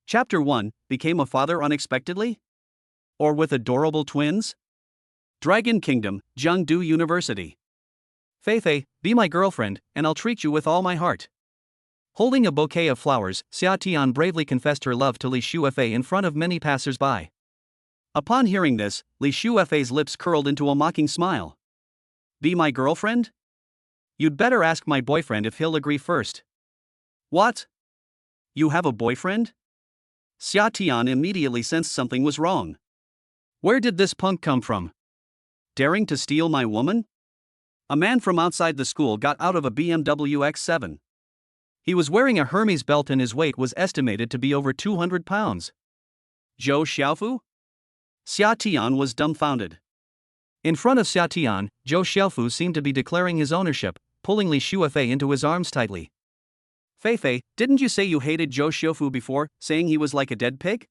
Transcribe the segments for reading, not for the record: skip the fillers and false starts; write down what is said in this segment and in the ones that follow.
Chapter 1 Became a father unexpectedly? Or with adorable twins? Dragon Kingdom, Jiangdu University. Feifei, be my girlfriend, and I'll treat you with all my heart. Holding a bouquet of flowers, Xia Tian bravely confessed her love to Li Shuefei in front of many passers-by. Upon hearing this, Li Shuefei's lips curled into a mocking smile. Be my girlfriend? You'd better ask my boyfriend if he'll agree first. What? You have a boyfriend? Xia Tian immediately sensed something was wrong. Where did this punk come from? Daring to steal my woman? A man from outside the school got out of a BMW X7. He was wearing a Hermes belt and his weight was estimated to be over 200 pounds. Zhou Xiaofu? Xia Tian was dumbfounded. In front of Xia Tian, Zhou Xiaofu seemed to be declaring his ownership, pulling Li Shuefei into his arms tightly. Feifei, didn't you say you hated Zhou Xiaofu before, saying he was like a dead pig?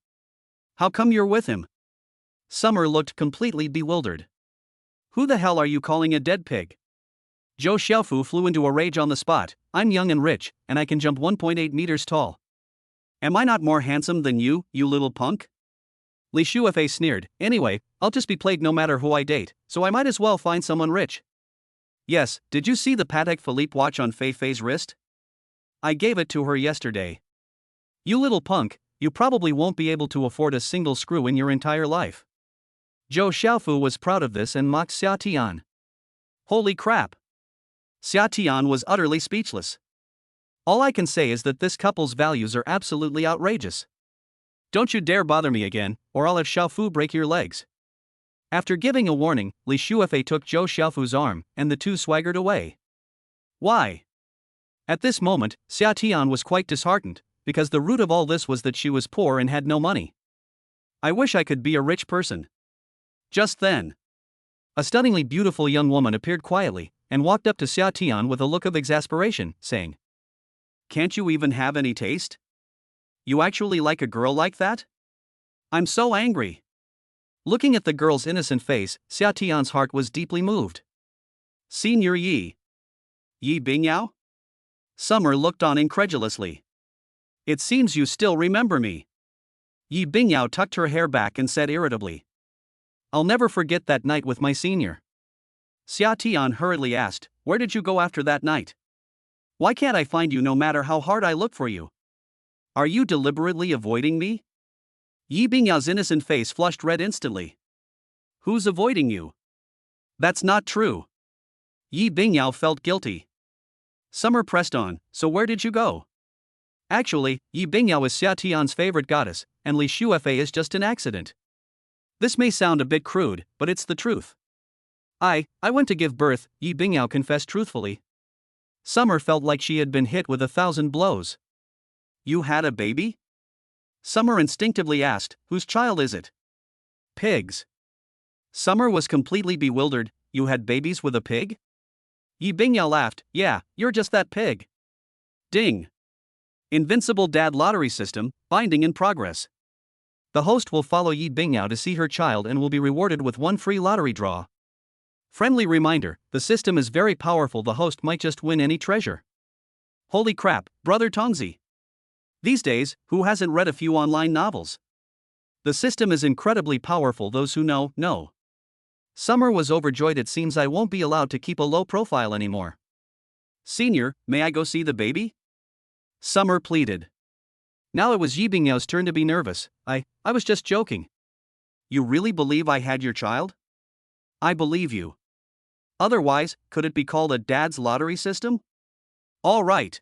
How come you're with him? Summer looked completely bewildered. Who the hell are you calling a dead pig? Zhou Xiaofu flew into a rage on the spot. I'm young and rich, and I can jump 1.8 meters tall. Am I not more handsome than you little punk? Li Shuefei sneered. Anyway, I'll just be played no matter who I date, so I might as well find someone rich. Yes, did you see the Patek Philippe watch on Feifei's wrist? I gave it to her yesterday. You little punk, you probably won't be able to afford a single screw in your entire life. Zhou Xiaofu was proud of this and mocked Xia Tian. Holy crap! Xia Tian was utterly speechless. All I can say is that this couple's values are absolutely outrageous. Don't you dare bother me again, or I'll have Xiaofu break your legs. After giving a warning, Li Shuefei took Zhou Xiaofu's arm, and the two swaggered away. Why? At this moment, Xia Tian was quite disheartened, because the root of all this was that she was poor and had no money. I wish I could be a rich person. Just then, a stunningly beautiful young woman appeared quietly, and walked up to Xia Tian with a look of exasperation, saying, Can't you even have any taste? You actually like a girl like that? I'm so angry. Looking at the girl's innocent face, Xia Tian's heart was deeply moved. Senior Yi Bingyao? Summer looked on incredulously. It seems you still remember me. Yi Bingyao tucked her hair back and said irritably, I'll never forget that night with my senior. Xia Tian hurriedly asked, Where did you go after that night? Why can't I find you no matter how hard I look for you? Are you deliberately avoiding me? Yi Bingyao's innocent face flushed red instantly. Who's avoiding you? That's not true. Yi Bingyao felt guilty. Summer pressed on, So where did you go? Actually, Yi Bingyao is Xia Tian's favorite goddess, and Li Shuefei is just an accident. This may sound a bit crude, but it's the truth. I went to give birth, Yi Bingyao confessed truthfully. Summer felt like she had been hit with 1,000 blows. You had a baby? Summer instinctively asked, Whose child is it? Pig's. Summer was completely bewildered. You had babies with a pig? Yi Bingyao laughed. Yeah, you're just that pig. Ding. Invincible Dad lottery system, binding in progress. The host will follow Yi Bingyao to see her child and will be rewarded with one free lottery draw. Friendly reminder, the system is very powerful, the host might just win any treasure. Holy crap, Brother Tongzi. These days, who hasn't read a few online novels? The system is incredibly powerful, those who know. Summer was overjoyed. It seems I won't be allowed to keep a low profile anymore. Senior, may I go see the baby? Summer pleaded. Now it was Yi Bingyao's turn to be nervous. I was just joking. You really believe I had your child? I believe you. Otherwise, could it be called a dad's lottery system? All right.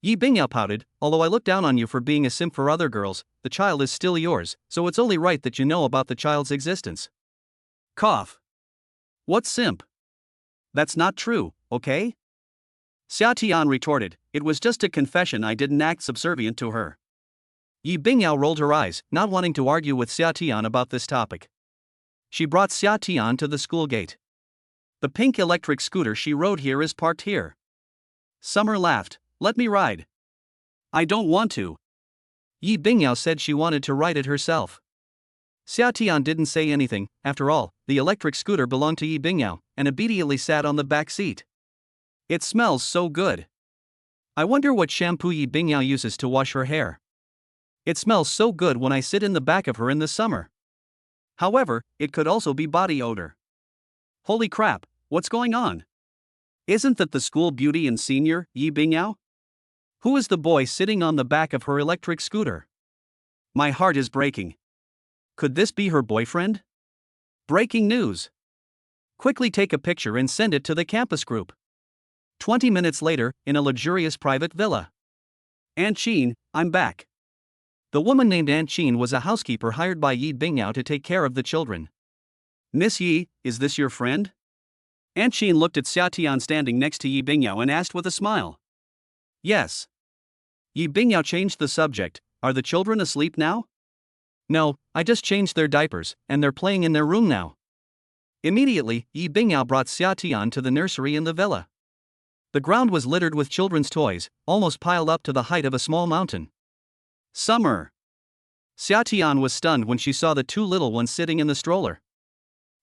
Yi Bingyao pouted, although I look down on you for being a simp for other girls, the child is still yours, so it's only right that you know about the child's existence. Cough. What simp? That's not true, okay? Xia Tian retorted, It was just a confession, I didn't act subservient to her. Yi Bingyao rolled her eyes, not wanting to argue with Xia Tian about this topic. She brought Xia Tian to the school gate. The pink electric scooter she rode here is parked here. Summer laughed. Let me ride. I don't want to. Yi Bingyao said she wanted to ride it herself. Xia Tian didn't say anything. After all, the electric scooter belonged to Yi Bingyao, and obediently sat on the back seat. It smells so good. I wonder what shampoo Yi Bingyao uses to wash her hair. It smells so good when I sit in the back of her in the summer. However, it could also be body odor. Holy crap, what's going on? Isn't that the school beauty and senior, Yi Bingyao? Who is the boy sitting on the back of her electric scooter? My heart is breaking. Could this be her boyfriend? Breaking news. Quickly take a picture and send it to the campus group. 20 minutes later, in a luxurious private villa. Aunt Chin, I'm back. The woman named Aunt Chin was a housekeeper hired by Yi Bingyao to take care of the children. Miss Yi, is this your friend? Aunt Chin looked at Xia Tian standing next to Yi Bingyao and asked with a smile. Yes. Yi Bingyao changed the subject. Are the children asleep now? No, I just changed their diapers, and they're playing in their room now. Immediately, Yi Bingyao brought Xia Tian to the nursery in the villa. The ground was littered with children's toys, almost piled up to the height of a small mountain. Summer. Xia Tian was stunned when she saw the two little ones sitting in the stroller.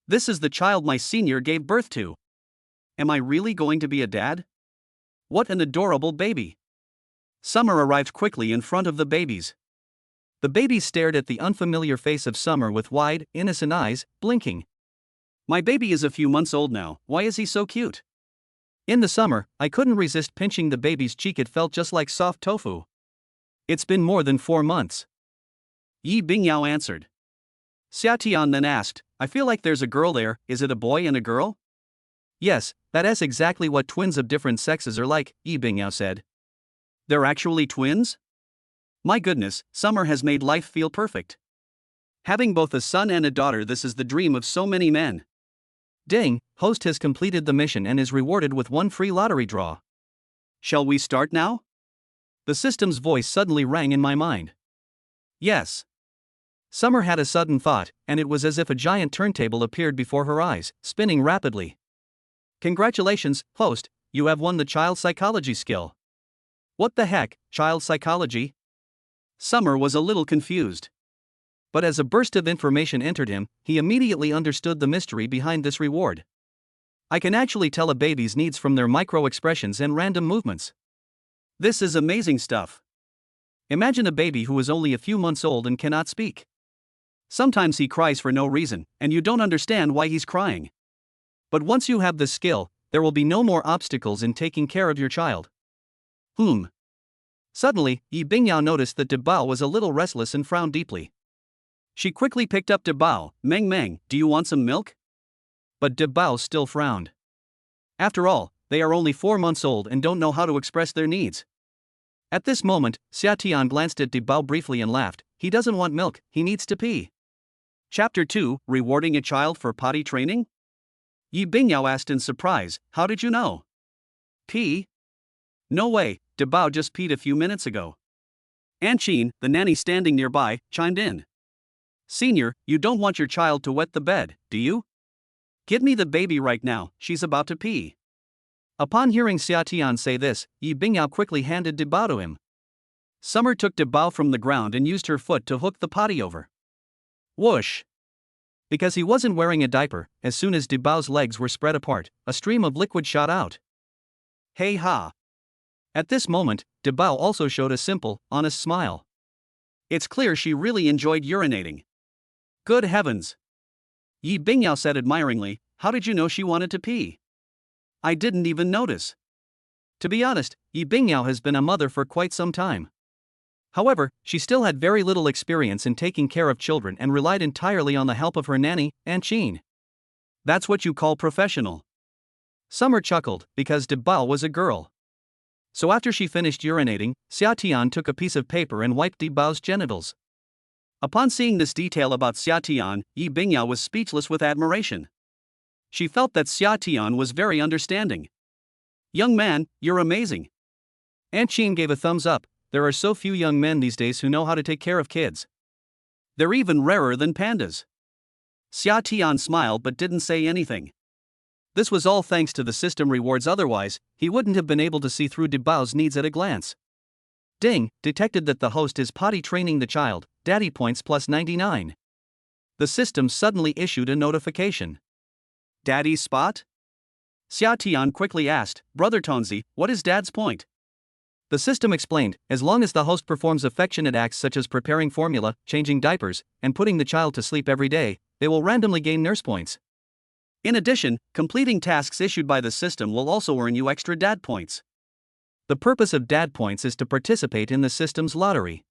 This is the child my senior gave birth to. Am I really going to be a dad? What an adorable baby. Summer arrived quickly in front of the babies. The babies stared at the unfamiliar face of Summer with wide, innocent eyes, blinking. My baby is a few months old now, why is he so cute? In the summer, I couldn't resist pinching the baby's cheek, it felt just like soft tofu. It's been more than 4 months. Yi Bingyao answered. Xia Tian then asked, I feel like there's a girl there, is it a boy and a girl? Yes, that's exactly what twins of different sexes are like, Yi Bingyao said. They're actually twins? My goodness, summer has made life feel perfect. Having both a son and a daughter, this is the dream of so many men. Ding, host has completed the mission and is rewarded with 1 free lottery draw. Shall we start now? The system's voice suddenly rang in my mind. Yes. Summer had a sudden thought, and it was as if a giant turntable appeared before her eyes, spinning rapidly. Congratulations, host, you have won the child psychology skill. What the heck, child psychology? Summer was a little confused. But as a burst of information entered him, he immediately understood the mystery behind this reward. I can actually tell a baby's needs from their micro-expressions and random movements. This is amazing stuff. Imagine a baby who is only a few months old and cannot speak. Sometimes he cries for no reason, and you don't understand why he's crying. But once you have this skill, there will be no more obstacles in taking care of your child. Suddenly, Yi Bingyao noticed that Debao was a little restless and frowned deeply. She quickly picked up Debao. Meng, do you want some milk? But Debao still frowned. After all, they are only 4 months old and don't know how to express their needs. At this moment, Xia Tian glanced at Debao briefly and laughed. He doesn't want milk, he needs to pee. Chapter 2, Rewarding a Child for Potty Training? Yi Bingyao asked in surprise, how did you know? Pee? No way, Debao just peed a few minutes ago. Aunt Chin, the nanny standing nearby, chimed in. Senior, you don't want your child to wet the bed, do you? Get me the baby right now, she's about to pee. Upon hearing Xia Tian say this, Yi Bingyao quickly handed Debao to him. Summer took Debao from the ground and used her foot to hook the potty over. Whoosh! Because he wasn't wearing a diaper, as soon as Debao's legs were spread apart, a stream of liquid shot out. Hey ha! At this moment, Debao also showed a simple, honest smile. It's clear she really enjoyed urinating. Good heavens! Yi Bingyao said admiringly, how did you know she wanted to pee? I didn't even notice. To be honest, Yi Bingyao has been a mother for quite some time. However, she still had very little experience in taking care of children and relied entirely on the help of her nanny, Aunt Chin. That's what you call professional. Summer chuckled, because Debao was a girl. So after she finished urinating, Xia Tian took a piece of paper and wiped Debao's genitals. Upon seeing this detail about Xia Tian, Yi Bingyao was speechless with admiration. She felt that Xia Tian was very understanding. Young man, you're amazing. Aunt Chin gave a thumbs up. There are so few young men these days who know how to take care of kids. They're even rarer than pandas. Xia Tian smiled but didn't say anything. This was all thanks to the system rewards, otherwise, he wouldn't have been able to see through Debao's needs at a glance. Ding, detected that the host is potty training the child, daddy points plus 99. The system suddenly issued a notification. Daddy's spot? Xia Tian quickly asked, Brother Tonzi, what is Dad's point? The system explained, as long as the host performs affectionate acts such as preparing formula, changing diapers, and putting the child to sleep every day, they will randomly gain nurse points. In addition, completing tasks issued by the system will also earn you extra dad points. The purpose of dad points is to participate in the system's lottery.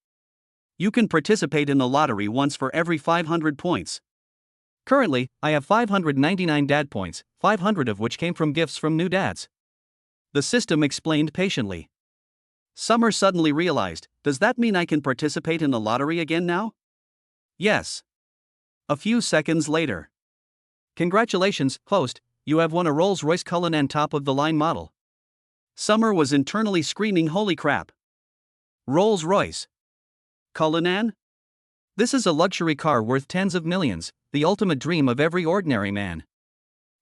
You can participate in the lottery once for every 500 points. Currently, I have 599 dad points, 500 of which came from gifts from new dads. The system explained patiently. Summer suddenly realized, does that mean I can participate in the lottery again now? Yes. A few seconds later. Congratulations, host, you have won a Rolls-Royce Cullinan top-of-the-line model. Summer was internally screaming holy crap. Rolls-Royce Cullinan? This is a luxury car worth tens of millions, the ultimate dream of every ordinary man.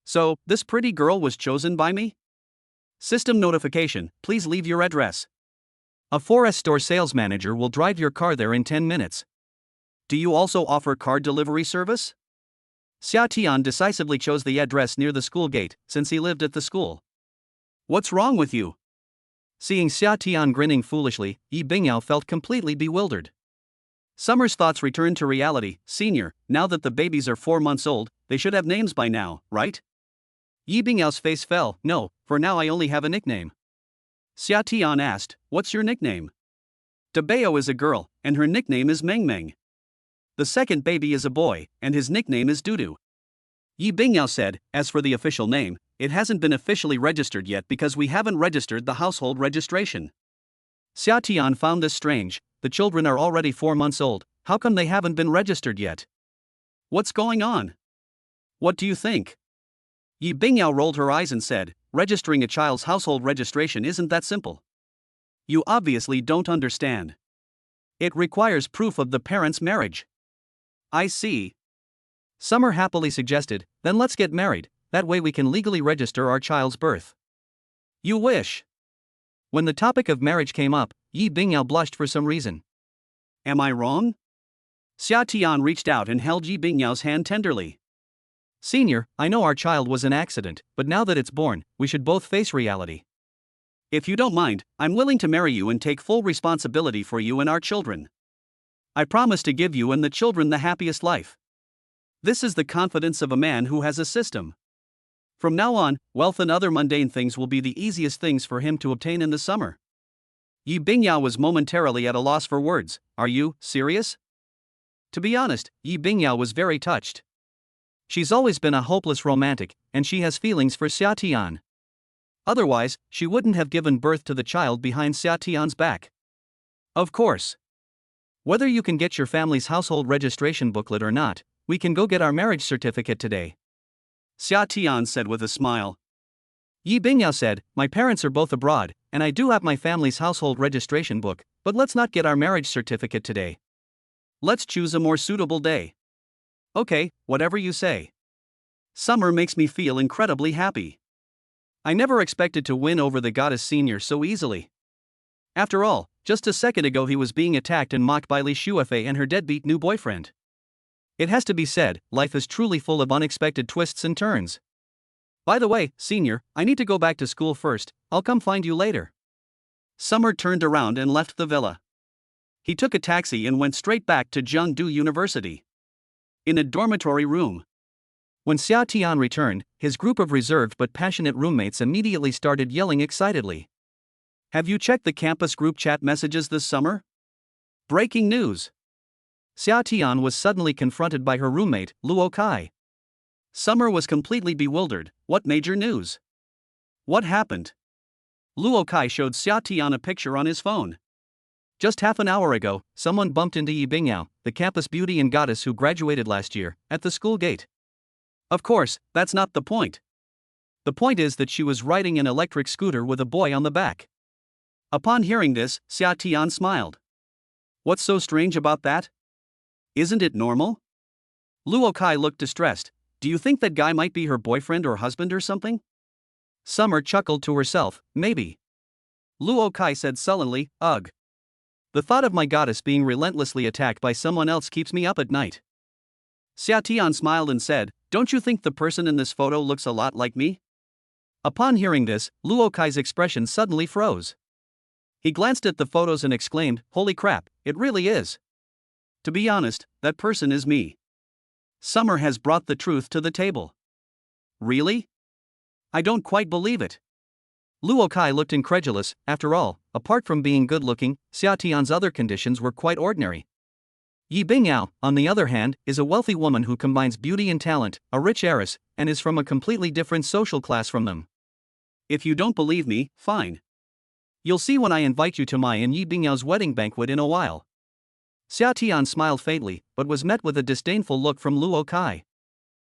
So, this pretty girl was chosen by me? System notification, please leave your address. A 4S store sales manager will drive your car there in 10 minutes. Do you also offer car delivery service? Xia Tian decisively chose the address near the school gate, since he lived at the school. What's wrong with you? Seeing Xia Tian grinning foolishly, Yi Bingyao felt completely bewildered. Summer's thoughts returned to reality. Senior, now that the babies are 4 months old, they should have names by now, right? Yi Bingyao's face fell. No, for now I only have a nickname. Xia Tian asked, what's your nickname? Dabeo is a girl, and her nickname is Meng Meng. The second baby is a boy, and his nickname is Dudu. Yi Bingyao said, as for the official name, it hasn't been officially registered yet because we haven't registered the household registration. Xia Tian found this strange. The children are already 4 months old, how come they haven't been registered yet? What's going on? What do you think? Yi Bingyao rolled her eyes and said, registering a child's household registration isn't that simple. You obviously don't understand. It requires proof of the parents' marriage. I see. Summer happily suggested, then let's get married, that way we can legally register our child's birth. You wish. When the topic of marriage came up, Yi Bingyao blushed for some reason. Am I wrong? Xia Tian reached out and held Yi Bingyao's hand tenderly. Senior, I know our child was an accident, but now that it's born, we should both face reality. If you don't mind, I'm willing to marry you and take full responsibility for you and our children. I promise to give you and the children the happiest life. This is the confidence of a man who has a system. From now on, wealth and other mundane things will be the easiest things for him to obtain in the summer. Yi Bingyao was momentarily at a loss for words. Are you serious? To be honest, Yi Bingyao was very touched. She's always been a hopeless romantic, and she has feelings for Xia Tian. Otherwise, she wouldn't have given birth to the child behind Xia Tian's back. Of course. Whether you can get your family's household registration booklet or not, we can go get our marriage certificate today. Xia Tian said with a smile. Yi Bingyao said, my parents are both abroad, and I do have my family's household registration book, but let's not get our marriage certificate today. Let's choose a more suitable day. Okay, whatever you say. Summer makes me feel incredibly happy. I never expected to win over the goddess senior so easily. After all, just a second ago he was being attacked and mocked by Li Shuefei and her deadbeat new boyfriend. It has to be said, life is truly full of unexpected twists and turns. By the way, senior, I need to go back to school first, I'll come find you later. Summer turned around and left the villa. He took a taxi and went straight back to Zhengdu University. In a dormitory room. When Xia Tian returned, his group of reserved but passionate roommates immediately started yelling excitedly. Have you checked the campus group chat messages this summer? Breaking news! Xia Tian was suddenly confronted by her roommate, Luo Kai. Summer was completely bewildered. What major news? What happened? Luo Kai showed Xia Tian a picture on his phone. Just half an hour ago, someone bumped into Yi Bingyao, the campus beauty and goddess who graduated last year, at the school gate. Of course, that's not the point. The point is that she was riding an electric scooter with a boy on the back. Upon hearing this, Xia Tian smiled. What's so strange about that? Isn't it normal? Luo Kai looked distressed. Do you think that guy might be her boyfriend or husband or something? Summer chuckled to herself, maybe. Luo Kai said sullenly, ugh. The thought of my goddess being relentlessly attacked by someone else keeps me up at night. Xia Tian smiled and said, don't you think the person in this photo looks a lot like me? Upon hearing this, Luo Kai's expression suddenly froze. He glanced at the photos and exclaimed, "Holy crap, it really is. To be honest, that person is me." Summer has brought the truth to the table. Really? I don't quite believe it. Luo Kai looked incredulous. After all, apart from being good-looking, Xia Tian's other conditions were quite ordinary. Yi Bingyao, on the other hand, is a wealthy woman who combines beauty and talent, a rich heiress, and is from a completely different social class from them. If you don't believe me, fine. You'll see when I invite you to my and Yi Bingyao's wedding banquet in a while. Xia Tian smiled faintly, but was met with a disdainful look from Luo Kai.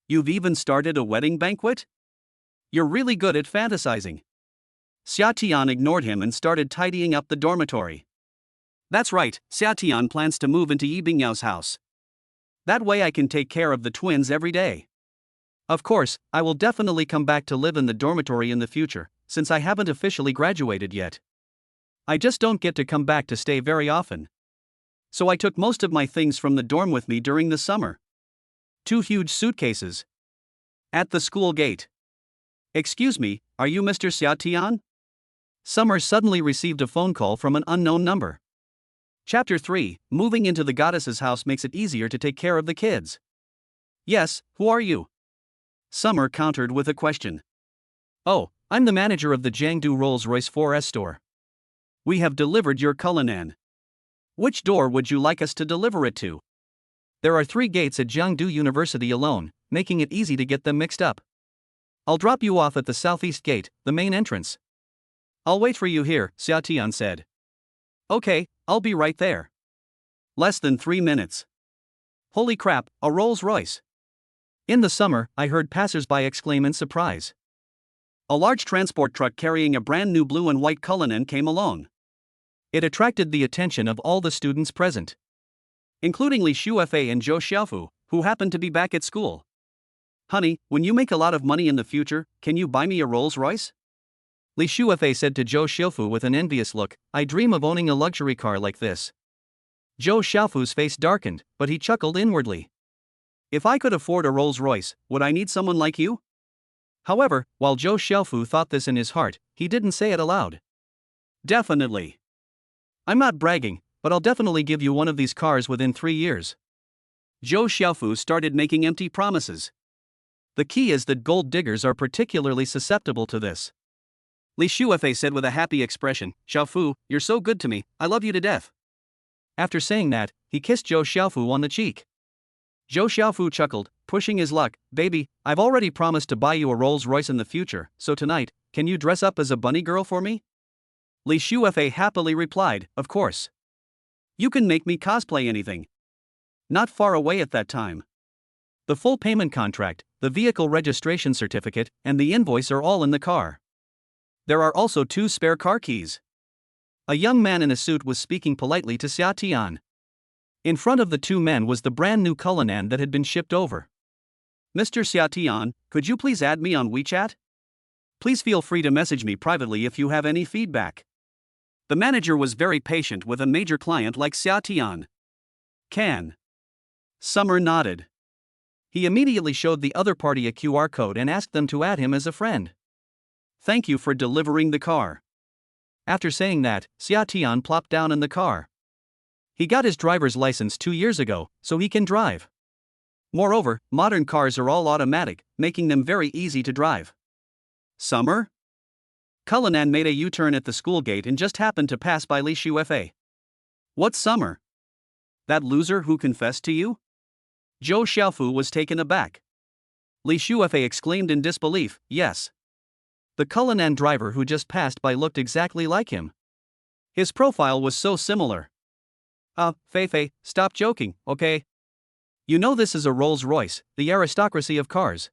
You've even started a wedding banquet? You're really good at fantasizing. Xia Tian ignored him and started tidying up the dormitory. That's right, Xia Tian plans to move into Yi Bingyao's house. That way I can take care of the twins every day. Of course, I will definitely come back to live in the dormitory in the future, since I haven't officially graduated yet. I just don't get to come back to stay very often. So I took most of my things from the dorm with me during the summer. 2 huge suitcases. At the school gate. Excuse me, are you Mr. Xia Tian? Summer suddenly received a phone call from an unknown number. Chapter 3, Moving into the goddess's house makes it easier to take care of the kids. Yes, who are you? Summer countered with a question. Oh, I'm the manager of the Jiangdu Rolls-Royce 4S store. We have delivered your Cullinan. Which door would you like us to deliver it to? There are 3 gates at Jiangdu University alone, making it easy to get them mixed up. I'll drop you off at the southeast gate, the main entrance. I'll wait for you here, Xia Tian said. Okay, I'll be right there. Less than 3 minutes. Holy crap, a Rolls-Royce. In the summer, I heard passers-by exclaim in surprise. A large transport truck carrying a brand new blue and white Cullinan came along. It attracted the attention of all the students present, including Li Shuefei and Zhou Xiaofu, who happened to be back at school. Honey, when you make a lot of money in the future, can you buy me a Rolls-Royce? Li Shuefei said to Zhou Xiaofu with an envious look. I dream of owning a luxury car like this. Zhou Xiaofu's face darkened, but he chuckled inwardly. If I could afford a Rolls-Royce, would I need someone like you? However, while Zhou Xiaofu thought this in his heart, he didn't say it aloud. Definitely. I'm not bragging, but I'll definitely give you one of these cars within 3 years. Zhou Xiaofu started making empty promises. The key is that gold diggers are particularly susceptible to this. Li Shuefei said with a happy expression, Xiaofu, you're so good to me, I love you to death. After saying that, he kissed Zhou Xiaofu on the cheek. Zhou Xiaofu chuckled, pushing his luck. Baby, I've already promised to buy you a Rolls-Royce in the future, so tonight, can you dress up as a bunny girl for me? Li Shuefei happily replied, of course. You can make me cosplay anything. Not far away at that time. The full payment contract, the vehicle registration certificate, and the invoice are all in the car. There are also 2 spare car keys. A young man in a suit was speaking politely to Xia Tian. In front of the 2 men was the brand new Cullinan that had been shipped over. Mr. Xia Tian, could you please add me on WeChat? Please feel free to message me privately if you have any feedback. The manager was very patient with a major client like Xia Tian. Can. Summer nodded. He immediately showed the other party a QR code and asked them to add him as a friend. Thank you for delivering the car. After saying that, Xia Tian plopped down in the car. He got his driver's license 2 years ago, so he can drive. Moreover, modern cars are all automatic, making them very easy to drive. Summer? Cullinan made a U-turn at the school gate and just happened to pass by Li Shuefei. What's Summer? That loser who confessed to you? Zhou Xiaofu was taken aback. Li Shuefei exclaimed in disbelief, yes. The Cullinan driver who just passed by looked exactly like him. His profile was so similar. Fei, stop joking, okay? You know this is a Rolls-Royce, the aristocracy of cars.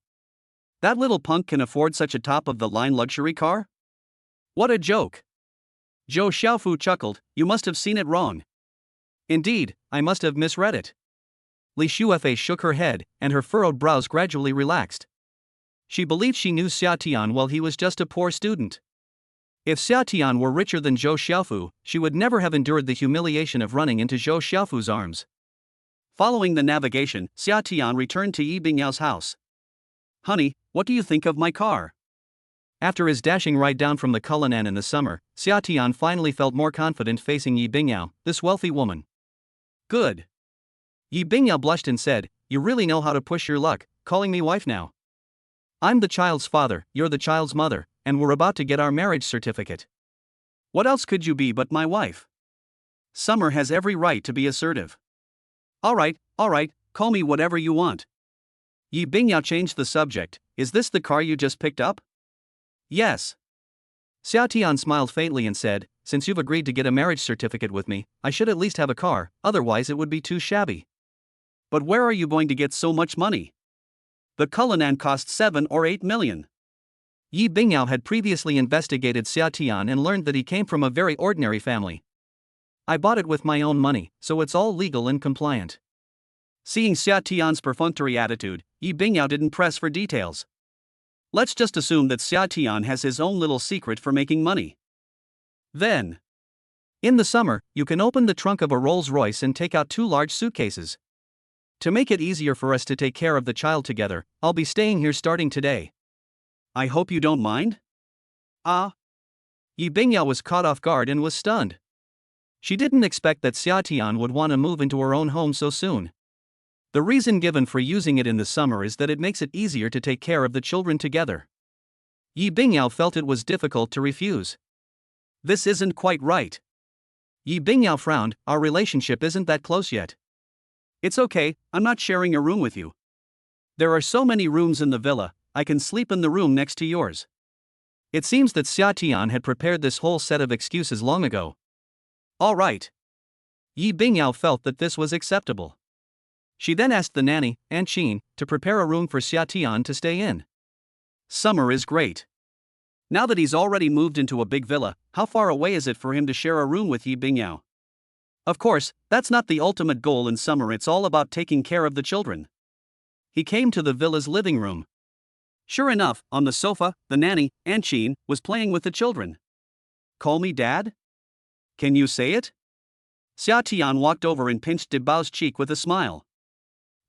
That little punk can afford such a top-of-the-line luxury car? What a joke. Zhou Xiaofu chuckled, you must have seen it wrong. Indeed, I must have misread it. Li Shuefei shook her head, and her furrowed brows gradually relaxed. She believed she knew Xia Tian while he was just a poor student. If Xia Tian were richer than Zhou Xiaofu, she would never have endured the humiliation of running into Zhou Xiaofu's arms. Following the navigation, Xia Tian returned to Yi Bingyao's house. Honey, what do you think of my car? After his dashing ride down from the Cullinan in the summer, Xia Tian finally felt more confident facing Yi Bingyao, this wealthy woman. Good. Yi Bingyao blushed and said, "You really know how to push your luck, calling me wife now. I'm the child's father, you're the child's mother, and we're about to get our marriage certificate. What else could you be but my wife?" Summer has every right to be assertive. Alright, call me whatever you want. Yi Bingyao changed the subject. Is this the car you just picked up? Yes. Xia Tian smiled faintly and said, "Since you've agreed to get a marriage certificate with me, I should at least have a car, otherwise it would be too shabby." But where are you going to get so much money? The Cullinan cost 7 or 8 million. Yi Bingyao had previously investigated Xia Tian and learned that he came from a very ordinary family. "I bought it with my own money, so it's all legal and compliant." Seeing Xia Tian's perfunctory attitude, Yi Bingyao didn't press for details. Let's just assume that Xia Tian has his own little secret for making money. Then, in the summer, you can open the trunk of a Rolls-Royce and take out 2 large suitcases. To make it easier for us to take care of the child together, I'll be staying here starting today. I hope you don't mind? Yi Bingyao was caught off guard and was stunned. She didn't expect that Xia Tian would want to move into her own home so soon. The reason given for using it in the summer is that it makes it easier to take care of the children together. Yi Bingyao felt it was difficult to refuse. This isn't quite right. Yi Bingyao frowned. Our relationship isn't that close yet. It's okay, I'm not sharing a room with you. There are so many rooms in the villa, I can sleep in the room next to yours. It seems that Xia Tian had prepared this whole set of excuses long ago. All right. Yi Bingyao felt that this was acceptable. She then asked the nanny, Aunt Qin, to prepare a room for Xia Tian to stay in. Summer is great. Now that he's already moved into a big villa, how far away is it for him to share a room with Yi Bingyao? Of course, that's not the ultimate goal in summer, it's all about taking care of the children. He came to the villa's living room. Sure enough, on the sofa, the nanny, Aunt Qin, was playing with the children. Call me Dad? Can you say it? Xia Tian walked over and pinched De Bao's cheek with a smile.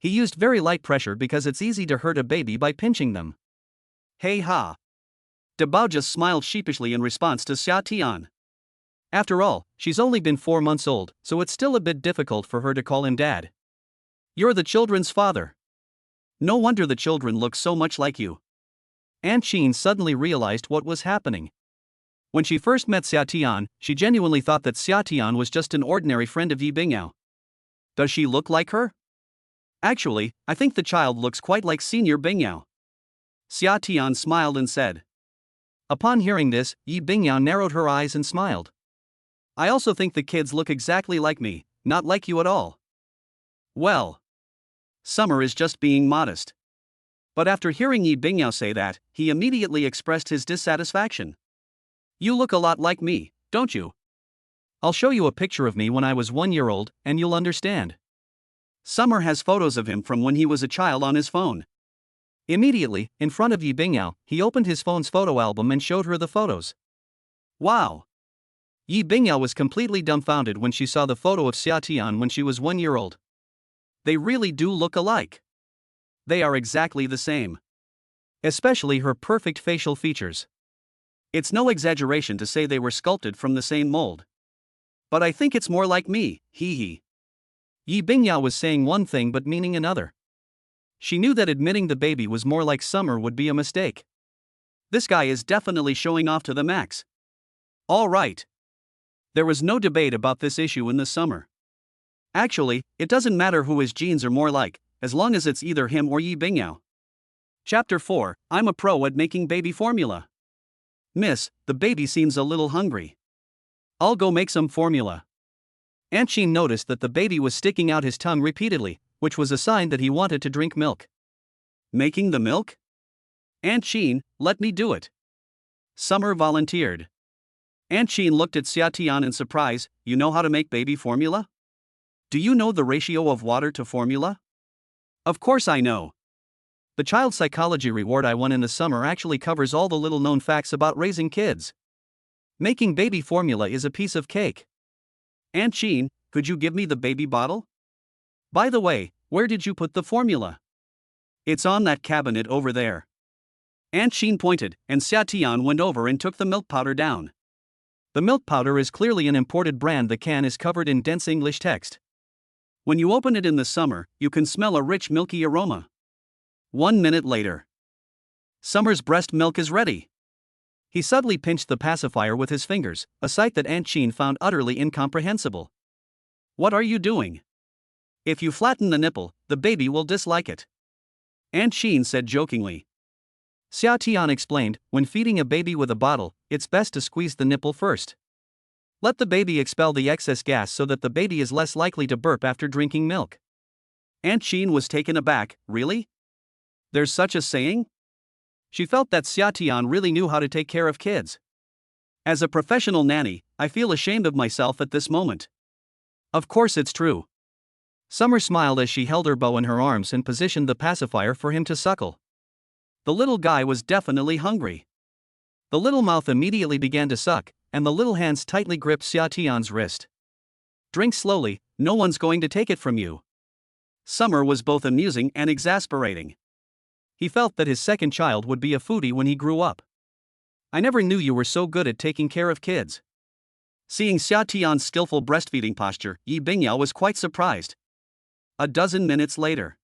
He used very light pressure because it's easy to hurt a baby by pinching them. Hey ha! De Bao just smiled sheepishly in response to Xia Tian. After all, she's only been 4 months old, so it's still a bit difficult for her to call him Dad. You're the children's father. No wonder the children look so much like you. Aunt Qin suddenly realized what was happening. When she first met Xia Tian, she genuinely thought that Xia Tian was just an ordinary friend of Yi Bingyao. Does she look like her? Actually, I think the child looks quite like Senior Bingyao. Xia Tian smiled and said. Upon hearing this, Yi Bingyao narrowed her eyes and smiled. I also think the kids look exactly like me, not like you at all. Well, Summer is just being modest. But after hearing Yi Bingyao say that, he immediately expressed his dissatisfaction. You look a lot like me, don't you? I'll show you a picture of me when I was 1 year old, and you'll understand. Summer has photos of him from when he was a child on his phone. Immediately, in front of Yi Bingyao, he opened his phone's photo album and showed her the photos. Wow! Yi Bingyao was completely dumbfounded when she saw the photo of Xia Tian when she was 1 year old. They really do look alike. They are exactly the same. Especially her perfect facial features. It's no exaggeration to say they were sculpted from the same mold. But I think it's more like me, hee hee. Yi Bingyao was saying one thing but meaning another. She knew that admitting the baby was more like Summer would be a mistake. This guy is definitely showing off to the max. All right. There was no debate about this issue in the summer. Actually, it doesn't matter who his genes are more like, as long as it's either him or Yi Bingyao. Chapter 4, I'm a pro at making baby formula. Miss, the baby seems a little hungry. I'll go make some formula. Aunt Qin noticed that the baby was sticking out his tongue repeatedly, which was a sign that he wanted to drink milk. Making the milk? Aunt Qin, let me do it. Summer volunteered. Aunt Qin looked at Xia Tian in surprise. You know how to make baby formula? Do you know the ratio of water to formula? Of course I know. The child psychology reward I won in the summer actually covers all the little known facts about raising kids. Making baby formula is a piece of cake. Aunt Qin, could you give me the baby bottle? By the way, where did you put the formula? It's on that cabinet over there. Aunt Qin pointed, and Xia Tian went over and took the milk powder down. The milk powder is clearly an imported brand. The can is covered in dense English text. When you open it in the summer, you can smell a rich milky aroma. 1 minute later. Summer's breast milk is ready. He subtly pinched the pacifier with his fingers, a sight that Aunt Jean found utterly incomprehensible. What are you doing? If you flatten the nipple, the baby will dislike it. Aunt Jean said jokingly. Xia Tian explained, when feeding a baby with a bottle, it's best to squeeze the nipple first. Let the baby expel the excess gas so that the baby is less likely to burp after drinking milk. Aunt Jean was taken aback. Really? There's such a saying? She felt that Xia Tian really knew how to take care of kids. As a professional nanny, I feel ashamed of myself at this moment. Of course it's true. Summer smiled as she held her bow in her arms and positioned the pacifier for him to suckle. The little guy was definitely hungry. The little mouth immediately began to suck, and the little hands tightly gripped Xia Tian's wrist. Drink slowly, no one's going to take it from you. Summer was both amusing and exasperating. He felt that his second child would be a foodie when he grew up. I never knew you were so good at taking care of kids. Seeing Xia Tian's skillful breastfeeding posture, Yi Bingyao was quite surprised. A dozen minutes later.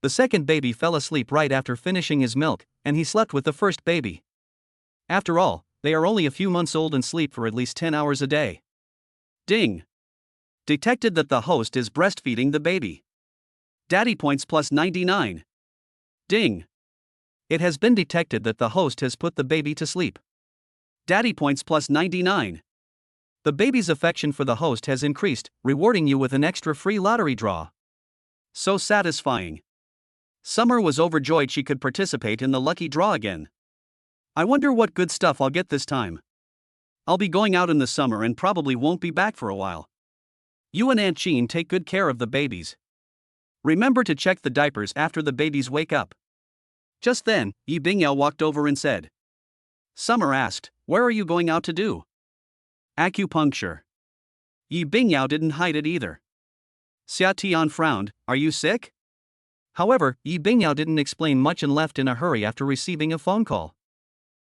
The second baby fell asleep right after finishing his milk, and he slept with the first baby. After all, they are only a few months old and sleep for at least 10 hours a day. Ding! Detected that the host is breastfeeding the baby. Daddy points plus 99. Ding! It has been detected that the host has put the baby to sleep. Daddy points plus 99. The baby's affection for the host has increased, rewarding you with an extra free lottery draw. So satisfying. Summer was overjoyed she could participate in the lucky draw again. I wonder what good stuff I'll get this time. I'll be going out in the summer and probably won't be back for a while. You and Aunt Jean take good care of the babies. Remember to check the diapers after the babies wake up. Just then, Yi Bingyao walked over and said. Summer asked, where are you going out to do? Acupuncture. Yi Bingyao didn't hide it either. Xia Tian frowned, are you sick? However, Yi Bingyao didn't explain much and left in a hurry after receiving a phone call.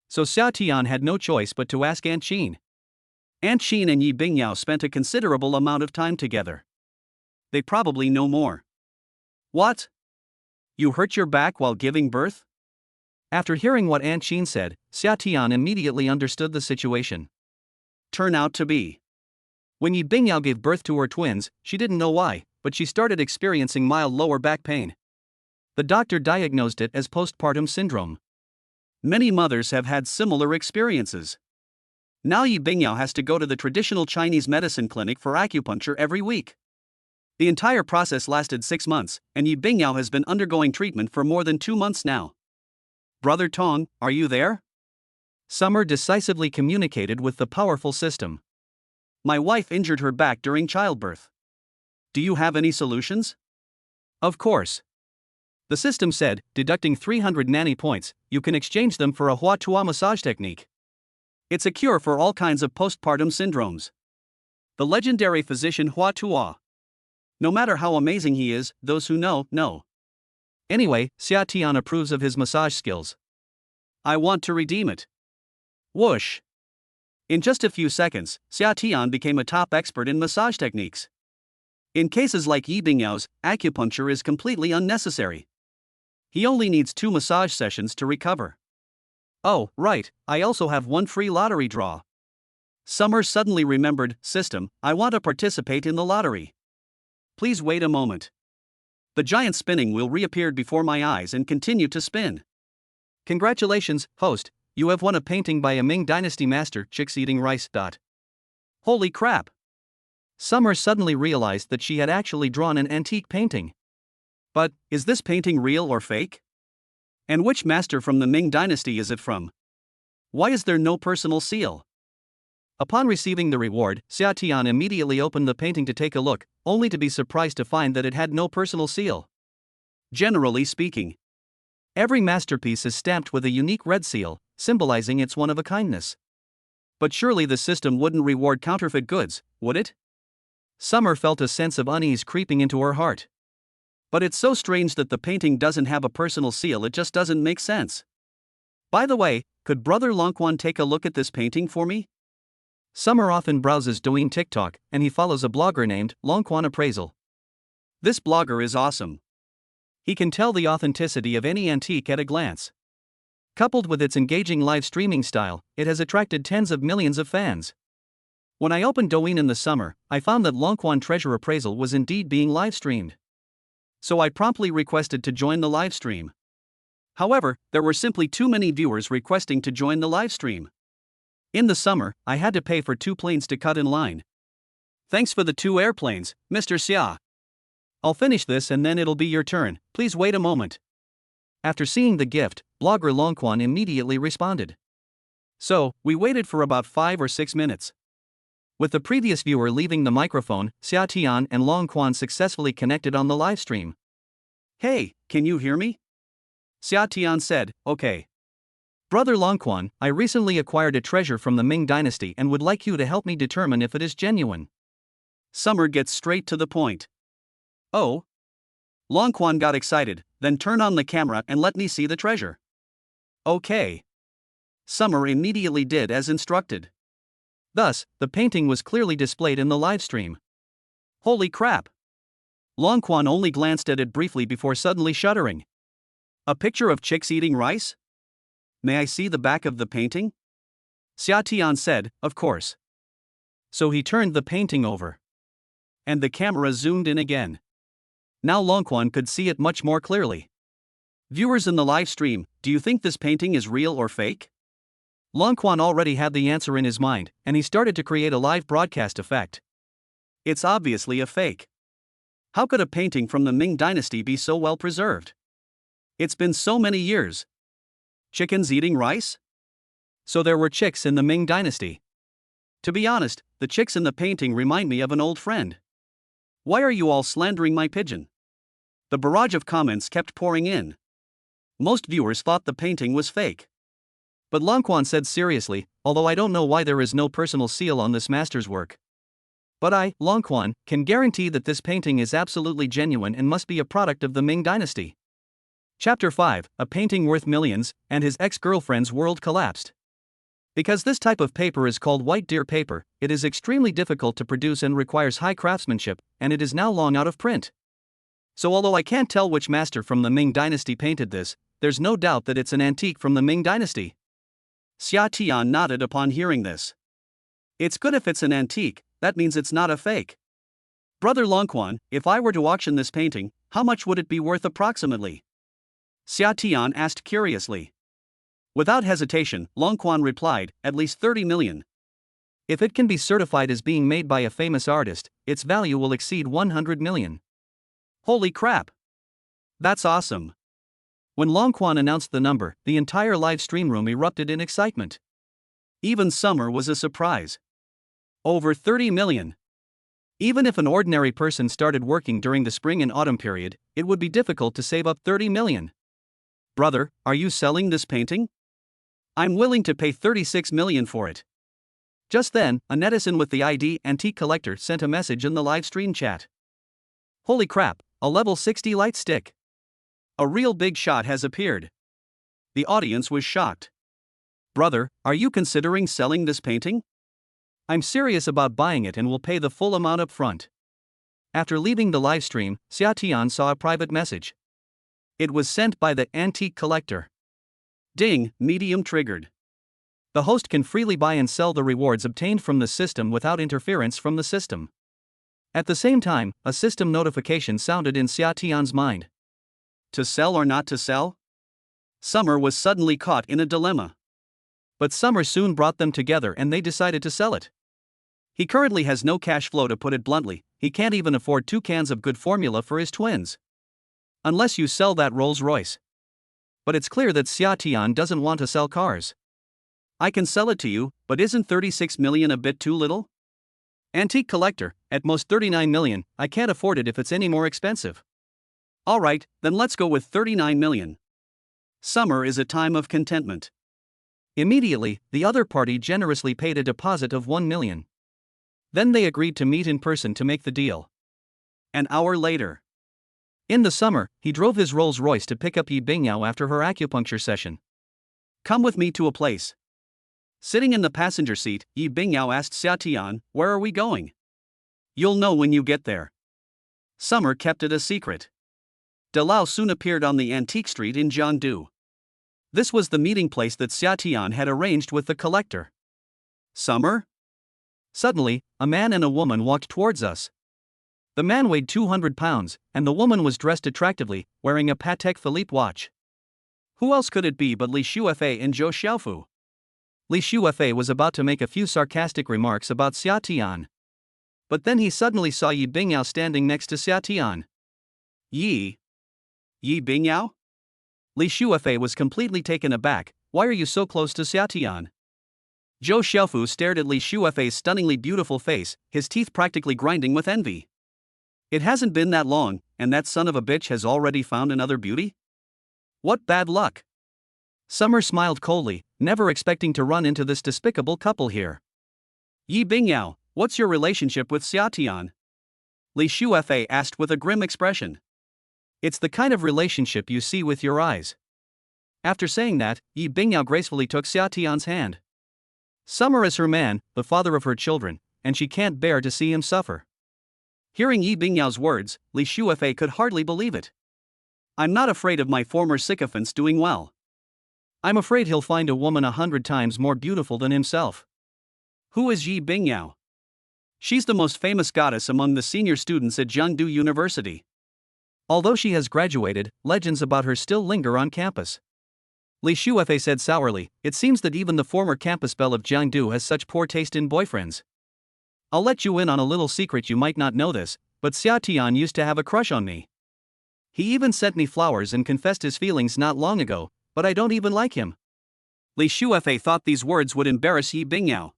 So Xia Tian had no choice but to ask Aunt Jean. Aunt Jean and Yi Bingyao spent a considerable amount of time together. They probably know more. What? You hurt your back while giving birth? After hearing what Aunt Jean said, Xia Tian immediately understood the situation. Turn out to be. When Yi Bingyao gave birth to her twins, she didn't know why, but she started experiencing mild lower back pain. The doctor diagnosed it as postpartum syndrome. Many mothers have had similar experiences. Now Yi Bingyao has to go to the traditional Chinese medicine clinic for acupuncture every week. The entire process lasted 6 months, and Yi Bingyao has been undergoing treatment for more than 2 months now. Brother Tong, are you there? Summer decisively communicated with the powerful system. My wife injured her back during childbirth. Do you have any solutions? Of course. The system said, deducting 300 nanny points, you can exchange them for a Hua Tua massage technique. It's a cure for all kinds of postpartum syndromes. The legendary physician Hua Tua. No matter how amazing he is, those who know. Anyway, Xia Tian approves of his massage skills. I want to redeem it. Whoosh! In just a few seconds, Xia Tian became a top expert in massage techniques. In cases like Yi Bingyao's, acupuncture is completely unnecessary. He only needs 2 massage sessions to recover. Oh, right, I also have 1 free lottery draw. Summer suddenly remembered, system, I want to participate in the lottery. Please wait a moment. The giant spinning wheel reappeared before my eyes and continued to spin. Congratulations, host, you have won a painting by a Ming Dynasty master, chicks eating rice. Holy crap! Summer suddenly realized that she had actually drawn an antique painting. But, is this painting real or fake? And which master from the Ming Dynasty is it from? Why is there no personal seal? Upon receiving the reward, Xia Tian immediately opened the painting to take a look, only to be surprised to find that it had no personal seal. Generally speaking, every masterpiece is stamped with a unique red seal, symbolizing its one-of-a-kindness. But surely the system wouldn't reward counterfeit goods, would it? Summer felt a sense of unease creeping into her heart. But it's so strange that the painting doesn't have a personal seal, it just doesn't make sense. By the way, could Brother Longquan take a look at this painting for me? Summer often browses Douyin TikTok, and he follows a blogger named Longquan Appraisal. This blogger is awesome. He can tell the authenticity of any antique at a glance. Coupled with its engaging live streaming style, it has attracted tens of millions of fans. When I opened Douyin in the summer, I found that Longquan Treasure Appraisal was indeed being live streamed. So I promptly requested to join the live stream. However, there were simply too many viewers requesting to join the live stream. In the summer, I had to pay for 2 planes to cut in line. Thanks for the 2 airplanes, Mr. Xia. I'll finish this and then it'll be your turn, please wait a moment. After seeing the gift, blogger Longquan immediately responded. So, we waited for about 5 or 6 minutes. With the previous viewer leaving the microphone, Xia Tian and Longquan successfully connected on the live stream. Hey, can you hear me? Xia Tian said, okay. Brother Longquan, I recently acquired a treasure from the Ming dynasty and would like you to help me determine if it is genuine. Summer gets straight to the point. Oh? Longquan got excited, then turn on the camera and let me see the treasure. Okay. Summer immediately did as instructed. Thus, the painting was clearly displayed in the live stream. Holy crap! Longquan only glanced at it briefly before suddenly shuddering. A picture of chicks eating rice? May I see the back of the painting? Xia Tian said, of course. So he turned the painting over. And the camera zoomed in again. Now Longquan could see it much more clearly. Viewers in the live stream, do you think this painting is real or fake? Longquan already had the answer in his mind, and he started to create a live broadcast effect. It's obviously a fake. How could a painting from the Ming dynasty be so well preserved? It's been so many years. Chickens eating rice? So there were chicks in the Ming dynasty. To be honest, the chicks in the painting remind me of an old friend. Why are you all slandering my pigeon? The barrage of comments kept pouring in. Most viewers thought the painting was fake. But Longquan said seriously, although I don't know why there is no personal seal on this master's work. But I, Longquan, can guarantee that this painting is absolutely genuine and must be a product of the Ming dynasty. Chapter 5, A Painting Worth Millions, and His Ex-Girlfriend's World Collapsed. Because this type of paper is called white deer paper, it is extremely difficult to produce and requires high craftsmanship, and it is now long out of print. So although I can't tell which master from the Ming dynasty painted this, there's no doubt that it's an antique from the Ming dynasty. Xia Tian nodded upon hearing this. It's good if it's an antique, that means it's not a fake. Brother Longquan, if I were to auction this painting, how much would it be worth approximately? Xia Tian asked curiously. Without hesitation, Longquan replied, at least 30 million. If it can be certified as being made by a famous artist, its value will exceed 100 million. Holy crap! That's awesome. When Longquan announced the number, the entire live stream room erupted in excitement. Even Summer was a surprise. Over 30 million. Even if an ordinary person started working during the spring and autumn period, it would be difficult to save up 30 million. Brother, are you selling this painting? I'm willing to pay 36 million for it. Just then, a netizen with the ID Antique Collector sent a message in the live stream chat. Holy crap, a level 60 light stick. A real big shot has appeared. The audience was shocked. Brother, are you considering selling this painting? I'm serious about buying it and will pay the full amount up front. After leaving the live stream, Xia Tian saw a private message. It was sent by the Antique Collector. Ding, medium triggered. The host can freely buy and sell the rewards obtained from the system without interference from the system. At the same time, a system notification sounded in Xia Tian's mind. To sell or not to sell? Summer was suddenly caught in a dilemma. But Summer soon brought them together and they decided to sell it. He currently has no cash flow, to put it bluntly. He can't even afford 2 cans of good formula for his twins. Unless you sell that Rolls Royce. But it's clear that Xia Tian doesn't want to sell cars. I can sell it to you, but isn't 36 million a bit too little? Antique Collector, at most 39 million, I can't afford it if it's any more expensive. Alright, then let's go with 39 million. Summer is a time of contentment. Immediately, the other party generously paid a deposit of 1 million. Then they agreed to meet in person to make the deal. An hour later. In the summer, he drove his Rolls Royce to pick up Yi Bingyao after her acupuncture session. Come with me to a place. Sitting in the passenger seat, Yi Bingyao asked Xiatian, "Where are we going?" "You'll know when you get there." Summer kept it a secret. Dalao soon appeared on the antique street in Jiangdu. This was the meeting place that Xiatian had arranged with the collector. "Summer?" Suddenly, a man and a woman walked towards us. The man weighed 200 pounds, and the woman was dressed attractively, wearing a Patek Philippe watch. Who else could it be but Li Shuefei and Zhou Xiaofu? Li Shuefei was about to make a few sarcastic remarks about Xiatian. But then he suddenly saw Yi Bingyao standing next to Xiatian. Yi Bingyao? Li Shuefei was completely taken aback. "Why are you so close to Xiatian?" Zhou Xiaofu stared at Li Shuefei's stunningly beautiful face, his teeth practically grinding with envy. It hasn't been that long, and that son of a bitch has already found another beauty? What bad luck! Summer smiled coldly, never expecting to run into this despicable couple here. "Yi Bingyao, what's your relationship with Xiatian?" Li Shuefei asked with a grim expression. "It's the kind of relationship you see with your eyes." After saying that, Yi Bingyao gracefully took Xiatian's hand. Summer is her man, the father of her children, and she can't bear to see him suffer. Hearing Yi Bingyao's words, Li Shuefei could hardly believe it. "I'm not afraid of my former sycophants doing well. I'm afraid he'll find a woman 100 times more beautiful than himself." Who is Yi Bingyao? She's the most famous goddess among the senior students at Jiangdu University. Although she has graduated, legends about her still linger on campus. Li Shuefei said sourly, "It seems that even the former campus belle of Jiangdu has such poor taste in boyfriends. I'll let you in on a little secret, you might not know this, but Xiatian used to have a crush on me. He even sent me flowers and confessed his feelings not long ago, but I don't even like him." Li Shuefei thought these words would embarrass Yi Bingyao.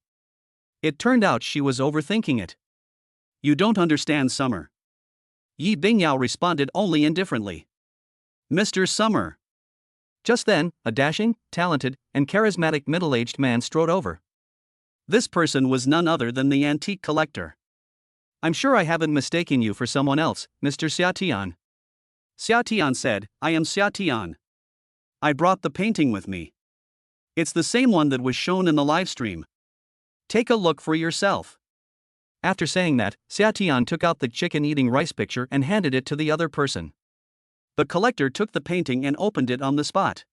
It turned out she was overthinking it. "You don't understand, Summer." Yi Bingyao responded only indifferently. "Mr. Summer." Just then, a dashing, talented, and charismatic middle-aged man strode over. This person was none other than the antique collector. "I'm sure I haven't mistaken you for someone else, Mr. Xiatian." Xiatian said, "I am Xiatian. I brought the painting with me. It's the same one that was shown in the live stream. Take a look for yourself." After saying that, Xiatian took out the chicken-eating rice picture and handed it to the other person. The collector took the painting and opened it on the spot.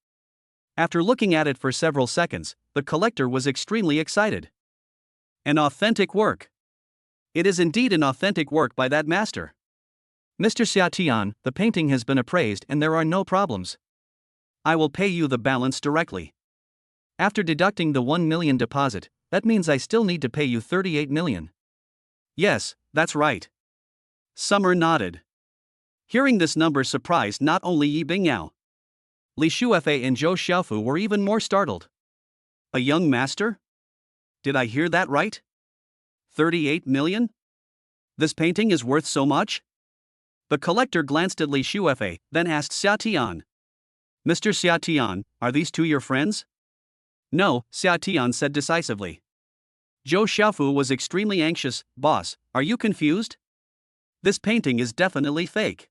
After looking at it for several seconds, the collector was extremely excited. "An authentic work. It is indeed an authentic work by that master. Mr. Xiatian, the painting has been appraised and there are no problems. I will pay you the balance directly. After deducting the 1 million deposit, that means I still need to pay you 38 million. "Yes, that's right." Summer nodded. Hearing this number surprised not only Yi Bingyao. Li Shuefei and Zhou Xiaofu were even more startled. "A young master? Did I hear that right? 38 million? This painting is worth so much?" The collector glanced at Li Shuefei, then asked Xiatian. "Mr. Xiatian, are these two your friends?" "No," Xiatian said decisively. Zhou Xiaofu was extremely anxious. "Boss, are you confused? This painting is definitely fake."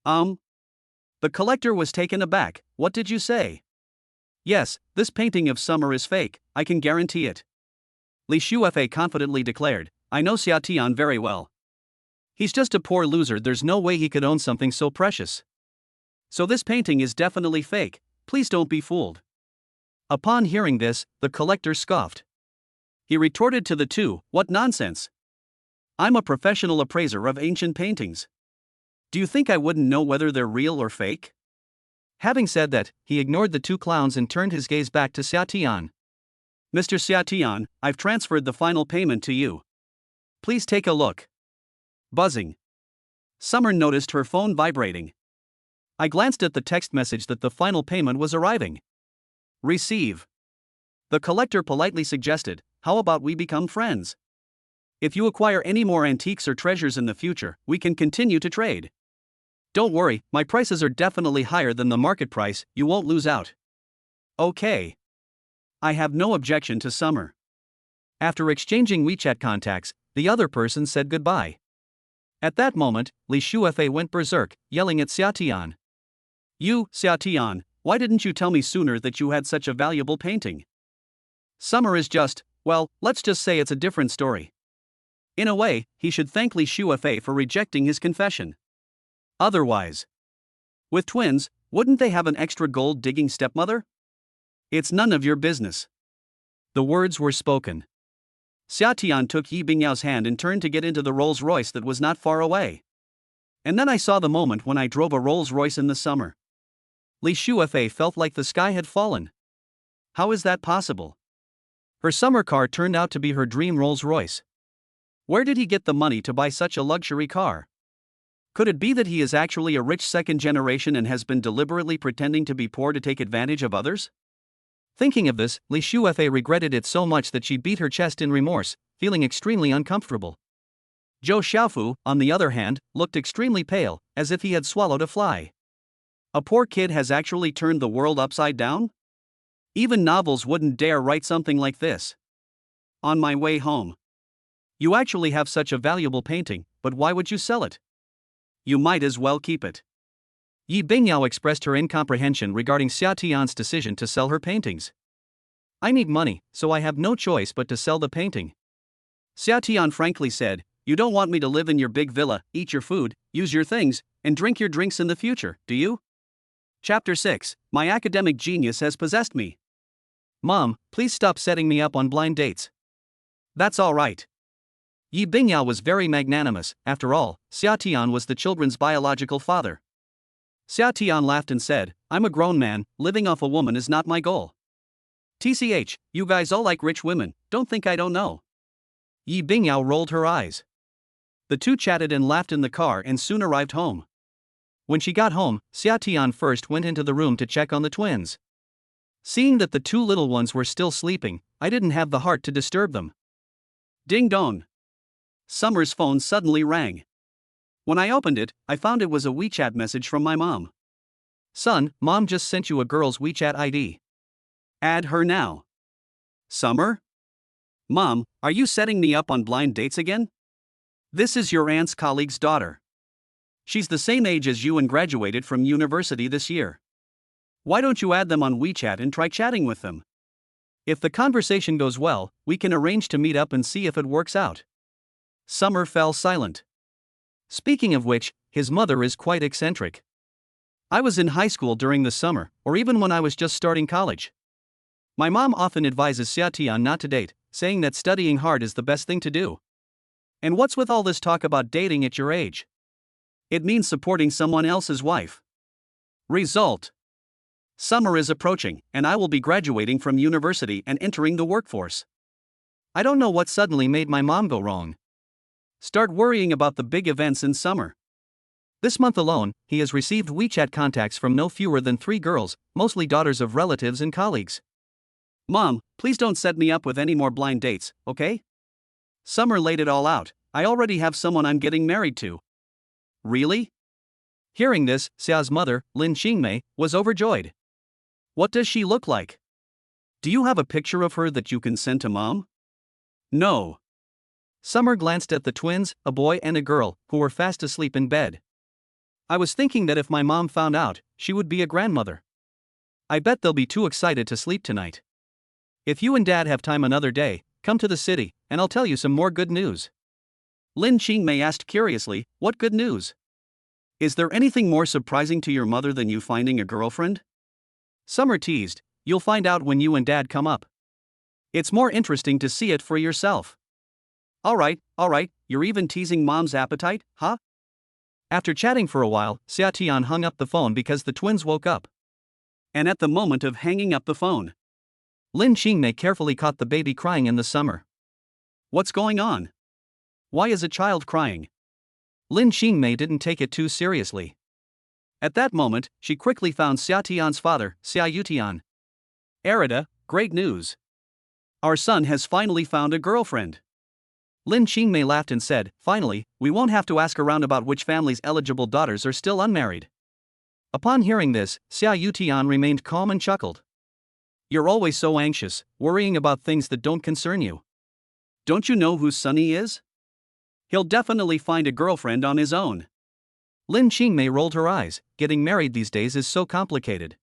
The collector was taken aback. "What did you say?" "Yes, this painting of Summer is fake, I can guarantee it." Li Shuefei confidently declared, "I know Xiatian very well. He's just a poor loser, there's no way he could own something so precious. So this painting is definitely fake, please don't be fooled." Upon hearing this, the collector scoffed. He retorted to the two, "What nonsense! I'm a professional appraiser of ancient paintings. Do you think I wouldn't know whether they're real or fake?" Having said that, he ignored the two clowns and turned his gaze back to Xiatian. "Mr. Xiatian, I've transferred the final payment to you. Please take a look." Buzzing. Summer noticed her phone vibrating. I glanced at the text message that the final payment was arriving. Receive. The collector politely suggested, "How about we become friends? If you acquire any more antiques or treasures in the future, we can continue to trade. Don't worry, my prices are definitely higher than the market price, you won't lose out." "Okay. I have no objection to Summer." After exchanging WeChat contacts, the other person said goodbye. At that moment, Li Shuefei went berserk, yelling at Xiatian. "You, Xiatian, why didn't you tell me sooner that you had such a valuable painting? Summer is just, well, let's just say it's a different story. In a way, he should thank Li Shuafei for rejecting his confession. Otherwise, with twins, wouldn't they have an extra gold-digging stepmother? It's none of your business. The words were spoken. Xia Tian took Yi Bingyao's hand and turned to get into the Rolls-Royce that was not far away. And then I saw the moment when I drove a Rolls-Royce in the summer. Li Shuafei felt like the sky had fallen. How is that possible? Her summer car turned out to be her dream Rolls-Royce. Where did he get the money to buy such a luxury car? Could it be that he is actually a rich second generation and has been deliberately pretending to be poor to take advantage of others? Thinking of this, Li Shuafei regretted it so much that she beat her chest in remorse, feeling extremely uncomfortable. Zhou Xiaofu, on the other hand, looked extremely pale, as if he had swallowed a fly. A poor kid has actually turned the world upside down? Even novels wouldn't dare write something like this. On my way home. You actually have such a valuable painting, but why would you sell it? You might as well keep it. Yi Bingyao expressed her incomprehension regarding Xia Tian's decision to sell her paintings. I need money, so I have no choice but to sell the painting. Xia Tian frankly said, you don't want me to live in your big villa, eat your food, use your things, and drink your drinks in the future, do you? Chapter 6, My academic genius has possessed me. Mom, please stop setting me up on blind dates. That's all right. Yi Bingyao was very magnanimous. After all, Xia Tian was the children's biological father. Xia Tian laughed and said, I'm a grown man, living off a woman is not my goal. TCH, you guys all like rich women, don't think I don't know. Yi Bingyao rolled her eyes. The two chatted and laughed in the car and soon arrived home. When she got home, Xia Tian first went into the room to check on the twins. Seeing that the two little ones were still sleeping, I didn't have the heart to disturb them. Ding dong. Summer's phone suddenly rang. When I opened it, I found it was a WeChat message from my mom. Son, Mom just sent you a girl's WeChat ID. Add her now. Summer? Mom, are you setting me up on blind dates again? This is your aunt's colleague's daughter. She's the same age as you and graduated from university this year. Why don't you add them on WeChat and try chatting with them? If the conversation goes well, we can arrange to meet up and see if it works out. Summer fell silent. Speaking of which, his mother is quite eccentric. I was in high school during the summer, or even when I was just starting college. My mom often advises Xia Tian not to date, saying that studying hard is the best thing to do. And what's with all this talk about dating at your age? It means supporting someone else's wife. Result. Summer is approaching, and I will be graduating from university and entering the workforce. I don't know what suddenly made my mom go wrong. Start worrying about the big events in summer. This month alone, he has received WeChat contacts from no fewer than 3 girls, mostly daughters of relatives and colleagues. Mom, please don't set me up with any more blind dates, okay? Summer laid it all out. I already have someone I'm getting married to. Really? Hearing this, Xia's mother, Lin Qingmei, was overjoyed. What does she look like? Do you have a picture of her that you can send to Mom? No. Summer glanced at the twins, a boy and a girl, who were fast asleep in bed. I was thinking that if my mom found out, she would be a grandmother. I bet they'll be too excited to sleep tonight. If you and Dad have time another day, come to the city, and I'll tell you some more good news. Lin Qingmei asked curiously, what good news? Is there anything more surprising to your mother than you finding a girlfriend? Summer teased, you'll find out when you and Dad come up. It's more interesting to see it for yourself. Alright, you're even teasing Mom's appetite, huh? After chatting for a while, Xia Tian hung up the phone because the twins woke up. And at the moment of hanging up the phone, Lin Qingmei carefully caught the baby crying in the summer. What's going on? Why is a child crying? Lin Qingmei didn't take it too seriously. At that moment, she quickly found Xia Tian's father, Xia Yutian. Erida, great news. Our son has finally found a girlfriend. Lin Qingmei laughed and said, finally, we won't have to ask around about which family's eligible daughters are still unmarried. Upon hearing this, Xia Yutian remained calm and chuckled. You're always so anxious, worrying about things that don't concern you. Don't you know whose son he is? He'll definitely find a girlfriend on his own. Lin Qingmei rolled her eyes. Getting married these days is so complicated.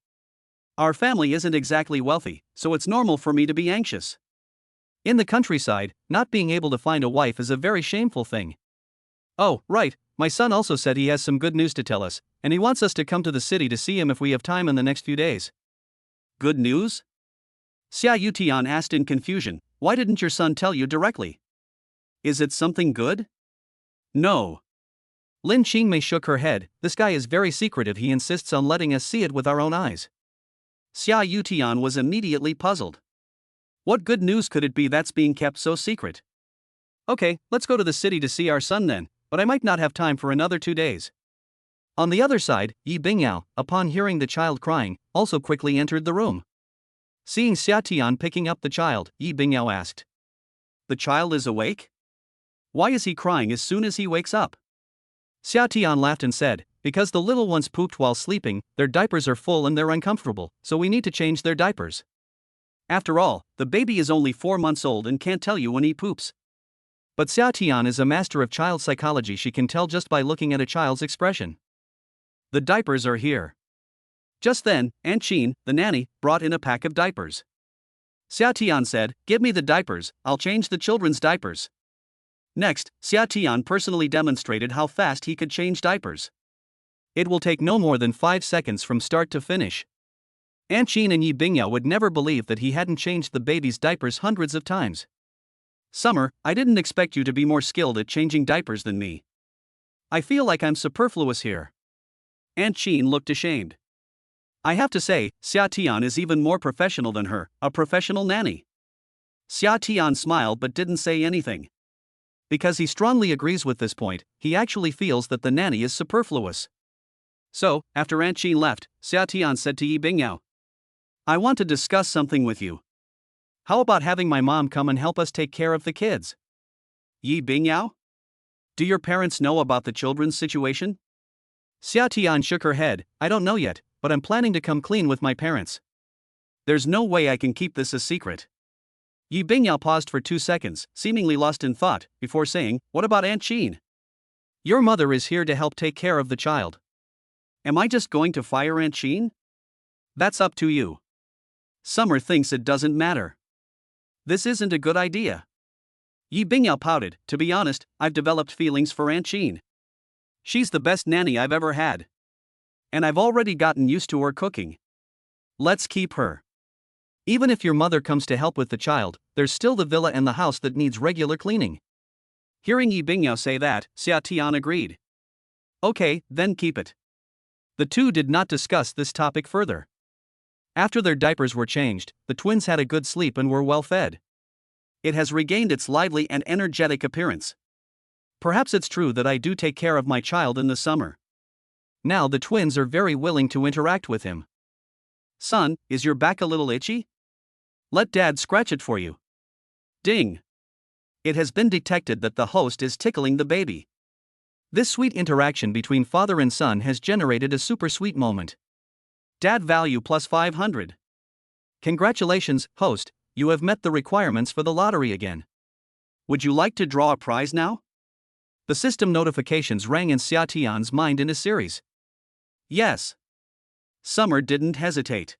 Our family isn't exactly wealthy, so it's normal for me to be anxious. In the countryside, not being able to find a wife is a very shameful thing. Oh, right, my son also said he has some good news to tell us, and he wants us to come to the city to see him if we have time in the next few days. Good news? Xia Yutian asked in confusion, why didn't your son tell you directly? Is it something good? No. Lin Qingmei shook her head, this guy is very secretive, he insists on letting us see it with our own eyes. Xia Yutian was immediately puzzled. What good news could it be that's being kept so secret? Okay, let's go to the city to see our son then, but I might not have time for another 2 days. On the other side, Yi Bingyao, upon hearing the child crying, also quickly entered the room. Seeing Xia Tian picking up the child, Yi Bingyao asked. The child is awake? Why is he crying as soon as he wakes up? Xia Tian laughed and said, because the little ones pooped while sleeping, their diapers are full and they're uncomfortable, so we need to change their diapers. After all, the baby is only 4 months old and can't tell you when he poops. But Xia Tian is a master of child psychology, she can tell just by looking at a child's expression. The diapers are here. Just then, Aunt Chin, the nanny, brought in a pack of diapers. Xia Tian said, give me the diapers, I'll change the children's diapers. Next, Xia Tian personally demonstrated how fast he could change diapers. It will take no more than 5 seconds from start to finish. Aunt Chin and Yi Bingyao would never believe that he hadn't changed the baby's diapers hundreds of times. Summer, I didn't expect you to be more skilled at changing diapers than me. I feel like I'm superfluous here. Aunt Chin looked ashamed. I have to say, Xia Tian is even more professional than her, a professional nanny. Xia Tian smiled but didn't say anything. Because he strongly agrees with this point, he actually feels that the nanny is superfluous. So, after Aunt Chin left, Xia Tian said to Yi Bingyao, I want to discuss something with you. How about having my mom come and help us take care of the kids? Yi Bingyao? Do your parents know about the children's situation? Xia Tian shook her head, I don't know yet, but I'm planning to come clean with my parents. There's no way I can keep this a secret. Yi Bingyao paused for 2 seconds, seemingly lost in thought, before saying, what about Aunt Chin? Your mother is here to help take care of the child. Am I just going to fire Aunt Chin? That's up to you. Summer thinks it doesn't matter. This isn't a good idea. Yi Bingyao pouted, to be honest, I've developed feelings for Aunt Chin. She's the best nanny I've ever had. And I've already gotten used to her cooking. Let's keep her. Even if your mother comes to help with the child, there's still the villa and the house that needs regular cleaning. Hearing Yi Bingyao say that, Xia Tian agreed. Okay, then keep it. The two did not discuss this topic further. After their diapers were changed, the twins had a good sleep and were well fed. It has regained its lively and energetic appearance. Perhaps it's true that I do take care of my child in the summer. Now the twins are very willing to interact with him. Son, is your back a little itchy? Let Dad scratch it for you. Ding. It has been detected that the host is tickling the baby. This sweet interaction between father and son has generated a super sweet moment. Dad value plus 500. Congratulations, host, you have met the requirements for the lottery again. Would you like to draw a prize now? The system notifications rang in Xia Tian's mind in a series. Yes. Summer didn't hesitate.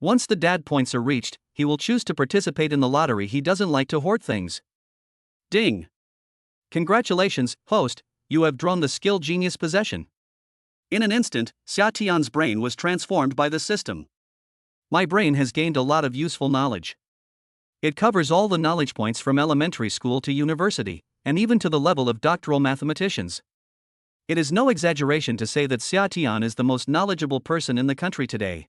Once the dad points are reached, he will choose to participate in the lottery. He doesn't like to hoard things. Ding. Congratulations, host, you have drawn the skill genius possession. In an instant, Xia Tian's brain was transformed by the system. My brain has gained a lot of useful knowledge. It covers all the knowledge points from elementary school to university, and even to the level of doctoral mathematicians. It is no exaggeration to say that Xia Tian is the most knowledgeable person in the country today.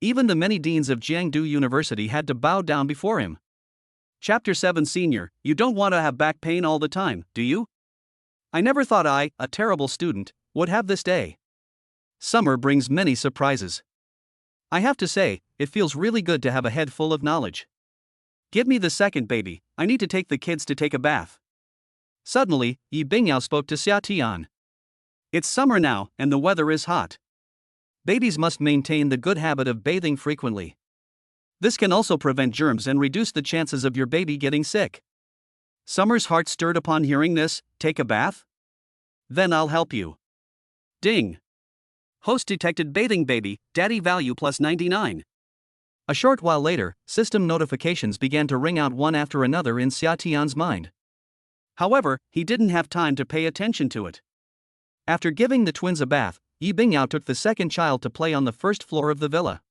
Even the many deans of Jiangdu University had to bow down before him. Chapter 7 Senior, you don't want to have back pain all the time, do you? I never thought I, a terrible student, would have this day. Summer brings many surprises. I have to say, it feels really good to have a head full of knowledge. Give me the second baby, I need to take the kids to take a bath. Suddenly, Yi Bingyao spoke to Xia Tian. It's summer now, and the weather is hot. Babies must maintain the good habit of bathing frequently. This can also prevent germs and reduce the chances of your baby getting sick. Summer's heart stirred upon hearing this, take a bath? Then I'll help you. Ding. Host detected bathing baby, daddy value plus 99. A short while later, system notifications began to ring out one after another in Xia Tian's mind. However, he didn't have time to pay attention to it. After giving the twins a bath, Yi Bingyao took the second child to play on the first floor of the villa.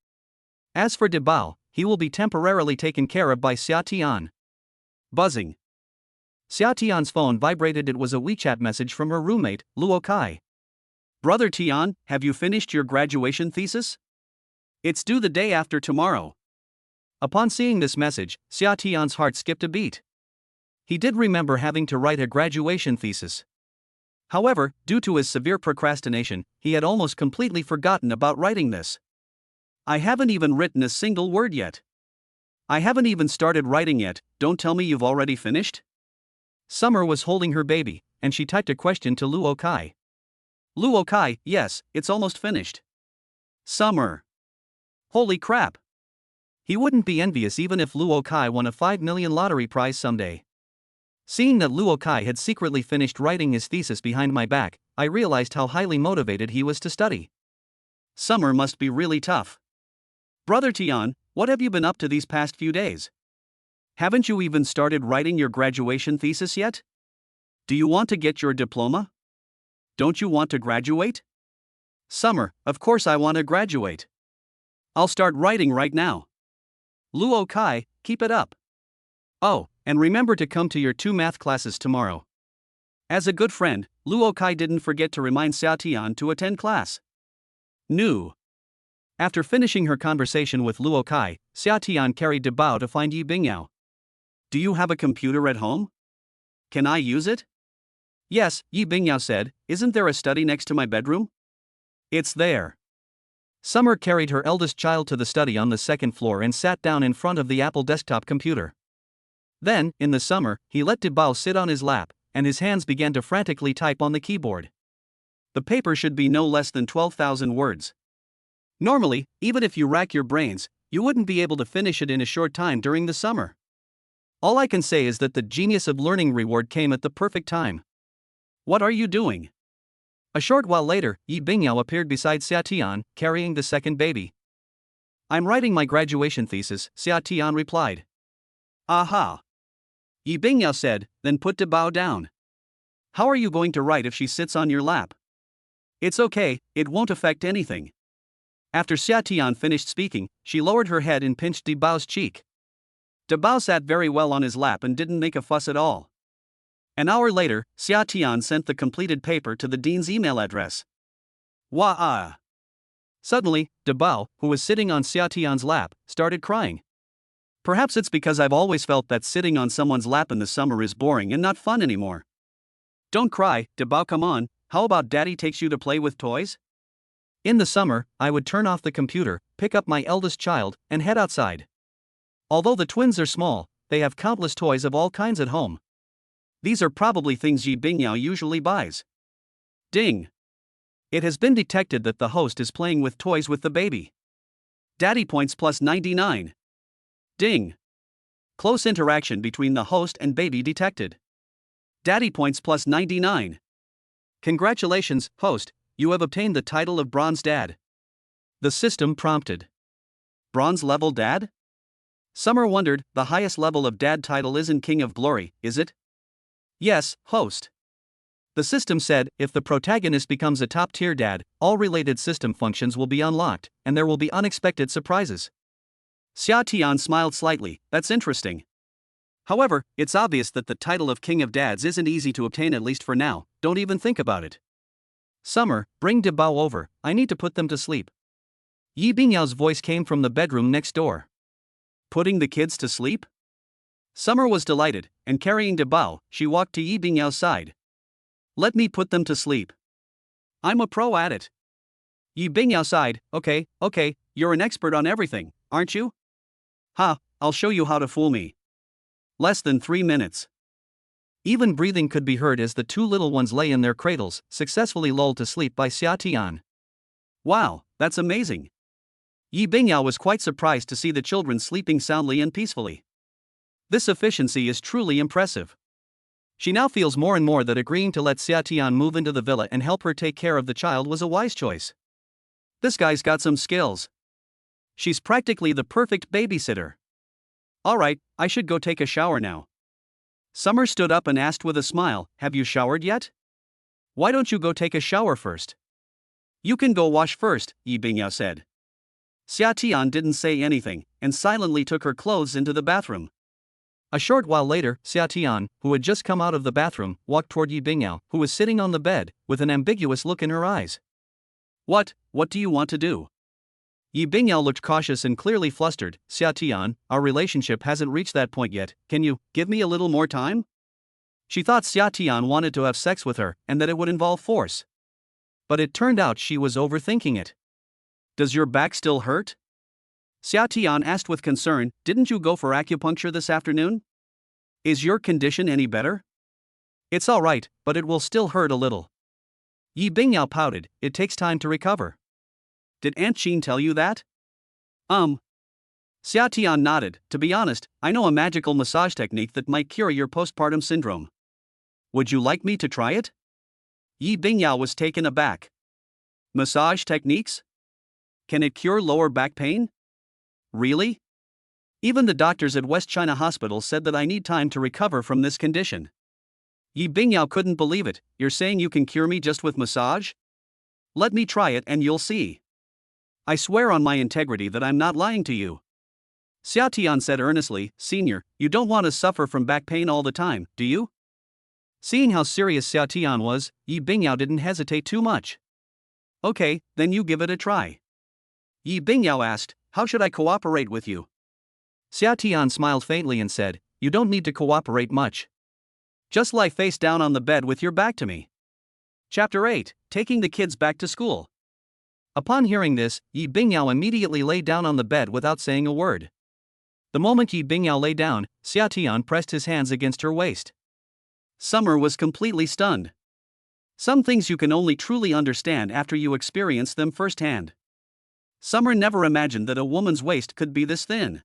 As for De Bao, he will be temporarily taken care of by Xia Tian. Buzzing. Xia Tian's phone vibrated. It was a WeChat message from her roommate, Luo Kai. Brother Tian, have you finished your graduation thesis? It's due the day after tomorrow. Upon seeing this message, Xia Tian's heart skipped a beat. He did remember having to write a graduation thesis. However, due to his severe procrastination, he had almost completely forgotten about writing this. I haven't even written a single word yet. I haven't even started writing yet. Don't tell me you've already finished? Summer was holding her baby, and she typed a question to Luo Kai. Luo Kai, yes, it's almost finished. Summer. Holy crap. He wouldn't be envious even if Luo Kai won a 5 million lottery prize someday. Seeing that Luo Kai had secretly finished writing his thesis behind my back, I realized how highly motivated he was to study. Summer must be really tough. Brother Tian, what have you been up to these past few days? Haven't you even started writing your graduation thesis yet? Do you want to get your diploma? Don't you want to graduate? Summer, of course I want to graduate. I'll start writing right now. Luo Kai, keep it up. Oh, and remember to come to your 2 math classes tomorrow. As a good friend, Luo Kai didn't forget to remind Xia Tian to attend class. New. After finishing her conversation with Luo Kai, Xia Tian carried De Bao to find Yi Bingyao. Do you have a computer at home? Can I use it? Yes, Yi Bingyao said. Isn't there a study next to my bedroom? It's there. Summer carried her eldest child to the study on the second floor and sat down in front of the Apple desktop computer. Then, in the summer, he let De Bao sit on his lap, and his hands began to frantically type on the keyboard. The paper should be no less than 12,000 words. Normally, even if you rack your brains, you wouldn't be able to finish it in a short time during the summer. All I can say is that the genius of learning reward came at the perfect time. What are you doing? A short while later, Yi Bingyao appeared beside Xia Tian, carrying the second baby. I'm writing my graduation thesis, Xia Tian replied. Aha. Yi Bingyao said, then put De Bao down. How are you going to write if she sits on your lap? It's okay, it won't affect anything. After Xia Tian finished speaking, she lowered her head and pinched De Bao's cheek. De Bao sat very well on his lap and didn't make a fuss at all. An hour later, Xia Tian sent the completed paper to the dean's email address. Wah-ah. Suddenly, De Bao, who was sitting on Xia Tian's lap, started crying. Perhaps it's because I've always felt that sitting on someone's lap in the summer is boring and not fun anymore. Don't cry, De Bao, come on, how about daddy takes you to play with toys? In the summer, I would turn off the computer, pick up my eldest child, and head outside. Although the twins are small, they have countless toys of all kinds at home. These are probably things Yi Bingyao usually buys. Ding. It has been detected that the host is playing with toys with the baby. Daddy points plus 99. Ding. Close interaction between the host and baby detected. Daddy points plus 99. Congratulations, host, you have obtained the title of Bronze Dad. The system prompted. Bronze level dad? Summer wondered, the highest level of dad title isn't King of Glory, is it? Yes, host. The system said, if the protagonist becomes a top-tier dad, all related system functions will be unlocked, and there will be unexpected surprises. Xia Tian smiled slightly, that's interesting. However, it's obvious that the title of King of Dads isn't easy to obtain, at least for now, don't even think about it. Summer, bring De Bao over, I need to put them to sleep. Yi Bingyao's voice came from the bedroom next door. Putting the kids to sleep? Summer was delighted, and carrying De Bao, she walked to Yi Bingyao's side. Let me put them to sleep. I'm a pro at it. Yi Bingyao sighed, okay, you're an expert on everything, aren't you? Ha, I'll show you how to fool me. Less than 3 minutes. Even breathing could be heard as the 2 little ones lay in their cradles, successfully lulled to sleep by Xia Tian. Wow, that's amazing. Yi Bingyao was quite surprised to see the children sleeping soundly and peacefully. This efficiency is truly impressive. She now feels more and more that agreeing to let Xia Tian move into the villa and help her take care of the child was a wise choice. This guy's got some skills. She's practically the perfect babysitter. Alright, I should go take a shower now. Summer stood up and asked with a smile, have you showered yet? Why don't you go take a shower first? You can go wash first, Yi Bingyao said. Xia Tian didn't say anything, and silently took her clothes into the bathroom. A short while later, Xia Tian, who had just come out of the bathroom, walked toward Yi Bingyao, who was sitting on the bed, with an ambiguous look in her eyes. What do you want to do? Yi Bingyao looked cautious and clearly flustered. Xia Tian, our relationship hasn't reached that point yet, can you give me a little more time? She thought Xia Tian wanted to have sex with her, and that it would involve force. But it turned out she was overthinking it. Does your back still hurt? Xia Tian asked with concern, didn't you go for acupuncture this afternoon? Is your condition any better? It's alright, but it will still hurt a little. Yi Bingyao pouted, it takes time to recover. Did Aunt Jean tell you that? Xia Tian nodded, to be honest, I know a magical massage technique that might cure your postpartum syndrome. Would you like me to try it? Yi Bingyao was taken aback. Massage techniques? Can it cure lower back pain? Really? Even the doctors at West China Hospital said that I need time to recover from this condition. Yi Bingyao couldn't believe it, you're saying you can cure me just with massage? Let me try it and you'll see. I swear on my integrity that I'm not lying to you. Xia Tian said earnestly, Senior, you don't want to suffer from back pain all the time, do you? Seeing how serious Xia Tian was, Yi Bingyao didn't hesitate too much. Okay, then you give it a try. Yi Bingyao asked, how should I cooperate with you? Xia Tian smiled faintly and said, you don't need to cooperate much. Just lie face down on the bed with your back to me. Chapter 8, Taking the Kids Back to School. Upon hearing this, Yi Bingyao immediately lay down on the bed without saying a word. The moment Yi Bingyao lay down, Xia Tian pressed his hands against her waist. Summer was completely stunned. Some things you can only truly understand after you experience them firsthand. Summer never imagined that a woman's waist could be this thin.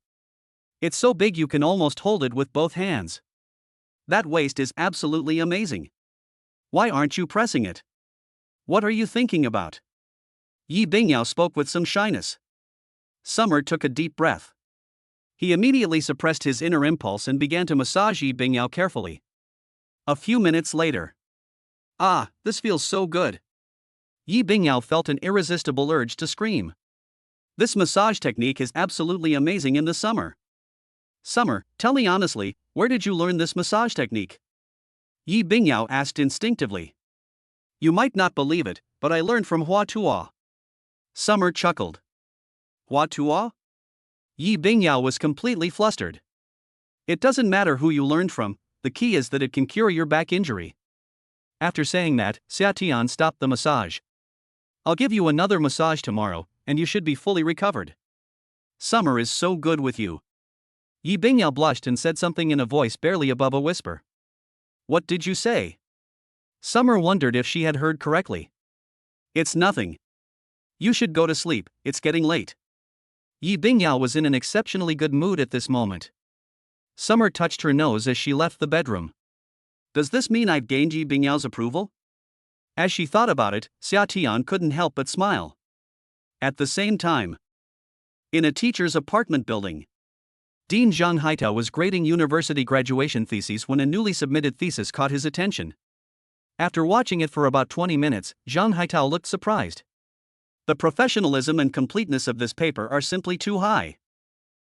It's so big you can almost hold it with both hands. That waist is absolutely amazing. Why aren't you pressing it? What are you thinking about? Yi Bingyao spoke with some shyness. Summer took a deep breath. He immediately suppressed his inner impulse and began to massage Yi Bingyao carefully. A few minutes later. Ah, this feels so good. Yi Bingyao felt an irresistible urge to scream. This massage technique is absolutely amazing in the summer. Summer, tell me honestly, where did you learn this massage technique? Yi Bingyao asked instinctively. You might not believe it, but I learned from Hua Tuo. Summer chuckled. Hua Tuo? Yi Bingyao was completely flustered. It doesn't matter who you learned from, the key is that it can cure your back injury. After saying that, Xia Tian stopped the massage. I'll give you another massage tomorrow, and you should be fully recovered. Summer is so good with you. Yi Bingyao blushed and said something in a voice barely above a whisper. What did you say? Summer wondered if she had heard correctly. It's nothing. You should go to sleep, it's getting late. Yi Bingyao was in an exceptionally good mood at this moment. Summer touched her nose as she left the bedroom. Does this mean I've gained Yi Bingyao's approval? As she thought about it, Xia Tian couldn't help but smile. At the same time, in a teacher's apartment building, Dean Zhang Haitao was grading university graduation theses when a newly submitted thesis caught his attention. After watching it for about 20 minutes, Zhang Haitao looked surprised. The professionalism and completeness of this paper are simply too high.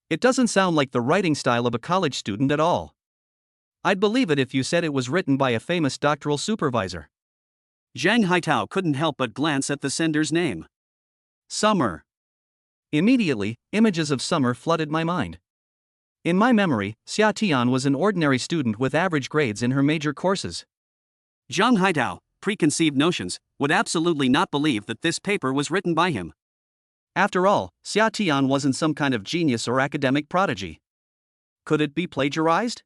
It doesn't sound like the writing style of a college student at all. I'd believe it if you said it was written by a famous doctoral supervisor. Zhang Haitao couldn't help but glance at the sender's name. Summer. Immediately, images of Summer flooded my mind. In my memory, Xia Tian was an ordinary student with average grades in her major courses. Zhang Haitao, preconceived notions, would absolutely not believe that this paper was written by him. After all, Xia Tian wasn't some kind of genius or academic prodigy. Could it be plagiarized?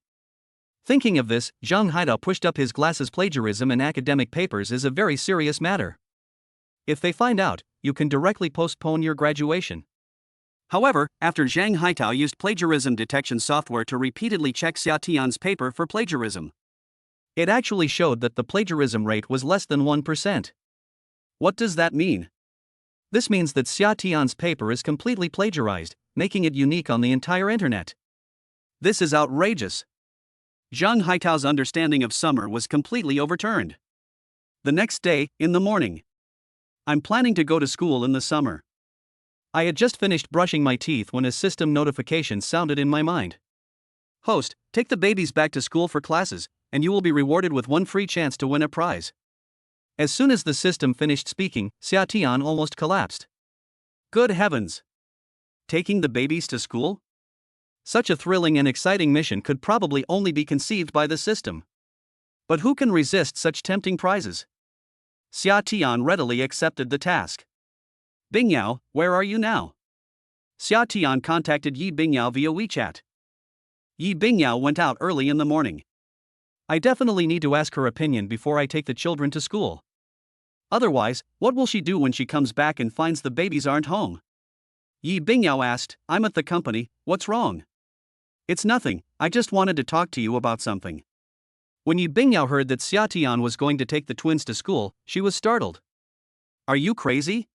Thinking of this, Zhang Haitao pushed up his glasses. Plagiarism in academic papers is a very serious matter. If they find out, you can directly postpone your graduation. However, after Zhang Haitao used plagiarism detection software to repeatedly check Xia Tian's paper for plagiarism, it actually showed that the plagiarism rate was less than 1%. What does that mean? This means that Xia Tian's paper is completely plagiarized, making it unique on the entire internet. This is outrageous. Zhang Haitao's understanding of summer was completely overturned. The next day, in the morning. I'm planning to go to school in the summer. I had just finished brushing my teeth when a system notification sounded in my mind. Host, take the babies back to school for classes, and you will be rewarded with one free chance to win a prize. As soon as the system finished speaking, Xia Tian almost collapsed. Good heavens! Taking the babies to school? Such a thrilling and exciting mission could probably only be conceived by the system. But who can resist such tempting prizes? Xia Tian readily accepted the task. Bingyao, where are you now? Xia Tian contacted Yi Bingyao via WeChat. Yi Bingyao went out early in the morning. I definitely need to ask her opinion before I take the children to school. Otherwise, what will she do when she comes back and finds the babies aren't home? Yi Bingyao asked, I'm at the company, what's wrong? It's nothing, I just wanted to talk to you about something. When Yi Bingyao heard that Xia Tian was going to take the twins to school, she was startled. Are you crazy?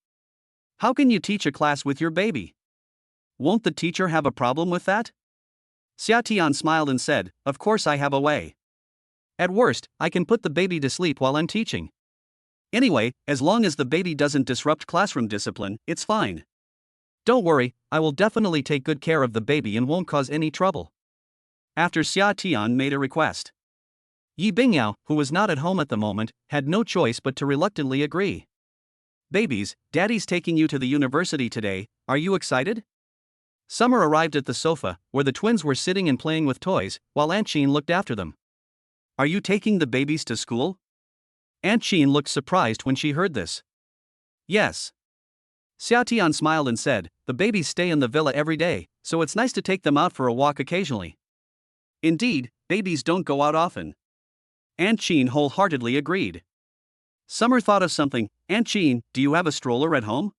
How can you teach a class with your baby? Won't the teacher have a problem with that? Xia Tian smiled and said, of course I have a way. At worst, I can put the baby to sleep while I'm teaching. Anyway, as long as the baby doesn't disrupt classroom discipline, it's fine. Don't worry, I will definitely take good care of the baby and won't cause any trouble. After Xia Tian made a request, Yi Bingyao, who was not at home at the moment, had no choice but to reluctantly agree. Babies, Daddy's taking you to the university today, are you excited? Summer arrived at the sofa, where the twins were sitting and playing with toys, while Aunt Jean looked after them. Are you taking the babies to school? Aunt Jean looked surprised when she heard this. Yes. Xia Tian smiled and said, the babies stay in the villa every day, so it's nice to take them out for a walk occasionally. Indeed, babies don't go out often. Aunt Jean wholeheartedly agreed. Summer thought of something. Aunt Jean, do you have a stroller at home?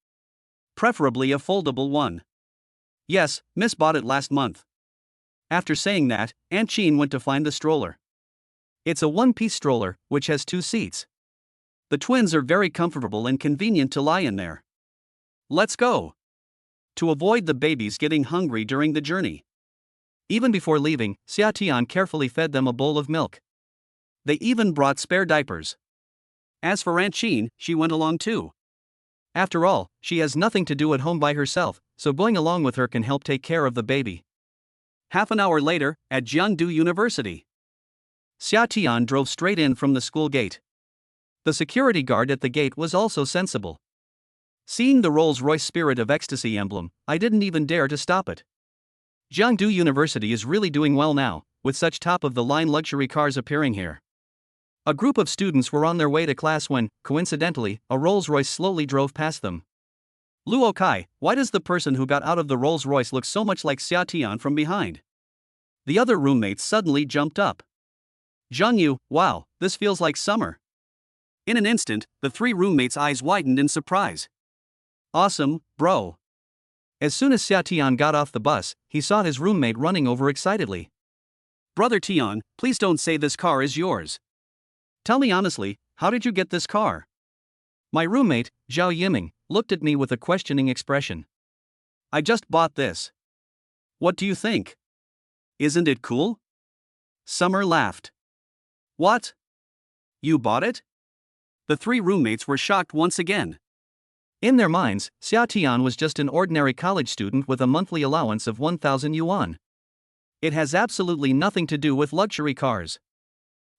Preferably a foldable one. Yes, Miss bought it last month. After saying that, Aunt Jean went to find the stroller. It's a one-piece stroller, which has 2 seats. The twins are very comfortable and convenient to lie in there. Let's go. To avoid the babies getting hungry during the journey. Even before leaving, Xia Tian carefully fed them a bowl of milk. They even brought spare diapers. As for Aunt Jean, she went along too. After all, she has nothing to do at home by herself, so going along with her can help take care of the baby. Half an hour later, at Jiangdu University, Xia Tian drove straight in from the school gate. The security guard at the gate was also sensible. Seeing the Rolls-Royce Spirit of Ecstasy emblem, I didn't even dare to stop it. Jiangdu University is really doing well now, with such top-of-the-line luxury cars appearing here. A group of students were on their way to class when, coincidentally, a Rolls-Royce slowly drove past them. Luo Kai, why does the person who got out of the Rolls-Royce look so much like Xia Tian from behind? The other roommates suddenly jumped up. Zhang Yu, wow, this feels like summer. In an instant, the 3 roommates' eyes widened in surprise. Awesome, bro. As soon as Xia Tian got off the bus, he saw his roommate running over excitedly. Brother Tian, please don't say this car is yours. Tell me honestly, how did you get this car? My roommate, Zhao Yiming, looked at me with a questioning expression. I just bought this. What do you think? Isn't it cool? Summer laughed. What? You bought it? The 3 roommates were shocked once again. In their minds, Xia Tian was just an ordinary college student with a monthly allowance of 1,000 yuan. It has absolutely nothing to do with luxury cars.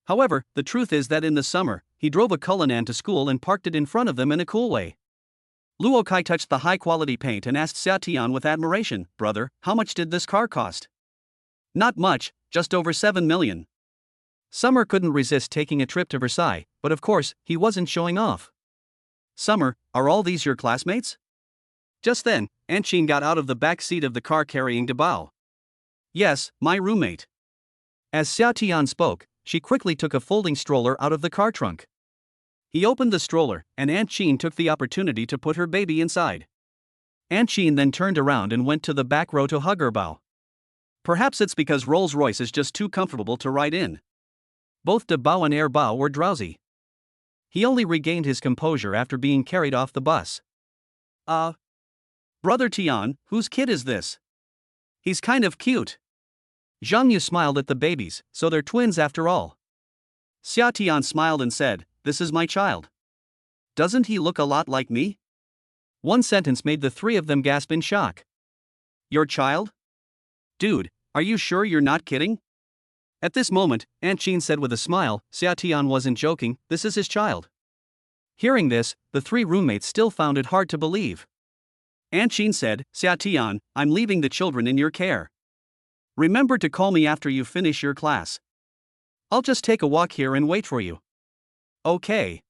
However, the truth is that in the summer, he drove a Cullinan to school and parked it in front of them in a cool way. Luo Kai touched the high-quality paint and asked Xia Tian with admiration, brother, how much did this car cost? Not much, just over 7 million. Summer couldn't resist taking a trip to Versailles, but of course, he wasn't showing off. Summer, are all these your classmates? Just then, Aunt Jean got out of the back seat of the car carrying Debao. Yes, my roommate. As Xia Tian spoke, she quickly took a folding stroller out of the car trunk. He opened the stroller, and Aunt Jean took the opportunity to put her baby inside. Aunt Jean then turned around and went to the back row to hug her Bao. Perhaps it's because Rolls-Royce is just too comfortable to ride in. Both De Bao and Air Bao were drowsy. He only regained his composure after being carried off the bus. Uh, Brother Tian, whose kid is this? He's kind of cute. Zhang Yu smiled at the babies, so they're twins after all. Xia Tian smiled and said, "This is my child. Doesn't he look a lot like me?" One sentence made the three of them gasp in shock. Your child? Dude, are you sure you're not kidding? At this moment, Aunt Jean said with a smile, Xia Tian wasn't joking, this is his child. Hearing this, the three roommates still found it hard to believe. Aunt Jean said, Xia Tian, I'm leaving the children in your care. Remember to call me after you finish your class. I'll just take a walk here and wait for you. Okay.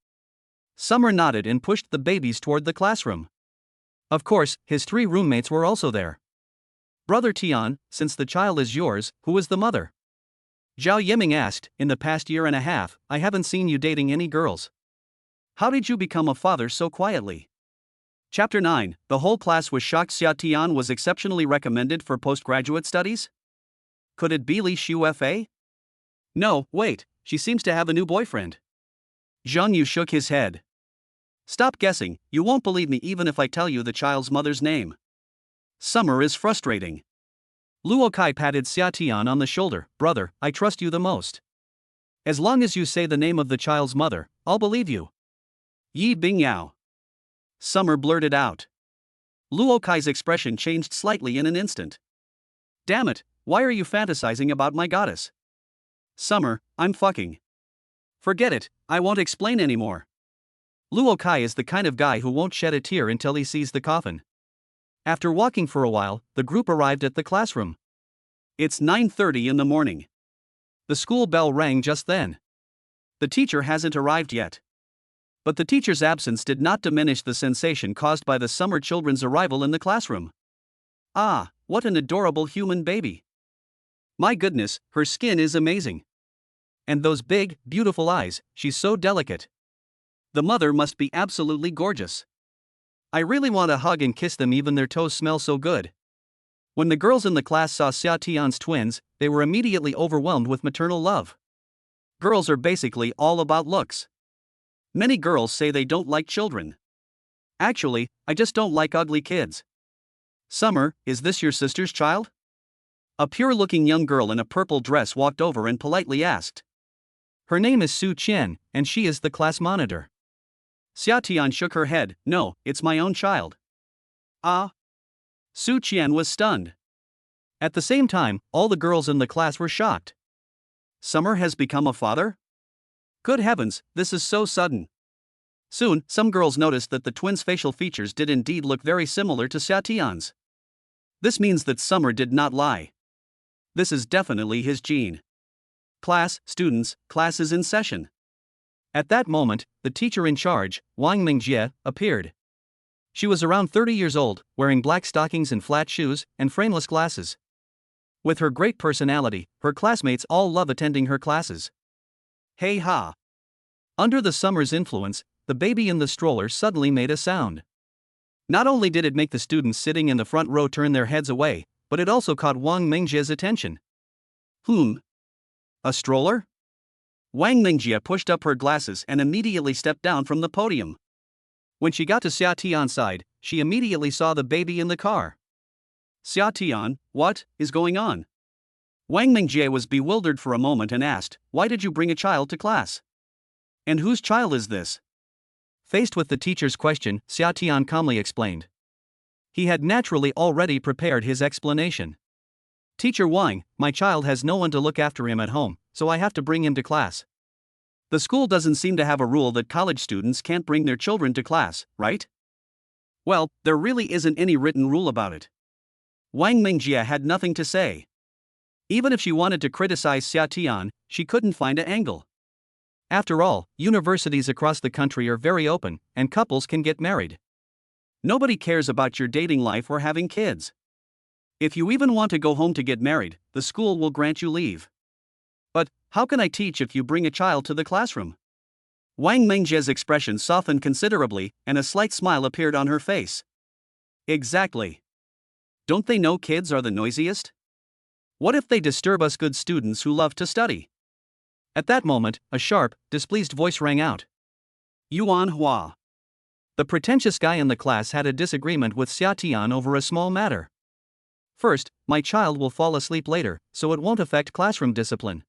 Summer nodded and pushed the babies toward the classroom. Of course, his three roommates were also there. Brother Tian, since the child is yours, who is the mother? Zhao Yiming asked, in the past year and a half, I haven't seen you dating any girls. How did you become a father so quietly? Chapter 9, the whole class was shocked. Xia Tian was exceptionally recommended for postgraduate studies? Could it be Li Shufa? No, wait, she seems to have a new boyfriend. Zhang Yu shook his head. Stop guessing, you won't believe me even if I tell you the child's mother's name. Summer is frustrating. Luo Kai patted Xia Tian on the shoulder. Brother, I trust you the most. As long as you say the name of the child's mother, I'll believe you. Yi Bingyao. Summer blurted out. Luo Kai's expression changed slightly in an instant. Damn it, why are you fantasizing about my goddess? Summer, I'm fucking. Forget it, I won't explain anymore. Luo Kai is the kind of guy who won't shed a tear until he sees the coffin. After walking for a while, the group arrived at the classroom. It's 9:30 in the morning. The school bell rang just then. The teacher hasn't arrived yet. But the teacher's absence did not diminish the sensation caused by the summer children's arrival in the classroom. Ah, what an adorable human baby. My goodness, her skin is amazing. And those big, beautiful eyes, she's so delicate. The mother must be absolutely gorgeous. I really want to hug and kiss them, even their toes smell so good. When the girls in the class saw Xia Tian's twins, they were immediately overwhelmed with maternal love. Girls are basically all about looks. Many girls say they don't like children. Actually, I just don't like ugly kids. Summer, is this your sister's child? A pure-looking young girl in a purple dress walked over and politely asked. Her name is Su Qian, and she is the class monitor. Xia Tian shook her head. No, it's my own child. Ah? Su Qian was stunned. At the same time, all the girls in the class were shocked. Summer has become a father? Good heavens, this is so sudden. Soon, some girls noticed that the twins' facial features did indeed look very similar to Xia Tian's. This means that Summer did not lie. This is definitely his gene. Class, students, class is in session. At that moment, the teacher in charge, Wang Mingjie, appeared. She was around 30 years old, wearing black stockings and flat shoes, and frameless glasses. With her great personality, her classmates all love attending her classes. Hey ha! Under the summer's influence, the baby in the stroller suddenly made a sound. Not only did it make the students sitting in the front row turn their heads away, but it also caught Wang Mingjie's attention. A stroller? Wang Mingjie pushed up her glasses and immediately stepped down from the podium. When she got to Xia Tian's side, she immediately saw the baby in the car. Xia Tian, what is going on? Wang Mingjie was bewildered for a moment and asked, why did you bring a child to class? And whose child is this? Faced with the teacher's question, Xia Tian calmly explained. He had naturally already prepared his explanation. Teacher Wang, my child has no one to look after him at home, so I have to bring him to class. The school doesn't seem to have a rule that college students can't bring their children to class, right? Well, there really isn't any written rule about it. Wang Mingjie had nothing to say. Even if she wanted to criticize Xia Tian, she couldn't find an angle. After all, universities across the country are very open, and couples can get married. Nobody cares about your dating life or having kids. If you even want to go home to get married, the school will grant you leave. But, how can I teach if you bring a child to the classroom? Wang Mingjie's expression softened considerably, and a slight smile appeared on her face. Exactly. Don't they know kids are the noisiest? What if they disturb us good students who love to study? At that moment, a sharp, displeased voice rang out. Yuan Hua. The pretentious guy in the class had a disagreement with Xia Tian over a small matter. First, my child will fall asleep later, so it won't affect classroom discipline.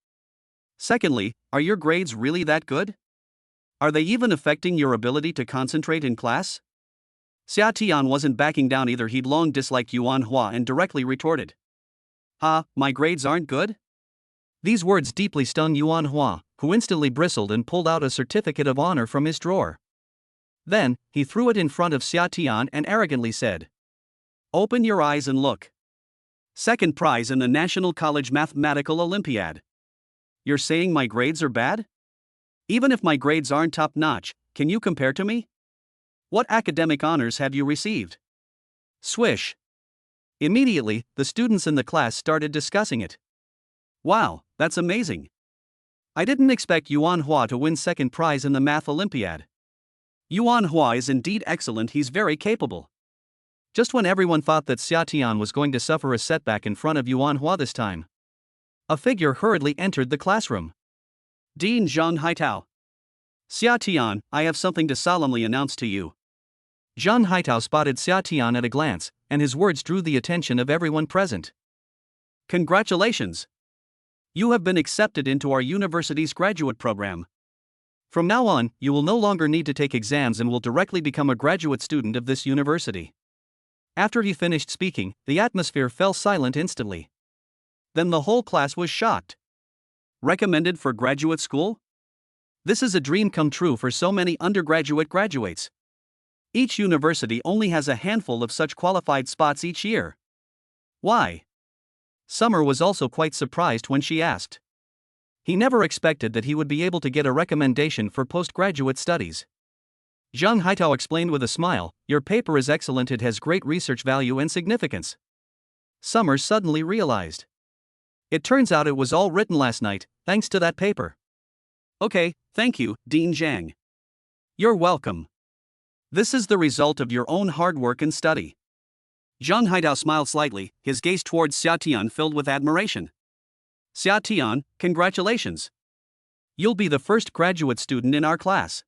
Secondly, are your grades really that good? Are they even affecting your ability to concentrate in class? Xia Tian wasn't backing down either. He'd long disliked Yuan Hua and directly retorted. My grades aren't good? These words deeply stung Yuan Hua, who instantly bristled and pulled out a certificate of honor from his drawer. Then, he threw it in front of Xia Tian and arrogantly said, "Open your eyes and look. Second prize in the National College Mathematical Olympiad. You're saying my grades are bad? Even if my grades aren't top-notch, can you compare to me? What academic honors have you received?" Swish. Immediately, the students in the class started discussing it. Wow, that's amazing. I didn't expect Yuan Hua to win second prize in the Math Olympiad. Yuan Hua is indeed excellent. He's very capable. Just when everyone thought that Xia Tian was going to suffer a setback in front of Yuan Hua this time, a figure hurriedly entered the classroom. Dean Zhang Haitao. Xia Tian, I have something to solemnly announce to you. Zhang Haitao spotted Xia Tian at a glance, and his words drew the attention of everyone present. Congratulations! You have been accepted into our university's graduate program. From now on, you will no longer need to take exams and will directly become a graduate student of this university. After he finished speaking, the atmosphere fell silent instantly. Then the whole class was shocked. Recommended for graduate school? This is a dream come true for so many undergraduate graduates. Each university only has a handful of such qualified spots each year. Why? Summer was also quite surprised when she asked. He never expected that he would be able to get a recommendation for postgraduate studies. Zhang Haitao explained with a smile, "Your paper is excellent. It has great research value and significance." Summer suddenly realized. It turns out it was all written last night, thanks to that paper. Okay, thank you, Dean Zhang. You're welcome. This is the result of your own hard work and study. Zhang Haitao smiled slightly, his gaze towards Xia Tian filled with admiration. Xia Tian, congratulations. You'll be the first graduate student in our class.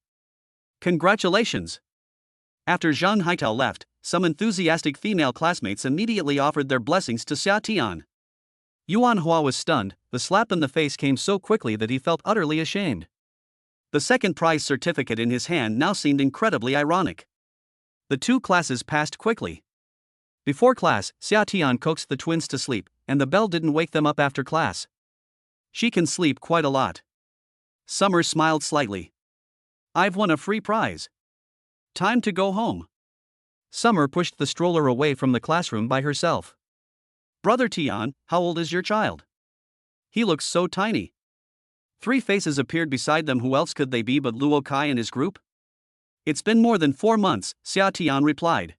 Congratulations. After Zhang Haitao left, some enthusiastic female classmates immediately offered their blessings to Xia Tian. Yuan Hua was stunned. The slap in the face came so quickly that he felt utterly ashamed. The second prize certificate in his hand now seemed incredibly ironic. The two classes passed quickly. Before class, Xia Tian coaxed the twins to sleep, and the bell didn't wake them up after class. She can sleep quite a lot. Summer smiled slightly. I've won a free prize. Time to go home. Summer pushed the stroller away from the classroom by herself. Brother Tian, how old is your child? He looks so tiny. Three faces appeared beside them. Who else could they be but Luo Kai and his group? It's been more than 4 months, Xia Tian replied.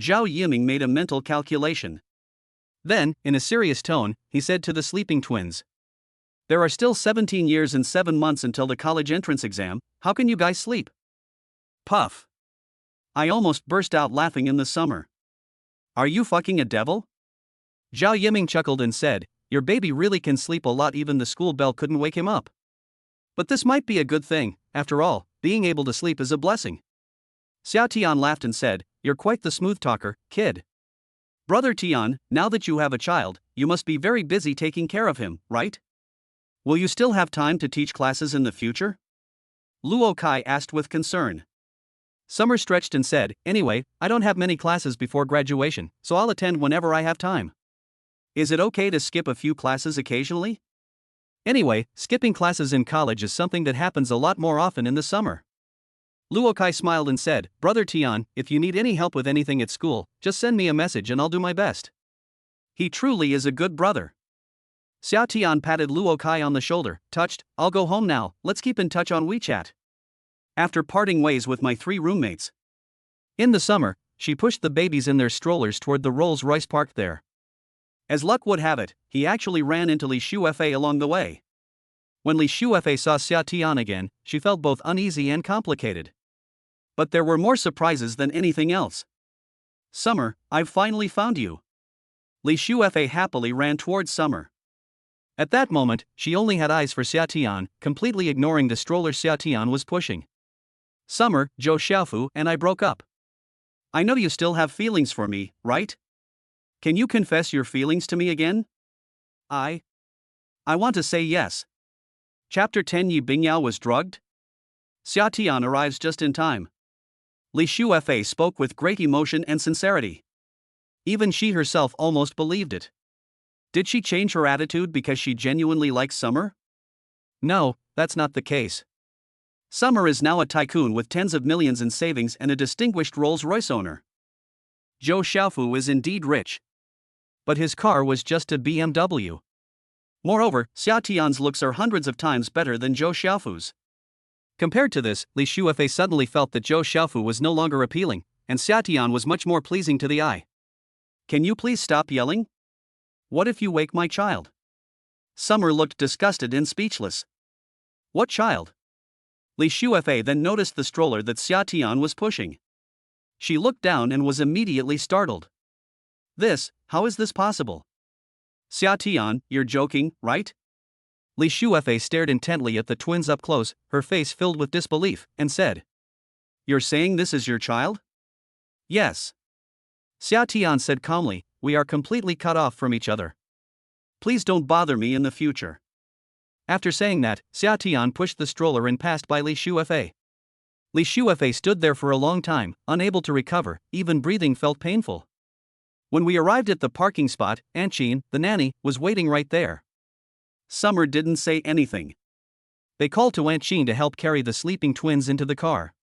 Zhao Yiming made a mental calculation. Then, in a serious tone, he said to the sleeping twins. There are still 17 years and 7 months until the college entrance exam. How can you guys sleep? Puff. I almost burst out laughing in the summer. Are you fucking a devil? Zhao Yiming chuckled and said, your baby really can sleep a lot. Even the school bell couldn't wake him up. But this might be a good thing. After all, being able to sleep is a blessing. Xia Tian laughed and said, you're quite the smooth talker, kid. Brother Tian, now that you have a child, you must be very busy taking care of him, right? Will you still have time to teach classes in the future? Luo Kai asked with concern. Summer stretched and said, anyway, I don't have many classes before graduation, so I'll attend whenever I have time. Is it okay to skip a few classes occasionally? Anyway, skipping classes in college is something that happens a lot more often in the summer. Luo Kai smiled and said, Brother Tian, if you need any help with anything at school, just send me a message and I'll do my best. He truly is a good brother. Xia Tian patted Luo Kai on the shoulder, touched, I'll go home now, let's keep in touch on WeChat. After parting ways with my 3 roommates. In the summer, she pushed the babies in their strollers toward the Rolls-Royce parked there. As luck would have it, he actually ran into Li Shuefei along the way. When Li Shuefei saw Xia Tian again, she felt both uneasy and complicated. But there were more surprises than anything else. Summer, I've finally found you. Li Shuefei happily ran towards Summer. At that moment, she only had eyes for Xia Tian, completely ignoring the stroller Xia Tian was pushing. Summer, Zhou Xiaofu and I broke up. I know you still have feelings for me, right? Can you confess your feelings to me again? I want to say yes. Chapter 10. Yi Bingyao was drugged? Xia Tian arrives just in time. Li Shuefei spoke with great emotion and sincerity. Even she herself almost believed it. Did she change her attitude because she genuinely likes Summer? No, that's not the case. Summer is now a tycoon with tens of millions in savings and a distinguished Rolls-Royce owner. Zhou Xiaofu is indeed rich. But his car was just a BMW. Moreover, Xia Tian's looks are hundreds of times better than Zhou Xiaofu's. Compared to this, Li Shuefei suddenly felt that Zhou Xiaofu was no longer appealing, and Xia Tian was much more pleasing to the eye. Can you please stop yelling? What if you wake my child? Summer looked disgusted and speechless. What child? Li Shuefei then noticed the stroller that Xia Tian was pushing. She looked down and was immediately startled. How is this possible? Xia Tian, you're joking, right? Li Shuefei stared intently at the twins up close, her face filled with disbelief, and said, You're saying this is your child? Yes. Xia Tian said calmly, we are completely cut off from each other. Please don't bother me in the future. After saying that, Xia Tian pushed the stroller and passed by Li Shuefei. Li Shuefei stood there for a long time, unable to recover, even breathing felt painful. When we arrived at the parking spot, Aunt Jean, the nanny, was waiting right there. Summer didn't say anything. They called to Aunt Jean to help carry the sleeping twins into the car.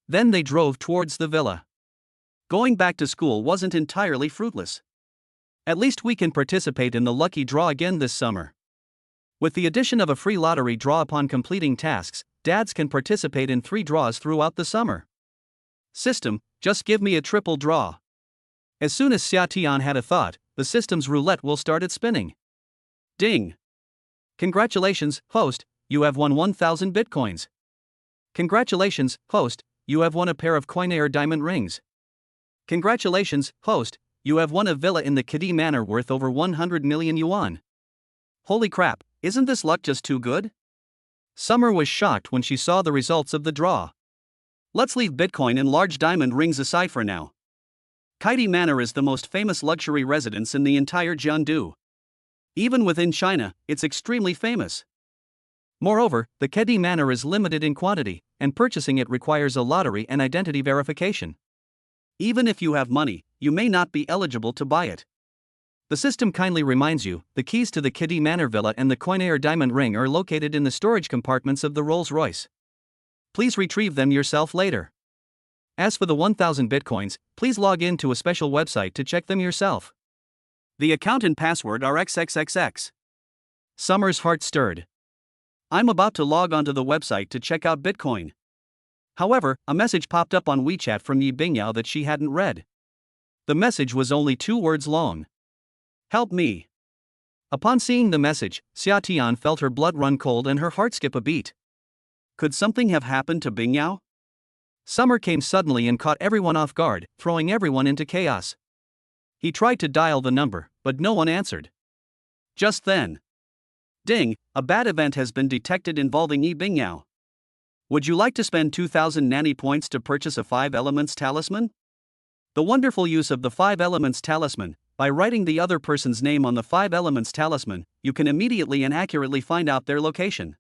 Then they drove towards the villa. Going back to school wasn't entirely fruitless. At least we can participate in the lucky draw again this summer. With the addition of a free lottery draw upon completing tasks, dads can participate in 3 draws throughout the summer. System, just give me a triple draw. As soon as Xia Tian had a thought, the system's roulette will start its spinning. Ding! Congratulations, host, you have won 1,000 bitcoins. Congratulations, host, you have won a pair of Coinair diamond rings. Congratulations, host, you have won a villa in the Kedi Manor worth over 100 million yuan. Holy crap, isn't this luck just too good? Summer was shocked when she saw the results of the draw. Let's leave Bitcoin and large diamond rings aside for now. Kedi Manor is the most famous luxury residence in the entire Jiangdu. Even within China, it's extremely famous. Moreover, the Kedi Manor is limited in quantity, and purchasing it requires a lottery and identity verification. Even if you have money, you may not be eligible to buy it. The system kindly reminds you, the keys to the Kedi Manor villa and the Coinair diamond ring are located in the storage compartments of the Rolls-Royce. Please retrieve them yourself later. As for the 1,000 bitcoins, please log in to a special website to check them yourself. The account and password are XXXX. Summer's heart stirred. I'm about to log onto the website to check out Bitcoin. However, a message popped up on WeChat from Yi Bingyao that she hadn't read. The message was only 2 words long. Help me. Upon seeing the message, Xia Tian felt her blood run cold and her heart skip a beat. Could something have happened to Bingyao? Summer came suddenly and caught everyone off guard, throwing everyone into chaos. He tried to dial the number, but no one answered. Just then. Ding, a bad event has been detected involving Yi Bingyao. Would you like to spend 2,000 nanny points to purchase a 5 elements talisman? The wonderful use of the 5 elements talisman, by writing the other person's name on the 5 elements talisman, you can immediately and accurately find out their location.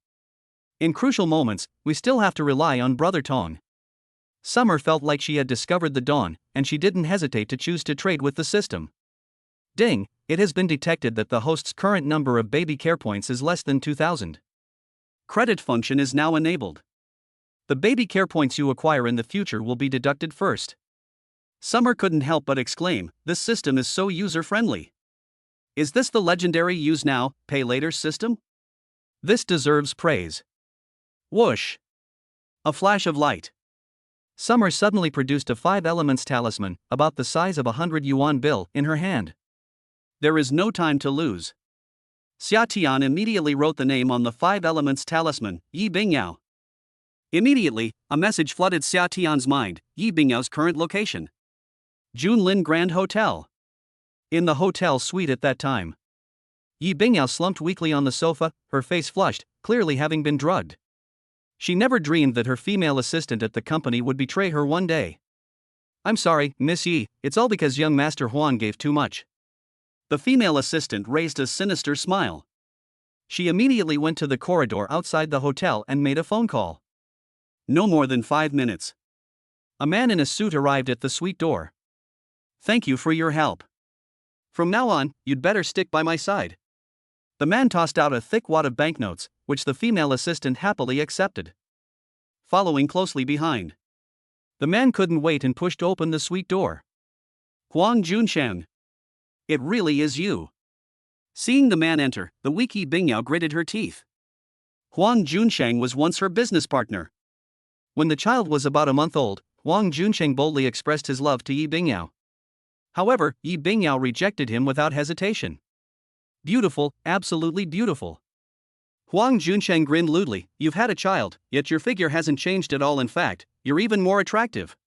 In crucial moments, we still have to rely on Brother Tong. Summer felt like she had discovered the dawn, and she didn't hesitate to choose to trade with the system. Ding, it has been detected that the host's current number of baby care points is less than 2,000. Credit function is now enabled. The baby care points you acquire in the future will be deducted first. Summer couldn't help but exclaim, this system is so user-friendly. Is this the legendary use now, pay later system? This deserves praise. Whoosh! A flash of light. Summer suddenly produced a 5 elements talisman, about the size of a 100 yuan bill, in her hand. There is no time to lose. Xia Tian immediately wrote the name on the 5 elements talisman, Yi Bingyao. Immediately, a message flooded Xia Tian's mind, Yi Bingyao's current location. Junlin Grand Hotel. In the hotel suite at that time. Yi Bingyao slumped weakly on the sofa, her face flushed, clearly having been drugged. She never dreamed that her female assistant at the company would betray her one day. "I'm sorry, Miss Yi, it's all because young Master Huang gave too much." The female assistant raised a sinister smile. She immediately went to the corridor outside the hotel and made a phone call. No more than 5 minutes. A man in a suit arrived at the suite door. "Thank you for your help. From now on, you'd better stick by my side." The man tossed out a thick wad of banknotes, which the female assistant happily accepted. Following closely behind, the man couldn't wait and pushed open the suite door. "Huang Junsheng. It really is you." Seeing the man enter, the weak Yi Bingyao gritted her teeth. Huang Junsheng was once her business partner. When the child was about a month old, Huang Junsheng boldly expressed his love to Yi Bingyao. However, Yi Bingyao rejected him without hesitation. "Beautiful, absolutely beautiful." Huang Junsheng grinned lewdly. "You've had a child, yet your figure hasn't changed at all. In fact, you're even more attractive.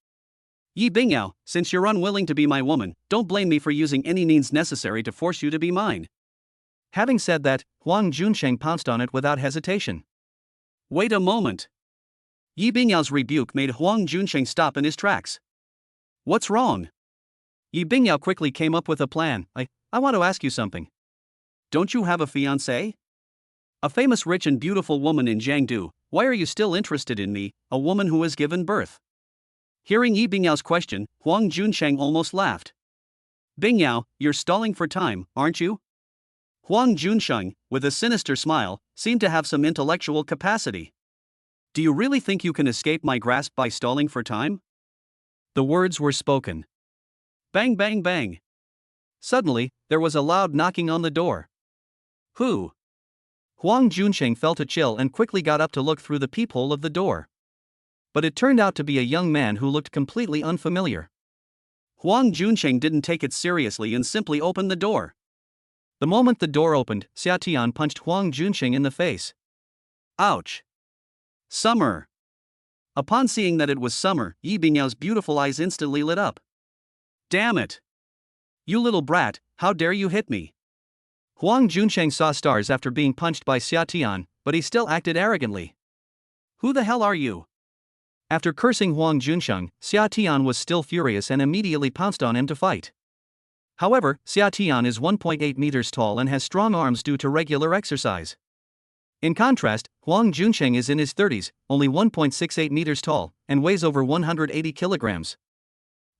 Yi Bingyao, since you're unwilling to be my woman, don't blame me for using any means necessary to force you to be mine." Having said that, Huang Junsheng pounced on it without hesitation. "Wait a moment." Yi Bingyao's rebuke made Huang Junsheng stop in his tracks. "What's wrong?" Yi Bingyao quickly came up with a plan. I want to ask you something. Don't you have a fiancé? A famous rich and beautiful woman in Jiangdu. Why are you still interested in me, a woman who has given birth?" Hearing Yi Bingyao's question, Huang Junsheng almost laughed. "Bingyao, you're stalling for time, aren't you?" Huang Junsheng, with a sinister smile, seemed to have some intellectual capacity. "Do you really think you can escape my grasp by stalling for time?" The words were spoken. Bang bang bang. Suddenly, there was a loud knocking on the door. "Who?" Huang Junsheng felt a chill and quickly got up to look through the peephole of the door. But it turned out to be a young man who looked completely unfamiliar. Huang Junsheng didn't take it seriously and simply opened the door. The moment the door opened, Xia Tian punched Huang Junsheng in the face. "Ouch! Summer!" Upon seeing that it was Summer, Yi Bingyao's beautiful eyes instantly lit up. "Damn it! You little brat, how dare you hit me?" Huang Junsheng saw stars after being punched by Xia Tian, but he still acted arrogantly. "Who the hell are you?" After cursing Huang Junsheng, Xia Tian was still furious and immediately pounced on him to fight. However, Xia Tian is 1.8 meters tall and has strong arms due to regular exercise. In contrast, Huang Junsheng is in his 30s, only 1.68 meters tall, and weighs over 180 kilograms.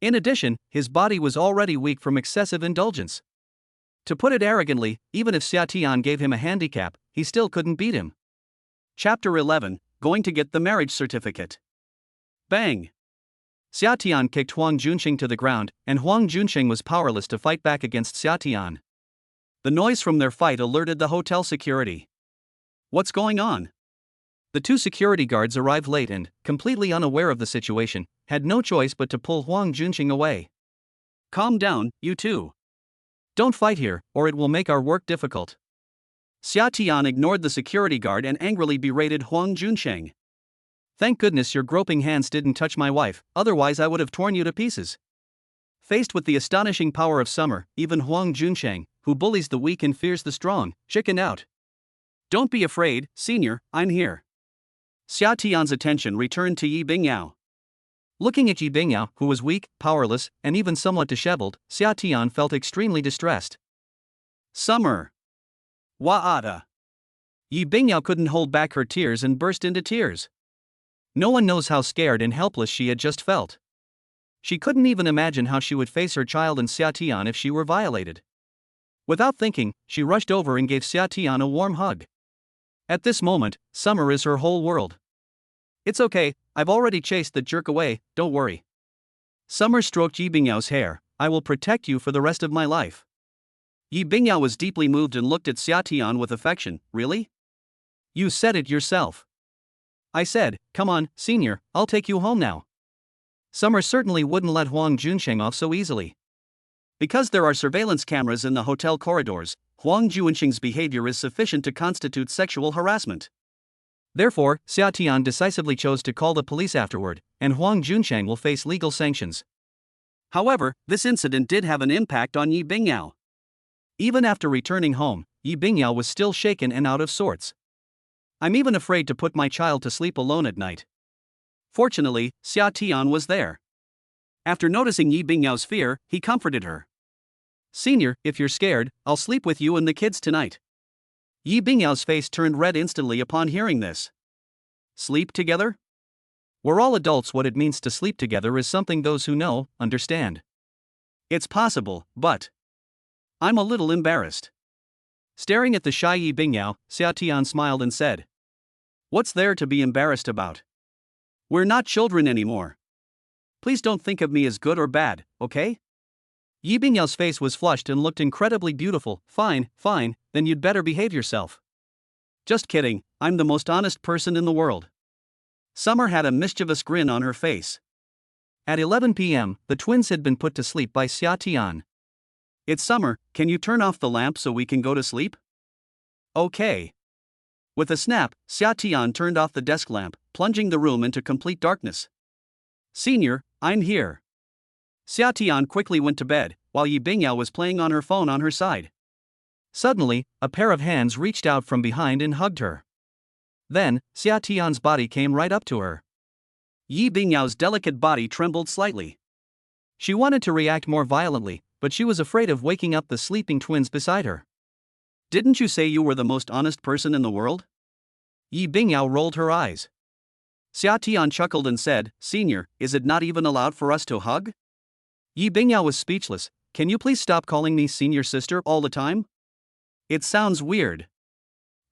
In addition, his body was already weak from excessive indulgence. To put it arrogantly, even if Xia Tian gave him a handicap, he still couldn't beat him. Chapter 11, Going to Get the Marriage Certificate. Bang! Xia Tian kicked Huang Junsheng to the ground, and Huang Junsheng was powerless to fight back against Xia Tian. The noise from their fight alerted the hotel security. "What's going on?" The two security guards arrived late and, completely unaware of the situation, had no choice but to pull Huang Junsheng away. "Calm down, you two. Don't fight here, or it will make our work difficult." Xia Tian ignored the security guard and angrily berated Huang Junsheng. "Thank goodness your groping hands didn't touch my wife, otherwise I would have torn you to pieces." Faced with the astonishing power of Summer, even Huang Junsheng, who bullies the weak and fears the strong, chickened out. "Don't be afraid, senior, I'm here." Xia Tian's attention returned to Yi Bingyao. Looking at Yi Bingyao, who was weak, powerless, and even somewhat disheveled, Xia Tian felt extremely distressed. "Summer! Wa'ata!" Yi Bingyao couldn't hold back her tears and burst into tears. No one knows how scared and helpless she had just felt. She couldn't even imagine how she would face her child and Xia Tian if she were violated. Without thinking, she rushed over and gave Xia Tian a warm hug. At this moment, Summer is her whole world. "It's okay, I've already chased the jerk away, don't worry." Summer stroked Yi Bingyao's hair. "I will protect you for the rest of my life." Yi Bingyao was deeply moved and looked at Xia Tian with affection. "Really? You said it yourself." "I said, come on, senior, I'll take you home now." Summer certainly wouldn't let Huang Junsheng off so easily. Because there are surveillance cameras in the hotel corridors, Huang Junsheng's behavior is sufficient to constitute sexual harassment. Therefore, Xia Tian decisively chose to call the police afterward, and Huang Junsheng will face legal sanctions. However, this incident did have an impact on Yi Bingyao. Even after returning home, Yi Bingyao was still shaken and out of sorts. I'm even afraid to put my child to sleep alone at night. Fortunately, Xia Tian was there. After noticing Yi Bingyao's fear, he comforted her. Senior, if you're scared, I'll sleep with you and the kids tonight. Yi Bingyao's face turned red instantly upon hearing this. Sleep together? We're all adults. What it means to sleep together is something those who know, understand. It's possible, but I'm a little embarrassed. Staring at the shy Yi Bingyao, Xia Tian smiled and said, What's there to be embarrassed about? We're not children anymore. Please don't think of me as good or bad, okay? Yi Bingyao's face was flushed and looked incredibly beautiful. Fine, then you'd better behave yourself. Just kidding, I'm the most honest person in the world. Summer had a mischievous grin on her face. At 11 p.m., the twins had been put to sleep by Xia Tian. It's summer, can you turn off the lamp so we can go to sleep? Okay. With a snap, Xia Tian turned off the desk lamp, plunging the room into complete darkness. Senior, I'm here. Xia Tian quickly went to bed, while Yi Bingyao was playing on her phone on her side. Suddenly, a pair of hands reached out from behind and hugged her. Then, Xia Tian's body came right up to her. Yi Bingyao's delicate body trembled slightly. She wanted to react more violently, but she was afraid of waking up the sleeping twins beside her. Didn't you say you were the most honest person in the world? Yi Bingyao rolled her eyes. Xia Tian chuckled and said, Senior, is it not even allowed for us to hug? Yi Bingyao was speechless. Can you please stop calling me senior sister all the time? It sounds weird.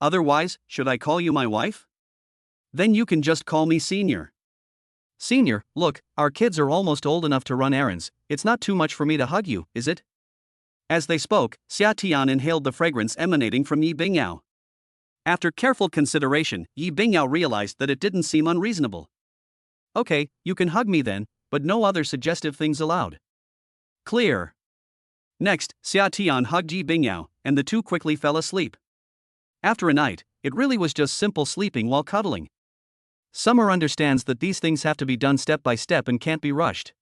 Otherwise, should I call you my wife? Then you can just call me senior. Senior, look, our kids are almost old enough to run errands. It's not too much for me to hug you, is it? As they spoke, Xia Tian inhaled the fragrance emanating from Yi Bingyao. After careful consideration, Yi Bingyao realized that it didn't seem unreasonable. Okay, you can hug me then, but no other suggestive things allowed. Clear. Next, Xia Tian hugged Yi Bingyao, and the two quickly fell asleep. After a night, it really was just simple sleeping while cuddling. Summer understands that these things have to be done step by step and can't be rushed.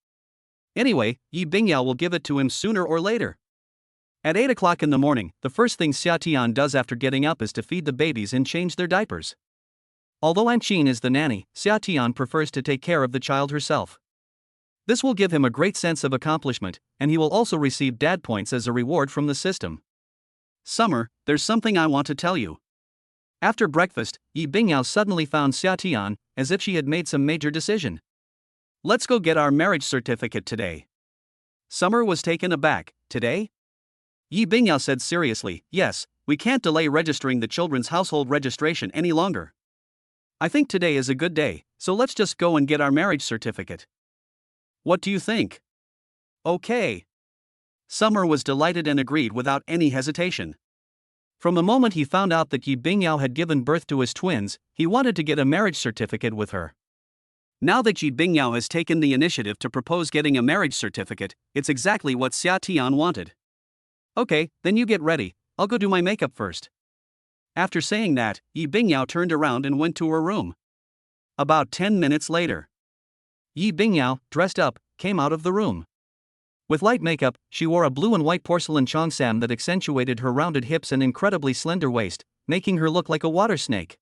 Anyway, Yi Bingyao will give it to him sooner or later. At 8 o'clock in the morning, the first thing Xia Tian does after getting up is to feed the babies and change their diapers. Although Aunt Qin is the nanny, Xia Tian prefers to take care of the child herself. This will give him a great sense of accomplishment, and he will also receive dad points as a reward from the system. Summer, there's something I want to tell you. After breakfast, Yi Bingyao suddenly found Xia Tian, as if she had made some major decision. Let's go get our marriage certificate today. Summer was taken aback. Today? Yi Bingyao said seriously, yes, we can't delay registering the children's household registration any longer. I think today is a good day, so let's just go and get our marriage certificate. What do you think? Okay. Summer was delighted and agreed without any hesitation. From the moment he found out that Yi Bingyao had given birth to his twins, he wanted to get a marriage certificate with her. Now that Yi Bingyao has taken the initiative to propose getting a marriage certificate, it's exactly what Xia Tian wanted. Okay, then you get ready, I'll go do my makeup first. After saying that, Yi Bingyao turned around and went to her room. About 10 minutes later, Yi Bingyao, dressed up, came out of the room. With light makeup, she wore a blue and white porcelain cheongsam that accentuated her rounded hips and incredibly slender waist, making her look like a water snake.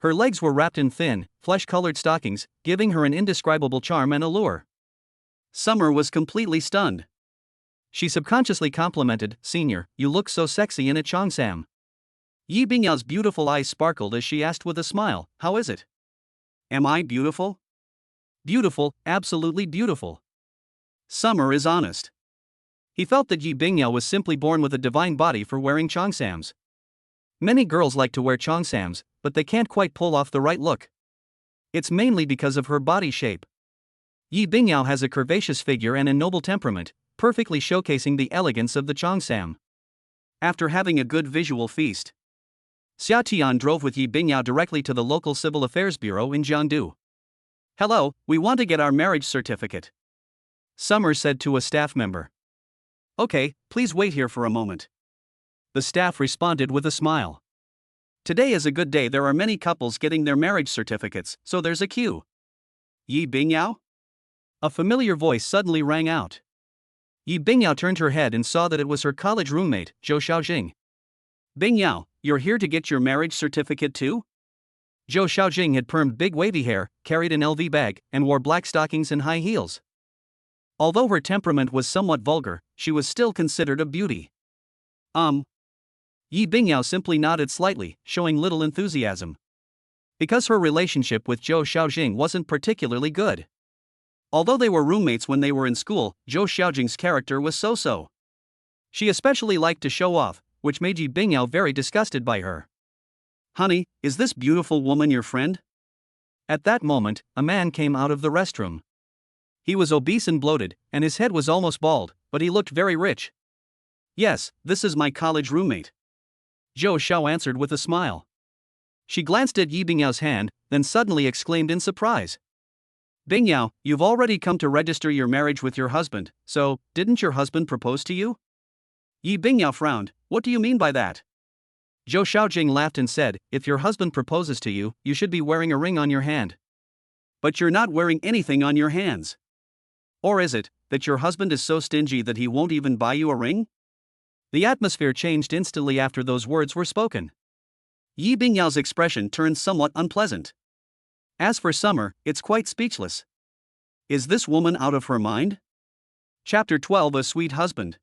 Her legs were wrapped in thin, flesh-colored stockings, giving her an indescribable charm and allure. Summer was completely stunned. She subconsciously complimented, Senior, you look so sexy in a cheongsam. Yi Bingyao's beautiful eyes sparkled as she asked with a smile, how is it? Am I beautiful? Beautiful, absolutely beautiful. Summer is honest. He felt that Yi Bingyao was simply born with a divine body for wearing cheongsams. Many girls like to wear cheongsams, but they can't quite pull off the right look. It's mainly because of her body shape. Yi Bingyao has a curvaceous figure and a noble temperament, perfectly showcasing the elegance of the cheongsam. After having a good visual feast, Xia Tian drove with Yi Bingyao directly to the local civil affairs bureau in Jiangdu. Hello, we want to get our marriage certificate. Summer said to a staff member. Okay, please wait here for a moment. The staff responded with a smile. Today is a good day. There are many couples getting their marriage certificates, so there's a queue. Yi Bingyao? A familiar voice suddenly rang out. Yi Bingyao turned her head and saw that it was her college roommate, Zhou Xiaojing. Bingyao, you're here to get your marriage certificate too? Zhou Xiaojing had permed big wavy hair, carried an LV bag, and wore black stockings and high heels. Although her temperament was somewhat vulgar, she was still considered a beauty. Yi Bingyao simply nodded slightly, showing little enthusiasm. Because her relationship with Zhou Xiaojing wasn't particularly good. Although they were roommates when they were in school, Zhou Xiaojing's character was so-so. She especially liked to show off, which made Yi Bingyao very disgusted by her. "Honey, is this beautiful woman your friend?" At that moment, a man came out of the restroom. He was obese and bloated, and his head was almost bald, but he looked very rich. "Yes, this is my college roommate," Zhou Xiao answered with a smile. She glanced at Yi Bingyao's hand, then suddenly exclaimed in surprise. "Bingyao, you've already come to register your marriage with your husband, so, didn't your husband propose to you?" Yi Bingyao frowned. "What do you mean by that?" Zhou Xiaojing laughed and said, "If your husband proposes to you, you should be wearing a ring on your hand." "But you're not wearing anything on your hands. Or is it that your husband is so stingy that he won't even buy you a ring?" The atmosphere changed instantly after those words were spoken. Yi Bingyao's expression turned somewhat unpleasant. As for Summer, it's quite speechless. Is this woman out of her mind? Chapter 12: A Sweet Husband.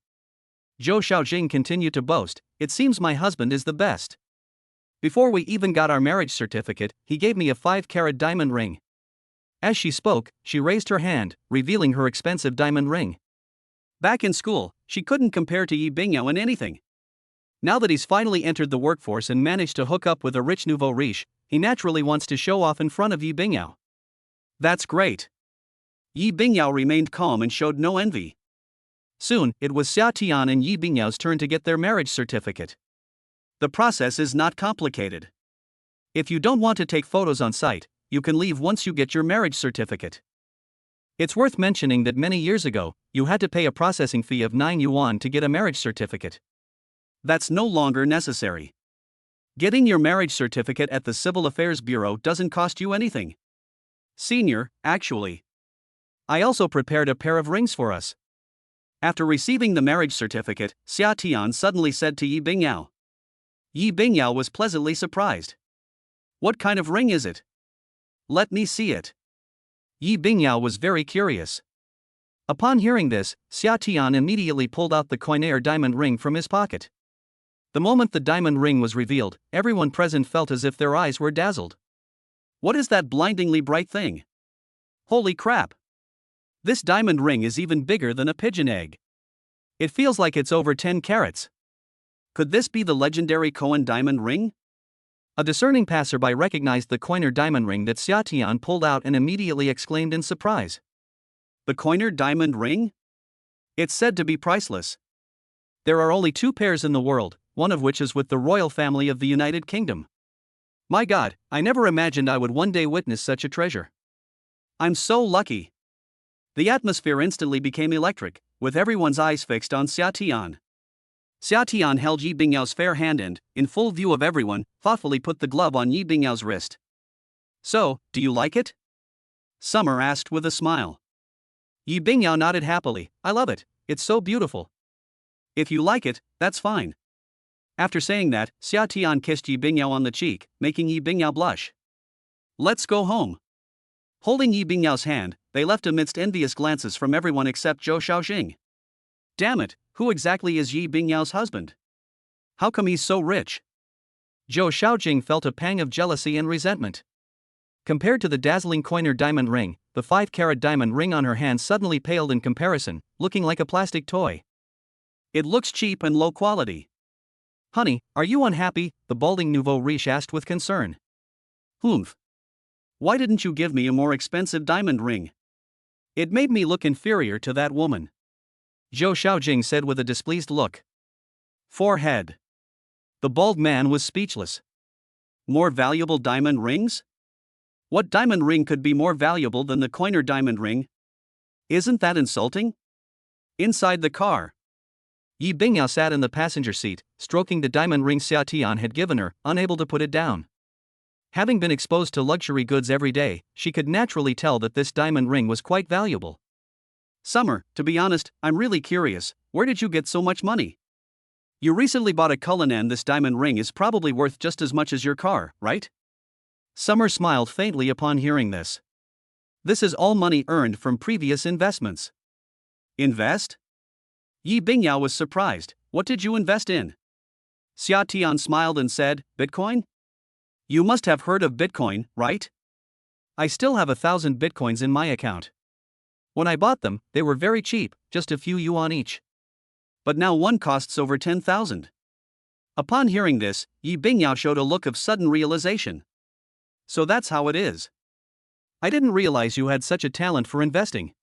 Zhou Xiaojing continued to boast, "It seems my husband is the best. Before we even got our marriage certificate, he gave me a 5-carat diamond ring." As she spoke, she raised her hand, revealing her expensive diamond ring. Back in school, she couldn't compare to Yi Bingyao in anything. Now that he's finally entered the workforce and managed to hook up with a rich nouveau riche, he naturally wants to show off in front of Yi Bingyao. That's great. Yi Bingyao remained calm and showed no envy. Soon, it was Xia Tian and Yi Bingyao's turn to get their marriage certificate. The process is not complicated. If you don't want to take photos on site, you can leave once you get your marriage certificate. It's worth mentioning that many years ago, you had to pay a processing fee of 9 yuan to get a marriage certificate. That's no longer necessary. Getting your marriage certificate at the Civil Affairs Bureau doesn't cost you anything. Senior, actually. I also prepared a pair of rings for us. After receiving the marriage certificate, Xia Tian suddenly said to Yi Bingyao. Yi Bingyao was pleasantly surprised. "What kind of ring is it? Let me see it." Yi Bingyao was very curious. Upon hearing this, Xia Tian immediately pulled out the coinaire diamond ring from his pocket. The moment the diamond ring was revealed, everyone present felt as if their eyes were dazzled. "What is that blindingly bright thing? Holy crap! This diamond ring is even bigger than a pigeon egg. It feels like it's over 10 carats. Could this be the legendary Coin diamond ring?" A discerning passerby recognized the coiner diamond ring that Xia Tian pulled out and immediately exclaimed in surprise. "The coiner diamond ring? It's said to be priceless. There are only 2 pairs in the world, one of which is with the royal family of the United Kingdom. My God, I never imagined I would one day witness such a treasure. I'm so lucky." The atmosphere instantly became electric, with everyone's eyes fixed on Xia Tian. Xia Tian held Yi Bingyao's fair hand and, in full view of everyone, thoughtfully put the glove on Yi Bingyao's wrist. "So, do you like it?" Summer asked with a smile. Yi Bingyao nodded happily. "I love it, it's so beautiful." "If you like it, that's fine." After saying that, Xia Tian kissed Yi Bingyao on the cheek, making Yi Bingyao blush. "Let's go home." Holding Yi Bingyao's hand, they left amidst envious glances from everyone except Zhou Xiaojing. Damn it, who exactly is Yi Bingyao's husband? How come he's so rich? Zhou Xiaojing felt a pang of jealousy and resentment. Compared to the dazzling coiner diamond ring, the 5-carat diamond ring on her hand suddenly paled in comparison, looking like a plastic toy. "It looks cheap and low quality." "Honey, are you unhappy?" the balding nouveau riche asked with concern. "Humph. Why didn't you give me a more expensive diamond ring? It made me look inferior to that woman," Zhou Xiaojing said with a displeased look. Forehead. The bald man was speechless. More valuable diamond rings? What diamond ring could be more valuable than the coiner diamond ring? Isn't that insulting? Inside the car, Yi Bingyao sat in the passenger seat, stroking the diamond ring Xia Tian had given her, unable to put it down. Having been exposed to luxury goods every day, she could naturally tell that this diamond ring was quite valuable. "Summer, to be honest, I'm really curious, where did you get so much money? You recently bought a Cullinan. This diamond ring is probably worth just as much as your car, right?" Summer smiled faintly upon hearing this. This is all money earned from previous investments. Invest? Yi Bingyao was surprised. What did you invest in? Xia Tian smiled and said, Bitcoin? You must have heard of Bitcoin, right? I still have 1,000 Bitcoins in my account. When I bought them, they were very cheap, just a few yuan each. But now one costs over 10,000. Upon hearing this, Yi Bingyao showed a look of sudden realization. So that's how it is. I didn't realize you had such a talent for investing.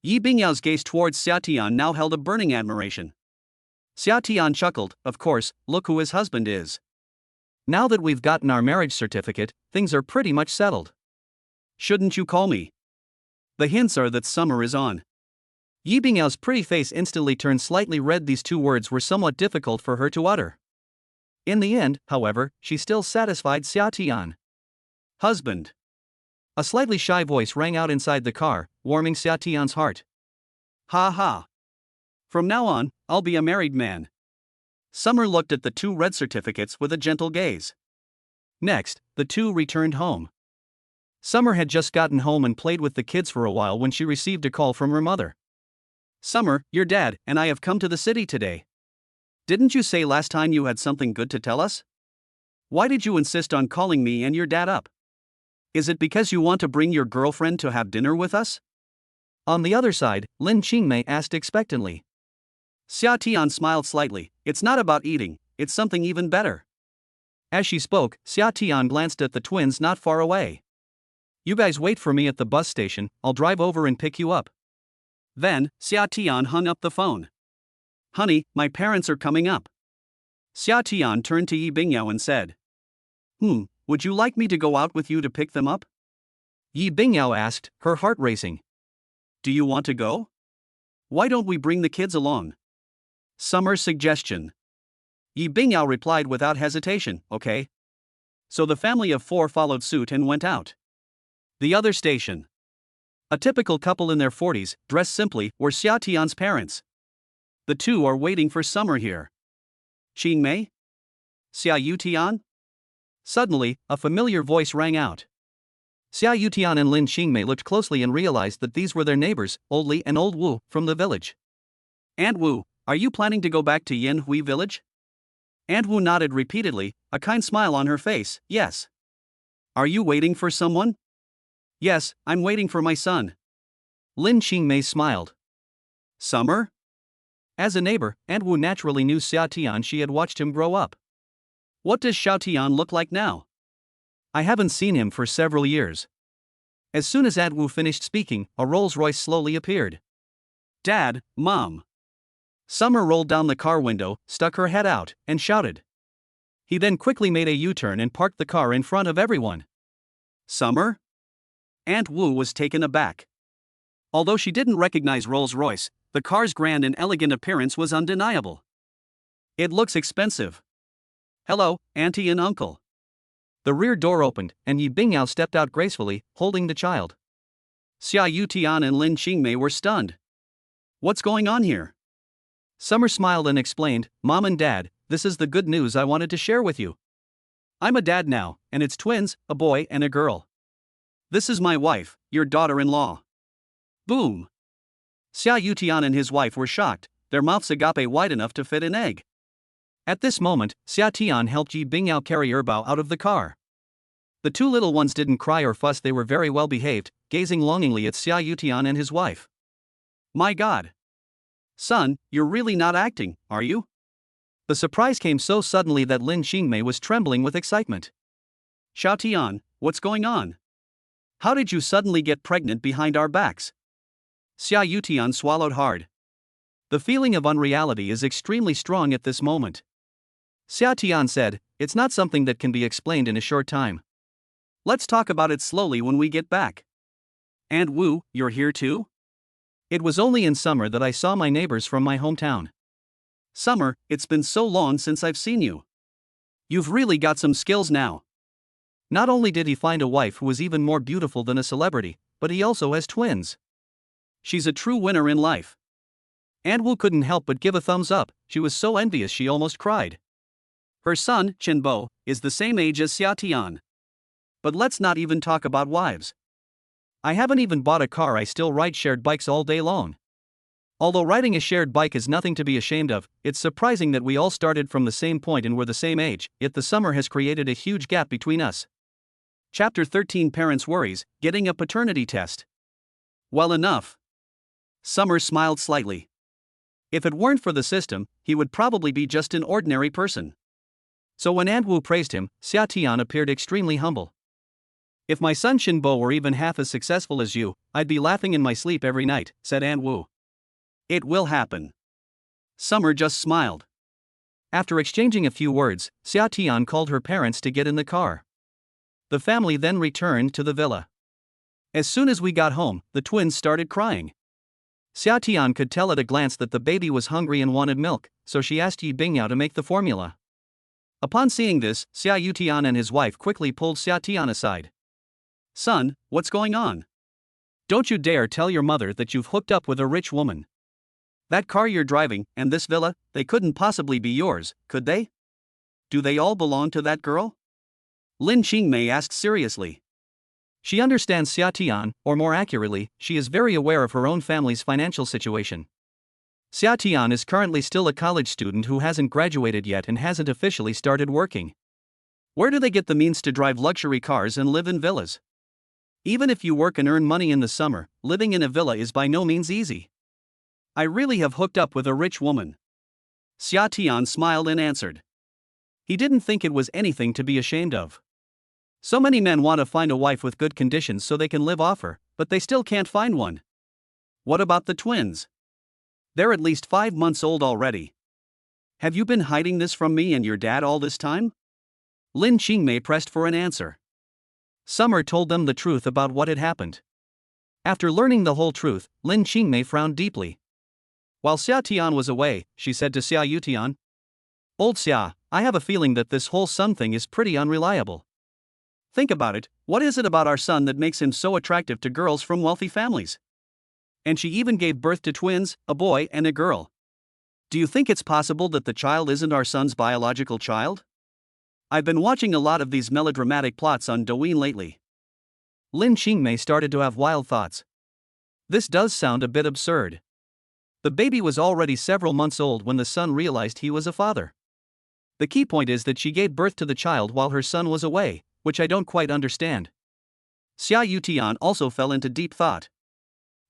Yi Bingyao's gaze towards Xia Tian now held a burning admiration. Xia Tian chuckled, of course, look who his husband is. Now that we've gotten our marriage certificate, things are pretty much settled. Shouldn't you call me? The hints are that summer is on. Yi Bingyao's pretty face instantly turned slightly red. These two words were somewhat difficult for her to utter. In the end, however, she still satisfied Xia Tian. Husband. A slightly shy voice rang out inside the car, warming Xia Tian's heart. Ha ha. From now on, I'll be a married man. Summer looked at the two red certificates with a gentle gaze. Next, the two returned home. Summer had just gotten home and played with the kids for a while when she received a call from her mother. Summer, your dad and I have come to the city today. Didn't you say last time you had something good to tell us? Why did you insist on calling me and your dad up? Is it because you want to bring your girlfriend to have dinner with us? On the other side, Lin Qingmei asked expectantly. Xia Tian smiled slightly. It's not about eating, it's something even better. As she spoke, Xia Tian glanced at the twins not far away. You guys wait for me at the bus station, I'll drive over and pick you up. Then, Xia Tian hung up the phone. Honey, my parents are coming up. Xia Tian turned to Yi Bingyao and said. Would you like me to go out with you to pick them up? Yi Bingyao asked, her heart racing. Do you want to go? Why don't we bring the kids along? Summer's suggestion. Yi Bingyao replied without hesitation, okay. So the family of four followed suit and went out. The other station. A typical couple in their 40s, dressed simply, were Xia Tian's parents. The two are waiting for Summer here. Qingmei? Xia Yutian? Suddenly, a familiar voice rang out. Xia Yutian and Lin Qingmei looked closely and realized that these were their neighbors, Old Li and Old Wu, from the village. Aunt Wu, are you planning to go back to Yanhui village? Aunt Wu nodded repeatedly, a kind smile on her face, yes. Are you waiting for someone? Yes, I'm waiting for my son. Lin Qingmei smiled. Summer? As a neighbor, Aunt Wu naturally knew Xia Tian. She had watched him grow up. What does Xiao Tian look like now? I haven't seen him for several years. As soon as Aunt Wu finished speaking, a Rolls-Royce slowly appeared. Dad, Mom. Summer rolled down the car window, stuck her head out, and shouted. He then quickly made a U-turn and parked the car in front of everyone. Summer? Aunt Wu was taken aback. Although she didn't recognize Rolls-Royce, the car's grand and elegant appearance was undeniable. It looks expensive. Hello, Auntie and Uncle. The rear door opened, and Yi Bingyao stepped out gracefully, holding the child. Xia Yutian and Lin Qingmei were stunned. What's going on here? Summer smiled and explained, Mom and Dad, this is the good news I wanted to share with you. I'm a dad now, and it's twins, a boy and a girl. This is my wife, your daughter-in-law. Boom! Xia Yutian and his wife were shocked, their mouths agape wide enough to fit an egg. At this moment, Xia Tian helped Yi Bingyao carry Erbao out of the car. The two little ones didn't cry or fuss, they were very well behaved, gazing longingly at Xia Yutian and his wife. My God! Son, you're really not acting, are you? The surprise came so suddenly that Lin Qingmei was trembling with excitement. Xiao Tian, what's going on? How did you suddenly get pregnant behind our backs? Xia Yutian swallowed hard. The feeling of unreality is extremely strong at this moment. Xia Tian said, it's not something that can be explained in a short time. Let's talk about it slowly when we get back. Aunt Wu, you're here too? It was only in summer that I saw my neighbors from my hometown. Summer, it's been so long since I've seen you. You've really got some skills now. Not only did he find a wife who was even more beautiful than a celebrity, but he also has twins. She's a true winner in life. Aunt Wu couldn't help but give a thumbs up, she was so envious she almost cried. Her son, Chen Bo, is the same age as Xia Tian. But let's not even talk about wives. I haven't even bought a car, I still ride shared bikes all day long. Although riding a shared bike is nothing to be ashamed of, it's surprising that we all started from the same point and were the same age, yet the summer has created a huge gap between us. Chapter 13 Parents' Worries, Getting a Paternity Test. Well enough. Summer smiled slightly. If it weren't for the system, he would probably be just an ordinary person. So when Andwu praised him, Xia Tian appeared extremely humble. If my son Shinbo were even half as successful as you, I'd be laughing in my sleep every night, said Andwu. It will happen. Summer just smiled. After exchanging a few words, Xia Tian called her parents to get in the car. The family then returned to the villa. As soon as we got home, the twins started crying. Xia Tian could tell at a glance that the baby was hungry and wanted milk, so she asked Yi Bingyao to make the formula. Upon seeing this, Xia Yutian and his wife quickly pulled Xia Tian aside. Son, what's going on? Don't you dare tell your mother that you've hooked up with a rich woman. That car you're driving, and this villa, they couldn't possibly be yours, could they? Do they all belong to that girl? Lin Qingmei asked seriously. She understands Xia Tian, or more accurately, she is very aware of her own family's financial situation. Xia Tian is currently still a college student who hasn't graduated yet and hasn't officially started working. Where do they get the means to drive luxury cars and live in villas? Even if you work and earn money in the summer, living in a villa is by no means easy. I really have hooked up with a rich woman. Xia Tian smiled and answered. He didn't think it was anything to be ashamed of. So many men want to find a wife with good conditions so they can live off her, but they still can't find one. What about the twins? They're at least 5 months old already. Have you been hiding this from me and your dad all this time? Lin Qingmei pressed for an answer. Summer told them the truth about what had happened. After learning the whole truth, Lin Qingmei frowned deeply. While Xia Tian was away, she said to Xia Yutian, Old Xia, I have a feeling that this whole son thing is pretty unreliable. Think about it, what is it about our son that makes him so attractive to girls from wealthy families? And she even gave birth to twins, a boy and a girl. Do you think it's possible that the child isn't our son's biological child? I've been watching a lot of these melodramatic plots on Douyin lately. Lin Qingmei started to have wild thoughts. This does sound a bit absurd. The baby was already several months old when the son realized he was a father. The key point is that she gave birth to the child while her son was away, which I don't quite understand. Xia Yutian also fell into deep thought.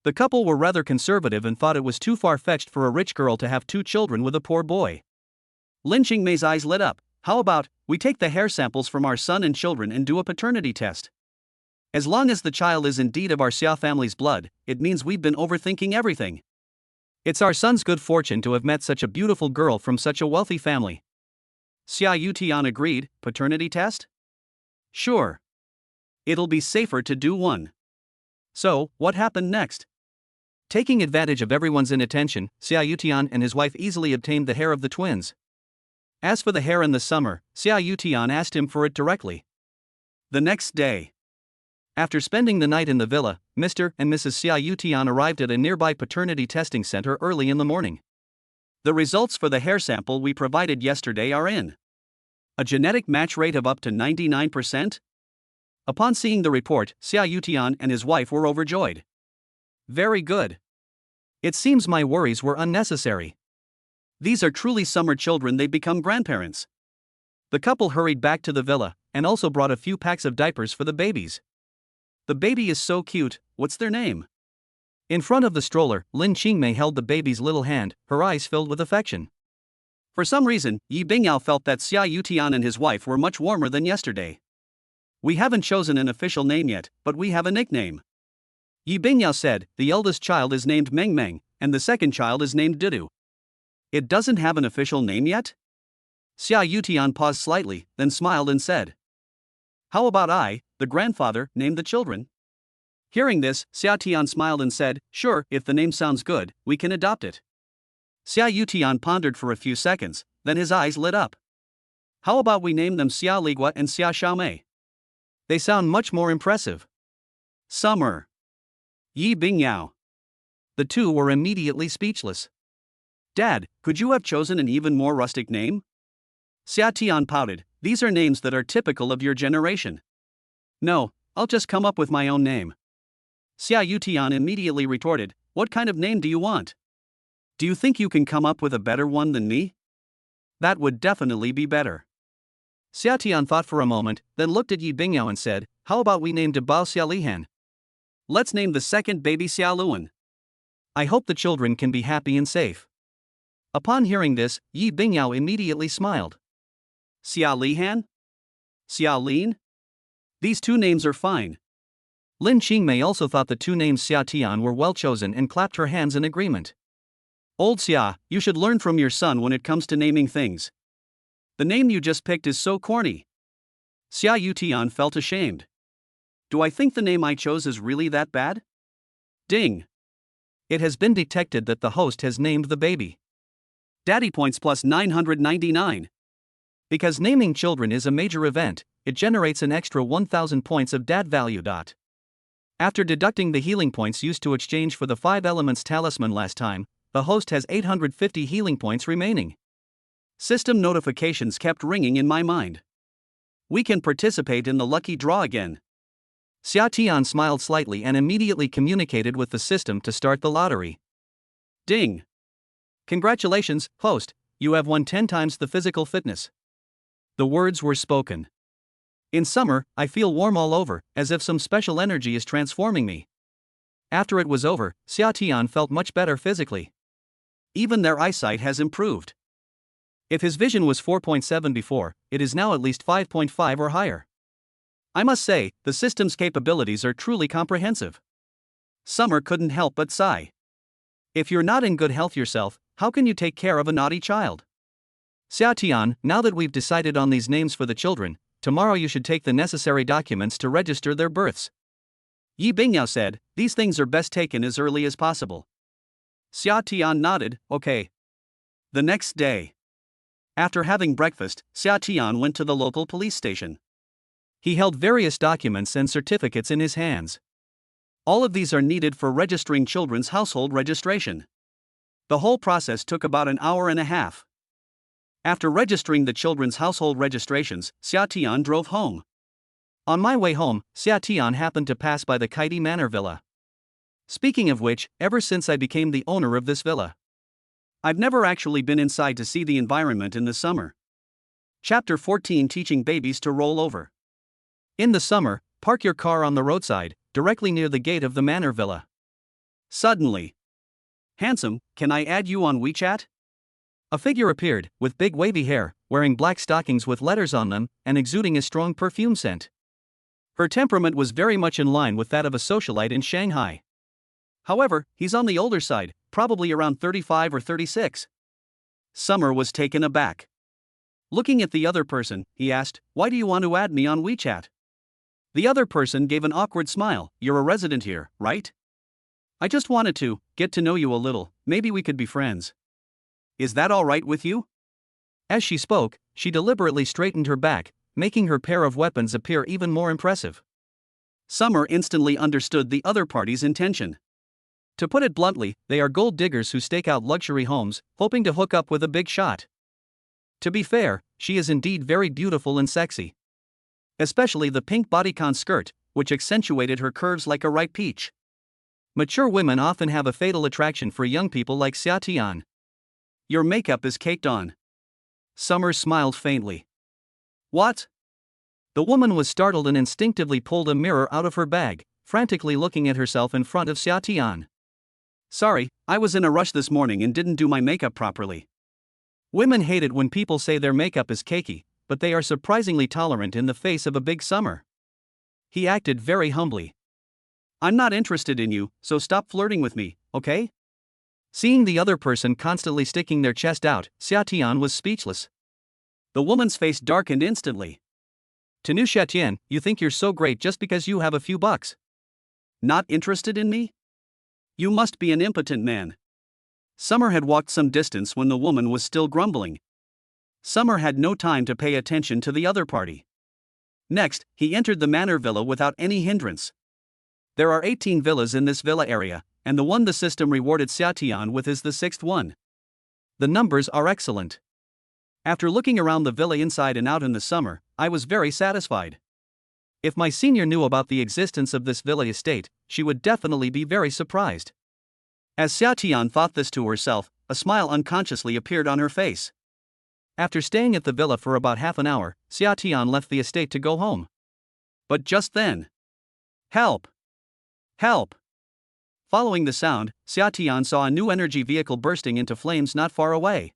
The couple were rather conservative and thought it was too far-fetched for a rich girl to have 2 children with a poor boy. Lin Qingmei's eyes lit up. How about, we take the hair samples from our son and children and do a paternity test? As long as the child is indeed of our Xia family's blood, it means we've been overthinking everything. It's our son's good fortune to have met such a beautiful girl from such a wealthy family. Xia Yutian agreed. Paternity test? Sure. It'll be safer to do one. So, what happened next? Taking advantage of everyone's inattention, Xia Yutian and his wife easily obtained the hair of the twins. As for the hair in the summer, Xia Yutian asked him for it directly. The next day, after spending the night in the villa, Mr. and Mrs. Xia Yutian arrived at a nearby paternity testing center early in the morning. The results for the hair sample we provided yesterday are in. A genetic match rate of up to 99%? Upon seeing the report, Xia Yutian and his wife were overjoyed. Very good. It seems my worries were unnecessary. These are truly summer children, they become grandparents. The couple hurried back to the villa, and also brought a few packs of diapers for the babies. The baby is so cute, what's their name? In front of the stroller, Lin Qingmei held the baby's little hand, her eyes filled with affection. For some reason, Yi Bingyao felt that Xia Yutian and his wife were much warmer than yesterday. We haven't chosen an official name yet, but we have a nickname. Yi Bingyao said, the eldest child is named Meng Meng, and the second child is named Dudu. It doesn't have an official name yet? Xia Yutian paused slightly, then smiled and said, How about I, the grandfather, name the children? Hearing this, Xia Tian smiled and said, Sure, if the name sounds good, we can adopt it. Xia Yutian pondered for a few seconds, then his eyes lit up. How about we name them Xia Ligua and Xia Xiaomei? They sound much more impressive. Summer. Yi Bingyao. The two were immediately speechless. Dad, could you have chosen an even more rustic name? Xia Tian pouted, these are names that are typical of your generation. No, I'll just come up with my own name. Xia Yutian immediately retorted, what kind of name do you want? Do you think you can come up with a better one than me? That would definitely be better. Xia Tian thought for a moment, then looked at Yi Bingyao and said, how about we name Bao Xia Lihan? Let's name the second baby Xia Luan. I hope the children can be happy and safe. Upon hearing this, Yi Bingyao immediately smiled. Xia Lihan? Xia Lin? These two names are fine. Lin Qingmei also thought the two names Xia Tian were well chosen and clapped her hands in agreement. Old Xia, you should learn from your son when it comes to naming things. The name you just picked is so corny. Xia Yutian felt ashamed. Do I think the name I chose is really that bad? Ding. It has been detected that the host has named the baby. Daddy points plus 999. Because naming children is a major event, it generates an extra 1000 points of dad value. After deducting the healing points used to exchange for the 5 elements talisman last time, the host has 850 healing points remaining. System notifications kept ringing in my mind. We can participate in the lucky draw again. Xia Tian smiled slightly and immediately communicated with the system to start the lottery. Ding! Congratulations, host, you have won 10 times the physical fitness. The words were spoken. In summer, I feel warm all over, as if some special energy is transforming me. After it was over, Xia Tian felt much better physically. Even their eyesight has improved. If his vision was 4.7 before, it is now at least 5.5 or higher. I must say, the system's capabilities are truly comprehensive. Summer couldn't help but sigh. If you're not in good health yourself, how can you take care of a naughty child? Xia Tian, now that we've decided on these names for the children, tomorrow you should take the necessary documents to register their births. Yi Bingyao said, these things are best taken as early as possible. Xia Tian nodded, okay. The next day. After having breakfast, Xia Tian went to the local police station. He held various documents and certificates in his hands. All of these are needed for registering children's household registration. The whole process took about an hour and a half. After registering the children's household registrations, Xia Tian drove home. On my way home, Xia Tian happened to pass by the Kaidi Manor Villa. Speaking of which, ever since I became the owner of this villa, I've never actually been inside to see the environment in the summer. Chapter 14, Teaching Babies to Roll Over. In the summer, park your car on the roadside, directly near the gate of the manor villa. Suddenly. Handsome, can I add you on WeChat? A figure appeared, with big wavy hair, wearing black stockings with letters on them, and exuding a strong perfume scent. Her temperament was very much in line with that of a socialite in Shanghai. However, he's on the older side, probably around 35 or 36. Summer was taken aback. Looking at the other person, he asked, why do you want to add me on WeChat? The other person gave an awkward smile, you're a resident here, right? I just wanted to get to know you a little, maybe we could be friends. Is that all right with you? As she spoke, she deliberately straightened her back, making her pair of weapons appear even more impressive. Summer instantly understood the other party's intention. To put it bluntly, they are gold diggers who stake out luxury homes, hoping to hook up with a big shot. To be fair, she is indeed very beautiful and sexy. Especially the pink bodycon skirt, which accentuated her curves like a ripe peach. Mature women often have a fatal attraction for young people like Xia Tian. Your makeup is caked on. Summer smiled faintly. What? The woman was startled and instinctively pulled a mirror out of her bag, frantically looking at herself in front of Xia Tian. Sorry, I was in a rush this morning and didn't do my makeup properly. Women hate it when people say their makeup is cakey, but they are surprisingly tolerant in the face of a big summer. He acted very humbly. I'm not interested in you, so stop flirting with me, okay? Seeing the other person constantly sticking their chest out, Xia Tian was speechless. The woman's face darkened instantly. Tenu Shetian, you think you're so great just because you have a few bucks? Not interested in me? You must be an impotent man. Summer had walked some distance when the woman was still grumbling. Summer had no time to pay attention to the other party. Next, he entered the manor villa without any hindrance. There are 18 villas in this villa area, and the one the system rewarded Xia Tian with is the 6th one. The numbers are excellent. After looking around the villa inside and out in the summer, I was very satisfied. If my senior knew about the existence of this villa estate, she would definitely be very surprised. As Xia Tian thought this to herself, a smile unconsciously appeared on her face. After staying at the villa for about half an hour, Xia Tian left the estate to go home. But just then, help! Help! Following the sound, Xia Tian saw a new energy vehicle bursting into flames not far away.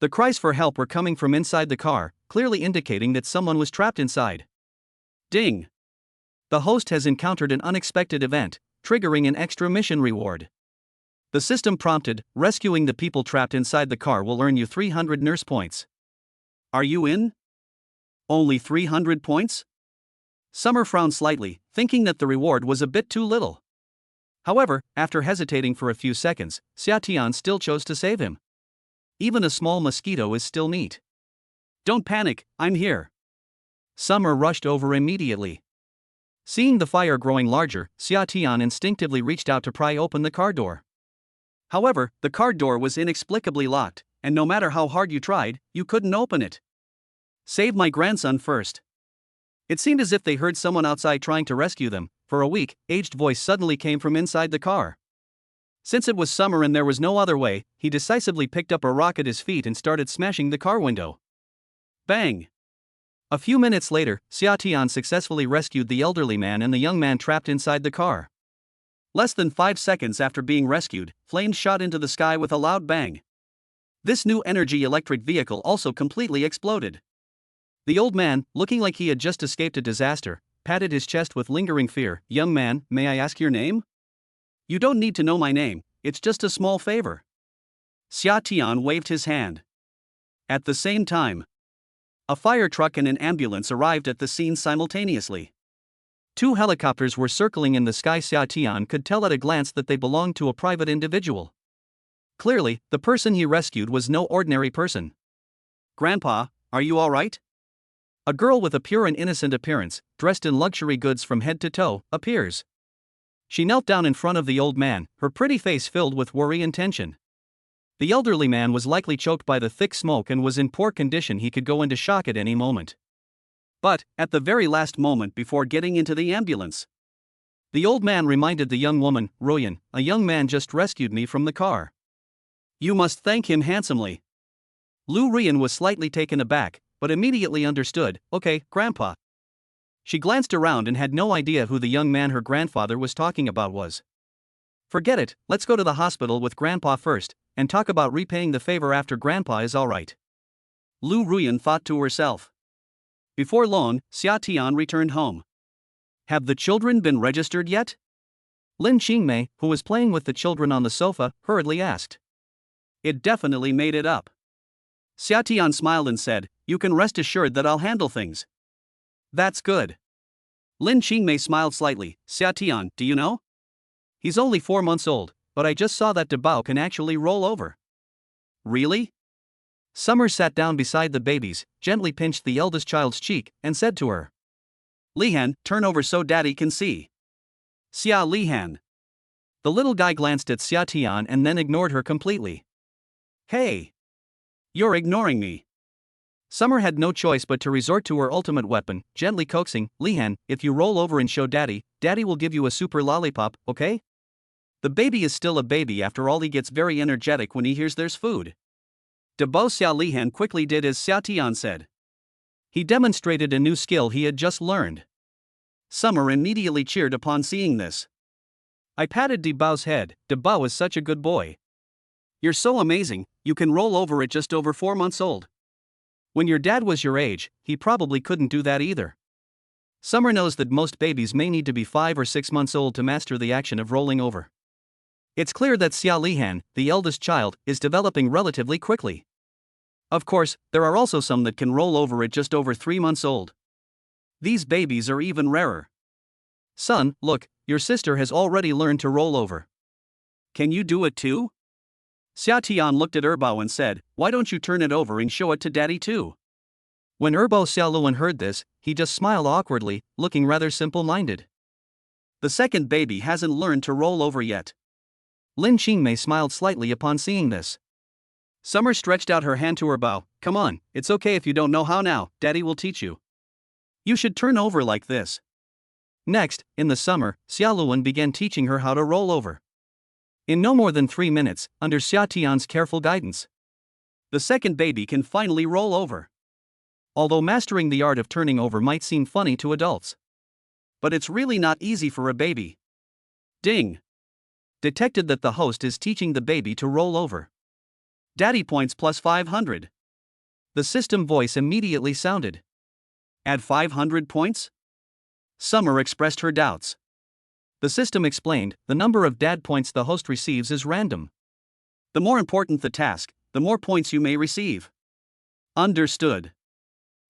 The cries for help were coming from inside the car, clearly indicating that someone was trapped inside. Ding! The host has encountered an unexpected event, triggering an extra mission reward. The system prompted, rescuing the people trapped inside the car will earn you 300 nurse points. Are you in? Only 300 points? Summer frowned slightly, thinking that the reward was a bit too little. However, after hesitating for a few seconds, Xia Tian still chose to save him. Even a small mosquito is still neat. Don't panic, I'm here. Summer rushed over immediately. Seeing the fire growing larger, Xia Tian instinctively reached out to pry open the car door. However, the car door was inexplicably locked, and no matter how hard you tried, you couldn't open it. Save my grandson first. It seemed as if they heard someone outside trying to rescue them, for a weak-aged voice suddenly came from inside the car. Since it was summer and there was no other way, he decisively picked up a rock at his feet and started smashing the car window. Bang! A few minutes later, Xia Tian successfully rescued the elderly man and the young man trapped inside the car. Less than 5 seconds after being rescued, flames shot into the sky with a loud bang. This new energy electric vehicle also completely exploded. The old man, looking like he had just escaped a disaster, patted his chest with lingering fear. Young man, may I ask your name? You don't need to know my name, it's just a small favor. Xia Tian waved his hand. At the same time, a fire truck and an ambulance arrived at the scene simultaneously. 2 helicopters were circling in the sky. Xia Tian could tell at a glance that they belonged to a private individual. Clearly, the person he rescued was no ordinary person. Grandpa, are you all right? A girl with a pure and innocent appearance, dressed in luxury goods from head to toe, appears. She knelt down in front of the old man, her pretty face filled with worry and tension. The elderly man was likely choked by the thick smoke and was in poor condition. He could go into shock at any moment. But, at the very last moment before getting into the ambulance, the old man reminded the young woman, Ruyan, a young man just rescued me from the car. You must thank him handsomely. Lu Ruyan was slightly taken aback, but immediately understood. Okay, Grandpa. She glanced around and had no idea who the young man her grandfather was talking about was. Forget it, let's go to the hospital with Grandpa first, and talk about repaying the favor after Grandpa is alright. Lu Ruyan thought to herself. Before long, Xia Tian returned home. Have the children been registered yet? Lin Qingmei, who was playing with the children on the sofa, hurriedly asked. It definitely made it up. Xia Tian smiled and said, you can rest assured that I'll handle things. That's good. Lin Qingmei smiled slightly. Xia Tian, do you know? He's only 4 months old, but I just saw that Dabao can actually roll over. Really? Summer sat down beside the babies, gently pinched the eldest child's cheek, and said to her. Lihan, turn over so Daddy can see. Xia Lihan. The little guy glanced at Xia Tian and then ignored her completely. Hey! You're ignoring me. Summer had no choice but to resort to her ultimate weapon, gently coaxing, Lihan, if you roll over and show Daddy, Daddy will give you a super lollipop, okay? The baby is still a baby after all. He gets very energetic when he hears there's food. Dabo Xia Lihan quickly did as Xia Tian said. He demonstrated a new skill he had just learned. Summer immediately cheered upon seeing this. I patted Dabao's head. Dabao is such a good boy. You're so amazing, you can roll over at just over 4 months old. When your dad was your age, he probably couldn't do that either. Summer knows that most babies may need to be 5 or 6 months old to master the action of rolling over. It's clear that Xia Lihan, the eldest child, is developing relatively quickly. Of course, there are also some that can roll over at just over 3 months old. These babies are even rarer. Son, look, your sister has already learned to roll over. Can you do it too? Xia Tian looked at Erbao and said, why don't you turn it over and show it to Daddy too? When Erbao Xiaoluan heard this, he just smiled awkwardly, looking rather simple-minded. The second baby hasn't learned to roll over yet. Lin Qingmei smiled slightly upon seeing this. Summer stretched out her hand to Erbao. Come on, it's okay if you don't know how now, Daddy will teach you. You should turn over like this. Next, in the summer, Xiaoluan began teaching her how to roll over. In no more than 3 minutes, under Xia Tian's careful guidance, the second baby can finally roll over. Although mastering the art of turning over might seem funny to adults, but it's really not easy for a baby. Ding! Detected that the host is teaching the baby to roll over. Daddy points plus 500. The system voice immediately sounded. Add 500 points? Summer expressed her doubts. The system explained, the number of dad points the host receives is random. The more important the task, the more points you may receive. Understood.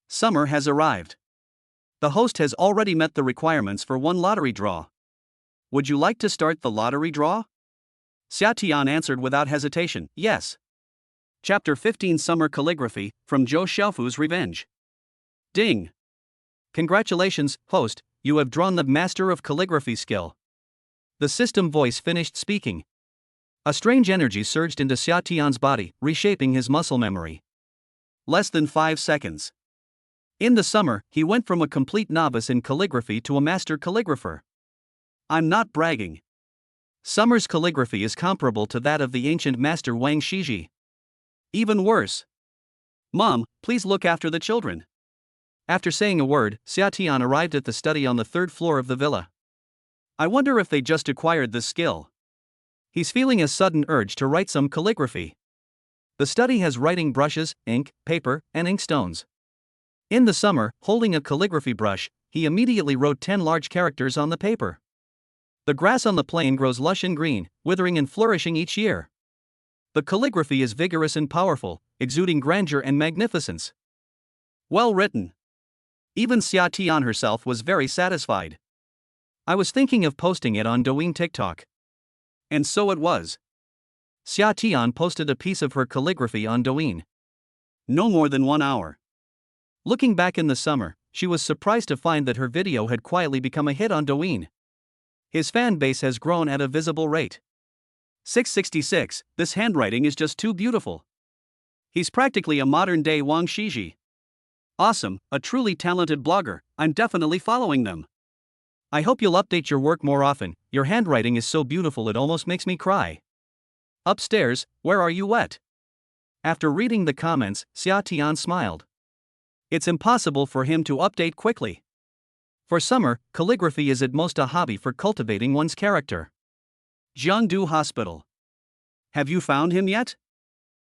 Summer has arrived. The host has already met the requirements for one lottery draw. Would you like to start the lottery draw? Xia Tian answered without hesitation, yes. Chapter 15 Summer Calligraphy, from Zhou Xiaofu's Revenge. Ding! Congratulations, host, you have drawn the master of calligraphy skill. The system voice finished speaking. A strange energy surged into Xia Tian's body, reshaping his muscle memory. Less than 5 seconds. In the summer, he went from a complete novice in calligraphy to a master calligrapher. I'm not bragging. Summer's calligraphy is comparable to that of the ancient master Wang Shiji. Even worse. Mom, please look after the children. After saying a word, Xia Tian arrived at the study on the 3rd floor of the villa. I wonder if they just acquired this skill. He's feeling a sudden urge to write some calligraphy. The study has writing brushes, ink, paper, and inkstones. In the summer, holding a calligraphy brush, he immediately wrote 10 large characters on the paper. The grass on the plain grows lush and green, withering and flourishing each year. The calligraphy is vigorous and powerful, exuding grandeur and magnificence. Well written. Even Xia Tian herself was very satisfied. I was thinking of posting it on Douyin TikTok. And so it was. Xia Tian posted a piece of her calligraphy on Douyin. No more than 1 hour. Looking back in the summer, she was surprised to find that her video had quietly become a hit on Douyin. His fan base has grown at a visible rate. 666, this handwriting is just too beautiful. He's practically a modern-day Wang Shiji. Awesome, a truly talented blogger, I'm definitely following them. I hope you'll update your work more often, your handwriting is so beautiful it almost makes me cry. Upstairs, where are you at? After reading the comments, Xia Tian smiled. It's impossible for him to update quickly. For Summer, calligraphy is at most a hobby for cultivating one's character. Jiangdu Hospital. Have you found him yet?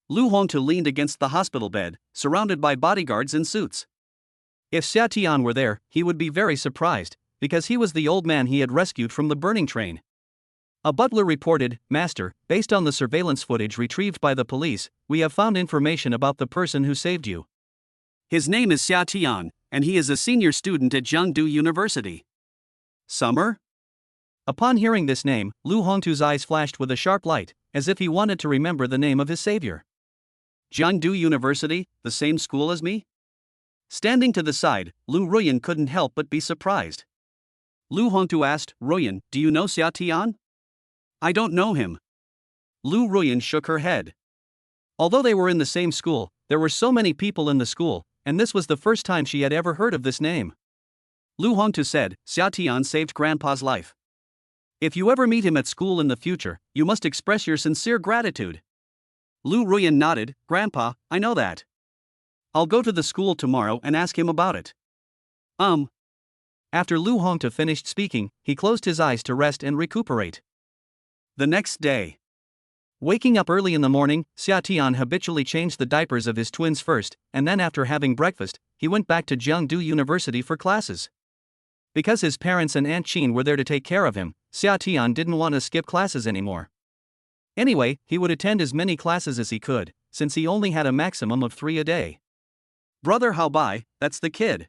Lu Hongtu leaned against the hospital bed, surrounded by bodyguards in suits. If Xia Tian were there, he would be very surprised, because he was the old man he had rescued from the burning train. A butler reported, Master, based on the surveillance footage retrieved by the police, we have found information about the person who saved you. His name is Xia Tian, and he is a senior student at Jiangdu University. Summer? Upon hearing this name, Lu Hongtu's eyes flashed with a sharp light, as if he wanted to remember the name of his savior. Jiangdu University, the same school as me? Standing to the side, Lu Ruyan couldn't help but be surprised. Lu Hongtu asked, Ruyan, do you know Xia Tian? I don't know him. Lu Ruyan shook her head. Although they were in the same school, there were so many people in the school, and this was the first time she had ever heard of this name. Lu Hongtu said, Xia Tian saved Grandpa's life. If you ever meet him at school in the future, you must express your sincere gratitude. Lu Ruyan nodded, Grandpa, I know that. I'll go to the school tomorrow and ask him about it. After Lu Hongtu finished speaking, he closed his eyes to rest and recuperate. The next day. Waking up early in the morning, Xia Tian habitually changed the diapers of his twins first, and then after having breakfast, he went back to Jiangdu University for classes. Because his parents and Aunt Qin were there to take care of him, Xia Tian didn't want to skip classes anymore. Anyway, he would attend as many classes as he could, since he only had a maximum of 3 a day. Brother Haobai, that's the kid.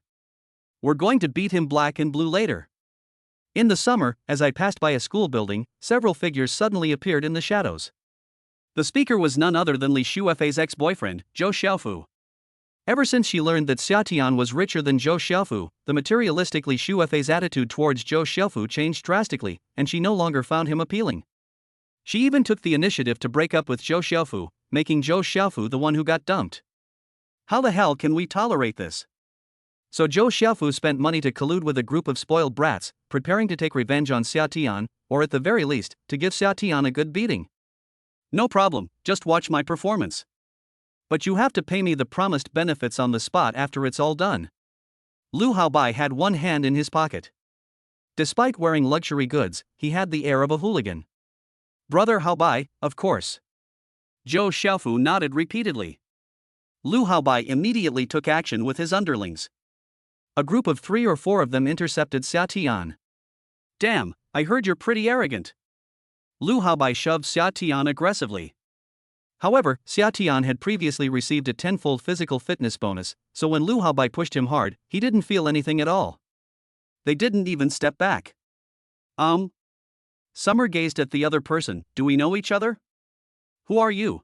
We're going to beat him black and blue later. In the summer, as I passed by a school building, several figures suddenly appeared in the shadows. The speaker was none other than Li Shuefei's ex-boyfriend, Zhou Xiaofu. Ever since she learned that Xia Tian was richer than Zhou Xiaofu, the materialistic Li Shuefei's attitude towards Zhou Xiaofu changed drastically, and she no longer found him appealing. She even took the initiative to break up with Zhou Xiaofu, making Zhou Xiaofu the one who got dumped. How the hell can we tolerate this? So Zhou Xiaofu spent money to collude with a group of spoiled brats, preparing to take revenge on Xia Tian, or at the very least, to give Xia Tian a good beating. No problem, just watch my performance. But you have to pay me the promised benefits on the spot after it's all done. Lu Haobai had one hand in his pocket. Despite wearing luxury goods, he had the air of a hooligan. Brother Haobai, of course. Zhou Xiaofu nodded repeatedly. Lu Haobai immediately took action with his underlings. A group of 3 or 4 of them intercepted Xia Tian. Damn, I heard you're pretty arrogant. Lu Haobai shoved Xia Tian aggressively. However, Xia Tian had previously received a 10-fold physical fitness bonus, so when Lu Haobai pushed him hard, he didn't feel anything at all. They didn't even step back. Summer gazed at the other person. Do we know each other? Who are you?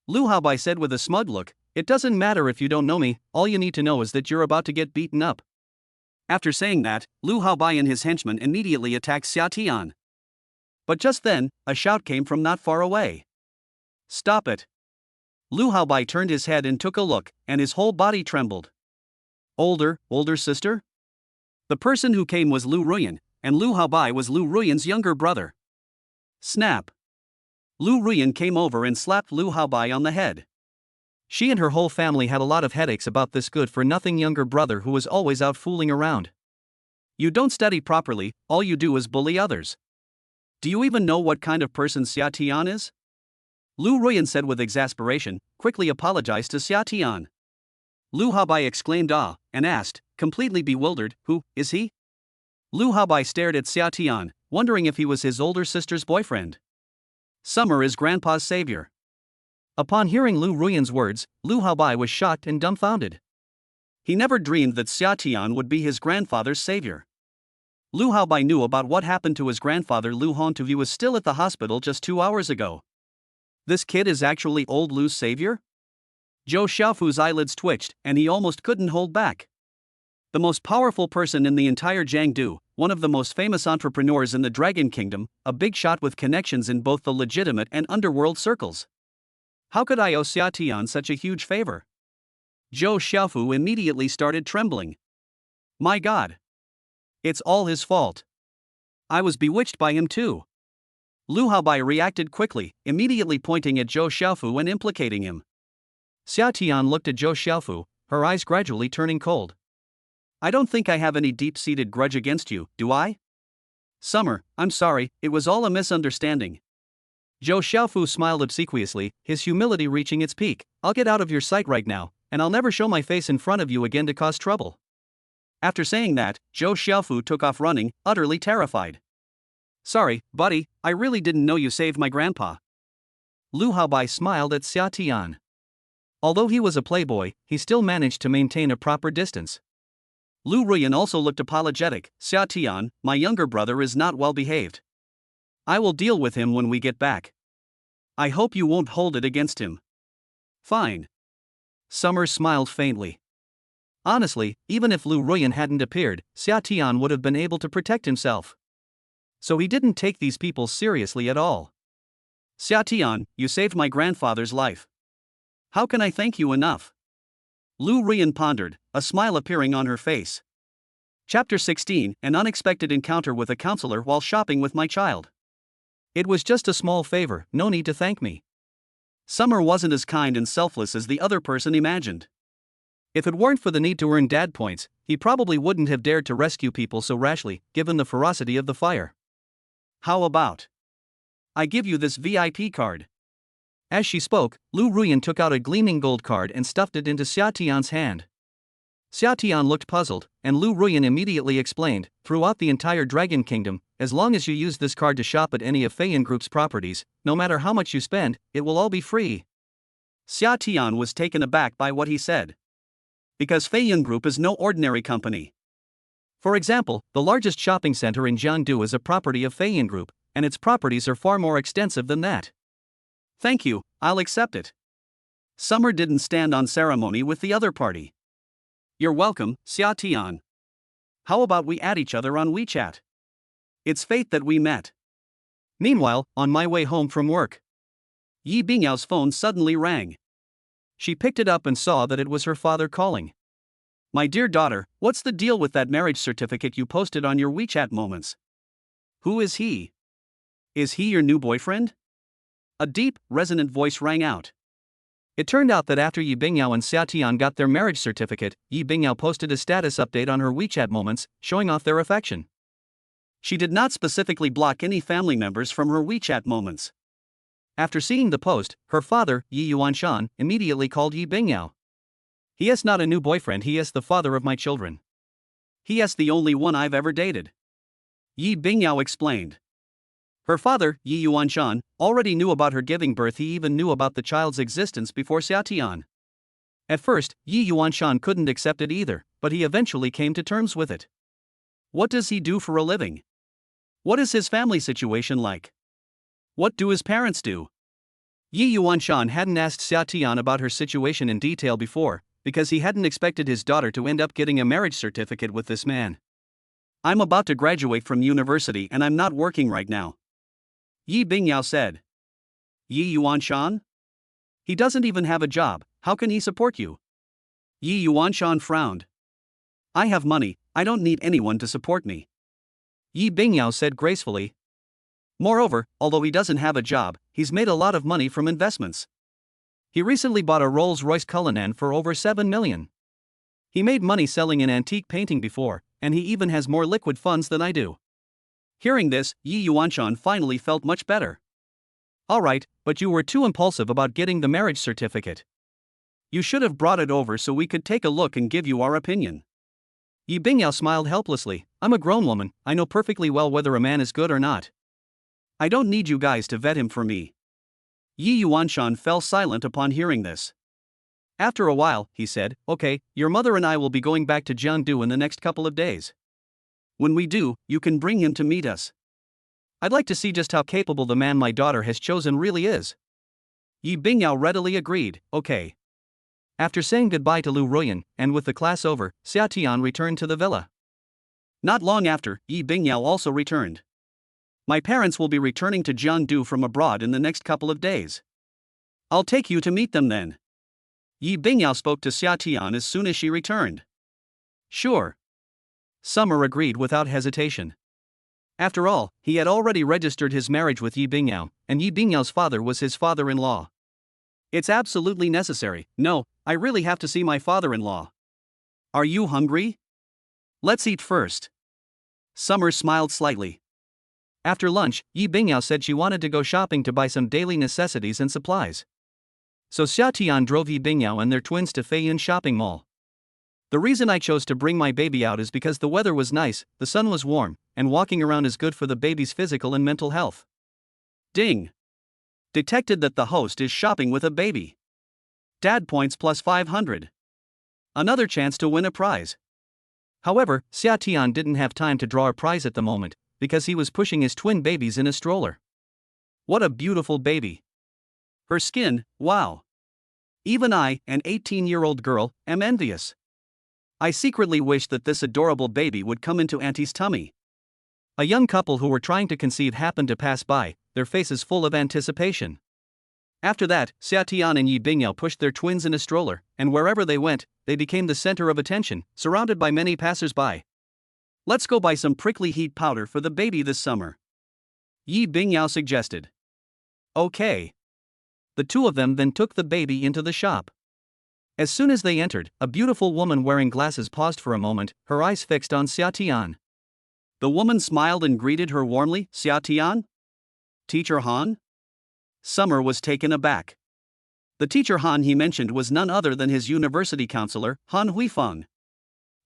Lu Haobai said with a smug look, it doesn't matter if you don't know me, all you need to know is that you're about to get beaten up. After saying that, Lu Haobai and his henchmen immediately attacked Xia Tian. But just then, a shout came from not far away. Stop it. Lu Haobai turned his head and took a look, and his whole body trembled. Older sister? The person who came was Lu Ruyan, and Lu Haobai was Lu Ruyan's younger brother. Snap. Lu Ruyan came over and slapped Lu Haobai on the head. She and her whole family had a lot of headaches about this good-for-nothing younger brother who was always out fooling around. You don't study properly, all you do is bully others. Do you even know what kind of person Xia Tian is? Lu Ruyan said with exasperation, quickly apologized to Xia Tian. Lu Haobai exclaimed and asked, completely bewildered, who is he? Lu Haobai stared at Xia Tian, wondering if he was his older sister's boyfriend. Summer is Grandpa's savior. Upon hearing Lu Ruyan's words, Lu Haobai was shocked and dumbfounded. He never dreamed that Xia Tian would be his grandfather's savior. Lu Haobai knew about what happened to his grandfather Lu Hongtu. He was still at the hospital just 2 hours ago. This kid is actually old Lu's savior? Zhou Xiaofu's eyelids twitched, and he almost couldn't hold back. The most powerful person in the entire Jiangdu, one of the most famous entrepreneurs in the Dragon Kingdom, a big shot with connections in both the legitimate and underworld circles. How could I owe Xia Tian such a huge favor? Zhou Xiaofu immediately started trembling. My God. It's all his fault. I was bewitched by him too. Lu Haobai reacted quickly, immediately pointing at Zhou Xiaofu and implicating him. Xia Tian looked at Zhou Xiaofu, her eyes gradually turning cold. I don't think I have any deep-seated grudge against you, do I? Summer, I'm sorry, it was all a misunderstanding. Zhou Xiaofu smiled obsequiously, his humility reaching its peak. I'll get out of your sight right now, and I'll never show my face in front of you again to cause trouble. After saying that, Zhou Xiaofu took off running, utterly terrified. Sorry, buddy, I really didn't know you saved my grandpa. Lu Haobai smiled at Xia Tian. Although he was a playboy, he still managed to maintain a proper distance. Lu Ruyan also looked apologetic. Xia Tian, my younger brother is not well behaved. I will deal with him when we get back. I hope you won't hold it against him. Fine. Summer smiled faintly. Honestly, even if Lu Ruyan hadn't appeared, Xia Tian would have been able to protect himself. So he didn't take these people seriously at all. Xia Tian, you saved my grandfather's life. How can I thank you enough? Lu Ruyan pondered, a smile appearing on her face. Chapter 16, An unexpected encounter with a counselor while shopping with my child. It was just a small favor, no need to thank me. Summer wasn't as kind and selfless as the other person imagined. If it weren't for the need to earn dad points, he probably wouldn't have dared to rescue people so rashly, given the ferocity of the fire. How about I give you this VIP card? As she spoke, Lu Ruyan took out a gleaming gold card and stuffed it into Xia Tian's hand. Xia Tian looked puzzled, and Lu Ruyan immediately explained, throughout the entire Dragon Kingdom, as long as you use this card to shop at any of Feiyan Group's properties, no matter how much you spend, it will all be free. Xia Tian was taken aback by what he said. Because Feiyan Group is no ordinary company. For example, the largest shopping center in Jiangdu is a property of Feiyan Group, and its properties are far more extensive than that. Thank you, I'll accept it. Summer didn't stand on ceremony with the other party. You're welcome, Xia Tian. How about we add each other on WeChat? It's fate that we met. Meanwhile, on my way home from work, Yi Bingyao's phone suddenly rang. She picked it up and saw that it was her father calling. My dear daughter, what's the deal with that marriage certificate you posted on your WeChat moments? Who is he? Is he your new boyfriend? A deep, resonant voice rang out. It turned out that after Yi Bingyao and Xia Tian got their marriage certificate, Yi Bingyao posted a status update on her WeChat moments, showing off their affection. She did not specifically block any family members from her WeChat moments. After seeing the post, her father, Yi Yuanshan, immediately called Yi Bingyao. He is not a new boyfriend, he is the father of my children. He is the only one I've ever dated. Yi Bingyao explained. Her father, Yi Yuanshan, already knew about her giving birth. He even knew about the child's existence before Xia Tian. At first, Yi Yuanshan couldn't accept it either, but he eventually came to terms with it. What does he do for a living? What is his family situation like? What do his parents do? Yi Yuanshan hadn't asked Xia Tian about her situation in detail before, because he hadn't expected his daughter to end up getting a marriage certificate with this man. I'm about to graduate from university and I'm not working right now, Yi Bingyao said. Yi Yuanshan? He doesn't even have a job, how can he support you? Yi Yuanshan frowned. I have money, I don't need anyone to support me, Yi Bingyao said gracefully. Moreover, although he doesn't have a job, he's made a lot of money from investments. He recently bought a Rolls-Royce Cullinan for over 7 million. He made money selling an antique painting before, and he even has more liquid funds than I do. Hearing this, Yi Yuanshan finally felt much better. Alright, but you were too impulsive about getting the marriage certificate. You should have brought it over so we could take a look and give you our opinion. Yi Bingyao smiled helplessly. I'm a grown woman, I know perfectly well whether a man is good or not. I don't need you guys to vet him for me. Yi Yuanshan fell silent upon hearing this. After a while, he said, okay, your mother and I will be going back to Jiangdu in the next couple of days. When we do, you can bring him to meet us. I'd like to see just how capable the man my daughter has chosen really is. Yi Bingyao readily agreed, okay. After saying goodbye to Lu Ruyan, and with the class over, Xia Tian returned to the villa. Not long after, Yi Bingyao also returned. My parents will be returning to Jiangdu from abroad in the next couple of days. I'll take you to meet them then. Yi Bingyao spoke to Xia Tian as soon as she returned. Sure. Summer agreed without hesitation. After all, he had already registered his marriage with Yi Bingyao, and Yi Bingyao's father was his father-in-law. It's absolutely necessary. No, I really have to see my father-in-law. Are you hungry? Let's eat first. Summer smiled slightly. After lunch, Yi Bingyao said she wanted to go shopping to buy some daily necessities and supplies. So Xia Tian drove Yi Bingyao and their twins to Feiyun Shopping Mall. The reason I chose to bring my baby out is because the weather was nice, the sun was warm, and walking around is good for the baby's physical and mental health. Ding! Detected that the host is shopping with a baby. Dad points plus 500. Another chance to win a prize. However, Xia Tian didn't have time to draw a prize at the moment, because he was pushing his twin babies in a stroller. What a beautiful baby. Her skin, wow. Even I, an 18-year-old girl, am envious. I secretly wish that this adorable baby would come into Auntie's tummy. A young couple who were trying to conceive happened to pass by, their faces full of anticipation. After that, Xia Tian and Yi Bingyao pushed their twins in a stroller, and wherever they went, they became the center of attention, surrounded by many passers-by. Let's go buy some prickly heat powder for the baby this summer, Yi Bingyao suggested. Okay. The two of them then took the baby into the shop. As soon as they entered, a beautiful woman wearing glasses paused for a moment, her eyes fixed on Xia Tian. The woman smiled and greeted her warmly. Xia Tian? Teacher Han? Summer was taken aback. The teacher Han he mentioned was none other than his university counselor, Han Huifeng.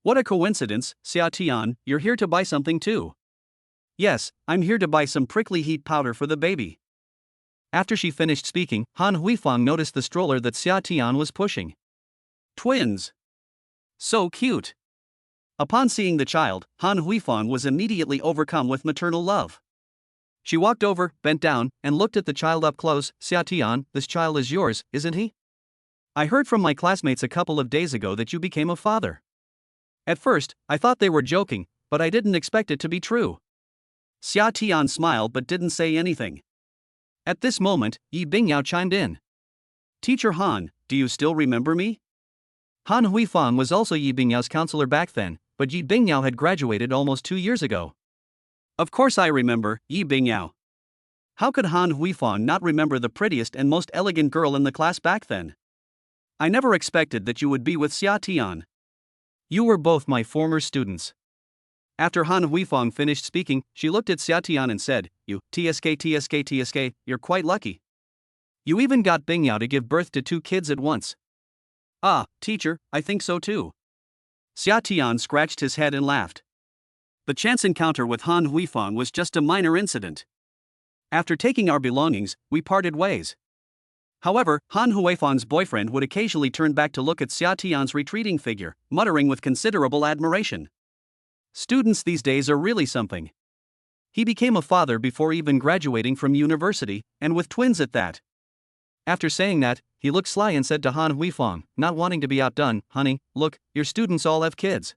What a coincidence, Xia Tian, you're here to buy something too. Yes, I'm here to buy some prickly heat powder for the baby. After she finished speaking, Han Huifeng noticed the stroller that Xia Tian was pushing. Twins! So cute! Upon seeing the child, Han Huifeng was immediately overcome with maternal love. She walked over, bent down, and looked at the child up close. Xia Tian, this child is yours, isn't he? I heard from my classmates a couple of days ago that you became a father. At first, I thought they were joking, but I didn't expect it to be true. Xia Tian smiled but didn't say anything. At this moment, Yi Bingyao chimed in. Teacher Han, do you still remember me? Han Huifang was also Yi Bingyao's counselor back then, but Yi Bingyao had graduated almost 2 years ago. Of course I remember, Yi Bingyao. How could Han Huifang not remember the prettiest and most elegant girl in the class back then? I never expected that you would be with Xia Tian. You were both my former students. After Han Huifang finished speaking, she looked at Xia Tian and said, You, TSK, you're quite lucky. You even got Bingyao to give birth to 2 kids at once. Ah, teacher, I think so too. Xia Tian scratched his head and laughed. The chance encounter with Han Huifang was just a minor incident. After taking our belongings, we parted ways. However, Han Huifang's boyfriend would occasionally turn back to look at Xia Tian's retreating figure, muttering with considerable admiration. Students these days are really something. He became a father before even graduating from university, and with twins at that. After saying that, he looked sly and said to Han Huifang, not wanting to be outdone, Honey, look, your students all have kids.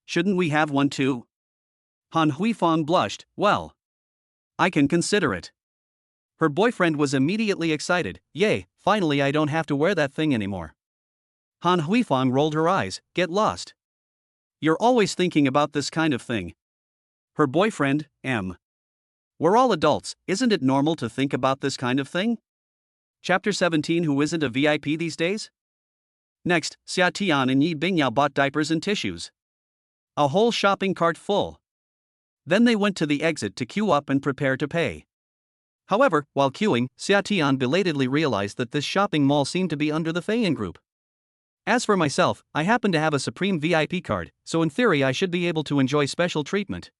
Shouldn't we have one too? Han Huifang blushed, Well, I can consider it. Her boyfriend was immediately excited, Yay, finally I don't have to wear that thing anymore. Han Huifang rolled her eyes, Get lost. You're always thinking about this kind of thing. Her boyfriend, M. We're all adults, isn't it normal to think about this kind of thing? Chapter 17 Who isn't a VIP these days? Next, Xia Tian and Yi Bingyao bought diapers and tissues. A whole shopping cart full. Then they went to the exit to queue up and prepare to pay. However, while queuing, Xia Tian belatedly realized that this shopping mall seemed to be under the Feiyan Group. As for myself, I happen to have a Supreme VIP card, so in theory I should be able to enjoy special treatment.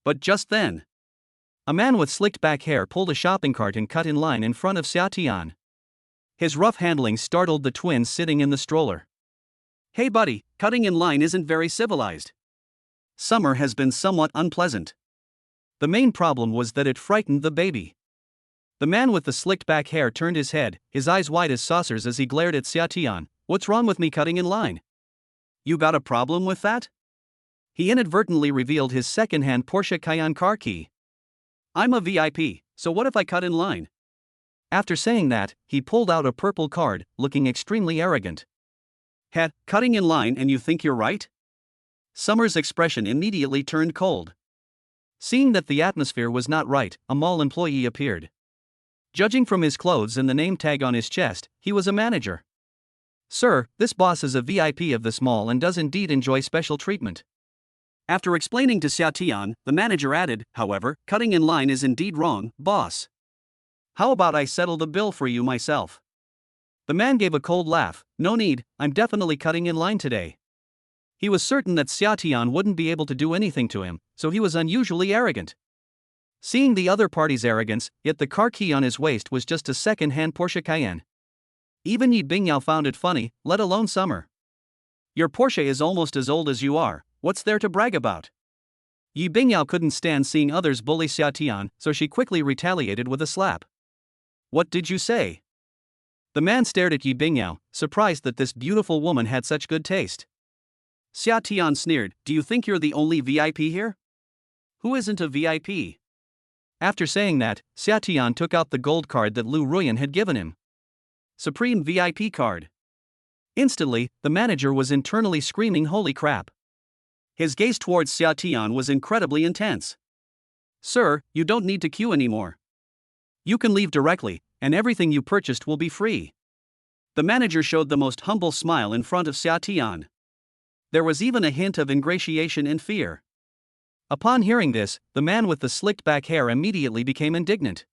But just then, a man with slicked back hair pulled a shopping cart and cut in line in front of Xia Tian. His rough handling startled the twins sitting in the stroller. Hey buddy, cutting in line isn't very civilized. Summer has been somewhat unpleasant. The main problem was that it frightened the baby. The man with the slicked back hair turned his head, his eyes wide as saucers as he glared at Xia Tian. What's wrong with me cutting in line? You got a problem with that? He inadvertently revealed his second-hand Porsche Cayenne car key. I'm a VIP, so what if I cut in line? After saying that, he pulled out a purple card, looking extremely arrogant. Cutting in line and you think you're right? Summer's expression immediately turned cold. Seeing that the atmosphere was not right, a mall employee appeared. Judging from his clothes and the name tag on his chest, he was a manager. Sir, this boss is a VIP of this mall and does indeed enjoy special treatment. After explaining to Xia Tian, the manager added, However, cutting in line is indeed wrong, boss. How about I settle the bill for you myself? The man gave a cold laugh, No need, I'm definitely cutting in line today. He was certain that Xia Tian wouldn't be able to do anything to him, so he was unusually arrogant. Seeing the other party's arrogance, yet the car key on his waist was just a second-hand Porsche Cayenne. Even Yi Bingyao found it funny, let alone Summer. Your Porsche is almost as old as you are, what's there to brag about? Yi Bingyao couldn't stand seeing others bully Xia Tian, so she quickly retaliated with a slap. What did you say? The man stared at Yi Bingyao, surprised that this beautiful woman had such good taste. Xia Tian sneered, Do you think you're the only VIP here? Who isn't a VIP? After saying that, Xia Tian took out the gold card that Lu Ruyan had given him. Supreme VIP card. Instantly, the manager was internally screaming holy crap. His gaze towards Xia Tian was incredibly intense. Sir, you don't need to queue anymore. You can leave directly, and everything you purchased will be free. The manager showed the most humble smile in front of Xia Tian. There was even a hint of ingratiation and fear. Upon hearing this, the man with the slicked back hair immediately became indignant.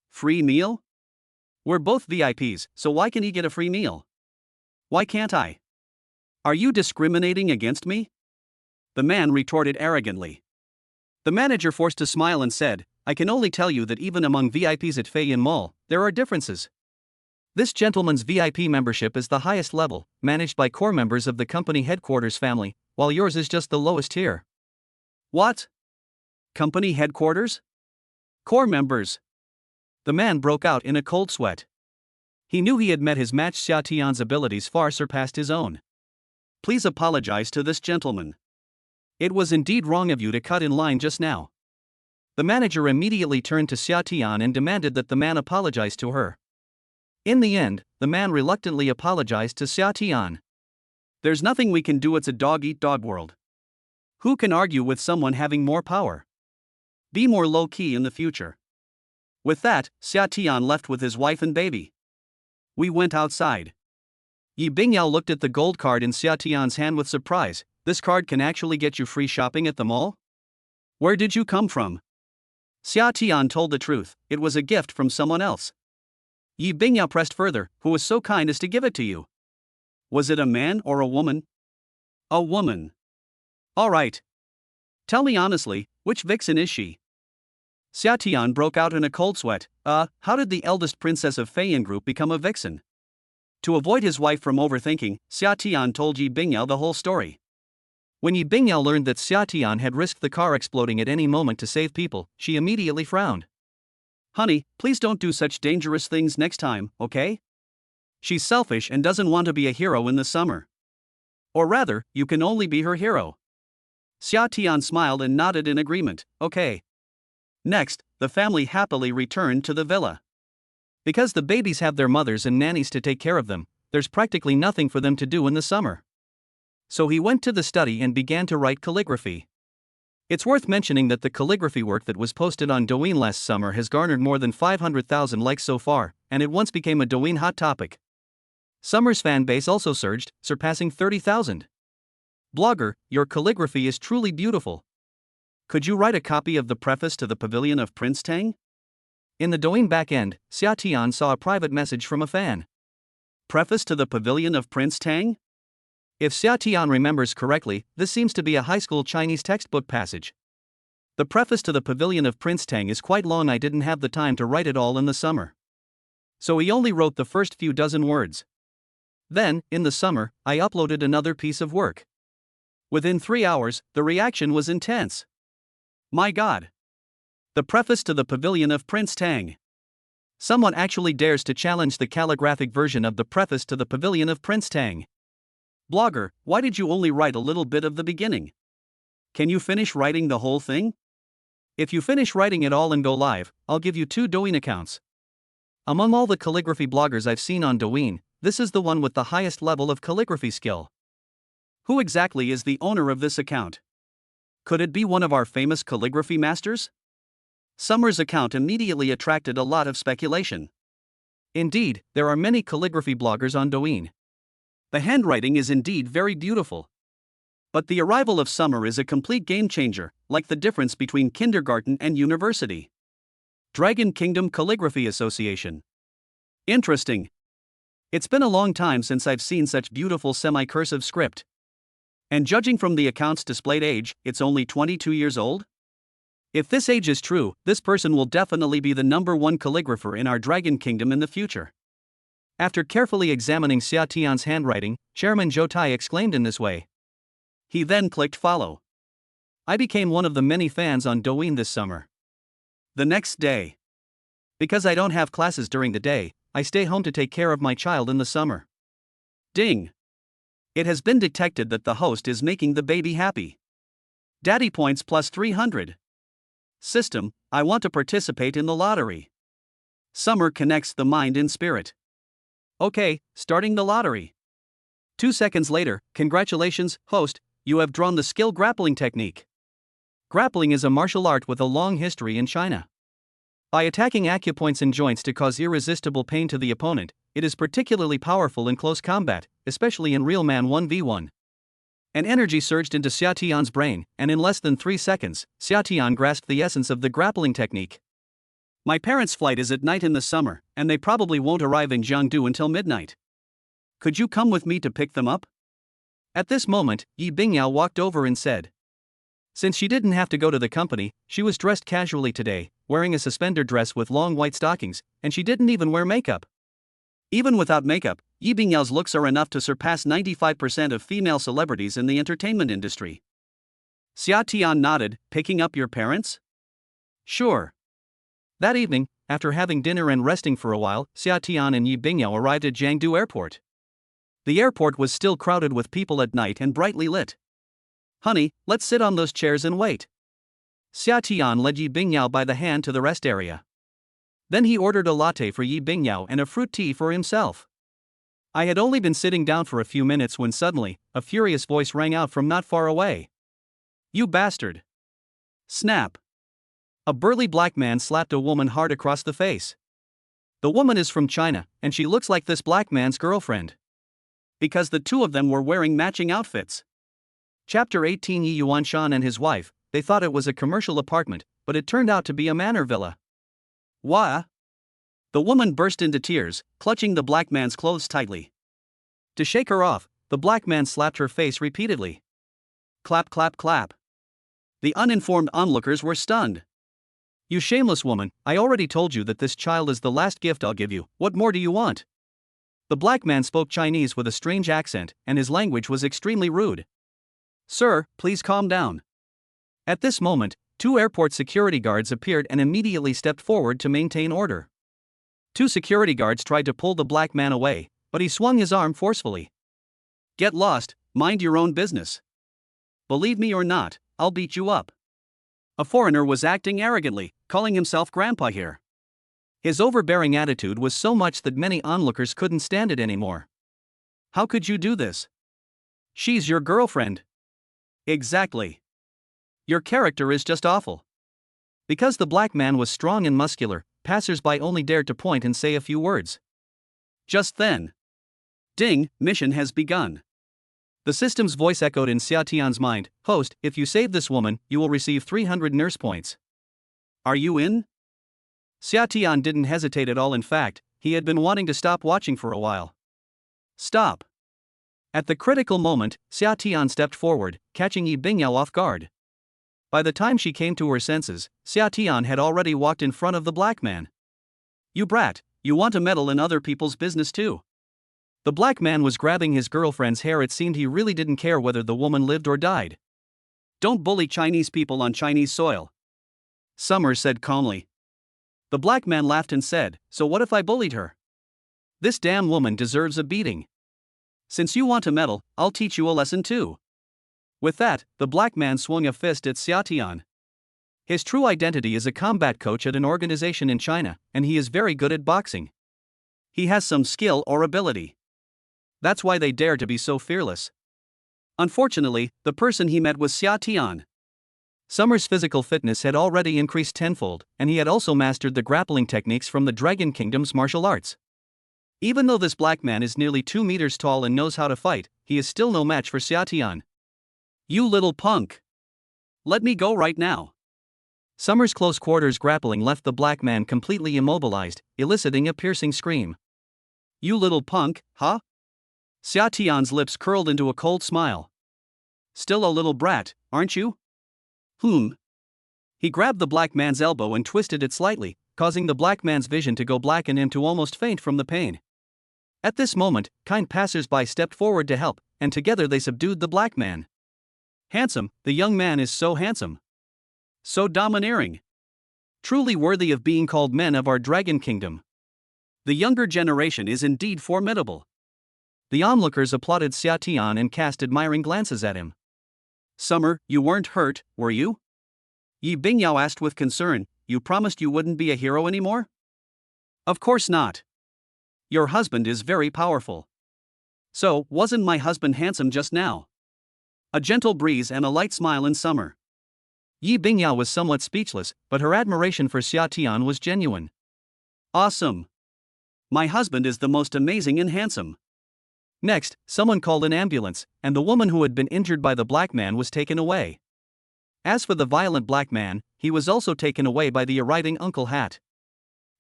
Free meal? We're both VIPs, so why can he get a free meal? Why can't I? Are you discriminating against me? The man retorted arrogantly. The manager forced a smile and said, I can only tell you that even among VIPs at Feiyan Mall, there are differences. This gentleman's VIP membership is the highest level, managed by core members of the company headquarters family, while yours is just the lowest tier. What? Company headquarters? Core members? The man broke out in a cold sweat. He knew he had met his match. Xia Tian's abilities far surpassed his own. Please apologize to this gentleman. It was indeed wrong of you to cut in line just now. The manager immediately turned to Xia Tian and demanded that the man apologize to her. In the end, the man reluctantly apologized to Xia Tian. There's nothing we can do, it's a dog-eat-dog world. Who can argue with someone having more power? Be more low-key in the future. With that, Xia Tian left with his wife and baby. We went outside. Yi Bingyao looked at the gold card in Xia Tian's hand with surprise. This card can actually get you free shopping at the mall? Where did you come from? Xia Tian told the truth, it was a gift from someone else. Yi Bingyao pressed further, who was so kind as to give it to you? Was it a man or a woman? A woman. Alright. Tell me honestly, which vixen is she? Xia Tian broke out in a cold sweat. How did the eldest princess of Feiyan Group become a vixen? To avoid his wife from overthinking, Xia Tian told Yi Bingyao the whole story. When Yi Bingyao learned that Xia Tian had risked the car exploding at any moment to save people, she immediately frowned. Honey, please don't do such dangerous things next time, okay? She's selfish and doesn't want to be a hero in the summer. Or rather, you can only be her hero. Xia Tian smiled and nodded in agreement, okay. Next, the family happily returned to the villa. Because the babies have their mothers and nannies to take care of them, there's practically nothing for them to do in the summer. So he went to the study and began to write calligraphy. It's worth mentioning that the calligraphy work that was posted on Douyin last summer has garnered more than 500,000 likes so far, and it once became a Douyin hot topic. Summer's fan base also surged, surpassing 30,000. Blogger, your calligraphy is truly beautiful. Could you write a copy of the preface to the Pavilion of Prince Tang? In the Douyin backend, Xia Tian saw a private message from a fan. Preface to the Pavilion of Prince Tang? If Xia Tian remembers correctly, this seems to be a high school Chinese textbook passage. The preface to the Pavilion of Prince Tang is quite long. I didn't have the time to write it all in the summer. So he only wrote the first few dozen words. Then, in the summer, I uploaded another piece of work. Within 3 hours, the reaction was intense. My God! The preface to the Pavilion of Prince Tang. Someone actually dares to challenge the calligraphic version of the preface to the Pavilion of Prince Tang. Blogger, why did you only write a little bit of the beginning? Can you finish writing the whole thing? If you finish writing it all and go live, I'll give you 2 Douyin accounts. Among all the calligraphy bloggers I've seen on Douyin, this is the one with the highest level of calligraphy skill. Who exactly is the owner of this account? Could it be one of our famous calligraphy masters? Summer's account immediately attracted a lot of speculation. Indeed, there are many calligraphy bloggers on Douyin. The handwriting is indeed very beautiful. But the arrival of summer is a complete game changer, like the difference between kindergarten and university. Dragon Kingdom Calligraphy Association. Interesting. It's been a long time since I've seen such beautiful semi-cursive script. And judging from the account's displayed age, it's only 22 years old? If this age is true, this person will definitely be the #1 calligrapher in our Dragon Kingdom in the future. After carefully examining Xia Tian's handwriting, Chairman Zhou Tai exclaimed in this way. He then clicked follow. I became one of the many fans on Douyin this summer. The next day. Because I don't have classes during the day, I stay home to take care of my child in the summer. Ding! It has been detected that the host is making the baby happy. Daddy points plus 300. System, I want to participate in the lottery. Summer connects the mind and spirit. Okay, starting the lottery. 2 seconds later, congratulations, host, you have drawn the skill grappling technique. Grappling is a martial art with a long history in China. By attacking acupoints and joints to cause irresistible pain to the opponent, it is particularly powerful in close combat, especially in real man 1v1. An energy surged into Xia Tian's brain, and in less than 3 seconds, Xia Tian grasped the essence of the grappling technique. My parents' flight is at night in the summer, and they probably won't arrive in Jiangdu until midnight. Could you come with me to pick them up? At this moment, Yi Bingyao walked over and said. Since she didn't have to go to the company, she was dressed casually today, wearing a suspender dress with long white stockings, and she didn't even wear makeup. Even without makeup, Yi Bingyao's looks are enough to surpass 95% of female celebrities in the entertainment industry. Xia Tian nodded, picking up your parents? Sure. That evening, after having dinner and resting for a while, Xia Tian and Yi Bingyao arrived at Jiangdu Airport. The airport was still crowded with people at night and brightly lit. Honey, let's sit on those chairs and wait. Xia Tian led Yi Bingyao by the hand to the rest area. Then he ordered a latte for Yi Bingyao and a fruit tea for himself. I had only been sitting down for a few minutes when suddenly, a furious voice rang out from not far away. You bastard! Snap! A burly black man slapped a woman hard across the face. The woman is from China, and she looks like this black man's girlfriend. Because the two of them were wearing matching outfits. Chapter 18. Yi Yuanshan and his wife, they thought it was a commercial apartment, but it turned out to be a manor villa. Wah! The woman burst into tears, clutching the black man's clothes tightly. To shake her off, the black man slapped her face repeatedly. Clap, clap, clap. The uninformed onlookers were stunned. You shameless woman, I already told you that this child is the last gift I'll give you, what more do you want? The black man spoke Chinese with a strange accent, and his language was extremely rude. Sir, please calm down. At this moment, two airport security guards appeared and immediately stepped forward to maintain order. Two security guards tried to pull the black man away, but he swung his arm forcefully. Get lost, mind your own business. Believe me or not, I'll beat you up. A foreigner was acting arrogantly, calling himself grandpa here. His overbearing attitude was so much that many onlookers couldn't stand it anymore. How could you do this? She's your girlfriend. Exactly. Your character is just awful. Because the black man was strong and muscular, passers-by only dared to point and say a few words. Just then. Ding, mission has begun. The system's voice echoed in Xia Tian's mind, Host, if you save this woman, you will receive 300 nurse points. Are you in? Xia Tian didn't hesitate at all. In fact, he had been wanting to stop watching for a while. Stop. At the critical moment, Xia Tian stepped forward, catching Yi Bingyao off guard. By the time she came to her senses, Xia Tian had already walked in front of the black man. You brat, you want to meddle in other people's business too. The black man was grabbing his girlfriend's hair. It seemed he really didn't care whether the woman lived or died. Don't bully Chinese people on Chinese soil. Summer said calmly. The black man laughed and said, so what if I bullied her? This damn woman deserves a beating. Since you want to meddle, I'll teach you a lesson too. With that, the black man swung a fist at Xia Tian. His true identity is a combat coach at an organization in China, and he is very good at boxing. He has some skill or ability. That's why they dare to be so fearless. Unfortunately, the person he met was Xia Tian. Summer's physical fitness had already increased tenfold, and he had also mastered the grappling techniques from the Dragon Kingdom's martial arts. Even though this black man is nearly 2 meters tall and knows how to fight, he is still no match for Xia Tian. You little punk! Let me go right now. Summer's close quarters grappling left the black man completely immobilized, eliciting a piercing scream. You little punk, huh? Xia Tian's lips curled into a cold smile. Still a little brat, aren't you? He grabbed the black man's elbow and twisted it slightly, causing the black man's vision to go black and him to almost faint from the pain. At this moment, kind passers-by stepped forward to help, and together they subdued the black man. Handsome, the young man is so handsome. So domineering. Truly worthy of being called men of our Dragon Kingdom. The younger generation is indeed formidable. The onlookers applauded Xia Tian and cast admiring glances at him. Summer, you weren't hurt, were you? Yi Bingyao asked with concern, you promised you wouldn't be a hero anymore? Of course not. Your husband is very powerful. So, wasn't my husband handsome just now? A gentle breeze and a light smile in summer. Yi Bingyao was somewhat speechless, but her admiration for Xia Tian was genuine. Awesome. My husband is the most amazing and handsome. Next, someone called an ambulance, and the woman who had been injured by the black man was taken away. As for the violent black man, he was also taken away by the arriving Uncle Hat.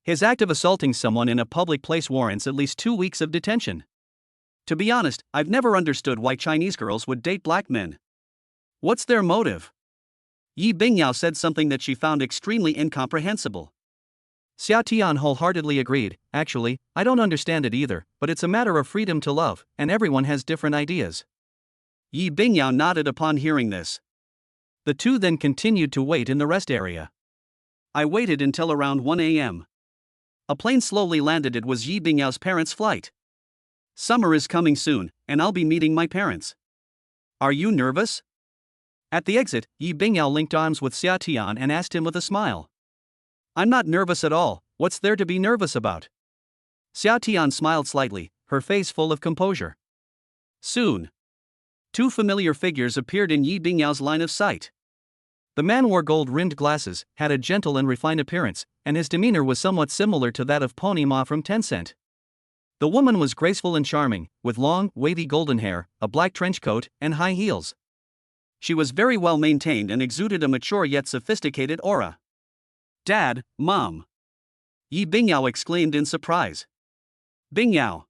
His act of assaulting someone in a public place warrants at least 2 weeks of detention. To be honest, I've never understood why Chinese girls would date black men. What's their motive? Yi Bingyao said something that she found extremely incomprehensible. Xia Tian wholeheartedly agreed, actually, I don't understand it either, but it's a matter of freedom to love, and everyone has different ideas. Yi Bingyao nodded upon hearing this. The two then continued to wait in the rest area. I waited until around 1 a.m. A plane slowly landed. It was Yi Bingyao's parents' flight. Summer is coming soon, and I'll be meeting my parents. Are you nervous? At the exit, Yi Bingyao linked arms with Xia Tian and asked him with a smile. I'm not nervous at all, what's there to be nervous about? Xia Tian smiled slightly, her face full of composure. Soon, two familiar figures appeared in Yi Bingyao's line of sight. The man wore gold-rimmed glasses, had a gentle and refined appearance, and his demeanor was somewhat similar to that of Pony Ma from Tencent. The woman was graceful and charming, with long, wavy golden hair, a black trench coat, and high heels. She was very well maintained and exuded a mature yet sophisticated aura. "Dad, Mom!" Yi Bingyao exclaimed in surprise. "Bingyao!"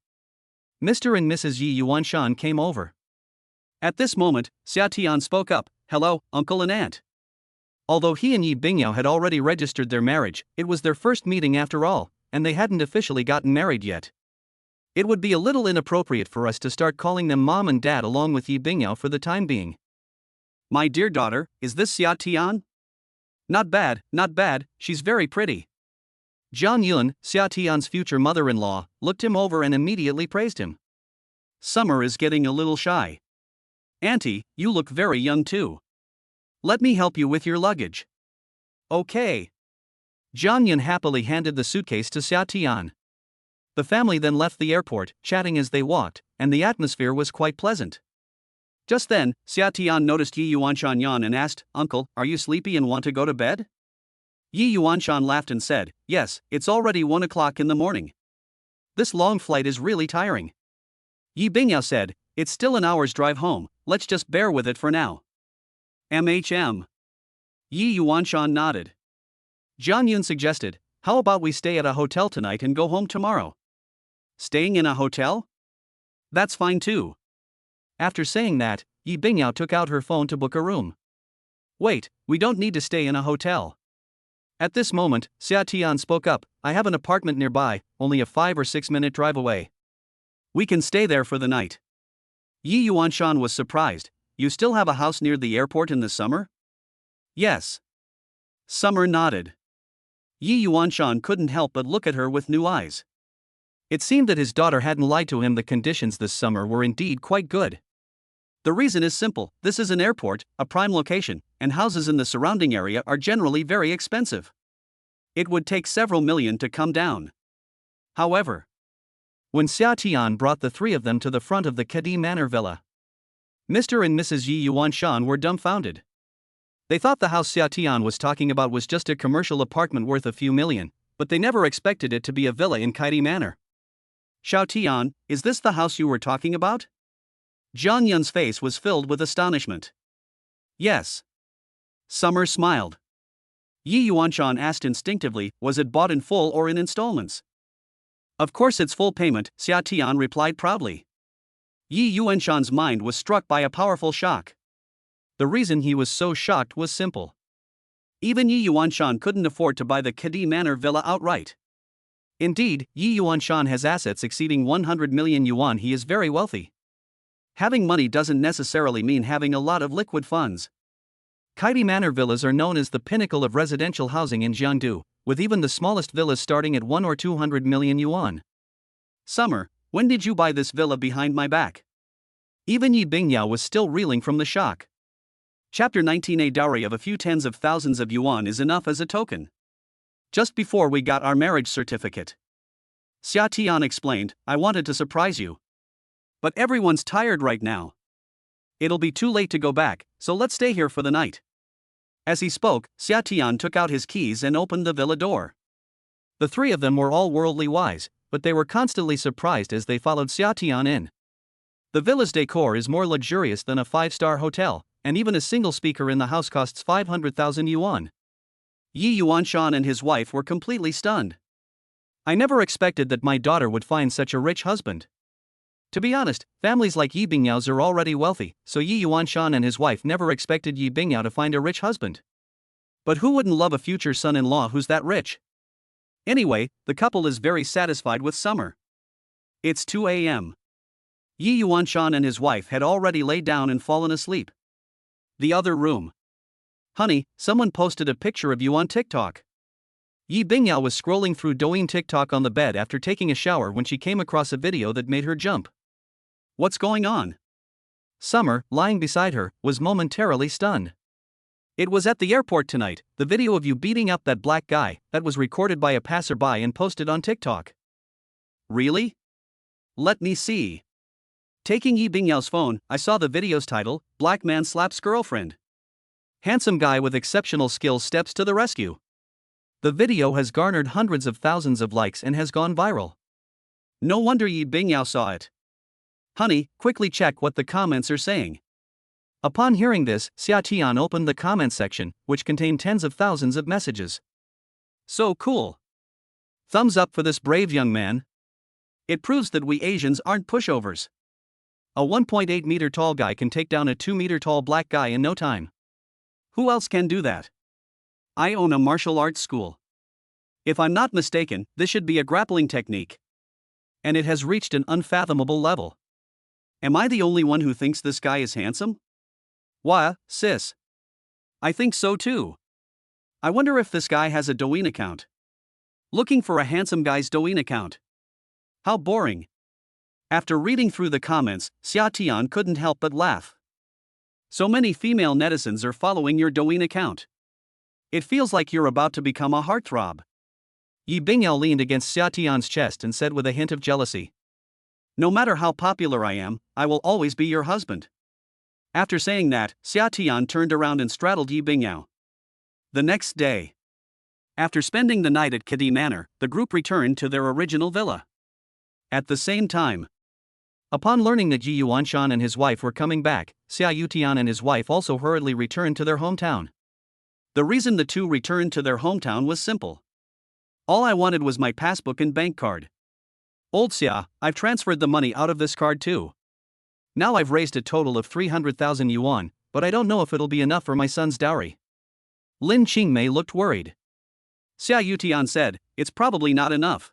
Mr. and Mrs. Yi Yuanshan came over. At this moment, Xia Tian spoke up, "Hello, uncle and aunt." Although he and Yi Bingyao had already registered their marriage, it was their first meeting after all, and they hadn't officially gotten married yet. It would be a little inappropriate for us to start calling them mom and dad along with Yi Bingyao for the time being. "My dear daughter, is this Xia Tian?" Not bad, she's very pretty." Jiang Yun, Xia Tian's future mother-in-law, looked him over and immediately praised him. "Summer is getting a little shy. Auntie, you look very young too. Let me help you with your luggage." "Okay." Jiang Yun happily handed the suitcase to Xia Tian. The family then left the airport, chatting as they walked, and the atmosphere was quite pleasant. Just then, Xia Tian noticed Yi Yuanshan yawn and asked, "Uncle, are you sleepy and want to go to bed?" Yi Yuanshan laughed and said, "Yes, it's already 1 o'clock in the morning. This long flight is really tiring." Yi Bingyao said, "It's still an hour's drive home, let's just bear with it for now." "MHM." Yi Yuanshan nodded. Jiang Yun suggested, "How about we stay at a hotel tonight and go home tomorrow?" "Staying in a hotel? That's fine too." After saying that, Yi Bingyao took out her phone to book a room. "Wait, we don't need to stay in a hotel." At this moment, Xia Tian spoke up, "I have an apartment nearby, only a 5 or 6 minute drive away. We can stay there for the night." Yi Yuanshan was surprised. "You still have a house near the airport in the summer?" "Yes." Summer nodded. Yi Yuanshan couldn't help but look at her with new eyes. It seemed that his daughter hadn't lied to him. The conditions this summer were indeed quite good. The reason is simple: this is an airport, a prime location, and houses in the surrounding area are generally very expensive. It would take several million to come down. However, when Xia Tian brought the three of them to the front of the Kadi Manor villa, Mr. and Mrs. Yi Yuanshan were dumbfounded. They thought the house Xia Tian was talking about was just a commercial apartment worth a few million, but they never expected it to be a villa in Kadi Manor. "Xiao Tian, is this the house you were talking about?" Jiang Yun's face was filled with astonishment. "Yes." Summer smiled. Yi Yuanshan asked instinctively, "Was it bought in full or in installments?" "Of course it's full payment," Xia Tian replied proudly. Yi Yuanshan's mind was struck by a powerful shock. The reason he was so shocked was simple. Even Yi Yuanshan couldn't afford to buy the Kadi Manor villa outright. Indeed, Yi Yuanshan has assets exceeding 100 million yuan. He is very wealthy. Having money doesn't necessarily mean having a lot of liquid funds. Kadi Manor villas are known as the pinnacle of residential housing in Jiangdu, with even the smallest villas starting at 1 or 200 million yuan. "Summer, when did you buy this villa behind my back?" Even Yi Bingyao was still reeling from the shock. Chapter 19. A dowry of a few tens of thousands of yuan is enough as a token. "Just before we got our marriage certificate," Xia Tian explained, "I wanted to surprise you. But everyone's tired right now. It'll be too late to go back, so let's stay here for the night." As he spoke, Xia Tian took out his keys and opened the villa door. The three of them were all worldly wise, but they were constantly surprised as they followed Xia Tian in. The villa's decor is more luxurious than a 5-star hotel, and even a single speaker in the house costs 500,000 yuan. Yi Yuanshan and his wife were completely stunned. "I never expected that my daughter would find such a rich husband." To be honest, families like Yi Bingyao's are already wealthy, so Yi Yuanshan and his wife never expected Yi Bingyao to find a rich husband. But who wouldn't love a future son-in-law who's that rich? Anyway, the couple is very satisfied with summer. It's 2 a.m. Yi Yuanshan and his wife had already laid down and fallen asleep. The other room. "Honey, someone posted a picture of you on TikTok." Yi Bingyao was scrolling through Douyin TikTok on the bed after taking a shower when she came across a video that made her jump. "What's going on?" Summer, lying beside her, was momentarily stunned. "It was at the airport tonight, the video of you beating up that black guy, that was recorded by a passerby and posted on TikTok." "Really? Let me see. Taking Yi Bingyao's phone, I saw the video's title, Black Man Slaps Girlfriend. Handsome guy with exceptional skills steps to the rescue. The video has garnered hundreds of thousands of likes and has gone viral. No wonder Yi Bingyao saw it. Honey, quickly check what the comments are saying. Upon hearing this, Xia Tian opened the comment section, which contained tens of thousands of messages. So cool. Thumbs up for this brave young man. It proves that we Asians aren't pushovers. A 1.8 meter tall guy can take down a 2 meter tall black guy in no time. Who else can do that? I own a martial arts school. If I'm not mistaken, this should be a grappling technique. And it has reached an unfathomable level. Am I the only one who thinks this guy is handsome? Wah, sis. I think so too. I wonder if this guy has a Douyin account. Looking for a handsome guy's Douyin account. How boring. After reading through the comments, Xia Tian couldn't help but laugh. So many female netizens are following your Douyin account. It feels like you're about to become a heartthrob. Yi Bingyao leaned against Xia Tian's chest and said with a hint of jealousy. No matter how popular I am, I will always be your husband. After saying that, Xia Tian turned around and straddled Yi Bingyao. The next day. After spending the night at Kadi Manor, the group returned to their original villa. At the same time, upon learning that Yi Yuanshan and his wife were coming back, Xia Yutian and his wife also hurriedly returned to their hometown. The reason the two returned to their hometown was simple. All I wanted was my passbook and bank card. Old Xia, I've transferred the money out of this card too. Now I've raised a total of 300,000 yuan, but I don't know if it'll be enough for my son's dowry. Lin Qingmei looked worried. Xia Yutian said, it's probably not enough.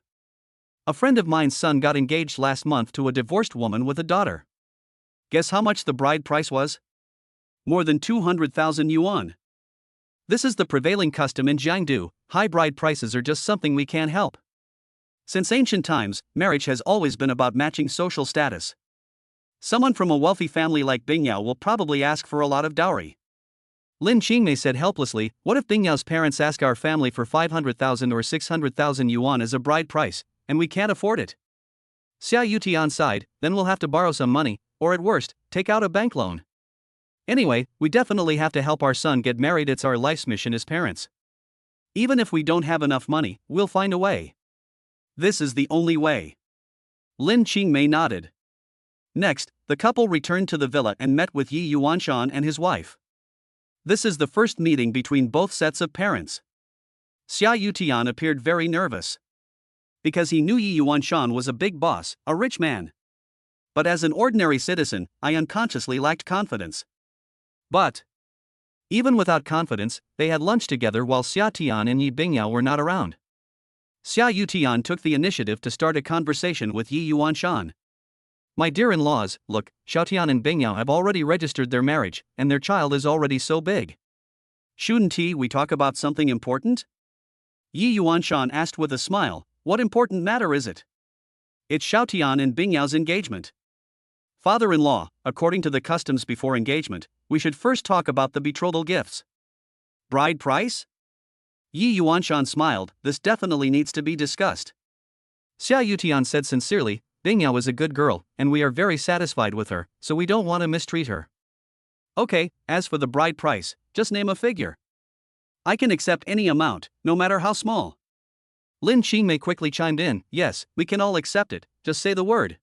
A friend of mine's son got engaged last month to a divorced woman with a daughter. Guess how much the bride price was? More than 200,000 yuan. This is the prevailing custom in Jiangdu. High bride prices are just something we can't help. Since ancient times, marriage has always been about matching social status. Someone from a wealthy family like Bingyao will probably ask for a lot of dowry. Lin Qingmei said helplessly, what if Bingyao's parents ask our family for 500,000 or 600,000 yuan as a bride price, and we can't afford it? Xia Yutian sighed, then we'll have to borrow some money, or at worst, take out a bank loan. Anyway, we definitely have to help our son get married. It's our life's mission as parents. Even if we don't have enough money, we'll find a way. This is the only way. Lin Qingmei nodded. Next, the couple returned to the villa and met with Yi Yuanshan and his wife. This is the first meeting between both sets of parents. Xia Yutian appeared very nervous. Because he knew Yi Yuanshan was a big boss, a rich man. But as an ordinary citizen, I unconsciously lacked confidence. But even without confidence, they had lunch together while Xia Tian and Yi Bingyao were not around. Xia Yutian took the initiative to start a conversation with Yi Yuanshan. My dear-in-laws, look, Xiaotian and Bingyao have already registered their marriage, and their child is already so big. Shouldn't we talk about something important? Yi Yuanshan asked with a smile, what important matter is it? It's Xiaotian and Bingyao's engagement. Father-in-law, according to the customs before engagement, we should first talk about the betrothal gifts. Bride price? Yi Yuanshan smiled, this definitely needs to be discussed. Xia Yutian said sincerely, Bingyao is a good girl, and we are very satisfied with her, so we don't want to mistreat her. Okay, as for the bride price, just name a figure. I can accept any amount, no matter how small. Lin Qingmei quickly chimed in, yes, we can all accept it, just say the word.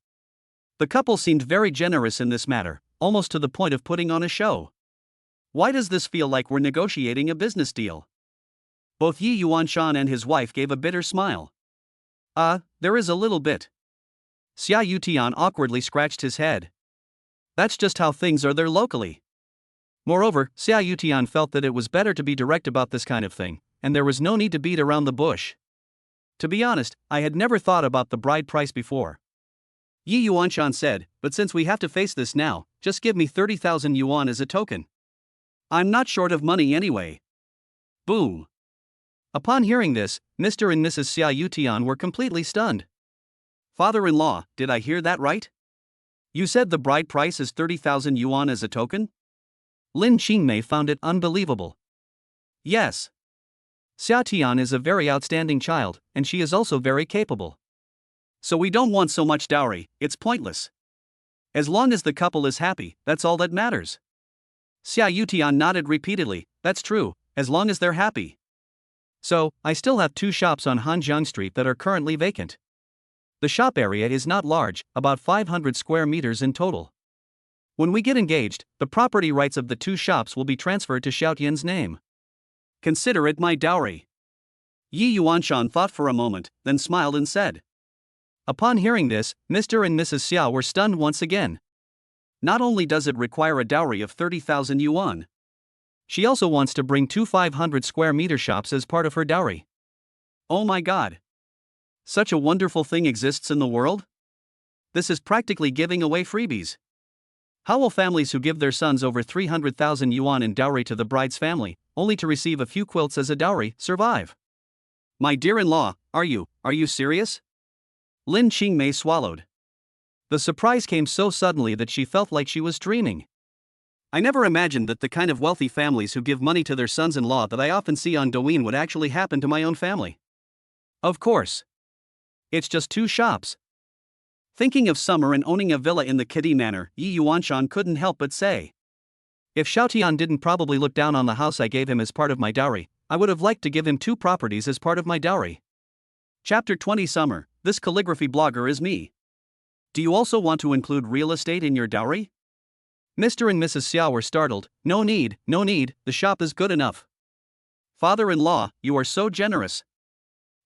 The couple seemed very generous in this matter, almost to the point of putting on a show. Why does this feel like we're negotiating a business deal? Both Yi Yuanshan and his wife gave a bitter smile. There is a little bit. Xia Yutian awkwardly scratched his head. That's just how things are there locally. Moreover, Xia Yutian felt that it was better to be direct about this kind of thing, and there was no need to beat around the bush. To be honest, I had never thought about the bride price before. Yi Yuanshan said, but since we have to face this now, just give me 30,000 yuan as a token. I'm not short of money anyway. Boom. Upon hearing this, Mr. and Mrs. Xia Yutian were completely stunned. Father-in-law, did I hear that right? You said the bride price is 30,000 yuan as a token? Lin Qingmei found it unbelievable. Yes. Xia Tian is a very outstanding child, and she is also very capable. So we don't want so much dowry, it's pointless. As long as the couple is happy, that's all that matters. Xia Yutian nodded repeatedly, that's true, as long as they're happy. So, I still have 2 shops on Hanjiang Street that are currently vacant. The shop area is not large, about 500 square meters in total. When we get engaged, the property rights of the 2 shops will be transferred to Xiaotian's name. Consider it my dowry. Yi Yuanshan thought for a moment, then smiled and said. Upon hearing this, Mr. and Mrs. Xiao were stunned once again. Not only does it require a dowry of 30,000 yuan, she also wants to bring 2 500 square meter shops as part of her dowry. Oh my god! Such a wonderful thing exists in the world? This is practically giving away freebies. How will families who give their sons over 300,000 yuan in dowry to the bride's family, only to receive a few quilts as a dowry, survive? My dear-in-law, are you serious? Lin Qingmei swallowed. The surprise came so suddenly that she felt like she was dreaming. I never imagined that the kind of wealthy families who give money to their sons-in-law that I often see on Douyin would actually happen to my own family. Of course. It's just 2 shops. Thinking of summer and owning a villa in the Kidi manor, Yi Yuanshan couldn't help but say. If Xiaotian didn't probably look down on the house I gave him as part of my dowry, I would have liked to give him 2 properties as part of my dowry. Chapter 20 Summer, this calligraphy blogger is me. Do you also want to include real estate in your dowry? Mr. and Mrs. Xiao were startled. No need, the shop is good enough. Father-in-law, you are so generous.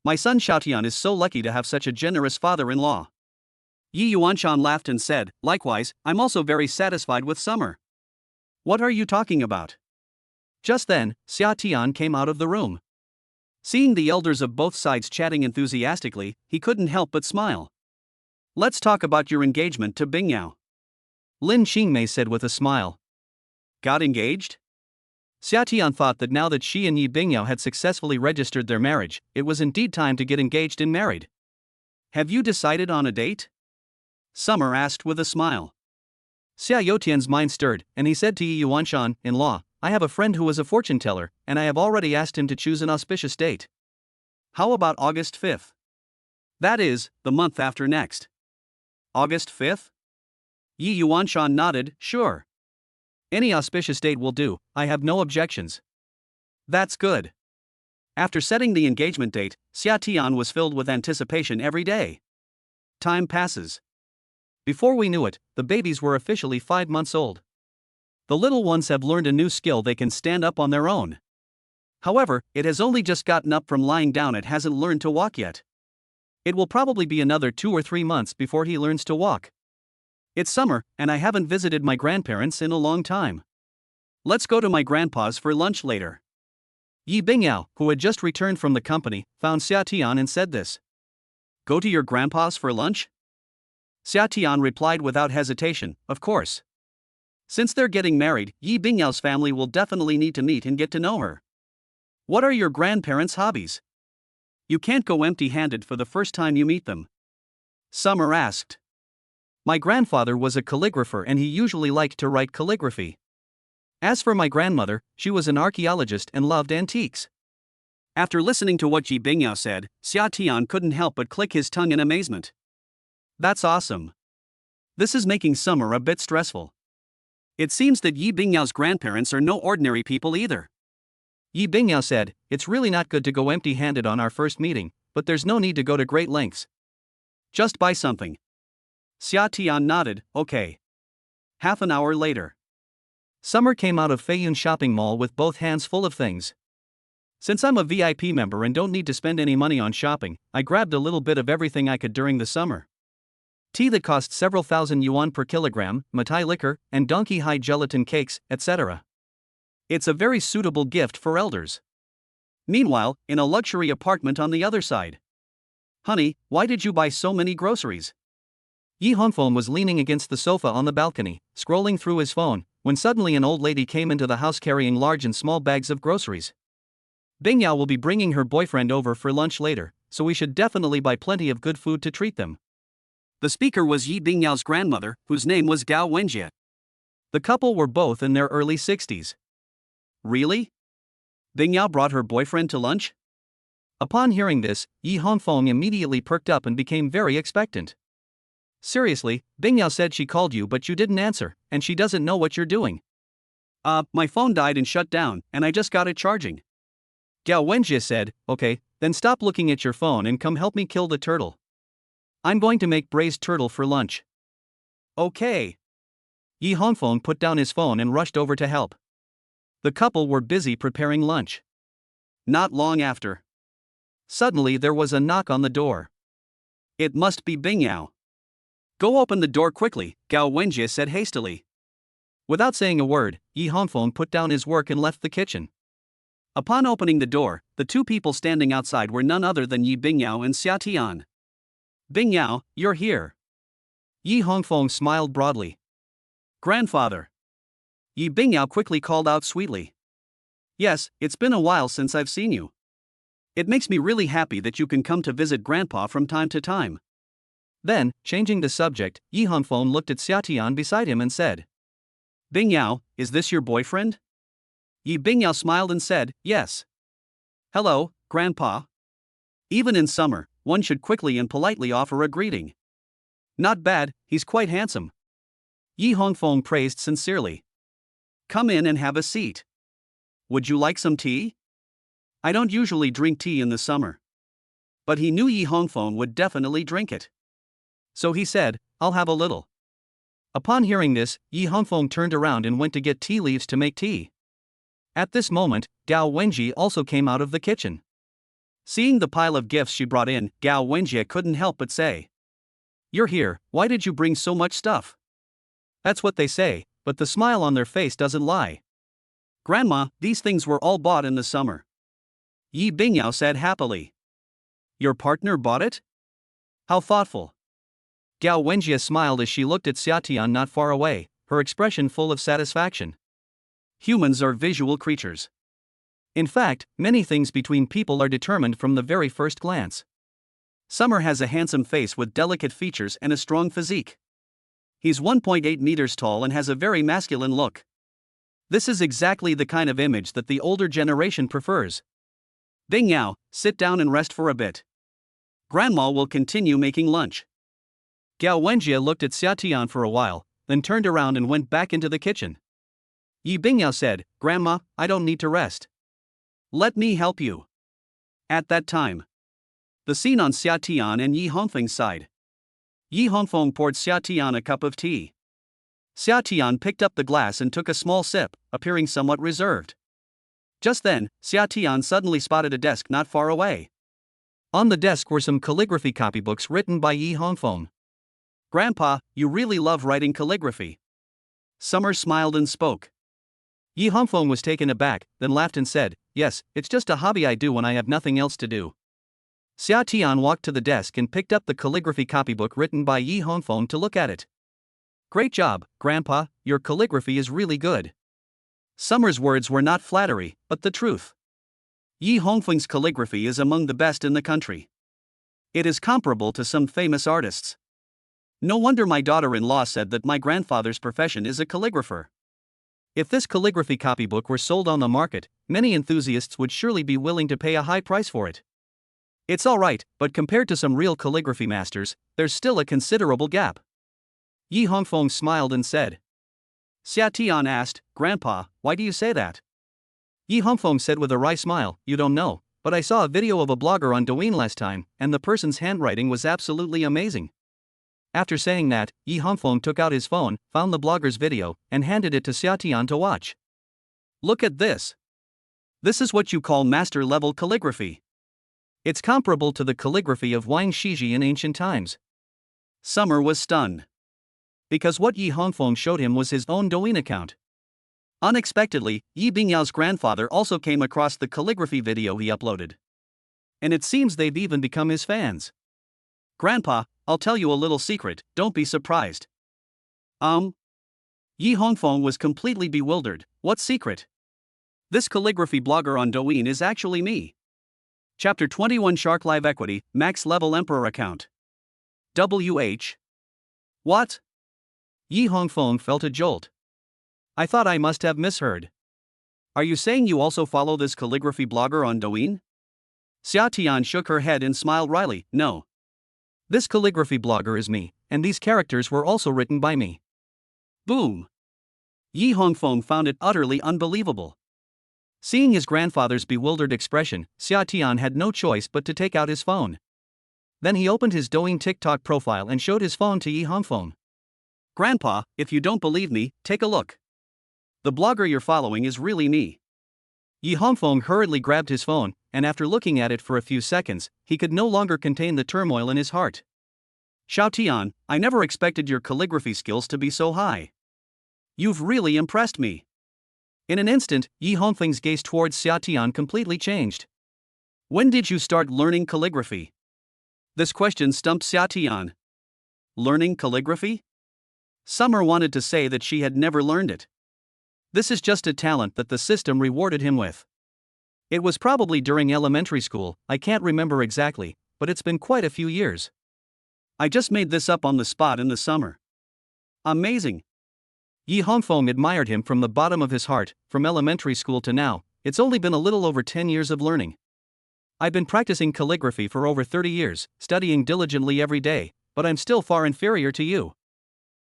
My son Xiaotian is so lucky to have such a generous father-in-law. Yi Yuanshan laughed and said, likewise, I'm also very satisfied with summer. What are you talking about? Just then, Xiaotian came out of the room. Seeing the elders of both sides chatting enthusiastically, he couldn't help but smile. Let's talk about your engagement to Bingyao. Lin Qingmei said with a smile. Got engaged? Xiaotian thought that now that she and Yi Bingyao had successfully registered their marriage, it was indeed time to get engaged and married. Have you decided on a date? Summer asked with a smile. Xia Yotian's mind stirred, and he said to Yi Yuanshan, in-law, I have a friend who is a fortune teller, and I have already asked him to choose an auspicious date. How about August 5th? That is, the month after next. August 5th? Yi Yuanshan nodded, sure. Any auspicious date will do, I have no objections. That's good. After setting the engagement date, Xiaotian was filled with anticipation every day. Time passes. Before we knew it, the babies were officially 5 months old. The little ones have learned a new skill, they can stand up on their own. However, it has only just gotten up from lying down, it hasn't learned to walk yet. It will probably be another 2 or 3 months before he learns to walk. It's summer, and I haven't visited my grandparents in a long time. Let's go to my grandpa's for lunch later. Yi Bingyao, who had just returned from the company, found Xiaotian and said this. Go to your grandpa's for lunch? Xiaotian replied without hesitation, of course. Since they're getting married, Yi Bingyao's family will definitely need to meet and get to know her. What are your grandparents' hobbies? You can't go empty-handed for the first time you meet them. Summer asked. My grandfather was a calligrapher and he usually liked to write calligraphy. As for my grandmother, she was an archaeologist and loved antiques. After listening to what Yi Bingyao said, Xiaotian couldn't help but click his tongue in amazement. That's awesome. This is making summer a bit stressful. It seems that Yi Bingyao's grandparents are no ordinary people either. Yi Bingyao said, it's really not good to go empty-handed on our first meeting, but there's no need to go to great lengths. Just buy something. Xiaotian nodded, okay. Half an hour later. Summer came out of Feiyun shopping mall with both hands full of things. Since I'm a VIP member and don't need to spend any money on shopping, I grabbed a little bit of everything I could during the summer. Tea that cost several thousand yuan per kilogram, Matai liquor, and donkey hide gelatin cakes, etc. It's a very suitable gift for elders. Meanwhile, in a luxury apartment on the other side. Honey, why did you buy so many groceries? Yi Hongfeng was leaning against the sofa on the balcony, scrolling through his phone, when suddenly an old lady came into the house carrying large and small bags of groceries. Bingyao will be bringing her boyfriend over for lunch later, so we should definitely buy plenty of good food to treat them. The speaker was Yi Bingyao's grandmother, whose name was Gao Wenjie. The couple were both in their early 60s. Really? Bingyao brought her boyfriend to lunch? Upon hearing this, Yi Hongfeng immediately perked up and became very expectant. Seriously, Bingyao said she called you but you didn't answer, and she doesn't know what you're doing. My phone died and shut down, and I just got it charging. Gao Wenjie said, okay, then stop looking at your phone and come help me kill the turtle. I'm going to make braised turtle for lunch. Okay. Yi Hongfeng put down his phone and rushed over to help. The couple were busy preparing lunch. Not long after. Suddenly there was a knock on the door. It must be Bingyao. Go open the door quickly, Gao Wenjie said hastily. Without saying a word, Yi Hongfeng put down his work and left the kitchen. Upon opening the door, the two people standing outside were none other than Yi Bingyao and Xia Tian. Bingyao, you're here. Yi Hongfeng smiled broadly. Grandfather. Yi Bingyao quickly called out sweetly. Yes, it's been a while since I've seen you. It makes me really happy that you can come to visit Grandpa from time to time. Then, changing the subject, Yi Hongfeng looked at Xia Tian beside him and said, Bingyao, is this your boyfriend? Yi Bingyao smiled and said, yes. Hello, Grandpa. Even in summer, one should quickly and politely offer a greeting. Not bad, he's quite handsome. Yi Hongfeng praised sincerely. Come in and have a seat. Would you like some tea? I don't usually drink tea in the summer. But he knew Yi Hongfeng would definitely drink it. So he said, I'll have a little. Upon hearing this, Yi Hongfeng turned around and went to get tea leaves to make tea. At this moment, Gao Wenjie also came out of the kitchen. Seeing the pile of gifts she brought in, Gao Wenjie couldn't help but say, You're here, why did you bring so much stuff? That's what they say, but the smile on their face doesn't lie. Grandma, these things were all bought in the summer. Yi Bingyao said happily. Your partner bought it? How thoughtful. Gao Wenjie smiled as she looked at Xia Tian not far away, her expression full of satisfaction. Humans are visual creatures. In fact, many things between people are determined from the very first glance. Summer has a handsome face with delicate features and a strong physique. He's 1.8 meters tall and has a very masculine look. This is exactly the kind of image that the older generation prefers. Bingyao, sit down and rest for a bit. Grandma will continue making lunch. Gao Wenjie looked at Xia Tian for a while, then turned around and went back into the kitchen. Yi Bingyao said, Grandma, I don't need to rest. Let me help you. At that time, the scene on Xia Tian and Yi Hongfeng's side. Yi Hongfeng poured Xia Tian a cup of tea. Xia Tian picked up the glass and took a small sip, appearing somewhat reserved. Just then, Xia Tian suddenly spotted a desk not far away. On the desk were some calligraphy copybooks written by Yi Hongfeng. Grandpa, you really love writing calligraphy. Summer smiled and spoke. Yi Hongfeng was taken aback, then laughed and said, Yes, it's just a hobby I do when I have nothing else to do. Xia Tian walked to the desk and picked up the calligraphy copybook written by Yi Hongfeng to look at it. Great job, Grandpa, your calligraphy is really good. Summer's words were not flattery, but the truth. Yi Hongfeng's calligraphy is among the best in the country. It is comparable to some famous artists. No wonder my daughter-in-law said that my grandfather's profession is a calligrapher. If this calligraphy copybook were sold on the market, many enthusiasts would surely be willing to pay a high price for it. It's alright, but compared to some real calligraphy masters, there's still a considerable gap. Yi Hongfeng smiled and said. Xia Tian asked, Grandpa, why do you say that? Yi Hongfeng said with a wry smile, You don't know, but I saw a video of a blogger on Douyin last time, and the person's handwriting was absolutely amazing. After saying that, Yi Hongfeng took out his phone, found the blogger's video, and handed it to Xia Tian to watch. Look at this. This is what you call master-level calligraphy. It's comparable to the calligraphy of Wang Shiji in ancient times. Summer was stunned. Because what Yi Hongfeng showed him was his own Douyin account. Unexpectedly, Yi Bingyao's grandfather also came across the calligraphy video he uploaded. And it seems they've even become his fans. Grandpa, I'll tell you a little secret, don't be surprised. Yi Hongfeng was completely bewildered. What secret? This calligraphy blogger on Douyin is actually me. Chapter 21 Shark Live Equity, Max Level Emperor Account. WH. What? Yi Hongfeng felt a jolt. I thought I must have misheard. Are you saying you also follow this calligraphy blogger on Douyin? Xia Tian shook her head and smiled wryly. No. This calligraphy blogger is me, and these characters were also written by me. Boom. Yi Hongfeng found it utterly unbelievable. Seeing his grandfather's bewildered expression, Xia Tian had no choice but to take out his phone. Then he opened his Douyin TikTok profile and showed his phone to Yi Hongfeng. Grandpa, if you don't believe me, take a look. The blogger you're following is really me. Yi Hongfeng hurriedly grabbed his phone, and after looking at it for a few seconds, he could no longer contain the turmoil in his heart. Xiao Tian, I never expected your calligraphy skills to be so high. You've really impressed me. In an instant, Yi Hongfeng's gaze towards Xia Tian completely changed. When did you start learning calligraphy? This question stumped Xia Tian. Learning calligraphy? Summer wanted to say that she had never learned it. This is just a talent that the system rewarded him with. It was probably during elementary school, I can't remember exactly, but it's been quite a few years. I just made this up on the spot in the summer. Amazing. Yi Hongfeng admired him from the bottom of his heart. From elementary school to now, it's only been a little over 10 years of learning. I've been practicing calligraphy for over 30 years, studying diligently every day, but I'm still far inferior to you.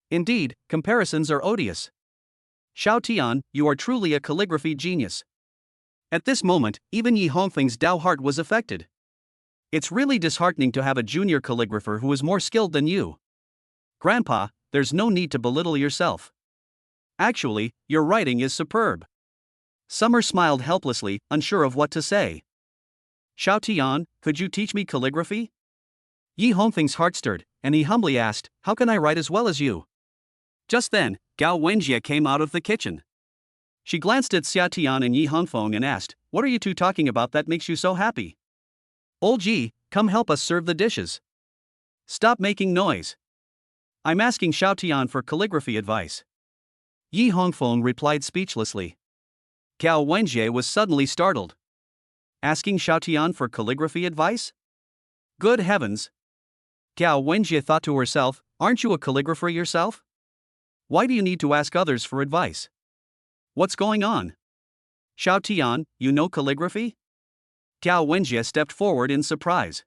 Indeed, comparisons are odious. Xiao Tian, you are truly a calligraphy genius. At this moment, even Yi Hongfeng's Dao heart was affected. It's really disheartening to have a junior calligrapher who is more skilled than you. Grandpa, there's no need to belittle yourself. Actually, your writing is superb. Summer smiled helplessly, unsure of what to say. Xiao Tian, could you teach me calligraphy? Yi Hongfeng's heart stirred, and he humbly asked, how can I write as well as you? Just then, Gao Wenjie came out of the kitchen. She glanced at Xia Tian and Yi Hongfeng and asked, what are you two talking about that makes you so happy? Old Ji, come help us serve the dishes. Stop making noise. I'm asking Xiao Tian for calligraphy advice. Yi Hongfeng replied speechlessly. Gao Wenjie was suddenly startled. Asking Xiao Tian for calligraphy advice? Good heavens. Gao Wenjie thought to herself, aren't you a calligrapher yourself? Why do you need to ask others for advice? What's going on? Xiao Tian, you know calligraphy? Gao Wenjie stepped forward in surprise.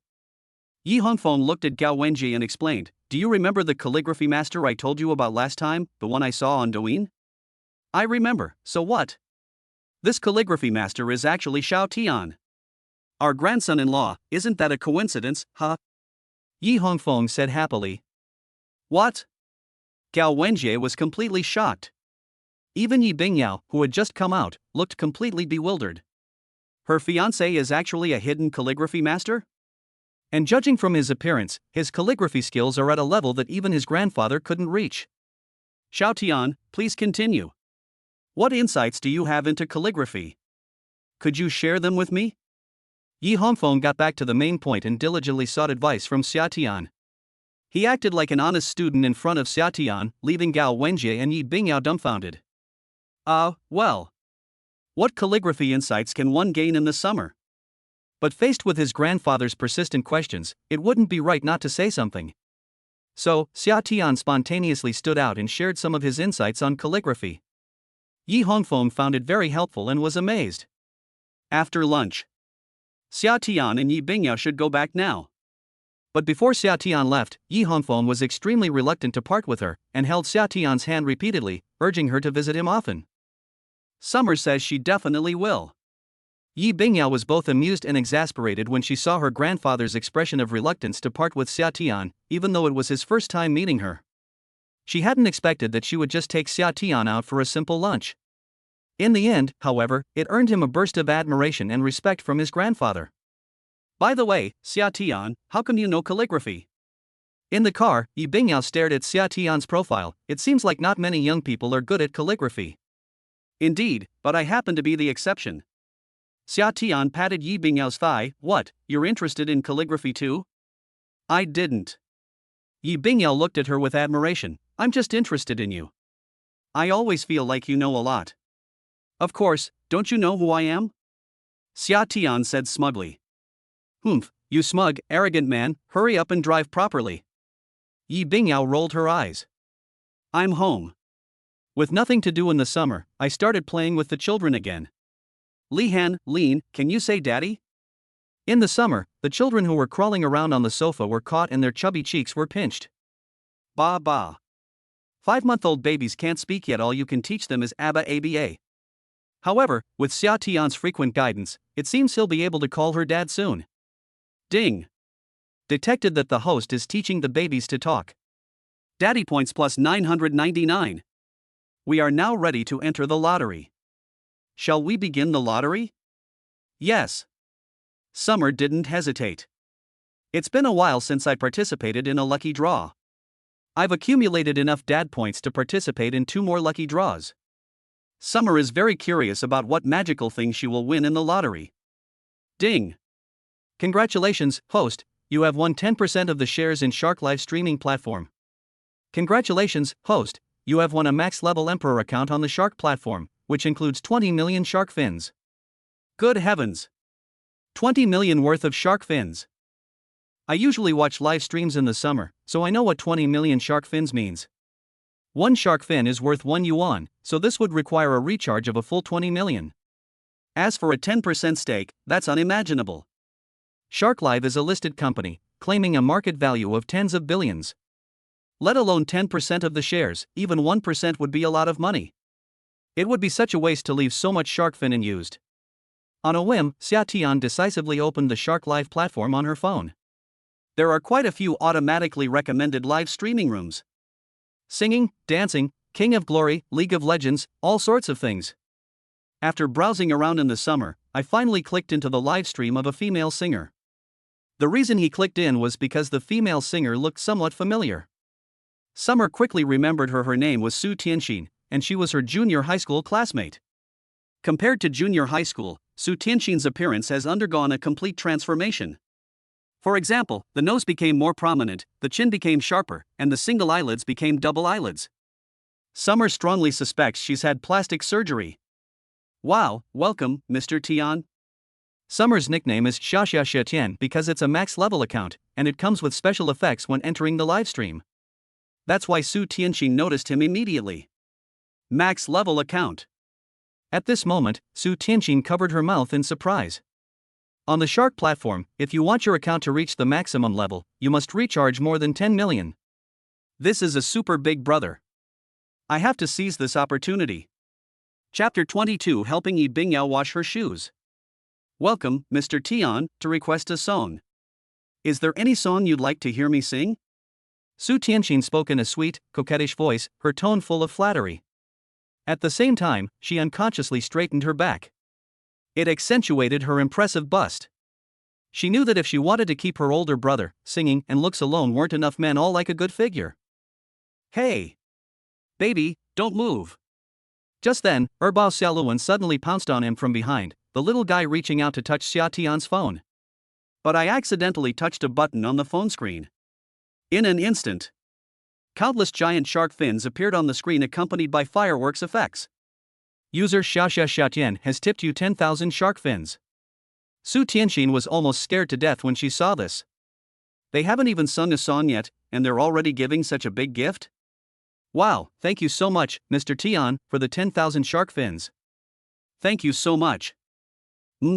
Yi Hongfeng looked at Gao Wenjie and explained, do you remember the calligraphy master I told you about last time, the one I saw on Douyin? I remember, so what? This calligraphy master is actually Xiao Tian. Our grandson-in-law, isn't that a coincidence, huh? Yi Hongfeng said happily. What? Gao Wenjie was completely shocked. Even Yi Bingyao, who had just come out, looked completely bewildered. Her fiancé is actually a hidden calligraphy master? And judging from his appearance, his calligraphy skills are at a level that even his grandfather couldn't reach. Xiao Tian, please continue. What insights do you have into calligraphy? Could you share them with me? Yi Hongfeng got back to the main point and diligently sought advice from Xia Tian. He acted like an honest student in front of Xia Tian, leaving Gao Wenjie and Yi Bingyao dumbfounded. Well. What calligraphy insights can one gain in the summer? But faced with his grandfather's persistent questions, it wouldn't be right not to say something. So, Xia Tian spontaneously stood out and shared some of his insights on calligraphy. Yi Hongfeng found it very helpful and was amazed. After lunch, Xia Tian and Yi Bingyao should go back now. But before Xia Tian left, Yi Hongfeng was extremely reluctant to part with her, and held Xia Tian's hand repeatedly, urging her to visit him often. Summer says she definitely will. Yi Bingyao was both amused and exasperated when she saw her grandfather's expression of reluctance to part with Xia Tian, even though it was his first time meeting her. She hadn't expected that she would just take Xia Tian out for a simple lunch. In the end, however, it earned him a burst of admiration and respect from his grandfather. By the way, Xia Tian, how come you know calligraphy? In the car, Yi Bingyao stared at Xia Tian's profile. It seems like not many young people are good at calligraphy. Indeed, but I happen to be the exception. Xia Tian patted Yi Bingyao's thigh. What, you're interested in calligraphy too? I didn't. Yi Bingyao looked at her with admiration. I'm just interested in you. I always feel like you know a lot. Of course, don't you know who I am? Xia Tian said smugly. Humph, you smug, arrogant man, hurry up and drive properly. Yi Bingyao rolled her eyes. I'm home. With nothing to do in the summer, I started playing with the children again. Lihan, Lin, can you say daddy? In the summer, the children who were crawling around on the sofa were caught and their chubby cheeks were pinched. Ba ba. 5-month-old babies can't speak yet, all you can teach them is ABBA ABA. However, with Xia Tian's frequent guidance, it seems he'll be able to call her dad soon. Ding. Detected that the host is teaching the babies to talk. Daddy points plus 999. We are now ready to enter the lottery. Shall we begin the lottery? Yes. Summer didn't hesitate. It's been a while since I participated in a lucky draw. I've accumulated enough dad points to participate in 2 more lucky draws. Summer is very curious about what magical thing she will win in the lottery. Ding. Congratulations, host, you have won 10% of the shares in Shark Live streaming platform. Congratulations, host, you have won a max level Emperor account on the Shark platform, which includes 20 million shark fins. Good heavens! 20 million worth of shark fins. I usually watch live streams in the summer, so I know what 20 million shark fins means. One shark fin is worth 1 yuan, so this would require a recharge of a full 20 million. As for a 10% stake, that's unimaginable. Shark Live is a listed company, claiming a market value of tens of billions. Let alone 10% of the shares, even 1% would be a lot of money. It would be such a waste to leave so much shark fin unused. On a whim, Xia Tian decisively opened the Shark Live platform on her phone. There are quite a few automatically recommended live streaming rooms. Singing, dancing, King of Glory, League of Legends, all sorts of things. After browsing around in the summer, I finally clicked into the live stream of a female singer. The reason he clicked in was because the female singer looked somewhat familiar. Summer quickly remembered her. Her name was Su Tianxin, and she was her junior high school classmate. Compared to junior high school, Su Tianxin's appearance has undergone a complete transformation. For example, the nose became more prominent, the chin became sharper, and the single eyelids became double eyelids. Summer strongly suspects she's had plastic surgery. Wow, welcome, Mr. Tian. Summer's nickname is Xia Tian because it's a max level account, and it comes with special effects when entering the livestream. That's why Su Tianxin noticed him immediately. Max level account. At this moment, Su Tianxin covered her mouth in surprise. On the Shark platform, if you want your account to reach the maximum level, you must recharge more than 10 million. This is a super big brother. I have to seize this opportunity. Chapter 22, helping Yi Bingyao wash her shoes. Welcome, Mr. Tian, to request a song. Is there any song you'd like to hear me sing? Su Tianxin spoke in a sweet, coquettish voice, her tone full of flattery. At the same time, she unconsciously straightened her back. It accentuated her impressive bust. She knew that if she wanted to keep her older brother, singing and looks alone weren't enough men all like a good figure. Hey! Baby, don't move! Just then, Bao Xiaoluan suddenly pounced on him from behind, the little guy reaching out to touch Xia Tian's phone. But I accidentally touched a button on the phone screen. In an instant, countless giant shark fins appeared on the screen accompanied by fireworks effects. User Xia Tian has tipped you 10,000 shark fins. Su Tianxin was almost scared to death when she saw this. They haven't even sung a song yet, and they're already giving such a big gift? Wow, thank you so much, Mr. Tian, for the 10,000 shark fins. Thank you so much.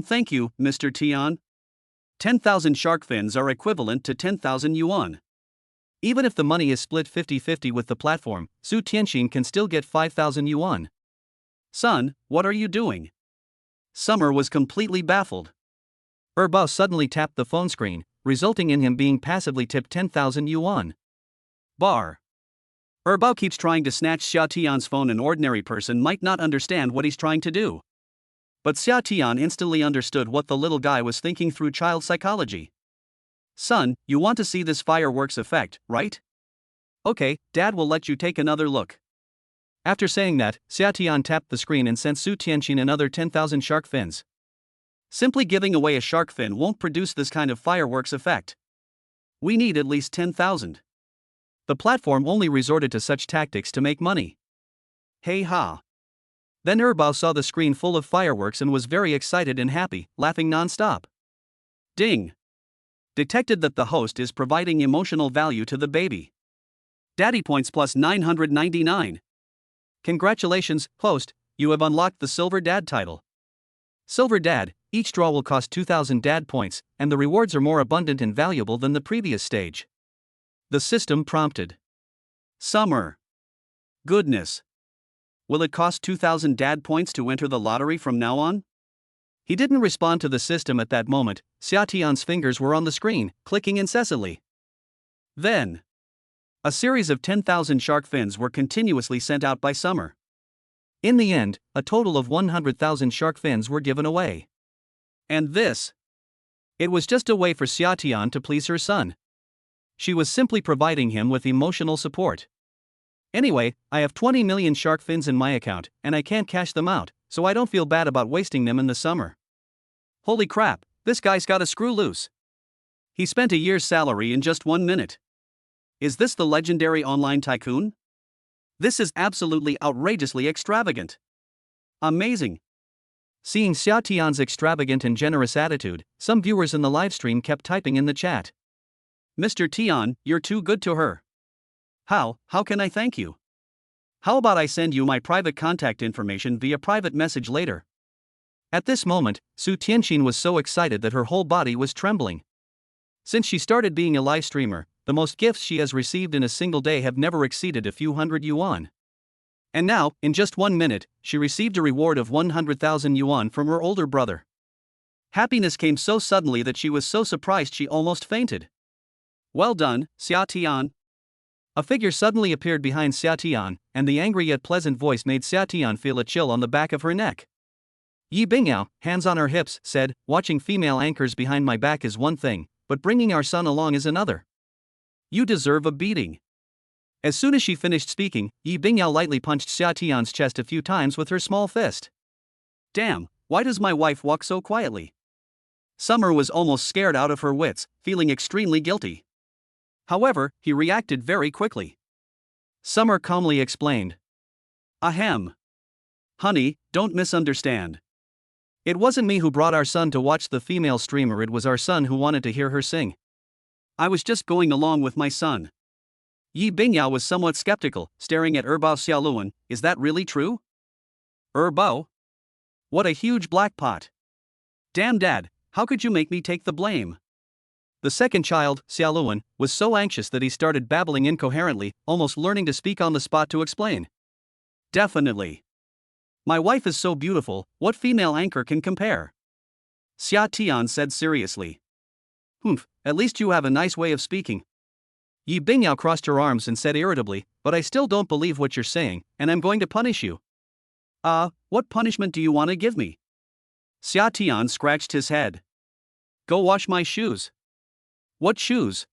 Thank you, Mr. Tian. 10,000 shark fins are equivalent to 10,000 yuan. Even if the money is split 50-50 with the platform, Su Tianxin can still get 5,000 yuan. Son, what are you doing? Summer was completely baffled. Bao suddenly tapped the phone screen, resulting in him being passively tipped 10,000 yuan. Bar. Bao keeps trying to snatch Xia Tian's phone. An ordinary person might not understand what he's trying to do. But Xia Tian instantly understood what the little guy was thinking through child psychology. Son, you want to see this fireworks effect, right? Okay, Dad will let you take another look. After saying that, Xia Tian tapped the screen and sent Su Tianxin another 10,000 shark fins. Simply giving away a shark fin won't produce this kind of fireworks effect. We need at least 10,000. The platform only resorted to such tactics to make money. Hey ha. Then Bao saw the screen full of fireworks and was very excited and happy, laughing non-stop. Ding. Detected that the host is providing emotional value to the baby. Daddy points plus 999. Congratulations, host, you have unlocked the Silver Dad title. Silver Dad, each draw will cost 2,000 dad points, and the rewards are more abundant and valuable than the previous stage. The system prompted. Summer. Goodness. Will it cost 2,000 dad points to enter the lottery from now on? He didn't respond to the system at that moment. Xiatian's fingers were on the screen, clicking incessantly. Then, a series of 10,000 shark fins were continuously sent out by Summer. In the end, a total of 100,000 shark fins were given away. And this? It was just a way for Xiatian to please her son. She was simply providing him with emotional support. Anyway, I have 20 million shark fins in my account, and I can't cash them out, so I don't feel bad about wasting them in the summer. Holy crap, this guy's got a screw loose. He spent a year's salary in just 1 minute. Is this the legendary online tycoon? This is absolutely outrageously extravagant. Amazing. Seeing Xiatian's extravagant and generous attitude, some viewers in the livestream kept typing in the chat. Mr. Tian, you're too good to her. How can I thank you? How about I send you my private contact information via private message later? At this moment, Su Tianxin was so excited that her whole body was trembling. Since she started being a live streamer, the most gifts she has received in a single day have never exceeded a few hundred yuan. And now, in just 1 minute, she received a reward of 100,000 yuan from her older brother. Happiness came so suddenly that she was so surprised she almost fainted. Well done, Xiatian. A figure suddenly appeared behind Xiatian, and the angry yet pleasant voice made Xiatian feel a chill on the back of her neck. Yi Bingyao, hands on her hips, said, watching female anchors behind my back is one thing, but bringing our son along is another. You deserve a beating. As soon as she finished speaking, Yi Bingyao lightly punched Xiatian's chest a few times with her small fist. Damn, why does my wife walk so quietly? Summer was almost scared out of her wits, feeling extremely guilty. However, he reacted very quickly. Summer calmly explained. Ahem. Honey, don't misunderstand. It wasn't me who brought our son to watch the female streamer, it was our son who wanted to hear her sing. I was just going along with my son. Yi Bingyao was somewhat skeptical, staring at Erbao Xiaoluan. Is that really true? Erbao? What a huge black pot. Damn dad, how could you make me take the blame? The second child, Xiaoluan, was so anxious that he started babbling incoherently, almost learning to speak on the spot to explain. Definitely. My wife is so beautiful, what female anchor can compare? Xia Tian said seriously. Humph, at least you have a nice way of speaking. Yi Bingyao crossed her arms and said irritably, but I still don't believe what you're saying, and I'm going to punish you. What punishment do you want to give me? Xia Tian scratched his head. Go wash my shoes. What shoes?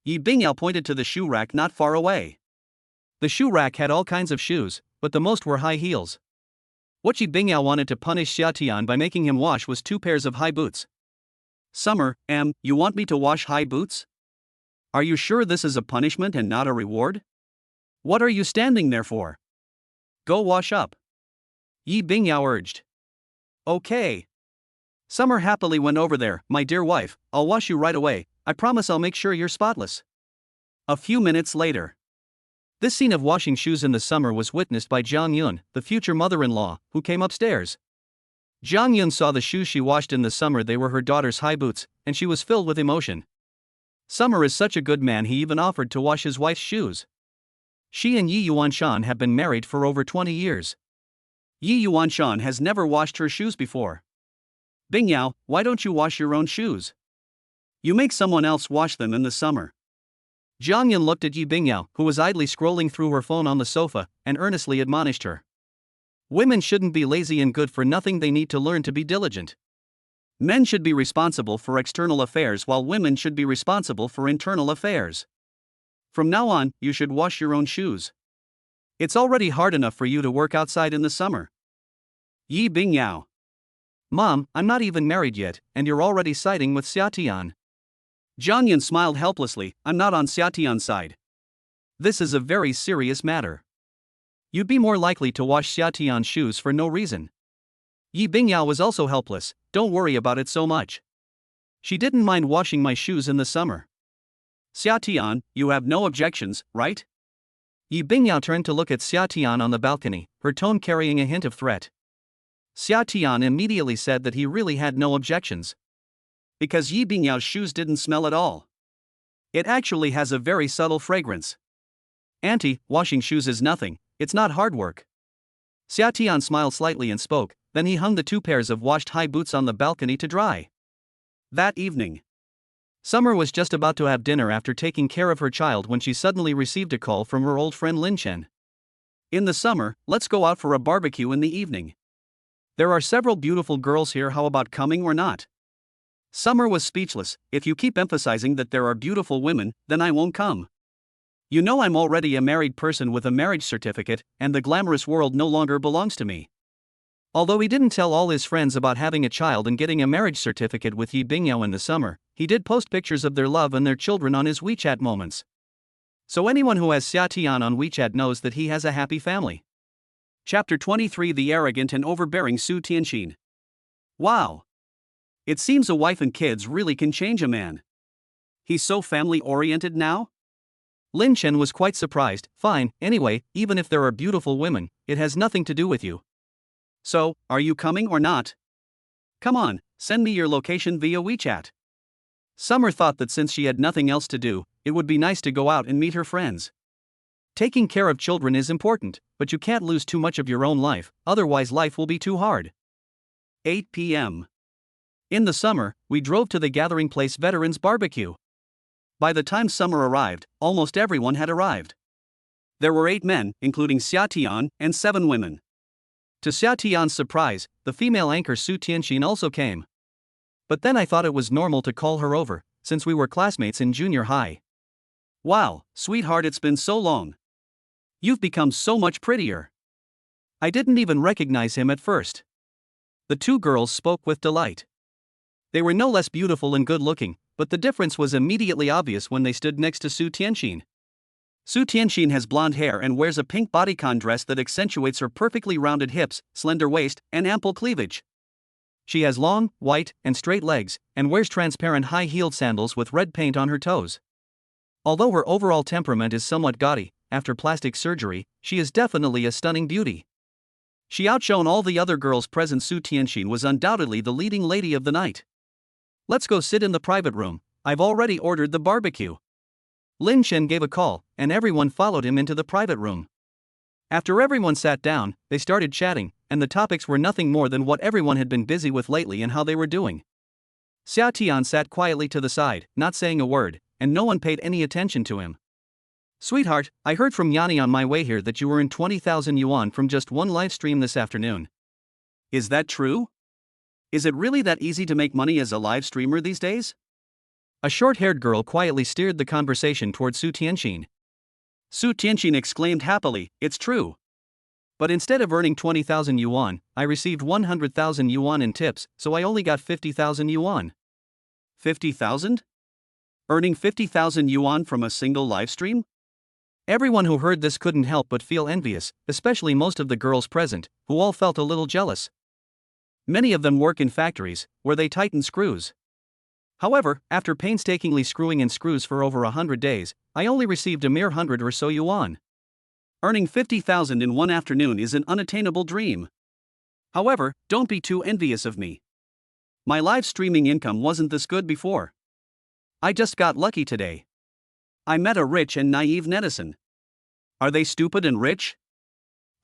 Yi Bingyao pointed to the shoe rack not far away. The shoe rack had all kinds of shoes, but the most were high heels. What Yi Bingyao wanted to punish Xiatian by making him wash was 2 pairs of high boots. Summer, you want me to wash high boots? Are you sure this is a punishment and not a reward? What are you standing there for? Go wash up. Yi Bingyao urged. Okay. Summer happily went over there. My dear wife, I'll wash you right away. I promise I'll make sure you're spotless. A few minutes later. This scene of washing shoes in the summer was witnessed by Jiang Yun, the future mother-in-law, who came upstairs. Jiang Yun saw the shoes she washed in the summer. They were her daughter's high boots, and she was filled with emotion. Summer is such a good man, he even offered to wash his wife's shoes. She and Yi Yuanshan have been married for over 20 years. Yi Yuanshan has never washed her shoes before. Bingyao, why don't you wash your own shoes? You make someone else wash them in the summer. Jiang Yun looked at Yi Bingyao, who was idly scrolling through her phone on the sofa, and earnestly admonished her. Women shouldn't be lazy and good for nothing, they need to learn to be diligent. Men should be responsible for external affairs while women should be responsible for internal affairs. From now on, you should wash your own shoes. It's already hard enough for you to work outside in the summer. Yi Bingyao. Mom, I'm not even married yet, and you're already siding with Xiatian. Jiang Yun smiled helplessly. I'm not on Xiatian's side. This is a very serious matter. You'd be more likely to wash Xiatian's shoes for no reason. Yi Bingyao was also helpless. Don't worry about it so much. She didn't mind washing my shoes in the summer. Xiatian, you have no objections, right? Yi Bingyao turned to look at Xiatian on the balcony, her tone carrying a hint of threat. Xia Tian immediately said that he really had no objections. Because Yi Bingyao's shoes didn't smell at all. It actually has a very subtle fragrance. Auntie, washing shoes is nothing, it's not hard work. Xia Tian smiled slightly and spoke, then he hung the 2 pairs of washed high boots on the balcony to dry. That evening, Summer was just about to have dinner after taking care of her child when she suddenly received a call from her old friend Lin Chen. In the summer, let's go out for a barbecue in the evening. There are several beautiful girls here, how about coming or not? Summer was speechless. If you keep emphasizing that there are beautiful women, then I won't come. You know I'm already a married person with a marriage certificate, and the glamorous world no longer belongs to me. Although he didn't tell all his friends about having a child and getting a marriage certificate with Yi Bingyao in the summer, he did post pictures of their love and their children on his WeChat moments. So anyone who has Xia Tian on WeChat knows that he has a happy family. Chapter 23: The Arrogant and Overbearing Su Tianxin. Wow! It seems a wife and kids really can change a man. He's so family-oriented now? Lin Chen was quite surprised. Fine, anyway, even if there are beautiful women, it has nothing to do with you. So, are you coming or not? Come on, send me your location via WeChat. Summer thought that since she had nothing else to do, it would be nice to go out and meet her friends. Taking care of children is important, but you can't lose too much of your own life, otherwise life will be too hard. 8 p.m. In the summer, we drove to the gathering place Veterans Barbecue. By the time Summer arrived, almost everyone had arrived. There were 8 men, including Xia Tian, and 7 women. To Xia Tian's surprise, the female anchor Su Tianxin also came. But then I thought it was normal to call her over, since we were classmates in junior high. Wow, sweetheart, it's been so long. You've become so much prettier. I didn't even recognize him at first. The 2 girls spoke with delight. They were no less beautiful and good-looking, but the difference was immediately obvious when they stood next to Su Tianxin. Su Tianxin has blonde hair and wears a pink bodycon dress that accentuates her perfectly rounded hips, slender waist, and ample cleavage. She has long, white, and straight legs, and wears transparent high-heeled sandals with red paint on her toes. Although her overall temperament is somewhat gaudy, after plastic surgery, she is definitely a stunning beauty. She outshone all the other girls present. Su Tianxin was undoubtedly the leading lady of the night. Let's go sit in the private room, I've already ordered the barbecue. Lin Chen gave a call, and everyone followed him into the private room. After everyone sat down, they started chatting, and the topics were nothing more than what everyone had been busy with lately and how they were doing. Xia Tian sat quietly to the side, not saying a word, and no one paid any attention to him. Sweetheart, I heard from Yanni on my way here that you earned 20,000 yuan from just one live stream this afternoon. Is that true? Is it really that easy to make money as a live streamer these days? A short-haired girl quietly steered the conversation toward Su Tianxin. Su Tianxin exclaimed happily, it's true. But instead of earning 20,000 yuan, I received 100,000 yuan in tips, so I only got 50,000 yuan. 50,000? Earning 50,000 yuan from a single live stream? Everyone who heard this couldn't help but feel envious, especially most of the girls present, who all felt a little jealous. Many of them work in factories, where they tighten screws. However, after painstakingly screwing in screws for over 100 days, I only received a mere 100 or so yuan. Earning 50,000 in one afternoon is an unattainable dream. However, don't be too envious of me. My live streaming income wasn't this good before. I just got lucky today. I met a rich and naive netizen. Are they stupid and rich?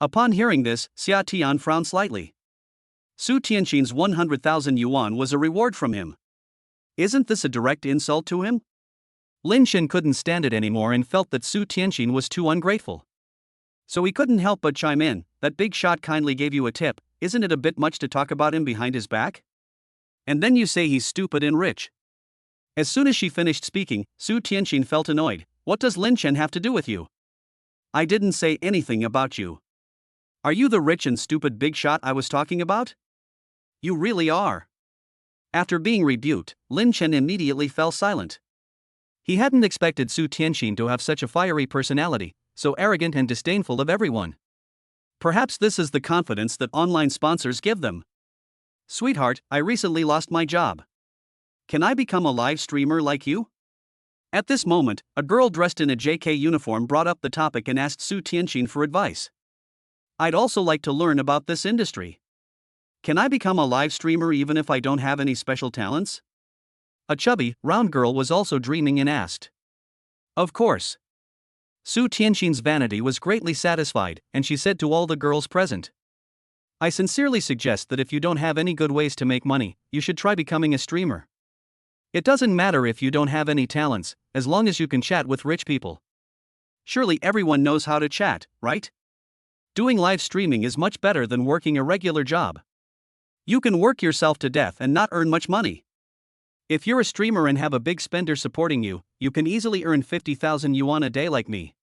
Upon hearing this, Xia Tian frowned slightly. Su Tianxin's 100,000 yuan was a reward from him. Isn't this a direct insult to him? Lin Chen couldn't stand it anymore and felt that Su Tianxin was too ungrateful. So he couldn't help but chime in, that big shot kindly gave you a tip, isn't it a bit much to talk about him behind his back? And then you say he's stupid and rich. As soon as she finished speaking, Su Tianxin felt annoyed. What does Lin Chen have to do with you? I didn't say anything about you. Are you the rich and stupid big shot I was talking about? You really are. After being rebuked, Lin Chen immediately fell silent. He hadn't expected Su Tianxin to have such a fiery personality, so arrogant and disdainful of everyone. Perhaps this is the confidence that online sponsors give them. Sweetheart, I recently lost my job. Can I become a live streamer like you? At this moment, a girl dressed in a JK uniform brought up the topic and asked Su Tianxin for advice. I'd also like to learn about this industry. Can I become a live streamer even if I don't have any special talents? A chubby, round girl was also dreaming and asked. Of course. Su Tianxin's vanity was greatly satisfied, and she said to all the girls present, I sincerely suggest that if you don't have any good ways to make money, you should try becoming a streamer. It doesn't matter if you don't have any talents, as long as you can chat with rich people. Surely everyone knows how to chat, right? Doing live streaming is much better than working a regular job. You can work yourself to death and not earn much money. If you're a streamer and have a big spender supporting you, you can easily earn 50,000 yuan a day like me.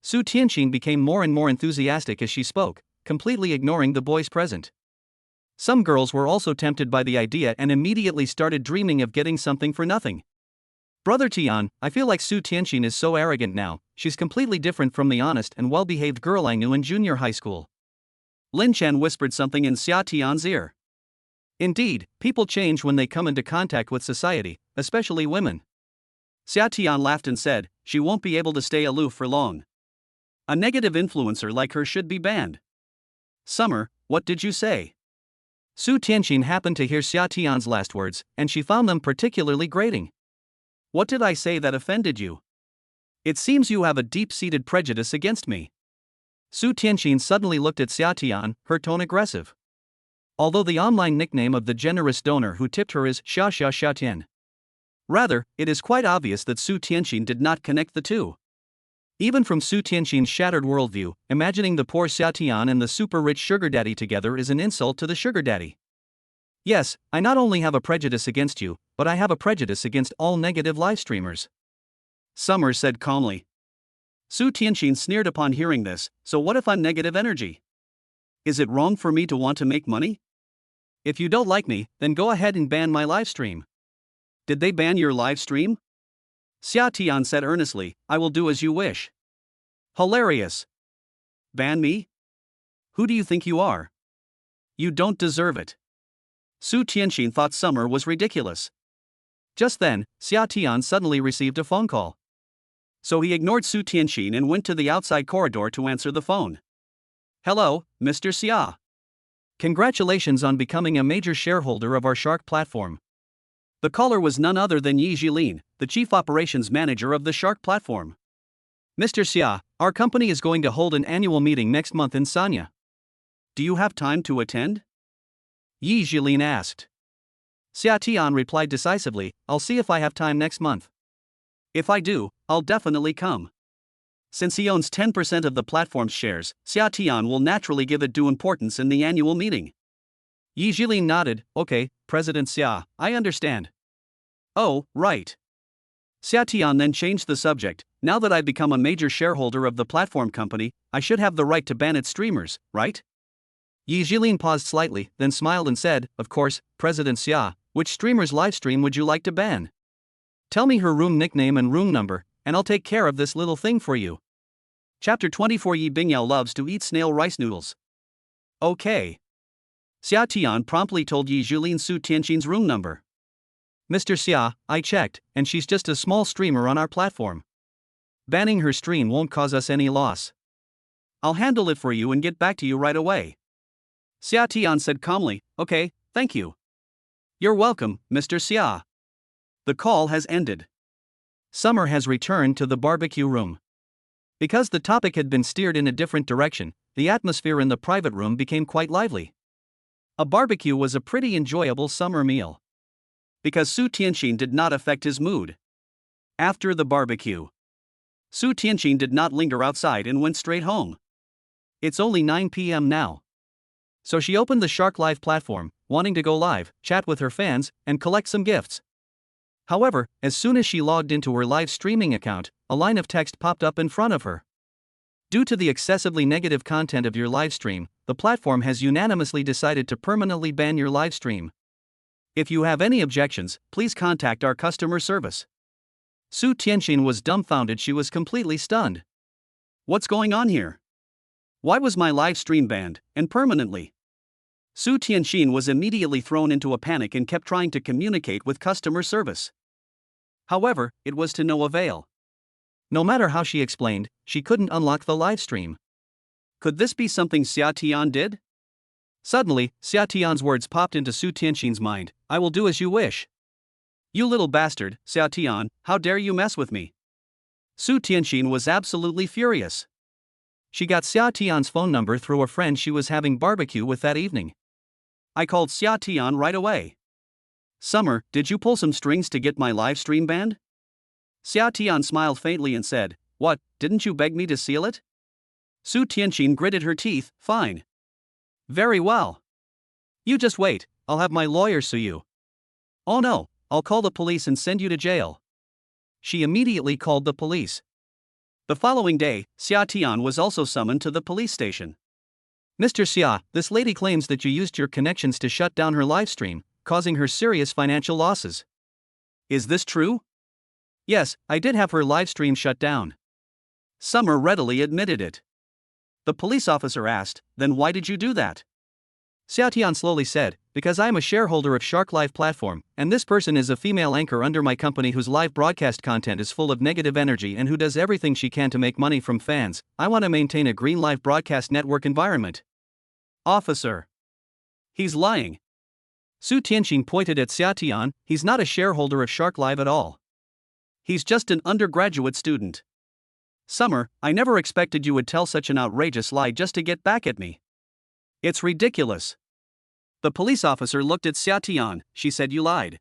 Su Tianxin became more and more enthusiastic as she spoke, completely ignoring the boys present. Some girls were also tempted by the idea and immediately started dreaming of getting something for nothing. Brother Tian, I feel like Su Tianxin is so arrogant now, she's completely different from the honest and well-behaved girl I knew in junior high school. Lin Chen whispered something in Xia Tian's ear. Indeed, people change when they come into contact with society, especially women. Xia Tian laughed and said, she won't be able to stay aloof for long. A negative influencer like her should be banned. Summer, what did you say? Su Tianxin happened to hear Xia Tian's last words, and she found them particularly grating. What did I say that offended you? It seems you have a deep-seated prejudice against me. Su Tianxin suddenly looked at Xia Tian, her tone aggressive. Although the online nickname of the generous donor who tipped her is Xia Xia Xia Tian. Rather, it is quite obvious that Su Tianxin did not connect the two. Even from Su Tianxin's shattered worldview, imagining the poor Xia Tian and the super-rich sugar daddy together is an insult to the sugar daddy. Yes, I not only have a prejudice against you, but I have a prejudice against all negative live streamers. Summer said calmly. Su Tianxin sneered upon hearing this, so what if I'm negative energy? Is it wrong for me to want to make money? If you don't like me, then go ahead and ban my live stream. Did they ban your live stream? Xia Tian said earnestly, I will do as you wish. Hilarious. Ban me? Who do you think you are? You don't deserve it. Su Tianxin thought Summer was ridiculous. Just then, Xia Tian suddenly received a phone call. So he ignored Su Tianxin and went to the outside corridor to answer the phone. Hello, Mr. Xia. Congratulations on becoming a major shareholder of our Shark platform. The caller was none other than Yi Jilin, the chief operations manager of the Shark platform. Mr. Xia, our company is going to hold an annual meeting next month in Sanya. Do you have time to attend? Yi Jilin asked. Xia Tian replied decisively, I'll see if I have time next month. If I do, I'll definitely come. Since he owns 10% of the platform's shares, Xia Tian will naturally give it due importance in the annual meeting. Yi Jilin nodded, okay, President Xia, I understand. Oh, right. Xia Tian then changed the subject, now that I've become a major shareholder of the platform company, I should have the right to ban its streamers, right? Yi Jilin paused slightly, then smiled and said, of course, President Xia, which streamer's livestream would you like to ban? Tell me her room nickname and room number, and I'll take care of this little thing for you. Chapter 24 Yi Bingyao loves to eat snail rice noodles. Okay. Xia Tian promptly told Yi Jilin Su Tianxin's room number. Mr. Xia, I checked, and she's just a small streamer on our platform. Banning her stream won't cause us any loss. I'll handle it for you and get back to you right away. Xia Tian said calmly, okay, thank you. You're welcome, Mr. Xia. The call has ended. Summer has returned to the barbecue room. Because the topic had been steered in a different direction, the atmosphere in the private room became quite lively. A barbecue was a pretty enjoyable summer meal. Because Su Tianxin did not affect his mood. After the barbecue, Su Tianxin did not linger outside and went straight home. It's only 9 p.m. now. So she opened the Shark Live platform, wanting to go live, chat with her fans, and collect some gifts. However, as soon as she logged into her live streaming account, a line of text popped up in front of her. Due to the excessively negative content of your live stream, the platform has unanimously decided to permanently ban your live stream. If you have any objections, please contact our customer service. Su Tianxin was dumbfounded. She was completely stunned. What's going on here? Why was my live stream banned, and permanently? Su Tianxin was immediately thrown into a panic and kept trying to communicate with customer service. However, it was to no avail. No matter how she explained, she couldn't unlock the live stream. Could this be something Xia Tian did? Suddenly, Xia Tian's words popped into Su Tianxin's mind. I will do as you wish. You little bastard, Xia Tian, how dare you mess with me? Su Tianxin was absolutely furious. She got Xia Tian's phone number through a friend she was having barbecue with that evening. I called Xia Tian right away. Summer, did you pull some strings to get my live stream banned? Xia Tian smiled faintly and said, What, didn't you beg me to seal it? Su Tianxin gritted her teeth, Fine. Very well. You just wait, I'll have my lawyer sue you. Oh no, I'll call the police and send you to jail. She immediately called the police. The following day, Xia Tian was also summoned to the police station. Mr. Xia, this lady claims that you used your connections to shut down her live stream, causing her serious financial losses. Is this true? Yes, I did have her live stream shut down. Summer readily admitted it. The police officer asked, Then why did you do that? Xia Tian slowly said, Because I am a shareholder of Shark Live platform, and this person is a female anchor under my company whose live broadcast content is full of negative energy and who does everything she can to make money from fans. I want to maintain a green live broadcast network environment. Officer. He's lying. Su Tianxin pointed at Xia Tian, he's not a shareholder of Shark Live at all. He's just an undergraduate student. Summer, I never expected you would tell such an outrageous lie just to get back at me. It's ridiculous. The police officer looked at Xia Tian, she said you lied.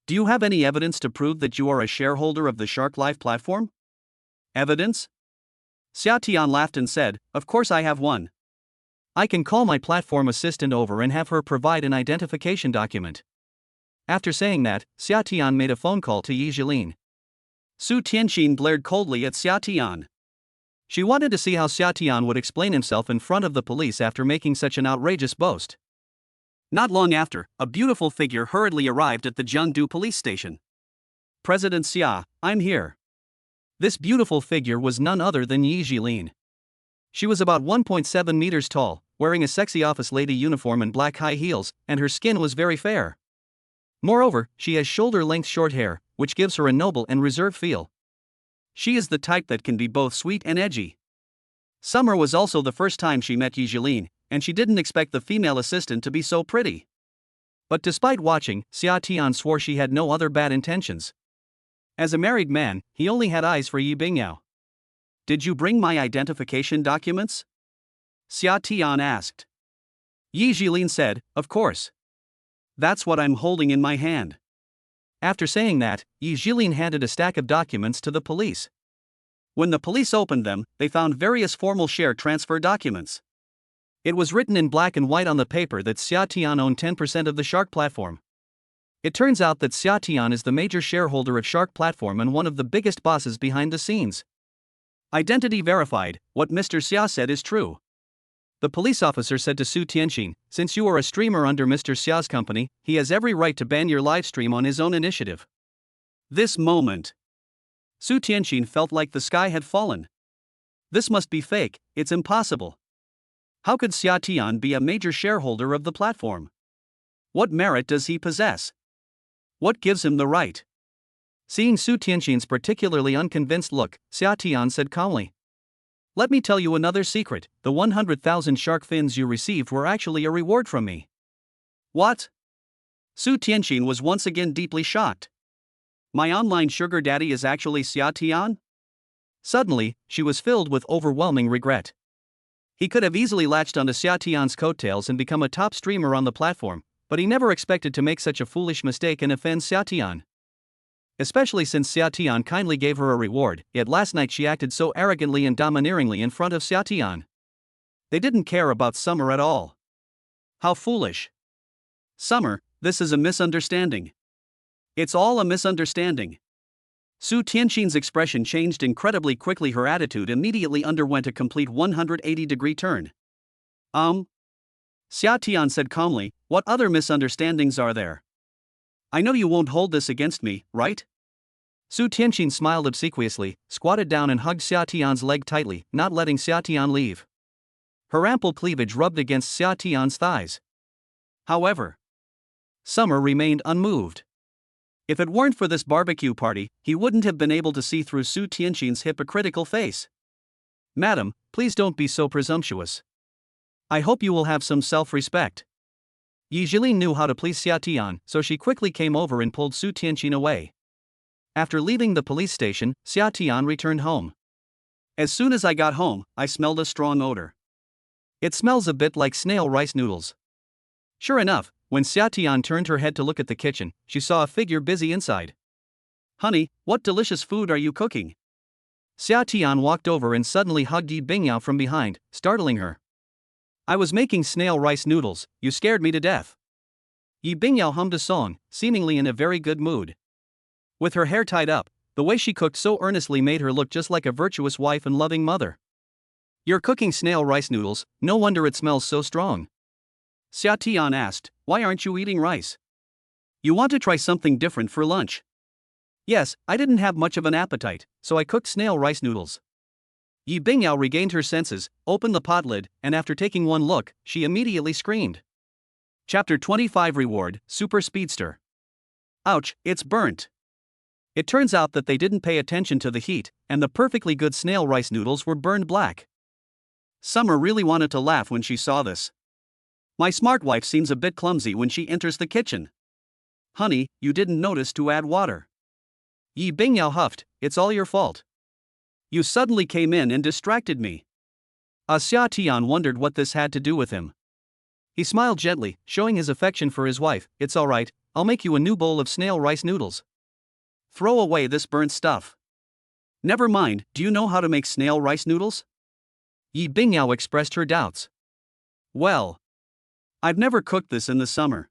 Do you have any evidence to prove that you are a shareholder of the Shark Live platform? Evidence? Xia Tian laughed and said, Of course I have one. I can call my platform assistant over and have her provide an identification document. After saying that, Xia Tian made a phone call to Yi Jilin. Su Tianxin glared coldly at Xia Tian. She wanted to see how Xia Tian would explain himself in front of the police after making such an outrageous boast. Not long after, a beautiful figure hurriedly arrived at the Jiangdu police station. President Xia, I'm here. This beautiful figure was none other than Yi Jilin. She was about 1.7 meters tall, wearing a sexy office lady uniform and black high heels, and her skin was very fair. Moreover, she has shoulder-length short hair, which gives her a noble and reserved feel. She is the type that can be both sweet and edgy. Summer was also the first time she met Yi Jilin, and she didn't expect the female assistant to be so pretty. But despite watching, Xia Tian swore she had no other bad intentions. As a married man, he only had eyes for Yi Bingyao. Did you bring my identification documents? Xia Tian asked. Yi Jilin said, Of course. That's what I'm holding in my hand. After saying that, Yi Jilin handed a stack of documents to the police. When the police opened them, they found various formal share transfer documents. It was written in black and white on the paper that Xia Tian owned 10% of the Shark platform. It turns out that Xia Tian is the major shareholder of Shark platform and one of the biggest bosses behind the scenes. Identity verified, what Mr. Xia said is true. The police officer said to Su Tianxin, Since you are a streamer under Mr. Xia's company, he has every right to ban your live stream on his own initiative. This moment. Su Tianxin felt like the sky had fallen. This must be fake, it's impossible. How could Xia Tian be a major shareholder of the platform? What merit does he possess? What gives him the right? Seeing Su Tianxin's particularly unconvinced look, Xia Tian said calmly, Let me tell you another secret, the 100,000 shark fins you received were actually a reward from me. What? Su Tianxin was once again deeply shocked. My online sugar daddy is actually Xia Tian? Suddenly, she was filled with overwhelming regret. He could have easily latched onto Xia Tian's coattails and become a top streamer on the platform, but he never expected to make such a foolish mistake and offend Xia Tian. Especially since Xia Tian kindly gave her a reward, yet last night she acted so arrogantly and domineeringly in front of Xia Tian. They didn't care about Summer at all. How foolish. Summer, this is a misunderstanding. It's all a misunderstanding. Su Tianxin's expression changed incredibly quickly. Her attitude immediately underwent a complete 180-degree turn. Xia Tian said calmly, What other misunderstandings are there? I know you won't hold this against me, right? Su Tianxin smiled obsequiously, squatted down and hugged Xia Tian's leg tightly, not letting Xia Tian leave. Her ample cleavage rubbed against Xia Tian's thighs. However, Summer remained unmoved. If it weren't for this barbecue party, he wouldn't have been able to see through Su Tianxin's hypocritical face. Madam, please don't be so presumptuous. I hope you will have some self-respect. Yi Jilin knew how to please Xia Tian, so she quickly came over and pulled Su Tianqin away. After leaving the police station, Xia Tian returned home. As soon as I got home, I smelled a strong odor. It smells a bit like snail rice noodles. Sure enough, when Xia Tian turned her head to look at the kitchen, she saw a figure busy inside. Honey, what delicious food are you cooking? Xia Tian walked over and suddenly hugged Yi Bingyao from behind, startling her. I was making snail rice noodles, you scared me to death. Yi Bingyao hummed a song, seemingly in a very good mood. With her hair tied up, the way she cooked so earnestly made her look just like a virtuous wife and loving mother. You're cooking snail rice noodles, no wonder it smells so strong. Xia Tian asked, why aren't you eating rice? You want to try something different for lunch? Yes, I didn't have much of an appetite, so I cooked snail rice noodles. Yi Bingyao regained her senses, opened the pot lid, and after taking one look, she immediately screamed. Chapter 25 Reward, Super Speedster. Ouch, it's burnt. It turns out that they didn't pay attention to the heat, and the perfectly good snail rice noodles were burned black. Summer really wanted to laugh when she saw this. My smart wife seems a bit clumsy when she enters the kitchen. Honey, you didn't notice to add water. Yi Bingyao huffed, it's all your fault. You suddenly came in and distracted me. Xia Tian wondered what this had to do with him. He smiled gently, showing his affection for his wife. It's alright, I'll make you a new bowl of snail rice noodles. Throw away this burnt stuff. Never mind, do you know how to make snail rice noodles? Yi Bingyao expressed her doubts. Well, I've never cooked this in the summer.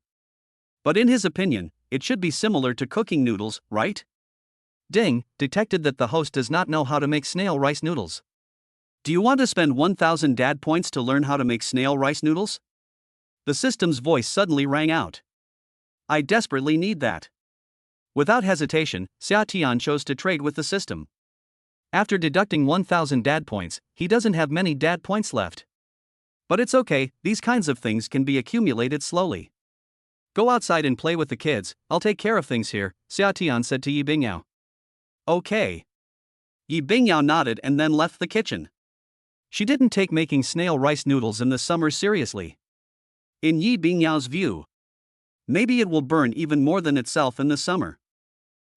But in his opinion, it should be similar to cooking noodles, right? Ding, detected that the host does not know how to make snail rice noodles. Do you want to spend 1,000 dad points to learn how to make snail rice noodles? The system's voice suddenly rang out. I desperately need that. Without hesitation, Xia Tian chose to trade with the system. After deducting 1,000 dad points, he doesn't have many dad points left. But it's okay, these kinds of things can be accumulated slowly. Go outside and play with the kids, I'll take care of things here, Xia Tian said to Yi Bingyao. Okay. Yi Bingyao nodded and then left the kitchen. She didn't take making snail rice noodles in the summer seriously. In Yi Bingyao's view, maybe it will burn even more than itself in the summer.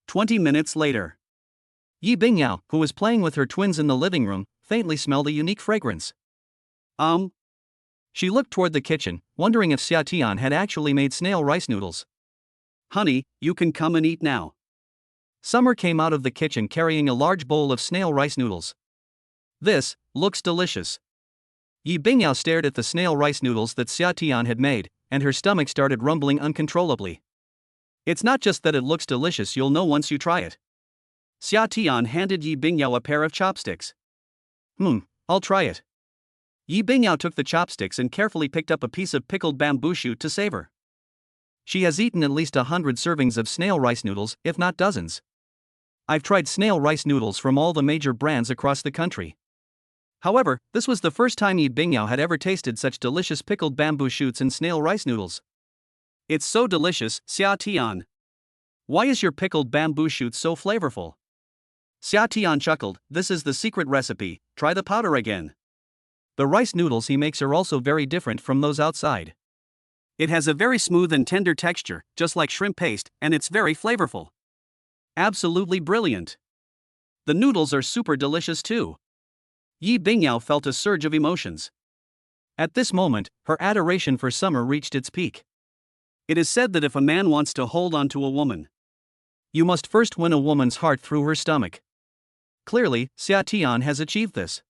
20 minutes later. Yi Bingyao, who was playing with her twins in the living room, faintly smelled a unique fragrance. She looked toward the kitchen, wondering if Xia Tian had actually made snail rice noodles. Honey, you can come and eat now. Summer came out of the kitchen carrying a large bowl of snail rice noodles. This looks delicious. Yi Bingyao stared at the snail rice noodles that Xia Tian had made, and her stomach started rumbling uncontrollably. It's not just that it looks delicious, you'll know once you try it. Xia Tian handed Yi Bingyao a pair of chopsticks. I'll try it. Yi Bingyao took the chopsticks and carefully picked up a piece of pickled bamboo shoot to savor. She has eaten at least 100 servings of snail rice noodles, if not dozens. I've tried snail rice noodles from all the major brands across the country. However, this was the first time Yi Bingyao had ever tasted such delicious pickled bamboo shoots and snail rice noodles. It's so delicious, Xia Tian. Why is your pickled bamboo shoot so flavorful? Xia Tian chuckled, this is the secret recipe, try the powder again. The rice noodles he makes are also very different from those outside. It has a very smooth and tender texture, just like shrimp paste, and it's very flavorful. Absolutely brilliant. The noodles are super delicious too. Yi Bingyao felt a surge of emotions. At this moment, her adoration for Summer reached its peak. It is said that if a man wants to hold on to a woman, you must first win a woman's heart through her stomach. Clearly, Xia Tian has achieved this.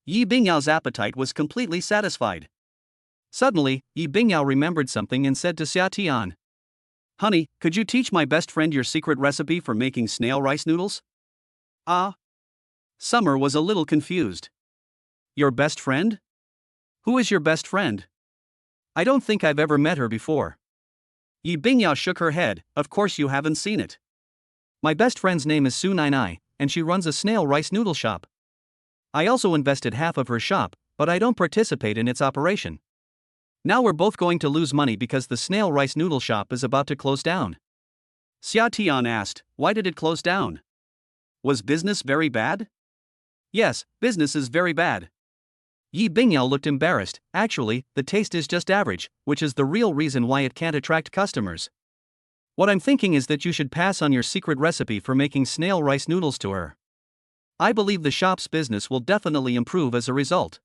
Yi Bingyao's appetite was completely satisfied. Suddenly, Yi Bingyao remembered something and said to Xia Tian, Honey, could you teach my best friend your secret recipe for making snail rice noodles? Summer was a little confused. Your best friend? Who is your best friend? I don't think I've ever met her before. Yi Bingyao shook her head, of course you haven't seen it. My best friend's name is Su Nai, and she runs a snail rice noodle shop. I also invested half of her shop, but I don't participate in its operation. Now we're both going to lose money because the snail rice noodle shop is about to close down. Xia Tian asked, why did it close down? Was business very bad? Yes, business is very bad. Yi Bingyao looked embarrassed. Actually, the taste is just average, which is the real reason why it can't attract customers. What I'm thinking is that you should pass on your secret recipe for making snail rice noodles to her. I believe the shop's business will definitely improve as a result.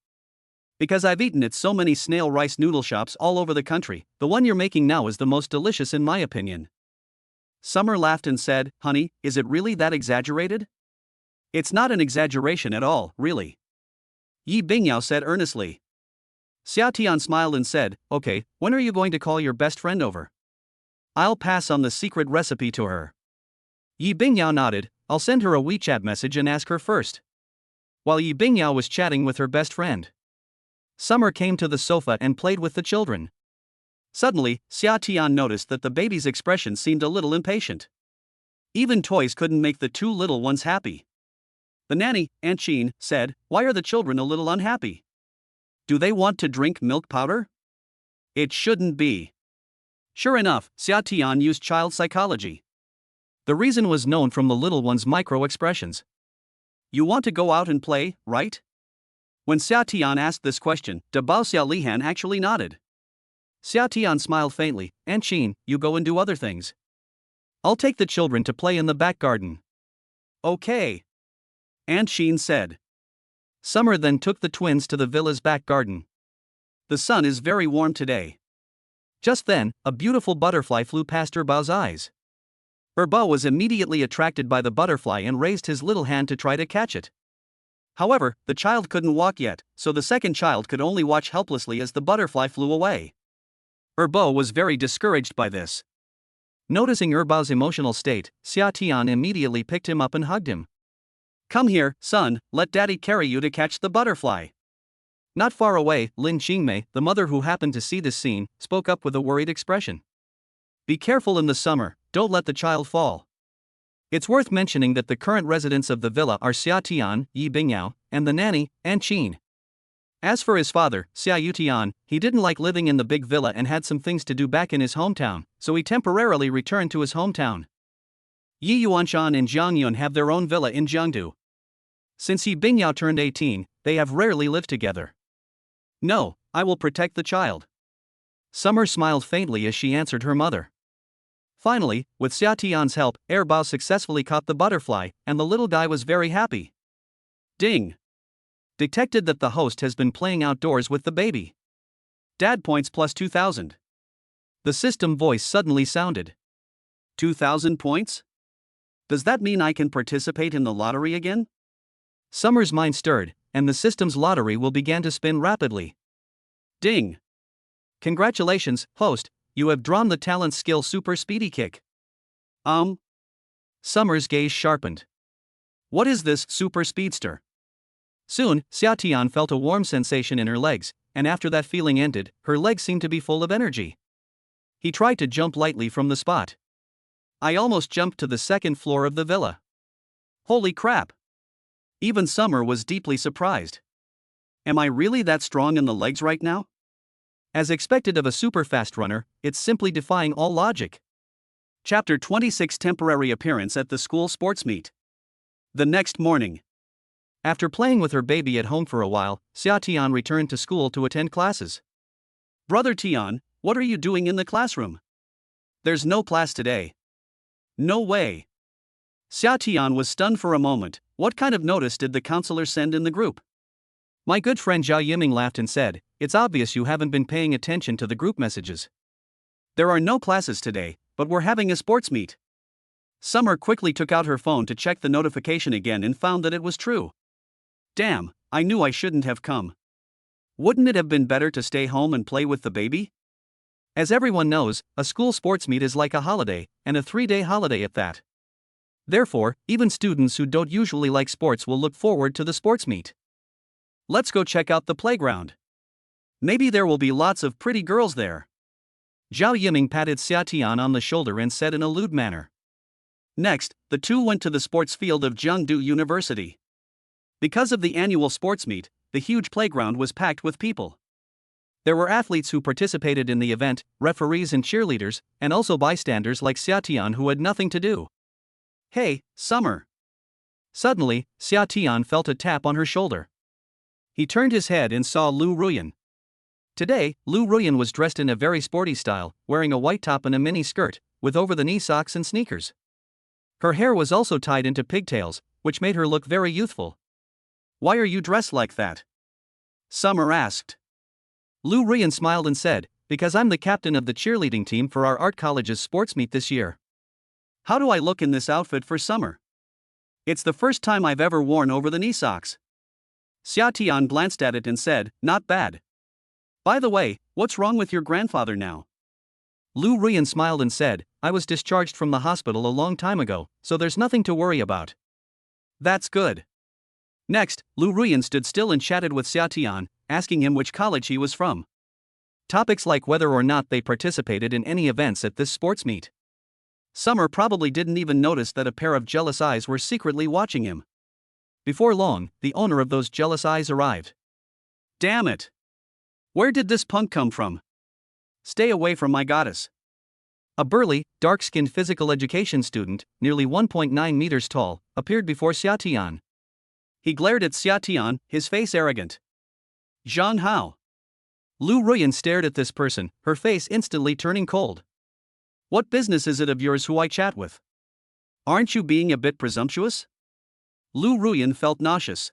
Because I've eaten at so many snail rice noodle shops all over the country, the one you're making now is the most delicious in my opinion. Summer laughed and said, "Honey, is it really that exaggerated?" "It's not an exaggeration at all, really," Yi Bingyao said earnestly. Xia Tian smiled and said, "Okay, when are you going to call your best friend over? I'll pass on the secret recipe to her." Yi Bingyao nodded. "I'll send her a WeChat message and ask her first." While Yi Bingyao was chatting with her best friend, Summer came to the sofa and played with the children. Suddenly, Xia Tian noticed that the baby's expression seemed a little impatient. Even toys couldn't make the two little ones happy. The nanny, Aunt Jean, said, "Why are the children a little unhappy? Do they want to drink milk powder? It shouldn't be." Sure enough, Xia Tian used child psychology. The reason was known from the little one's micro-expressions. "You want to go out and play, right?" When Xia Tian asked this question, De Bao Xia Lihan actually nodded. Xia Tian smiled faintly. "Aunt Jean, you go and do other things. I'll take the children to play in the back garden." "Okay," Aunt Jean said. Summer then took the twins to the villa's back garden. The sun is very warm today. Just then, a beautiful butterfly flew past Erbao's eyes. Erbao was immediately attracted by the butterfly and raised his little hand to try to catch it. However, the child couldn't walk yet, so the second child could only watch helplessly as the butterfly flew away. Erbao was very discouraged by this. Noticing Erbao's emotional state, Xia Tian immediately picked him up and hugged him. "Come here, son, let daddy carry you to catch the butterfly." Not far away, Lin Qingmei, the mother who happened to see this scene, spoke up with a worried expression. "Be careful in the summer, don't let the child fall." It's worth mentioning that the current residents of the villa are Xia Tian, Yi Bingyao, and the nanny, Aunt Jean. As for his father, Xia Yutian, he didn't like living in the big villa and had some things to do back in his hometown, so he temporarily returned to his hometown. Yi Yuanshan and Jiang Yun have their own villa in Jiangdu. Since Yi Bingyao turned 18, they have rarely lived together. "No, I will protect the child." Summer smiled faintly as she answered her mother. Finally, with Xia Tian's help, Erbao successfully caught the butterfly, and the little guy was very happy. Ding! Detected that the host has been playing outdoors with the baby. Dad points plus 2,000. The system voice suddenly sounded. 2,000 points? Does that mean I can participate in the lottery again? Summer's mind stirred, and the system's lottery will begin to spin rapidly. Ding! Congratulations, host, you have drawn the talent skill Super Speedy Kick. Summer's gaze sharpened. What is this Super Speedster? Soon, Xia Tian felt a warm sensation in her legs, and after that feeling ended, her legs seemed to be full of energy. He tried to jump lightly from the spot. I almost jumped to the second floor of the villa. Holy crap! Even Summer was deeply surprised. Am I really that strong in the legs right now? As expected of a super fast runner, it's simply defying all logic. Chapter 26 Temporary Appearance at the School Sports Meet. The next morning. After playing with her baby at home for a while, Xia Tian returned to school to attend classes. Brother Tian, what are you doing in the classroom? There's no class today. No way. Xia Tian was stunned for a moment. What kind of notice did the counselor send in the group? My good friend Zhao Yiming laughed and said, "It's obvious you haven't been paying attention to the group messages. There are no classes today, but we're having a sports meet." Summer quickly took out her phone to check the notification again and found that it was true. Damn, I knew I shouldn't have come. Wouldn't it have been better to stay home and play with the baby? As everyone knows, a school sports meet is like a holiday, and a 3-day holiday at that. Therefore, even students who don't usually like sports will look forward to the sports meet. Let's go check out the playground. Maybe there will be lots of pretty girls there. Zhao Yiming patted Xia Tian on the shoulder and said in a lewd manner. Next, the two went to the sports field of Jiangdu University. Because of the annual sports meet, the huge playground was packed with people. There were athletes who participated in the event, referees and cheerleaders, and also bystanders like Xia Tian who had nothing to do. Hey, Summer! Suddenly, Xia Tian felt a tap on her shoulder. He turned his head and saw Lu Ruyan. Today, Lu Ruyan was dressed in a very sporty style, wearing a white top and a mini skirt, with over-the-knee socks and sneakers. Her hair was also tied into pigtails, which made her look very youthful. "Why are you dressed like that?" Summer asked. Lu Ruyan smiled and said, "Because I'm the captain of the cheerleading team for our art college's sports meet this year." "How do I look in this outfit for summer? It's the first time I've ever worn over-the-knee socks." Xia Tian glanced at it and said, "Not bad. By the way, what's wrong with your grandfather now?" Lu Ruyan smiled and said, "I was discharged from the hospital a long time ago, so there's nothing to worry about." "That's good." Next, Lu Ruyan stood still and chatted with Xia Tian, asking him which college he was from. Topics like whether or not they participated in any events at this sports meet. Summer probably didn't even notice that a pair of jealous eyes were secretly watching him. Before long, the owner of those jealous eyes arrived. "Damn it! Where did this punk come from? Stay away from my goddess." A burly, dark-skinned physical education student, nearly 1.9 meters tall, appeared before Xia Tian. He glared at Xia Tian, his face arrogant. "Zhang Hao." Lu Ruyan stared at this person, her face instantly turning cold. "What business is it of yours who I chat with? Aren't you being a bit presumptuous?" Lu Ruyan felt nauseous.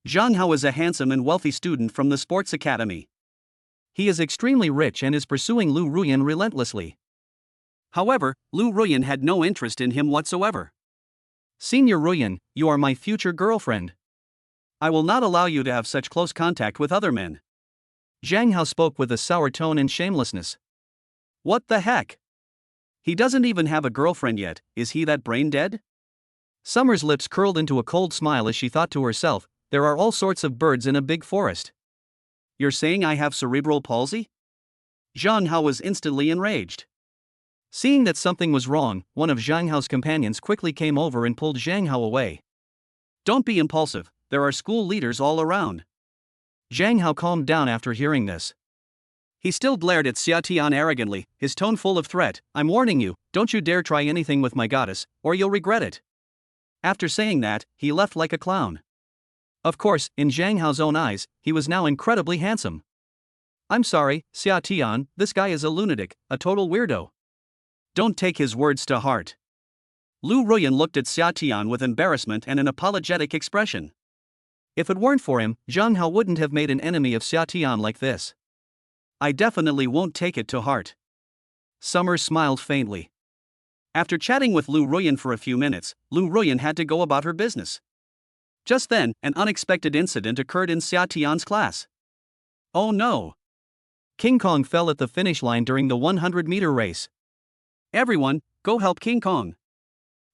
Zhang Hao is a handsome and wealthy student from the sports academy. He is extremely rich and is pursuing Lu Ruyan relentlessly. However, Lu Ruyan had no interest in him whatsoever. "Senior Ruyan, you are my future girlfriend. I will not allow you to have such close contact with other men." Zhang Hao spoke with a sour tone and shamelessness. "What the heck? He doesn't even have a girlfriend yet, is he that brain dead?" Summer's lips curled into a cold smile as she thought to herself, "There are all sorts of birds in a big forest." "You're saying I have cerebral palsy?" Zhang Hao was instantly enraged. Seeing that something was wrong, one of Zhang Hao's companions quickly came over and pulled Zhang Hao away. "Don't be impulsive, there are school leaders all around." Zhang Hao calmed down after hearing this. He still glared at Xia Tian arrogantly, his tone full of threat. "I'm warning you, don't you dare try anything with my goddess, or you'll regret it." After saying that, he left like a clown. Of course, in Zhang Hao's own eyes, he was now incredibly handsome. "I'm sorry, Xia Tian, this guy is a lunatic, a total weirdo. Don't take his words to heart." Lu Ruyan looked at Xia Tian with embarrassment and an apologetic expression. If it weren't for him, Zhang Hao wouldn't have made an enemy of Xia Tian like this. "I definitely won't take it to heart." Summer smiled faintly. After chatting with Lu Ruyan for a few minutes, Lu Ruyan had to go about her business. Just then, an unexpected incident occurred in Xia Tian's class. Oh no! King Kong fell at the finish line during the 100-meter race. "Everyone, go help King Kong."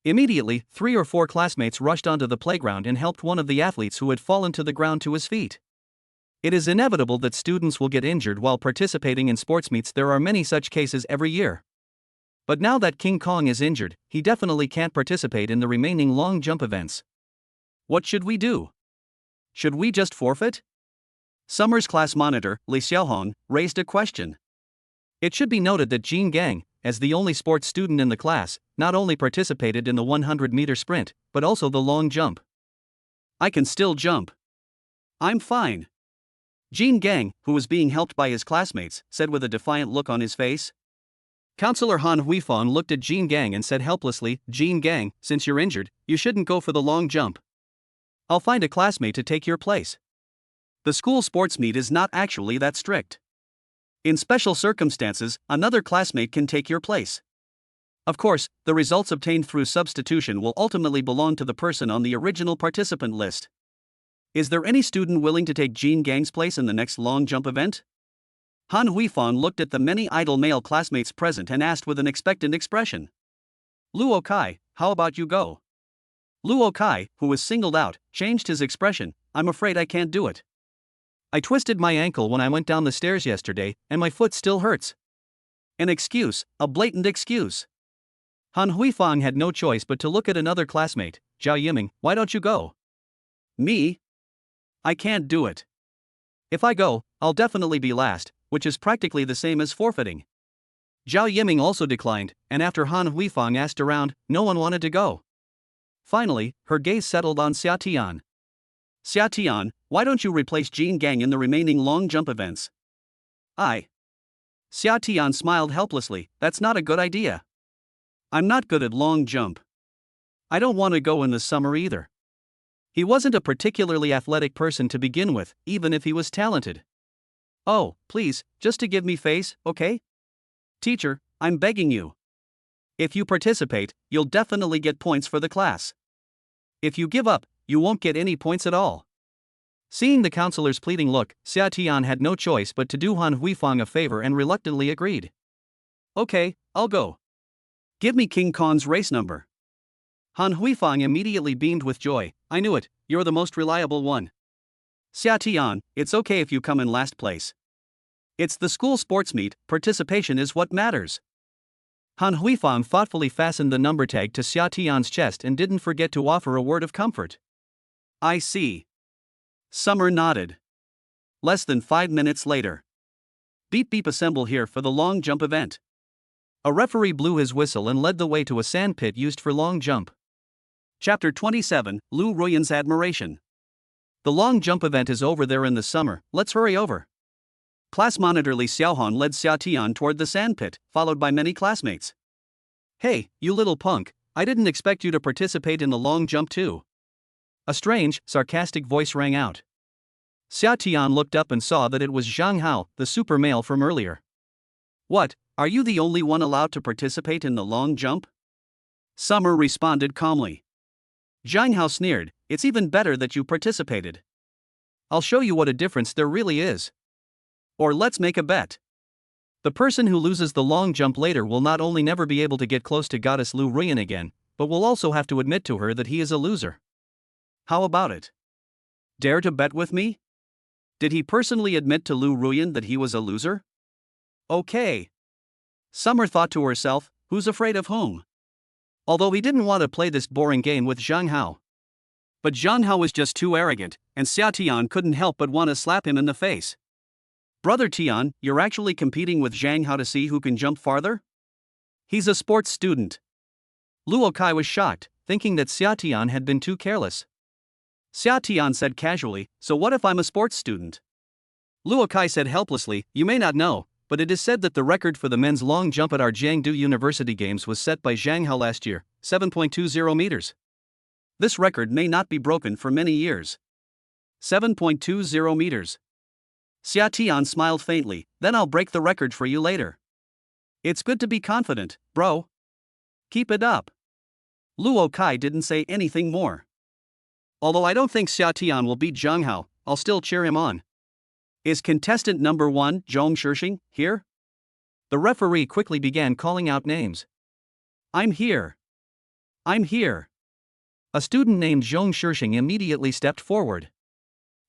Immediately, 3 or 4 classmates rushed onto the playground and helped one of the athletes who had fallen to the ground to his feet. It is inevitable that students will get injured while participating in sports meets. There are many such cases every year. But now that King Kong is injured, he definitely can't participate in the remaining long jump events. What should we do? Should we just forfeit? Summer's class monitor, Li Xiaohong, raised a question. It should be noted that Jin Gang, as the only sports student in the class, not only participated in the 100-meter sprint, but also the long jump. "I can still jump. I'm fine." Jin Gang, who was being helped by his classmates, said with a defiant look on his face. Counselor Han Huifang looked at Jin Gang and said helplessly, "Jin Gang, since you're injured, you shouldn't go for the long jump. I'll find a classmate to take your place. The school sports meet is not actually that strict. In special circumstances, another classmate can take your place. Of course, the results obtained through substitution will ultimately belong to the person on the original participant list. Is there any student willing to take Jin Gang's place in the next long jump event?" Han Huifang looked at the many idle male classmates present and asked with an expectant expression. "Lu Okai, how about you go?" Lu Okai, who was singled out, changed his expression. "I'm afraid I can't do it. I twisted my ankle when I went down the stairs yesterday, and my foot still hurts." An excuse, a blatant excuse. Han Huifang had no choice but to look at another classmate, Zhao Yiming. "Why don't you go?" "Me? I can't do it. If I go, I'll definitely be last, which is practically the same as forfeiting." Zhao Yiming also declined, and after Han Huifang asked around, no one wanted to go. Finally, her gaze settled on Xia Tian. "Xia Tian, Why don't you replace Jean Gang in the remaining long jump events? I. Xia Tian smiled helplessly. That's not a good idea. I'm not good at long jump. I don't want to go in the summer either. He wasn't a particularly athletic person to begin with, even if he was talented. Oh, please, just to give me face, okay? Teacher, I'm begging you. If you participate, you'll definitely get points for the class. If you give up, you won't get any points at all. Seeing the counselor's pleading look, Xia Tian had no choice but to do Han Huifang a favor and reluctantly agreed. Okay, I'll go. Give me King Kong's race number. Han Huifang immediately beamed with joy. I knew it, you're the most reliable one. Xia Tian, it's okay if you come in last place. It's the school sports meet, participation is what matters. Han Huifang thoughtfully fastened the number tag to Xia Tian's chest and didn't forget to offer a word of comfort. I see. Summer nodded. Less than 5 minutes later. Beep beep, assemble here for the long jump event. A referee blew his whistle and led the way to a sand pit used for long jump. Chapter 27, Lu Ruyan's Admiration. The long jump event is over there in the summer, let's hurry over. Class monitor Li Xiaohan led Xia Tian toward the sand pit, followed by many classmates. Hey, you little punk, I didn't expect you to participate in the long jump too. A strange, sarcastic voice rang out. Xia Tian looked up and saw that it was Zhang Hao, the super male from earlier. What, are you the only one allowed to participate in the long jump? Summer responded calmly. Zhang Hao sneered, it's even better that you participated. I'll show you what a difference there really is. Or let's make a bet. The person who loses the long jump later will not only never be able to get close to Goddess Lu Ruyan again, but will also have to admit to her that he is a loser. How about it? Dare to bet with me? Did he personally admit to Lu Ruyan that he was a loser? Okay. Summer thought to herself, who's afraid of whom? Although he didn't want to play this boring game with Zhang Hao. But Zhang Hao was just too arrogant, and Xia Tian couldn't help but want to slap him in the face. Brother Tian, you're actually competing with Zhang Hao to see who can jump farther? He's a sports student. Luo Kai was shocked, thinking that Xia Tian had been too careless. Xia Tian said casually, so what if I'm a sports student? Luo Kai said helplessly, you may not know, but it is said that the record for the men's long jump at our Jiangdu University Games was set by Zhang Hao last year, 7.20 meters. This record may not be broken for many years. 7.20 meters. Xia Tian smiled faintly, then I'll break the record for you later. It's good to be confident, bro. Keep it up. Luo Kai didn't say anything more. Although I don't think Xia Tian will beat Zhang Hao, I'll still cheer him on. Is contestant number 1, Zhong Shixing, here? The referee quickly began calling out names. I'm here. I'm here. A student named Zhong Shixing immediately stepped forward.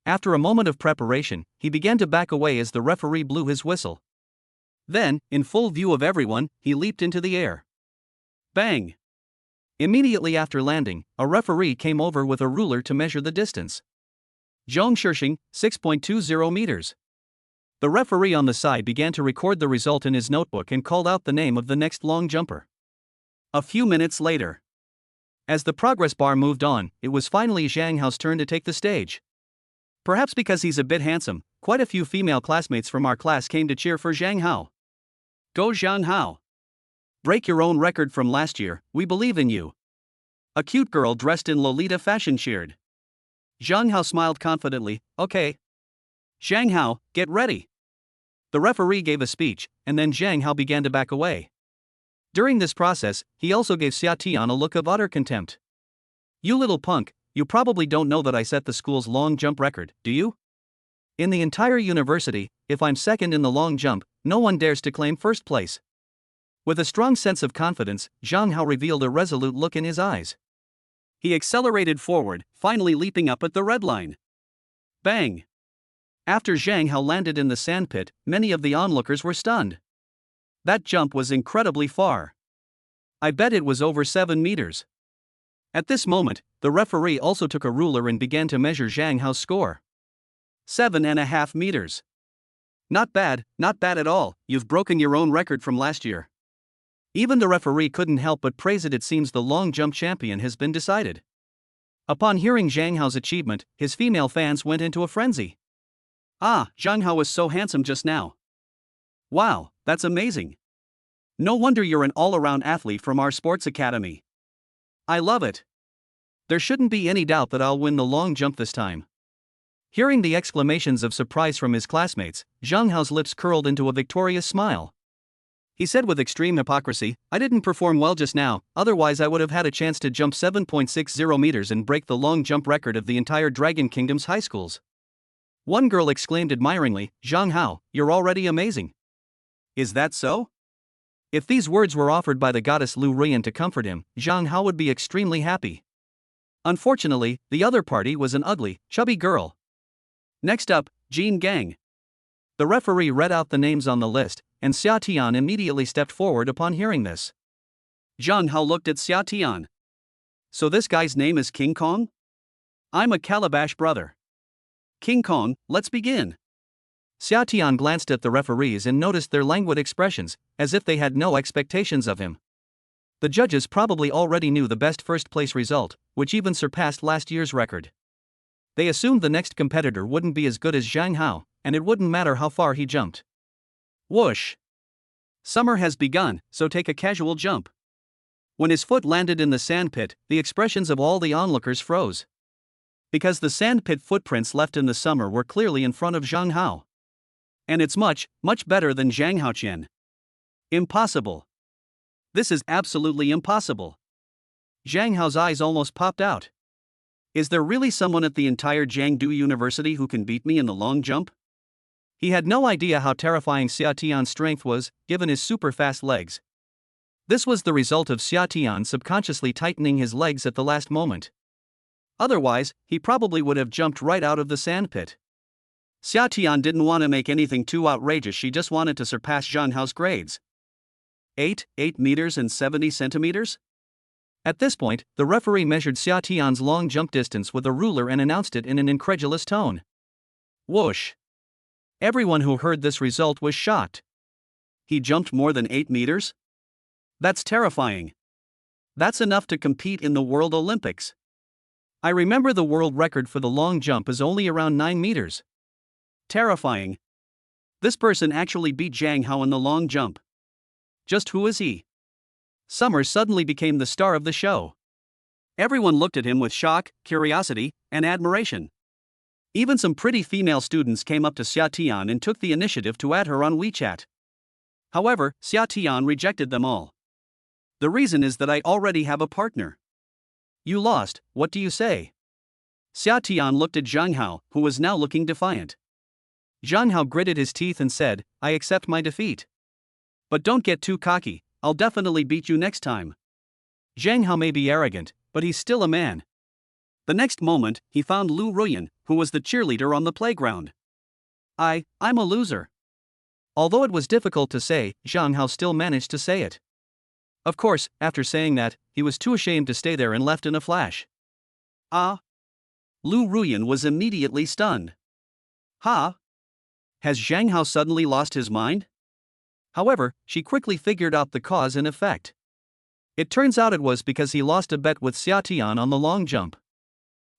After a moment of preparation, he began to back away as the referee blew his whistle. Then, in full view of everyone, he leaped into the air. Bang! Immediately after landing, a referee came over with a ruler to measure the distance. Zhong Shixing, 6.20 meters. The referee on the side began to record the result in his notebook and called out the name of the next long jumper. A few minutes later. As the progress bar moved on, it was finally Zhang Hao's turn to take the stage. Perhaps because he's a bit handsome, quite a few female classmates from our class came to cheer for Zhang Hao. Go Zhang Hao! Break your own record from last year, we believe in you. A cute girl dressed in Lolita fashion cheered. Zhang Hao smiled confidently, okay. Zhang Hao, get ready. The referee gave a speech, and then Zhang Hao began to back away. During this process, he also gave Xia Tian a look of utter contempt. You little punk, you probably don't know that I set the school's long jump record, do you? In the entire university, if I'm second in the long jump, no one dares to claim first place. With a strong sense of confidence, Zhang Hao revealed a resolute look in his eyes. He accelerated forward, finally leaping up at the red line. Bang! After Zhang Hao landed in the sandpit, many of the onlookers were stunned. That jump was incredibly far. I bet it was over 7 meters. At this moment, the referee also took a ruler and began to measure Zhang Hao's score. 7.5 meters. Not bad at all, you've broken your own record from last year. Even the referee couldn't help but praise it. It seems the long jump champion has been decided. Upon hearing Zhang Hao's achievement, his female fans went into a frenzy. Ah, Zhang Hao was so handsome just now. Wow, that's amazing. No wonder you're an all-around athlete from our sports academy. I love it. There shouldn't be any doubt that I'll win the long jump this time. Hearing the exclamations of surprise from his classmates, Zhang Hao's lips curled into a victorious smile. He said with extreme hypocrisy, I didn't perform well just now, otherwise I would have had a chance to jump 7.60 meters and break the long jump record of the entire Dragon Kingdom's high schools. One girl exclaimed admiringly, Zhang Hao, you're already amazing. Is that so? If these words were offered by the goddess Lu Ruyan to comfort him, Zhang Hao would be extremely happy. Unfortunately, the other party was an ugly, chubby girl. Next up, Jean Gang. The referee read out the names on the list, and Xia Tian immediately stepped forward upon hearing this. Zhang Hao looked at Xia Tian. So this guy's name is King Kong? I'm a Calabash brother. King Kong, let's begin. Xia Tian glanced at the referees and noticed their languid expressions, as if they had no expectations of him. The judges probably already knew the best first-place result, which even surpassed last year's record. They assumed the next competitor wouldn't be as good as Zhang Hao, and it wouldn't matter how far he jumped. Whoosh! Summer has begun, so take a casual jump. When his foot landed in the sandpit, the expressions of all the onlookers froze. Because the sandpit footprints left in the summer were clearly in front of Zhang Hao. And it's much, much better than Zhang Haoqian. Impossible. This is absolutely impossible. Zhang Hao's eyes almost popped out. Is there really someone at the entire Jiangdu University who can beat me in the long jump? He had no idea how terrifying Xia Tian's strength was, given his super fast legs. This was the result of Xia Tian subconsciously tightening his legs at the last moment. Otherwise, he probably would have jumped right out of the sandpit. Xia Tian didn't want to make anything too outrageous, she just wanted to surpass Zhang Hao's grades. 8 meters and 70 centimeters? At this point, the referee measured Xia Tian's long jump distance with a ruler and announced it in an incredulous tone. Whoosh! Everyone who heard this result was shocked. He jumped more than 8 meters? That's terrifying. That's enough to compete in the World Olympics. I remember the world record for the long jump is only around 9 meters. Terrifying. This person actually beat Zhang Hao in the long jump. Just who is he? Summer suddenly became the star of the show. Everyone looked at him with shock, curiosity, and admiration. Even some pretty female students came up to Xia Tian and took the initiative to add her on WeChat. However, Xia Tian rejected them all. The reason is that I already have a partner. You lost, what do you say? Xia Tian looked at Zhang Hao, who was now looking defiant. Zhang Hao gritted his teeth and said, I accept my defeat. But don't get too cocky, I'll definitely beat you next time. Zhang Hao may be arrogant, but he's still a man. The next moment, he found Lu Ruyan, who was the cheerleader on the playground. I'm a loser. Although it was difficult to say, Zhang Hao still managed to say it. Of course, after saying that, he was too ashamed to stay there and left in a flash. Ah! Lu Ruyan was immediately stunned. Ha! Has Zhang Hao suddenly lost his mind? However, she quickly figured out the cause and effect. It turns out it was because he lost a bet with Xia Tian on the long jump.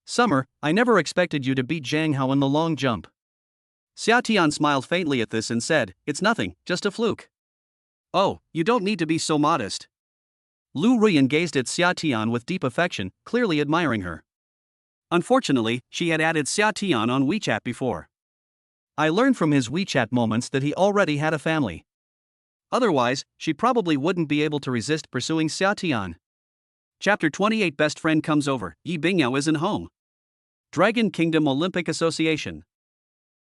Summer, I never expected you to beat Zhang Hao in the long jump. Xia Tian smiled faintly at this and said, it's nothing, just a fluke. Oh, you don't need to be so modest. Lu Ruyan gazed at Xia Tian with deep affection, clearly admiring her. Unfortunately, she had added Xia Tian on WeChat before. I learned from his WeChat moments that he already had a family. Otherwise, she probably wouldn't be able to resist pursuing Xia Tian. Chapter 28 Best Friend Comes Over, Yi Bingyao Isn't Home. Dragon Kingdom Olympic Association.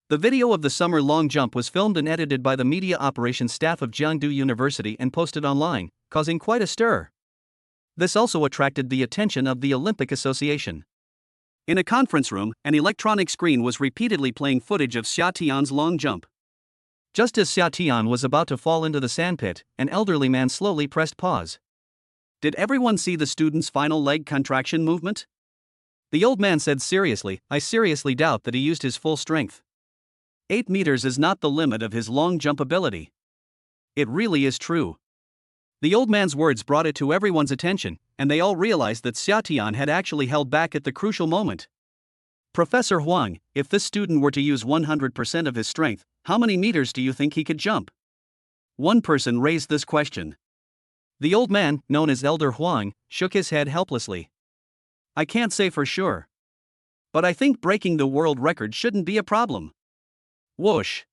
The video of the summer long jump was filmed and edited by the media operations staff of Jiangdu University and posted online, causing quite a stir. This also attracted the attention of the Olympic Association. In a conference room, an electronic screen was repeatedly playing footage of Xia Tian's long jump. Just as Xia Tian was about to fall into the sandpit, an elderly man slowly pressed pause. Did everyone see the student's final leg contraction movement? The old man said seriously, I seriously doubt that he used his full strength. 8 meters is not the limit of his long jump ability. It really is true. The old man's words brought it to everyone's attention, and they all realized that Xiaotian had actually held back at the crucial moment. Professor Huang, if this student were to use 100% of his strength, how many meters do you think he could jump? One person raised this question. The old man, known as Elder Huang, shook his head helplessly. I can't say for sure. But I think breaking the world record shouldn't be a problem. Whoosh!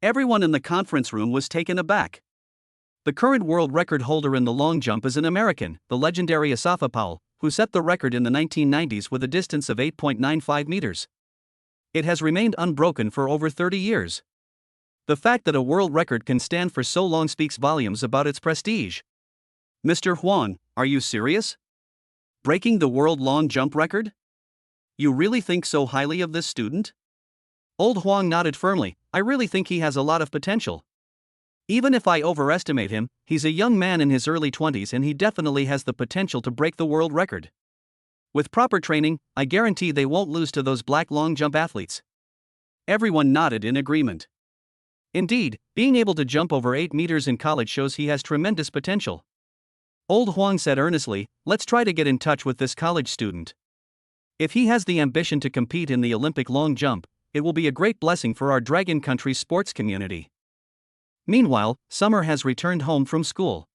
Everyone in the conference room was taken aback. The current world record holder in the long jump is an American, the legendary Asafa Powell, who set the record in the 1990s with a distance of 8.95 meters. It has remained unbroken for over 30 years. The fact that a world record can stand for so long speaks volumes about its prestige. Mr. Huang, are you serious? Breaking the world long jump record? You really think so highly of this student? Old Huang nodded firmly. I really think he has a lot of potential. Even if I overestimate him, he's a young man in his early 20s and he definitely has the potential to break the world record. With proper training, I guarantee they won't lose to those black long jump athletes. Everyone nodded in agreement. Indeed, being able to jump over 8 meters in college shows he has tremendous potential. Old Huang said earnestly, let's try to get in touch with this college student. If he has the ambition to compete in the Olympic long jump, it will be a great blessing for our Dragon Country's sports community. Meanwhile, Summer has returned home from school.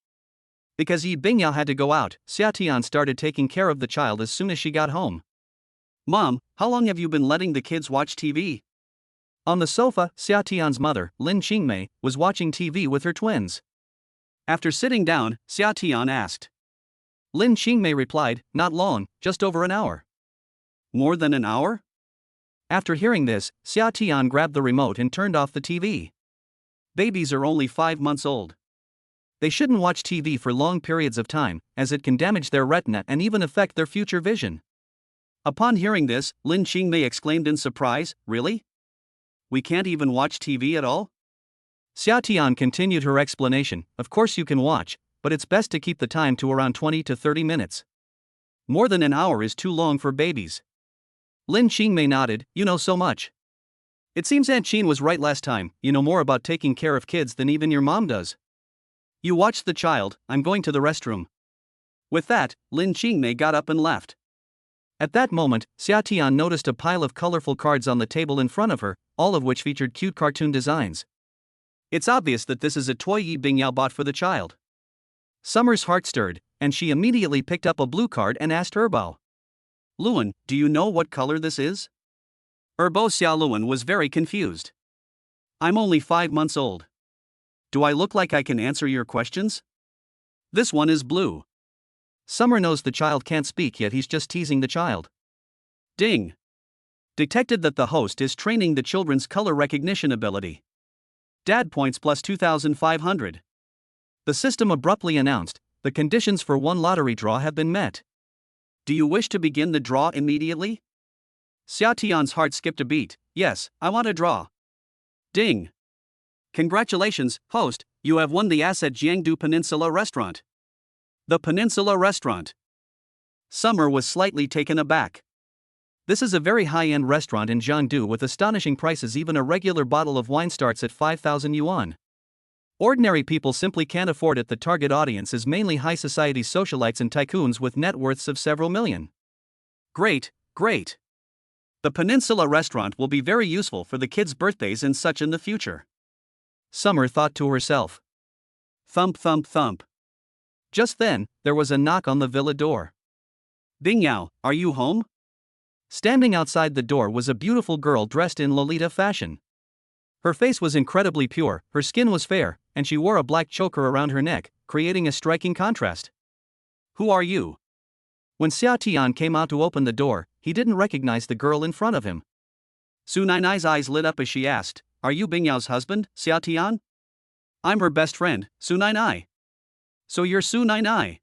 Because Yi Bingyao had to go out, Xiaotian started taking care of the child as soon as she got home. Mom, how long have you been letting the kids watch TV? On the sofa, Xiaotian's mother, Lin Qingmei, was watching TV with her twins. After sitting down, Xiaotian asked. Lin Qingmei replied, not long, just over an hour. More than an hour? After hearing this, Xiaotian grabbed the remote and turned off the TV. Babies are only 5 months old. They shouldn't watch TV for long periods of time, as it can damage their retina and even affect their future vision. Upon hearing this, Lin Qingmei exclaimed in surprise, really? We can't even watch TV at all? Xiaotian continued her explanation, of course you can watch, but it's best to keep the time to around 20 to 30 minutes. More than an hour is too long for babies. Lin Qingmei nodded, you know so much. It seems Aunt Qin was right last time, you know more about taking care of kids than even your mom does. You watched the child, I'm going to the restroom. With that, Lin Qingmei got up and left. At that moment, Xiaotian noticed a pile of colorful cards on the table in front of her, all of which featured cute cartoon designs. It's obvious that this is a toy Yi Bingyao bought for the child. Summer's heart stirred, and she immediately picked up a blue card and asked Erbao. Luan, do you know what color this is? Erbao Xiaoluan was very confused. I'm only 5 months old. Do I look like I can answer your questions? This one is blue. Summer knows the child can't speak yet he's just teasing the child. Ding! Detected that the host is training the children's color recognition ability. Dad points plus 2,500. The system abruptly announced, the conditions for one lottery draw have been met. Do you wish to begin the draw immediately? Xiaotian's heart skipped a beat. Yes, I want to draw. Ding! Congratulations, host, you have won the asset Jiangdu Peninsula Restaurant. The Peninsula Restaurant. Summer was slightly taken aback. This is a very high-end restaurant in Jiangdu with astonishing prices. Even a regular bottle of wine starts at 5,000 yuan. Ordinary people simply can't afford it. The target audience is mainly high society socialites and tycoons with net worths of several million. Great, great. The Peninsula Restaurant will be very useful for the kids' birthdays and such in the future. Summer thought to herself. Thump thump thump. Just then, there was a knock on the villa door. Bingyao, are you home? Standing outside the door was a beautiful girl dressed in Lolita fashion. Her face was incredibly pure, her skin was fair, and she wore a black choker around her neck, creating a striking contrast. Who are you? When Xiaotian came out to open the door, he didn't recognize the girl in front of him. Su Nainai's eyes lit up as she asked, are you Bingyao's husband, Xiaotian? I'm her best friend, Su Nainai. So you're Su Nainai.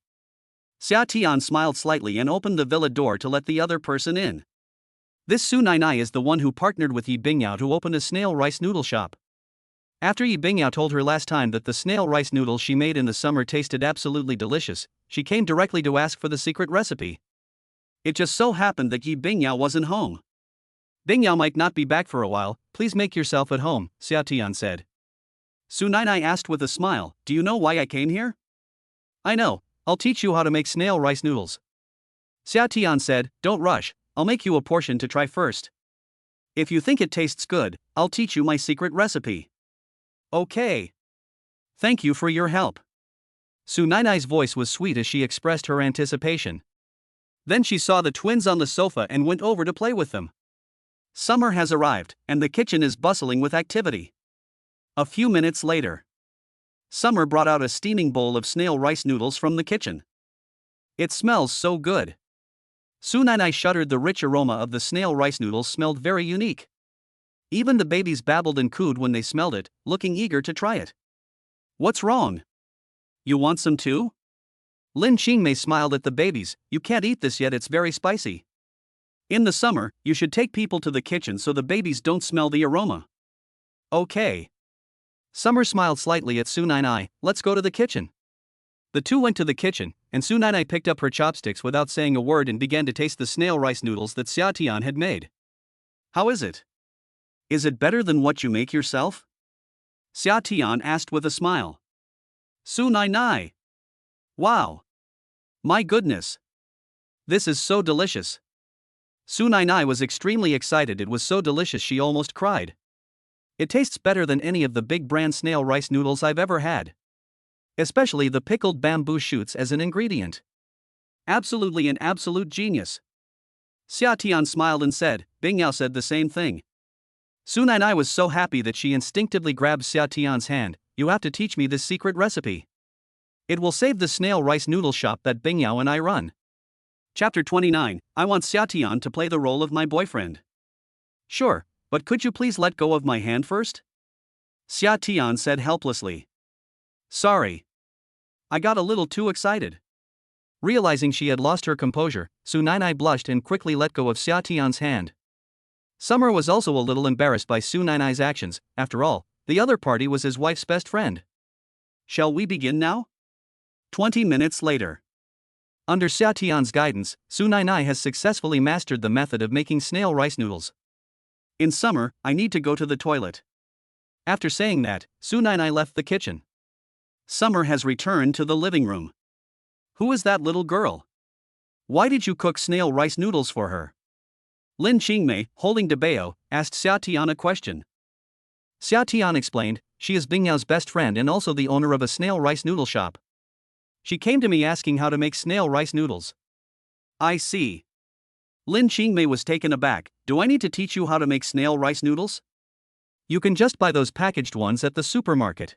Xiaotian smiled slightly and opened the villa door to let the other person in. This Su Nainai is the one who partnered with Yi Bingyao to open a snail rice noodle shop. After Yi Bingyao told her last time that the snail rice noodles she made in the summer tasted absolutely delicious, she came directly to ask for the secret recipe. It just so happened that Yi Bingyao wasn't home. Bingyao might not be back for a while, please make yourself at home, Xiaotian said. Su Nainai asked with a smile, do you know why I came here? I know, I'll teach you how to make snail rice noodles. Xia Tian said, don't rush, I'll make you a portion to try first. If you think it tastes good, I'll teach you my secret recipe. Okay. Thank you for your help. Su Nainai's voice was sweet as she expressed her anticipation. Then she saw the twins on the sofa and went over to play with them. Summer has arrived, and the kitchen is bustling with activity. A few minutes later, Summer brought out a steaming bowl of snail rice noodles from the kitchen. It smells so good. Su Nainai shuddered. The rich aroma of the snail rice noodles smelled very unique. Even the babies babbled and cooed when they smelled it, looking eager to try it. What's wrong? You want some too? Lin Qingmei smiled at the babies. You can't eat this yet, it's very spicy. In the summer, you should take people to the kitchen so the babies don't smell the aroma. Okay. Summer smiled slightly at Su Nainai. Let's go to the kitchen. The two went to the kitchen, and Su Nainai picked up her chopsticks without saying a word and began to taste the snail rice noodles that Xia Tian had made. How is it? Is it better than what you make yourself? Xia Tian asked with a smile. Su Nainai. Wow. My goodness. This is so delicious. Su Nainai was extremely excited. It was so delicious she almost cried. It tastes better than any of the big brand snail rice noodles I've ever had. Especially the pickled bamboo shoots as an ingredient. Absolutely an absolute genius. Xia Tian smiled and said, Bing Yao said the same thing. Su Nainai was so happy that she instinctively grabbed Xia Tian's hand. You have to teach me this secret recipe. It will save the snail rice noodle shop that Bing Yao and I run. Chapter 29, I want Xia Tian to play the role of my boyfriend. Sure, but could you please let go of my hand first? Xia Tian said helplessly. Sorry. I got a little too excited. Realizing she had lost her composure, Su Nainai blushed and quickly let go of Xia Tian's hand. Summer was also a little embarrassed by Su Nainai's actions. After all, the other party was his wife's best friend. Shall we begin now? 20 minutes later. Under Xia Tian's guidance, Su Nainai has successfully mastered the method of making snail rice noodles. In summer, I need to go to the toilet. After saying that, Su Nainai left the kitchen. Summer has returned to the living room. Who is that little girl? Why did you cook snail rice noodles for her? Lin Qingmei, holding Debao, asked Xia Tian a question. Xia Tian explained, she is Bing Yao's best friend and also the owner of a snail rice noodle shop. She came to me asking how to make snail rice noodles. I see. Lin Qingmei was taken aback. Do I need to teach you how to make snail rice noodles? You can just buy those packaged ones at the supermarket.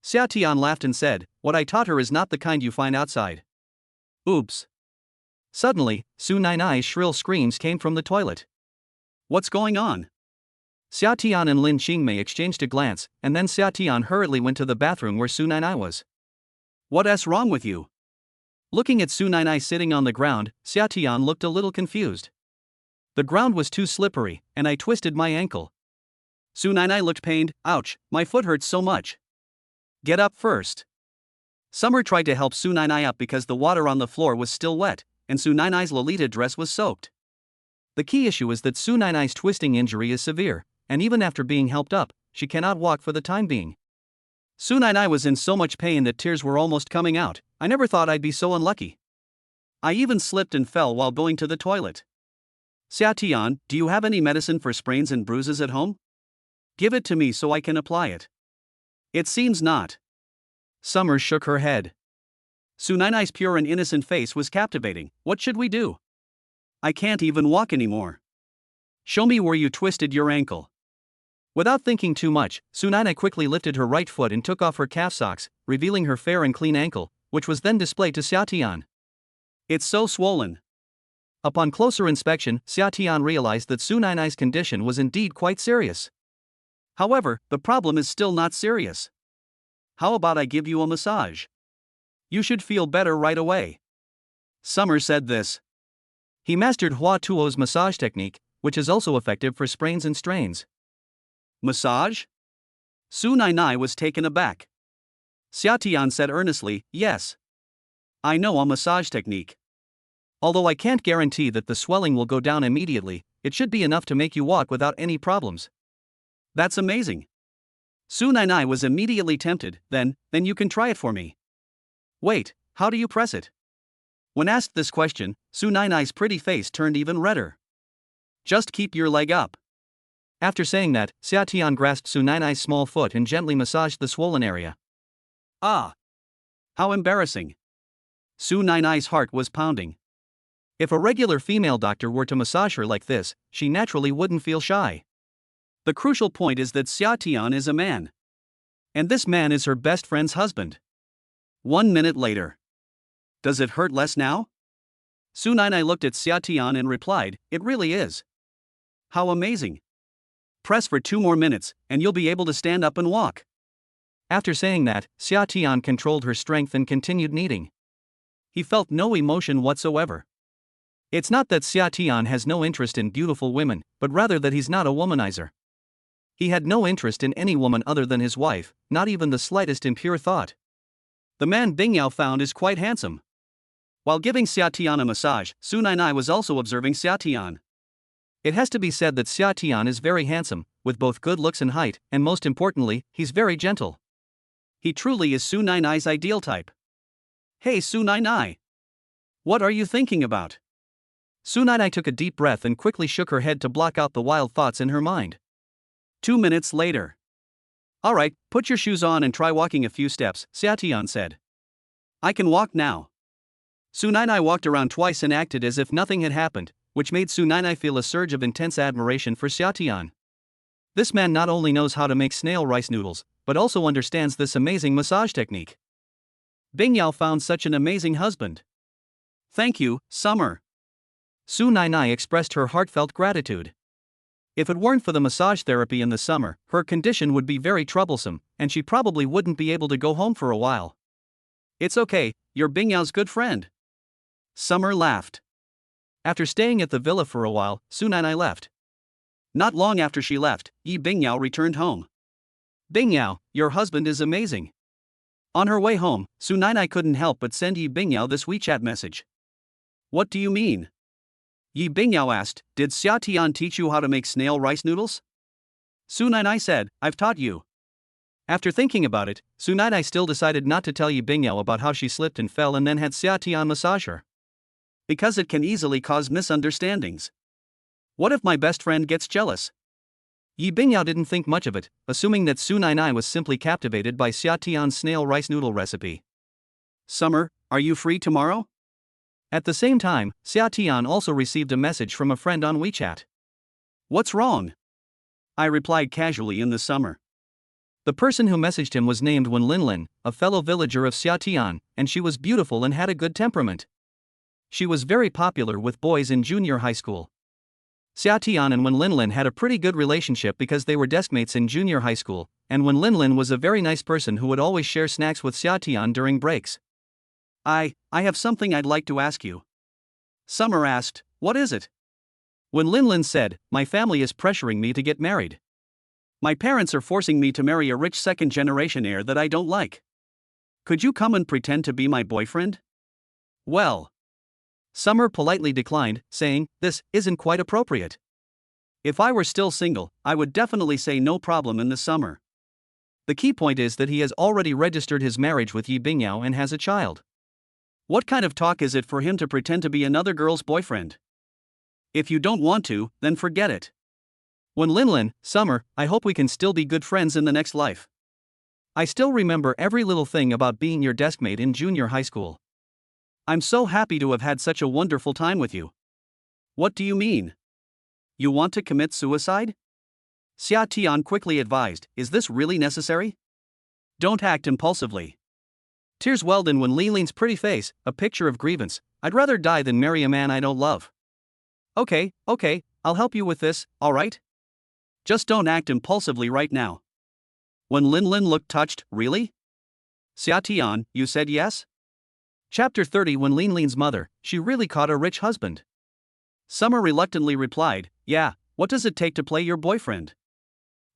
Xia Tian laughed and said, what I taught her is not the kind you find outside. Oops. Suddenly, Su Nainai's shrill screams came from the toilet. What's going on? Xia Tian and Lin Qingmei exchanged a glance, and then Xia Tian hurriedly went to the bathroom where Su Nainai was. What's wrong with you? Looking at Su Nainai sitting on the ground, Xia Tian looked a little confused. The ground was too slippery, and I twisted my ankle. Su Nainai looked pained. Ouch, my foot hurts so much. Get up first. Summer tried to help Su Nainai up because the water on the floor was still wet, and Su Nainai's Lolita dress was soaked. The key issue is that Su Nainai's twisting injury is severe, and even after being helped up, she cannot walk for the time being. Su Nainai was in so much pain that tears were almost coming out. I never thought I'd be so unlucky. I even slipped and fell while going to the toilet. Xia Tian, do you have any medicine for sprains and bruises at home? Give it to me so I can apply it. It seems not. Summer shook her head. Su Nainai's pure and innocent face was captivating. What should we do? I can't even walk anymore. Show me where you twisted your ankle. Without thinking too much, Su Nainai quickly lifted her right foot and took off her calf socks, revealing her fair and clean ankle, which was then displayed to Xia Tian. It's so swollen. Upon closer inspection, Xia Tian realized that Su Nainai's condition was indeed quite serious. However, the problem is still not serious. How about I give you a massage? You should feel better right away. Summer said this. He mastered Hua Tuo's massage technique, which is also effective for sprains and strains. Massage? Su Nainai was taken aback. Xia Tian said earnestly, yes. I know a massage technique. Although I can't guarantee that the swelling will go down immediately, it should be enough to make you walk without any problems. That's amazing. Su Nainai was immediately tempted. Then you can try it for me. Wait, How do you press it? When asked this question, Su Nainai's pretty face turned even redder. Just keep your leg up. After saying that, Xia Tian grasped Su Nainai's small foot and gently massaged the swollen area. Ah! How embarrassing. Su Nainai's heart was pounding. If a regular female doctor were to massage her like this, she naturally wouldn't feel shy. The crucial point is that Xia Tian is a man. And this man is her best friend's husband. 1 minute later. Does it hurt less now? Su Nainai looked at Xia Tian and replied, it really is. How amazing. Press for 2 more minutes, and you'll be able to stand up and walk. After saying that, Xia Tian controlled her strength and continued kneading. He felt no emotion whatsoever. It's not that Xia Tian has no interest in beautiful women, but rather that he's not a womanizer. He had no interest in any woman other than his wife, not even the slightest impure thought. The man Bing Yao found is quite handsome. While giving Xia Tian a massage, Su Nainai was also observing Xia Tian. It has to be said that Xia Tian is very handsome, with both good looks and height, and most importantly, he's very gentle. He truly is Su Nainai's ideal type. Hey Su Nainai! What are you thinking about? Su Nainai took a deep breath and quickly shook her head to block out the wild thoughts in her mind. 2 minutes later. Alright, put your shoes on and try walking a few steps, Xia Tian said. I can walk now. Su Nainai walked around twice and acted as if nothing had happened, which made Su Nainai feel a surge of intense admiration for Xia Tian. This man not only knows how to make snail rice noodles, but also understands this amazing massage technique. Bing Yao found such an amazing husband. Thank you, Summer. Su Nainai expressed her heartfelt gratitude. If it weren't for the massage therapy in the summer, her condition would be very troublesome, and she probably wouldn't be able to go home for a while. It's okay, you're Bing Yao's good friend. Summer laughed. After staying at the villa for a while, Su Nainai left. Not long after she left, Yi Bingyao returned home. Bingyao, your husband is amazing. On her way home, Su Nainai couldn't help but send Yi Bingyao this WeChat message. What do you mean? Yi Bingyao asked, did Xia Tian teach you how to make snail rice noodles? Su Nainai said, I've taught you. After thinking about it, Su Nainai still decided not to tell Yi Bingyao about how she slipped and fell and then had Xia Tian massage her. Because it can easily cause misunderstandings. What if my best friend gets jealous? Yi Bingyao didn't think much of it, assuming that Su Nainai was simply captivated by Xia Tian's snail rice noodle recipe. Summer, are you free tomorrow? At the same time, Xia Tian also received a message from a friend on WeChat. What's wrong? I replied casually in the summer. The person who messaged him was named Wen Linlin, a fellow villager of Xia Tian, and she was beautiful and had a good temperament. She was very popular with boys in junior high school. Xia Tian and Wen Linlin had a pretty good relationship because they were deskmates in junior high school, and Wen Linlin was a very nice person who would always share snacks with Xia Tian during breaks. I have something I'd like to ask you. Summer asked, what is it? Wen Linlin said, my family is pressuring me to get married. My parents are forcing me to marry a rich second-generation heir that I don't like. Could you come and pretend to be my boyfriend? Well. Summer politely declined, saying, this isn't quite appropriate. If I were still single, I would definitely say no problem in the summer. The key point is that he has already registered his marriage with Yi Bingyao and has a child. What kind of talk is it for him to pretend to be another girl's boyfriend? If you don't want to, then forget it. Wen Linlin, Summer, I hope we can still be good friends in the next life. I still remember every little thing about being your deskmate in junior high school. I'm so happy to have had such a wonderful time with you. What do you mean? You want to commit suicide? Xia Tian quickly advised, is this really necessary? Don't act impulsively. Tears welled in Wen Linlin's pretty face, a picture of grievance. I'd rather die than marry a man I don't love. Okay, I'll help you with this, alright? Just don't act impulsively right now. Wen Linlin looked touched, really? Xia Tian, you said yes? Chapter 30 Wen Linlin's mother, she really caught a rich husband. Summer reluctantly replied, yeah, what does it take to play your boyfriend?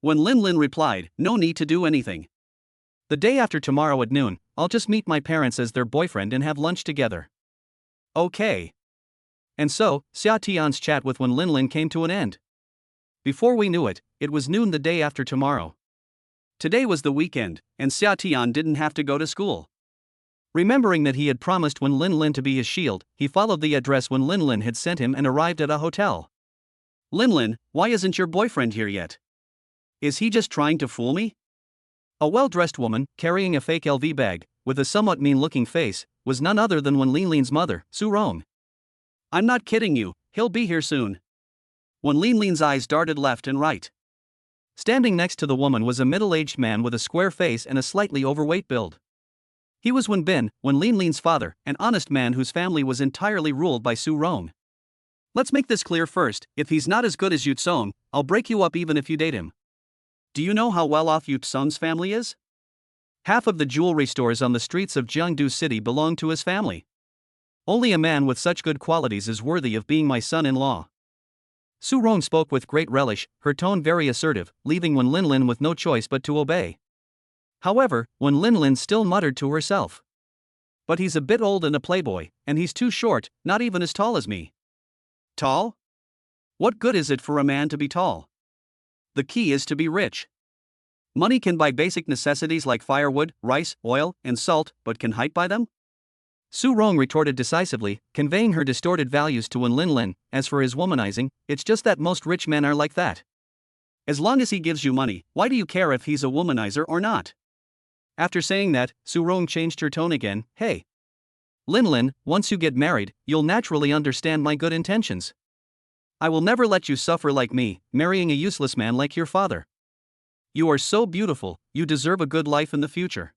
Wen Linlin replied, no need to do anything. The day after tomorrow at noon, I'll just meet my parents as their boyfriend and have lunch together. Okay. And so, Xia Tian's chat with Wen Linlin came to an end. Before we knew it, it was noon the day after tomorrow. Today was the weekend, and Xia Tian didn't have to go to school. Remembering that he had promised Wen Linlin to be his shield, he followed the address Wen Linlin had sent him and arrived at a hotel. Linlin, why isn't your boyfriend here yet? Is he just trying to fool me? A well-dressed woman, carrying a fake LV bag, with a somewhat mean-looking face, was none other than Wen Linlin's mother, Su Rong. I'm not kidding you, he'll be here soon. Wen Linlin's eyes darted left and right. Standing next to the woman was a middle-aged man with a square face and a slightly overweight build. He was Wen Bin, Wen Linlin's father, an honest man whose family was entirely ruled by Su Rong. Let's make this clear first, if he's not as good as Yu Song, I'll break you up even if you date him. Do you know how well off Yu Song's family is? Half of the jewelry stores on the streets of Jiangdu City belong to his family. Only a man with such good qualities is worthy of being my son-in-law. Su Rong spoke with great relish, her tone very assertive, leaving Wen Linlin with no choice but to obey. However, Wen Linlin still muttered to herself. But he's a bit old and a playboy, and he's too short, not even as tall as me. Tall? What good is it for a man to be tall? The key is to be rich. Money can buy basic necessities like firewood, rice, oil, and salt, but can height buy them? Su Rong retorted decisively, conveying her distorted values to Wen Linlin. As for his womanizing, it's just that most rich men are like that. As long as he gives you money, why do you care if he's a womanizer or not? After saying that, Su Rong changed her tone again. Hey, Linlin, once you get married, you'll naturally understand my good intentions. I will never let you suffer like me, marrying a useless man like your father. You are so beautiful, you deserve a good life in the future.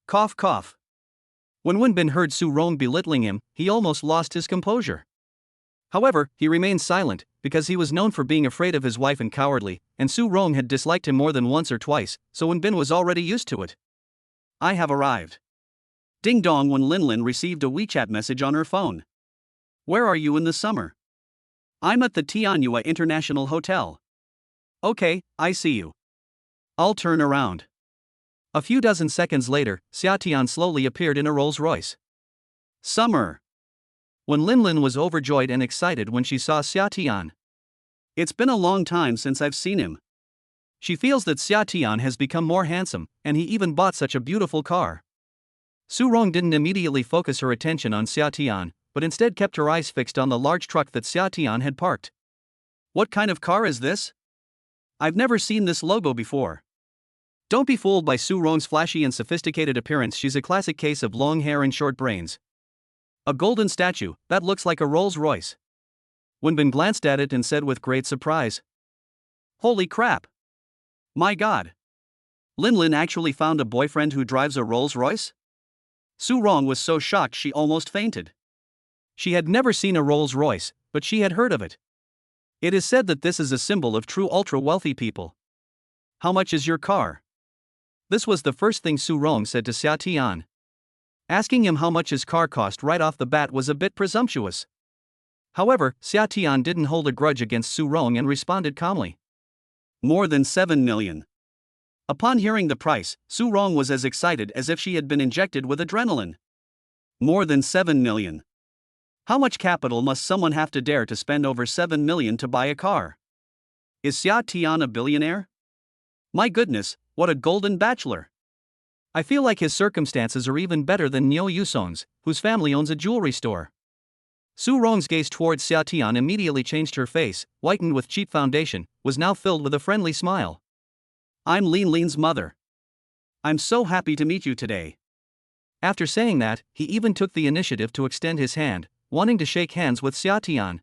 Cough cough. When Wen Bin heard Su Rong belittling him, he almost lost his composure. However, he remained silent, because he was known for being afraid of his wife and cowardly, and Su Rong had disliked him more than once or twice, so Wen Bin was already used to it. I have arrived. Ding dong. Wen Linlin received a WeChat message on her phone. Where are you in the summer? I'm at the Tianyua International Hotel. Okay, I see you. I'll turn around. A few dozen seconds later, Xia Tian slowly appeared in a Rolls-Royce. Summer. Wen Linlin was overjoyed and excited when she saw Xia Tian. It's been a long time since I've seen him. She feels that Xia Tian has become more handsome, and he even bought such a beautiful car. Su Rong didn't immediately focus her attention on Xia Tian, but instead kept her eyes fixed on the large truck that Xia Tian had parked. What kind of car is this? I've never seen this logo before. Don't be fooled by Su Rong's flashy and sophisticated appearance. She's a classic case of long hair and short brains. A golden statue, that looks like a Rolls-Royce. Wen Bin glanced at it and said with great surprise. Holy crap! My god! Linlin actually found a boyfriend who drives a Rolls-Royce? Su Rong was so shocked she almost fainted. She had never seen a Rolls-Royce, but she had heard of it. It is said that this is a symbol of true ultra-wealthy people. How much is your car? This was the first thing Su Rong said to Xia Tian. Asking him how much his car cost right off the bat was a bit presumptuous. However, Xia Tian didn't hold a grudge against Su Rong and responded calmly. More than 7 million. Upon hearing the price, Su Rong was as excited as if she had been injected with adrenaline. More than 7 million. How much capital must someone have to dare to spend over 7 million to buy a car? Is Xia Tian a billionaire? My goodness, what a golden bachelor. I feel like his circumstances are even better than Niu Yusong's, whose family owns a jewelry store. Su Rong's gaze towards Xia Tian immediately changed. Her face, whitened with cheap foundation, was now filled with a friendly smile. I'm Linlin's mother. I'm so happy to meet you today. After saying that, he even took the initiative to extend his hand, wanting to shake hands with Xia Tian.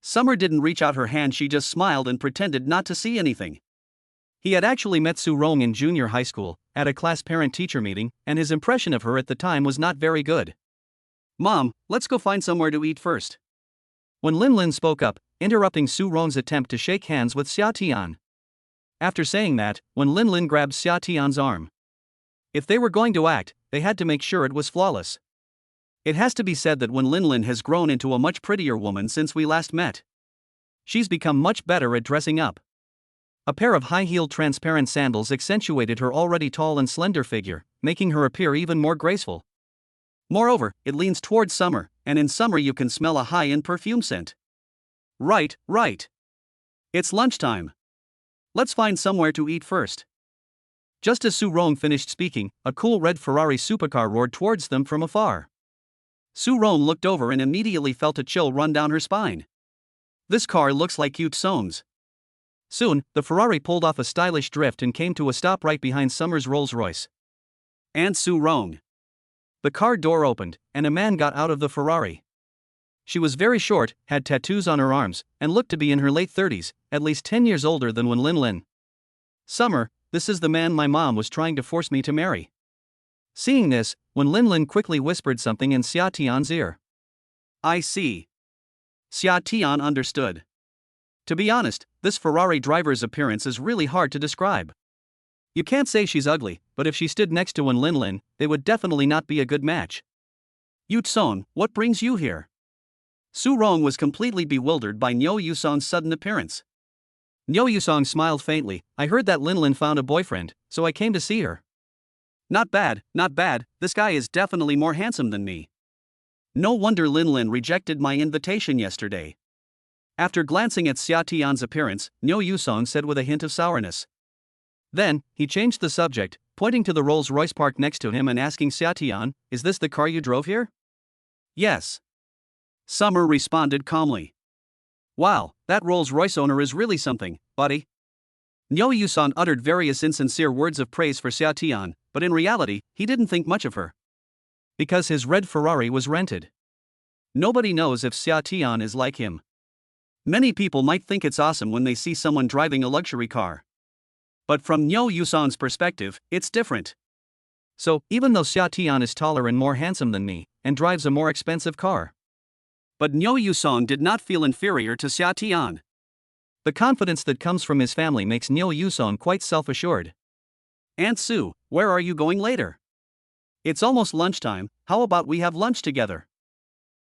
Summer didn't reach out her hand, she just smiled and pretended not to see anything. He had actually met Su Rong in junior high school, at a class parent-teacher meeting, and his impression of her at the time was not very good. Mom, let's go find somewhere to eat first. When Linlin spoke up, interrupting Su Rong's attempt to shake hands with Xia Tian. After saying that, when Linlin grabbed Xia Tian's arm. If they were going to act, they had to make sure it was flawless. It has to be said that when Linlin has grown into a much prettier woman since we last met. She's become much better at dressing up. A pair of high-heeled transparent sandals accentuated her already tall and slender figure, making her appear even more graceful. Moreover, it leans towards summer, and in summer you can smell a high-end perfume scent. Right. It's lunchtime. Let's find somewhere to eat first. Just as Su Rong finished speaking, a cool red Ferrari supercar roared towards them from afar. Su Rong looked over and immediately felt a chill run down her spine. This car looks like Yu Song's. Soon, the Ferrari pulled off a stylish drift and came to a stop right behind Summer's Rolls-Royce. And Su Rong. The car door opened, and a man got out of the Ferrari. She was very short, had tattoos on her arms, and looked to be in her late 30s, at least 10 years older than Wen Linlin. Summer, this is the man my mom was trying to force me to marry. Seeing this, Wen Linlin quickly whispered something in Xia Tian's ear. I see. Xia Tian understood. To be honest, this Ferrari driver's appearance is really hard to describe. You can't say she's ugly, but if she stood next to Wen Linlin, they would definitely not be a good match. Yu Song, what brings you here? Su Rong was completely bewildered by Niu Yusong's sudden appearance. Niu Yusong smiled faintly. I heard that Linlin found a boyfriend, so I came to see her. Not bad, not bad, this guy is definitely more handsome than me. No wonder Linlin rejected my invitation yesterday. After glancing at Xia Tian's appearance, Niu Yusong said with a hint of sourness. Then, he changed the subject, pointing to the Rolls-Royce parked next to him and asking Xia Tian, is this the car you drove here? Yes. Summer responded calmly. Wow, that Rolls-Royce owner is really something, buddy. Niu Yusong uttered various insincere words of praise for Xia Tian, but in reality, he didn't think much of her. Because his red Ferrari was rented. Nobody knows if Xia Tian is like him. Many people might think it's awesome when they see someone driving a luxury car. But from Niu Yusong's perspective, it's different. So, even though Xia Tian is taller and more handsome than me, and drives a more expensive car. But Niu Yusong did not feel inferior to Xia Tian. The confidence that comes from his family makes Niu Yusong quite self-assured. Aunt Su, where are you going later? It's almost lunchtime, how about we have lunch together?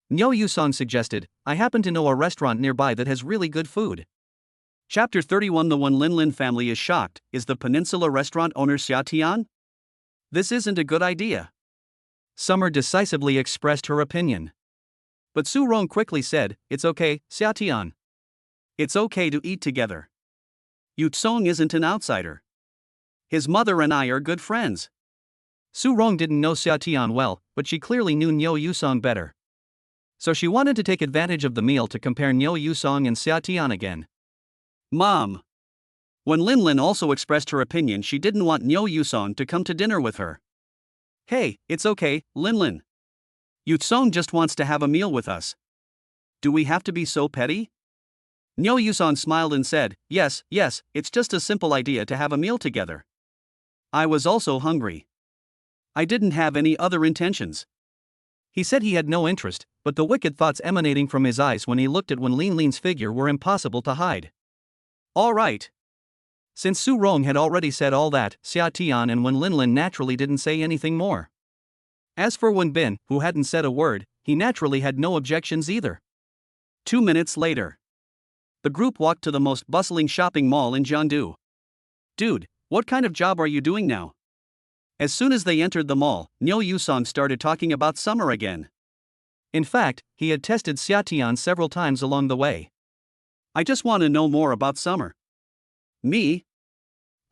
Niu Yusong suggested, I happen to know a restaurant nearby that has really good food. Chapter 31 The Wen Linlin family is shocked. Is the Peninsula restaurant owner Xia Tian? This isn't a good idea. Summer decisively expressed her opinion. But Su Rong quickly said, it's okay, Xia Tian. It's okay to eat together. Yu Song isn't an outsider. His mother and I are good friends. Su Rong didn't know Xia Tian well, but she clearly knew Niu Yusong better. So she wanted to take advantage of the meal to compare Niu Yusong and Xia Tian again. Mom. When Linlin also expressed her opinion, she didn't want Niu Yusong to come to dinner with her. Hey, it's okay, Linlin. Yu Song just wants to have a meal with us. Do we have to be so petty? Niu Yusong smiled and said, yes, it's just a simple idea to have a meal together. I was also hungry. I didn't have any other intentions. He said he had no interest, but the wicked thoughts emanating from his eyes when he looked at Wen Linlin's figure were impossible to hide. All right. Since Su Rong had already said all that, Xia Tian and Wen Linlin naturally didn't say anything more. As for Wen Bin, who hadn't said a word, he naturally had no objections either. 2 minutes later. The group walked to the most bustling shopping mall in Jiangdu. Dude, what kind of job are you doing now? As soon as they entered the mall, Niu Yusong started talking about Summer again. In fact, he had tested Xia Tian several times along the way. I just want to know more about Summer. Me?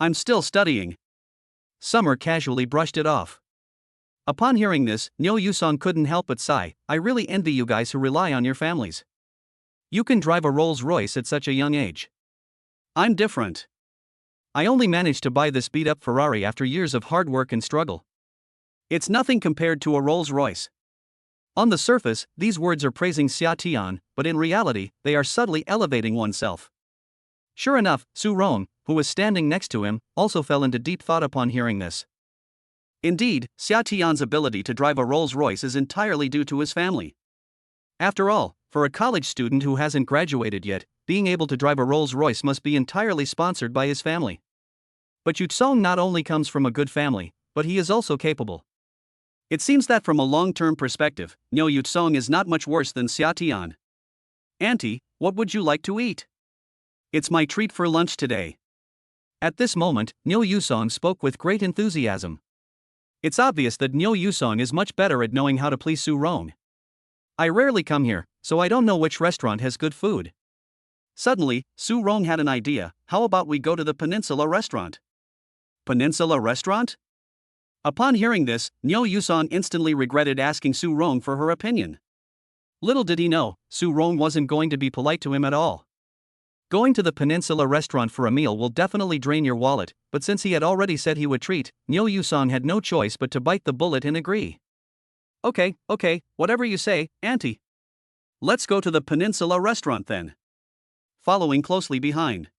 I'm still studying. Summer casually brushed it off. Upon hearing this, Niu Yusong couldn't help but sigh. I really envy you guys who rely on your families. You can drive a Rolls-Royce at such a young age. I'm different. I only managed to buy this beat-up Ferrari after years of hard work and struggle. It's nothing compared to a Rolls-Royce. On the surface, these words are praising Xia Tian, but in reality, they are subtly elevating oneself. Sure enough, Su Rong, who was standing next to him, also fell into deep thought upon hearing this. Indeed, Xia Tian's ability to drive a Rolls-Royce is entirely due to his family. After all, for a college student who hasn't graduated yet, being able to drive a Rolls-Royce must be entirely sponsored by his family. But Yu Song not only comes from a good family, but he is also capable. It seems that from a long-term perspective, Yu Song is not much worse than Xia Tian. Auntie, what would you like to eat? It's my treat for lunch today. At this moment, Niu Yusong spoke with great enthusiasm. It's obvious that Niu Yusong is much better at knowing how to please Su Rong. I rarely come here, so I don't know which restaurant has good food. Suddenly, Su Rong had an idea. How about we go to the Peninsula restaurant? Peninsula Restaurant? Upon hearing this, Nyo Yusong instantly regretted asking Su Rong for her opinion. Little did he know, Su Rong wasn't going to be polite to him at all. Going to the Peninsula Restaurant for a meal will definitely drain your wallet, but since he had already said he would treat, Nyo Yusong had no choice but to bite the bullet and agree. Okay, whatever you say, auntie. Let's go to the Peninsula Restaurant then. Following closely behind.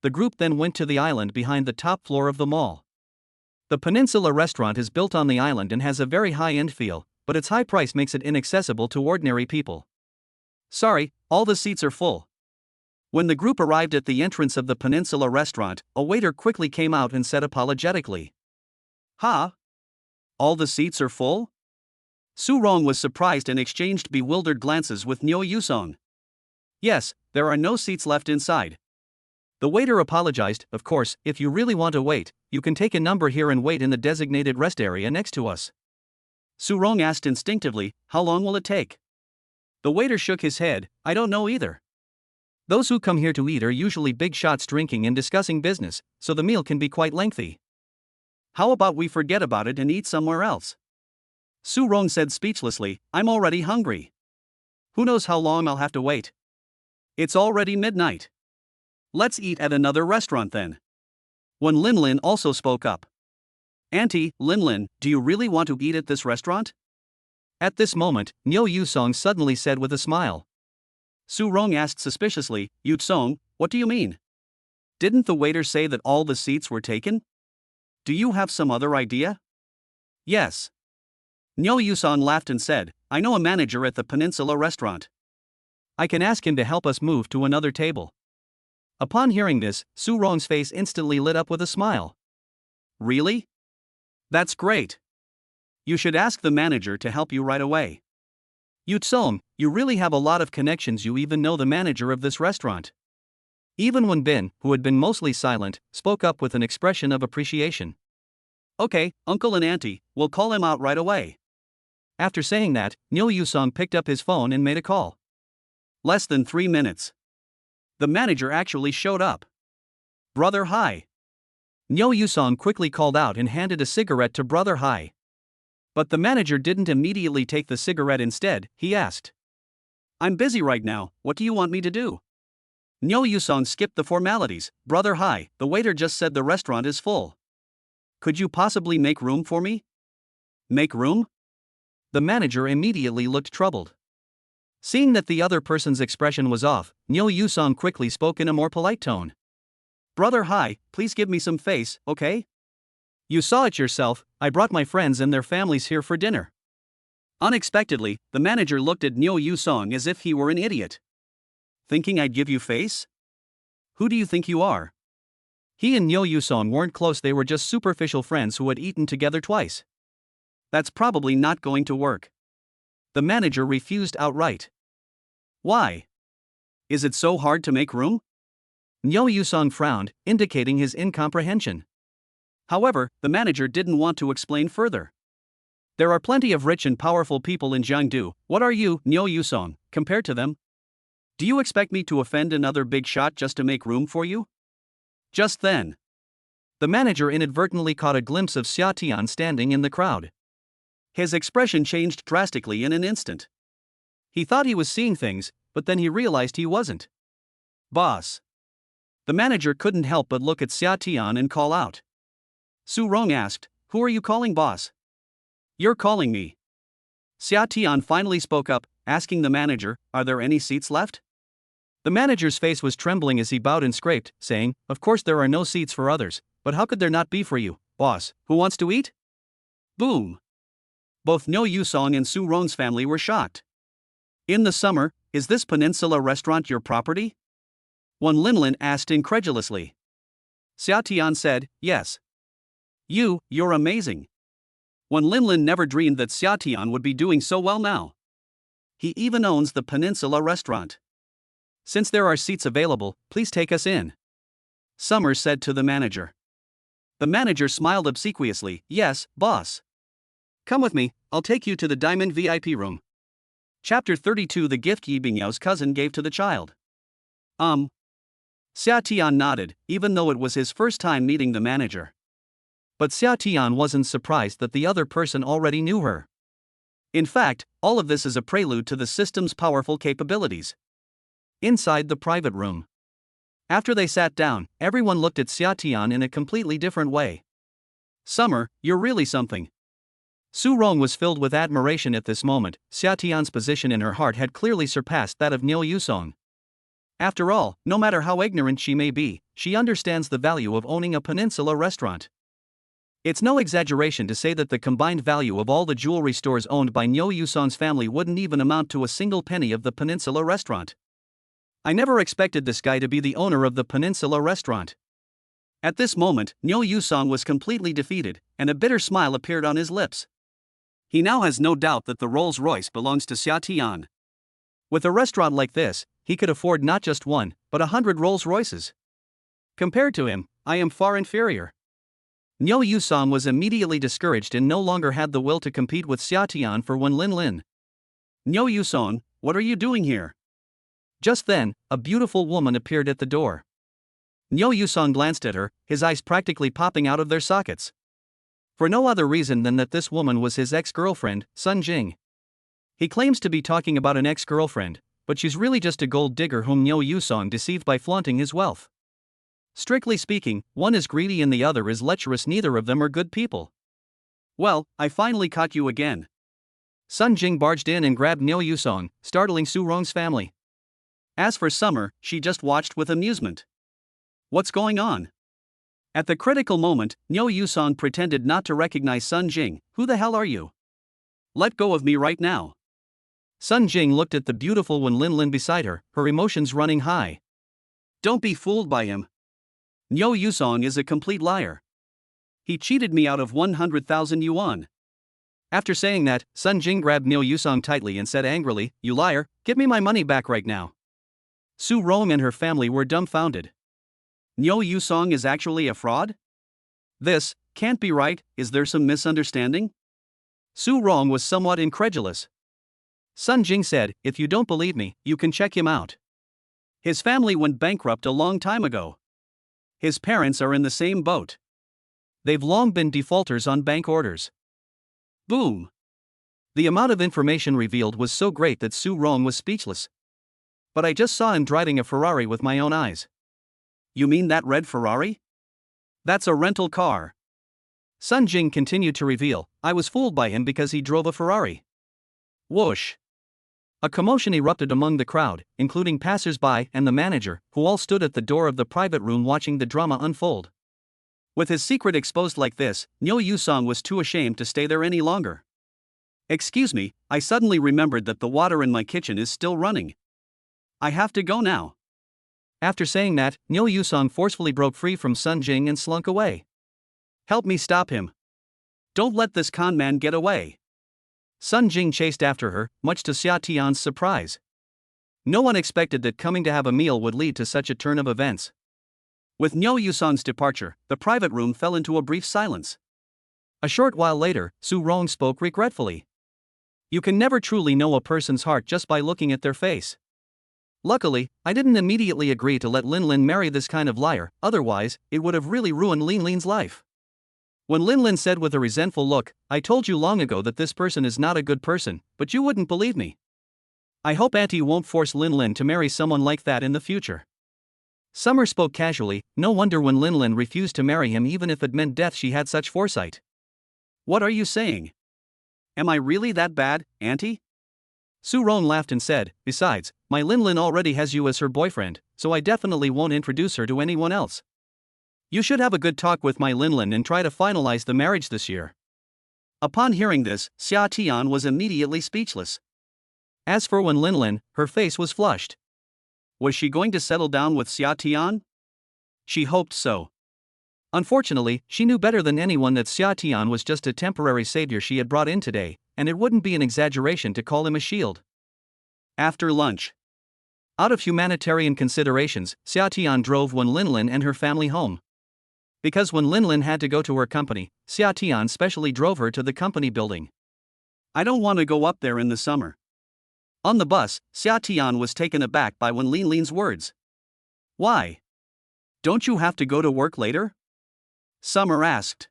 The group then went to the island behind the top floor of the mall. The Peninsula Restaurant is built on the island and has a very high-end feel, but its high price makes it inaccessible to ordinary people. Sorry, all the seats are full. When the group arrived at the entrance of the Peninsula Restaurant, a waiter quickly came out and said apologetically. Huh? All the seats are full? Su Rong was surprised and exchanged bewildered glances with Nyo Yusong. Yes, there are no seats left inside. The waiter apologized. Of course, if you really want to wait, you can take a number here and wait in the designated rest area next to us. Su Rong asked instinctively, how long will it take? The waiter shook his head, I don't know either. Those who come here to eat are usually big shots drinking and discussing business, so the meal can be quite lengthy. How about we forget about it and eat somewhere else? Su Rong said speechlessly, I'm already hungry. Who knows how long I'll have to wait? It's already midnight. Let's eat at another restaurant then. When Lin Lin also spoke up. Auntie, Lin Lin, do you really want to eat at this restaurant? At this moment, Nyo Yusong suddenly said with a smile. Su Rong asked suspiciously, Yusong, what do you mean? Didn't the waiter say that all the seats were taken? Do you have some other idea? Yes. Nyo Yusong laughed and said, I know a manager at the Peninsula Restaurant. I can ask him to help us move to another table. Upon hearing this, Su Rong's face instantly lit up with a smile. Really? That's great. You should ask the manager to help you right away. Yusong, you really have a lot of connections. You even know the manager of this restaurant. Even Wen Bin, who had been mostly silent, spoke up with an expression of appreciation. Okay, uncle and auntie, we'll call him out right away. After saying that, Nyo Yusong picked up his phone and made a call. Less than 3 minutes. The manager actually showed up. Brother Hai. Nyo Yusong quickly called out and handed a cigarette to Brother Hai. But the manager didn't immediately take the cigarette. Instead, he asked. I'm busy right now, what do you want me to do? Nyo Yusong skipped the formalities. Brother Hai, the waiter just said the restaurant is full. Could you possibly make room for me? Make room? The manager immediately looked troubled. Seeing that the other person's expression was off, Nyo Yusong quickly spoke in a more polite tone. Brother Hai, please give me some face, okay? You saw it yourself, I brought my friends and their families here for dinner. Unexpectedly, the manager looked at Nyo Yusong as if he were an idiot. Thinking I'd give you face? Who do you think you are? He and Nyo Yusong weren't close, they were just superficial friends who had eaten together twice. That's probably not going to work. The manager refused outright. Why? Is it so hard to make room? Nyo Yusong frowned, indicating his incomprehension. However, the manager didn't want to explain further. There are plenty of rich and powerful people in Jiangdu. What are you, Nyo Yusong, compared to them? Do you expect me to offend another big shot just to make room for you? Just then, the manager inadvertently caught a glimpse of Xia Tian standing in the crowd. His expression changed drastically in an instant. He thought he was seeing things, but then he realized he wasn't. Boss. The manager couldn't help but look at Xia Tian and call out. Su Rong asked, who are you calling boss? You're calling me. Xia Tian finally spoke up, asking the manager, are there any seats left? The manager's face was trembling as he bowed and scraped, saying, of course there are no seats for others, but how could there not be for you, boss? Who wants to eat? Boom. Both Nyo Yusong and Su Rong's family were shocked. In the summer, is this Peninsula Restaurant your property? Wen Linlin asked incredulously. Xia Tian said, yes. You're amazing. Wen Linlin never dreamed that Xia Tian would be doing so well now. He even owns the Peninsula Restaurant. Since there are seats available, please take us in. Summer said to the manager. The manager smiled obsequiously, yes, boss. Come with me, I'll take you to the Diamond VIP room. Chapter 32 The gift Yi Bingyao's cousin gave to the child. Xia Tian nodded, even though it was his first time meeting the manager. But Xia Tian wasn't surprised that the other person already knew her. In fact, all of this is a prelude to the system's powerful capabilities. Inside the private room. After they sat down, everyone looked at Xia Tian in a completely different way. Summer, you're really something. Su Rong was filled with admiration at this moment. Xia Tian's position in her heart had clearly surpassed that of Niu Yusong. After all, no matter how ignorant she may be, she understands the value of owning a peninsula restaurant. It's no exaggeration to say that the combined value of all the jewelry stores owned by Niu Yusong's family wouldn't even amount to a single penny of the peninsula restaurant. I never expected this guy to be the owner of the peninsula restaurant. At this moment, Niu Yusong was completely defeated, and a bitter smile appeared on his lips. He now has no doubt that the Rolls-Royce belongs to Xia Tian. With a restaurant like this, he could afford not just one, but 100 Rolls-Royces. Compared to him, I am far inferior. Niu Yusong was immediately discouraged and no longer had the will to compete with Xia Tian for Wen Lin Lin. Niu Yusong, what are you doing here? Just then, a beautiful woman appeared at the door. Niu Yusong glanced at her, his eyes practically popping out of their sockets. For no other reason than that this woman was his ex-girlfriend, Sun Jing. He claims to be talking about an ex-girlfriend, but she's really just a gold digger whom Niu Yusong deceived by flaunting his wealth. Strictly speaking, one is greedy and the other is lecherous. Neither of them are good people. Well, I finally caught you again. Sun Jing barged in and grabbed Niu Yusong, startling Su Rong's family. As for Summer, she just watched with amusement. What's going on? At the critical moment, Niu Yusong pretended not to recognize Sun Jing. Who the hell are you? Let go of me right now. Sun Jing looked at the beautiful Wen Lin Lin beside her, her emotions running high. Don't be fooled by him. Niu Yusong is a complete liar. He cheated me out of 100,000 yuan. After saying that, Sun Jing grabbed Niu Yusong tightly and said angrily, You liar, give me my money back right now. Su Rong and her family were dumbfounded. Niu Yusong is actually a fraud? This can't be right. Is there some misunderstanding? Su Rong was somewhat incredulous. Sun Jing said, If you don't believe me, you can check him out. His family went bankrupt a long time ago. His parents are in the same boat. They've long been defaulters on bank orders. Boom! The amount of information revealed was so great that Su Rong was speechless. But I just saw him driving a Ferrari with my own eyes. You mean that red Ferrari? That's a rental car. Sun Jing continued to reveal, I was fooled by him because he drove a Ferrari. Whoosh! A commotion erupted among the crowd, including passers-by and the manager, who all stood at the door of the private room watching the drama unfold. With his secret exposed like this, Niu Yusong was too ashamed to stay there any longer. Excuse me, I suddenly remembered that the water in my kitchen is still running. I have to go now. After saying that, Niu Yusong forcefully broke free from Sun Jing and slunk away. Help me stop him. Don't let this con man get away. Sun Jing chased after her, much to Xia Tian's surprise. No one expected that coming to have a meal would lead to such a turn of events. With Niu Yusong's departure, the private room fell into a brief silence. A short while later, Su Rong spoke regretfully. You can never truly know a person's heart just by looking at their face. Luckily, I didn't immediately agree to let Lin Lin marry this kind of liar, otherwise, it would have really ruined Lin Lin's life. When Lin Lin said with a resentful look, I told you long ago that this person is not a good person, but you wouldn't believe me. I hope Auntie won't force Lin Lin to marry someone like that in the future. Summer spoke casually, no wonder when Lin Lin refused to marry him even if it meant death she had such foresight. What are you saying? Am I really that bad, Auntie? Su Rong laughed and said, Besides, my Lin Lin already has you as her boyfriend, so I definitely won't introduce her to anyone else. You should have a good talk with my Lin Lin and try to finalize the marriage this year. Upon hearing this, Xia Tian was immediately speechless. As for Wen Lin Lin, her face was flushed. Was she going to settle down with Xia Tian? She hoped so. Unfortunately, she knew better than anyone that Xia Tian was just a temporary savior she had brought in today, and it wouldn't be an exaggeration to call him a shield. After lunch. Out of humanitarian considerations, Xia Tian drove Wen Lin Lin and her family home. Because when Lin Lin had to go to her company, Xia Tian specially drove her to the company building. I don't want to go up there in the summer. On the bus, Xia Tian was taken aback by Wen Lin Lin's words. Why? Don't you have to go to work later? Summer asked.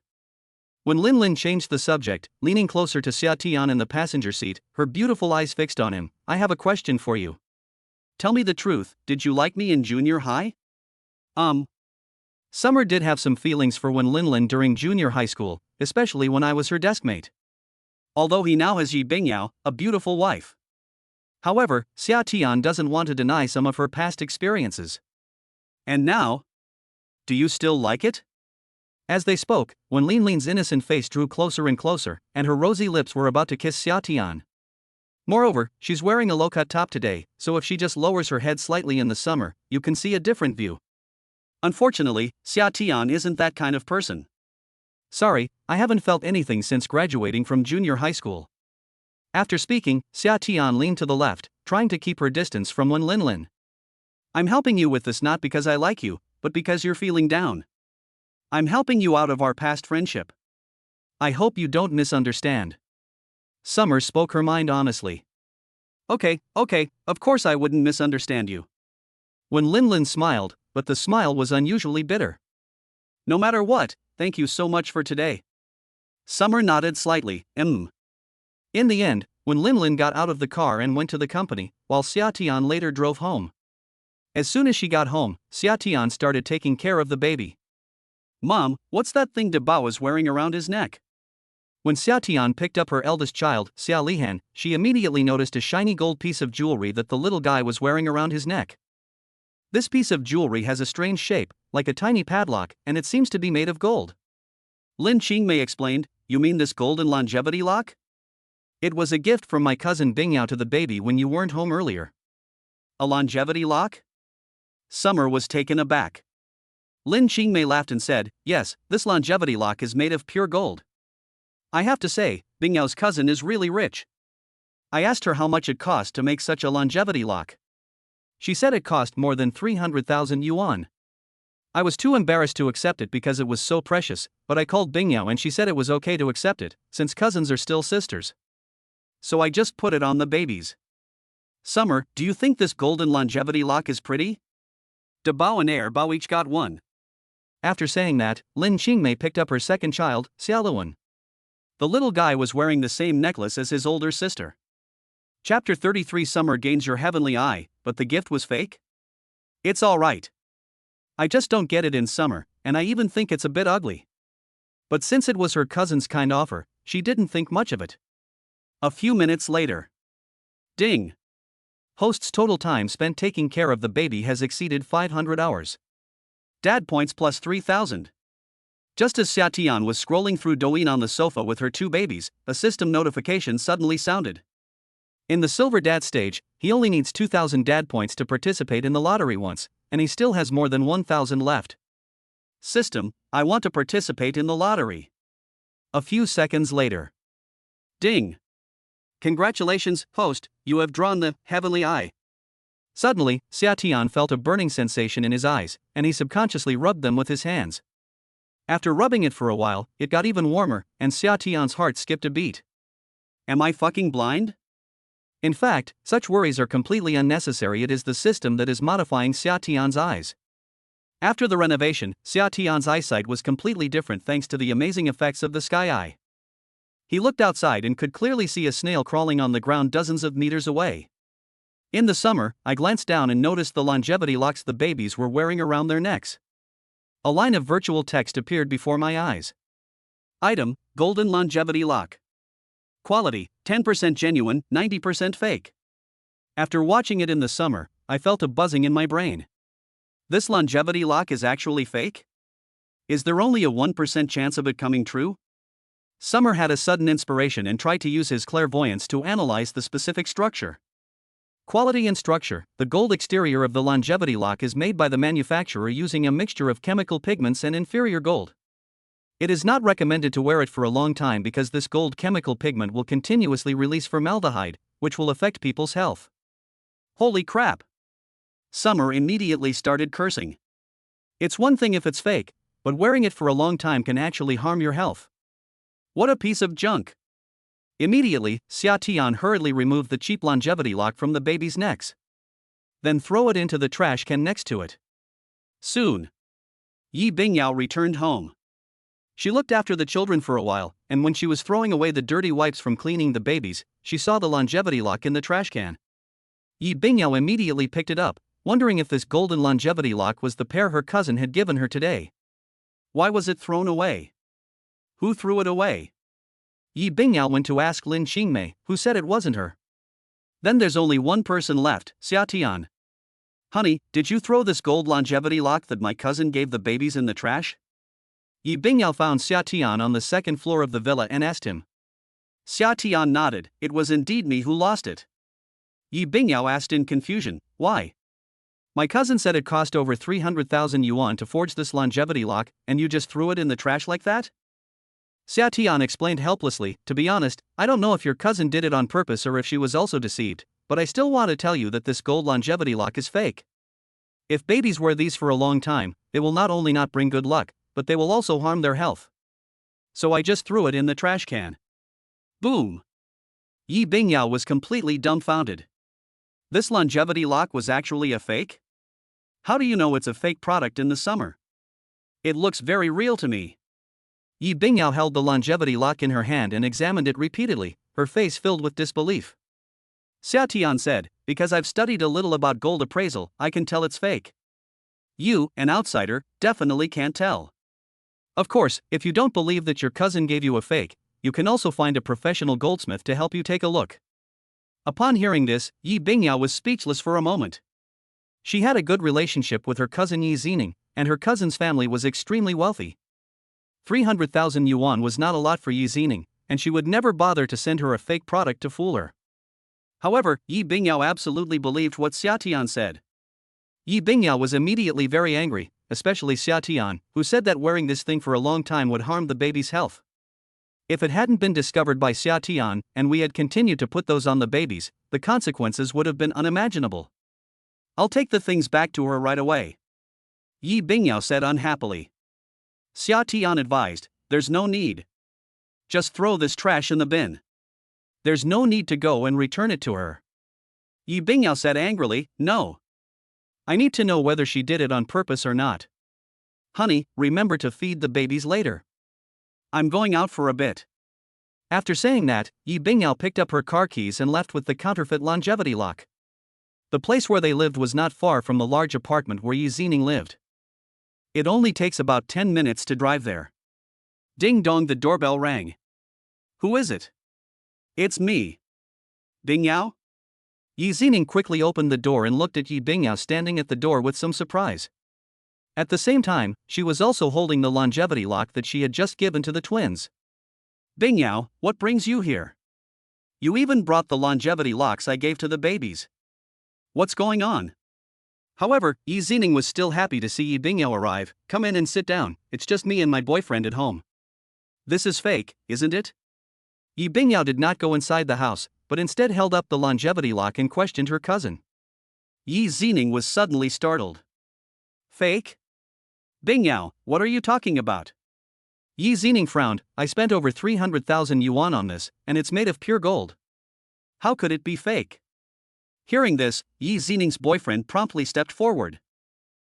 When Lin Lin changed the subject, leaning closer to Xia Tian in the passenger seat, her beautiful eyes fixed on him, I have a question for you. Tell me the truth, did you like me in junior high? Summer did have some feelings for Wen Linlin during junior high school, especially when I was her deskmate. Although he now has Yi Bingyao, a beautiful wife. However, Xia Tian doesn't want to deny some of her past experiences. And now? Do you still like it? As they spoke, Wen Linlin's innocent face drew closer and closer, and her rosy lips were about to kiss Xia Tian. Moreover, she's wearing a low-cut top today, so if she just lowers her head slightly in the summer, you can see a different view. Unfortunately, Xia Tian isn't that kind of person. Sorry, I haven't felt anything since graduating from junior high school. After speaking, Xia Tian leaned to the left, trying to keep her distance from Wen Linlin. I'm helping you with this not because I like you, but because you're feeling down. I'm helping you out of our past friendship. I hope you don't misunderstand. Summer spoke her mind honestly. Okay, of course I wouldn't misunderstand you. Wen Linlin smiled, but the smile was unusually bitter. No matter what, thank you so much for today. Summer nodded slightly, In the end, Wen Linlin got out of the car and went to the company, while Xia Tian later drove home. As soon as she got home, Xia Tian started taking care of the baby. Mom, what's that thing Debao is wearing around his neck? When Xia Tian picked up her eldest child, Xia Lihan, she immediately noticed a shiny gold piece of jewelry that the little guy was wearing around his neck. This piece of jewelry has a strange shape, like a tiny padlock, and it seems to be made of gold. Lin Qingmei explained, You mean this golden longevity lock? It was a gift from my cousin Bingyao to the baby when you weren't home earlier. A longevity lock? Summer was taken aback. Lin Qingmei laughed and said, Yes, this longevity lock is made of pure gold. I have to say, Bingyao's cousin is really rich. I asked her how much it cost to make such a longevity lock. She said it cost more than 300,000 yuan. I was too embarrassed to accept it because it was so precious, but I called Bingyao and she said it was okay to accept it, since cousins are still sisters. So I just put it on the babies. Summer, do you think this golden longevity lock is pretty? Debao and Air Bao each got one. After saying that, Lin Qingmei picked up her second child, Xiaoluan. The little guy was wearing the same necklace as his older sister. Chapter 33 Summer gains your heavenly eye, but the gift was fake? It's alright. I just don't get it in Summer, and I even think it's a bit ugly. But since it was her cousin's kind offer, she didn't think much of it. A few minutes later. Ding! Host's total time spent taking care of the baby has exceeded 500 hours. Dad points plus 3,000. Just as Xia Tian was scrolling through Douyin on the sofa with her two babies, a system notification suddenly sounded. In the Silver Dad stage, he only needs 2,000 dad points to participate in the lottery once, and he still has more than 1,000 left. System, I want to participate in the lottery. A few seconds later. Ding! Congratulations, host, you have drawn the heavenly eye. Suddenly, Xia Tian felt a burning sensation in his eyes, and he subconsciously rubbed them with his hands. After rubbing it for a while, it got even warmer, and Xia Tian's heart skipped a beat. Am I fucking blind? In fact, such worries are completely unnecessary. It is the system that is modifying Xia Tian's eyes. After the renovation, Xia Tian's eyesight was completely different thanks to the amazing effects of the sky eye. He looked outside and could clearly see a snail crawling on the ground dozens of meters away. In the summer, I glanced down and noticed the longevity locks the babies were wearing around their necks. A line of virtual text appeared before my eyes. Item, Golden Longevity Lock. Quality, 10% genuine, 90% fake. After watching it in the summer, I felt a buzzing in my brain. This longevity lock is actually fake? Is there only a 1% chance of it coming true? Summer had a sudden inspiration and tried to use his clairvoyance to analyze the specific structure. Quality and structure. The gold exterior of the longevity lock is made by the manufacturer using a mixture of chemical pigments and inferior gold. It is not recommended to wear it for a long time because this gold chemical pigment will continuously release formaldehyde, which will affect people's health. Holy crap! Summer immediately started cursing. It's one thing if it's fake, but wearing it for a long time can actually harm your health. What a piece of junk! Immediately, Xia Tian hurriedly removed the cheap longevity lock from the baby's necks. Then throw it into the trash can next to it. Soon, Yi Bingyao returned home. She looked after the children for a while, and when she was throwing away the dirty wipes from cleaning the babies, she saw the longevity lock in the trash can. Yi Bingyao immediately picked it up, wondering if this golden longevity lock was the pair her cousin had given her today. Why was it thrown away? Who threw it away? Yi Bingyao went to ask Lin Qingmei, who said it wasn't her. Then there's only one person left, Xia Tian. Honey, did you throw this gold longevity lock that my cousin gave the babies in the trash? Yi Bingyao found Xia Tian on the second floor of the villa and asked him. Xia Tian nodded. It was indeed me who lost it. Yi Bingyao asked in confusion, why? My cousin said it cost over 300,000 yuan to forge this longevity lock, and you just threw it in the trash like that? Xia Tian explained helplessly, to be honest, I don't know if your cousin did it on purpose or if she was also deceived, but I still want to tell you that this gold longevity lock is fake. If babies wear these for a long time, they will not only not bring good luck, but they will also harm their health. So I just threw it in the trash can. Boom! Yi Bingyao was completely dumbfounded. This longevity lock was actually a fake? How do you know it's a fake product in the summer? It looks very real to me. Yi Bingyao held the longevity lock in her hand and examined it repeatedly, her face filled with disbelief. Xia Tian said, because I've studied a little about gold appraisal, I can tell it's fake. You, an outsider, definitely can't tell. Of course, if you don't believe that your cousin gave you a fake, you can also find a professional goldsmith to help you take a look. Upon hearing this, Yi Bingyao was speechless for a moment. She had a good relationship with her cousin Yi Zining, and her cousin's family was extremely wealthy. 300,000 yuan was not a lot for Yi Zining, and she would never bother to send her a fake product to fool her. However, Yi Bingyao absolutely believed what Xia Tian said. Yi Bingyao was immediately very angry, especially Xia Tian, who said that wearing this thing for a long time would harm the baby's health. If it hadn't been discovered by Xia Tian, and we had continued to put those on the babies, the consequences would have been unimaginable. I'll take the things back to her right away. Yi Bingyao said unhappily. Xia Tian advised, there's no need. Just throw this trash in the bin. There's no need to go and return it to her. Yi Bingyao said angrily, no. I need to know whether she did it on purpose or not. Honey, remember to feed the babies later. I'm going out for a bit. After saying that, Yi Bingyao picked up her car keys and left with the counterfeit longevity lock. The place where they lived was not far from the large apartment where Yi Zining lived. It only takes about 10 minutes to drive there. Ding dong, the doorbell rang. Who is it? It's me. Bingyao? Yi Zining quickly opened the door and looked at Yi Bingyao standing at the door with some surprise. At the same time, she was also holding the longevity lock that she had just given to the twins. Bingyao, what brings you here? You even brought the longevity locks I gave to the babies. What's going on? However, Yi Zining was still happy to see Yi Bingyao arrive. Come in and sit down, it's just me and my boyfriend at home. This is fake, isn't it? Yi Bingyao did not go inside the house, but instead held up the longevity lock and questioned her cousin. Yi Zining was suddenly startled. Fake? Bingyao, what are you talking about? Yi Zining frowned. I spent over 300,000 yuan on this, and it's made of pure gold. How could it be fake? Hearing this, Yi Zining's boyfriend promptly stepped forward.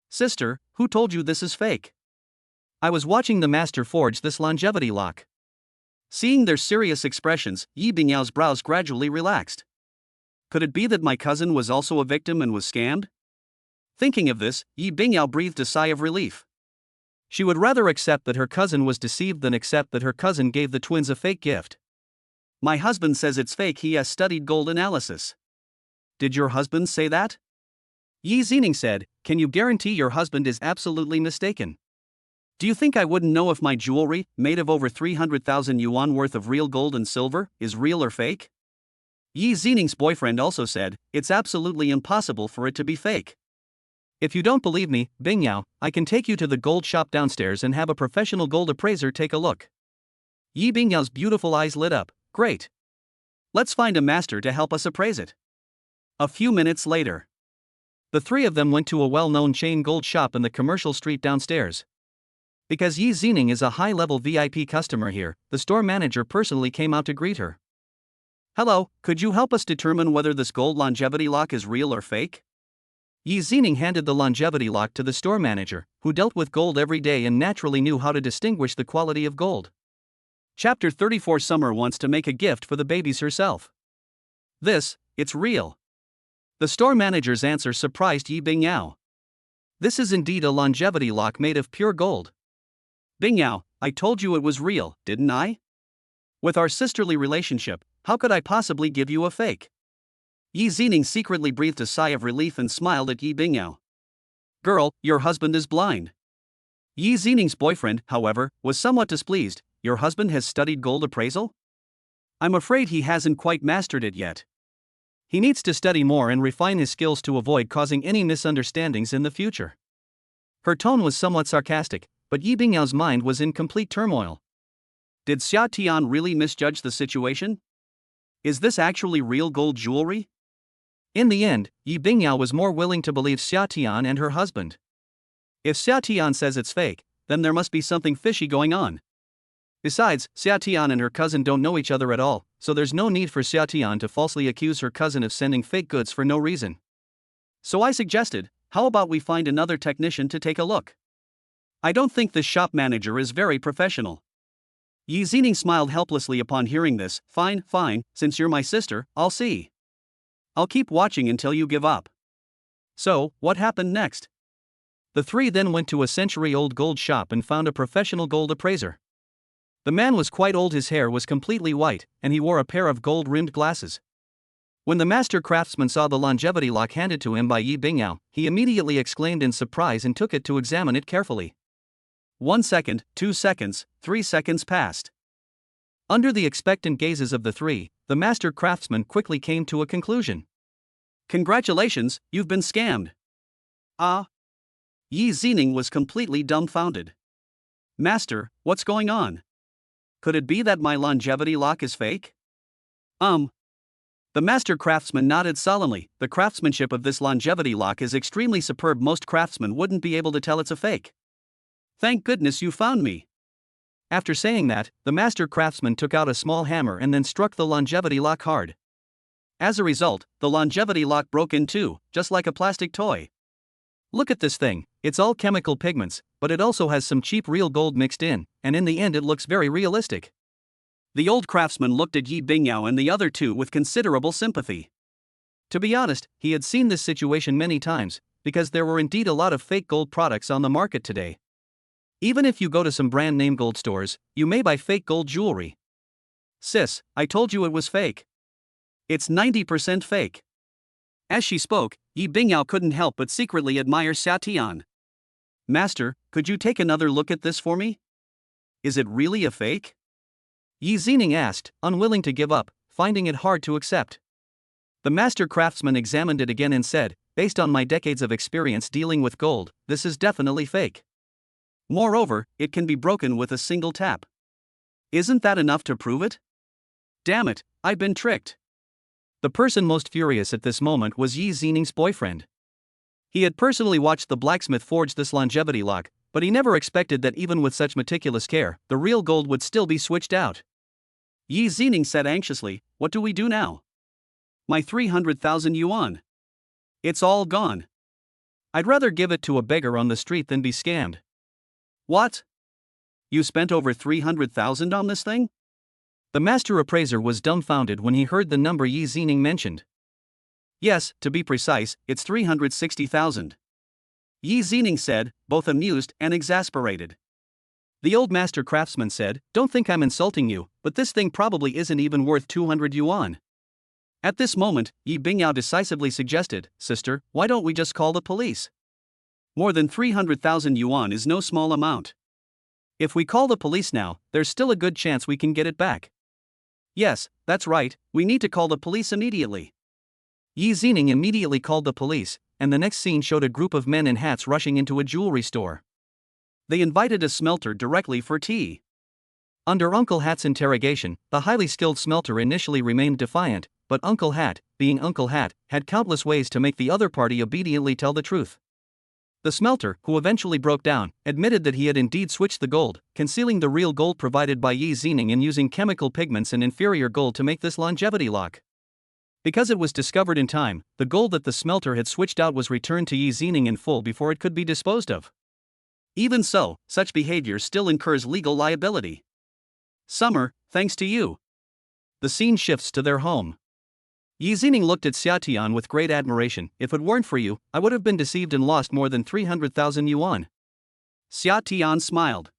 Sister, who told you this is fake? I was watching the master forge this longevity lock. Seeing their serious expressions, Yi Bingyao's brows gradually relaxed. Could it be that my cousin was also a victim and was scammed? Thinking of this, Yi Bingyao breathed a sigh of relief. She would rather accept that her cousin was deceived than accept that her cousin gave the twins a fake gift. My husband says it's fake. He has studied gold analysis. Did your husband say that? Yi Zining said, can you guarantee your husband is absolutely mistaken? Do you think I wouldn't know if my jewelry, made of over 300,000 yuan worth of real gold and silver, is real or fake? Yi Zining's boyfriend also said, it's absolutely impossible for it to be fake. If you don't believe me, Bingyao, I can take you to the gold shop downstairs and have a professional gold appraiser take a look. Yi Bingyao's beautiful eyes lit up. Great. Let's find a master to help us appraise it. A few minutes later, the three of them went to a well-known chain gold shop in the commercial street downstairs. Because Yi Zining is a high-level VIP customer here, the store manager personally came out to greet her. Hello, could you help us determine whether this gold longevity lock is real or fake? Yi Zining handed the longevity lock to the store manager, who dealt with gold every day and naturally knew how to distinguish the quality of gold. Chapter 34. Summer wants to make a gift for the babies herself. It's real. The store manager's answer surprised Yi Bingyao. This is indeed a longevity lock made of pure gold. Bingyao, I told you it was real, didn't I? With our sisterly relationship, how could I possibly give you a fake? Yi Zining secretly breathed a sigh of relief and smiled at Yi Bingyao. Girl, your husband is blind. Yi Zining's boyfriend, however, was somewhat displeased. Your husband has studied gold appraisal? I'm afraid he hasn't quite mastered it yet. He needs to study more and refine his skills to avoid causing any misunderstandings in the future. Her tone was somewhat sarcastic, but Yi Bingyao's mind was in complete turmoil. Did Xia Tian really misjudge the situation? Is this actually real gold jewelry? In the end, Yi Bingyao was more willing to believe Xia Tian and her husband. If Xia Tian says it's fake, then there must be something fishy going on. Besides, Xia Tian and her cousin don't know each other at all, so there's no need for Xia Tian to falsely accuse her cousin of sending fake goods for no reason. So I suggested, how about we find another technician to take a look? I don't think this shop manager is very professional. Yi Zining smiled helplessly upon hearing this. Fine, since you're my sister, I'll see. I'll keep watching until you give up. So, what happened next? The three then went to a century-old gold shop and found a professional gold appraiser. The man was quite old, his hair was completely white, and he wore a pair of gold-rimmed glasses. When the master craftsman saw the longevity lock handed to him by Yi Bingyao, he immediately exclaimed in surprise and took it to examine it carefully. 1 second, 2 seconds, 3 seconds passed. Under the expectant gazes of the three, the master craftsman quickly came to a conclusion. Congratulations, you've been scammed. Ah? Yi Zining was completely dumbfounded. Master, what's going on? Could it be that my longevity lock is fake? The master craftsman nodded solemnly. The craftsmanship of this longevity lock is extremely superb. Most craftsmen wouldn't be able to tell it's a fake. Thank goodness you found me. After saying that, the master craftsman took out a small hammer and then struck the longevity lock hard. As a result, the longevity lock broke in two, just like a plastic toy. Look at this thing, it's all chemical pigments, but it also has some cheap real gold mixed in, and in the end it looks very realistic. The old craftsman looked at Yi Bingyao and the other two with considerable sympathy. To be honest, he had seen this situation many times, because there were indeed a lot of fake gold products on the market today. Even if you go to some brand name gold stores, you may buy fake gold jewelry. Sis, I told you it was fake. It's 90% fake. As she spoke, Yi Bingyao couldn't help but secretly admire Xia Tian. Master, could you take another look at this for me? Is it really a fake? Yi Zining asked, unwilling to give up, finding it hard to accept. The master craftsman examined it again and said, based on my decades of experience dealing with gold, this is definitely fake. Moreover, it can be broken with a single tap. Isn't that enough to prove it? Damn it, I've been tricked. The person most furious at this moment was Yi Zining's boyfriend. He had personally watched the blacksmith forge this longevity lock, but he never expected that even with such meticulous care, the real gold would still be switched out. Yi Zining said anxiously, what do we do now? My 300,000 yuan. It's all gone. I'd rather give it to a beggar on the street than be scammed. What? You spent over 300,000 on this thing? The master appraiser was dumbfounded when he heard the number Yi Zining mentioned. Yes, to be precise, it's 360,000. Yi Zining said, both amused and exasperated. The old master craftsman said, don't think I'm insulting you, but this thing probably isn't even worth 200 yuan. At this moment, Yi Bingyao decisively suggested, sister, why don't we just call the police? More than 300,000 yuan is no small amount. If we call the police now, there's still a good chance we can get it back. Yes, that's right, we need to call the police immediately. Yi Zining immediately called the police, and the next scene showed a group of men in hats rushing into a jewelry store. They invited a smelter directly for tea. Under Uncle Hat's interrogation, the highly skilled smelter initially remained defiant, but Uncle Hat, being Uncle Hat, had countless ways to make the other party obediently tell the truth. The smelter, who eventually broke down, admitted that he had indeed switched the gold, concealing the real gold provided by Yi Zining and using chemical pigments and inferior gold to make this longevity lock. Because it was discovered in time, the gold that the smelter had switched out was returned to Yi Zining in full before it could be disposed of. Even so, such behavior still incurs legal liability. Summer, thanks to you. The scene shifts to their home. Yi Zining looked at Xia Tian with great admiration. If it weren't for you, I would have been deceived and lost more than 300,000 yuan. Xia Tian smiled.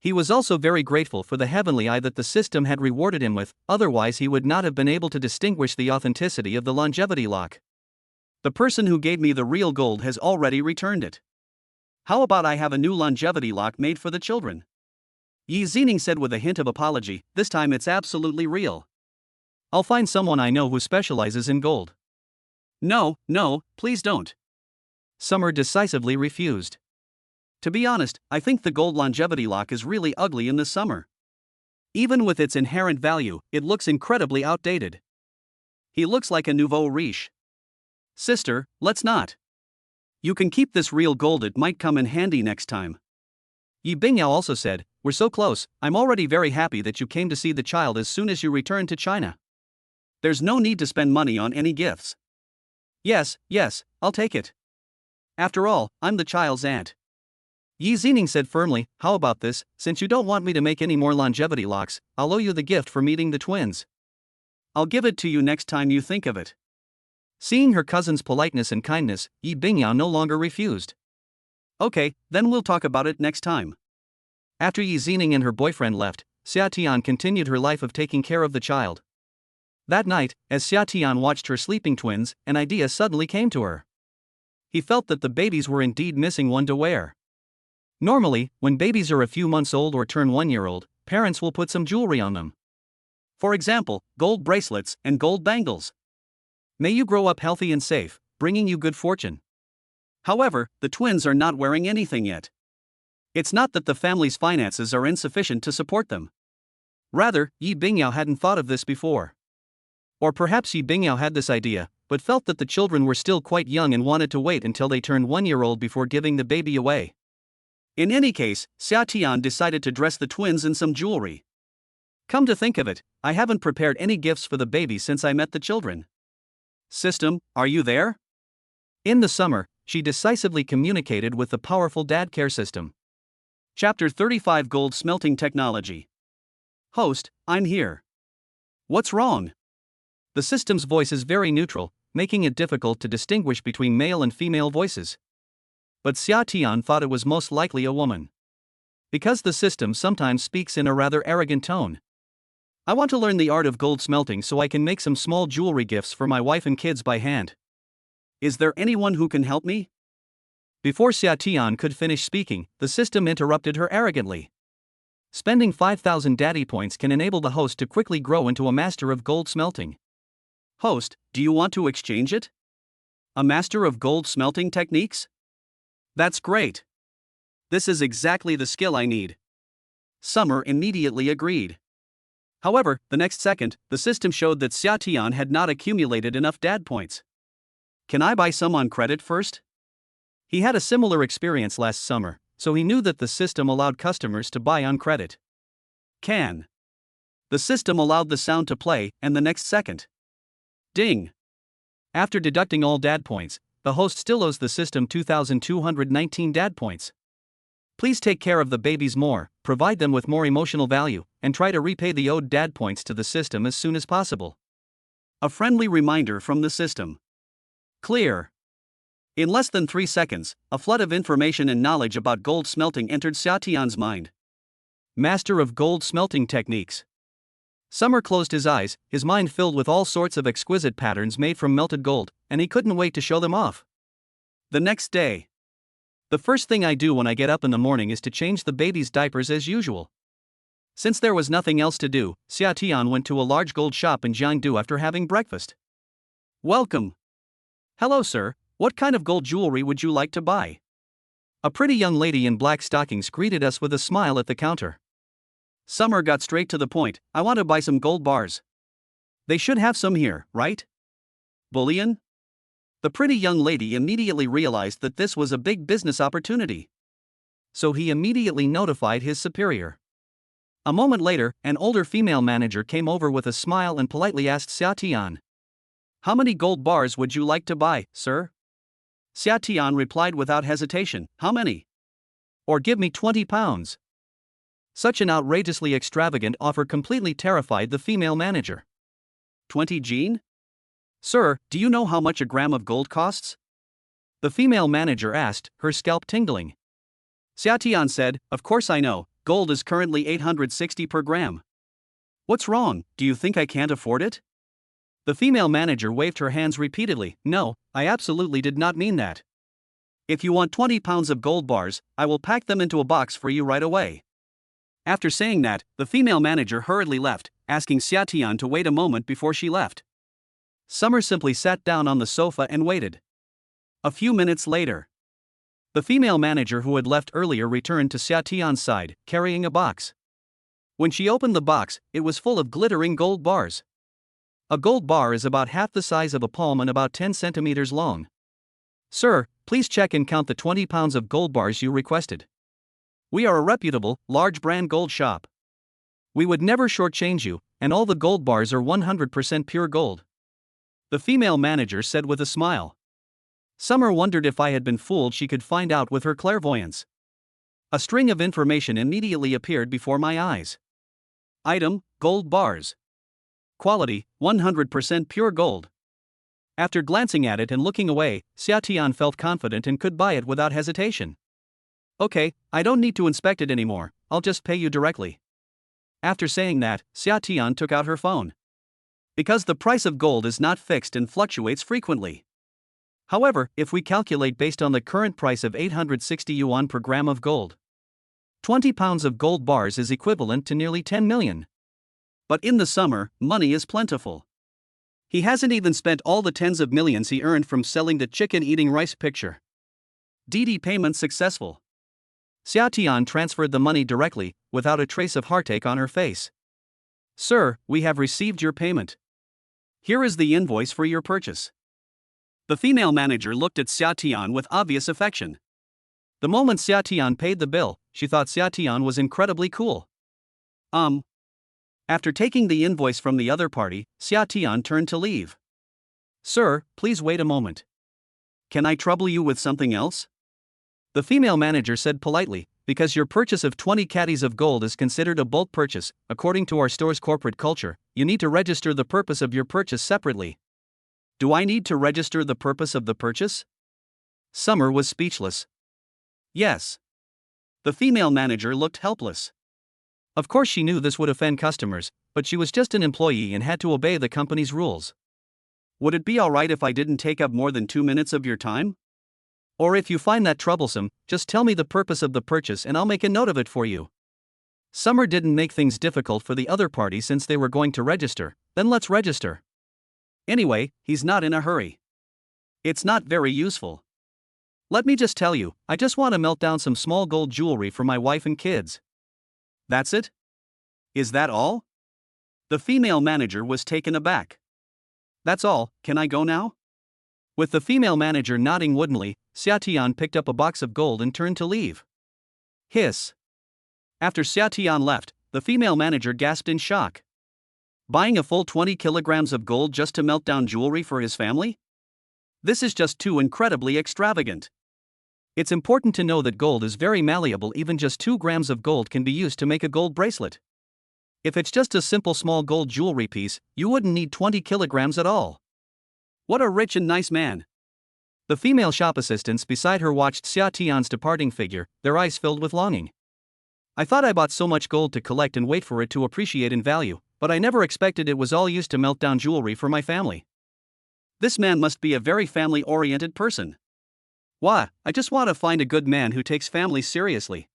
He was also very grateful for the heavenly eye that the system had rewarded him with, otherwise he would not have been able to distinguish the authenticity of the longevity lock. The person who gave me the real gold has already returned it. How about I have a new longevity lock made for the children? Yi Zining said with a hint of apology. This time it's absolutely real. I'll find someone I know who specializes in gold. No, please don't. Summer decisively refused. To be honest, I think the gold longevity lock is really ugly in the summer. Even with its inherent value, it looks incredibly outdated. He looks like a nouveau riche. Sister, let's not. You can keep this real gold, it might come in handy next time. Yi Bingyao also said, we're so close, I'm already very happy that you came to see the child as soon as you returned to China. There's no need to spend money on any gifts. Yes, I'll take it. After all, I'm the child's aunt. Yi Zining said firmly, how about this, since you don't want me to make any more longevity locks, I'll owe you the gift for meeting the twins. I'll give it to you next time you think of it. Seeing her cousin's politeness and kindness, Yi Bingyao no longer refused. Okay, then we'll talk about it next time. After Yi Zining and her boyfriend left, Xia Tian continued her life of taking care of the child. That night, as Xia Tian watched her sleeping twins, an idea suddenly came to her. He felt that the babies were indeed missing one to wear. Normally, when babies are a few months old or turn 1 year old, parents will put some jewelry on them. For example, gold bracelets and gold bangles. May you grow up healthy and safe, bringing you good fortune. However, the twins are not wearing anything yet. It's not that the family's finances are insufficient to support them. Rather, Yi Bingyao hadn't thought of this before. Or perhaps Yi Bingyao had this idea, but felt that the children were still quite young and wanted to wait until they turned 1 year old before giving the baby away. In any case, Xia Tian decided to dress the twins in some jewelry. Come to think of it, I haven't prepared any gifts for the baby since I met the children. System, are you there? In the summer, she decisively communicated with the powerful dad care system. Chapter 35 Gold Smelting Technology. Host, I'm here. What's wrong? The system's voice is very neutral, making it difficult to distinguish between male and female voices. But Xia Tian thought it was most likely a woman. Because the system sometimes speaks in a rather arrogant tone. I want to learn the art of gold smelting so I can make some small jewelry gifts for my wife and kids by hand. Is there anyone who can help me? Before Xia Tian could finish speaking, the system interrupted her arrogantly. Spending 5,000 daddy points can enable the host to quickly grow into a master of gold smelting. Host, do you want to exchange it? A master of gold smelting techniques? That's great. This is exactly the skill I need. Summer immediately agreed. However, the next second, the system showed that Xia Tian had not accumulated enough dad points. Can I buy some on credit first? He had a similar experience last summer, so he knew that the system allowed customers to buy on credit. Can. The system allowed the sound to play, and the next second. Ding. After deducting all dad points, the host still owes the system 2,219 dad points. Please take care of the babies more, provide them with more emotional value, and try to repay the owed dad points to the system as soon as possible. A friendly reminder from the system. Clear. In less than 3 seconds, a flood of information and knowledge about gold smelting entered Xia Tian's mind. Master of gold smelting techniques. Summer closed his eyes, his mind filled with all sorts of exquisite patterns made from melted gold, and he couldn't wait to show them off. The next day. The first thing I do when I get up in the morning is to change the baby's diapers as usual. Since there was nothing else to do, Xia Tian went to a large gold shop in Jiangdu after having breakfast. Welcome. Hello sir, what kind of gold jewelry would you like to buy? A pretty young lady in black stockings greeted us with a smile at the counter. Summer got straight to the point. I want to buy some gold bars. They should have some here, right? Bullion? The pretty young lady immediately realized that this was a big business opportunity. So he immediately notified his superior. A moment later, an older female manager came over with a smile and politely asked Xia Tian. How many gold bars would you like to buy, sir? Xia Tian replied without hesitation, how many? Or give me 20 pounds. Such an outrageously extravagant offer completely terrified the female manager. 20 Jean? Sir, do you know how much a gram of gold costs? The female manager asked, her scalp tingling. Xia Tian said, of course I know, gold is currently 860 per gram. What's wrong, do you think I can't afford it? The female manager waved her hands repeatedly, no, I absolutely did not mean that. If you want 20 pounds of gold bars, I will pack them into a box for you right away. After saying that, the female manager hurriedly left, asking Xia Tian to wait a moment before she left. Summer simply sat down on the sofa and waited. A few minutes later, the female manager who had left earlier returned to Xia Tian's side, carrying a box. When she opened the box, it was full of glittering gold bars. A gold bar is about half the size of a palm and about 10 centimeters long. Sir, please check and count the 20 pounds of gold bars you requested. We are a reputable, large brand gold shop. We would never shortchange you, and all the gold bars are 100% pure gold. The female manager said with a smile. Summer wondered if I had been fooled she could find out with her clairvoyance. A string of information immediately appeared before my eyes. Item, gold bars. Quality, 100% pure gold. After glancing at it and looking away, Xia Tian felt confident and could buy it without hesitation. Okay, I don't need to inspect it anymore, I'll just pay you directly. After saying that, Xia Tian took out her phone. Because the price of gold is not fixed and fluctuates frequently. However, if we calculate based on the current price of 860 yuan per gram of gold, 20 pounds of gold bars is equivalent to nearly 10 million. But in the summer, money is plentiful. He hasn't even spent all the tens of millions he earned from selling the chicken eating rice picture. DD payment successful. Xia Tian transferred the money directly, without a trace of heartache on her face. Sir, we have received your payment. Here is the invoice for your purchase. The female manager looked at Xia Tian with obvious affection. The moment Xia Tian paid the bill, she thought Xia Tian was incredibly cool. After taking the invoice from the other party, Xia Tian turned to leave. Sir, please wait a moment. Can I trouble you with something else? The female manager said politely, because your purchase of 20 caddies of gold is considered a bulk purchase, according to our store's corporate culture, you need to register the purpose of your purchase separately. Do I need to register the purpose of the purchase? Summer was speechless. Yes. The female manager looked helpless. Of course she knew this would offend customers, but she was just an employee and had to obey the company's rules. Would it be alright if I didn't take up more than 2 minutes of your time? Or if you find that troublesome, just tell me the purpose of the purchase and I'll make a note of it for you. Summer didn't make things difficult for the other party since they were going to register, then let's register. Anyway, he's not in a hurry. It's not very useful. Let me just tell you, I just want to melt down some small gold jewelry for my wife and kids. That's it? Is that all? The female manager was taken aback. That's all, can I go now? With the female manager nodding woodenly, Xia Tian picked up a box of gold and turned to leave. Hiss. After Xia Tian left, the female manager gasped in shock. Buying a full 20 kilograms of gold just to melt down jewelry for his family? This is just too incredibly extravagant. It's important to know that gold is very malleable. Even just 2 grams of gold can be used to make a gold bracelet. If it's just a simple small gold jewelry piece, you wouldn't need 20 kilograms at all. What a rich and nice man. The female shop assistants beside her watched Xia Tian's departing figure, their eyes filled with longing. I thought I bought so much gold to collect and wait for it to appreciate in value, but I never expected it was all used to melt down jewelry for my family. This man must be a very family-oriented person. Why, I just want to find a good man who takes family seriously.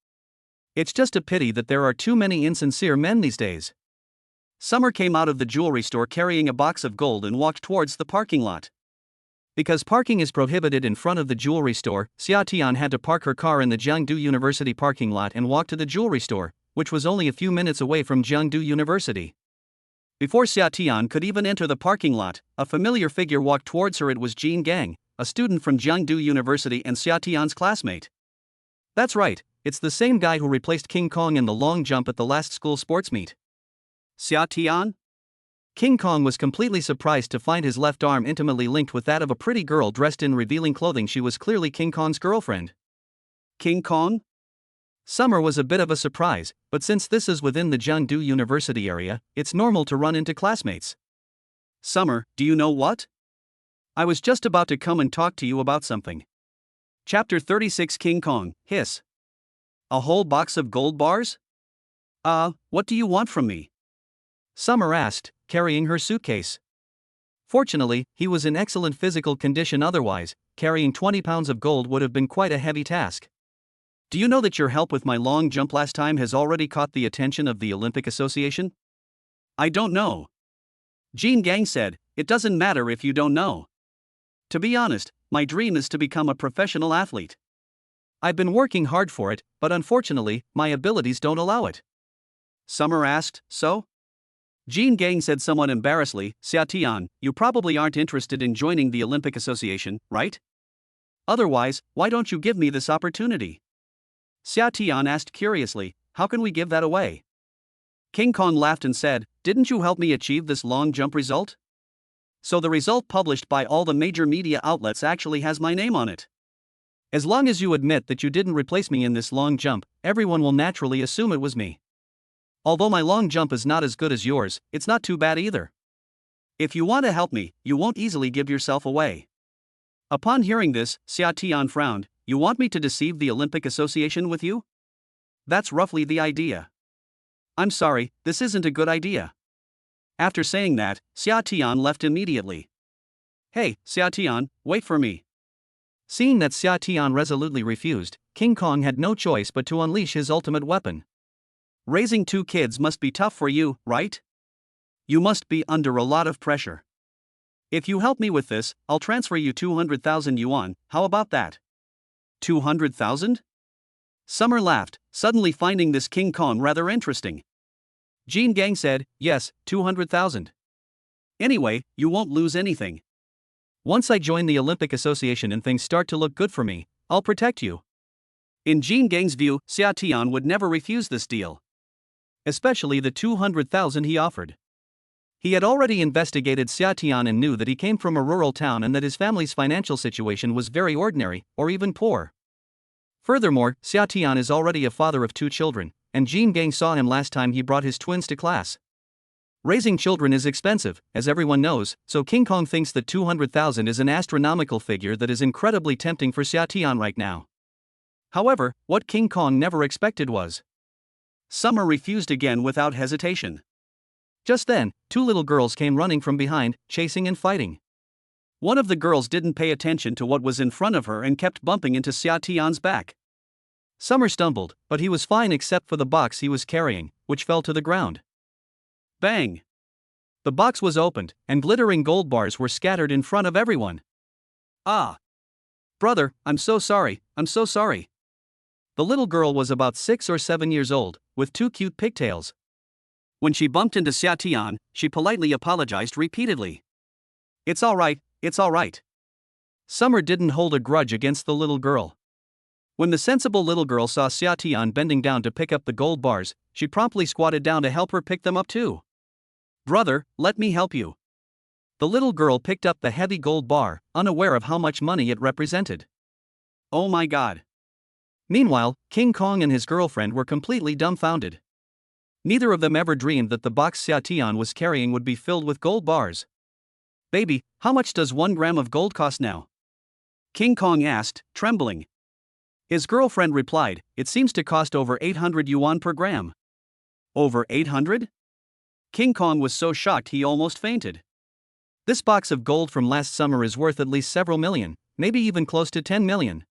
It's just a pity that there are too many insincere men these days. Summer came out of the jewelry store carrying a box of gold and walked towards the parking lot. Because parking is prohibited in front of the jewelry store, Xia Tian had to park her car in the Jiangdu University parking lot and walk to the jewelry store, which was only a few minutes away from Jiangdu University. Before Xia Tian could even enter the parking lot, a familiar figure walked towards her. It was Jin Gang, a student from Jiangdu University and Xia Tian's classmate. That's right, it's the same guy who replaced King Kong in the long jump at the last school sports meet. Xia Tian? King Kong was completely surprised to find his left arm intimately linked with that of a pretty girl dressed in revealing clothing. She was clearly King Kong's girlfriend. King Kong? Summer was a bit of a surprise, but since this is within the Jiangdu University area, it's normal to run into classmates. Summer, do you know what? I was just about to come and talk to you about something. Chapter 36 King Kong, hiss. A whole box of gold bars? What do you want from me? Summer asked, carrying her suitcase. Fortunately, he was in excellent physical condition, otherwise, carrying 20 pounds of gold would have been quite a heavy task. Do you know that your help with my long jump last time has already caught the attention of the Olympic Association? I don't know. Jean Gang said, it doesn't matter if you don't know. To be honest, my dream is to become a professional athlete. I've been working hard for it, but unfortunately, my abilities don't allow it. Summer asked, so? Jean Gang said somewhat embarrassedly, Xia Tian, you probably aren't interested in joining the Olympic Association, right? Otherwise, why don't you give me this opportunity? Xia Tian asked curiously, how can we give that away? King Kong laughed and said, didn't you help me achieve this long jump result? So the result published by all the major media outlets actually has my name on it. As long as you admit that you didn't replace me in this long jump, everyone will naturally assume it was me. Although my long jump is not as good as yours, it's not too bad either. If you want to help me, you won't easily give yourself away. Upon hearing this, Xia Tian frowned, you want me to deceive the Olympic Association with you? That's roughly the idea. I'm sorry, this isn't a good idea. After saying that, Xia Tian left immediately. Hey, Xia Tian, wait for me. Seeing that Xia Tian resolutely refused, King Kong had no choice but to unleash his ultimate weapon. Raising two kids must be tough for you, right? You must be under a lot of pressure. If you help me with this, I'll transfer you 200,000 yuan, how about that? 200,000? Summer laughed, suddenly finding this King Kong rather interesting. Jean Gang said, yes, 200,000. Anyway, you won't lose anything. Once I join the Olympic Association and things start to look good for me, I'll protect you. In Jean Gang's view, Xia Tian would never refuse this deal. Especially the 200,000 he offered. He had already investigated Xia Tian and knew that he came from a rural town and that his family's financial situation was very ordinary, or even poor. Furthermore, Xia Tian is already a father of 2 children, and Jean Gang saw him last time he brought his twins to class. Raising children is expensive, as everyone knows, so King Kong thinks that 200,000 is an astronomical figure that is incredibly tempting for Xia Tian right now. However, what King Kong never expected was Summer refused again without hesitation. Just then, 2 little girls came running from behind, chasing and fighting. One of the girls didn't pay attention to what was in front of her and kept bumping into Xia Tian's back. Summer stumbled, but he was fine except for the box he was carrying, which fell to the ground. Bang! The box was opened, and glittering gold bars were scattered in front of everyone. Ah! Brother, I'm so sorry, I'm so sorry. The little girl was about 6 or 7 years old, with 2 cute pigtails. When she bumped into Xia Tian, she politely apologized repeatedly. It's all right, it's all right. Summer didn't hold a grudge against the little girl. When the sensible little girl saw Xia Tian bending down to pick up the gold bars, she promptly squatted down to help her pick them up too. Brother, let me help you. The little girl picked up the heavy gold bar, unaware of how much money it represented. Oh my god. Meanwhile, King Kong and his girlfriend were completely dumbfounded. Neither of them ever dreamed that the box Xia Tian was carrying would be filled with gold bars. Baby, how much does 1 gram of gold cost now? King Kong asked, trembling. His girlfriend replied, it seems to cost over 800 yuan per gram. Over 800? King Kong was so shocked he almost fainted. This box of gold from last summer is worth at least several million, maybe even close to 10 million.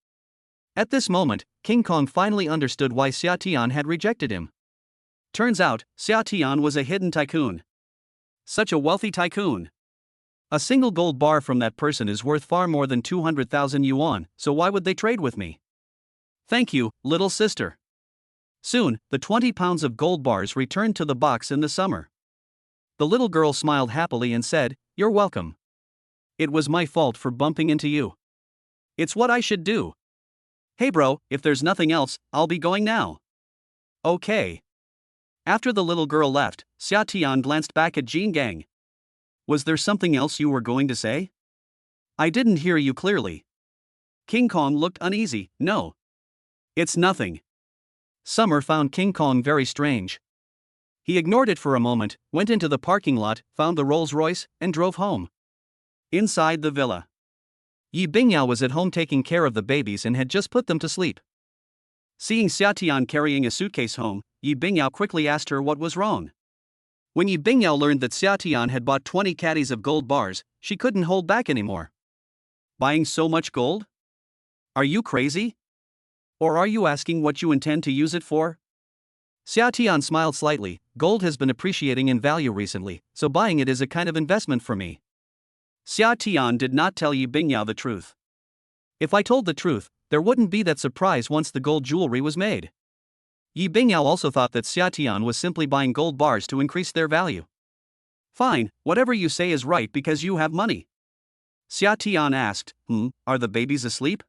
At this moment, King Kong finally understood why Xia Tian had rejected him. Turns out, Xia Tian was a hidden tycoon. Such a wealthy tycoon. A single gold bar from that person is worth far more than 200,000 yuan, so why would they trade with me? Thank you, little sister. Soon, the 20 pounds of gold bars returned to the box in the summer. The little girl smiled happily and said, you're welcome. It was my fault for bumping into you. It's what I should do. Hey bro, if there's nothing else, I'll be going now. Okay. After the little girl left, Xia Tian glanced back at Jean Gang. Was there something else you were going to say? I didn't hear you clearly. King Kong looked uneasy. No. It's nothing. Summer found King Kong very strange. He ignored it for a moment, went into the parking lot, found the Rolls-Royce, and drove home. Inside the villa, Yi Bingyao was at home taking care of the babies and had just put them to sleep. Seeing Xiatian carrying a suitcase home, Yi Bingyao quickly asked her what was wrong. When Yi Bingyao learned that Xiatian had bought 20 caddies of gold bars, she couldn't hold back anymore. Buying so much gold? Are you crazy? Or are you asking what you intend to use it for? Xiatian smiled slightly. Gold has been appreciating in value recently, so buying it is a kind of investment for me. Xiatian did not tell Yi Bingyao the truth. If I told the truth, there wouldn't be that surprise once the gold jewelry was made. Yi Bingyao also thought that Xiatian was simply buying gold bars to increase their value. Fine, whatever you say is right because you have money. Xiatian asked, are the babies asleep?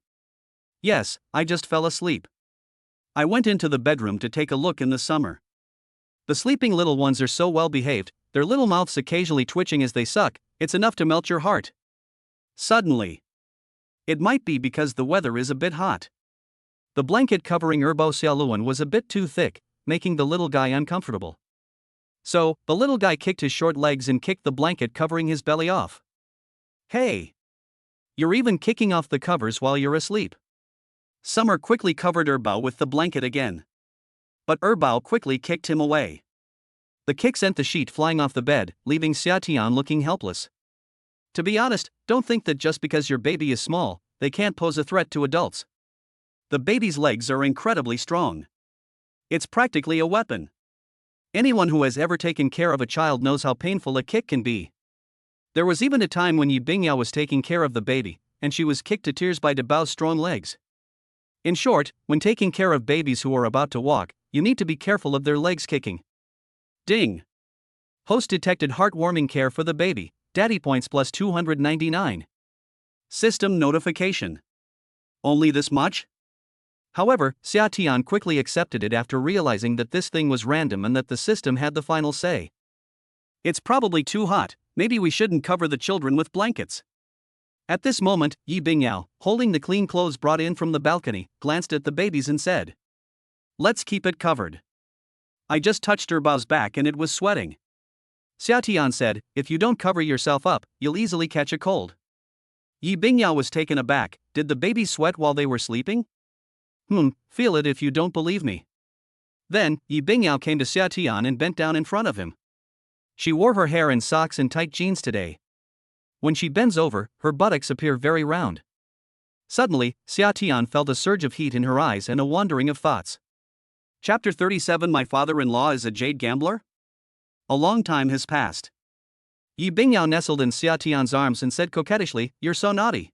Yes, I just fell asleep. I went into the bedroom to take a look in the summer. The sleeping little ones are so well behaved, their little mouths occasionally twitching as they suck, it's enough to melt your heart. Suddenly. It might be because the weather is a bit hot. The blanket covering Erbo Xiaoluan was a bit too thick, making the little guy uncomfortable. So, the little guy kicked his short legs and kicked the blanket covering his belly off. Hey! You're even kicking off the covers while you're asleep. Summer quickly covered Erbao with the blanket again. But Erbao quickly kicked him away. The kick sent the sheet flying off the bed, leaving Xiatian looking helpless. To be honest, don't think that just because your baby is small, they can't pose a threat to adults. The baby's legs are incredibly strong. It's practically a weapon. Anyone who has ever taken care of a child knows how painful a kick can be. There was even a time when Yi Bingyao was taking care of the baby, and she was kicked to tears by Dabao's strong legs. In short, when taking care of babies who are about to walk, you need to be careful of their legs kicking. Ding! Host detected heartwarming care for the baby. Daddy points plus 299. System notification. Only this much? However, Xiatian quickly accepted it after realizing that this thing was random and that the system had the final say. It's probably too hot, maybe we shouldn't cover the children with blankets. At this moment, Yi Bingyao, holding the clean clothes brought in from the balcony, glanced at the babies and said, "Let's keep it covered. I just touched Erbao's back and it was sweating." Xiatian said, "If you don't cover yourself up, you'll easily catch a cold." Yi Bingyao was taken aback. Did the babies sweat while they were sleeping? Feel it if you don't believe me. Then, Yi Bingyao came to Xiatian and bent down in front of him. She wore her hair in socks and tight jeans today. When she bends over, her buttocks appear very round. Suddenly, Xiatian felt a surge of heat in her eyes and a wandering of thoughts. Chapter 37. My father-in-law is a jade gambler? A long time has passed. Yi Bingyao nestled in Xiatian's arms and said coquettishly, "You're so naughty.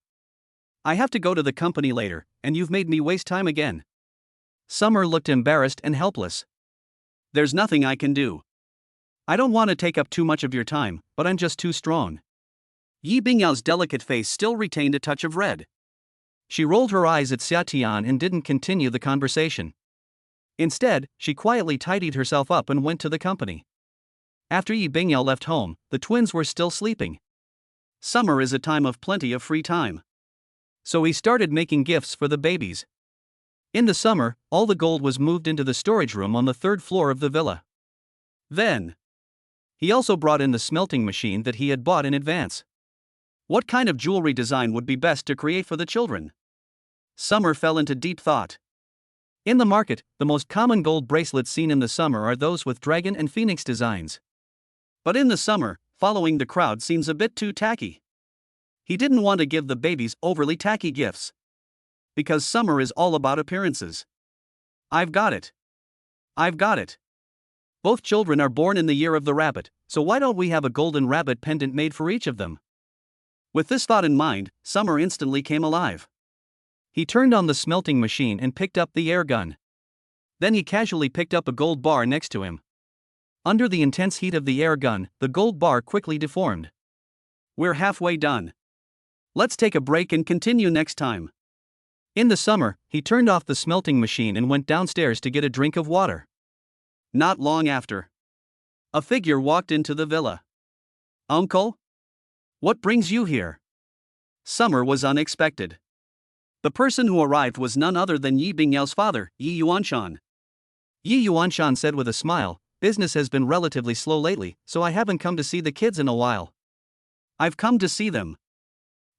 I have to go to the company later, and you've made me waste time again." Summer looked embarrassed and helpless. "There's nothing I can do. I don't want to take up too much of your time, but I'm just too strong." Yi Bingyao's delicate face still retained a touch of red. She rolled her eyes at Xiatian and didn't continue the conversation. Instead, she quietly tidied herself up and went to the company. After Yi Bingyao left home, the twins were still sleeping. Summer is a time of plenty of free time. So he started making gifts for the babies. In the summer, all the gold was moved into the storage room on the third floor of the villa. Then, he also brought in the smelting machine that he had bought in advance. What kind of jewelry design would be best to create for the children? Summer fell into deep thought. In the market, the most common gold bracelets seen in the summer are those with dragon and phoenix designs. But in the summer, following the crowd seems a bit too tacky. He didn't want to give the babies overly tacky gifts. Because summer is all about appearances. I've got it. Both children are born in the year of the rabbit, so why don't we have a golden rabbit pendant made for each of them? With this thought in mind, Summer instantly came alive. He turned on the smelting machine and picked up the air gun. Then he casually picked up a gold bar next to him. Under the intense heat of the air gun, the gold bar quickly deformed. We're halfway done. Let's take a break and continue next time. In the summer, he turned off the smelting machine and went downstairs to get a drink of water. Not long after, a figure walked into the villa. "Uncle?" What brings you here? Summer was unexpected. The person who arrived was none other than Yi Bingyao's father, Yi Yuanshan. Yi Yuanshan said with a smile, "Business has been relatively slow lately, so I haven't come to see the kids in a while." "I've come to see them."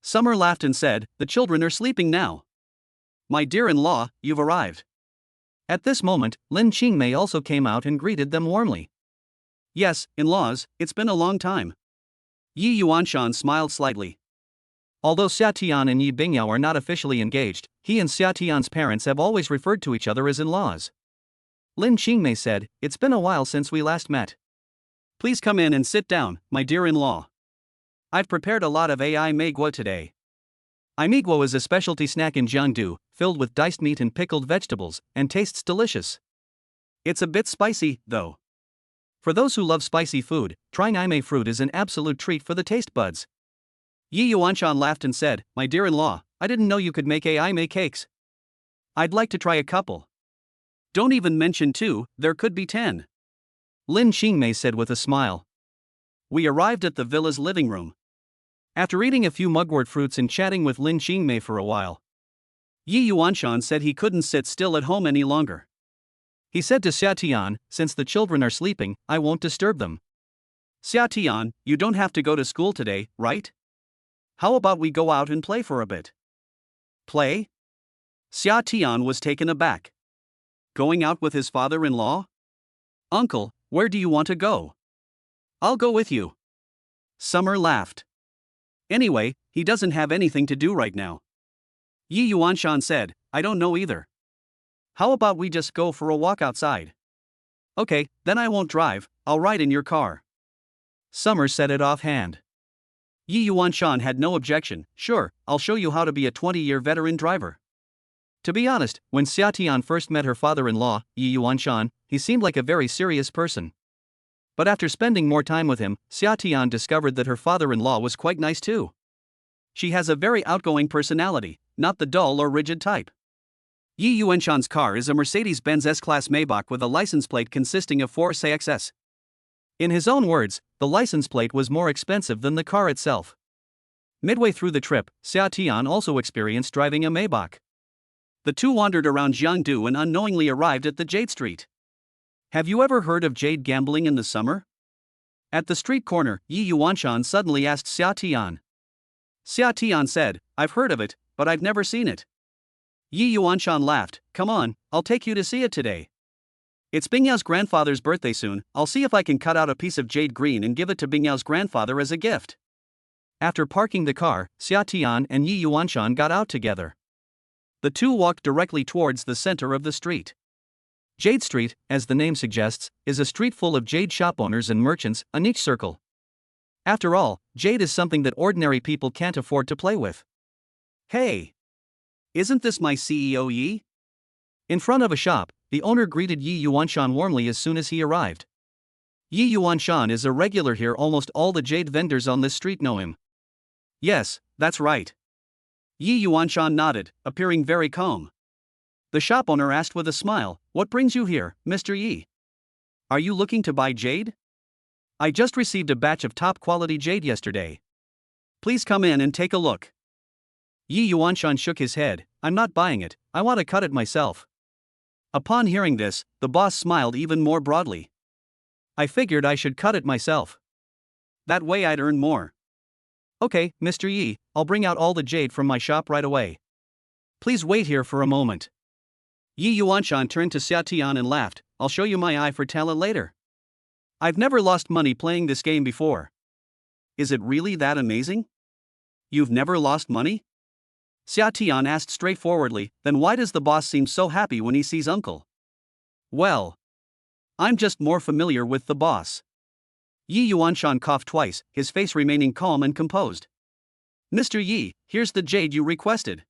Summer laughed and said, "The children are sleeping now." "My dear-in-law, you've arrived." At this moment, Lin Qingmei also came out and greeted them warmly. "Yes, in-laws, it's been a long time." Yi Yuanshan smiled slightly. Although Xia Tian and Yi Bingyao are not officially engaged, he and Xia Tian's parents have always referred to each other as in-laws. Lin Qingmei said, "It's been a while since we last met. Please come in and sit down, my dear-in-law. I've prepared a lot of AI manhwa today." Manhwa is a specialty snack in Jiangdu, filled with diced meat and pickled vegetables, and tastes delicious. It's a bit spicy, though. For those who love spicy food, trying Imei fruit is an absolute treat for the taste buds. Yi Yuanshan laughed and said, "My dear-in-law, I didn't know you could make Imei cakes. I'd like to try a couple." "Don't even mention 2, there could be 10. Lin Qingmei said with a smile. We arrived at the villa's living room. After eating a few mugwort fruits and chatting with Lin Qingmei for a while, Yi Yuanshan said he couldn't sit still at home any longer. He said to Xia Tian, "Since the children are sleeping, I won't disturb them." "Xia Tian, you don't have to go to school today, right? How about we go out and play for a bit?" "Play?" Xia Tian was taken aback. Going out with his father-in-law? "Uncle, where do you want to go?" "I'll go with you." Summer laughed. "Anyway, he doesn't have anything to do right now." Yi Yuanshan said, "I don't know either. How about we just go for a walk outside?" "Okay, then I won't drive, I'll ride in your car." Summer said it offhand. Yi Yuanshan had no objection. "Sure, I'll show you how to be a 20-year veteran driver." To be honest, when Xia Tian first met her father-in-law, Yi Yuanshan, he seemed like a very serious person. But after spending more time with him, Xia Tian discovered that her father-in-law was quite nice too. She has a very outgoing personality, not the dull or rigid type. Yi Yuanshan's car is a Mercedes-Benz S-Class Maybach with a license plate consisting of 4 CXS. In his own words, the license plate was more expensive than the car itself. Midway through the trip, Xia Tian also experienced driving a Maybach. The two wandered around Jiangdu and unknowingly arrived at the Jade Street. Have you ever heard of jade gambling in the summer? At the street corner, Yi Yuanshan suddenly asked Xia Tian. Xia Tian said, "I've heard of it, but I've never seen it." Yi Yuanshan laughed, "Come on, I'll take you to see it today. It's Bingyao's grandfather's birthday soon, I'll see if I can cut out a piece of jade green and give it to Bingyao's grandfather as a gift." After parking the car, Xia Tian and Yi Yuanshan got out together. The two walked directly towards the center of the street. Jade Street, as the name suggests, is a street full of jade shop owners and merchants, a niche circle. After all, jade is something that ordinary people can't afford to play with. "Hey! Isn't this my CEO Yi?" In front of a shop, the owner greeted Yi Yuanshan warmly as soon as he arrived. Yi Yuanshan is a regular here, almost all the jade vendors on this street know him. "Yes, that's right." Yi Yuanshan nodded, appearing very calm. The shop owner asked with a smile, "What brings you here, Mr. Yi? Are you looking to buy jade?" "I just received a batch of top-quality jade yesterday. Please come in and take a look." Yi Yuanshan shook his head, "I'm not buying it, I want to cut it myself." Upon hearing this, the boss smiled even more broadly. "I figured I should cut it myself. That way I'd earn more." "Okay, Mr. Yi, I'll bring out all the jade from my shop right away. Please wait here for a moment." Yi Yuanshan turned to Xia Tian and laughed, "I'll show you my eye for talent later. I've never lost money playing this game before." "Is it really that amazing? You've never lost money?" Xia Tian asked straightforwardly, "Then why does the boss seem so happy when he sees uncle?" "Well, I'm just more familiar with the boss." Yi Yuanshan coughed twice, his face remaining calm and composed. "Mr. Yi, here's the jade you requested."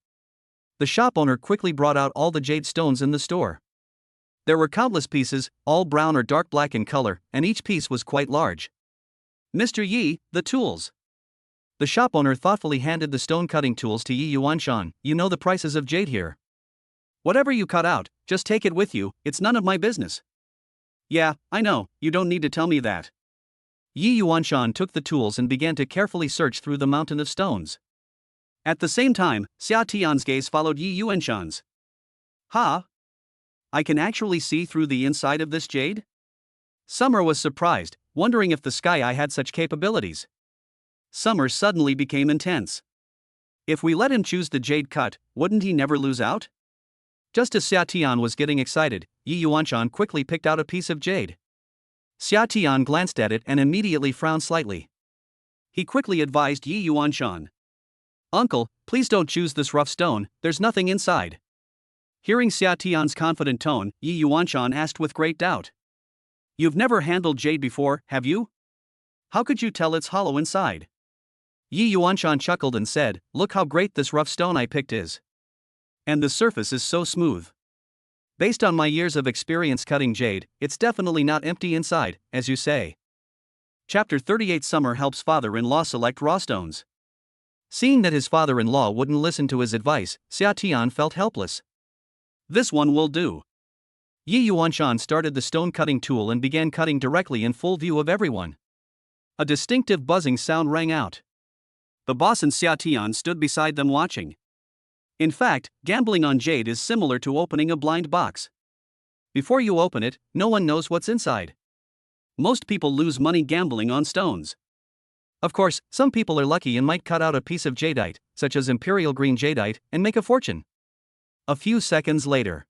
The shop owner quickly brought out all the jade stones in the store. There were countless pieces, all brown or dark black in color, and each piece was quite large. "Mr. Yi, the tools." The shop owner thoughtfully handed the stone cutting tools to Yi Yuanshan. "You know the prices of jade here. Whatever you cut out, just take it with you, it's none of my business." "Yeah, I know, you don't need to tell me that." Yi Yuanshan took the tools and began to carefully search through the mountain of stones. At the same time, Xia Tian's gaze followed Yi Yuanshan's. Ha! I can actually see through the inside of this jade? Summer was surprised, wondering if the Sky Eye had such capabilities. Summer suddenly became intense. If we let him choose the jade cut, wouldn't he never lose out? Just as Xia Tian was getting excited, Yi Yuanshan quickly picked out a piece of jade. Xia Tian glanced at it and immediately frowned slightly. He quickly advised Yi Yuanshan. Uncle, please don't choose this rough stone, there's nothing inside. Hearing Xia Tian's confident tone, Yi Yuanshan asked with great doubt. You've never handled jade before, have you? How could you tell it's hollow inside? Yi Yuanshan chuckled and said, look how great this rough stone I picked is. And the surface is so smooth. Based on my years of experience cutting jade, it's definitely not empty inside, as you say. Chapter 38 Summer helps father-in-law select raw stones. Seeing that his father-in-law wouldn't listen to his advice, Xia Tian felt helpless. This one will do. Yi Yuanshan started the stone-cutting tool and began cutting directly in full view of everyone. A distinctive buzzing sound rang out. The boss and Xia Tian stood beside them watching. In fact, gambling on jade is similar to opening a blind box. Before you open it, no one knows what's inside. Most people lose money gambling on stones. Of course, some people are lucky and might cut out a piece of jadeite, such as imperial green jadeite, and make a fortune. A few seconds later.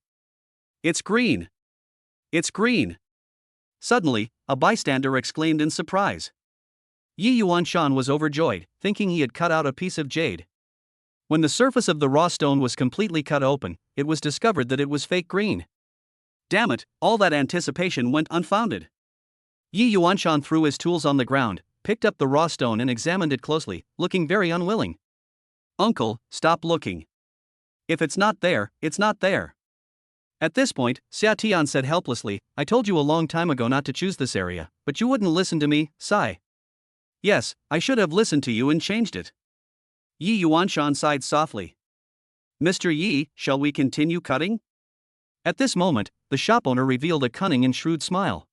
It's green! It's green! Suddenly, a bystander exclaimed in surprise. Yi Yuanshan was overjoyed, thinking he had cut out a piece of jade. When the surface of the raw stone was completely cut open, it was discovered that it was fake green. Damn it, all that anticipation went unfounded. Yi Yuanshan threw his tools on the ground, picked up the raw stone and examined it closely, looking very unwilling. Uncle, stop looking. If it's not there, it's not there. At this point, Xia Tian said helplessly, I told you a long time ago not to choose this area, but you wouldn't listen to me, sigh. Yes, I should have listened to you and changed it. Yi Yuanshan sighed softly. Mr. Yi, shall we continue cutting? At this moment, the shop owner revealed a cunning and shrewd smile.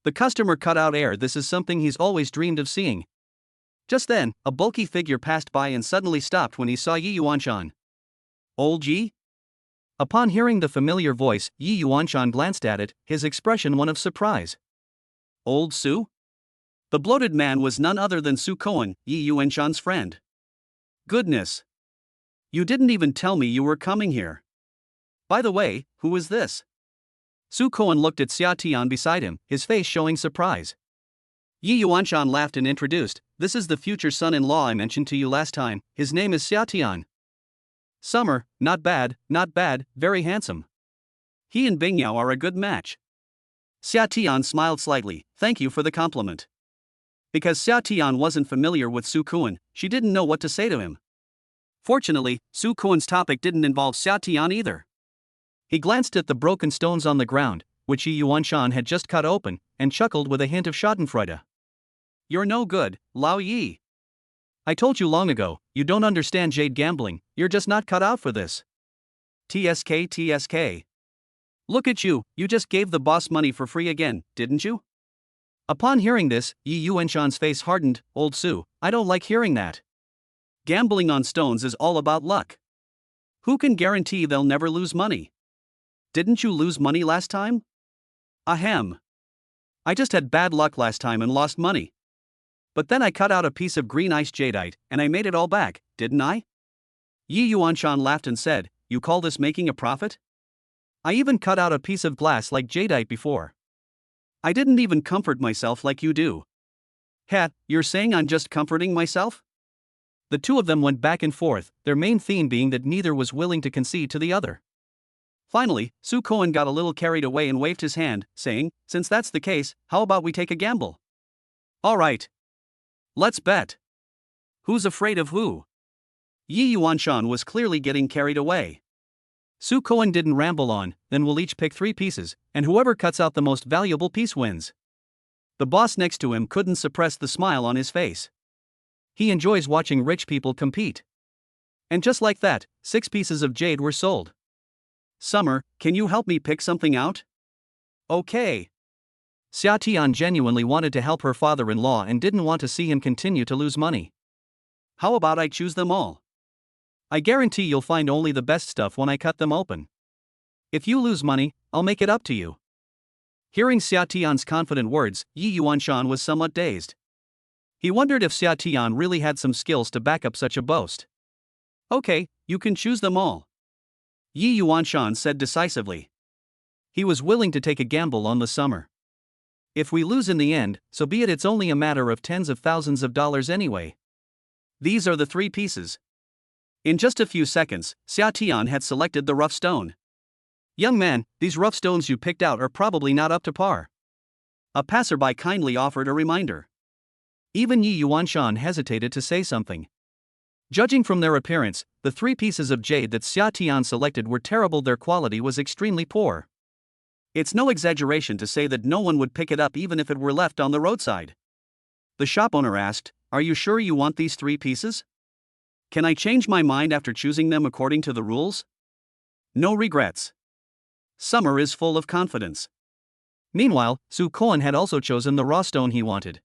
The customer cut out air. This is something he's always dreamed of seeing. Just then, a bulky figure passed by and suddenly stopped when he saw Yi Yuanshan. Old Yi? Upon hearing the familiar voice, Yi Yuanshan glanced at it, his expression one of surprise. Old Su? The bloated man was none other than Su Koan, Yi Yuanshan's friend. Goodness! You didn't even tell me you were coming here. By the way, who is this? Su Koan looked at Xia Tian beside him, his face showing surprise. Yi Yuanshan laughed and introduced, this is the future son-in-law I mentioned to you last time, his name is Xia Tian. Summer, not bad, very handsome. He and Bingyao are a good match. Xia Tian smiled slightly, thank you for the compliment. Because Xia Tian wasn't familiar with Su Koan, she didn't know what to say to him. Fortunately, Su Koan's topic didn't involve Xia Tian either. He glanced at the broken stones on the ground, which Yi Yuanshan had just cut open, and chuckled with a hint of schadenfreude. You're no good, Lao Yi. I told you long ago, you don't understand jade gambling, you're just not cut out for this. TSK. Look at you, you just gave the boss money for free again, didn't you? Upon hearing this, Yi Yuanshan's face hardened, Old Su, I don't like hearing that. Gambling on stones is all about luck. Who can guarantee they'll never lose money? Didn't you lose money last time? Ahem. I just had bad luck last time and lost money. But then I cut out a piece of green ice jadeite, and I made it all back, didn't I? Yi Yuanshan laughed and said, you call this making a profit? I even cut out a piece of glass like jadeite before. I didn't even comfort myself like you do. Ha, you're saying I'm just comforting myself? The two of them went back and forth, their main theme being that neither was willing to concede to the other. Finally, Su Koan got a little carried away and waved his hand, saying, since that's the case, how about we take a gamble? All right. Let's bet. Who's afraid of who? Yi Yuanshan was clearly getting carried away. Su Koan didn't ramble on, then we'll each pick 3 pieces, and whoever cuts out the most valuable piece wins. The boss next to him couldn't suppress the smile on his face. He enjoys watching rich people compete. And just like that, 6 pieces of jade were sold. Summer, can you help me pick something out? Okay. Xia Tian genuinely wanted to help her father-in-law and didn't want to see him continue to lose money. How about I choose them all? I guarantee you'll find only the best stuff when I cut them open. If you lose money, I'll make it up to you. Hearing Xia Tian's confident words, Yi Yuanshan was somewhat dazed. He wondered if Xia Tian really had some skills to back up such a boast. Okay, you can choose them all, Yi Yuanshan said decisively. He was willing to take a gamble on the summer. If we lose in the end, so be it, it's only a matter of tens of thousands of dollars anyway. These are the 3 pieces. In just a few seconds, Xia Tian had selected the rough stone. Young man, these rough stones you picked out are probably not up to par. A passerby kindly offered a reminder. Even Yi Yuanshan hesitated to say something. Judging from their appearance, the 3 pieces of jade that Xia Tian selected were terrible. Their quality was extremely poor. It's no exaggeration to say that no one would pick it up even if it were left on the roadside. The shop owner asked, "Are you sure you want these 3 pieces? Can I change my mind after choosing them according to the rules?" No regrets. Summer is full of confidence. Meanwhile, Su Koan had also chosen the raw stone he wanted.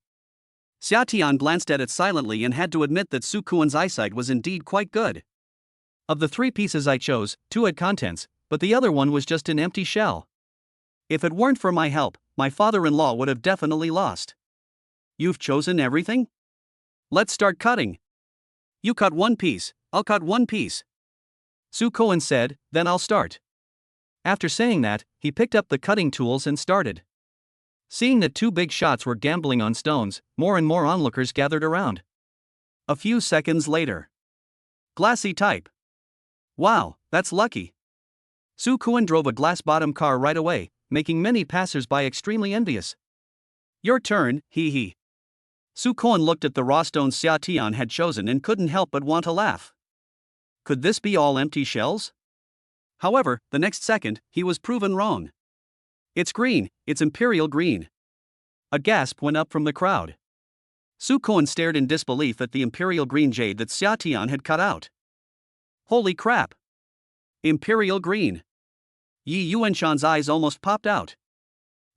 Xia Tian glanced at it silently and had to admit that Su Koan's eyesight was indeed quite good. Of the 3 pieces I chose, 2 had contents, but the other one was just an empty shell. If it weren't for my help, my father-in-law would have definitely lost. You've chosen everything? Let's start cutting. You cut 1 piece, I'll cut 1 piece, Su Koan said, then I'll start. After saying that, he picked up the cutting tools and started. Seeing that 2 big shots were gambling on stones, more and more onlookers gathered around. A few seconds later. Glassy type. Wow, that's lucky. Su Koan drove a glass-bottom car right away, making many passers-by extremely envious. Your turn, hee hee. Su Koan looked at the raw stones Xia Tian had chosen and couldn't help but want to laugh. Could this be all empty shells? However, the next second, he was proven wrong. It's green, it's imperial green. A gasp went up from the crowd. Su Koan stared in disbelief at the imperial green jade that Xia Tian had cut out. Holy crap! Imperial green. Yi Yuanshan's eyes almost popped out.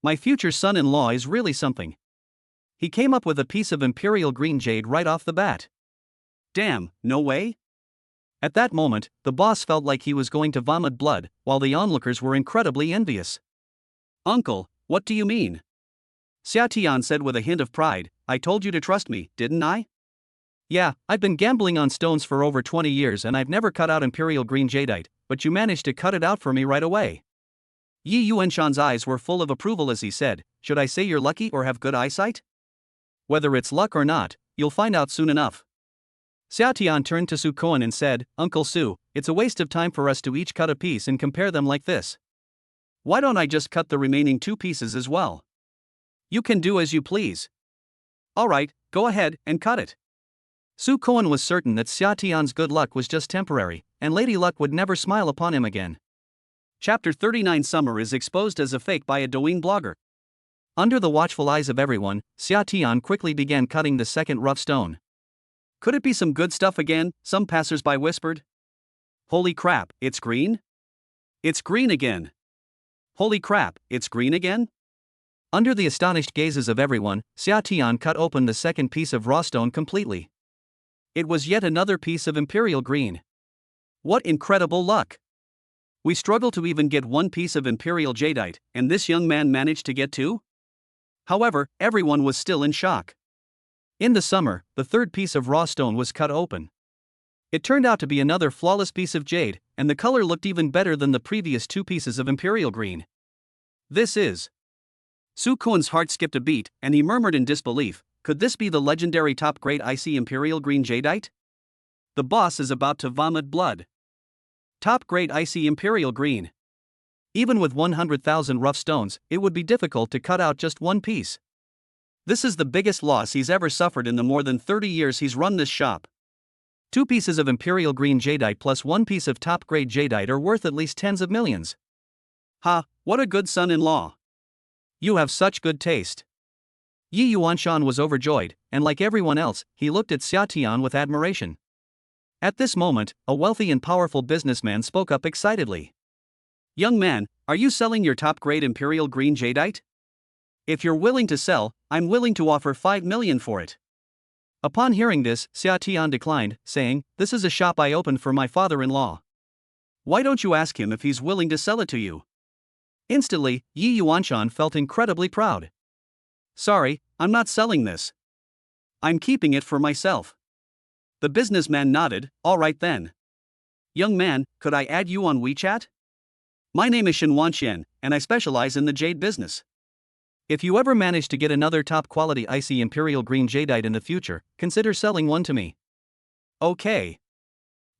My future son-in-law is really something. He came up with a piece of imperial green jade right off the bat. Damn, no way? At that moment, the boss felt like he was going to vomit blood, while the onlookers were incredibly envious. Uncle, what do you mean? Xia Tian said with a hint of pride, I told you to trust me, didn't I? Yeah, I've been gambling on stones for over 20 years and I've never cut out imperial green jadeite, but you managed to cut it out for me right away. Yi Yuanshan's eyes were full of approval as he said, should I say you're lucky or have good eyesight? Whether it's luck or not, you'll find out soon enough. Xia Tian turned to Su Koan and said, Uncle Su, it's a waste of time for us to each cut a piece and compare them like this. Why don't I just cut the remaining 2 pieces as well? You can do as you please. Alright, go ahead and cut it. Su Koan was certain that Xia Tian's good luck was just temporary, and Lady Luck would never smile upon him again. Chapter 39 Summer is exposed as a fake by a Douyin blogger. Under the watchful eyes of everyone, Xia Tian quickly began cutting the second rough stone. Could it be some good stuff again? Some passersby whispered. Holy crap, it's green? It's green again. Holy crap, it's green again? Under the astonished gazes of everyone, Xia Tian cut open the second piece of raw stone completely. It was yet another piece of imperial green. What incredible luck! We struggle to even get 1 piece of imperial jadeite, and this young man managed to get 2? However, everyone was still in shock. In the summer, the 3rd piece of raw stone was cut open. It turned out to be another flawless piece of jade, and the color looked even better than the previous 2 pieces of imperial green. This is... Su Koan's heart skipped a beat, and he murmured in disbelief, could this be the legendary top-grade icy imperial green jadeite? The boss is about to vomit blood. Top-grade icy imperial green. Even with 100,000 rough stones, it would be difficult to cut out just 1 piece. This is the biggest loss he's ever suffered in the more than 30 years he's run this shop. 2 pieces of imperial green jadeite plus 1 piece of top-grade jadeite are worth at least tens of millions. Ha, what a good son-in-law. You have such good taste. Yi Yuanshan was overjoyed, and like everyone else, he looked at Xia Tian with admiration. At this moment, a wealthy and powerful businessman spoke up excitedly. Young man, are you selling your top-grade imperial green jadeite? If you're willing to sell, I'm willing to offer 5 million for it. Upon hearing this, Xia Tian declined, saying, "This is a shop I opened for my father-in-law. Why don't you ask him if he's willing to sell it to you?" Instantly, Yi Yuanshan felt incredibly proud. "Sorry, I'm not selling this. I'm keeping it for myself." The businessman nodded. "All right then. Young man, could I add you on WeChat? My name is Shen Wanxian, and I specialize in the jade business. If you ever manage to get another top-quality icy imperial green jadeite in the future, consider selling one to me." Okay.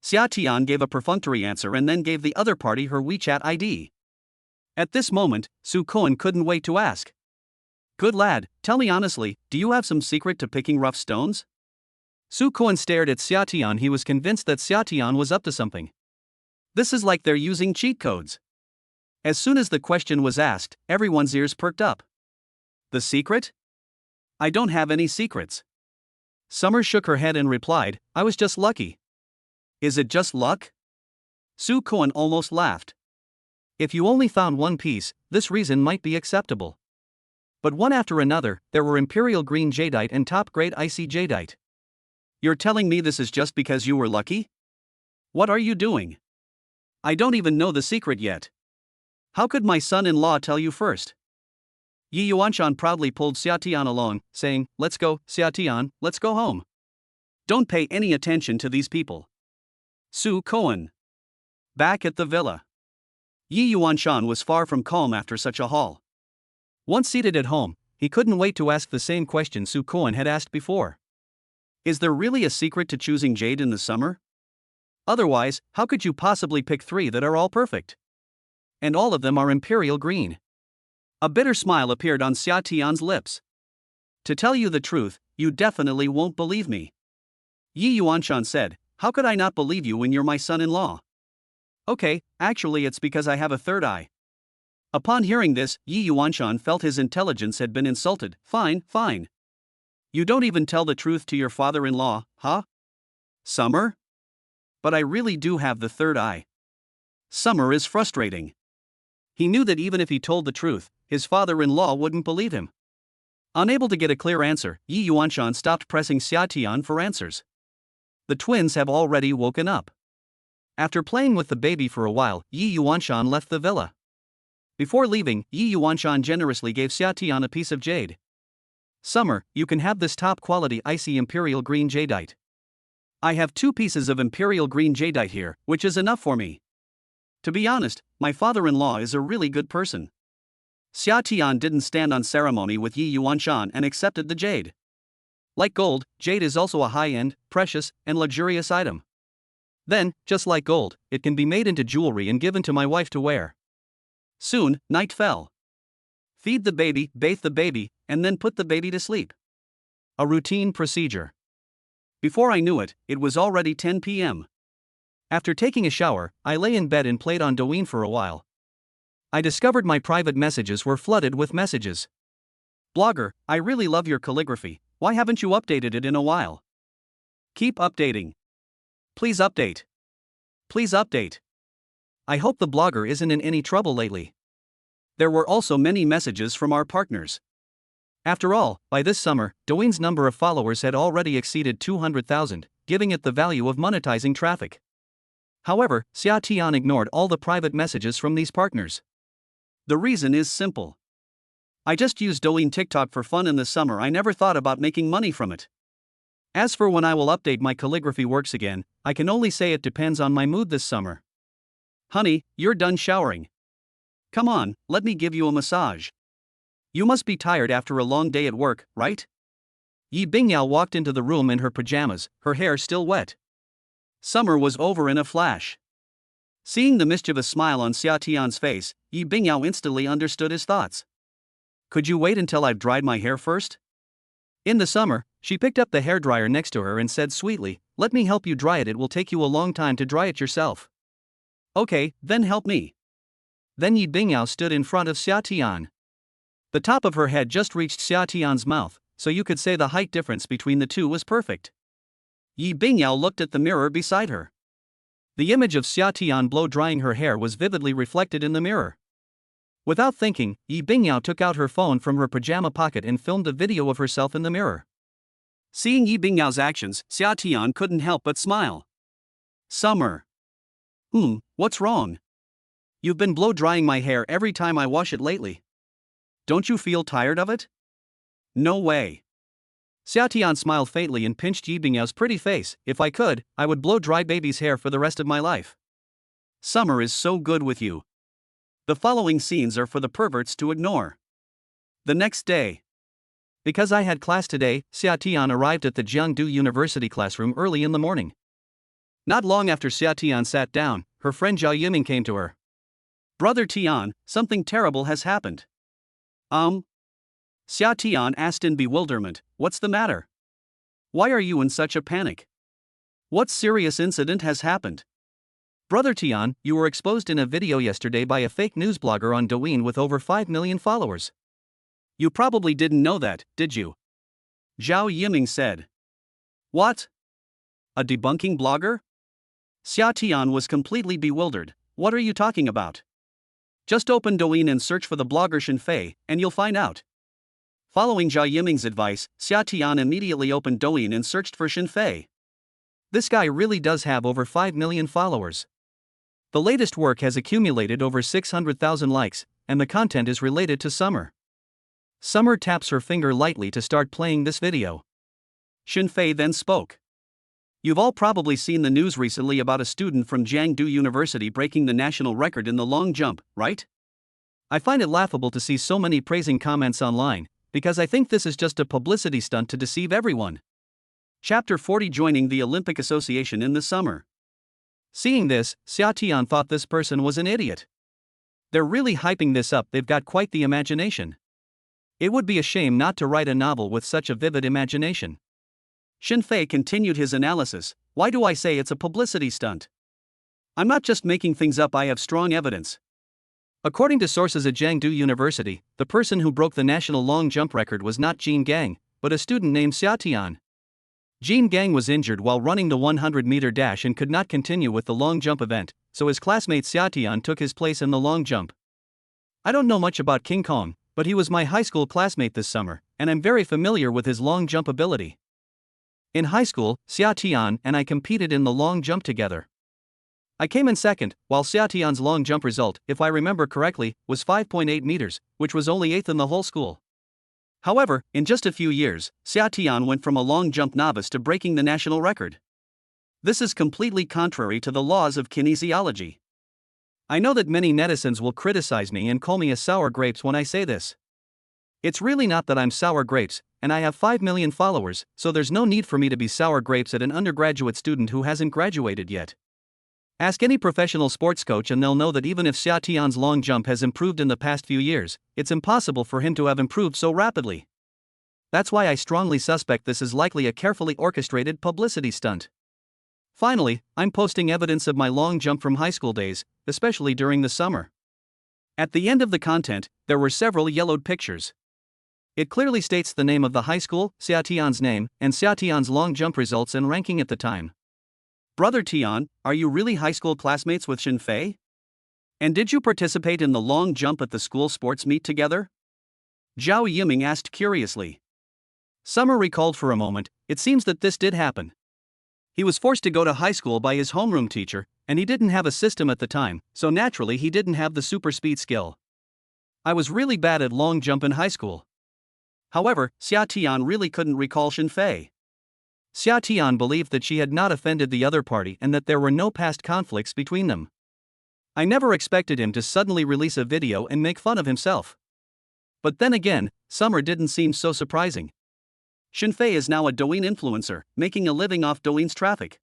Xia Tian gave a perfunctory answer and then gave the other party her WeChat ID. At this moment, Su Koan couldn't wait to ask. "Good lad, tell me honestly, do you have some secret to picking rough stones?" Su Koan stared at Xia Tian. He was convinced that Xia Tian was up to something. This is like they're using cheat codes. As soon as the question was asked, everyone's ears perked up. "The secret? I don't have any secrets." Summer shook her head and replied, "I was just lucky." "Is it just luck?" Su Koan almost laughed. "If you only found one piece, this reason might be acceptable. But one after another, there were imperial green jadeite and top-grade icy jadeite. You're telling me this is just because you were lucky? What are you doing? I don't even know the secret yet. How could my son-in-law tell you first?" Yi Yuanshan proudly pulled Xia Tian along, saying, "Let's go, Xia Tian, let's go home. Don't pay any attention to these people." Su Koan. Back at the villa. Yi Yuanshan was far from calm after such a haul. Once seated at home, he couldn't wait to ask the same question Su Koan had asked before. Is there really a secret to choosing jade in the summer? Otherwise, how could you possibly pick 3 that are all perfect? And all of them are imperial green. A bitter smile appeared on Xia Tian's lips. "To tell you the truth, you definitely won't believe me." Yi Yuanshan said, "How could I not believe you when you're my son-in-law?" "Okay, actually it's because I have a third eye." Upon hearing this, Yi Yuanshan felt his intelligence had been insulted. Fine. You don't even tell the truth to your father-in-law, huh? Summer? But I really do have the third eye. Summer is frustrating. He knew that even if he told the truth, his father-in-law wouldn't believe him. Unable to get a clear answer, Yi Yuanshan stopped pressing Xia Tian for answers. The twins have already woken up. After playing with the baby for a while, Yi Yuanshan left the villa. Before leaving, Yi Yuanshan generously gave Xia Tian a piece of jade. "Summer, you can have this top-quality icy imperial green jadeite. I have 2 pieces of imperial green jadeite here, which is enough for me. To be honest, my father-in-law is a really good person." Xia Tian didn't stand on ceremony with Yi Yuanshan and accepted the jade. Like gold, jade is also a high-end, precious, and luxurious item. Then, just like gold, it can be made into jewelry and given to my wife to wear. Soon, night fell. Feed the baby, bathe the baby, and then put the baby to sleep. A routine procedure. Before I knew it, it was already 10 p.m. After taking a shower, I lay in bed and played on Douyin for a while. I discovered my private messages were flooded with messages. "Blogger, I really love your calligraphy, why haven't you updated it in a while? Keep updating. Please update. Please update. I hope the blogger isn't in any trouble lately." There were also many messages from our partners. After all, by this summer, Douyin's number of followers had already exceeded 200,000, giving it the value of monetizing traffic. However, Xia Tian ignored all the private messages from these partners. The reason is simple. I just use Douyin TikTok for fun in the summer. I never thought about making money from it. As for when I will update my calligraphy works again, I can only say it depends on my mood this summer. Honey, you're done showering. Come on, let me give you a massage. You must be tired after a long day at work, right? Yi Bingyao walked into the room in her pajamas, her hair still wet. Summer was over in a flash. Seeing the mischievous smile on Xia Tian's face, Yi Bingyao instantly understood his thoughts. Could you wait until I've dried my hair first? In the summer, she picked up the hairdryer next to her and said sweetly, "Let me help you dry it. It will take you a long time to dry it yourself." "Okay, then help me." Then Yi Bingyao stood in front of Xia Tian. The top of her head just reached Xia Tian's mouth, so you could say the height difference between the two was perfect. Yi Bingyao looked at the mirror beside her. The image of Xia Tian blow drying her hair was vividly reflected in the mirror. Without thinking, Yi Bingyao took out her phone from her pajama pocket and filmed a video of herself in the mirror. Seeing Yi Bingyao's actions, Xia Tian couldn't help but smile. Summer. What's wrong? You've been blow drying my hair every time I wash it lately. Don't you feel tired of it? No way. Xia Tian smiled faintly and pinched Yi Bingyao's pretty face. If I could, I would blow dry baby's hair for the rest of my life. Summer is so good with you. The following scenes are for the perverts to ignore. The next day. Because I had class today, Xia Tian arrived at the Jiangdu University classroom early in the morning. Not long after Xia Tian sat down, her friend Zhao Yiming came to her. Brother Tian, something terrible has happened. Xia Tian asked in bewilderment, what's the matter? Why are you in such a panic? What serious incident has happened? Brother Tian, you were exposed in a video yesterday by a fake news blogger on Douyin with over 5 million followers. You probably didn't know that, did you? Zhao Yiming said. What? A debunking blogger? Xia Tian was completely bewildered. What are you talking about? Just open Douyin and search for the blogger Shenfei, and you'll find out. Following Zhao Yiming's advice, Xia Tian immediately opened Douyin and searched for Shenfei. This guy really does have over 5 million followers. The latest work has accumulated over 600,000 likes, and the content is related to Summer. Summer taps her finger lightly to start playing this video. Shenfei then spoke. You've all probably seen the news recently about a student from Jiangdu University breaking the national record in the long jump, right? I find it laughable to see so many praising comments online, because I think this is just a publicity stunt to deceive everyone. Chapter 40 Joining the Olympic Association in the summer. Seeing this, Xia Tian thought this person was an idiot. They're really hyping this up, they've got quite the imagination. It would be a shame not to write a novel with such a vivid imagination. Shenfei continued his analysis. Why do I say it's a publicity stunt? I'm not just making things up, I have strong evidence. According to sources at Jiangdu University, the person who broke the national long jump record was not Jin Gang, but a student named Xia Tian. Jin Gang was injured while running the 100-meter dash and could not continue with the long jump event, so his classmate Xia Tian took his place in the long jump. I don't know much about King Kong, but he was my high school classmate this summer, and I'm very familiar with his long jump ability. In high school, Xia Tian and I competed in the long jump together. I came in second, while Xia Tian's long jump result, if I remember correctly, was 5.8 meters, which was only 8th in the whole school. However, in just a few years, Xia Tian went from a long jump novice to breaking the national record. This is completely contrary to the laws of kinesiology. I know that many netizens will criticize me and call me a sour grapes when I say this. It's really not that I'm sour grapes, and I have 5 million followers, so there's no need for me to be sour grapes at an undergraduate student who hasn't graduated yet. Ask any professional sports coach and they'll know that even if Xia Tian's long jump has improved in the past few years, it's impossible for him to have improved so rapidly. That's why I strongly suspect this is likely a carefully orchestrated publicity stunt. Finally, I'm posting evidence of my long jump from high school days, especially during the summer. At the end of the content, there were several yellowed pictures. It clearly states the name of the high school, Xia Tian's name, and Xia Tian's long jump results and ranking at the time. Brother Tian, are you really high school classmates with Shenfei? And did you participate in the long jump at the school sports meet together? Zhao Yiming asked curiously. Summer recalled for a moment. It seems that this did happen. He was forced to go to high school by his homeroom teacher, and he didn't have a system at the time, so naturally he didn't have the super speed skill. I was really bad at long jump in high school. However, Xia Tian really couldn't recall Shenfei. Xia Tian believed that she had not offended the other party and that there were no past conflicts between them. I never expected him to suddenly release a video and make fun of himself. But then again, Summer didn't seem so surprising. Shenfei is now a Douyin influencer, making a living off Douyin's traffic.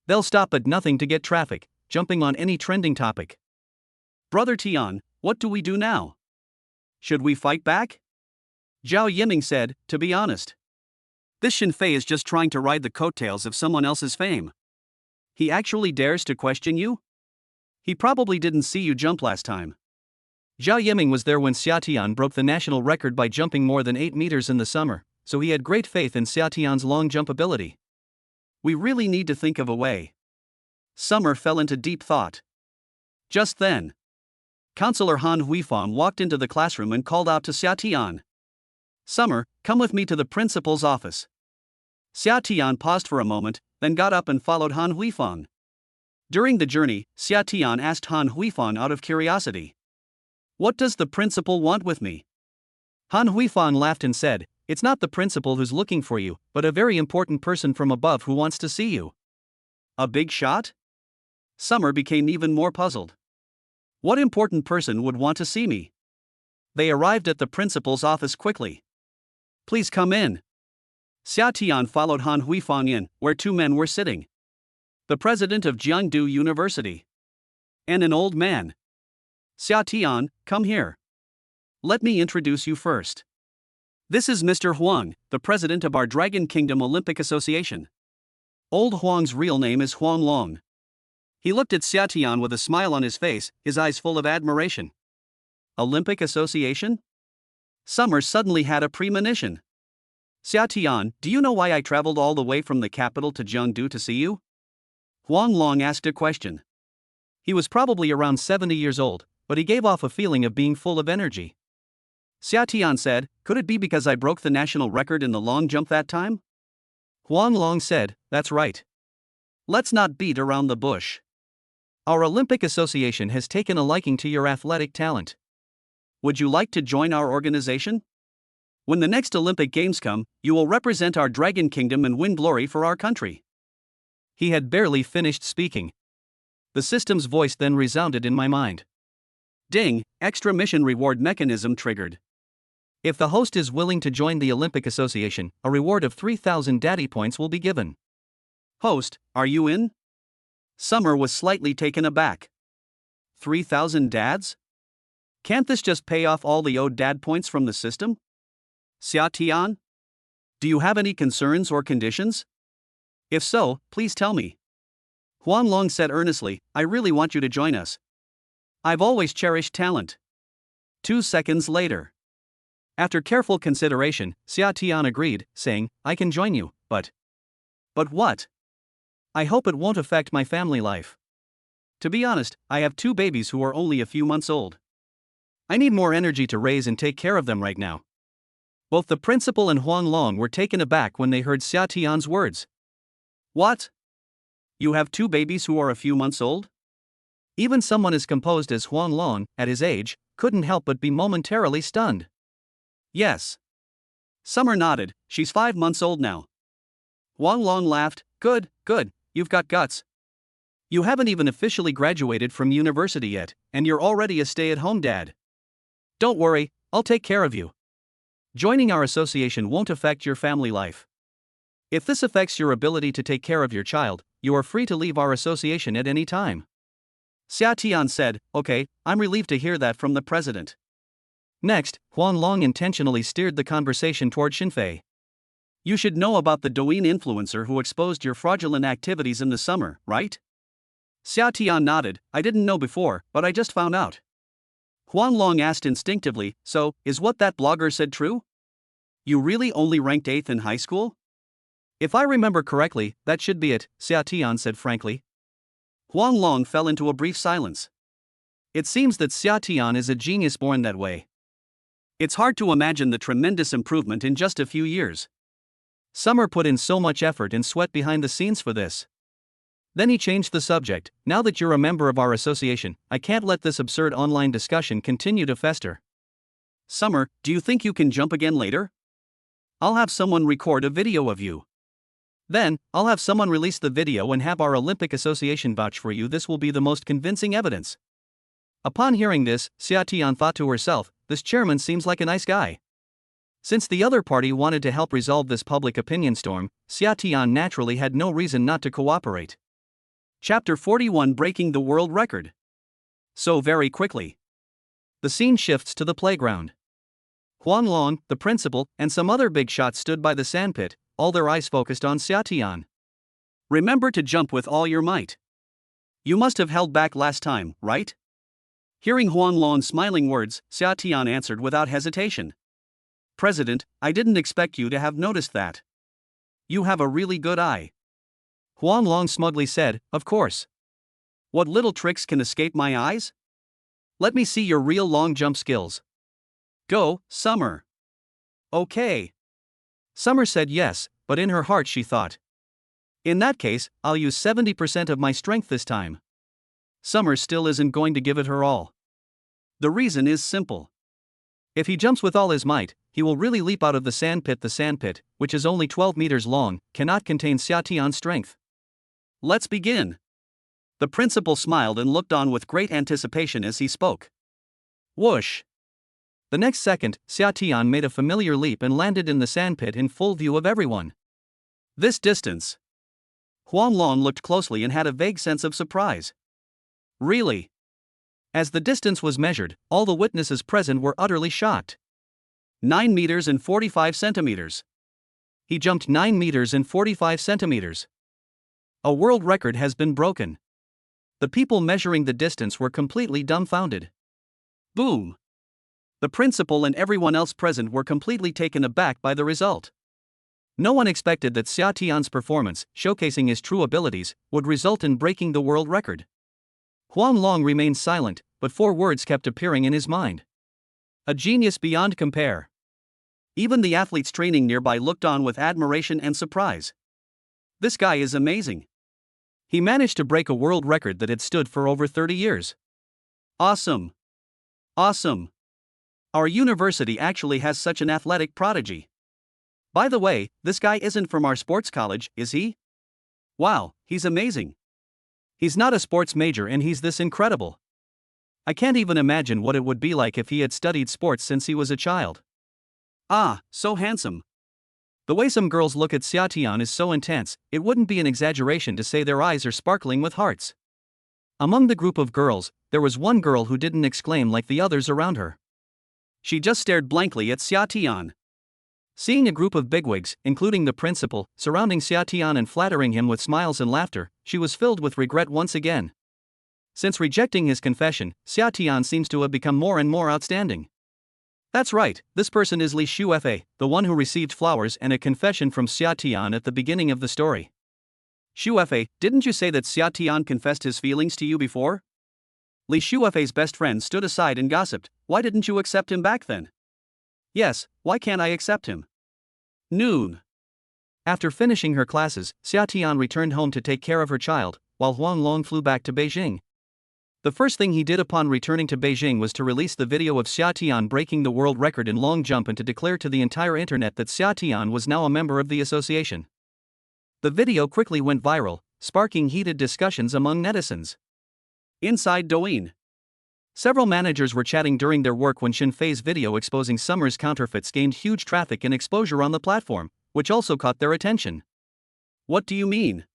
They'll stop at nothing to get traffic, jumping on any trending topic. Brother Tian, what do we do now? Should we fight back? Zhao Yiming said, to be honest. This Shenfei is just trying to ride the coattails of someone else's fame. He actually dares to question you? He probably didn't see you jump last time. Zhao Yiming was there when Xia Tian broke the national record by jumping more than 8 meters in the summer, so he had great faith in Xia Tian's long jump ability. We really need to think of a way. Summer fell into deep thought. Just then, Counselor Han Huifang walked into the classroom and called out to Xia Tian. Summer, come with me to the principal's office. Xia Tian paused for a moment, then got up and followed Han Huifang. During the journey, Xia Tian asked Han Huifang out of curiosity. What does the principal want with me? Han Huifang laughed and said, it's not the principal who's looking for you, but a very important person from above who wants to see you. A big shot? Summer became even more puzzled. What important person would want to see me? They arrived at the principal's office quickly. Please come in. Xia Tian followed Han Huifang in, where two men were sitting. The president of Jiangdu University. And an old man. Xia Tian, come here. Let me introduce you first. This is Mr. Huang, the president of our Dragon Kingdom Olympic Association. Old Huang's real name is Huang Long. He looked at Xia Tian with a smile on his face, his eyes full of admiration. Olympic Association? Summer suddenly had a premonition. Xia Tian, do you know why I traveled all the way from the capital to Jiangdu to see you? Huang Long asked a question. He was probably around 70 years old, but he gave off a feeling of being full of energy. Xia Tian said, could it be because I broke the national record in the long jump that time? Huang Long said, that's right. Let's not beat around the bush. Our Olympic Association has taken a liking to your athletic talent. Would you like to join our organization? When the next Olympic Games come, you will represent our Dragon Kingdom and win glory for our country. He had barely finished speaking. The system's voice then resounded in my mind. Ding, extra mission reward mechanism triggered. If the host is willing to join the Olympic Association, a reward of 3,000 daddy points will be given. Host, are you in? Summer was slightly taken aback. 3,000 dads? Can't this just pay off all the owed dad points from the system? Xia Tian? Do you have any concerns or conditions? If so, please tell me. Huang Long said earnestly, I really want you to join us. I've always cherished talent. 2 seconds later. After careful consideration, Xia Tian agreed, saying, I can join you, but what? I hope it won't affect my family life. To be honest, I have 2 babies who are only a few months old. I need more energy to raise and take care of them right now. Both the principal and Huang Long were taken aback when they heard Xia Tian's words. What? You have 2 babies who are a few months old? Even someone as composed as Huang Long, at his age, couldn't help but be momentarily stunned. Yes. Summer nodded, she's 5 months old now. Huang Long laughed, good, you've got guts. You haven't even officially graduated from university yet, and you're already a stay-at-home dad. Don't worry, I'll take care of you. Joining our association won't affect your family life. If this affects your ability to take care of your child, you are free to leave our association at any time. Xia Tian said, okay, I'm relieved to hear that from the president. Next, Huang Long intentionally steered the conversation toward Xinfei. You should know about the Douyin influencer who exposed your fraudulent activities in the summer, right? Xia Tian nodded, I didn't know before, but I just found out. Huang Long asked instinctively, so, is what that blogger said true? You really only ranked 8th in high school? If I remember correctly, that should be it, Xia Tian said frankly. Huang Long fell into a brief silence. It seems that Xia Tian is a genius born that way. It's hard to imagine the tremendous improvement in just a few years. Summer put in so much effort and sweat behind the scenes for this. Then he changed the subject, now that you're a member of our association, I can't let this absurd online discussion continue to fester. Summer, do you think you can jump again later? I'll have someone record a video of you. Then, I'll have someone release the video and have our Olympic Association vouch for you. This will be the most convincing evidence. Upon hearing this, Xia Tian thought to herself, this chairman seems like a nice guy. Since the other party wanted to help resolve this public opinion storm, Xia Tian naturally had no reason not to cooperate. Chapter 41 Breaking the World Record. So very quickly. The scene shifts to the playground. Huang Long, the principal, and some other big shots stood by the sandpit, all their eyes focused on Xia Tian. Remember to jump with all your might. You must have held back last time, right? Hearing Huang Long's smiling words, Xia Tian answered without hesitation. President, I didn't expect you to have noticed that. You have a really good eye. Huang Long smugly said, of course. What little tricks can escape my eyes? Let me see your real long jump skills. Go, Summer. Okay. Summer said yes, but in her heart she thought, in that case, I'll use 70% of my strength this time. Summer still isn't going to give it her all. The reason is simple. If he jumps with all his might, he will really leap out of the sand pit. The sand pit, which is only 12 meters long, cannot contain Xia Tian's strength. Let's begin. The principal smiled and looked on with great anticipation as he spoke. Whoosh! The next second, Xia Tian made a familiar leap and landed in the sand pit in full view of everyone. This distance. Huanglong looked closely and had a vague sense of surprise. Really? As the distance was measured, all the witnesses present were utterly shocked. 9 meters and 45 centimeters. He jumped 9 meters and 45 centimeters. A world record has been broken. The people measuring the distance were completely dumbfounded. Boom! The principal and everyone else present were completely taken aback by the result. No one expected that Xia Tian's performance, showcasing his true abilities, would result in breaking the world record. Huanglong remained silent, but 4 words kept appearing in his mind. A genius beyond compare. Even the athletes training nearby looked on with admiration and surprise. This guy is amazing. He managed to break a world record that had stood for over 30 years. Awesome! Awesome! Our university actually has such an athletic prodigy. By the way, this guy isn't from our sports college, is he? Wow, he's amazing. He's not a sports major and he's this incredible. I can't even imagine what it would be like if he had studied sports since he was a child. Ah, so handsome. The way some girls look at Xia Tian is so intense, it wouldn't be an exaggeration to say their eyes are sparkling with hearts. Among the group of girls, there was one girl who didn't exclaim like the others around her. She just stared blankly at Xia Tian. Seeing a group of bigwigs, including the principal, surrounding Xia Tian and flattering him with smiles and laughter, she was filled with regret once again. Since rejecting his confession, Xia Tian seems to have become more and more outstanding. That's right, this person is Li Shuefei, the one who received flowers and a confession from Xia Tian at the beginning of the story. Shuefei, didn't you say that Xia Tian confessed his feelings to you before? Li Shuefei's best friend stood aside and gossiped, why didn't you accept him back then? Yes, why can't I accept him? Noon. After finishing her classes, Xia Tian returned home to take care of her child, while Huanglong flew back to Beijing. The first thing he did upon returning to Beijing was to release the video of Xia Tian breaking the world record in long jump and to declare to the entire internet that Xia Tian was now a member of the association. The video quickly went viral, sparking heated discussions among netizens. Inside Douyin. Several managers were chatting during their work when Xinfei's video exposing Summer's counterfeits gained huge traffic and exposure on the platform, which also caught their attention. What do you mean?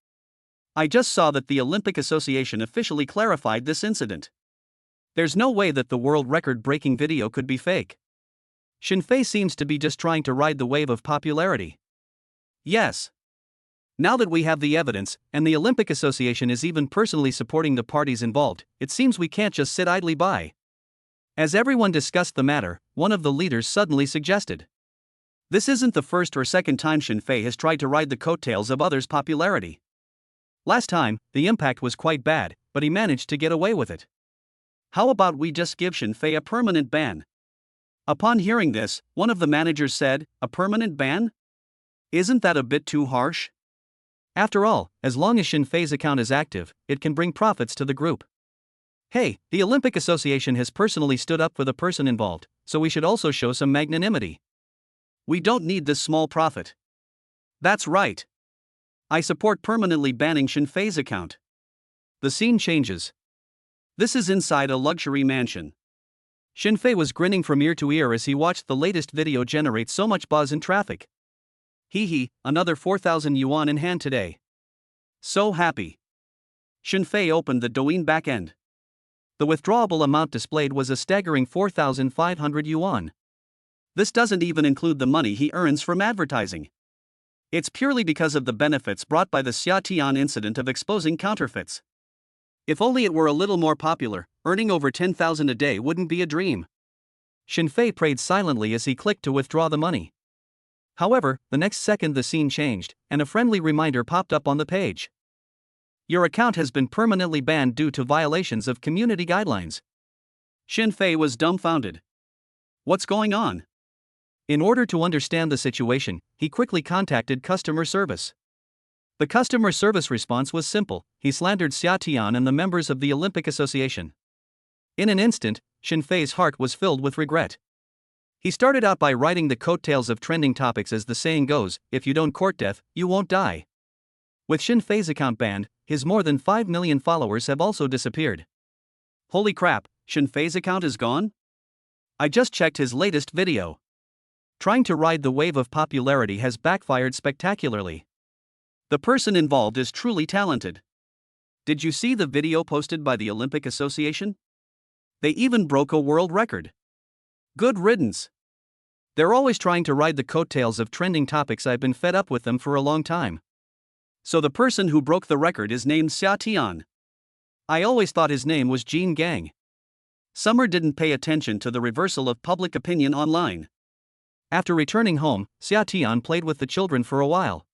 I just saw that the Olympic Association officially clarified this incident. There's no way that the world record-breaking video could be fake. Xinfei seems to be just trying to ride the wave of popularity. Yes. Now that we have the evidence, and the Olympic Association is even personally supporting the parties involved, it seems we can't just sit idly by. As everyone discussed the matter, one of the leaders suddenly suggested, this isn't the first or second time Xinfei has tried to ride the coattails of others' popularity. Last time, the impact was quite bad, but he managed to get away with it. How about we just give Xinfei a permanent ban? Upon hearing this, one of the managers said, a permanent ban? Isn't that a bit too harsh? After all, as long as Xinfei's account is active, it can bring profits to the group. Hey, the Olympic Association has personally stood up for the person involved, so we should also show some magnanimity. We don't need this small profit. That's right. I support permanently banning Xinfei's account. The scene changes. This is inside a luxury mansion. Xinfei was grinning from ear to ear as he watched the latest video generate so much buzz and traffic. Hee, another 4,000 yuan in hand today. So happy. Xinfei opened the Douyin backend. The withdrawable amount displayed was a staggering 4,500 yuan. This doesn't even include the money he earns from advertising. It's purely because of the benefits brought by the Xia Tian incident of exposing counterfeits. If only it were a little more popular, earning over 10,000 a day wouldn't be a dream. Xinfei prayed silently as he clicked to withdraw the money. However, the next second the scene changed, and a friendly reminder popped up on the page. Your account has been permanently banned due to violations of community guidelines. Xin Fei was dumbfounded. What's going on? In order to understand the situation, he quickly contacted customer service. The customer service response was simple: he slandered Xia Tian and the members of the Olympic Association. In an instant, Xin Fei's heart was filled with regret. He started out by writing the coattails of trending topics. As the saying goes, if you don't court death, you won't die. With Xin Fei's account banned, his more than 5 million followers have also disappeared. Holy crap, Xin Fei's account is gone? I just checked his latest video. Trying to ride the wave of popularity has backfired spectacularly. The person involved is truly talented. Did you see the video posted by the Olympic Association? They even broke a world record. Good riddance. They're always trying to ride the coattails of trending topics. I've been fed up with them for a long time. So the person who broke the record is named Xia Tian. I always thought his name was Jean Gang. Summer didn't pay attention to the reversal of public opinion online. After returning home, Xia Tian played with the children for a while.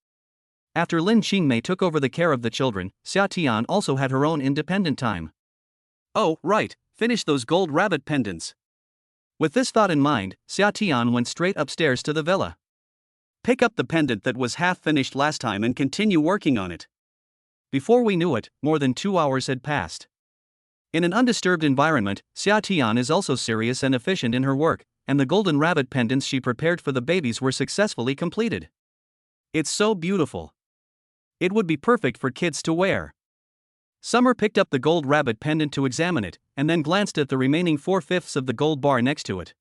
After Lin Qingmei took over the care of the children, Xia Tian also had her own independent time. Oh, right, finish those gold rabbit pendants. With this thought in mind, Xia Tian went straight upstairs to the villa. Pick up the pendant that was half finished last time and continue working on it. Before we knew it, more than 2 hours had passed. In an undisturbed environment, Xia Tian is also serious and efficient in her work, and the golden rabbit pendants she prepared for the babies were successfully completed. It's so beautiful. It would be perfect for kids to wear. Summer picked up the gold rabbit pendant to examine it, and then glanced at the remaining 4/5 of the gold bar next to it.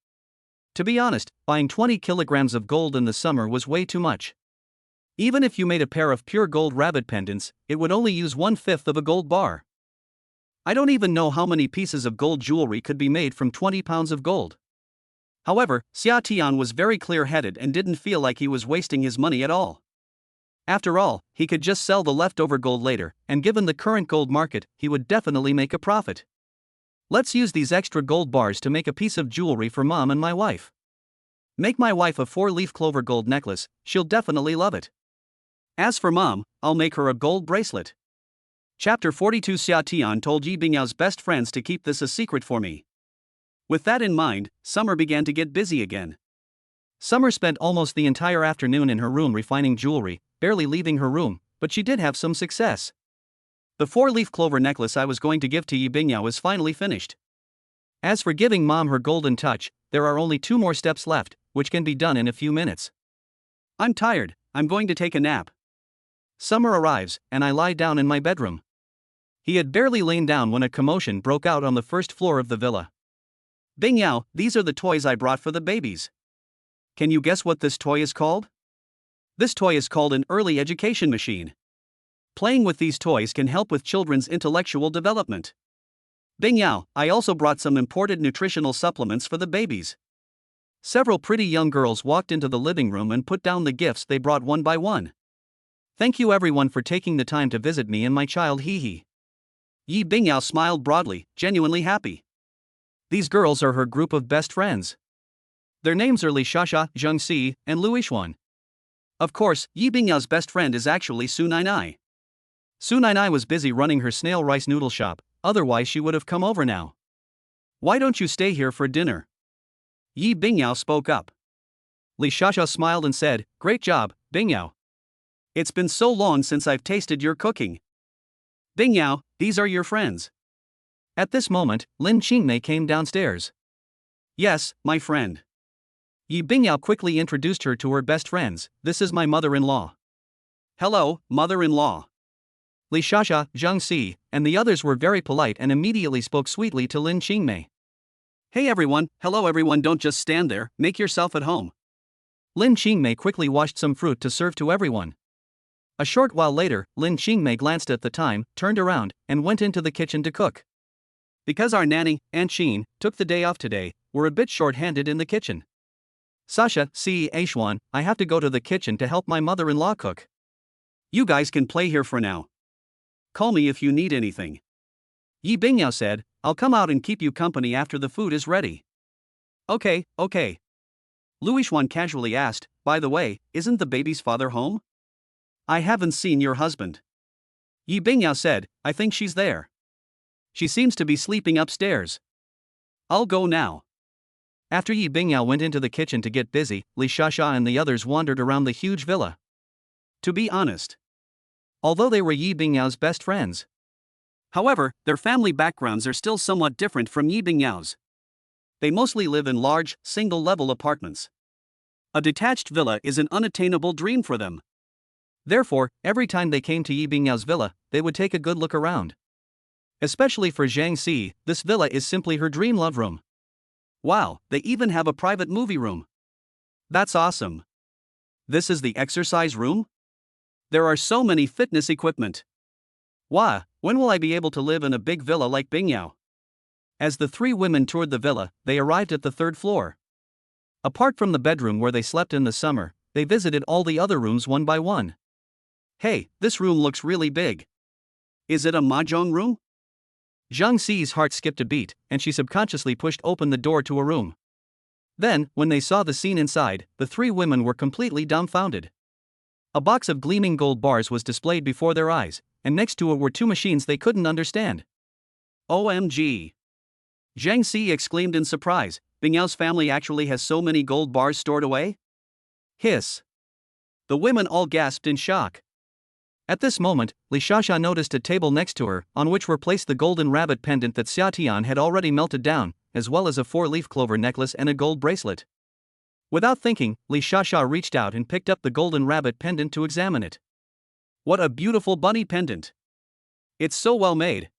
To be honest, buying 20 kilograms of gold in the summer was way too much. Even if you made a pair of pure gold rabbit pendants, it would only use 1/5 of a gold bar. I don't even know how many pieces of gold jewelry could be made from 20 pounds of gold. However, Xia Tian was very clear-headed and didn't feel like he was wasting his money at all. After all, he could just sell the leftover gold later, and given the current gold market, he would definitely make a profit. Let's use these extra gold bars to make a piece of jewelry for Mom and my wife. Make my wife a 4-leaf clover gold necklace, she'll definitely love it. As for Mom, I'll make her a gold bracelet. Chapter 42. Xia Tian told Yi Bingyao's best friends to keep this a secret for me. With that in mind, Summer began to get busy again. Summer spent almost the entire afternoon in her room refining jewelry, barely leaving her room, but she did have some success. The 4-leaf clover necklace I was going to give to Yi Bingyao is finally finished. As for giving Mom her golden touch, there are only 2 more steps left, which can be done in a few minutes. I'm tired, I'm going to take a nap. Summer arrives, and I lie down in my bedroom. He had barely lain down when a commotion broke out on the first floor of the villa. Bingyao, these are the toys I brought for the babies. Can you guess what this toy is called? This toy is called an early education machine. Playing with these toys can help with children's intellectual development. Bingyao, I also brought some imported nutritional supplements for the babies. Several pretty young girls walked into the living room and put down the gifts they brought one by one. Thank you everyone for taking the time to visit me and my child Hee. Yi Bingyao smiled broadly, genuinely happy. These girls are her group of best friends. Their names are Li Shasha, Zheng Si, and Lu Yixuan. Of course, Yi Bingyao's best friend is actually Su Nainai. Su Nainai was busy running her snail rice noodle shop, otherwise she would have come over now. Why don't you stay here for dinner? Yi Bingyao spoke up. Li Shasha smiled and said, Great job, Bingyao. It's been so long since I've tasted your cooking. Bingyao, these are your friends. At this moment, Lin Qingmei came downstairs. Yes, my friend. Yi Bingyao quickly introduced her to her best friends. This is my mother-in-law. Hello, mother-in-law. Li Shasha, Zheng Si, and the others were very polite and immediately spoke sweetly to Lin Qingmei. Hey everyone, hello everyone, don't just stand there, make yourself at home. Lin Qingmei quickly washed some fruit to serve to everyone. A short while later, Lin Qingmei glanced at the time, turned around, and went into the kitchen to cook. Because our nanny, Aunt Xin, took the day off today, we're a bit short-handed in the kitchen. Sasha, see, Aishuan, I have to go to the kitchen to help my mother-in-law cook. You guys can play here for now. Call me if you need anything. Yi Bingyao said, I'll come out and keep you company after the food is ready. Okay. Lu Yixuan casually asked, by the way, isn't the baby's father home? I haven't seen your husband. Yi Bingyao said, I think she's there. She seems to be sleeping upstairs. I'll go now. After Yi Bingyao went into the kitchen to get busy, Li Shasha and the others wandered around the huge villa. To be honest, although they were Yi Bingyao's best friends, however, their family backgrounds are still somewhat different from Yi Bingyao's. They mostly live in large, single-level apartments. A detached villa is an unattainable dream for them. Therefore, every time they came to Yi Bingyao's villa, they would take a good look around. Especially for Zhang Si, this villa is simply her dream love room. Wow, they even have a private movie room. That's awesome. This is the exercise room? There are so many fitness equipment. Wow, when will I be able to live in a big villa like Bingyao? As the three women toured the villa, they arrived at the third floor. Apart from the bedroom where they slept in the summer, they visited all the other rooms one by one. Hey, this room looks really big. Is it a mahjong room? Zhang Si's heart skipped a beat, and she subconsciously pushed open the door to a room. Then, when they saw the scene inside, the three women were completely dumbfounded. A box of gleaming gold bars was displayed before their eyes, and next to it were two machines they couldn't understand. OMG! Zhang Si exclaimed in surprise, Bingyao's family actually has so many gold bars stored away? Hiss! The women all gasped in shock. At this moment, Li Shasha noticed a table next to her, on which were placed the golden rabbit pendant that Xia Tian had already melted down, as well as a 4-leaf clover necklace and a gold bracelet. Without thinking, Li Shasha reached out and picked up the golden rabbit pendant to examine it. What a beautiful bunny pendant! It's so well made.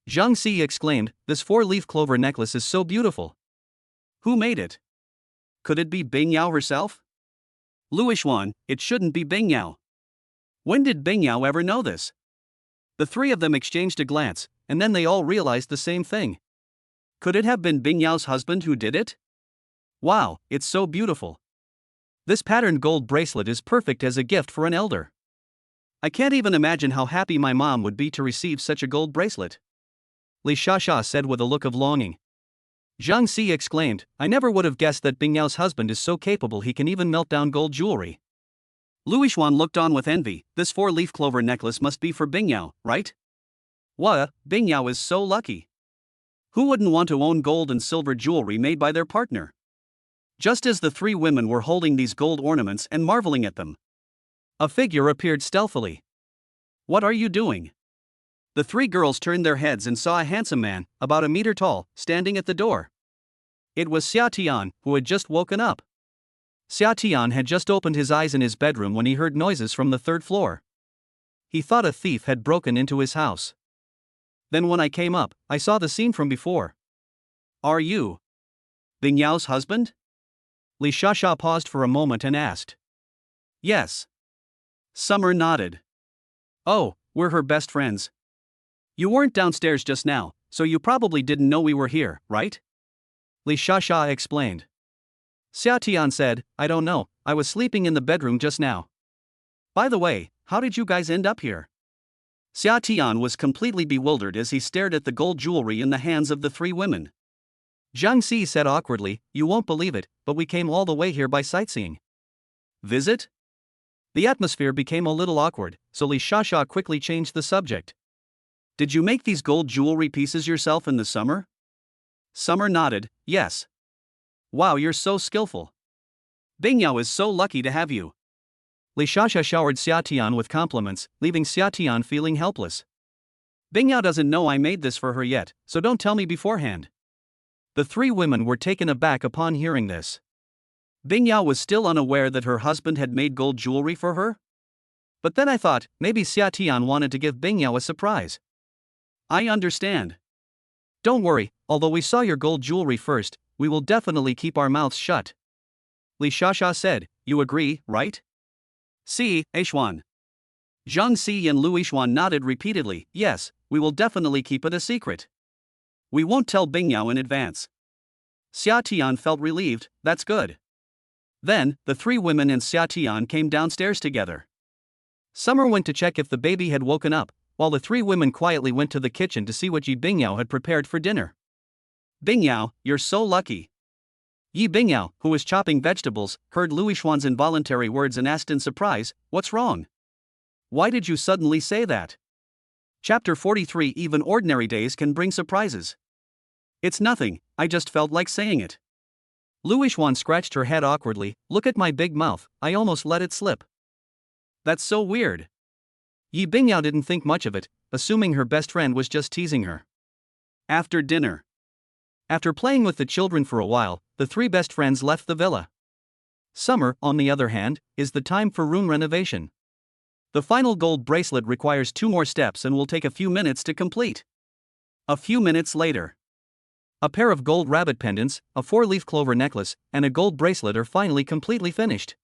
Zhang Si exclaimed, this 4-leaf clover necklace is so beautiful. Who made it? Could it be Bingyao herself? Luishuan, it shouldn't be Bingyao. When did Bingyao ever know this? The three of them exchanged a glance, and then they all realized the same thing. Could it have been Bingyao's husband who did it? Wow, it's so beautiful. This patterned gold bracelet is perfect as a gift for an elder. I can't even imagine how happy my mom would be to receive such a gold bracelet. Li Shasha said with a look of longing. Zhang Si exclaimed, I never would have guessed that Bingyao's husband is so capable he can even melt down gold jewelry. Luishuan looked on with envy, this 4-leaf clover necklace must be for Bingyao, right? What, Bingyao is so lucky. Who wouldn't want to own gold and silver jewelry made by their partner? Just as the three women were holding these gold ornaments and marveling at them, a figure appeared stealthily. What are you doing? The three girls turned their heads and saw a handsome man, about a meter tall, standing at the door. It was Xia Tian, who had just woken up. Xia Tian had just opened his eyes in his bedroom when he heard noises from the third floor. He thought a thief had broken into his house. Then when I came up, I saw the scene from before. Are you Bingyao's husband? Li Shasha paused for a moment and asked. Yes. Summer nodded. Oh, we're her best friends. You weren't downstairs just now, so you probably didn't know we were here, right? Li Shasha explained. Xia Tian said, I don't know, I was sleeping in the bedroom just now. By the way, how did you guys end up here? Xia Tian was completely bewildered as he stared at the gold jewelry in the hands of the three women. Zhang Si said awkwardly, you won't believe it, but we came all the way here by sightseeing. Visit? The atmosphere became a little awkward, so Li Shasha quickly changed the subject. Did you make these gold jewelry pieces yourself in the summer? Summer nodded, yes. Wow, you're so skillful. Bingyao is so lucky to have you. Li Shasha showered Xia Tian with compliments, leaving Xia Tian feeling helpless. Bingyao doesn't know I made this for her yet, so don't tell me beforehand. The three women were taken aback upon hearing this. Bingyao was still unaware that her husband had made gold jewelry for her? But then I thought, maybe Xia Tian wanted to give Bingyao a surprise. I understand. Don't worry, although we saw your gold jewelry first, we will definitely keep our mouths shut. Li Shasha said, you agree, right? Si, Aishuan. Zhang Si and Luishuan nodded repeatedly, yes, we will definitely keep it a secret. We won't tell Bingyao in advance. Xia Tian felt relieved, that's good. Then, the three women and Xia Tian came downstairs together. Summer went to check if the baby had woken up, while the three women quietly went to the kitchen to see what Yi Bingyao had prepared for dinner. Bingyao, you're so lucky. Yi Bingyao, who was chopping vegetables, heard Luishuan's involuntary words and asked in surprise, what's wrong? Why did you suddenly say that? Chapter 43 Even ordinary days can bring surprises. It's nothing, I just felt like saying it. Lu Yixuan scratched her head awkwardly. Look at my big mouth, I almost let it slip. That's so weird. Yi Bingyao didn't think much of it, assuming her best friend was just teasing her. After dinner. After playing with the children for a while, the three best friends left the villa. Summer, on the other hand, is the time for room renovation. The final gold bracelet requires 2 more steps and will take a few minutes to complete. A few minutes later. A pair of gold rabbit pendants, a 4-leaf clover necklace, and a gold bracelet are finally completely finished.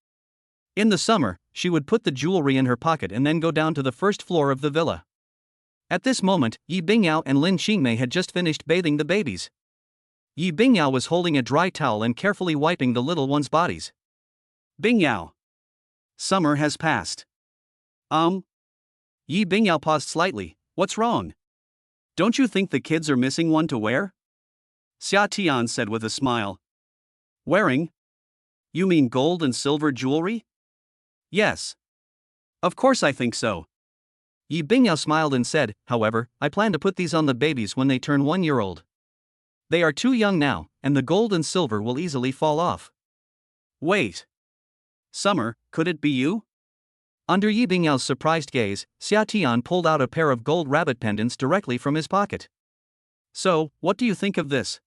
In the summer, she would put the jewelry in her pocket and then go down to the first floor of the villa. At this moment, Yi Bingyao and Lin Xingmei had just finished bathing the babies. Yi Bingyao was holding a dry towel and carefully wiping the little ones' bodies. Bingyao. Summer has passed. Yi Bingyao paused slightly. What's wrong? Don't you think the kids are missing one to wear? Xia Tian said with a smile. Wearing? You mean gold and silver jewelry? Yes. Of course I think so. Yi Bingyao smiled and said, however, I plan to put these on the babies when they turn 1 year old. They are too young now, and the gold and silver will easily fall off. Wait. Summer, could it be you? Under Yi Bingyao's surprised gaze, Xia Tian pulled out a pair of gold rabbit pendants directly from his pocket. So, what do you think of this?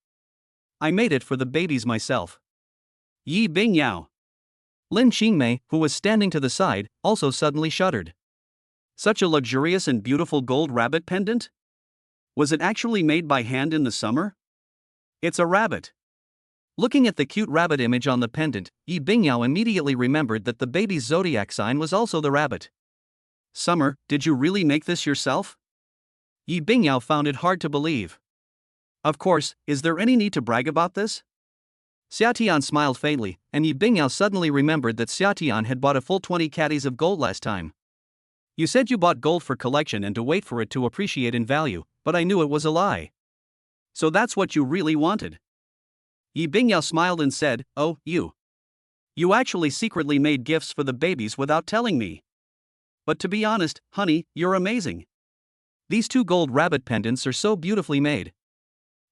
I made it for the babies myself. Yi Bingyao. Lin Xingmei, who was standing to the side, also suddenly shuddered. Such a luxurious and beautiful gold rabbit pendant? Was it actually made by hand in the summer? It's a rabbit. Looking at the cute rabbit image on the pendant, Yi Bingyao immediately remembered that the baby's zodiac sign was also the rabbit. Summer, did you really make this yourself? Yi Bingyao found it hard to believe. Of course, is there any need to brag about this? Xia Tian smiled faintly, and Yi Bingyao suddenly remembered that Xia Tian had bought a full 20 caddies of gold last time. You said you bought gold for collection and to wait for it to appreciate in value, but I knew it was a lie. So that's what you really wanted. Yi Bingyao smiled and said, oh, you. You actually secretly made gifts for the babies without telling me. But to be honest, honey, you're amazing. These 2 gold rabbit pendants are so beautifully made.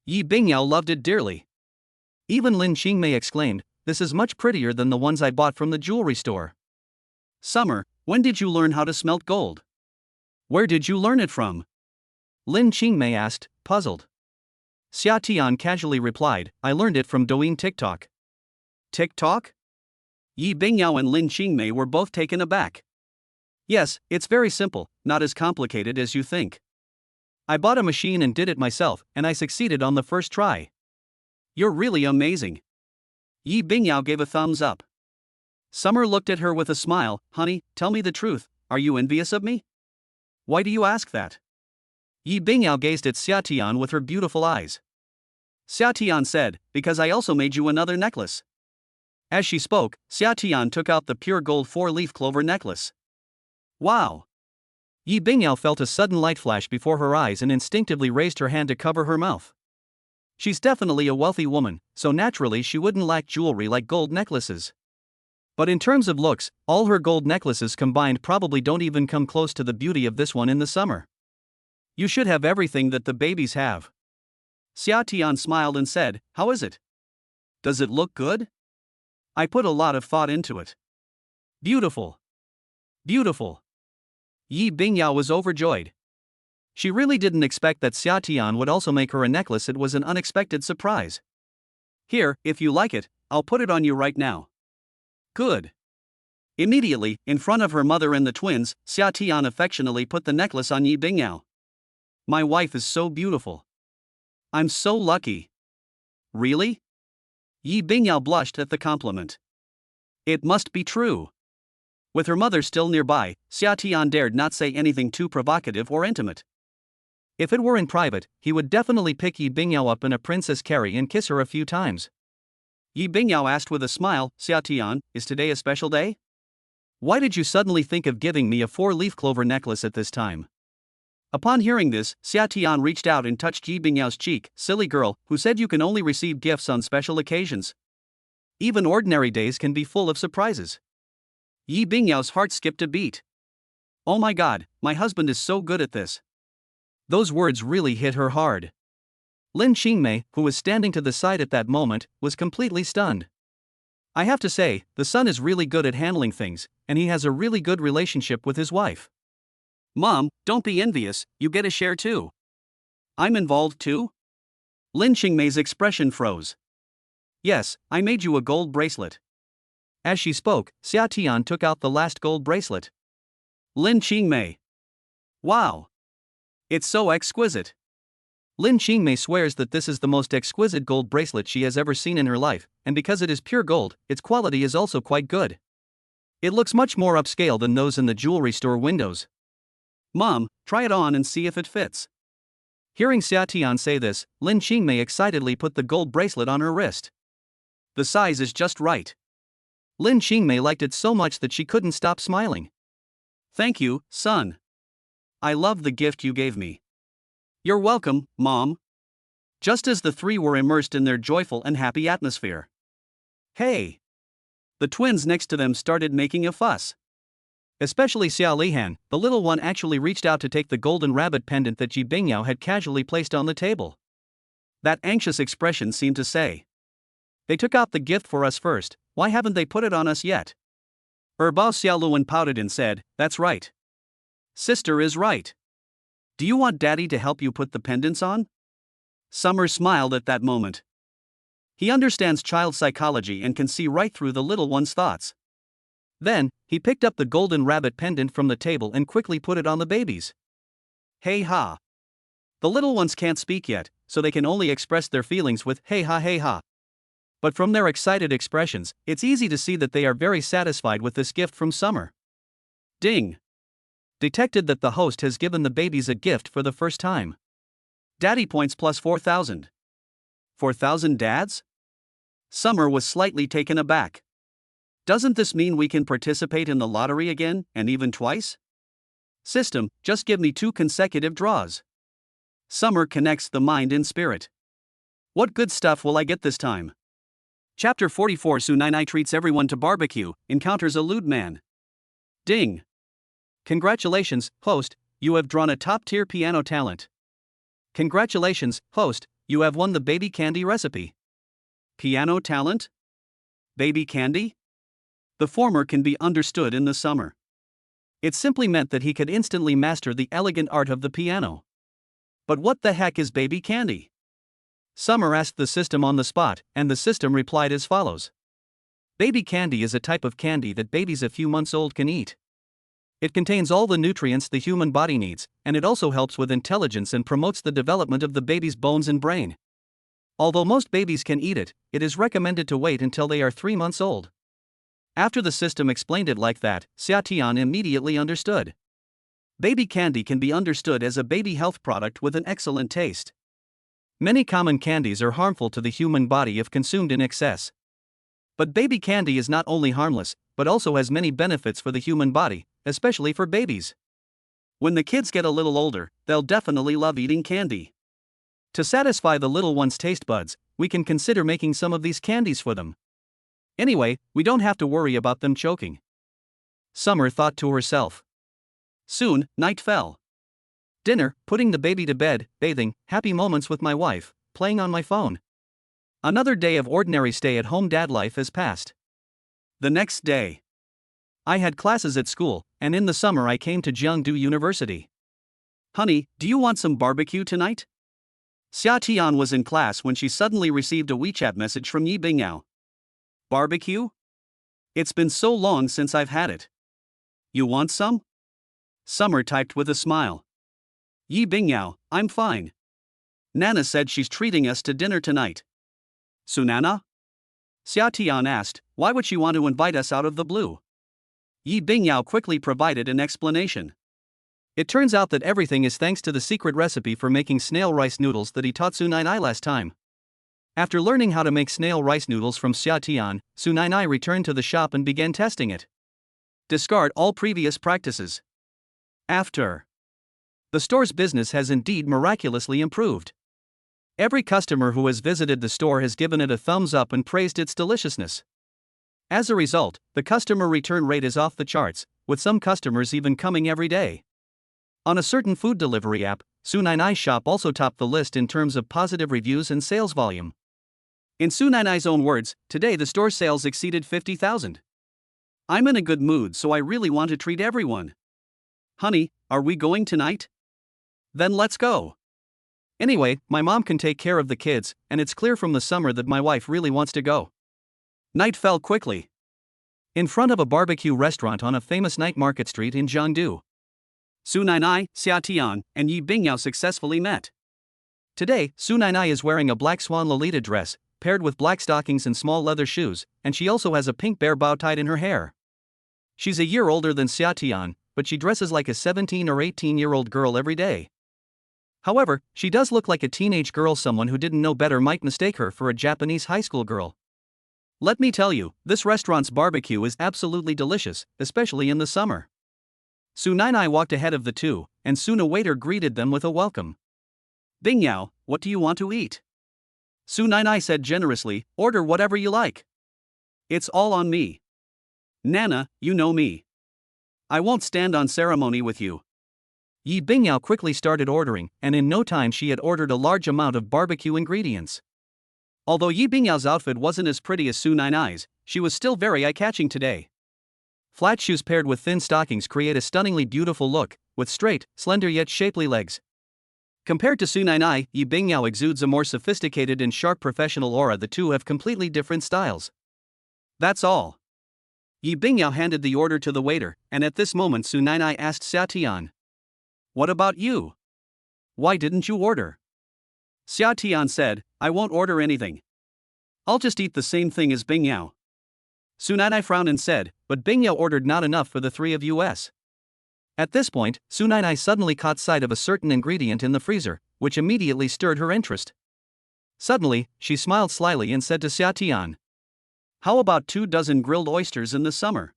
Yi Bingyao loved it dearly. Even Lin Xingmei exclaimed, this is much prettier than the ones I bought from the jewelry store. Summer, when did you learn how to smelt gold? Where did you learn it from? Lin Xingmei asked, puzzled. Xia Tian casually replied, I learned it from Douyin TikTok. TikTok? Yi Bingyao and Lin Xingmei were both taken aback. Yes, it's very simple, not as complicated as you think. I bought a machine and did it myself, and I succeeded on the first try. You're really amazing. Yi Bingyao gave a thumbs up. Summer looked at her with a smile. Honey, tell me the truth, are you envious of me? Why do you ask that? Yi Bingyao gazed at Xia Tian with her beautiful eyes. Xia Tian said, because I also made you another necklace. As she spoke, Xia Tian took out the pure gold 4-leaf clover necklace. Wow! Yi Bingyao felt a sudden light flash before her eyes and instinctively raised her hand to cover her mouth. She's definitely a wealthy woman, so naturally she wouldn't lack jewelry like gold necklaces. But in terms of looks, all her gold necklaces combined probably don't even come close to the beauty of this one in the summer. You should have everything that the babies have. Xia Tian smiled and said, how is it? Does it look good? I put a lot of thought into it. Beautiful. Beautiful. Yi Bingyao was overjoyed. She really didn't expect that Xia Tian would also make her a necklace. It was an unexpected surprise. Here, if you like it, I'll put it on you right now. Good. Immediately, in front of her mother and the twins, Xia Tian affectionately put the necklace on Yi Bingyao. My wife is so beautiful. I'm so lucky. Really? Yi Bingyao blushed at the compliment. It must be true. With her mother still nearby, Xia Tian dared not say anything too provocative or intimate. If it were in private, he would definitely pick Yi Bingyao up in a princess carry and kiss her a few times. Yi Bingyao asked with a smile, Xia Tian, is today a special day? Why did you suddenly think of giving me a 4-leaf clover necklace at this time? Upon hearing this, Xia Tian reached out and touched Yi Bingyao's cheek. Silly girl, who said you can only receive gifts on special occasions? Even ordinary days can be full of surprises. Yi Bingyao's heart skipped a beat. Oh my god, my husband is so good at this. Those words really hit her hard. Lin Qingmei, who was standing to the side at that moment, was completely stunned. I have to say, the son is really good at handling things, and he has a really good relationship with his wife. Mom, don't be envious, you get a share too. I'm involved too? Lin Qingmei's expression froze. Yes, I made you a gold bracelet. As she spoke, Xia Tian took out the last gold bracelet. Lin Qingmei. Wow. It's so exquisite. Lin Qingmei swears that this is the most exquisite gold bracelet she has ever seen in her life, and because it is pure gold, its quality is also quite good. It looks much more upscale than those in the jewelry store windows. Mom, try it on and see if it fits. Hearing Xia Tian say this, Lin Qingmei excitedly put the gold bracelet on her wrist. The size is just right. Lin Qingmei liked it so much that she couldn't stop smiling. Thank you, son. I love the gift you gave me. You're welcome, Mom. Just as the three were immersed in their joyful and happy atmosphere. Hey! The twins next to them started making a fuss. Especially Xia Lihan, the little one actually reached out to take the golden rabbit pendant that Ji Bingyao had casually placed on the table. That anxious expression seemed to say, they took out the gift for us first, why haven't they put it on us yet? Bao Xiaoluan pouted and said, that's right. Sister is right. Do you want Daddy to help you put the pendants on? Summer smiled at that moment. He understands child psychology and can see right through the little one's thoughts. Then, he picked up the golden rabbit pendant from the table and quickly put it on the babies. Hey ha. The little ones can't speak yet, so they can only express their feelings with hey ha hey ha. But from their excited expressions, it's easy to see that they are very satisfied with this gift from Summer. Ding! Detected that the host has given the babies a gift for the first time. Daddy points plus 4,000. 4,000 dads? Summer was slightly taken aback. Doesn't this mean we can participate in the lottery again, and even twice? System, just give me 2 consecutive draws. Summer connects the mind and spirit. What good stuff will I get this time? Chapter 44. Su Nai treats everyone to barbecue, encounters a lewd man. Ding! Congratulations, host, you have drawn a top-tier piano talent. Congratulations, host, you have won the baby candy recipe. Piano talent? Baby candy? The former can be understood in the summer. It simply meant that he could instantly master the elegant art of the piano. But what the heck is baby candy? Summer asked the system on the spot, and the system replied as follows. Baby candy is a type of candy that babies a few months old can eat. It contains all the nutrients the human body needs, and it also helps with intelligence and promotes the development of the baby's bones and brain. Although most babies can eat it, it is recommended to wait until they are 3 months old. After the system explained it like that, Xia Tian immediately understood. Baby candy can be understood as a baby health product with an excellent taste. Many common candies are harmful to the human body if consumed in excess. But baby candy is not only harmless, but also has many benefits for the human body, especially for babies. When the kids get a little older, they'll definitely love eating candy. To satisfy the little one's taste buds, we can consider making some of these candies for them. Anyway, we don't have to worry about them choking. Summer thought to herself. Soon, night fell. Dinner, putting the baby to bed, bathing, happy moments with my wife, playing on my phone. Another day of ordinary stay-at-home dad life has passed. The next day. I had classes at school, and in the summer I came to Jiangdu University. Honey, do you want some barbecue tonight? Xia Tian was in class when she suddenly received a WeChat message from Yi Bingyao. Barbecue? It's been so long since I've had it. You want some? Summer typed with a smile. Yi Bingyao, I'm fine. Nana said she's treating us to dinner tonight. Sunana? Xia Tian asked, why would she want to invite us out of the blue? Yi Bingyao quickly provided an explanation. It turns out that everything is thanks to the secret recipe for making snail rice noodles that he taught Su Nai last time. After learning how to make snail rice noodles from Xia Tian, Su Nai returned to the shop and began testing it. Discard all previous practices. After. The store's business has indeed miraculously improved. Every customer who has visited the store has given it a thumbs up and praised its deliciousness. As a result, the customer return rate is off the charts, with some customers even coming every day. On a certain food delivery app, Su Nainai's shop also topped the list in terms of positive reviews and sales volume. In Su Nainai's own words, today the store's sales exceeded 50,000. I'm in a good mood, so I really want to treat everyone. Honey, are we going tonight? Then let's go. Anyway, my mom can take care of the kids, and it's clear from the summer that my wife really wants to go. Night fell quickly. In front of a barbecue restaurant on a famous night market street in Jiangdu, Su Nainai, Xia Tian, and Yi Bingyao successfully met. Today, Su Nainai is wearing a black swan Lolita dress, paired with black stockings and small leather shoes, and she also has a pink bear bow tied in her hair. She's a year older than Xia Tian, but she dresses like a 17 or 18-year-old girl every day. However, she does look like a teenage girl. Someone who didn't know better might mistake her for a Japanese high school girl. Let me tell you, this restaurant's barbecue is absolutely delicious, especially in the summer. Su Nainai walked ahead of the two, and soon a waiter greeted them with a welcome. Bingyao, what do you want to eat? Su Nainai said generously, order whatever you like. It's all on me. Nana, you know me. I won't stand on ceremony with you. Yi Bingyao quickly started ordering, and in no time she had ordered a large amount of barbecue ingredients. Although Yi Bingyao's outfit wasn't as pretty as Su Nainai's, she was still very eye-catching today. Flat shoes paired with thin stockings create a stunningly beautiful look, with straight, slender yet shapely legs. Compared to Su Nainai, Yi Bingyao exudes a more sophisticated and sharp professional aura. The two have completely different styles. That's all. Yi Bingyao handed the order to the waiter, and at this moment Su Nainai asked Xia Tian, "What about you? Why didn't you order?" Xia Tian said, "I won't order anything. I'll just eat the same thing as Bingyao." Su Nainai frowned and said, "But Bingyao ordered not enough for the three of us." At this point, Su Nainai suddenly caught sight of a certain ingredient in the freezer, which immediately stirred her interest. Suddenly, she smiled slyly and said to Xia Tian, "How about 24 grilled oysters in the summer?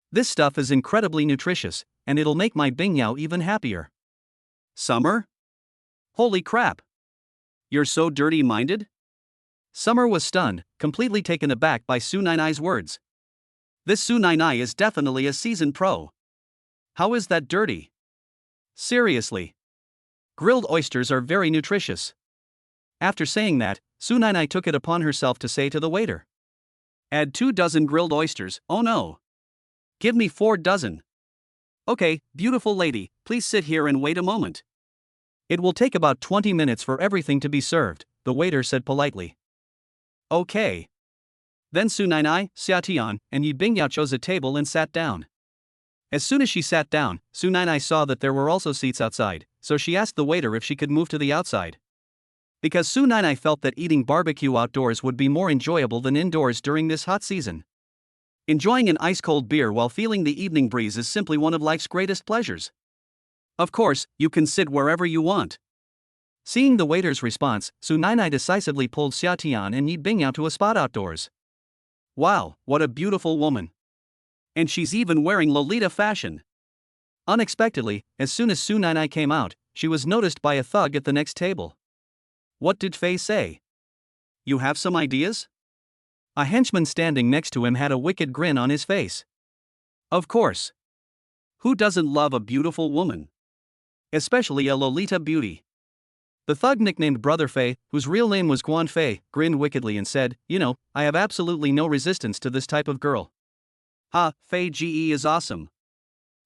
This stuff is incredibly nutritious, and it'll make my Bingyao even happier." Summer? Holy crap! You're so dirty-minded? Summer was stunned, completely taken aback by Su Nainai's words. This Su Nainai is definitely a seasoned pro. How is that dirty? Seriously. Grilled oysters are very nutritious. After saying that, Su Nainai took it upon herself to say to the waiter, "Add 24 grilled oysters, oh no. Give me 4 dozen. Okay, beautiful lady, please sit here and wait a moment. It will take about 20 minutes for everything to be served," the waiter said politely. Okay. Then Su Nainai, Xia Tian, and Yi Bingyao chose a table and sat down. As soon as she sat down, Su Nainai saw that there were also seats outside, so she asked the waiter if she could move to the outside. Because Su Nainai felt that eating barbecue outdoors would be more enjoyable than indoors during this hot season. Enjoying an ice-cold beer while feeling the evening breeze is simply one of life's greatest pleasures. Of course, you can sit wherever you want. Seeing the waiter's response, Su Nainai decisively pulled Xia Tian and Yi Bingyao to a spot outdoors. Wow, what a beautiful woman. And she's even wearing Lolita fashion. Unexpectedly, as soon as Su Nainai came out, she was noticed by a thug at the next table. What did Fei say? You have some ideas? A henchman standing next to him had a wicked grin on his face. Of course. Who doesn't love a beautiful woman? Especially a Lolita beauty. The thug nicknamed Brother Fei, whose real name was Guan Fei, grinned wickedly and said, I have absolutely no resistance to this type of girl. Ha, Fei Ge is awesome.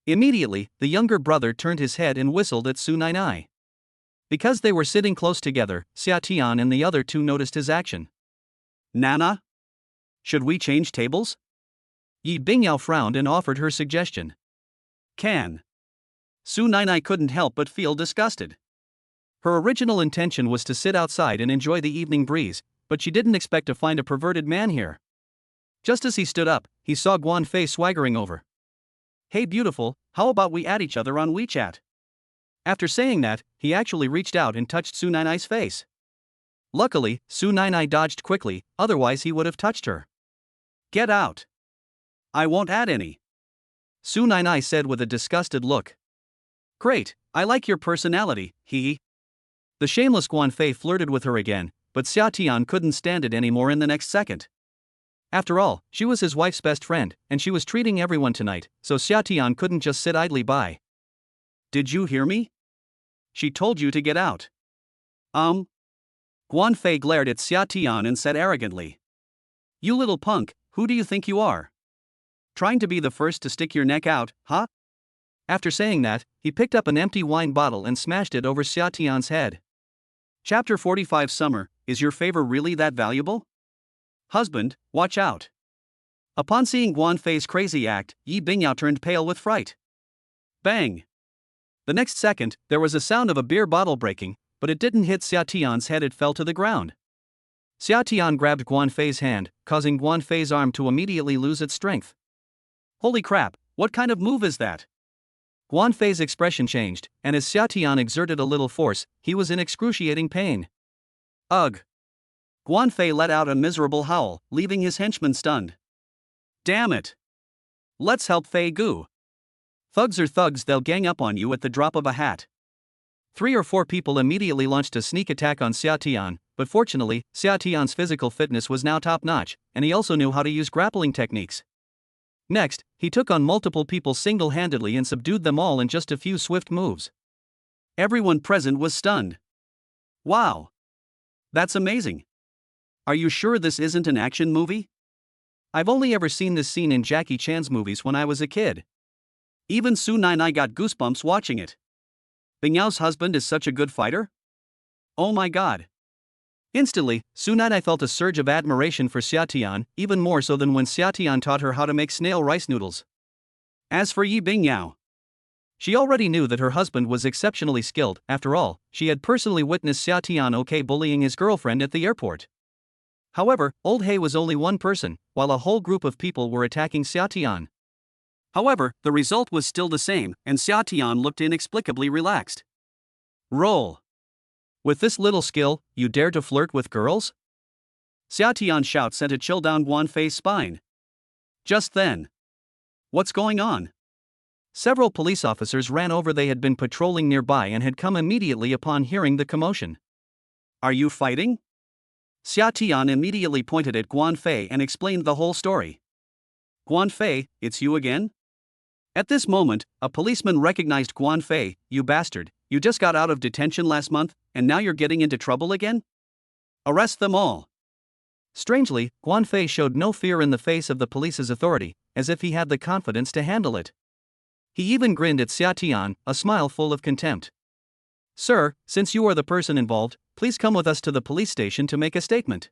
Immediately, the younger brother turned his head and whistled at Su Nainai. Because they were sitting close together, Xia Tian and the other two noticed his action. Nana? Should we change tables? Yi Bingyao frowned and offered her suggestion. Can. Su Nainai couldn't help but feel disgusted. Her original intention was to sit outside and enjoy the evening breeze, but she didn't expect to find a perverted man here. Just as he stood up, he saw Guan Fei swaggering over. Hey beautiful, how about we add each other on WeChat? After saying that, he actually reached out and touched Su Nainai's face. Luckily, Su Nainai dodged quickly, otherwise he would have touched her. Get out. I won't add any. Su Nainai said with a disgusted look. Great, I like your personality, hee. The shameless Guan Fei flirted with her again, but Xia Tian couldn't stand it anymore in the next second. After all, she was his wife's best friend, and she was treating everyone tonight, so Xia Tian couldn't just sit idly by. Did you hear me? She told you to get out. Guan Fei glared at Xia Tian and said arrogantly. You little punk, who do you think you are? Trying to be the first to stick your neck out, huh? After saying that, he picked up an empty wine bottle and smashed it over Xia Tian's head. Chapter 45 Summer, is your favor really that valuable? Husband, watch out. Upon seeing Guan Fei's crazy act, Yi Bingyao turned pale with fright. Bang! The next second, there was a sound of a beer bottle breaking, but it didn't hit Xia Tian's head, it fell to the ground. Xia Tian grabbed Guan Fei's hand, causing Guan Fei's arm to immediately lose its strength. Holy crap, what kind of move is that? Guan Fei's expression changed, and as Xia Tian exerted a little force, he was in excruciating pain. Ugh! Guan Fei let out a miserable howl, leaving his henchman stunned. Damn it! Let's help Fei Gu. Thugs are thugs, they'll gang up on you at the drop of a hat. 3 or 4 people immediately launched a sneak attack on Xia Tian, but fortunately, Xia Tian's physical fitness was now top-notch, and he also knew how to use grappling techniques. Next, he took on multiple people single-handedly and subdued them all in just a few swift moves. Everyone present was stunned. Wow! That's amazing. Are you sure this isn't an action movie? I've only ever seen this scene in Jackie Chan's movies when I was a kid. Even Su Nai got goosebumps watching it. Bingyao's husband is such a good fighter? Oh my god. Instantly, Su Nai felt a surge of admiration for Xia Tian, even more so than when Xia Tian taught her how to make snail rice noodles. As for Yi Bingyao, she already knew that her husband was exceptionally skilled. After all, she had personally witnessed Xia Tian bullying his girlfriend at the airport. However, Old He was only one person, while a whole group of people were attacking Xia Tian. However, the result was still the same, and Xia Tian looked inexplicably relaxed. Roll. With this little skill, you dare to flirt with girls? Xia Tian's shout sent a chill down Guan Fei's spine. Just then. What's going on? Several police officers ran over. They had been patrolling nearby and had come immediately upon hearing the commotion. Are you fighting? Xia Tian immediately pointed at Guan Fei and explained the whole story. Guan Fei, it's you again? At this moment, a policeman recognized Guan Fei. You bastard, you just got out of detention last month, and now you're getting into trouble again? Arrest them all. Strangely, Guan Fei showed no fear in the face of the police's authority, as if he had the confidence to handle it. He even grinned at Xia Tian, a smile full of contempt. Sir, since you are the person involved, please come with us to the police station to make a statement.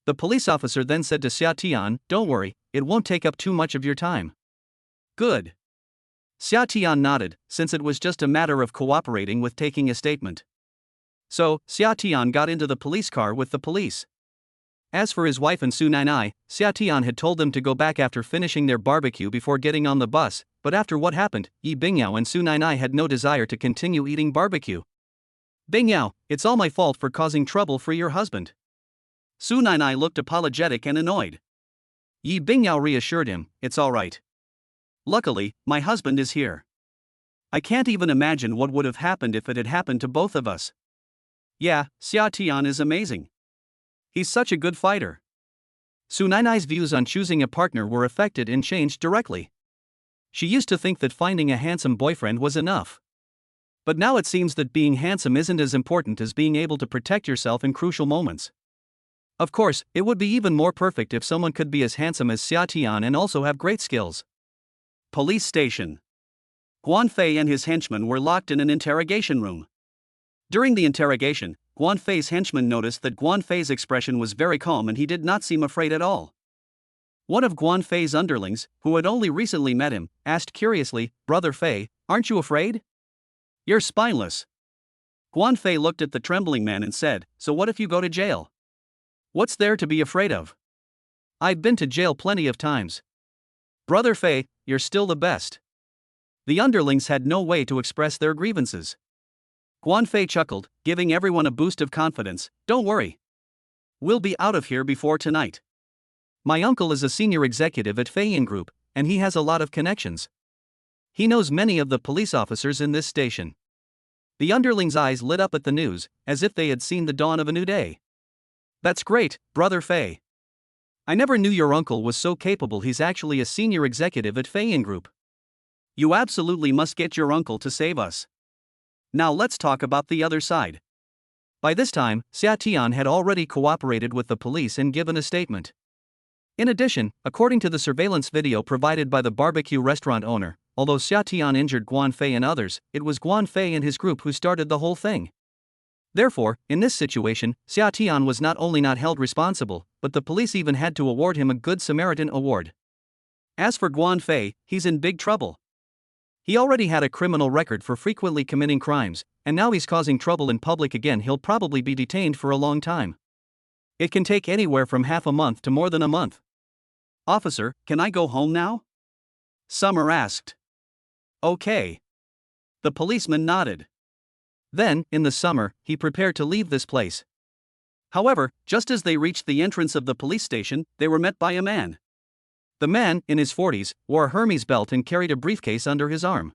The police officer then said to Xia Tian, don't worry, it won't take up too much of your time. Good. Xia Tian nodded, since it was just a matter of cooperating with taking a statement. So, Xia Tian got into the police car with the police. As for his wife and Su Nai, Xia Tian had told them to go back after finishing their barbecue before getting on the bus, but after what happened, Yi Bingyao and Su Nai had no desire to continue eating barbecue. Bingyao, it's all my fault for causing trouble for your husband. Su Nai looked apologetic and annoyed. Yi Bingyao reassured him, it's all right. Luckily, my husband is here. I can't even imagine what would have happened if it had happened to both of us. Yeah, Xia Tian is amazing. He's such a good fighter. Su Nai's views on choosing a partner were affected and changed directly. She used to think that finding a handsome boyfriend was enough. But now it seems that being handsome isn't as important as being able to protect yourself in crucial moments. Of course, it would be even more perfect if someone could be as handsome as Xia Tian and also have great skills. Police station. Guan Fei and his henchmen were locked in an interrogation room. During the interrogation, Guan Fei's henchman noticed that Guan Fei's expression was very calm and he did not seem afraid at all. One of Guan Fei's underlings, who had only recently met him, asked curiously, Brother Fei, aren't you afraid? You're spineless. Guan Fei looked at the trembling man and said, so what if you go to jail? What's there to be afraid of? I've been to jail plenty of times. Brother Fei, you're still the best. The underlings had no way to express their grievances. Guan Fei chuckled, giving everyone a boost of confidence, don't worry. We'll be out of here before tonight. My uncle is a senior executive at Feiyin Group, and he has a lot of connections. He knows many of the police officers in this station. The underlings' eyes lit up at the news, as if they had seen the dawn of a new day. That's great, Brother Fei. I never knew your uncle was so capable. He's actually a senior executive at Feiyin Group. You absolutely must get your uncle to save us. Now let's talk about the other side. By this time, Xia Tian had already cooperated with the police and given a statement. In addition, according to the surveillance video provided by the barbecue restaurant owner, although Xia Tian injured Guan Fei and others, it was Guan Fei and his group who started the whole thing. Therefore, in this situation, Xia Tian was not only not held responsible, but the police even had to award him a Good Samaritan award. As for Guan Fei, he's in big trouble. He already had a criminal record for frequently committing crimes, and now he's causing trouble in public again. He'll probably be detained for a long time. It can take anywhere from half a month to more than a month. Officer, can I go home now? Summer asked. Okay. The policeman nodded. Then, in the summer, he prepared to leave this place. However, just as they reached the entrance of the police station, they were met by a man. The man, in his 40s, wore a Hermes belt and carried a briefcase under his arm.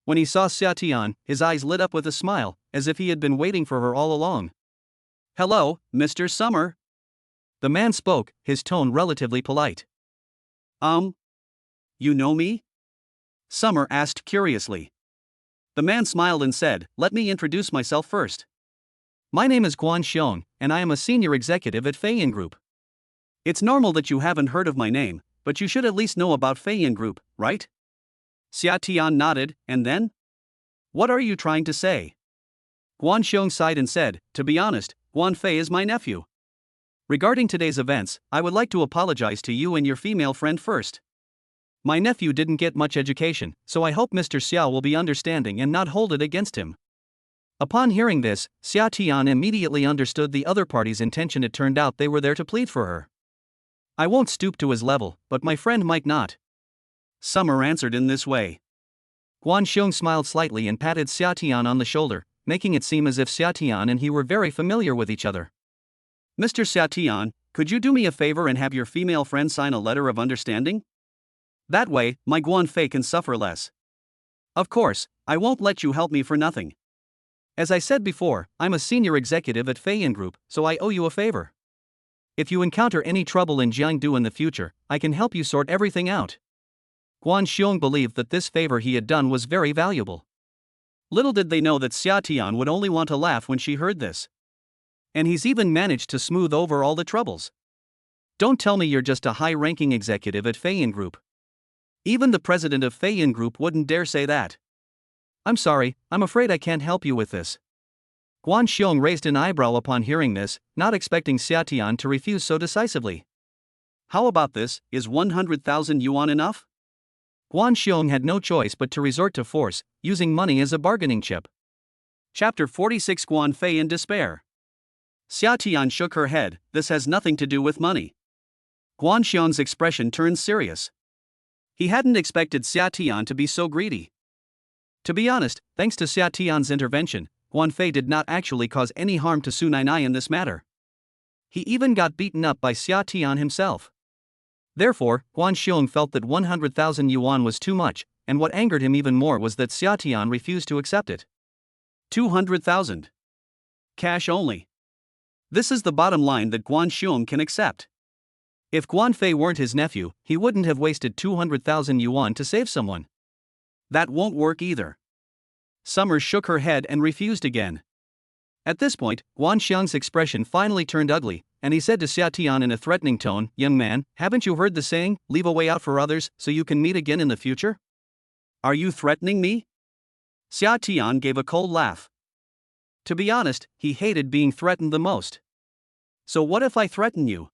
When he saw Xia Tian, his eyes lit up with a smile, as if he had been waiting for her all along. Hello, Mr. Summer. The man spoke, his tone relatively polite. You know me? Summer asked curiously. The man smiled and said, let me introduce myself first. My name is Guan Xiong, and I am a senior executive at Feiyan Group. It's normal that you haven't heard of my name, but you should at least know about Feiyan Group, right? Xia Tian nodded, and then? What are you trying to say? Guan Xiong sighed and said, to be honest, Guan Fei is my nephew. Regarding today's events, I would like to apologize to you and your female friend first. My nephew didn't get much education, so I hope Mr. Xiao will be understanding and not hold it against him. Upon hearing this, Xia Tian immediately understood the other party's intention. It turned out they were there to plead for her. I won't stoop to his level, but my friend might not. Summer answered in this way. Guan Xiong smiled slightly and patted Xia Tian on the shoulder, making it seem as if Xia Tian and he were very familiar with each other. Mr. Xia Tian, could you do me a favor and have your female friend sign a letter of understanding? That way, my Guan Fei can suffer less. Of course, I won't let you help me for nothing. As I said before, I'm a senior executive at Feiyan Group, so I owe you a favor. If you encounter any trouble in Jiangdu in the future, I can help you sort everything out. Guan Xiong believed that this favor he had done was very valuable. Little did they know that Xia Tian would only want to laugh when she heard this. And he's even managed to smooth over all the troubles. Don't tell me you're just a high-ranking executive at Feiyan Group. Even the president of Feiyan Group wouldn't dare say that. I'm sorry, I'm afraid I can't help you with this. Guan Xiong raised an eyebrow upon hearing this, not expecting Xia Tian to refuse so decisively. How about this, is 100,000 yuan enough? Guan Xiong had no choice but to resort to force, using money as a bargaining chip. Chapter 46 Guan Fei in despair. Xia Tian shook her head, this has nothing to do with money. Guan Xiong's expression turned serious. He hadn't expected Xia Tian to be so greedy. To be honest, thanks to Xia Tian's intervention, Guan Fei did not actually cause any harm to Su Nainai in this matter. He even got beaten up by Xia Tian himself. Therefore, Guan Xiong felt that 100,000 yuan was too much, and what angered him even more was that Xia Tian refused to accept it. 200,000. Cash only. This is the bottom line that Guan Xiong can accept. If Guan Fei weren't his nephew, he wouldn't have wasted 200,000 yuan to save someone. That won't work either. Summer shook her head and refused again. At this point, Guan Xiong's expression finally turned ugly, and he said to Xia Tian in a threatening tone, young man, haven't you heard the saying, leave a way out for others so you can meet again in the future? Are you threatening me? Xia Tian gave a cold laugh. To be honest, he hated being threatened the most. So what if I threaten you?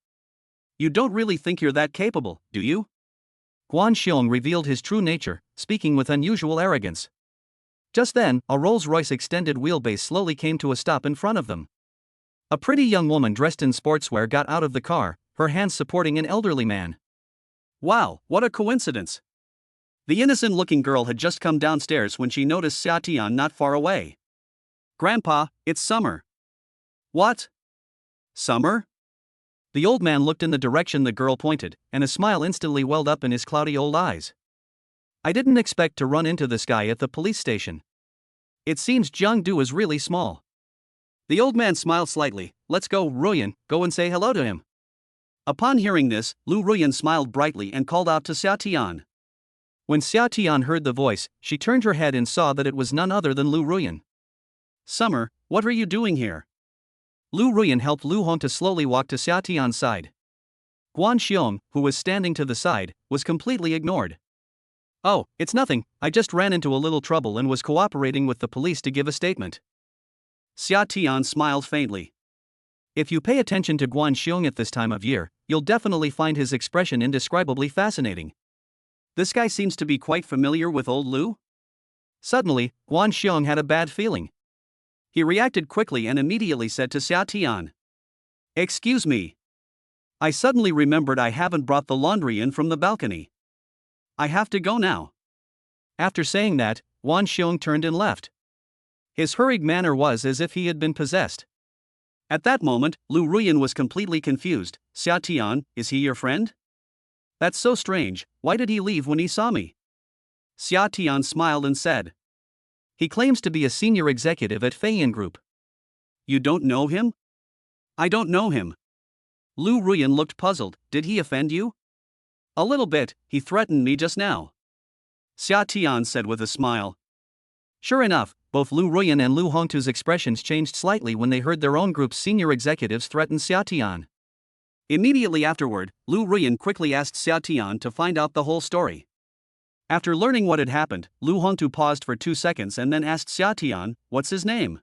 You don't really think you're that capable, do you? Guan Xiong revealed his true nature, speaking with unusual arrogance. Just then, a Rolls-Royce extended wheelbase slowly came to a stop in front of them. A pretty young woman dressed in sportswear got out of the car, her hands supporting an elderly man. Wow, what a coincidence! The innocent-looking girl had just come downstairs when she noticed Xia Tian not far away. Grandpa, it's Summer. What? Summer? The old man looked in the direction the girl pointed, and a smile instantly welled up in his cloudy old eyes. I didn't expect to run into this guy at the police station. It seems Jiangdu is really small. The old man smiled slightly. Let's go, Ruyan, go and say hello to him. Upon hearing this, Lu Ruyan smiled brightly and called out to Xia Tian. When Xia Tian heard the voice, she turned her head and saw that it was none other than Lu Ruyan. Summer, what are you doing here? Lu Ruyan helped Lu Hong to slowly walk to Xia Tian's side. Guan Xiong, who was standing to the side, was completely ignored. Oh, it's nothing, I just ran into a little trouble and was cooperating with the police to give a statement. Xia Tian smiled faintly. If you pay attention to Guan Xiong at this time of year, you'll definitely find his expression indescribably fascinating. This guy seems to be quite familiar with old Lu? Suddenly, Guan Xiong had a bad feeling. He reacted quickly and immediately said to Xia Tian, "Excuse me. I suddenly remembered I haven't brought the laundry in from the balcony. I have to go now." After saying that, Guan Xiong turned and left. His hurried manner was as if he had been possessed. At that moment, Lu Ruyan was completely confused. "Xia Tian, is he your friend? That's so strange, why did he leave when he saw me?" Xia Tian smiled and said, "He claims to be a senior executive at Feiyan Group." "You don't know him?" "I don't know him." Lu Ruyan looked puzzled. "Did he offend you?" "A little bit, he threatened me just now," Xia Tian said with a smile. Sure enough, both Lu Ruyan and Lu Hongtu's expressions changed slightly when they heard their own group's senior executives threaten Xia Tian. Immediately afterward, Lu Ruyan quickly asked Xia Tian to find out the whole story. After learning what had happened, Lu Hongtu paused for 2 seconds and then asked Xia Tian, "What's his name?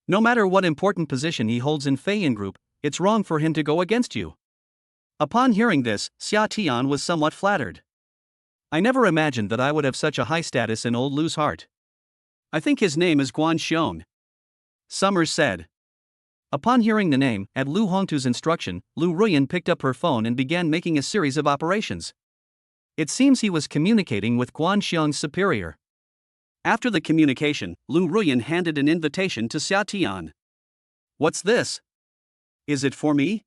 No matter what important position he holds in Feiyan Group, it's wrong for him to go against you." Upon hearing this, Xia Tian was somewhat flattered. "I never imagined that I would have such a high status in old Lu's heart. I think his name is Guan Xiong," Summers said. Upon hearing the name, at Lu Hongtu's instruction, Lu Ruyan picked up her phone and began making a series of operations. It seems he was communicating with Guan Xiong's superior. After the communication, Lu Ruyan handed an invitation to Xia Tian. "What's this? Is it for me?"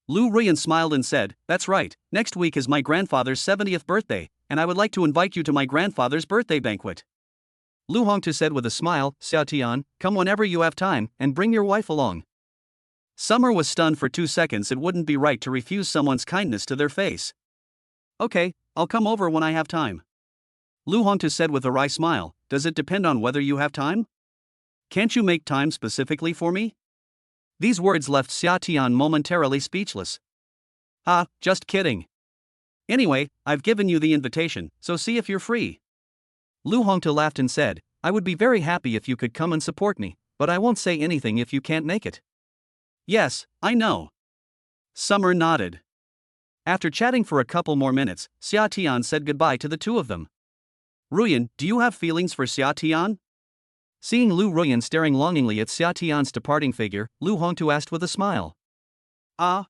Lu Ruyan smiled and said, "That's right, next week is my grandfather's 70th birthday, and I would like to invite you to my grandfather's birthday banquet." Lu Hongtu said with a smile, "Xia Tian, come whenever you have time, and bring your wife along." Summer was stunned for 2 seconds. It wouldn't be right to refuse someone's kindness to their face. "Okay, I'll come over when I have time," Lu Hongtu said with a wry smile. "Does it depend on whether you have time? Can't you make time specifically for me?" These words left Xia Tian momentarily speechless. "Ah, just kidding. Anyway, I've given you the invitation, so see if you're free." Lu Hongtu laughed and said, "I would be very happy if you could come and support me, but I won't say anything if you can't make it." "Yes, I know." Summer nodded. After chatting for a couple more minutes, Xia Tian said goodbye to the two of them. "Ruyan, do you have feelings for Xia Tian?" Seeing Lu Ruyan staring longingly at Xia Tian's departing figure, Lu Hongtu asked with a smile. "Ah."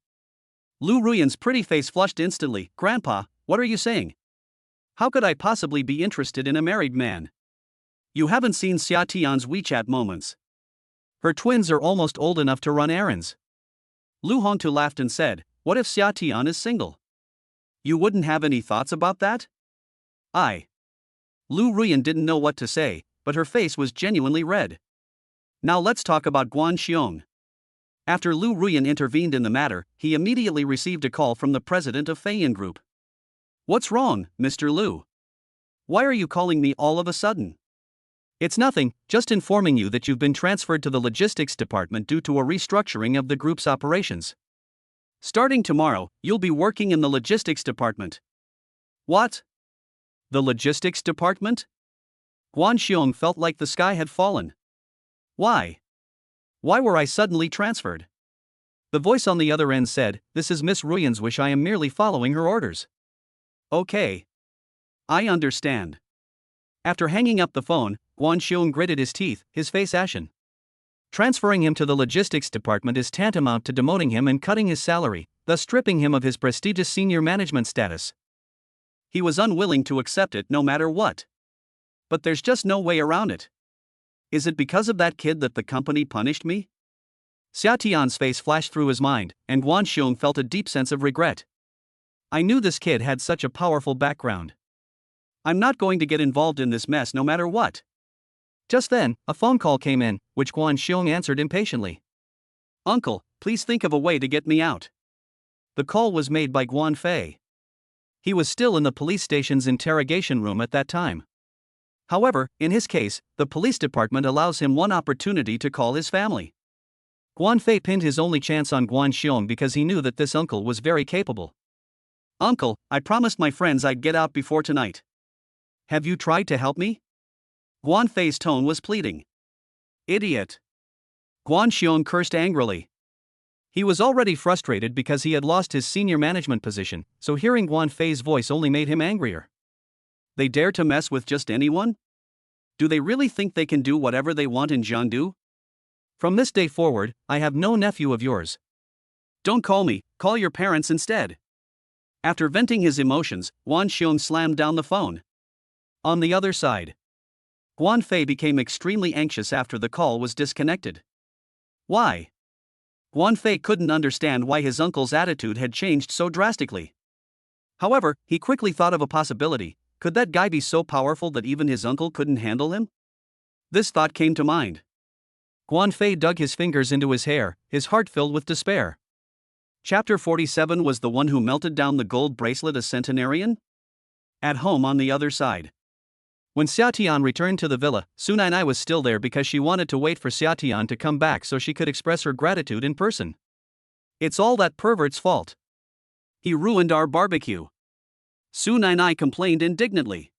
Lu Ruyan's pretty face flushed instantly. "Grandpa, what are you saying? How could I possibly be interested in a married man? You haven't seen Xia Tian's WeChat moments. Her twins are almost old enough to run errands." Lu Hongtu laughed and said, "What if Xia Tian is single? You wouldn't have any thoughts about that?" Lu Ruyan didn't know what to say, but her face was genuinely red. "Now let's talk about Guan Xiong." After Lu Ruyan intervened in the matter, he immediately received a call from the president of Feiyan Group. "What's wrong, Mr. Lu? Why are you calling me all of a sudden?" "It's nothing, just informing you that you've been transferred to the logistics department due to a restructuring of the group's operations. Starting tomorrow, you'll be working in the logistics department." "What? The logistics department?" Guan Xiong felt like the sky had fallen. Why? Why were I suddenly transferred? The voice on the other end said, "This is Miss Ruyan's wish, I am merely following her orders." "Okay. I understand." After hanging up the phone, Guan Xiong gritted his teeth, his face ashen. Transferring him to the logistics department is tantamount to demoting him and cutting his salary, thus stripping him of his prestigious senior management status. He was unwilling to accept it no matter what. But there's just no way around it. Is it because of that kid that the company punished me? Xia Tian's face flashed through his mind, and Guan Xiong felt a deep sense of regret. I knew this kid had such a powerful background. I'm not going to get involved in this mess no matter what. Just then, a phone call came in, which Guan Xiong answered impatiently. "Uncle, please think of a way to get me out." The call was made by Guan Fei. He was still in the police station's interrogation room at that time. However, in his case, the police department allows him one opportunity to call his family. Guan Fei pinned his only chance on Guan Xiong because he knew that this uncle was very capable. Uncle, I promised my friends I'd get out before tonight. Have you tried to help me? Guan Fei's tone was pleading. Idiot. Guan Xiong cursed angrily. He was already frustrated because he had lost his senior management position, so hearing Guan Fei's voice only made him angrier. They dare to mess with just anyone? Do they really think they can do whatever they want in Jiangdu? From this day forward, I have no nephew of yours. Don't call me, call your parents instead. After venting his emotions, Guan Xiong slammed down the phone. On the other side, Guan Fei became extremely anxious after the call was disconnected. Why? Guan Fei couldn't understand why his uncle's attitude had changed so drastically. However, he quickly thought of a possibility. Could that guy be so powerful that even his uncle couldn't handle him? This thought came to mind. Guan Fei dug his fingers into his hair, his heart filled with despair. Chapter 47 was the one who melted down the gold bracelet a centenarian? At home on the other side. When Xiaotian returned to the villa, Su Nainai was still there because she wanted to wait for Xiaotian to come back so she could express her gratitude in person. It's all that pervert's fault. He ruined our barbecue. Su Nainai complained indignantly.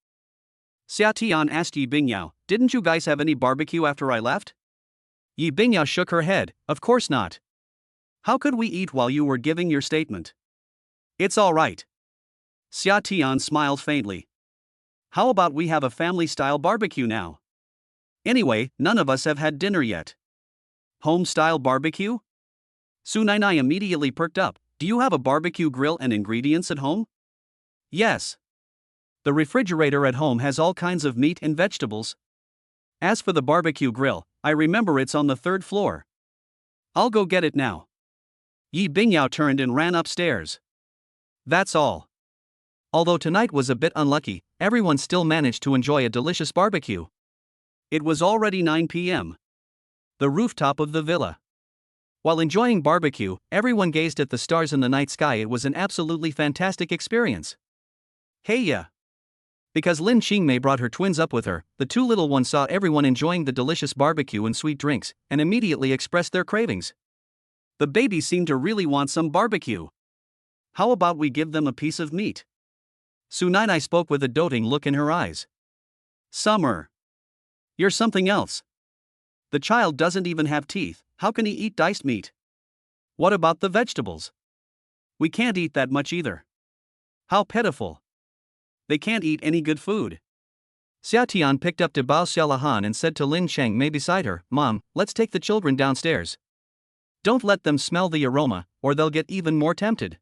Xiaotian asked Yi Bingyao, didn't you guys have any barbecue after I left? Yi Bingyao shook her head, of course not. How could we eat while you were giving your statement? It's all right. Xiaotian smiled faintly. How about we have a family-style barbecue now? Anyway, none of us have had dinner yet. Home-style barbecue? Su Nainai immediately perked up. Do you have a barbecue grill and ingredients at home? Yes. The refrigerator at home has all kinds of meat and vegetables. As for the barbecue grill, I remember it's on the 3rd floor. I'll go get it now. Yi Bingyao turned and ran upstairs. That's all. Although tonight was a bit unlucky, everyone still managed to enjoy a delicious barbecue. It was already 9 p.m. The rooftop of the villa. While enjoying barbecue, everyone gazed at the stars in the night sky. It was an absolutely fantastic experience. Hey ya! Because Lin Qingmei brought her twins up with her, the two little ones saw everyone enjoying the delicious barbecue and sweet drinks, and immediately expressed their cravings. The babies seem to really want some barbecue. How about we give them a piece of meat? Su Nainai spoke with a doting look in her eyes. Summer. You're something else. The child doesn't even have teeth, how can he eat diced meat? What about the vegetables? We can't eat that much either. How pitiful. They can't eat any good food. Xiaotian picked up Debao Xiaolahan and said to Lin Chengmei beside her, Mom, let's take the children downstairs. Don't let them smell the aroma, or they'll get even more tempted.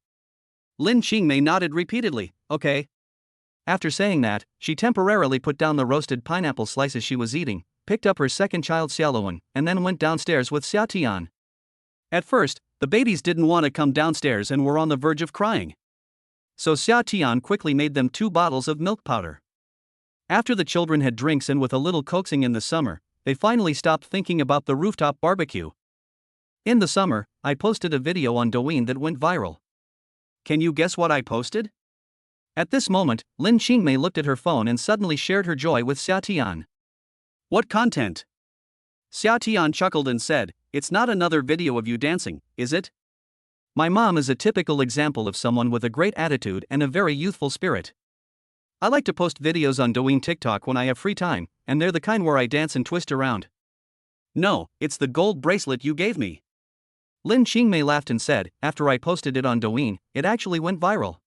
Lin Qingmei nodded repeatedly, okay. After saying that, she temporarily put down the roasted pineapple slices she was eating, picked up her second child Xiaoluan, and then went downstairs with Xiaotian. At first, the babies didn't want to come downstairs and were on the verge of crying. So Xiaotian quickly made them 2 bottles of milk powder. After the children had drinks and with a little coaxing in the summer, they finally stopped thinking about the rooftop barbecue. In the summer, I posted a video on Douyin that went viral. Can you guess what I posted? At this moment, Lin Qingmei looked at her phone and suddenly shared her joy with Xiaotian. What content? Xiaotian chuckled and said, it's not another video of you dancing, is it? My mom is a typical example of someone with a great attitude and a very youthful spirit. I like to post videos on Douyin TikTok when I have free time, and they're the kind where I dance and twist around. No, it's the gold bracelet you gave me. Lin Qingmei laughed and said, after I posted it on Douyin, it actually went viral.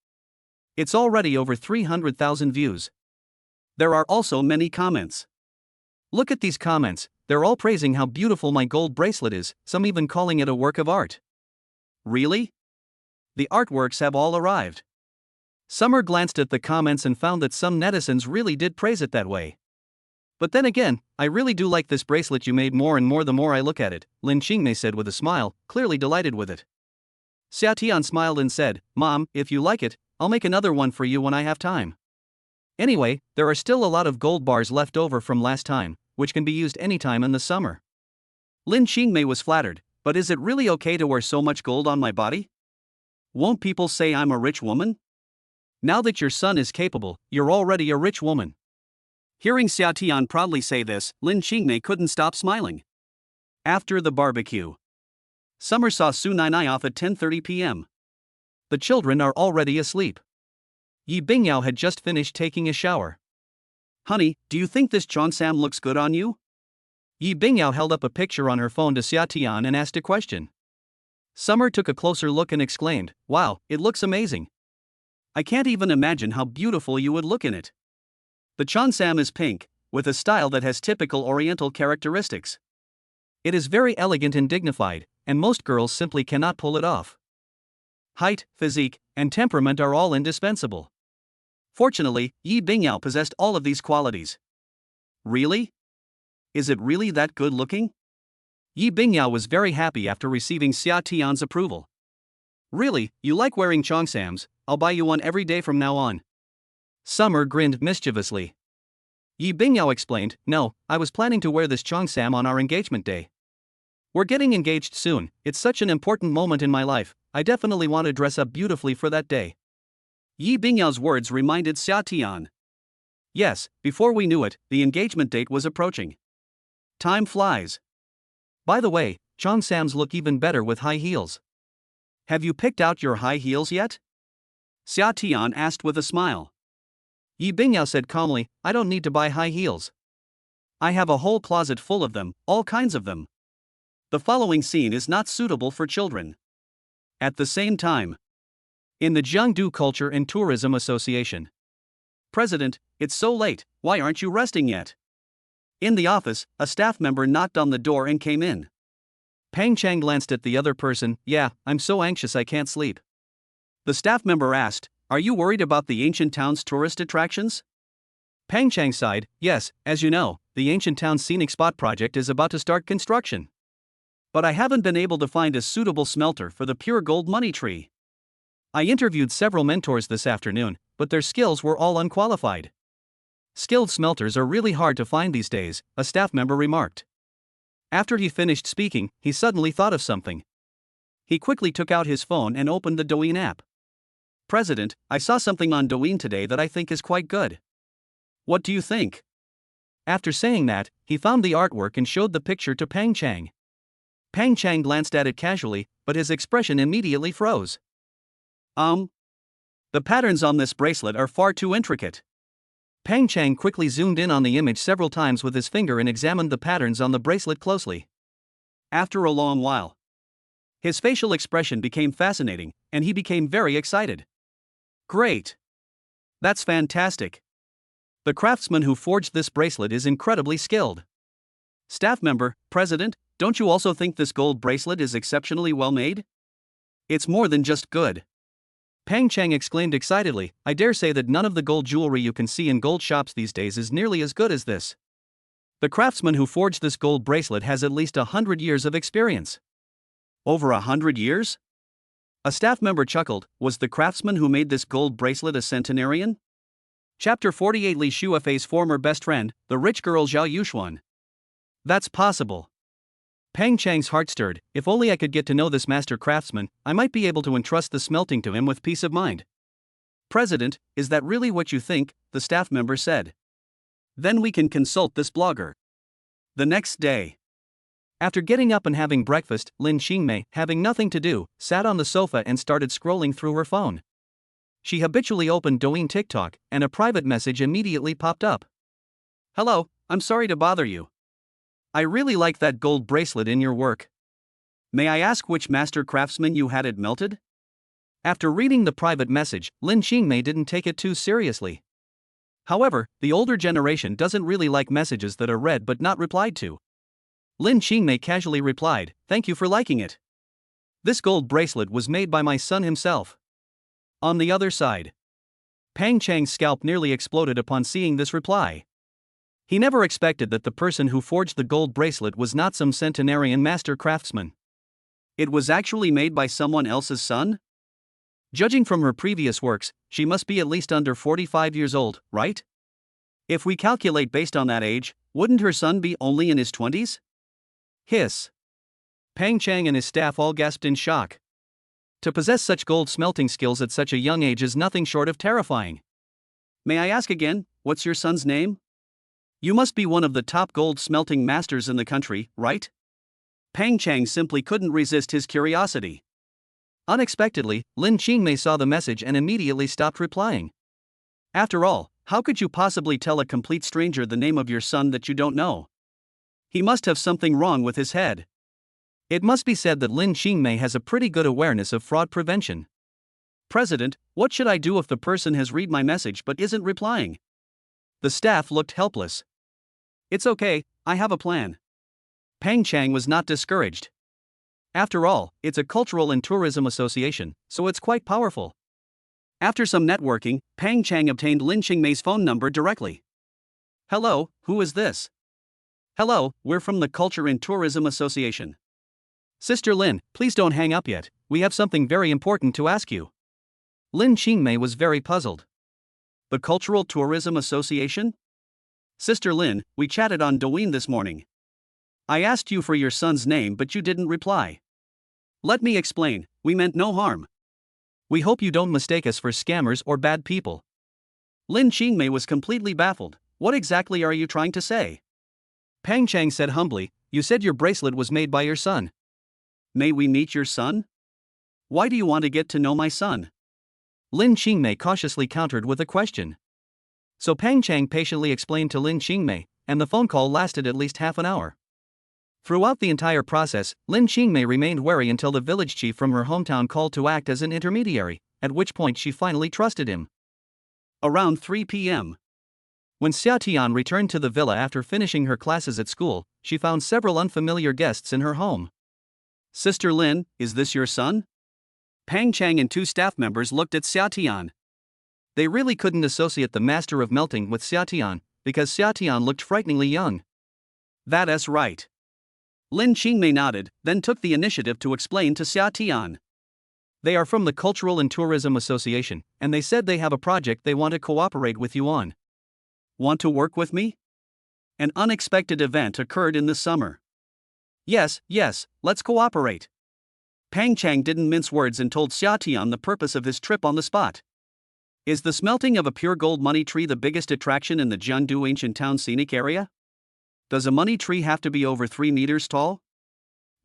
It's already over 300,000 views. There are also many comments. Look at these comments, they're all praising how beautiful my gold bracelet is, some even calling it a work of art. Really? The artworks have all arrived. Summer glanced at the comments and found that some netizens really did praise it that way. But then again, I really do like this bracelet you made more and more the more I look at it, Lin Qingmei said with a smile, clearly delighted with it. Xiaotian smiled and said, Mom, if you like it, I'll make another one for you when I have time. Anyway, there are still a lot of gold bars left over from last time, which can be used anytime in the summer. Lin Qingmei was flattered, but is it really okay to wear so much gold on my body? Won't people say I'm a rich woman? Now that your son is capable, you're already a rich woman. Hearing Xia Tian proudly say this, Lin Qingmei couldn't stop smiling. After the barbecue, Summer saw Su Nainai off at 10:30 p.m. The children are already asleep. Yi Bingyao had just finished taking a shower. Honey, do you think this Cheongsam looks good on you? Yi Bingyao held up a picture on her phone to Xia Tian and asked a question. Summer took a closer look and exclaimed, "Wow, it looks amazing. I can't even imagine how beautiful you would look in it." The Cheongsam is pink, with a style that has typical Oriental characteristics. It is very elegant and dignified, and most girls simply cannot pull it off. Height, physique, and temperament are all indispensable. Fortunately, Yi Bingyao possessed all of these qualities. Really? Is it really that good looking? Yi Bingyao was very happy after receiving Xia Tian's approval. Really, you like wearing Cheongsams? I'll buy you one every day from now on. Summer grinned mischievously. Yi Bingyao explained, "No, I was planning to wear this Cheongsam on our engagement day. We're getting engaged soon, it's such an important moment in my life, I definitely want to dress up beautifully for that day." Yi Bingyao's words reminded Xia Tian. Yes, before we knew it, the engagement date was approaching. Time flies. By the way, Cheongsams look even better with high heels. Have you picked out your high heels yet? Xia Tian asked with a smile. Yi Bingyao said calmly, "I don't need to buy high heels. I have a whole closet full of them, all kinds of them." The following scene is not suitable for children. At the same time, in the Jiangdu Culture and Tourism Association. President, it's so late, why aren't you resting yet? In the office, a staff member knocked on the door and came in. Peng Chang glanced at the other person. "Yeah, I'm so anxious I can't sleep." The staff member asked, "Are you worried about the ancient town's tourist attractions?" Peng Chang sighed, "Yes, as you know, the ancient town scenic spot project is about to start construction. But I haven't been able to find a suitable smelter for the pure gold money tree. I interviewed several mentors this afternoon, but their skills were all unqualified. Skilled smelters are really hard to find these days," a staff member remarked. After he finished speaking, he suddenly thought of something. He quickly took out his phone and opened the Douyin app. "President, I saw something on Douyin today that I think is quite good. What do you think?" After saying that, he found the artwork and showed the picture to Peng Chang. Peng Chang glanced at it casually, but his expression immediately froze. The patterns on this bracelet are far too intricate." Peng Chang quickly zoomed in on the image several times with his finger and examined the patterns on the bracelet closely. After a long while, his facial expression became fascinating, and he became very excited. "Great! That's fantastic. The craftsman who forged this bracelet is incredibly skilled." Staff member, "President, don't you also think this gold bracelet is exceptionally well made? It's more than just good." Peng Chang exclaimed excitedly, "I dare say that none of the gold jewelry you can see in gold shops these days is nearly as good as this. The craftsman who forged this gold bracelet has at least 100 years of experience." "Over 100 years?" A staff member chuckled. "Was the craftsman who made this gold bracelet a centenarian?" Chapter 48. Li Shuafei's former best friend, the rich girl Zhao Yuxuan. "That's possible." Peng Chang's heart stirred. "If only I could get to know this master craftsman, I might be able to entrust the smelting to him with peace of mind." "President, is that really what you think?" the staff member said. "Then we can consult this blogger." The next day, after getting up and having breakfast, Lin Qingmei, having nothing to do, sat on the sofa and started scrolling through her phone. She habitually opened Douyin TikTok, and a private message immediately popped up. "Hello, I'm sorry to bother you. I really like that gold bracelet in your work. May I ask which master craftsman you had it melted?" After reading the private message, Lin Qingmei didn't take it too seriously. However, the older generation doesn't really like messages that are read but not replied to. Lin Qingmei casually replied, "Thank you for liking it. This gold bracelet was made by my son himself." On the other side, Peng Chang's scalp nearly exploded upon seeing this reply. He never expected that the person who forged the gold bracelet was not some centenarian master craftsman. It was actually made by someone else's son? Judging from her previous works, she must be at least under 45 years old, right? If we calculate based on that age, wouldn't her son be only in his 20s? Hiss. Peng Chang and his staff all gasped in shock. To possess such gold smelting skills at such a young age is nothing short of terrifying. "May I ask again, what's your son's name?" You must be one of the top gold smelting masters in the country, right? Pang Chang simply couldn't resist his curiosity. Unexpectedly, Lin Qingmei saw the message and immediately stopped replying. After all, how could you possibly tell a complete stranger the name of your son that you don't know? He must have something wrong with his head. It must be said that Lin Qingmei has a pretty good awareness of fraud prevention. President, what should I do if the person has read my message but isn't replying? The staff looked helpless. It's okay, I have a plan. Pang Chang was not discouraged. After all, it's a cultural and tourism association, so it's quite powerful. After some networking, Pang Chang obtained Lin Qingmei's phone number directly. Hello, who is this? Hello, we're from the Culture and Tourism Association. Sister Lin, please don't hang up yet, we have something very important to ask you. Lin Qingmei was very puzzled. The Cultural Tourism Association? Sister Lin, we chatted on Douyin this morning. I asked you for your son's name but you didn't reply. Let me explain, we meant no harm. We hope you don't mistake us for scammers or bad people. Lin Qingmei was completely baffled. What exactly are you trying to say? Pang Chang said humbly, you said your bracelet was made by your son. May we meet your son? Why do you want to get to know my son? Lin Qingmei cautiously countered with a question. So Pang Chang patiently explained to Lin Qingmei, and the phone call lasted at least half an hour. Throughout the entire process, Lin Qingmei remained wary until the village chief from her hometown called to act as an intermediary, at which point she finally trusted him. Around 3 p.m. When Xia Tian returned to the villa after finishing her classes at school, she found several unfamiliar guests in her home. Sister Lin, is this your son? Pang Chang and two staff members looked at Xia Tian. They really couldn't associate the master of melting with Xia Tian, because Xia Tian looked frighteningly young. That's right. Lin Qingmei nodded, then took the initiative to explain to Xia Tian. They are from the Cultural and Tourism Association, and they said they have a project they want to cooperate with you on. Want to work with me? An unexpected event occurred in the summer. Yes, let's cooperate. Pang Chang didn't mince words and told Xia Tian the purpose of his trip on the spot. Is the smelting of a pure gold money tree the biggest attraction in the Jiangdu ancient town scenic area? Does a money tree have to be over 3 meters tall?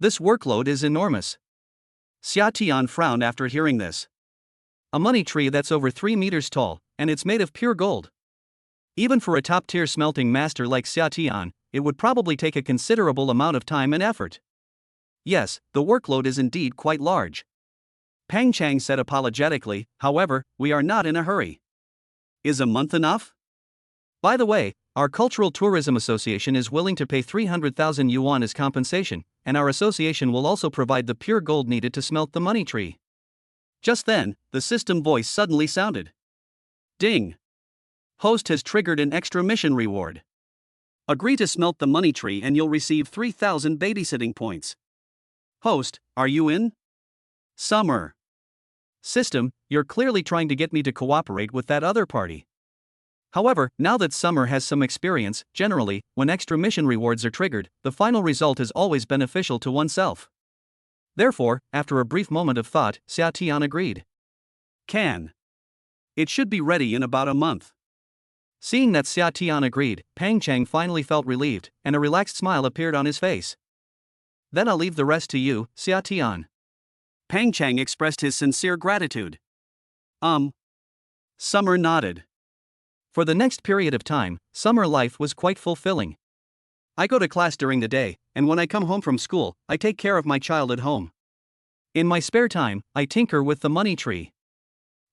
This workload is enormous. Xia Tian frowned after hearing this. A money tree that's over 3 meters tall, and it's made of pure gold. Even for a top-tier smelting master like Xia Tian, it would probably take a considerable amount of time and effort. Yes, the workload is indeed quite large. Pang Chang said apologetically, however, we are not in a hurry. Is a month enough? By the way, our Cultural Tourism Association is willing to pay 300,000 yuan as compensation, and our association will also provide the pure gold needed to smelt the money tree. Just then, the system voice suddenly sounded. Ding! Host has triggered an extra mission reward. Agree to smelt the money tree and you'll receive 3,000 babysitting points. Host, are you in? Summer. System, you're clearly trying to get me to cooperate with that other party. However, now that Summer has some experience, generally, when extra mission rewards are triggered, the final result is always beneficial to oneself. Therefore, after a brief moment of thought, Xia Tian agreed. Can. It should be ready in about a month. Seeing that Xia Tian agreed, Pang Chang finally felt relieved, and a relaxed smile appeared on his face. Then I'll leave the rest to you, Xia Tian. Pang Chang expressed his sincere gratitude. Summer nodded. For the next period of time, summer life was quite fulfilling. I go to class during the day, and when I come home from school, I take care of my child at home. In my spare time, I tinker with the money tree.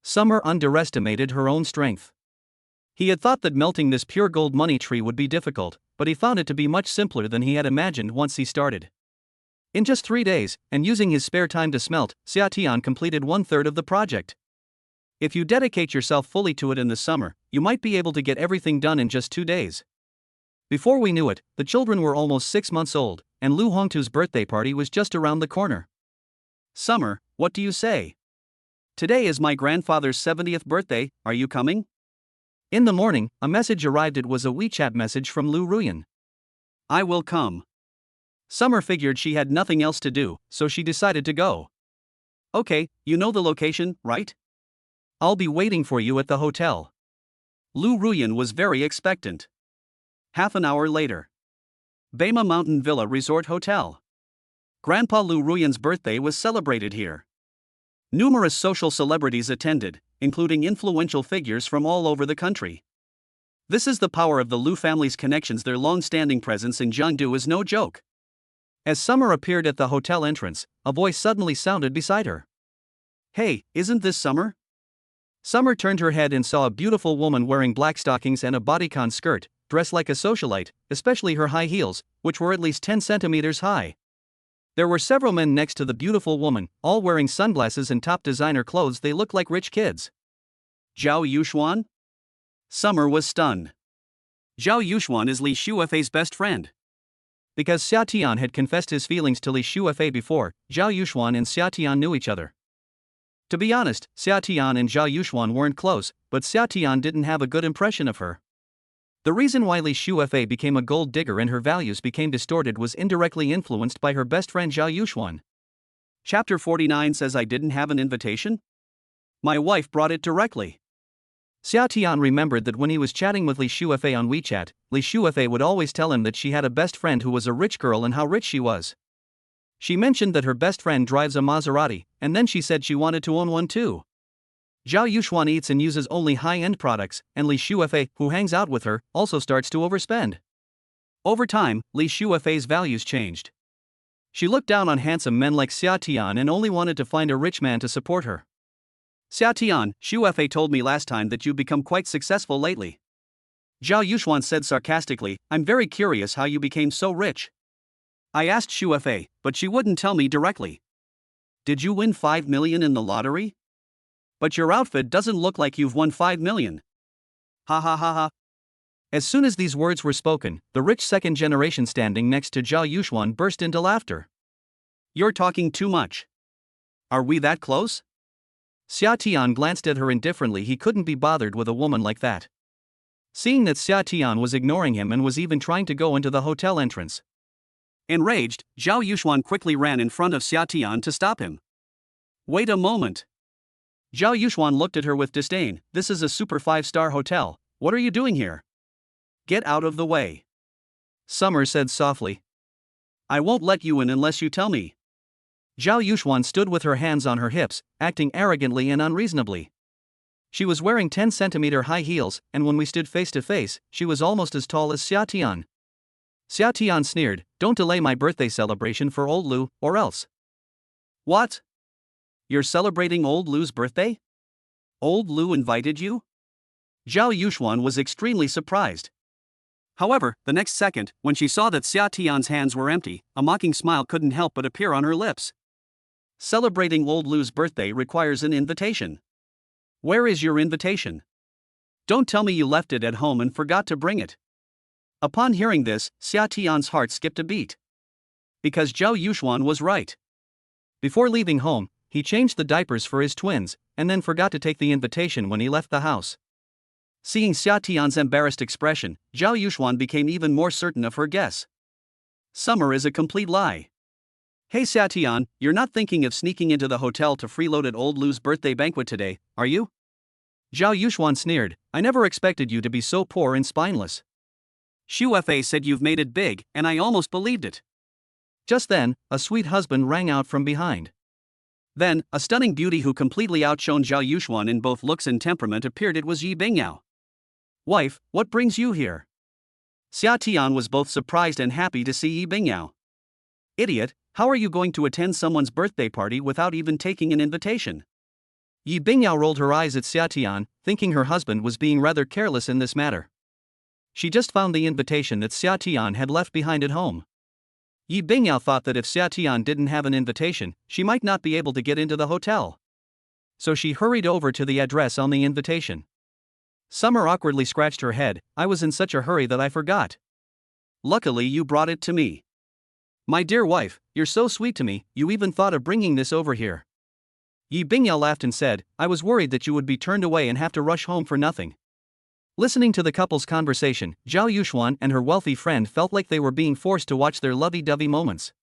Summer underestimated her own strength. He had thought that melting this pure gold money tree would be difficult, but he found it to be much simpler than he had imagined once he started. In just 3 days, and using his spare time to smelt, Xia Tian completed 1/3 of the project. If you dedicate yourself fully to it in the summer, you might be able to get everything done in just 2 days. Before we knew it, the children were almost 6 months old, and Lu Hongtu's birthday party was just around the corner. Summer, what do you say? Today is my grandfather's 70th birthday, are you coming? In the morning, a message arrived. It was a WeChat message from Lu Ruyan. I will come. Summer figured she had nothing else to do, so she decided to go. Okay, you know the location, right? I'll be waiting for you at the hotel. Lu Ruyan was very expectant. Half an hour later. Bama Mountain Villa Resort Hotel. Grandpa Lu Ruyan's birthday was celebrated here. Numerous social celebrities attended, including influential figures from all over the country. This is the power of the Lu family's connections. Their long-standing presence in Jiangdu is no joke. As Summer appeared at the hotel entrance, a voice suddenly sounded beside her. "Hey, isn't this Summer?" Summer turned her head and saw a beautiful woman wearing black stockings and a bodycon skirt, dressed like a socialite, especially her high heels, which were at least 10 centimeters high. There were several men next to the beautiful woman, all wearing sunglasses and top designer clothes. They looked like rich kids. Zhao Yuxuan? Summer was stunned. Zhao Yuxuan is Li Shuefei's best friend. Because Xia Tian had confessed his feelings to Li Shuefei before, Zhao Yuxuan and Xia Tian knew each other. To be honest, Xia Tian and Zhao Yuxuan weren't close, but Xia Tian didn't have a good impression of her. The reason why Li Shuefei became a gold digger and her values became distorted was indirectly influenced by her best friend Zhao Yuxuan. Chapter 49 says I didn't have an invitation? My wife brought it directly. Xia Tian remembered that when he was chatting with Li Shuefei on WeChat, Li Shuefei would always tell him that she had a best friend who was a rich girl and how rich she was. She mentioned that her best friend drives a Maserati, and then she said she wanted to own one too. Zhao Yuxuan eats and uses only high-end products, and Li Shuefei, who hangs out with her, also starts to overspend. Over time, Li Shuefei's values changed. She looked down on handsome men like Xia Tian and only wanted to find a rich man to support her. Xia Tian, Shuefei told me last time that you've become quite successful lately. Zhao Yuxuan said sarcastically, I'm very curious how you became so rich. I asked Shuefei, but she wouldn't tell me directly. Did you win 5 million in the lottery? But your outfit doesn't look like you've won 5 million. Ha ha ha ha. As soon as these words were spoken, the rich second generation standing next to Zhao Yuxuan burst into laughter. You're talking too much. Are we that close? Xia Tian glanced at her indifferently. He couldn't be bothered with a woman like that. Seeing that Xia Tian was ignoring him and was even trying to go into the hotel entrance. Enraged, Zhao Yuxuan quickly ran in front of Xia Tian to stop him. Wait a moment. Zhao Yuxuan looked at her with disdain. This is a super 5-star hotel. What are you doing here? Get out of the way. Summer said softly. I won't let you in unless you tell me. Zhao Yuxuan stood with her hands on her hips, acting arrogantly and unreasonably. She was wearing 10-centimeter high heels, and when we stood face to face, she was almost as tall as Xia Tian. Xia Tian sneered, don't delay my birthday celebration for old Lu, or else. What? You're celebrating old Lu's birthday? Old Lu invited you? Zhao Yuxuan was extremely surprised. However, the next second, when she saw that Xia Tian's hands were empty, a mocking smile couldn't help but appear on her lips. Celebrating old Lu's birthday requires an invitation. Where is your invitation? Don't tell me you left it at home and forgot to bring it. Upon hearing this, Xia Tian's heart skipped a beat. Because Zhao Yuxuan was right. Before leaving home, he changed the diapers for his twins, and then forgot to take the invitation when he left the house. Seeing Xia Tian's embarrassed expression, Zhao Yuxuan became even more certain of her guess. Summer is a complete lie. Hey Xia Tian, you're not thinking of sneaking into the hotel to freeload at old Lu's birthday banquet today, are you? Zhao Yuxuan sneered, I never expected you to be so poor and spineless. Shuefei said you've made it big, and I almost believed it. Just then, a sweet husband rang out from behind. Then, a stunning beauty who completely outshone Zhao Yuxuan in both looks and temperament appeared. It was Yi Bingyao. Wife, what brings you here? Xia Tian was both surprised and happy to see Yi Bingyao. Idiot, how are you going to attend someone's birthday party without even taking an invitation? Yi Bingyao rolled her eyes at Xia Tian, thinking her husband was being rather careless in this matter. She just found the invitation that Xia Tian had left behind at home. Yi Bingyao thought that if Xia Tian didn't have an invitation, she might not be able to get into the hotel. So she hurried over to the address on the invitation. Summer awkwardly scratched her head, I was in such a hurry that I forgot. Luckily you brought it to me. My dear wife, you're so sweet to me, you even thought of bringing this over here. Yi Bingyao laughed and said, I was worried that you would be turned away and have to rush home for nothing. Listening to the couple's conversation, Zhao Yuxuan and her wealthy friend felt like they were being forced to watch their lovey-dovey moments.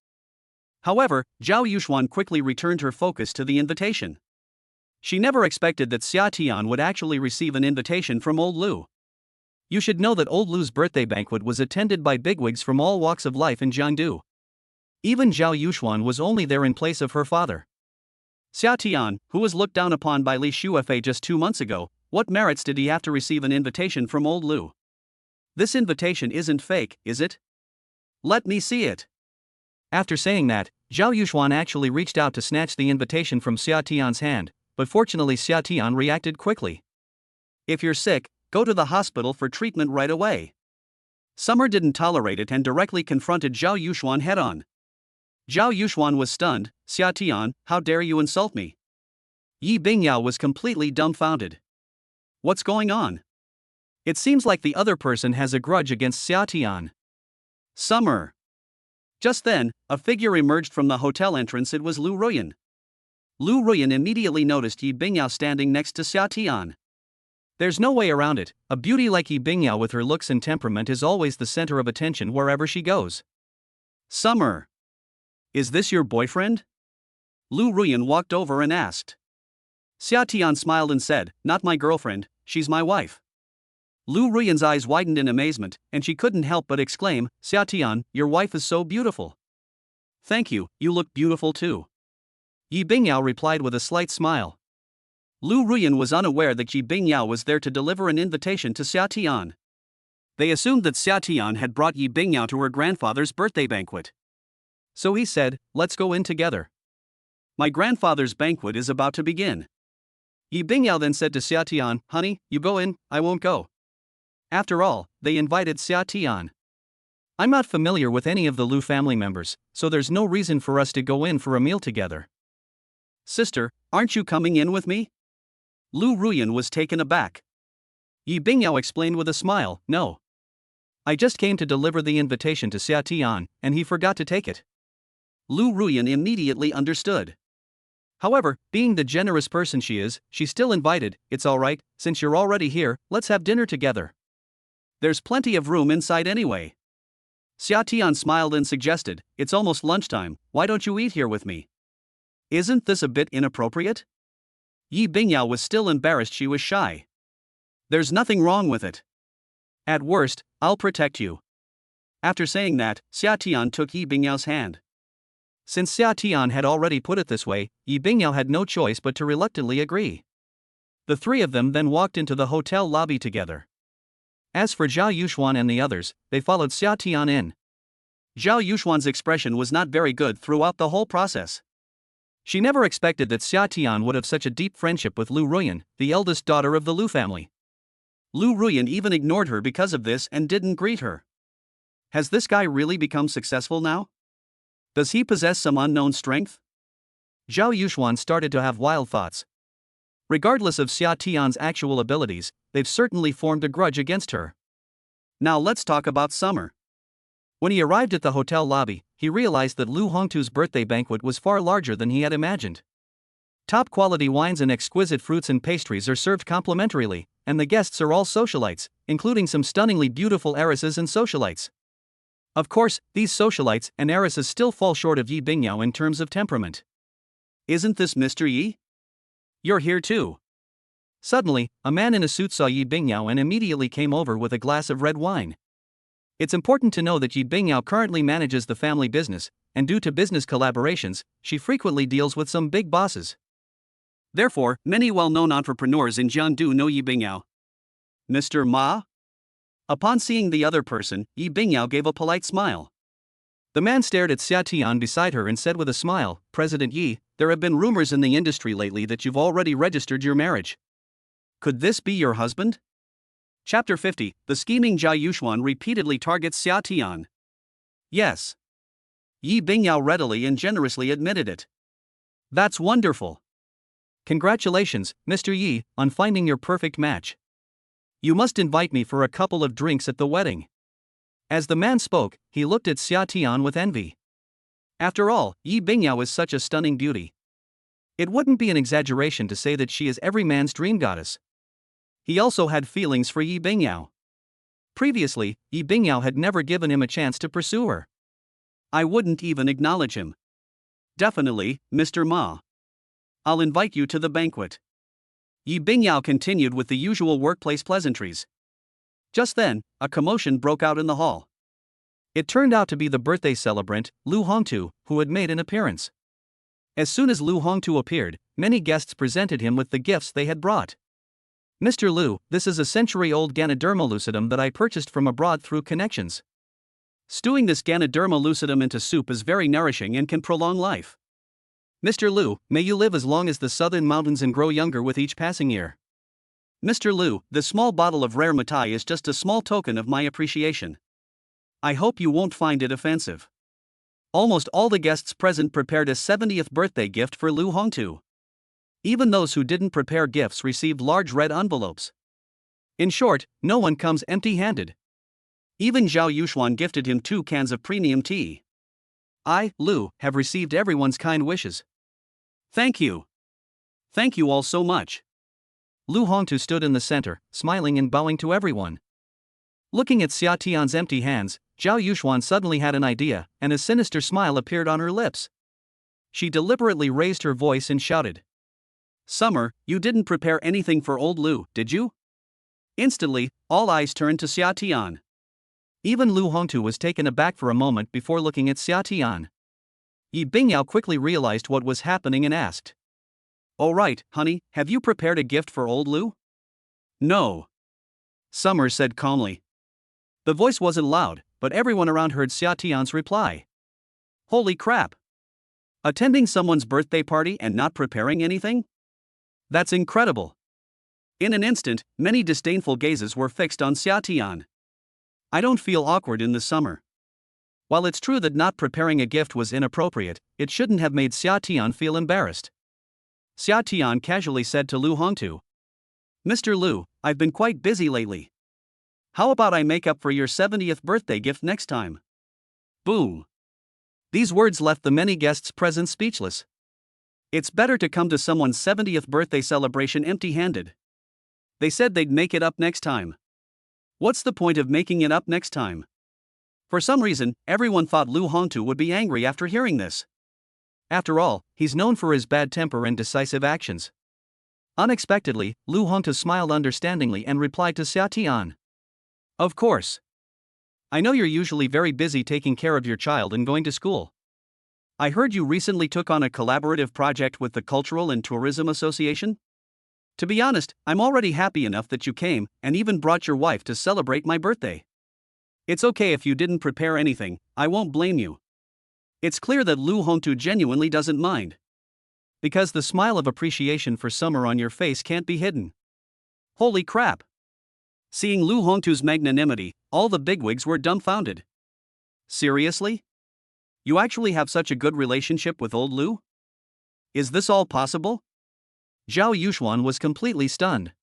However, Zhao Yuxuan quickly returned her focus to the invitation. She never expected that Xia Tian would actually receive an invitation from old Lu. You should know that old Lu's birthday banquet was attended by bigwigs from all walks of life in Jiangdu. Even Zhao Yuxuan was only there in place of her father. Xia Tian, who was looked down upon by Li Shuefei just 2 months ago, what merits did he have to receive an invitation from old Lu? This invitation isn't fake, is it? Let me see it. After saying that, Zhao Yuxuan actually reached out to snatch the invitation from Xia Tian's hand, but fortunately Xia Tian reacted quickly. If you're sick, go to the hospital for treatment right away. Summer didn't tolerate it and directly confronted Zhao Yuxuan head-on. Zhao Yuxuan was stunned. Xia Tian, how dare you insult me? Yi Bingyao was completely dumbfounded. What's going on? It seems like the other person has a grudge against Xia Tian. Summer. Just then, a figure emerged from the hotel entrance. It was Lu Ruyan. Lu Ruyan immediately noticed Yi Bingyao standing next to Xia Tian. There's no way around it, a beauty like Yi Bingyao with her looks and temperament is always the center of attention wherever she goes. Summer. Is this your boyfriend? Lu Ruyan walked over and asked. Xia Tian smiled and said, not my girlfriend, she's my wife. Lu Ruyan's eyes widened in amazement, and she couldn't help but exclaim, Xia Tian, your wife is so beautiful. Thank you, you look beautiful too. Yi Bingyao replied with a slight smile. Lu Ruyan was unaware that Yi Bingyao was there to deliver an invitation to Xia Tian. They assumed that Xia Tian had brought Yi Bingyao to her grandfather's birthday banquet. So he said, let's go in together. My grandfather's banquet is about to begin. Yi Bingyao then said to Xia Tian, honey, you go in, I won't go. After all, they invited Xia Tian. I'm not familiar with any of the Lu family members, so there's no reason for us to go in for a meal together. Sister, aren't you coming in with me? Lu Ruyan was taken aback. Yi Bingyao explained with a smile, no. I just came to deliver the invitation to Xia Tian, and he forgot to take it. Lu Ruyan immediately understood. However, being the generous person she is, she still invited, it's alright, since you're already here, let's have dinner together. There's plenty of room inside anyway. Xia Tian smiled and suggested, it's almost lunchtime, why don't you eat here with me? Isn't this a bit inappropriate? Yi Bingyao was still embarrassed she was shy. There's nothing wrong with it. At worst, I'll protect you. After saying that, Xia Tian took Yi Bingyao's hand. Since Xia Tian had already put it this way, Yi Bingyao had no choice but to reluctantly agree. The three of them then walked into the hotel lobby together. As for Zhao Yuxuan and the others, they followed Xia Tian in. Zhao Yuxuan's expression was not very good throughout the whole process. She never expected that Xia Tian would have such a deep friendship with Lu Ruyan, the eldest daughter of the Lu family. Lu Ruyan even ignored her because of this and didn't greet her. Has this guy really become successful now? Does he possess some unknown strength? Zhao Yuxuan started to have wild thoughts. Regardless of Xia Tian's actual abilities, they've certainly formed a grudge against her. Now let's talk about Summer. When he arrived at the hotel lobby, he realized that Lu Hongtu's birthday banquet was far larger than he had imagined. Top-quality wines and exquisite fruits and pastries are served complimentarily, and the guests are all socialites, including some stunningly beautiful heiresses and socialites. Of course, these socialites and heiresses still fall short of Yi Bingyao in terms of temperament. Isn't this Mr. Yi? You're here too. Suddenly, a man in a suit saw Yi Bingyao and immediately came over with a glass of red wine. It's important to know that Yi Bingyao currently manages the family business, and due to business collaborations, she frequently deals with some big bosses. Therefore, many well-known entrepreneurs in Jiangdu know Yi Bingyao. Mr. Ma? Upon seeing the other person, Yi Bingyao gave a polite smile. The man stared at Xia Tian beside her and said with a smile, President Yi, there have been rumors in the industry lately that you've already registered your marriage. Could this be your husband? Chapter 50, the scheming Zhao Yuxuan repeatedly targets Xia Tian. Yes. Yi Bingyao readily and generously admitted it. That's wonderful. Congratulations, Mr. Yi, on finding your perfect match. You must invite me for a couple of drinks at the wedding. As the man spoke, he looked at Xia Tian with envy. After all, Yi Bingyao is such a stunning beauty. It wouldn't be an exaggeration to say that she is every man's dream goddess. He also had feelings for Yi Bingyao. Previously, Yi Bingyao had never given him a chance to pursue her. I wouldn't even acknowledge him. Definitely, Mr. Ma. I'll invite you to the banquet. Yi Bingyao continued with the usual workplace pleasantries. Just then, a commotion broke out in the hall. It turned out to be the birthday celebrant, Lu Hongtu, who had made an appearance. As soon as Lu Hongtu appeared, many guests presented him with the gifts they had brought. Mr. Lu, this is a century-old Ganoderma lucidum that I purchased from abroad through connections. Stewing this Ganoderma lucidum into soup is very nourishing and can prolong life. Mr. Lu, may you live as long as the southern mountains and grow younger with each passing year. Mr. Lu, this small bottle of rare mitai is just a small token of my appreciation. I hope you won't find it offensive. Almost all the guests present prepared a 70th birthday gift for Lu Hongtu. Even those who didn't prepare gifts received large red envelopes. In short, no one comes empty-handed. Even Zhao Yuxuan gifted him 2 cans of premium tea. I, Lu, have received everyone's kind wishes. Thank you. Thank you all so much. Lu Hongtu stood in the center, smiling and bowing to everyone. Looking at Xia Tian's empty hands, Zhao Yuxuan suddenly had an idea, and a sinister smile appeared on her lips. She deliberately raised her voice and shouted, "Summer, you didn't prepare anything for old Lu, did you?" Instantly, all eyes turned to Xia Tian. Even Lu Hongtu was taken aback for a moment before looking at Xia Tian. Yi Bingyao quickly realized what was happening and asked, "Oh right, honey, have you prepared a gift for old Lu?" "No," Summer said calmly. The voice wasn't loud, but everyone around heard Xia Tian's reply. Holy crap! Attending someone's birthday party and not preparing anything? That's incredible. In an instant, many disdainful gazes were fixed on Xia Tian. I don't feel awkward in the summer. While it's true that not preparing a gift was inappropriate, it shouldn't have made Xia Tian feel embarrassed. Xia Tian casually said to Lu Hongtu, "Mr. Lu, I've been quite busy lately. How about I make up for your 70th birthday gift next time?" Boom. These words left the many guests present speechless. It's better to come to someone's 70th birthday celebration empty-handed. They said they'd make it up next time. What's the point of making it up next time? For some reason, everyone thought Lu Hongtu would be angry after hearing this. After all, he's known for his bad temper and decisive actions. Unexpectedly, Lu Hongtu smiled understandingly and replied to Xia Tian, "Of course. I know you're usually very busy taking care of your child and going to school. I heard you recently took on a collaborative project with the Cultural and Tourism Association? To be honest, I'm already happy enough that you came and even brought your wife to celebrate my birthday. It's okay if you didn't prepare anything, I won't blame you." It's clear that Lu Hongtu genuinely doesn't mind. Because the smile of appreciation for Summer on your face can't be hidden. Holy crap! Seeing Lu Hongtu's magnanimity, all the bigwigs were dumbfounded. Seriously? You actually have such a good relationship with old Lu? Is this all possible? Zhao Yuxuan was completely stunned.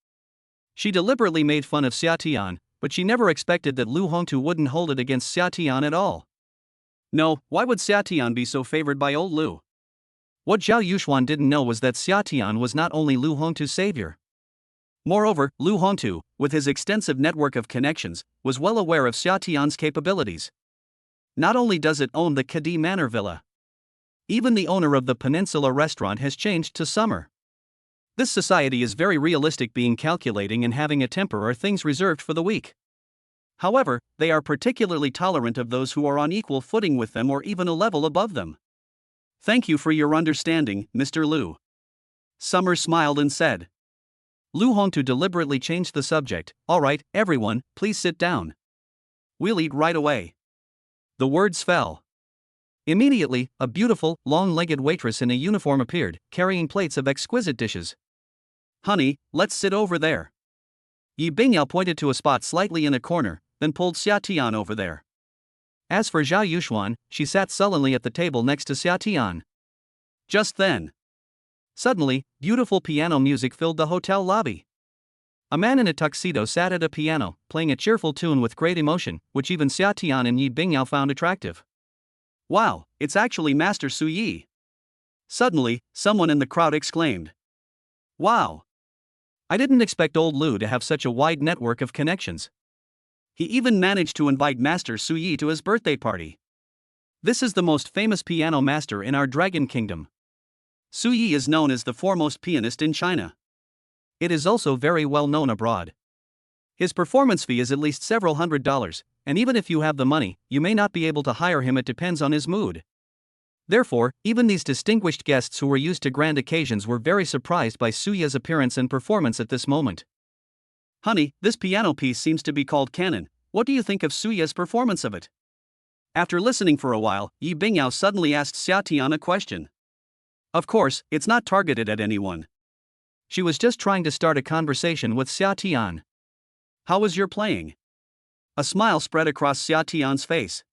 She deliberately made fun of Xia Tian, but she never expected that Lu Hongtu wouldn't hold it against Xia Tian at all. No, why would Xia Tian be so favored by old Lu? What Zhao Yuxuan didn't know was that Xia Tian was not only Lu Hongtu's savior. Moreover, Lu Hongtu, with his extensive network of connections, was well aware of Xia Tian's capabilities. Not only does it own the Kadi Manor Villa, even the owner of the Peninsula restaurant has changed to Summer. This society is very realistic, being calculating and having a temper are things reserved for the weak. However, they are particularly tolerant of those who are on equal footing with them or even a level above them. Thank you for your understanding, Mr. Lu. Summer smiled and said. Lu Hongtu deliberately changed the subject. All right, everyone, please sit down. We'll eat right away. The words fell. Immediately, a beautiful, long-legged waitress in a uniform appeared, carrying plates of exquisite dishes. Honey, let's sit over there. Yi Bingyao pointed to a spot slightly in a corner, then pulled Xia Tian over there. As for Zhao Yuxuan, she sat sullenly at the table next to Xia Tian. Just then, suddenly, beautiful piano music filled the hotel lobby. A man in a tuxedo sat at a piano, playing a cheerful tune with great emotion, which even Xia Tian and Yi Bingyao found attractive. Wow, it's actually Master Su Yi. Suddenly, someone in the crowd exclaimed. Wow! I didn't expect old Lu to have such a wide network of connections. He even managed to invite Master Su Yi to his birthday party. This is the most famous piano master in our Dragon Kingdom. Su Yi is known as the foremost pianist in China. It is also very well known abroad. His performance fee is at least several $100s, and even if you have the money, you may not be able to hire him. It depends on his mood. Therefore, even these distinguished guests who were used to grand occasions were very surprised by Suya's appearance and performance at this moment. Honey, this piano piece seems to be called Canon. What do you think of Suya's performance of it? After listening for a while, Yi Bingyao suddenly asked Xia Tian a question. Of course, it's not targeted at anyone. She was just trying to start a conversation with Xia Tian. How was your playing? A smile spread across Xia Tian's face.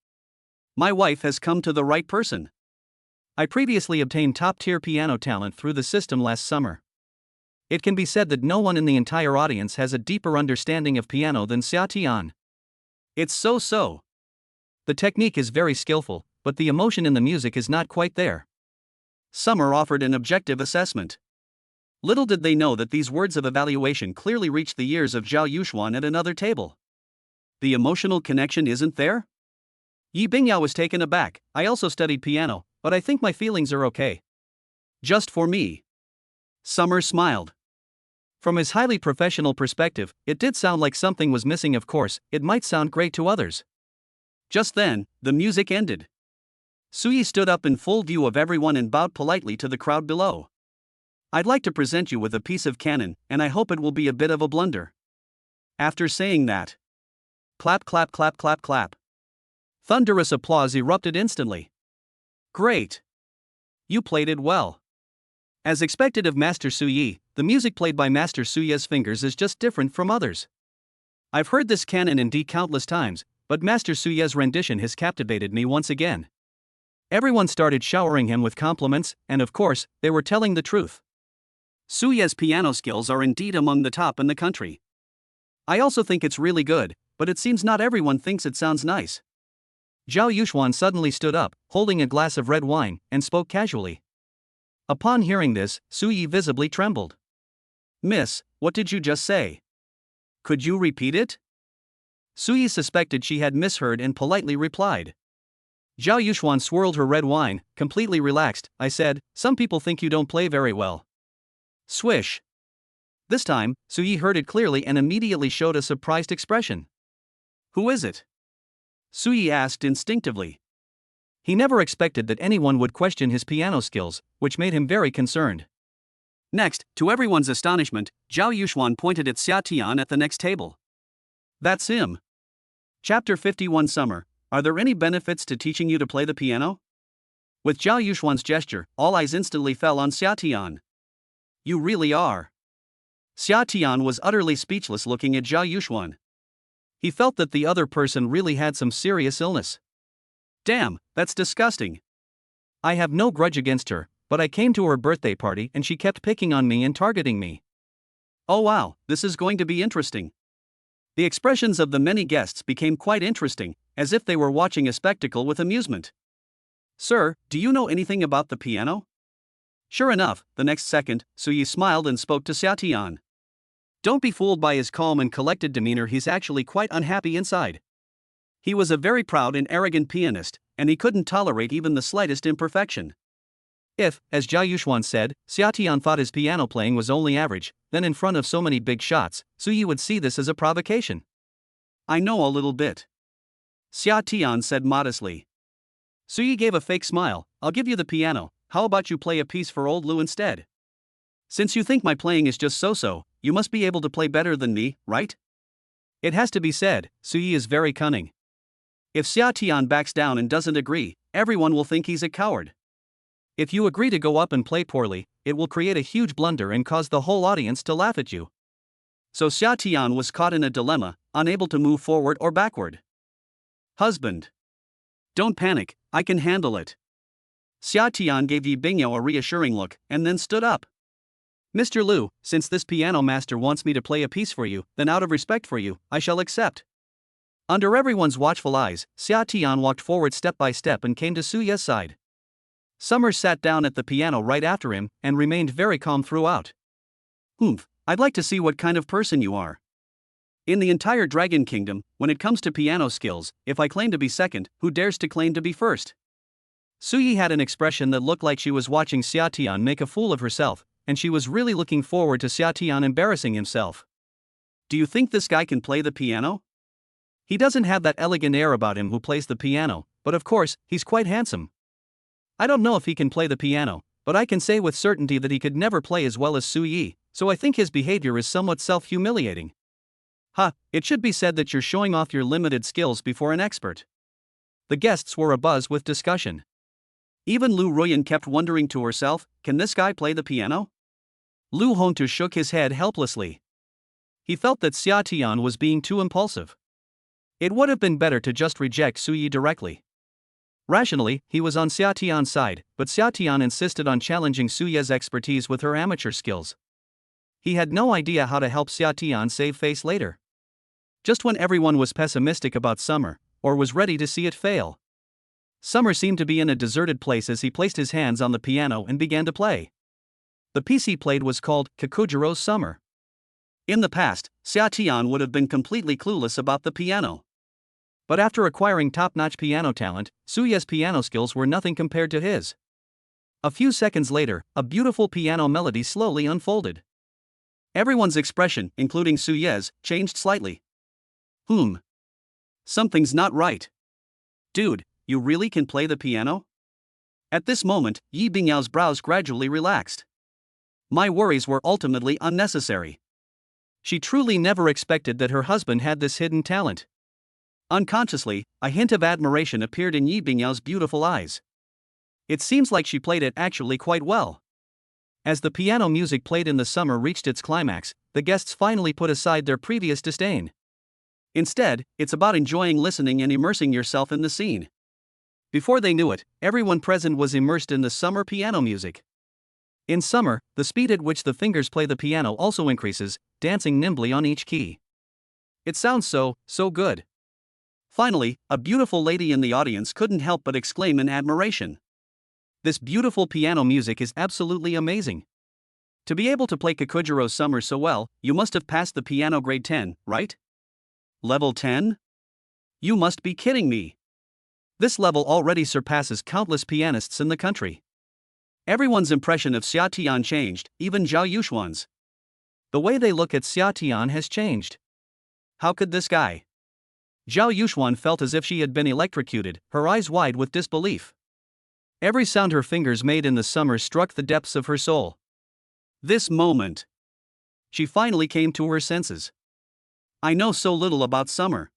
My wife has come to the right person. I previously obtained top-tier piano talent through the system last summer. It can be said that no one in the entire audience has a deeper understanding of piano than Xia Tian. It's so. The technique is very skillful, but the emotion in the music is not quite there. Summer offered an objective assessment. Little did they know that these words of evaluation clearly reached the ears of Zhao Yuxuan at another table. The emotional connection isn't there? Yi Bingyao was taken aback. I also studied piano, but I think my feelings are okay. Just for me. Summer smiled. From his highly professional perspective, it did sound like something was missing. Of course, it might sound great to others. Just then, the music ended. Suyi stood up in full view of everyone and bowed politely to the crowd below. I'd like to present you with a piece of canon, and I hope it will be a bit of a blunder. After saying that, clap clap clap clap clap. Thunderous applause erupted instantly. Great! You played it well. As expected of Master Suyi, the music played by Master Suya's fingers is just different from others. I've heard this canon in D countless times, but Master Suya's rendition has captivated me once again. Everyone started showering him with compliments, and of course, they were telling the truth. Suya's piano skills are indeed among the top in the country. I also think it's really good, but it seems not everyone thinks it sounds nice. Zhao Yuxuan suddenly stood up, holding a glass of red wine, and spoke casually. Upon hearing this, Suyi visibly trembled. Miss, what did you just say? Could you repeat it? Suyi suspected she had misheard and politely replied. Zhao Yuxuan swirled her red wine, completely relaxed. I said, some people think you don't play very well. Swish. This time, Suyi heard it clearly and immediately showed a surprised expression. Who is it? Suyi asked instinctively. He never expected that anyone would question his piano skills, which made him very concerned. Next, to everyone's astonishment, Zhao Yuxuan pointed at Xia Tian at the next table. That's him. Chapter 51 Summer. Are there any benefits to teaching you to play the piano? With Zhao Yuxuan's gesture, all eyes instantly fell on Xia Tian. You really are. Xia Tian was utterly speechless looking at Zhao Yuxuan. He felt that the other person really had some serious illness. Damn, that's disgusting. I have no grudge against her, but I came to her birthday party and she kept picking on me and targeting me. Oh wow, this is going to be interesting. The expressions of the many guests became quite interesting, as if they were watching a spectacle with amusement. Sir, do you know anything about the piano? Sure enough, the next second, Suyi smiled and spoke to Xia Tian. Don't be fooled by his calm and collected demeanor, he's actually quite unhappy inside. He was a very proud and arrogant pianist, and he couldn't tolerate even the slightest imperfection. If, as Zhao Yuxuan said, Xia Tian thought his piano playing was only average, then in front of so many big shots, Suyi would see this as a provocation. I know a little bit. Xia Tian said modestly. Suyi gave a fake smile. I'll give you the piano, how about you play a piece for old Lu instead? Since you think my playing is just so-so, you must be able to play better than me, right? It has to be said, Suyi is very cunning. If Xia Tian backs down and doesn't agree, everyone will think he's a coward. If you agree to go up and play poorly, it will create a huge blunder and cause the whole audience to laugh at you. So Xia Tian was caught in a dilemma, unable to move forward or backward. Husband. Don't panic, I can handle it. Xia Tian gave Yi Bingyao a reassuring look, and then stood up. Mr. Lu, since this piano master wants me to play a piece for you, then out of respect for you, I shall accept. Under everyone's watchful eyes, Xia Tian walked forward step by step and came to Suya's side. Summer sat down at the piano right after him, and remained very calm throughout. I'd like to see what kind of person you are. In the entire Dragon Kingdom, when it comes to piano skills, if I claim to be second, who dares to claim to be first? Suyi had an expression that looked like she was watching Xia Tian make a fool of herself, and she was really looking forward to Xia Tian embarrassing himself. Do you think this guy can play the piano? He doesn't have that elegant air about him who plays the piano, but of course, he's quite handsome. I don't know if he can play the piano, but I can say with certainty that he could never play as well as Su Yi, so I think his behavior is somewhat self-humiliating. It should be said that you're showing off your limited skills before an expert. The guests were abuzz with discussion. Even Lu Ruyan kept wondering to herself, can this guy play the piano? Lu Hongtu shook his head helplessly. He felt that Xia Tian was being too impulsive. It would have been better to just reject Su Yi directly. Rationally, he was on Xia Tian's side, but Xia Tian insisted on challenging Su Yi's expertise with her amateur skills. He had no idea how to help Xia Tian save face later. Just when everyone was pessimistic about Summer, or was ready to see it fail, Summer seemed to be in a deserted place as he placed his hands on the piano and began to play. The piece he played was called Kakujiro's Summer. In the past, Xia Tian would have been completely clueless about the piano. But after acquiring top-notch piano talent, Su Ye's piano skills were nothing compared to his. A few seconds later, a beautiful piano melody slowly unfolded. Everyone's expression, including Su Ye's, changed slightly. Something's not right. Dude, you really can play the piano? At this moment, Yi Bingyao's brows gradually relaxed. My worries were ultimately unnecessary. She truly never expected that her husband had this hidden talent. Unconsciously, a hint of admiration appeared in Yi Bingyao's beautiful eyes. It seems like she played it actually quite well. As the piano music played in the summer reached its climax, the guests finally put aside their previous disdain. Instead, it's about enjoying listening and immersing yourself in the scene. Before they knew it, everyone present was immersed in the summer piano music. In summer, the speed at which the fingers play the piano also increases, dancing nimbly on each key. It sounds so good. Finally, a beautiful lady in the audience couldn't help but exclaim in admiration. This beautiful piano music is absolutely amazing. To be able to play Kakujiro's Summer so well, you must have passed the piano grade 10, right? Level 10? You must be kidding me. This level already surpasses countless pianists in the country. Everyone's impression of Xia Tian changed, even Zhao Yushuan's. The way they look at Xia Tian has changed. How could this guy? Zhao Yushuan felt as if she had been electrocuted, her eyes wide with disbelief. Every sound her fingers made in the summer struck the depths of her soul. This moment, she finally came to her senses. I know so little about summer.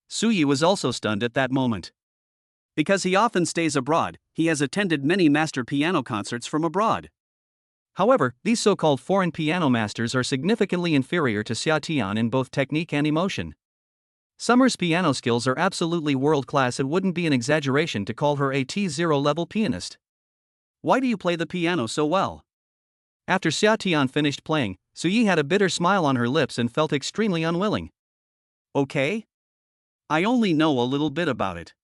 Su Yi was also stunned at that moment. Because he often stays abroad, he has attended many master piano concerts from abroad. However, these so-called foreign piano masters are significantly inferior to Xia Tian in both technique and emotion. Summer's piano skills are absolutely world-class. It wouldn't be an exaggeration to call her a T0 level pianist. Why do you play the piano so well? After Xia Tian finished playing, Su Yi had a bitter smile on her lips and felt extremely unwilling. Okay? I only know a little bit about it.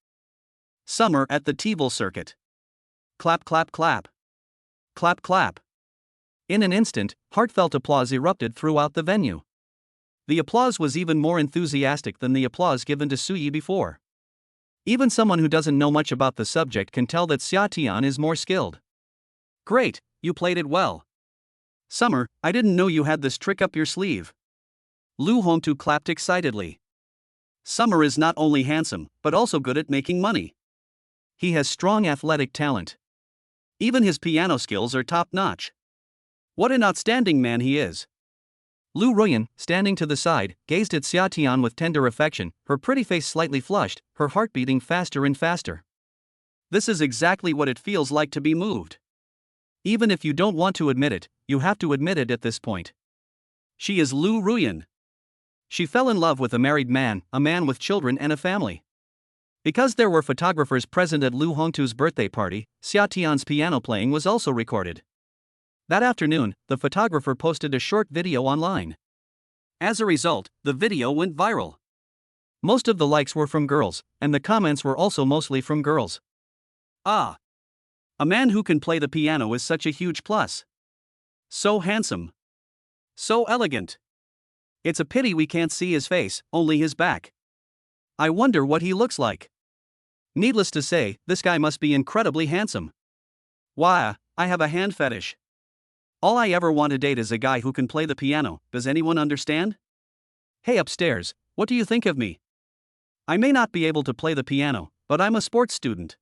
Summer at the Teval circuit. Clap clap clap. Clap clap. In an instant, heartfelt applause erupted throughout the venue. The applause was even more enthusiastic than the applause given to Su Yi before. Even someone who doesn't know much about the subject can tell that Xia Tian is more skilled. Great, you played it well. Summer, I didn't know you had this trick up your sleeve. Lu Hongtu clapped excitedly. Summer is not only handsome, but also good at making money. He has strong athletic talent. Even his piano skills are top-notch. What an outstanding man he is. Lu Ruyan, standing to the side, gazed at Xia Tian with tender affection, her pretty face slightly flushed, her heart beating faster and faster. This is exactly what it feels like to be moved. Even if you don't want to admit it, you have to admit it at this point. She is Lu Ruyan. She fell in love with a married man, a man with children and a family. Because there were photographers present at Lu Hongtu's birthday party, Xia Tian's piano playing was also recorded. That afternoon, the photographer posted a short video online. As a result, the video went viral. Most of the likes were from girls, and the comments were also mostly from girls. Ah! A man who can play the piano is such a huge plus. So handsome. So elegant. It's a pity we can't see his face, only his back. I wonder what he looks like. Needless to say, this guy must be incredibly handsome. Why, I have a hand fetish. All I ever want to date is a guy who can play the piano, does anyone understand? Hey upstairs, what do you think of me? I may not be able to play the piano, but I'm a sports student.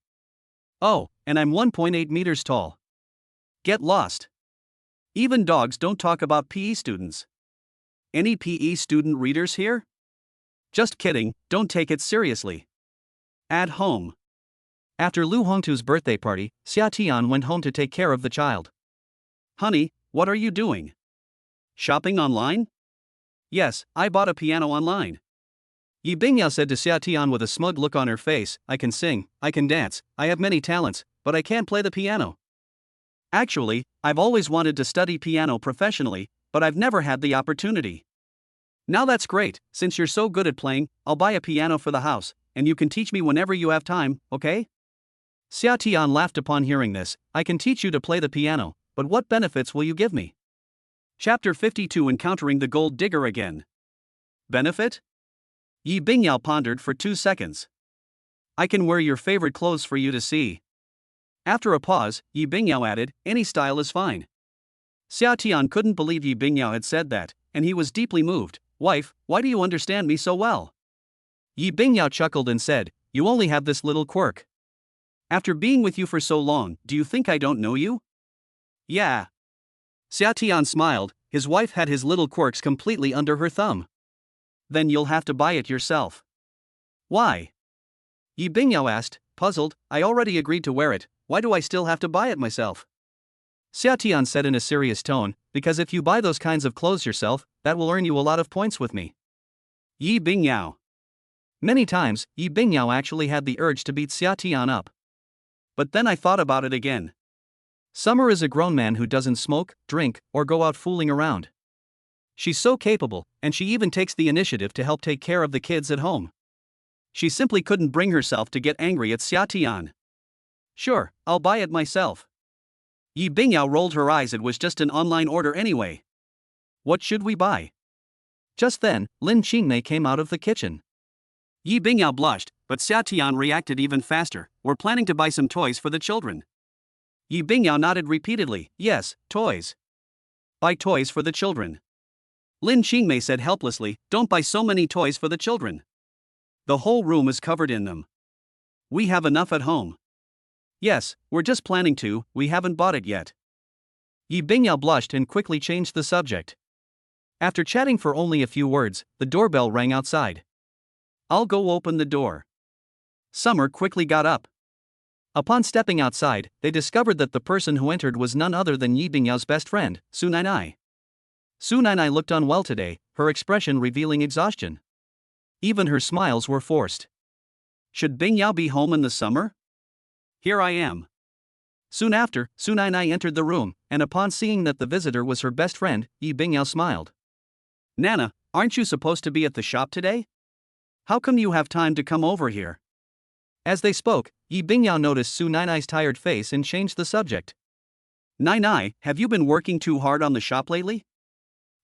Oh, and I'm 1.8 meters tall. Get lost. Even dogs don't talk about PE students. Any PE student readers here? Just kidding, don't take it seriously. At home. After Lu Hongtu's birthday party, Xia Tian went home to take care of the child. Honey, what are you doing? Shopping online? Yes, I bought a piano online. Yi Bingyao said to Xia Tian with a smug look on her face, I can sing, I can dance, I have many talents, but I can't play the piano. Actually, I've always wanted to study piano professionally, but I've never had the opportunity. Now that's great, since you're so good at playing, I'll buy a piano for the house, and you can teach me whenever you have time, okay? Xia Tian laughed upon hearing this, I can teach you to play the piano, but what benefits will you give me? Chapter 52 Encountering the Gold Digger Again. Benefit? Yi Bingyao pondered for 2 seconds. I can wear your favorite clothes for you to see. After a pause, Yi Bingyao added, any style is fine. Xia Tian couldn't believe Yi Bingyao had said that, and he was deeply moved. Wife, why do you understand me so well? Yi Bingyao chuckled and said, you only have this little quirk. After being with you for so long, do you think I don't know you? Yeah. Xia Tian smiled, his wife had his little quirks completely under her thumb. Then you'll have to buy it yourself. Why? Yi Bingyao asked, puzzled, I already agreed to wear it, why do I still have to buy it myself? Xia Tian said in a serious tone, because if you buy those kinds of clothes yourself, that will earn you a lot of points with me. Yi Bingyao. Many times, Yi Bingyao actually had the urge to beat Xia Tian up. But then I thought about it again. Summer is a grown man who doesn't smoke, drink, or go out fooling around. She's so capable, and she even takes the initiative to help take care of the kids at home. She simply couldn't bring herself to get angry at Xia Tian. Sure, I'll buy it myself. Yi Bingyao rolled her eyes, it was just an online order anyway. What should we buy? Just then, Lin Qingmei came out of the kitchen. Yi Bingyao blushed, but Xia Tian reacted even faster, we're planning to buy some toys for the children. Yi Bingyao nodded repeatedly, yes, toys. Buy toys for the children. Lin Qingmei said helplessly, don't buy so many toys for the children. The whole room is covered in them. We have enough at home. Yes, we're just planning to, we haven't bought it yet. Yi Bingyao blushed and quickly changed the subject. After chatting for only a few words, the doorbell rang outside. I'll go open the door. Summer quickly got up. Upon stepping outside, they discovered that the person who entered was none other than Yi Bingyao's best friend, Su Nainai. Su Nainai looked unwell today, her expression revealing exhaustion. Even her smiles were forced. Should Bingyao be home in the summer? Here I am. Soon after, Su Nainai entered the room, and upon seeing that the visitor was her best friend, Yi Bingyao smiled. Nana, aren't you supposed to be at the shop today? How come you have time to come over here? As they spoke, Yi Bingyao noticed Su Nainai's tired face and changed the subject. Nainai, have you been working too hard on the shop lately?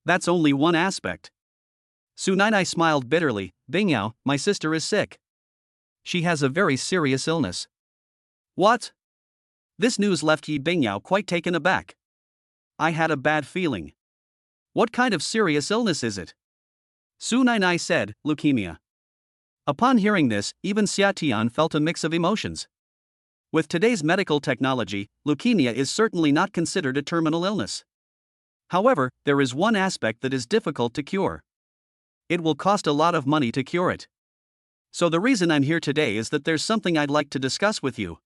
That's only one aspect. Su Nainai smiled bitterly, Bingyao, my sister is sick. She has a very serious illness. What? This news left Yi Bingyao quite taken aback. I had a bad feeling. What kind of serious illness is it? Su Nainai said, leukemia. Upon hearing this, even Xia Tian felt a mix of emotions. With today's medical technology, leukemia is certainly not considered a terminal illness. However, there is one aspect that is difficult to cure. It will cost a lot of money to cure it. So the reason I'm here today is that there's something I'd like to discuss with you.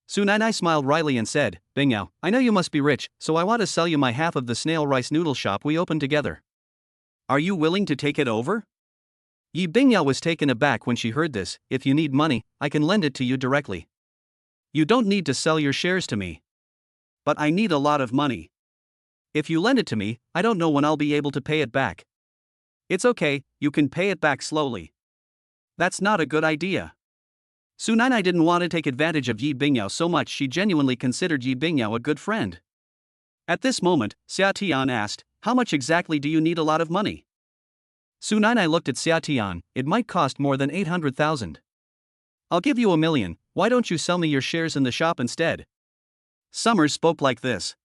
Su Nainai smiled wryly and said, Bingyao, I know you must be rich, so I want to sell you my half of the snail rice noodle shop we opened together. Are you willing to take it over? Yi Bingyao was taken aback when she heard this. If you need money, I can lend it to you directly. You don't need to sell your shares to me. But I need a lot of money. If you lend it to me, I don't know when I'll be able to pay it back. It's okay, you can pay it back slowly. That's not a good idea. Su Nainai didn't want to take advantage of Yi Bingyao so much, she genuinely considered Yi Bingyao a good friend. At this moment, Xia Tian asked, how much exactly do you need a lot of money? Su Nainai looked at Xia Tian, it might cost more than 800,000. I'll give you 1 million, why don't you sell me your shares in the shop instead? Summer spoke like this.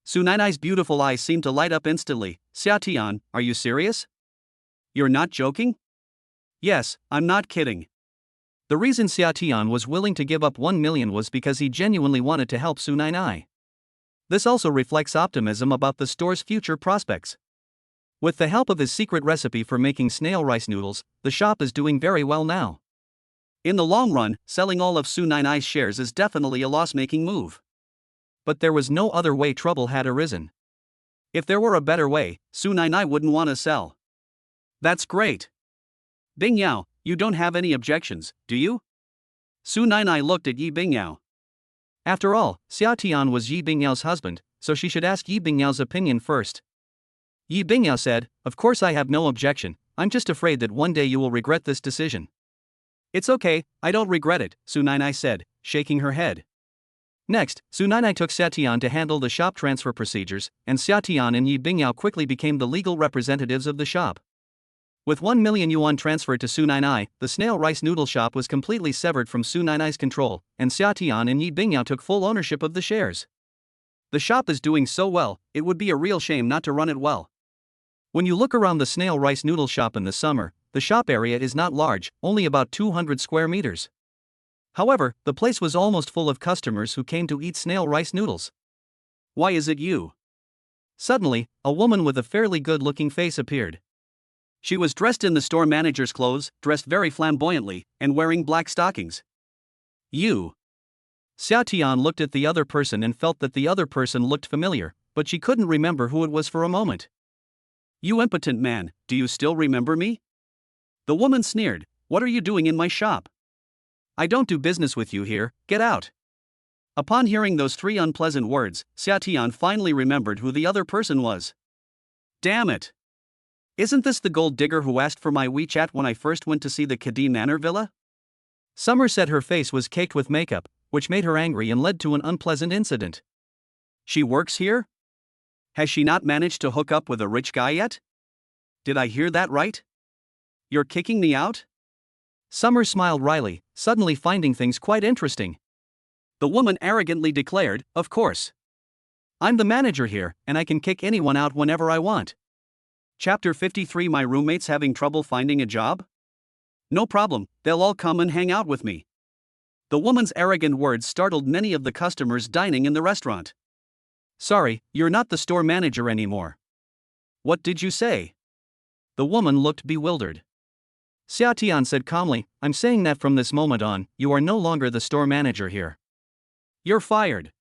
Su Nainai's beautiful eyes seemed to light up instantly. Xia Tian, are you serious? You're not joking? Yes, I'm not kidding. The reason Xia Tian was willing to give up 1 million was because he genuinely wanted to help Su Nai. This also reflects optimism about the store's future prospects. With the help of his secret recipe for making snail rice noodles, the shop is doing very well now. In the long run, selling all of Su Nai's shares is definitely a loss-making move. But there was no other way. Trouble had arisen. If there were a better way, Su Nai wouldn't want to sell. That's great. Bing Yao, you don't have any objections, do you? Su Nai looked at Yi Bingyao. After all, Xia Tian was Yi Bingyao's husband, so she should ask Yi Bingyao's opinion first. Yi Bingyao said, "Of course I have no objection, I'm just afraid that one day you will regret this decision." "It's okay, I don't regret it," Su Nai said, shaking her head. Next, Su Nai took Xia Tian to handle the shop transfer procedures, and Xia Tian and Yi Bingyao quickly became the legal representatives of the shop. With 1 million yuan transferred to Su Nai, the snail rice noodle shop was completely severed from Su Nai's control, and Xia Tian and Yi Bingyao took full ownership of the shares. The shop is doing so well, it would be a real shame not to run it well. When you look around the snail rice noodle shop in the summer, the shop area is not large, only about 200 square meters. However, the place was almost full of customers who came to eat snail rice noodles. "Why is it you?" Suddenly, a woman with a fairly good-looking face appeared. She was dressed in the store manager's clothes, dressed very flamboyantly, and wearing black stockings. "You." Xia Tian looked at the other person and felt that the other person looked familiar, but she couldn't remember who it was for a moment. "You impotent man, do you still remember me?" The woman sneered, "What are you doing in my shop? I don't do business with you here, get out." Upon hearing those three unpleasant words, Xia Tian finally remembered who the other person was. Damn it! Isn't this the gold digger who asked for my WeChat when I first went to see the Kadi Manor Villa? Summer said her face was caked with makeup, which made her angry and led to an unpleasant incident. She works here? Has she not managed to hook up with a rich guy yet? Did I hear that right? You're kicking me out? Summer smiled wryly, suddenly finding things quite interesting. The woman arrogantly declared, "Of course. I'm the manager here, and I can kick anyone out whenever I want." Chapter 53. My roommates having trouble finding a job? No problem, they'll all come and hang out with me. The woman's arrogant words startled many of the customers dining in the restaurant. Sorry, you're not the store manager anymore. What did you say? The woman looked bewildered. Xia Tian said calmly, I'm saying that from this moment on, you are no longer the store manager here. You're fired.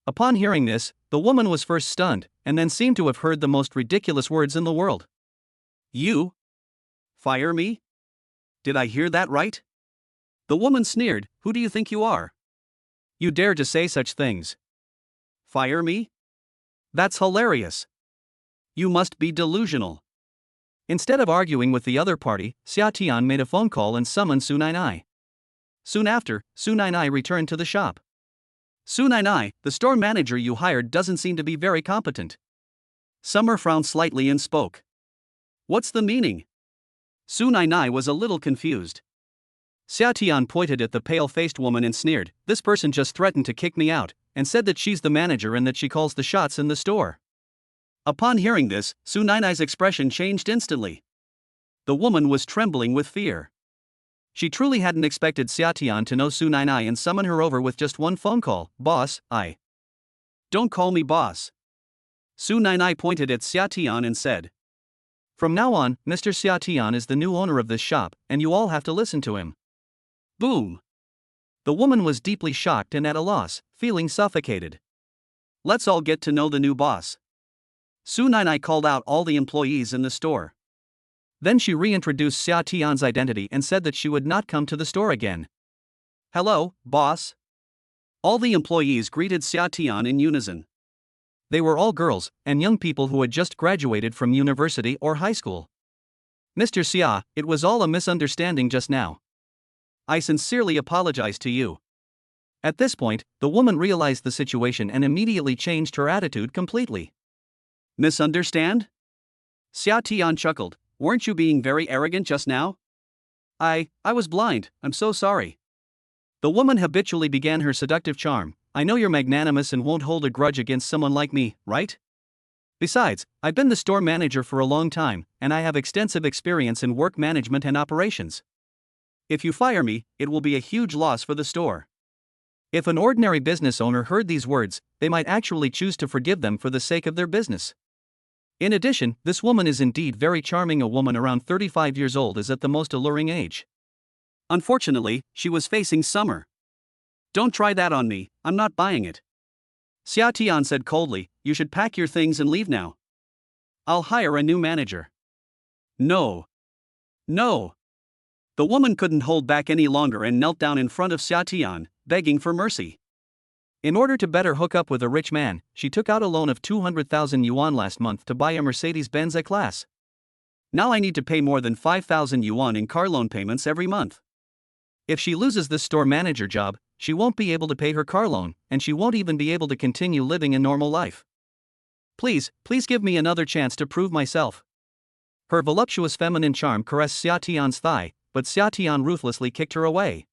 Upon hearing this, the woman was first stunned, and then seemed to have heard the most ridiculous words in the world. You? Fire me? Did I hear that right? The woman sneered, Who do you think you are? You dare to say such things? Fire me? That's hilarious. You must be delusional. Instead of arguing with the other party, Xia Tian made a phone call and summoned Su Nai. Soon after, Su Nai returned to the shop. Su Nai, the store manager you hired doesn't seem to be very competent. Summer frowned slightly and spoke. What's the meaning? Su Nai was a little confused. Xia Tian pointed at the pale-faced woman and sneered, This person just threatened to kick me out, and said that she's the manager and that she calls the shots in the store. Upon hearing this, Su Nai's expression changed instantly. The woman was trembling with fear. She truly hadn't expected Xia Tian to know Su Nai and summon her over with just one phone call. Boss, I. Don't call me boss. Su Nai pointed at Xia Tian and said. From now on, Mr. Xia Tian is the new owner of this shop, and you all have to listen to him. Boom. The woman was deeply shocked and at a loss, feeling suffocated. Let's all get to know the new boss. Su Nai called out all the employees in the store. Then she reintroduced Xia Tian's identity and said that she would not come to the store again. Hello, boss. All the employees greeted Xia Tian in unison. They were all girls and young people who had just graduated from university or high school. Mr. Xia, it was all a misunderstanding just now. I sincerely apologize to you. At this point, the woman realized the situation and immediately changed her attitude completely. Misunderstand? Xia Tian chuckled. Weren't you being very arrogant just now? I was blind, I'm so sorry. The woman habitually began her seductive charm. I know you're magnanimous and won't hold a grudge against someone like me, right? Besides, I've been the store manager for a long time, and I have extensive experience in work management and operations. If you fire me, it will be a huge loss for the store. If an ordinary business owner heard these words, they might actually choose to forgive them for the sake of their business. In addition, this woman is indeed very charming. A woman around 35 years old is at the most alluring age. Unfortunately, she was facing Summer. Don't try that on me, I'm not buying it. Xia Tian said coldly, you should pack your things and leave now. I'll hire a new manager. No. No. The woman couldn't hold back any longer and knelt down in front of Xia Tian, begging for mercy. In order to better hook up with a rich man, she took out a loan of 200,000 yuan last month to buy a Mercedes-Benz E-Class. Now I need to pay more than 5,000 yuan in car loan payments every month. If she loses this store manager job, she won't be able to pay her car loan, and she won't even be able to continue living a normal life. Please give me another chance to prove myself. Her voluptuous feminine charm caressed Xia Tian's thigh, but Xia Tian ruthlessly kicked her away.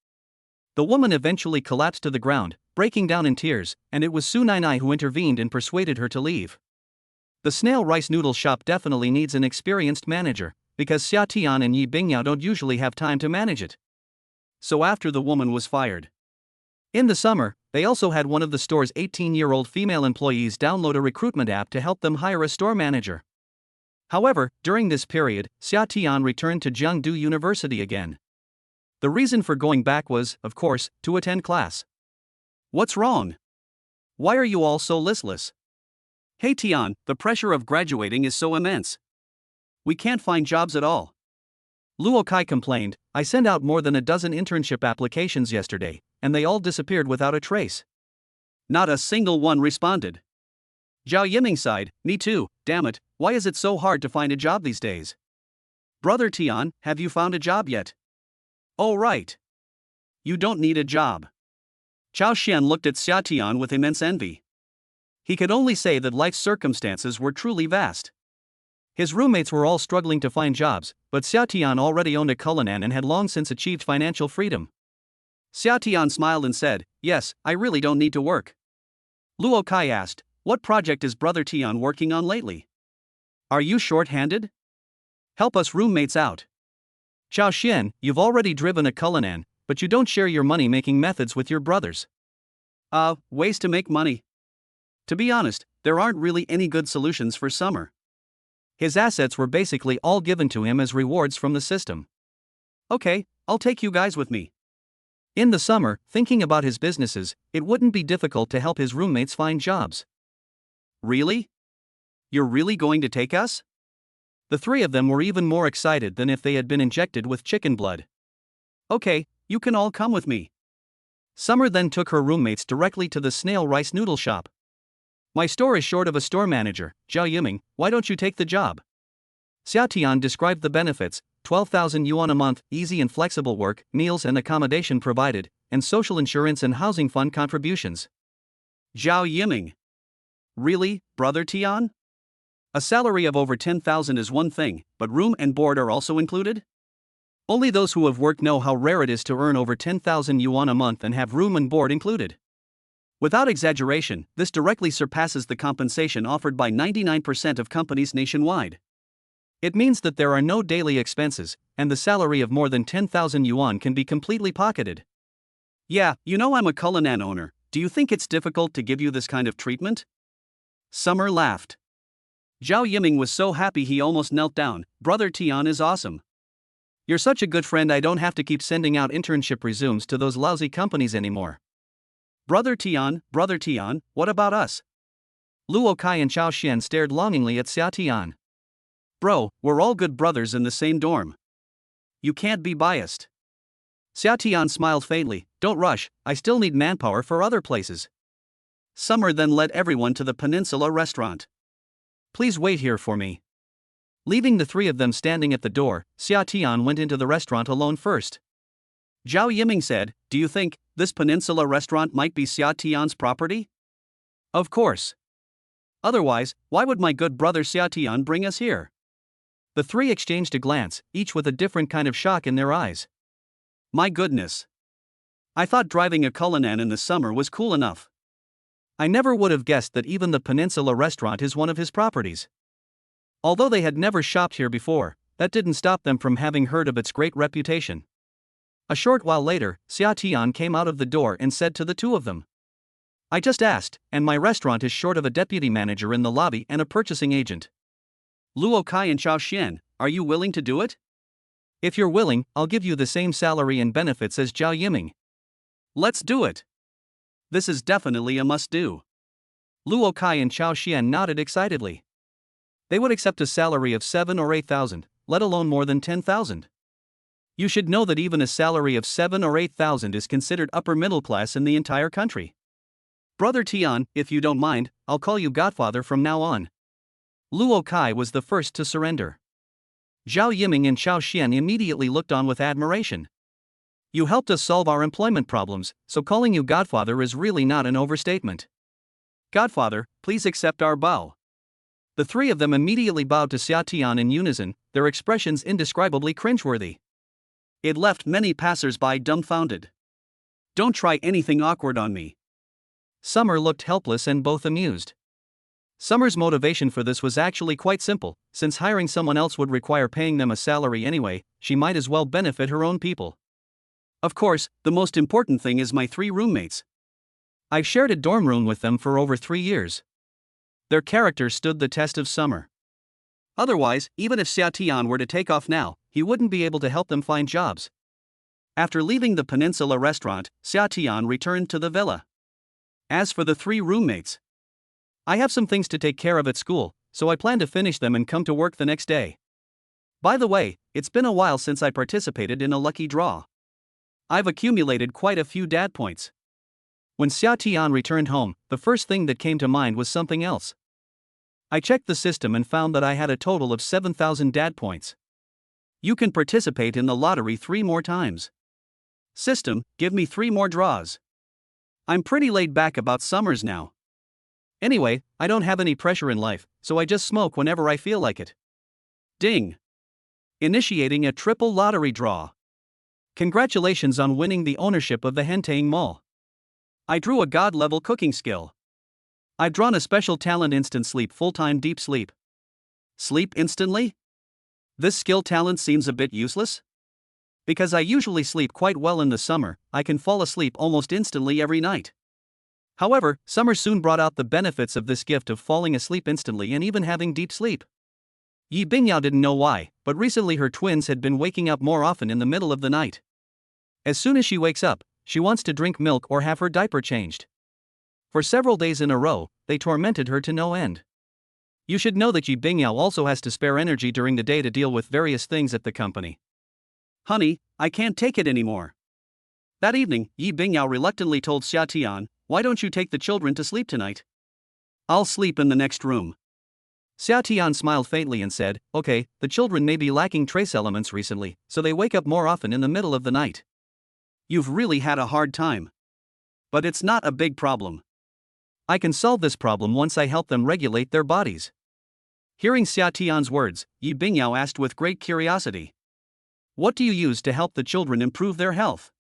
The woman eventually collapsed to the ground, breaking down in tears, and it was Su Nainai who intervened and persuaded her to leave. The snail rice noodle shop definitely needs an experienced manager, because Xia Tian and Yi Bingyao don't usually have time to manage it. So after the woman was fired. In the summer, they also had one of the store's 18-year-old female employees download a recruitment app to help them hire a store manager. However, during this period, Xia Tian returned to Jiangdu University again. The reason for going back was, of course, to attend class. What's wrong? Why are you all so listless? Hey Tian, the pressure of graduating is so immense. We can't find jobs at all. Luo Kai complained, I sent out more than a dozen internship applications yesterday, and they all disappeared without a trace. Not a single one responded. Zhao Yiming sighed, me too, damn it, why is it so hard to find a job these days? Brother Tian, have you found a job yet? Oh right. You don't need a job. Chao Xian looked at Xia Tian with immense envy. He could only say that life's circumstances were truly vast. His roommates were all struggling to find jobs, but Xia Tian already owned a Cullinan and had long since achieved financial freedom. Xia Tian smiled and said, yes, I really don't need to work. Luo Kai asked, what project is Brother Tian working on lately? Are you short-handed? Help us roommates out. Chao Xian, you've already driven a Cullinan, but you don't share your money-making methods with your brothers. Ways to make money. To be honest, there aren't really any good solutions for Summer. His assets were basically all given to him as rewards from the system. Okay, I'll take you guys with me. In the summer, thinking about his businesses, it wouldn't be difficult to help his roommates find jobs. Really? You're really going to take us? The three of them were even more excited than if they had been injected with chicken blood. Okay, you can all come with me. Summer then took her roommates directly to the snail rice noodle shop. My store is short of a store manager, Zhao Yiming, why don't you take the job? Xia Tian described the benefits, 12,000 yuan a month, easy and flexible work, meals and accommodation provided, and social insurance and housing fund contributions. Zhao Yiming. Really, Brother Tian? A salary of over 10,000 is one thing, but room and board are also included? Only those who have worked know how rare it is to earn over 10,000 yuan a month and have room and board included. Without exaggeration, this directly surpasses the compensation offered by 99% of companies nationwide. It means that there are no daily expenses, and the salary of more than 10,000 yuan can be completely pocketed. Yeah, you know I'm a Cullinan owner, do you think it's difficult to give you this kind of treatment? Summer laughed. Zhao Yiming was so happy he almost knelt down, Brother Tian is awesome. You're such a good friend I don't have to keep sending out internship resumes to those lousy companies anymore. Brother Tian, what about us? Luo Kai and Chao Xian stared longingly at Xia Tian. Bro, we're all good brothers in the same dorm. You can't be biased. Xia Tian smiled faintly, don't rush, I still need manpower for other places. Summer then led everyone to the Peninsula restaurant. Please wait here for me. Leaving the three of them standing at the door, Xia Tian went into the restaurant alone first. Zhao Yiming said, do you think this Peninsula restaurant might be Xia Tian's property? Of course. Otherwise, why would my good brother Xia Tian bring us here? The three exchanged a glance, each with a different kind of shock in their eyes. My goodness. I thought driving a Cullinan in the summer was cool enough. I never would have guessed that even the Peninsula restaurant is one of his properties. Although they had never shopped here before, that didn't stop them from having heard of its great reputation. A short while later, Xia Tian came out of the door and said to the two of them, "I just asked, and my restaurant is short of a deputy manager in the lobby and a purchasing agent. Luo Kai and Chao Xian, are you willing to do it? If you're willing, I'll give you the same salary and benefits as Zhao Yiming." "Let's do it. This is definitely a must-do." Luo Kai and Chao Xian nodded excitedly. They would accept a salary of 7 or 8,000, let alone more than 10,000. You should know that even a salary of 7 or 8,000 is considered upper middle class in the entire country. "Brother Tian, if you don't mind, I'll call you Godfather from now on." Luo Kai was the first to surrender. Zhao Yiming and Chao Xian immediately looked on with admiration. "You helped us solve our employment problems, so calling you Godfather is really not an overstatement." "Godfather, please accept our bow." The three of them immediately bowed to Xia Tian in unison, their expressions indescribably cringeworthy. It left many passers-by dumbfounded. "Don't try anything awkward on me." Summer looked helpless and both amused. Summer's motivation for this was actually quite simple: since hiring someone else would require paying them a salary anyway, she might as well benefit her own people. "Of course, the most important thing is my 3 roommates. I've shared a dorm room with them for over 3 years. Their character stood the test of Summer. Otherwise, even if Xia Tian were to take off now, he wouldn't be able to help them find jobs." After leaving the Peninsula restaurant, Xia Tian returned to the villa. "As for the 3 roommates, I have some things to take care of at school, so I plan to finish them and come to work the next day. By the way, it's been a while since I participated in a lucky draw. I've accumulated quite a few dad points." When Xia Tian returned home, the first thing that came to mind was something else. "I checked the system and found that I had a total of 7,000 dad points. You can participate in the lottery 3 more times. System, give me 3 more draws. I'm pretty laid back about summers now. Anyway, I don't have any pressure in life, so I just smoke whenever I feel like it." Ding! Initiating a triple lottery draw. Congratulations on winning the ownership of the Hentang Mall. I drew a god-level cooking skill. I've drawn a special talent: instant sleep, full-time deep sleep. Sleep instantly? This skill talent seems a bit useless? Because I usually sleep quite well in the summer, I can fall asleep almost instantly every night. However, summer soon brought out the benefits of this gift of falling asleep instantly and even having deep sleep. Yi Bingyao didn't know why, but recently her twins had been waking up more often in the middle of the night. As soon as she wakes up, she wants to drink milk or have her diaper changed. For several days in a row, they tormented her to no end. You should know that Yi Bingyao also has to spare energy during the day to deal with various things at the company. "Honey, I can't take it anymore." That evening, Yi Bingyao reluctantly told Xia Tian, "Why don't you take the children to sleep tonight? I'll sleep in the next room." Xia Tian smiled faintly and said, "Okay, the children may be lacking trace elements recently, so they wake up more often in the middle of the night. You've really had a hard time. But it's not a big problem. I can solve this problem once I help them regulate their bodies." Hearing Xia Tian's words, Yi Bingyao asked with great curiosity, "What do you use to help the children improve their health?"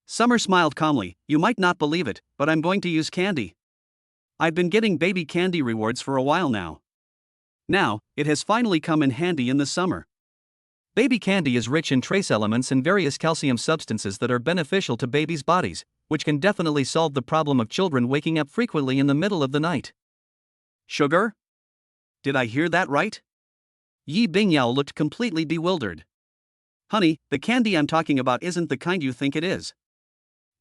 Summer smiled calmly, "You might not believe it, but I'm going to use candy. I've been getting baby candy rewards for a while now. Now, it has finally come in handy in the summer. Baby candy is rich in trace elements and various calcium substances that are beneficial to babies' bodies, which can definitely solve the problem of children waking up frequently in the middle of the night." "Sugar? Did I hear that right?" Yi Bingyao looked completely bewildered. "Honey, the candy I'm talking about isn't the kind you think it is.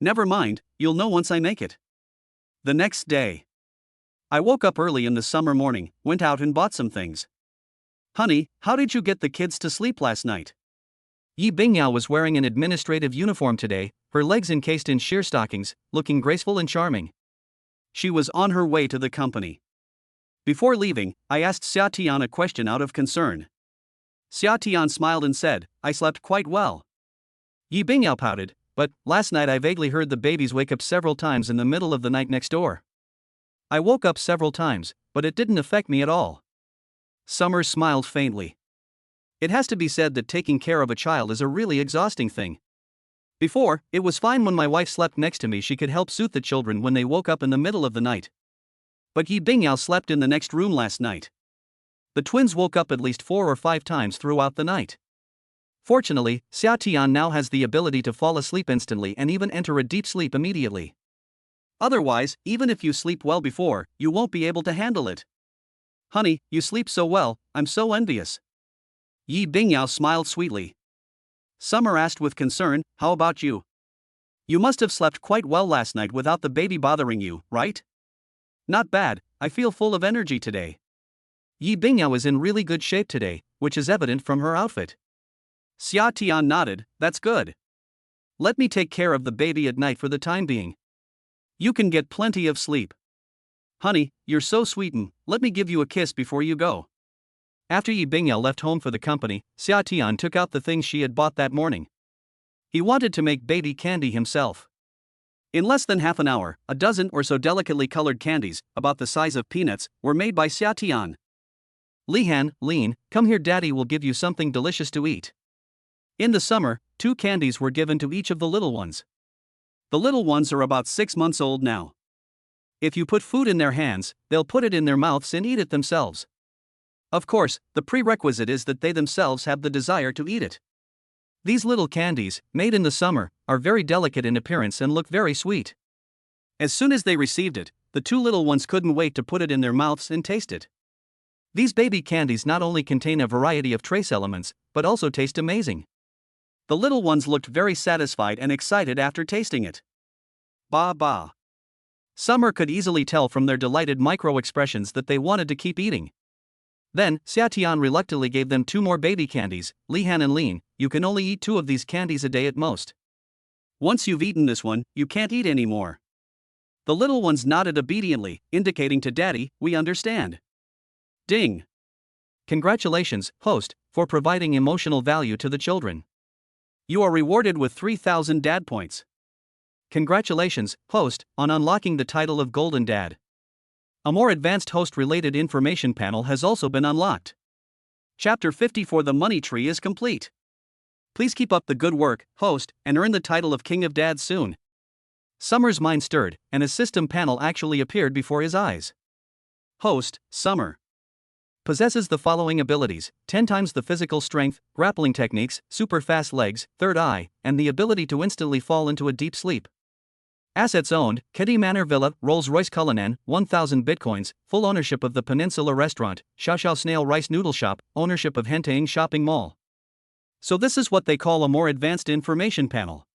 Never mind, you'll know once I make it." The next day, I woke up early in the summer morning, went out and bought some things. "Honey, how did you get the kids to sleep last night?" Yi Bingyao was wearing an administrative uniform today, her legs encased in sheer stockings, looking graceful and charming. She was on her way to the company. Before leaving, I asked Xia Tian a question out of concern. Xia Tian smiled and said, "I slept quite well." Yi Bingyao pouted, "But last night I vaguely heard the babies wake up several times in the middle of the night next door." "I woke up several times, but it didn't affect me at all." Summer smiled faintly. It has to be said that taking care of a child is a really exhausting thing. Before, it was fine when my wife slept next to me, she could help soothe the children when they woke up in the middle of the night. But Yi Bingyao slept in the next room last night. The twins woke up at least 4 or 5 times throughout the night. Fortunately, Xia Tian now has the ability to fall asleep instantly and even enter a deep sleep immediately. Otherwise, even if you sleep well before, you won't be able to handle it. Honey, you sleep so well, I'm so envious. Yi Bingyao smiled sweetly. Summer asked with concern, how about you? You must have slept quite well last night without the baby bothering you, right? Not bad, I feel full of energy today. Yi Bingyao is in really good shape today, which is evident from her outfit. Xia Tian nodded, that's good. Let me take care of the baby at night for the time being. You can get plenty of sleep. Honey, you're so sweet and let me give you a kiss before you go. After Yi Bingyao left home for the company, Xia Tian took out the things she had bought that morning. He wanted to make baby candy himself. In less than half an hour, a dozen or so delicately colored candies, about the size of peanuts, were made by Xia Tian. Lihan, Lean, come here, daddy will give you something delicious to eat. In the summer, 2 candies were given to each of the little ones. The little ones are about 6 months old now. If you put food in their hands, they'll put it in their mouths and eat it themselves. Of course, the prerequisite is that they themselves have the desire to eat it. These little candies, made in the summer, are very delicate in appearance and look very sweet. As soon as they received it, the 2 little ones couldn't wait to put it in their mouths and taste it. These baby candies not only contain a variety of trace elements, but also taste amazing. The little ones looked very satisfied and excited after tasting it. Ba ba. Summer could easily tell from their delighted micro-expressions that they wanted to keep eating. Then, Xia Tian reluctantly gave them 2 more baby candies. Lihan and Lean, you can only eat 2 of these candies a day at most. Once you've eaten this one, you can't eat any more. The little ones nodded obediently, indicating to Daddy, we understand. Ding! Congratulations, host, for providing emotional value to the children. You are rewarded with 3,000 dad points. Congratulations, host, on unlocking the title of Golden Dad. A more advanced host-related information panel has also been unlocked. Chapter 54 The Money Tree is complete. Please keep up the good work, host, and earn the title of King of Dads soon. Summer's mind stirred, and a system panel actually appeared before his eyes. Host, Summer. Possesses the following abilities: 10 times the physical strength, grappling techniques, super fast legs, third eye, and the ability to instantly fall into a deep sleep. Assets owned: Keddy Manor Villa, Rolls-Royce Cullinan, 1,000 bitcoins, full ownership of the Peninsula Restaurant, Xiaoxiao Snail Rice Noodle Shop, ownership of Henteng Shopping Mall. So this is what they call a more advanced information panel.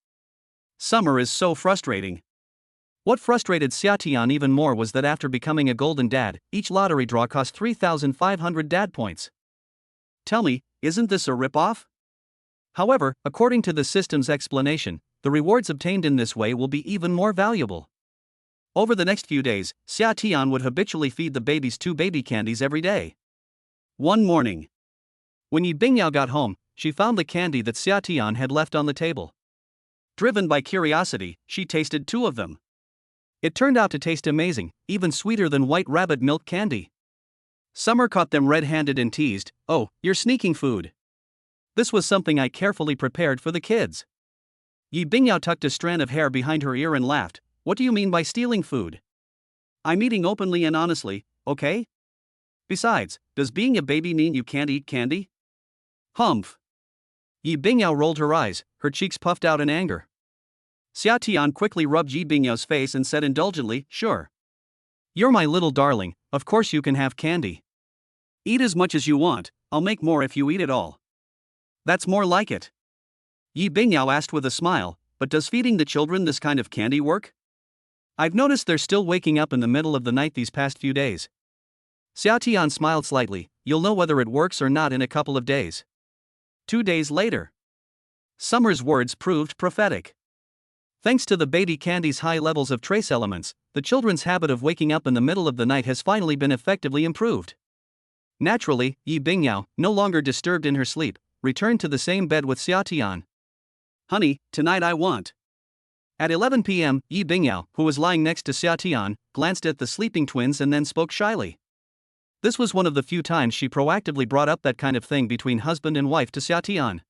Summer is so frustrating. What frustrated Xia Tian even more was that after becoming a golden dad, each lottery draw cost 3,500 dad points. Tell me, isn't this a rip-off? However, according to the system's explanation, the rewards obtained in this way will be even more valuable. Over the next few days, Xia Tian would habitually feed the babies 2 baby candies every day. One morning, when Yi Bingyao got home, she found the candy that Xia Tian had left on the table. Driven by curiosity, she tasted 2 of them. It turned out to taste amazing, even sweeter than white rabbit milk candy. Summer caught them red-handed and teased, "Oh, you're sneaking food." This was something I carefully prepared for the kids. Yi Bingyao tucked a strand of hair behind her ear and laughed, "What do you mean by stealing food? I'm eating openly and honestly, okay? Besides, does being a baby mean you can't eat candy?" Humph. Yi Bingyao rolled her eyes, her cheeks puffed out in anger. Xia Tian quickly rubbed Yi Bingyao's face and said indulgently, "Sure. You're my little darling, of course you can have candy. Eat as much as you want, I'll make more if you eat it all." That's more like it. Yi Bingyao asked with a smile, "But does feeding the children this kind of candy work? I've noticed they're still waking up in the middle of the night these past few days." Xia Tian smiled slightly, "You'll know whether it works or not in a couple of days." 2 days later. Summer's words proved prophetic. Thanks to the baby candy's high levels of trace elements, the children's habit of waking up in the middle of the night has finally been effectively improved. Naturally, Yi Bingyao, no longer disturbed in her sleep, returned to the same bed with Xia Tian. "Honey, tonight I want." At 11 p.m., Yi Bingyao, who was lying next to Xia Tian, glanced at the sleeping twins and then spoke shyly. This was one of the few times she proactively brought up that kind of thing between husband and wife to Xia Tian.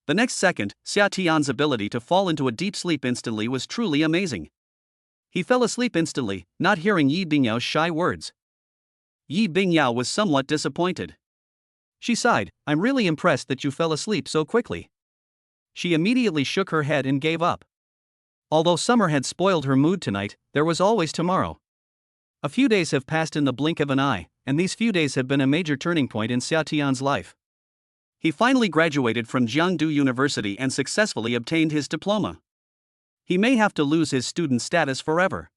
The next second, Xia Tian's ability to fall into a deep sleep instantly was truly amazing. He fell asleep instantly, not hearing Yi Bingyao's shy words. Yi Bingyao was somewhat disappointed. She sighed, "I'm really impressed that you fell asleep so quickly." She immediately shook her head and gave up. Although summer had spoiled her mood tonight, there was always tomorrow. A few days have passed in the blink of an eye, and these few days have been a major turning point in Xia Tian's life. He finally graduated from Jiangdu University and successfully obtained his diploma. He may have to lose his student status forever,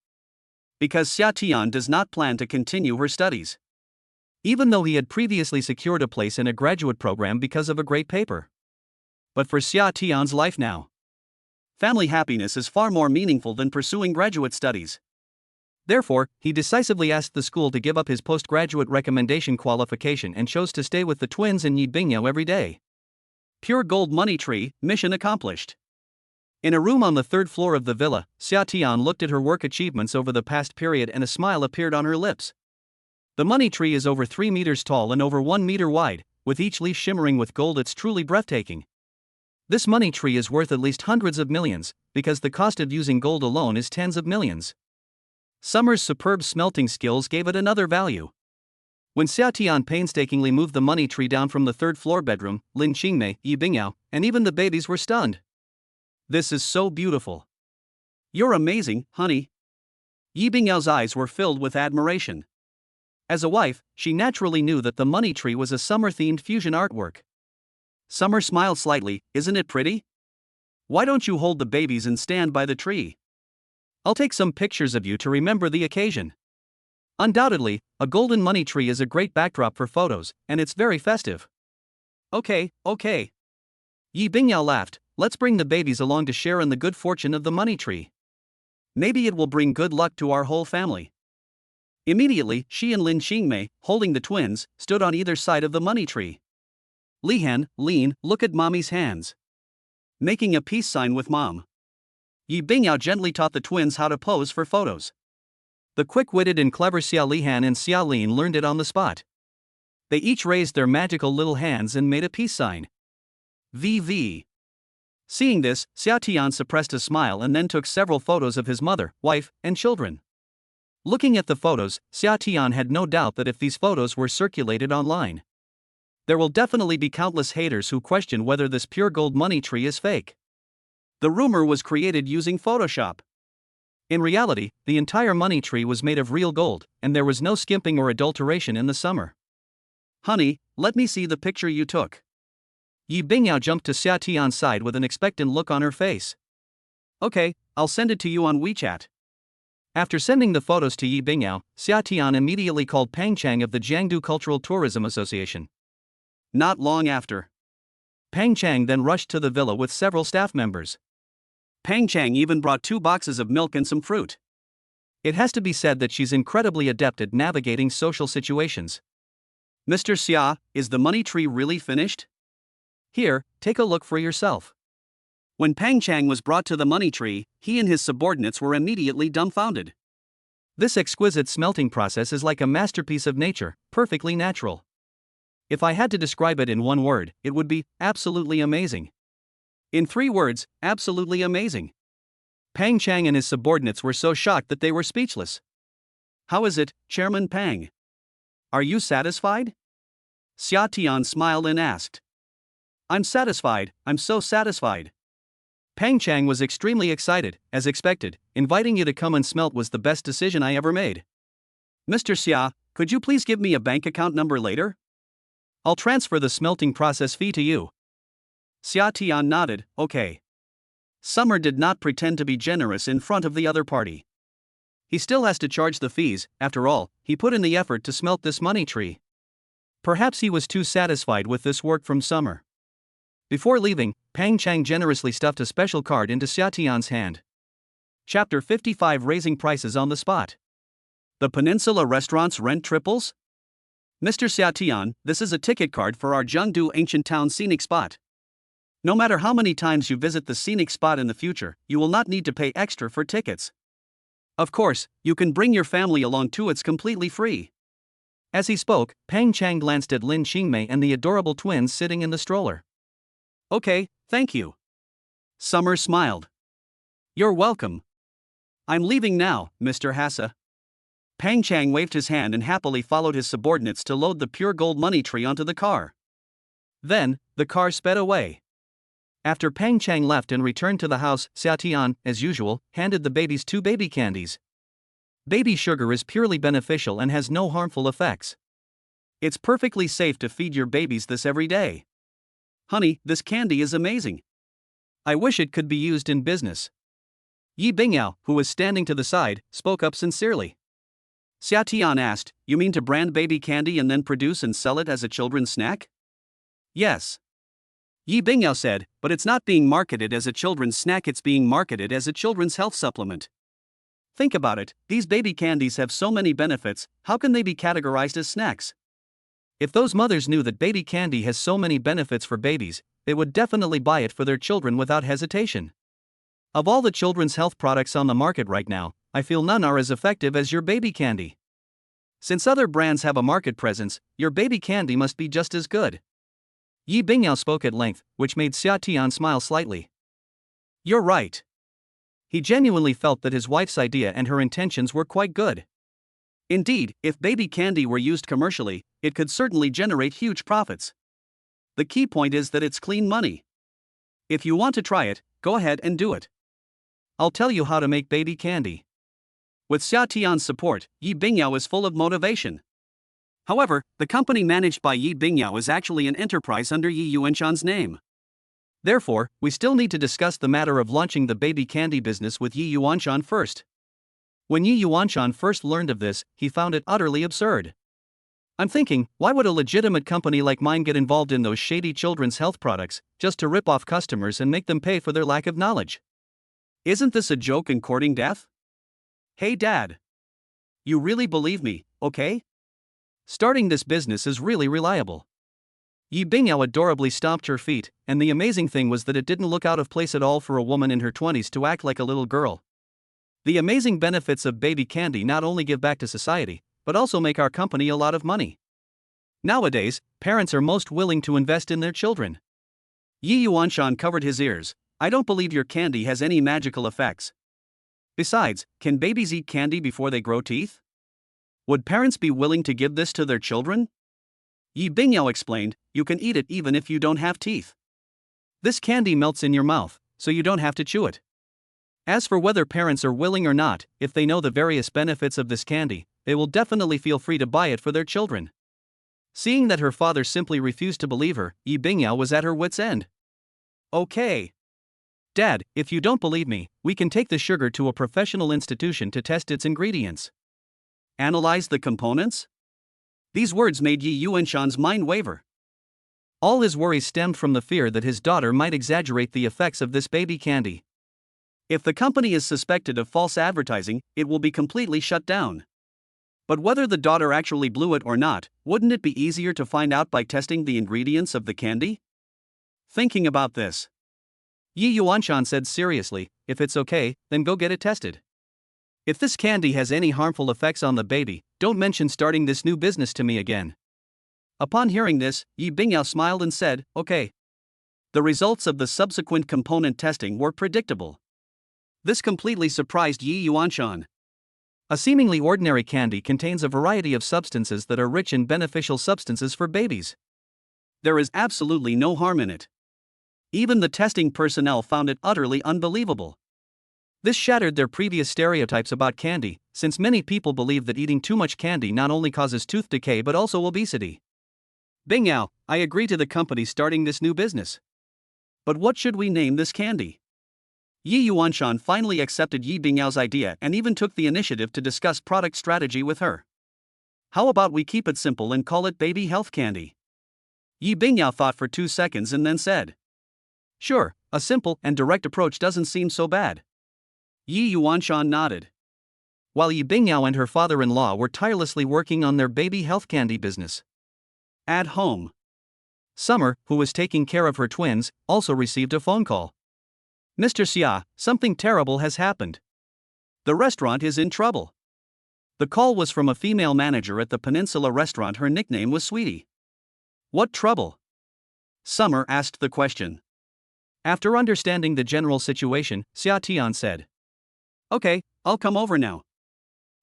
because Xia Tian does not plan to continue her studies, even though he had previously secured a place in a graduate program because of a great paper. But for Xia Tian's life now, family happiness is far more meaningful than pursuing graduate studies. Therefore, he decisively asked the school to give up his postgraduate recommendation qualification and chose to stay with the twins in Yi Bingyao every day. Pure gold money tree, mission accomplished. In a room on the third floor of the villa, Xia Tian looked at her work achievements over the past period and a smile appeared on her lips. The money tree is over 3 meters tall and over 1 meter wide, with each leaf shimmering with gold. It's truly breathtaking. This money tree is worth at least hundreds of millions, because the cost of using gold alone is tens of millions. Summer's superb smelting skills gave it another value. When Xia Tian painstakingly moved the money tree down from the third floor bedroom, Lin Qingmei, Yi Bingyao, and even the babies were stunned. "This is so beautiful. You're amazing, honey." Yi Bingyao's eyes were filled with admiration. As a wife, she naturally knew that the money tree was a summer-themed fusion artwork. Summer smiled slightly, "Isn't it pretty? Why don't you hold the babies and stand by the tree? I'll take some pictures of you to remember the occasion." Undoubtedly, a golden money tree is a great backdrop for photos, and it's very festive. Okay. Yi Bingyao laughed, "Let's bring the babies along to share in the good fortune of the money tree. Maybe it will bring good luck to our whole family." Immediately, she and Lin Qingmei, holding the twins, stood on either side of the money tree. "Lihan, Lin, look at mommy's hands." Making a peace sign with mom, Yi Bingyao gently taught the twins how to pose for photos. The quick-witted and clever Xia Lihan and Xia Lin learned it on the spot. They each raised their magical little hands and made a peace sign. VV. Seeing this, Xia Tian suppressed a smile and then took several photos of his mother, wife, and children. Looking at the photos, Xia Tian had no doubt that if these photos were circulated online, there will definitely be countless haters who question whether this pure gold money tree is fake. The rumor was created using Photoshop. In reality, the entire money tree was made of real gold, and there was no skimping or adulteration in the summer. "Honey, let me see the picture you took." Yi Bingyao jumped to Xia Tian's side with an expectant look on her face. "Okay, I'll send it to you on WeChat." After sending the photos to Yi Bingyao, Xia Tian immediately called Pang Chang of the Jiangdu Cultural Tourism Association. Not long after, Pang Chang then rushed to the villa with several staff members. Pang Chang even brought 2 boxes of milk and some fruit. It has to be said that she's incredibly adept at navigating social situations. "Mr. Xia, is the money tree really finished? Here, take a look for yourself." When Pang Chang was brought to the money tree, he and his subordinates were immediately dumbfounded. This exquisite smelting process is like a masterpiece of nature, perfectly natural. If I had to describe it in one word, it would be absolutely amazing. In 3 words, absolutely amazing. Pang Chang and his subordinates were so shocked that they were speechless. "How is it, Chairman Pang? Are you satisfied?" Xia Tian smiled and asked. "I'm satisfied, I'm so satisfied." Pang Chang was extremely excited, as expected. "Inviting you to come and smelt was the best decision I ever made. Mr. Xia, could you please give me a bank account number later? I'll transfer the smelting process fee to you." Xia Tian nodded, "Okay." Summer did not pretend to be generous in front of the other party. He still has to charge the fees. After all, he put in the effort to smelt this money tree. Perhaps he was too satisfied with this work from Summer. Before leaving, Pang Chang generously stuffed a special card into Xia Tian's hand. Chapter 55: Raising Prices on the Spot. The Peninsula Restaurant's rent triples? Mr. Xia Tian, this is a ticket card for our Jiangdu Ancient Town scenic spot. No matter how many times you visit the scenic spot in the future, you will not need to pay extra for tickets. Of course, you can bring your family along too, it's completely free. As he spoke, Pang Chang glanced at Lin Qingmei and the adorable twins sitting in the stroller. Okay, thank you. Summer smiled. You're welcome. I'm leaving now, Mr. Hassa. Pang Chang waved his hand and happily followed his subordinates to load the pure gold money tree onto the car. Then, the car sped away. After Pang Chang left and returned to the house, Xia Tian, as usual, handed the babies 2 baby candies. Baby sugar is purely beneficial and has no harmful effects. It's perfectly safe to feed your babies this every day. Honey, this candy is amazing. I wish it could be used in business. Yi Bingyao, who was standing to the side, spoke up sincerely. Xia Tian asked, You mean to brand baby candy and then produce and sell it as a children's snack? Yes. Yi Bingyao said, but it's not being marketed as a children's snack, it's being marketed as a children's health supplement. Think about it, these baby candies have so many benefits, how can they be categorized as snacks? If those mothers knew that baby candy has so many benefits for babies, they would definitely buy it for their children without hesitation. Of all the children's health products on the market right now, I feel none are as effective as your baby candy. Since other brands have a market presence, your baby candy must be just as good. Yi Bingyao spoke at length, which made Xia Tian smile slightly. You're right. He genuinely felt that his wife's idea and her intentions were quite good. Indeed, if baby candy were used commercially, it could certainly generate huge profits. The key point is that it's clean money. If you want to try it, go ahead and do it. I'll tell you how to make baby candy. With Xia Tian's support, Yi Bingyao is full of motivation. However, the company managed by Yi Bingyao is actually an enterprise under Yi Yuanshan's name. Therefore, we still need to discuss the matter of launching the baby candy business with Yi Yuanshan first. When Yi Yuanshan first learned of this, he found it utterly absurd. I'm thinking, why would a legitimate company like mine get involved in those shady children's health products, just to rip off customers and make them pay for their lack of knowledge? Isn't this a joke and courting death? Hey Dad. You really believe me, okay? Starting this business is really reliable. Yi Bingyao adorably stomped her feet, and the amazing thing was that it didn't look out of place at all for a woman in her 20s to act like a little girl. The amazing benefits of baby candy not only give back to society, but also make our company a lot of money. Nowadays, parents are most willing to invest in their children. Yi Yuanshan covered his ears. I don't believe your candy has any magical effects. Besides, can babies eat candy before they grow teeth? Would parents be willing to give this to their children? Yi Bingyao explained, you can eat it even if you don't have teeth. This candy melts in your mouth, so you don't have to chew it. As for whether parents are willing or not, if they know the various benefits of this candy, they will definitely feel free to buy it for their children. Seeing that her father simply refused to believe her, Yi Bingyao was at her wit's end. Okay. Dad, if you don't believe me, we can take the sugar to a professional institution to test its ingredients. Analyze the components? These words made Yi Yuanshan's mind waver. All his worries stemmed from the fear that his daughter might exaggerate the effects of this baby candy. If the company is suspected of false advertising, it will be completely shut down. But whether the daughter actually blew it or not, wouldn't it be easier to find out by testing the ingredients of the candy? Thinking about this, Yi Yuanshan said seriously, if it's okay, then go get it tested. If this candy has any harmful effects on the baby, don't mention starting this new business to me again. Upon hearing this, Yi Bingyao smiled and said, okay. The results of the subsequent component testing were predictable. This completely surprised Yi Yuanshan. A seemingly ordinary candy contains a variety of substances that are rich in beneficial substances for babies. There is absolutely no harm in it. Even the testing personnel found it utterly unbelievable. This shattered their previous stereotypes about candy, since many people believe that eating too much candy not only causes tooth decay but also obesity. Bingyao, I agree to the company starting this new business. But what should we name this candy? Yi Yuanshan finally accepted Yi Bingyao's idea and even took the initiative to discuss product strategy with her. How about we keep it simple and call it baby health candy? Yi Bingyao thought for 2 seconds and then said, sure, a simple and direct approach doesn't seem so bad. Yi Yuanshan nodded. While Yi Bingyao and her father-in-law were tirelessly working on their baby health candy business. At home, Summer, who was taking care of her twins, also received a phone call. Mr. Xia, something terrible has happened. The restaurant is in trouble. The call was from a female manager at the Peninsula restaurant. Her nickname was Sweetie. What trouble? Summer asked the question. After understanding the general situation, Xia Tian said, "Okay, I'll come over now."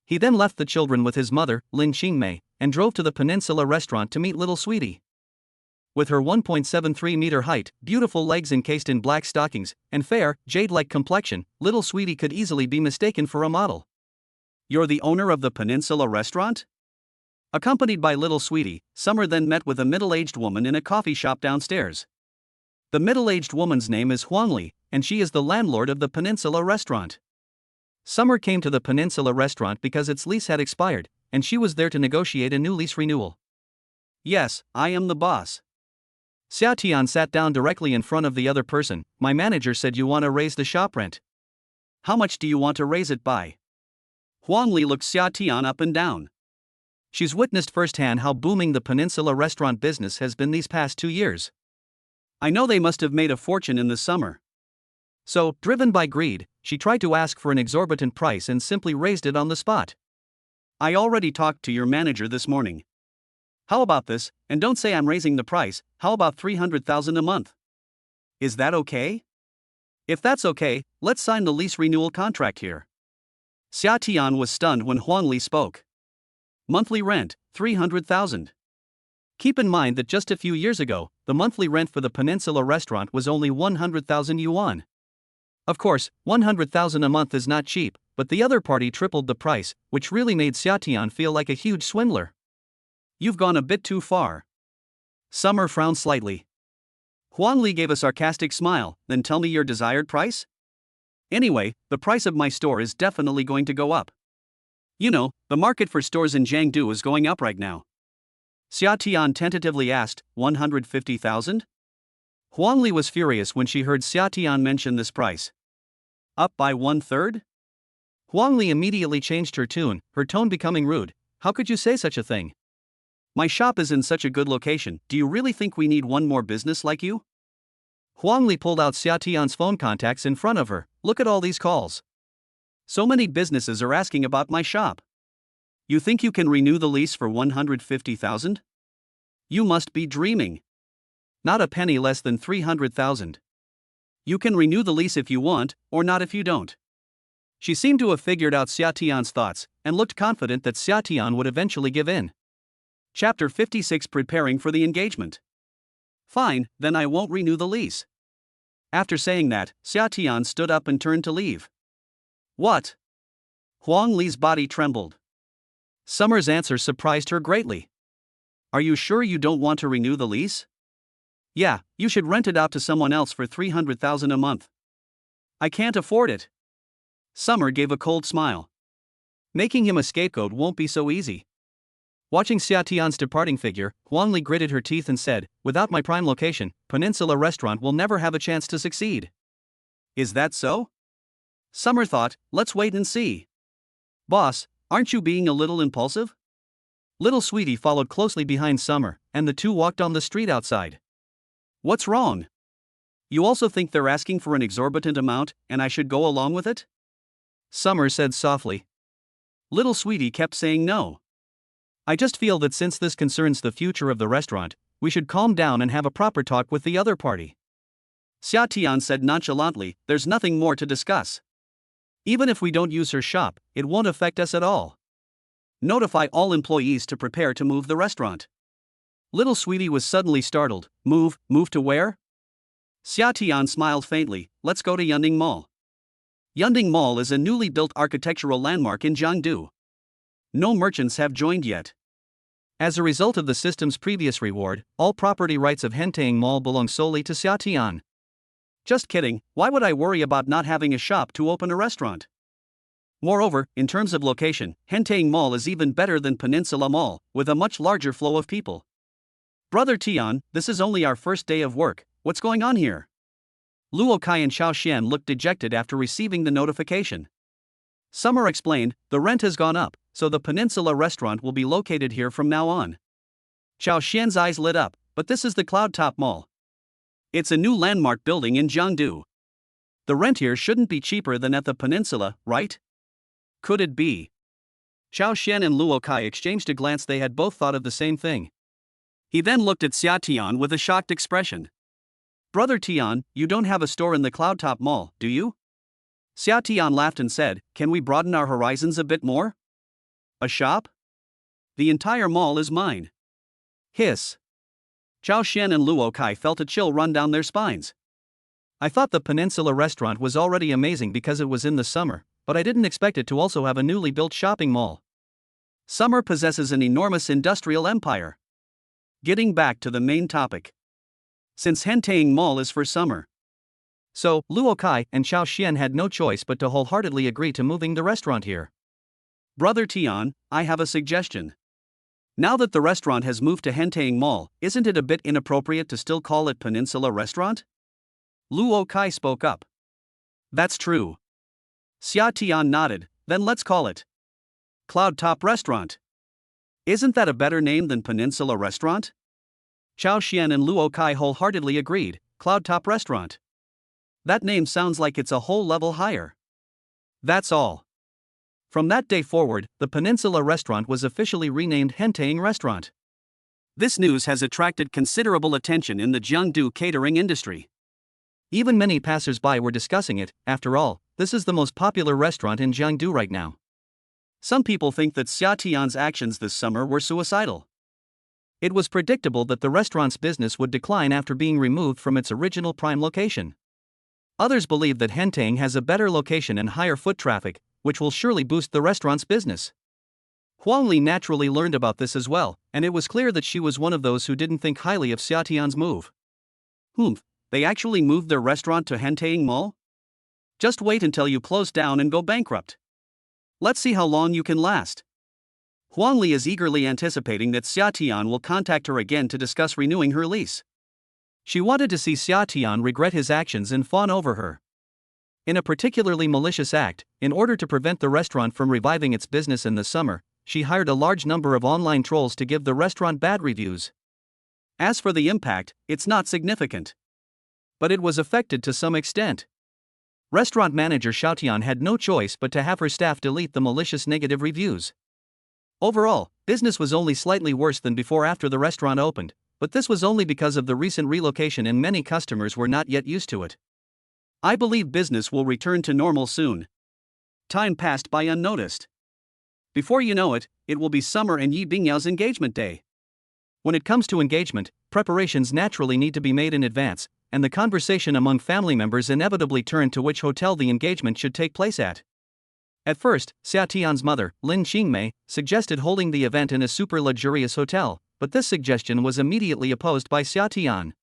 He then left the children with his mother, Lin Qingmei, and drove to the Peninsula restaurant to meet little sweetie. With her 1.73-meter height, beautiful legs encased in black stockings, and fair, jade-like complexion, little sweetie could easily be mistaken for a model. "You're the owner of the Peninsula restaurant?" Accompanied by little sweetie, Summer then met with a middle-aged woman in a coffee shop downstairs. The middle-aged woman's name is Huangli, and she is the landlord of the Peninsula restaurant. Summer came to the Peninsula restaurant because its lease had expired, and she was there to negotiate a new lease renewal. "Yes, I am the boss." Xia Tian sat down directly in front of the other person. "My manager said you want to raise the shop rent. How much do you want to raise it by?" Huangli looked Xia Tian up and down. She's witnessed firsthand how booming the Peninsula restaurant business has been these past 2 years. I know they must have made a fortune in the summer. So, driven by greed, she tried to ask for an exorbitant price and simply raised it on the spot. "I already talked to your manager this morning. How about this, and don't say I'm raising the price, how about 300,000 a month? Is that okay? If that's okay, let's sign the lease renewal contract here." Xia Tian was stunned when Huangli spoke. Monthly rent, 300,000. Keep in mind that just a few years ago, the monthly rent for the Peninsula restaurant was only 100,000 yuan. Of course, 100,000 a month is not cheap, but the other party tripled the price, which really made Xia Tian feel like a huge swindler. "You've gone a bit too far." Summer frowned slightly. Huangli gave a sarcastic smile. "Then tell me your desired price? Anyway, the price of my store is definitely going to go up. You know, the market for stores in Jiangdu is going up right now." Xia Tian tentatively asked, 150,000? Huangli was furious when she heard Xia Tian mention this price. "Up by 1/3? Huangli immediately changed her tune, her tone becoming rude. "How could you say such a thing? My shop is in such a good location, do you really think we need one more business like you?" Huangli pulled out Xia Tian's phone contacts in front of her. "Look at all these calls. So many businesses are asking about my shop. You think you can renew the lease for 150,000? You must be dreaming. Not a penny less than 300,000. You can renew the lease if you want, or not if you don't." She seemed to have figured out Xia Tian's thoughts, and looked confident that Xia Tian would eventually give in. Chapter 56: Preparing for the engagement. "Fine, then I won't renew the lease." After saying that, Xia Tian stood up and turned to leave. "What?" Huang Li's body trembled. Summer's answer surprised her greatly. "Are you sure you don't want to renew the lease?" "Yeah, you should rent it out to someone else for 300,000 a month." "I can't afford it." Summer gave a cold smile. Making him a scapegoat won't be so easy. Watching Xia Tian's departing figure, Huangli gritted her teeth and said, "Without my prime location, Peninsula Restaurant will never have a chance to succeed." "Is that so?" Summer thought, "Let's wait and see." "Boss, aren't you being a little impulsive?" Little sweetie followed closely behind Summer, and the two walked on the street outside. "What's wrong? You also think they're asking for an exorbitant amount, and I should go along with it?" Summer said softly. Little sweetie kept saying no. "I just feel that since this concerns the future of the restaurant, we should calm down and have a proper talk with the other party." Xia Tian said nonchalantly, "There's nothing more to discuss. Even if we don't use her shop, it won't affect us at all. Notify all employees to prepare to move the restaurant." Little sweetie was suddenly startled. Move to where?" Xia Tian smiled faintly. "Let's go to Yunding Mall." Yunding Mall is a newly built architectural landmark in Jiangdu. No merchants have joined yet. As a result of the system's previous reward, all property rights of Hentang Mall belong solely to Xia Tian. "Just kidding, why would I worry about not having a shop to open a restaurant? Moreover, in terms of location, Hentang Mall is even better than Peninsula Mall, with a much larger flow of people." "Brother Tian, this is only our first day of work, what's going on here?" Luo Kai and Xiao Xian looked dejected after receiving the notification. Summer explained, "The rent has gone up, so the Peninsula restaurant will be located here from now on." Xiao Xian's eyes lit up. "But this is the Cloud Top Mall. It's a new landmark building in Jiangdu. The rent here shouldn't be cheaper than at the Peninsula, right? Could it be?" Xiao Xian and Luo Kai exchanged a glance. They had both thought of the same thing. He then looked at Xia Tian with a shocked expression. Brother Tian, you don't have a store in the Cloudtop Mall, do you? Xia Tian laughed and said, can we broaden our horizons a bit more? A shop? The entire mall is mine. Hiss. Zhao Xian and Luo Kai felt a chill run down their spines. I thought the Peninsula restaurant was already amazing because it was in the summer, but I didn't expect it to also have a newly built shopping mall. Summer possesses an enormous industrial empire. Getting back to the main topic. Since Hentang Mall is for summer. So, Luo Kai and Zhao Xian had no choice but to wholeheartedly agree to moving the restaurant here. Brother Tian, I have a suggestion. Now that the restaurant has moved to Hentang Mall, isn't it a bit inappropriate to still call it Peninsula Restaurant? Luo Kai spoke up. That's true. Xia Tian nodded, then let's call it Cloudtop Restaurant. Isn't that a better name than Peninsula Restaurant? Zhao Xian and Luo Kai wholeheartedly agreed, Cloudtop Restaurant. That name sounds like it's a whole level higher. That's all. From that day forward, the Peninsula Restaurant was officially renamed Hentang Restaurant. This news has attracted considerable attention in the Jiangdu catering industry. Even many passers-by were discussing it. After all, this is the most popular restaurant in Jiangdu right now. Some people think that Xia Tian's actions this summer were suicidal. It was predictable that the restaurant's business would decline after being removed from its original prime location. Others believe that Hentang has a better location and higher foot traffic, which will surely boost the restaurant's business. Huang Li naturally learned about this as well, and it was clear that she was one of those who didn't think highly of Xia Tian's move. They actually moved their restaurant to Hentang Mall? Just wait until you close down and go bankrupt. Let's see how long you can last. Huang Li is eagerly anticipating that Xia Tian will contact her again to discuss renewing her lease. She wanted to see Xia Tian regret his actions and fawn over her. In a particularly malicious act, in order to prevent the restaurant from reviving its business in the summer, she hired a large number of online trolls to give the restaurant bad reviews. As for the impact, it's not significant. But it was affected to some extent. Restaurant manager Xiaotian had no choice but to have her staff delete the malicious negative reviews. Overall, business was only slightly worse than before after the restaurant opened, but this was only because of the recent relocation and many customers were not yet used to it. I believe business will return to normal soon. Time passed by unnoticed. Before you know it, it will be summer and Yi Bingyao's engagement day. When it comes to engagement, preparations naturally need to be made in advance, and the conversation among family members inevitably turned to which hotel the engagement should take place at. At first, Xia Tian's mother, Lin Qingmei, suggested holding the event in a super luxurious hotel, but this suggestion was immediately opposed by Xia Tian.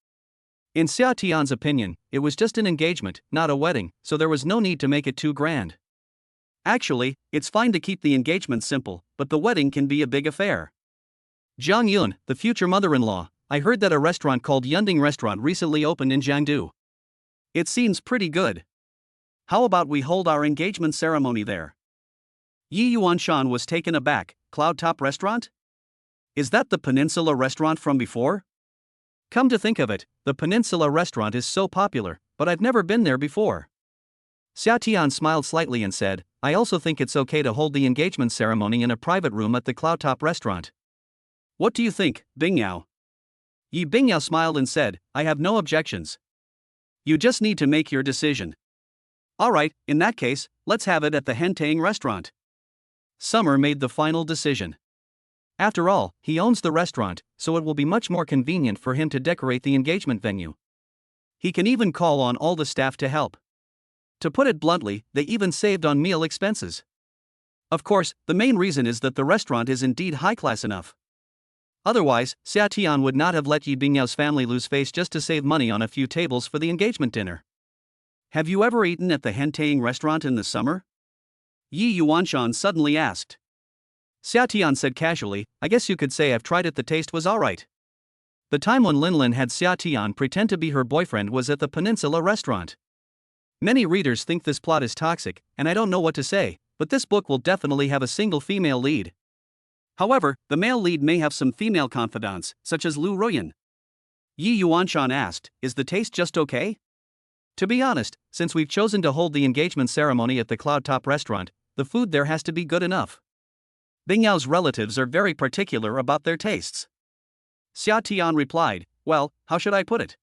In Xia Tian's opinion, it was just an engagement, not a wedding, so there was no need to make it too grand. Actually, it's fine to keep the engagement simple, but the wedding can be a big affair. Zhang Yun, the future mother-in-law, I heard that a restaurant called Yunding Restaurant recently opened in Jiangdu. It seems pretty good. How about we hold our engagement ceremony there? Yi Yuanshan was taken aback. Cloudtop Restaurant? Is that the Peninsula Restaurant from before? Come to think of it, the Peninsula Restaurant is so popular, but I've never been there before. Xia Tian smiled slightly and said, I also think it's okay to hold the engagement ceremony in a private room at the Cloudtop Restaurant. What do you think, Bingyao? Yi Bingyao smiled and said, I have no objections. You just need to make your decision. Alright, in that case, let's have it at the Hentang Restaurant. Summer made the final decision. After all, he owns the restaurant, so it will be much more convenient for him to decorate the engagement venue. He can even call on all the staff to help. To put it bluntly, they even saved on meal expenses. Of course, the main reason is that the restaurant is indeed high-class enough. Otherwise, Xia Tian would not have let Yi Bingyao's family lose face just to save money on a few tables for the engagement dinner. Have you ever eaten at the Hentang Restaurant in the summer? Yi Yuanshan suddenly asked. Xia Tian said casually, I guess you could say I've tried it, the taste was alright. The time when Lin had Xia Tian pretend to be her boyfriend was at the Peninsula Restaurant. Many readers think this plot is toxic, and I don't know what to say, but this book will definitely have a single female lead. However, the male lead may have some female confidants, such as Lu Ruoyan. Yi Yuanshan asked, is the taste just okay? To be honest, since we've chosen to hold the engagement ceremony at the Cloudtop Restaurant, the food there has to be good enough. Bingyao's relatives are very particular about their tastes. Xia Tian replied, well, how should I put it?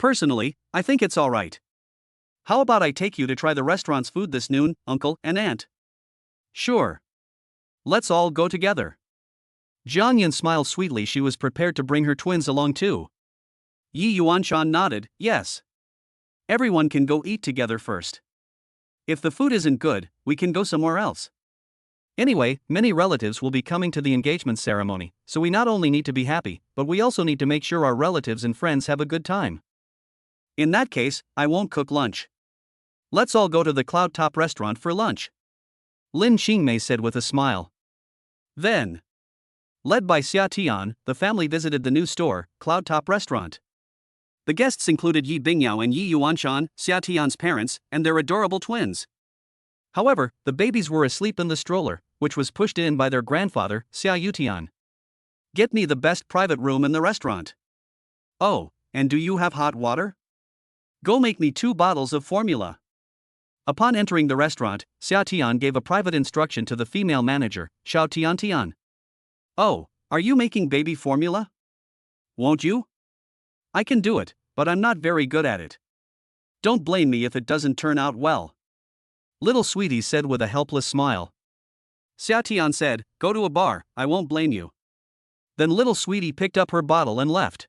Personally, I think it's alright. How about I take you to try the restaurant's food this noon, uncle and aunt? Sure. Let's all go together. Jiang Yin smiled sweetly. She was prepared to bring her twins along too. Yi Yuanshan nodded, yes. Everyone can go eat together first. If the food isn't good, we can go somewhere else. Anyway, many relatives will be coming to the engagement ceremony, so we not only need to be happy, but we also need to make sure our relatives and friends have a good time. In that case, I won't cook lunch. Let's all go to the Cloud Top restaurant for lunch. Lin Qingmei said with a smile. Then, led by Xia Tian, the family visited the new store, Cloud Top Restaurant. The guests included Yi Bingyao and Yi Yuanshan, Xia Tian's parents, and their adorable twins. However, the babies were asleep in the stroller, which was pushed in by their grandfather, Xia Yutian. Get me the best private room in the restaurant. Oh, and do you have hot water? Go make me 2 bottles of formula. Upon entering the restaurant, Xia Tian gave a private instruction to the female manager, Xiao Tian Tian. Oh, are you making baby formula? Won't you? I can do it, but I'm not very good at it. Don't blame me if it doesn't turn out well. Little sweetie said with a helpless smile. Xia Tian said, go to a bar, I won't blame you. Then little sweetie picked up her bottle and left.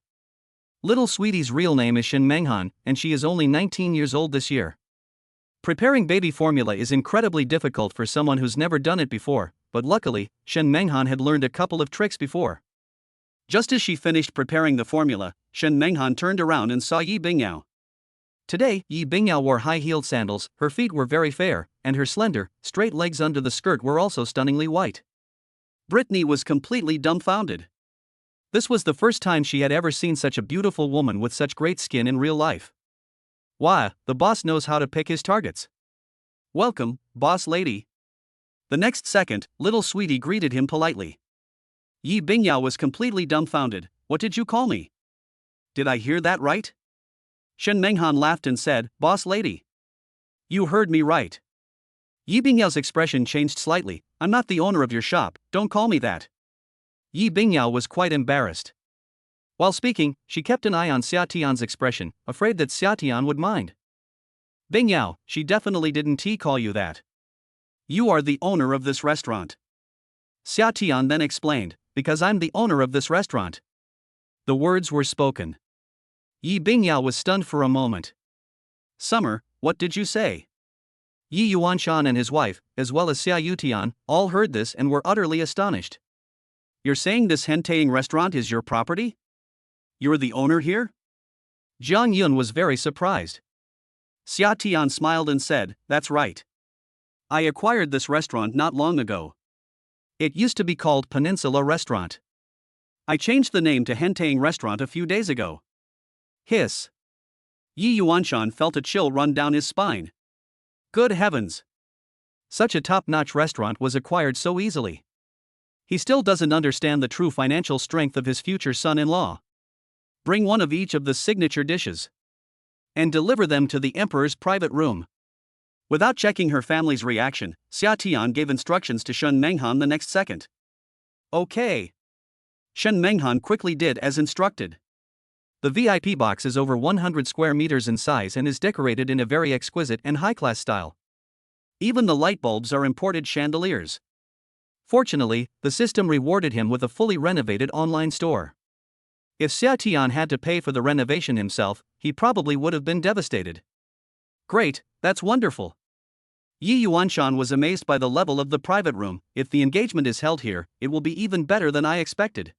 Little sweetie's real name is Shen Menghan, and she is only 19 years old this year. Preparing baby formula is incredibly difficult for someone who's never done it before, but luckily, Shen Menghan had learned a couple of tricks before. Just as she finished preparing the formula, Shen Menghan turned around and saw Yi Bingyao. Today, Yi Bingyao wore high-heeled sandals, her feet were very fair, and her slender, straight legs under the skirt were also stunningly white. Brittany was completely dumbfounded. This was the first time she had ever seen such a beautiful woman with such great skin in real life. Wow, the boss knows how to pick his targets. Welcome, boss lady. The next second, little sweetie greeted him politely. Yi Bingyao was completely dumbfounded. What did you call me? Did I hear that right? Shen Menghan laughed and said, boss lady. You heard me right. Yi Bingyao's expression changed slightly. I'm not the owner of your shop, don't call me that. Yi Bingyao was quite embarrassed. While speaking, she kept an eye on Xia Tian's expression, afraid that Xia Tian would mind. Bingyao, she definitely didn't call you that. You are the owner of this restaurant. Xia Tian then explained, because I'm the owner of this restaurant. The words were spoken. Yi Bingyao was stunned for a moment. Summer, what did you say? Yi Yuanshan and his wife, as well as Xia Yutian, all heard this and were utterly astonished. You're saying this henteing restaurant is your property? You're the owner here? Jiang Yun was very surprised. Xia Tian smiled and said, that's right. I acquired this restaurant not long ago. It used to be called Peninsula Restaurant. I changed the name to Henteing Restaurant a few days ago. Hiss. Yi Yuanshan felt a chill run down his spine. Good heavens! Such a top-notch restaurant was acquired so easily. He still doesn't understand the true financial strength of his future son-in-law. Bring one of each of the signature dishes. And deliver them to the emperor's private room. Without checking her family's reaction, Xia Tian gave instructions to Shen Menghan the next second. Okay. Shen Menghan quickly did as instructed. The VIP box is over 100 square meters in size and is decorated in a very exquisite and high-class style. Even the light bulbs are imported chandeliers. Fortunately, the system rewarded him with a fully renovated online store. If Xia Tian had to pay for the renovation himself, he probably would have been devastated. Great, that's wonderful. Yi Yuanshan was amazed by the level of the private room. If the engagement is held here, it will be even better than I expected.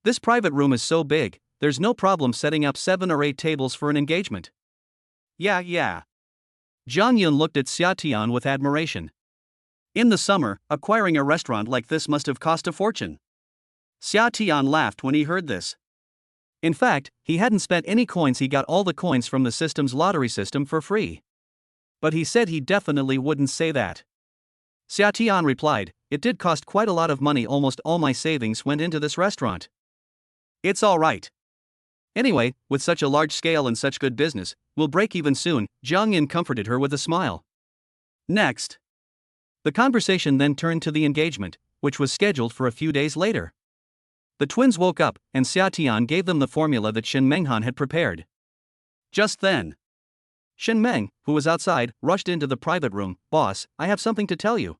This private room is so big, there's no problem setting up 7 or 8 tables for an engagement. Yeah. Jiang Yun looked at Xia Tian with admiration. In the summer, acquiring a restaurant like this must have cost a fortune. Xia Tian laughed when he heard this. In fact, he hadn't spent any coins. He got all the coins from the system's lottery system for free. But he said he definitely wouldn't say that. Xia Tian replied, it did cost quite a lot of money. Almost all my savings went into this restaurant. It's all right. Anyway, with such a large scale and such good business, we'll break even soon, Jiang Yin comforted her with a smile. Next. The conversation then turned to the engagement, which was scheduled for a few days later. The twins woke up, and Xia Tian gave them the formula that Shen Menghan had prepared. Just then, Shin Meng, who was outside, rushed into the private room. "Boss, I have something to tell you."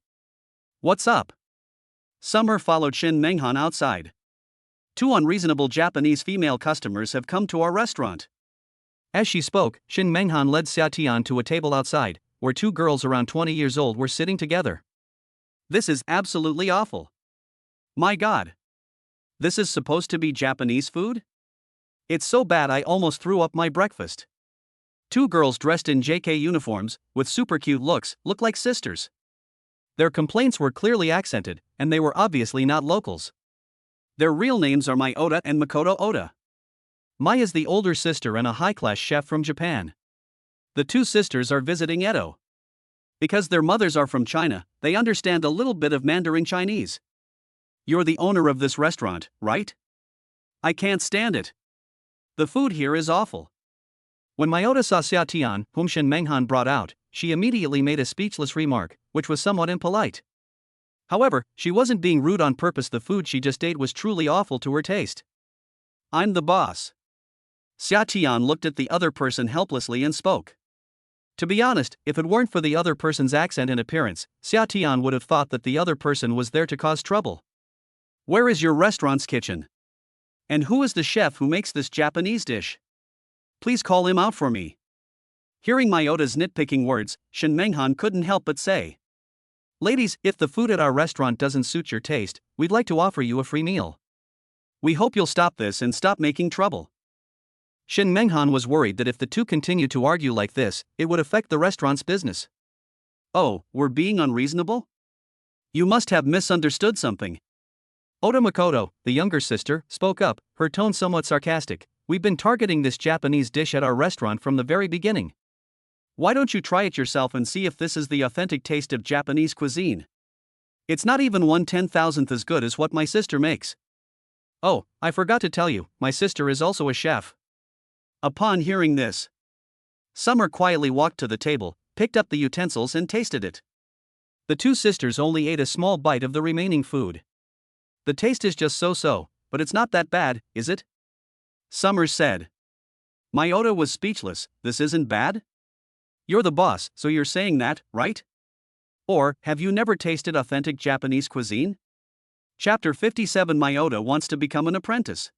"What's up?" Summer followed Shin Menghan outside. "Two unreasonable Japanese female customers have come to our restaurant." As she spoke, Shin Menghan led Xia Tian to a table outside, where two girls around 20 years old were sitting together. "This is absolutely awful. My god. This is supposed to be Japanese food? It's so bad I almost threw up my breakfast." Two girls dressed in JK uniforms, with super cute looks, look like sisters. Their complaints were clearly accented, and they were obviously not locals. Their real names are Mai Oda and Makoto Oda. Mai is the older sister and a high-class chef from Japan. The two sisters are visiting Edo. Because their mothers are from China, they understand a little bit of Mandarin Chinese. "You're the owner of this restaurant, right?" "I can't stand it. The food here is awful." When Mayota saw Xia Tian, whom Shin Menghan brought out, she immediately made a speechless remark, which was somewhat impolite. However, she wasn't being rude on purpose. The food she just ate was truly awful to her taste. "I'm the boss." Xia Tian looked at the other person helplessly and spoke. To be honest, if it weren't for the other person's accent and appearance, Xia Tian would have thought that the other person was there to cause trouble. "Where is your restaurant's kitchen? And who is the chef who makes this Japanese dish? Please call him out for me." Hearing Mayota's nitpicking words, Shin Menghan couldn't help but say, "Ladies, if the food at our restaurant doesn't suit your taste, we'd like to offer you a free meal. We hope you'll stop this and stop making trouble." Shin Menghan was worried that if the two continued to argue like this, it would affect the restaurant's business. "Oh, we're being unreasonable? You must have misunderstood something." Oda Makoto, the younger sister, spoke up, her tone somewhat sarcastic. "We've been targeting this Japanese dish at our restaurant from the very beginning. Why don't you try it yourself and see if this is the authentic taste of Japanese cuisine? It's not even 1/10,000th as good as what my sister makes. Oh, I forgot to tell you, my sister is also a chef." Upon hearing this, Summer quietly walked to the table, picked up the utensils and tasted it. The two sisters only ate a small bite of the remaining food. "The taste is just so-so, but it's not that bad, is it?" Summer said. Mayota was speechless. "This isn't bad? You're the boss, so you're saying that, right? Or, have you never tasted authentic Japanese cuisine?" Chapter 57. Mayota wants to become an apprentice.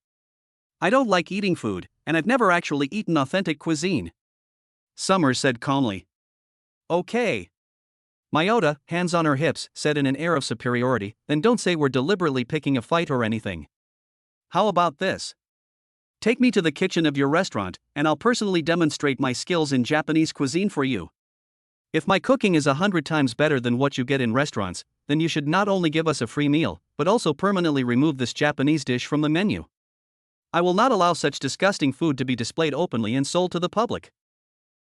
"I don't like eating food, and I've never actually eaten authentic cuisine," Summer said calmly. "Okay." Mayota, hands on her hips, said in an air of superiority, "Then don't say we're deliberately picking a fight or anything. How about this? Take me to the kitchen of your restaurant, and I'll personally demonstrate my skills in Japanese cuisine for you. If my cooking is 100 times better than what you get in restaurants, then you should not only give us a free meal, but also permanently remove this Japanese dish from the menu. I will not allow such disgusting food to be displayed openly and sold to the public.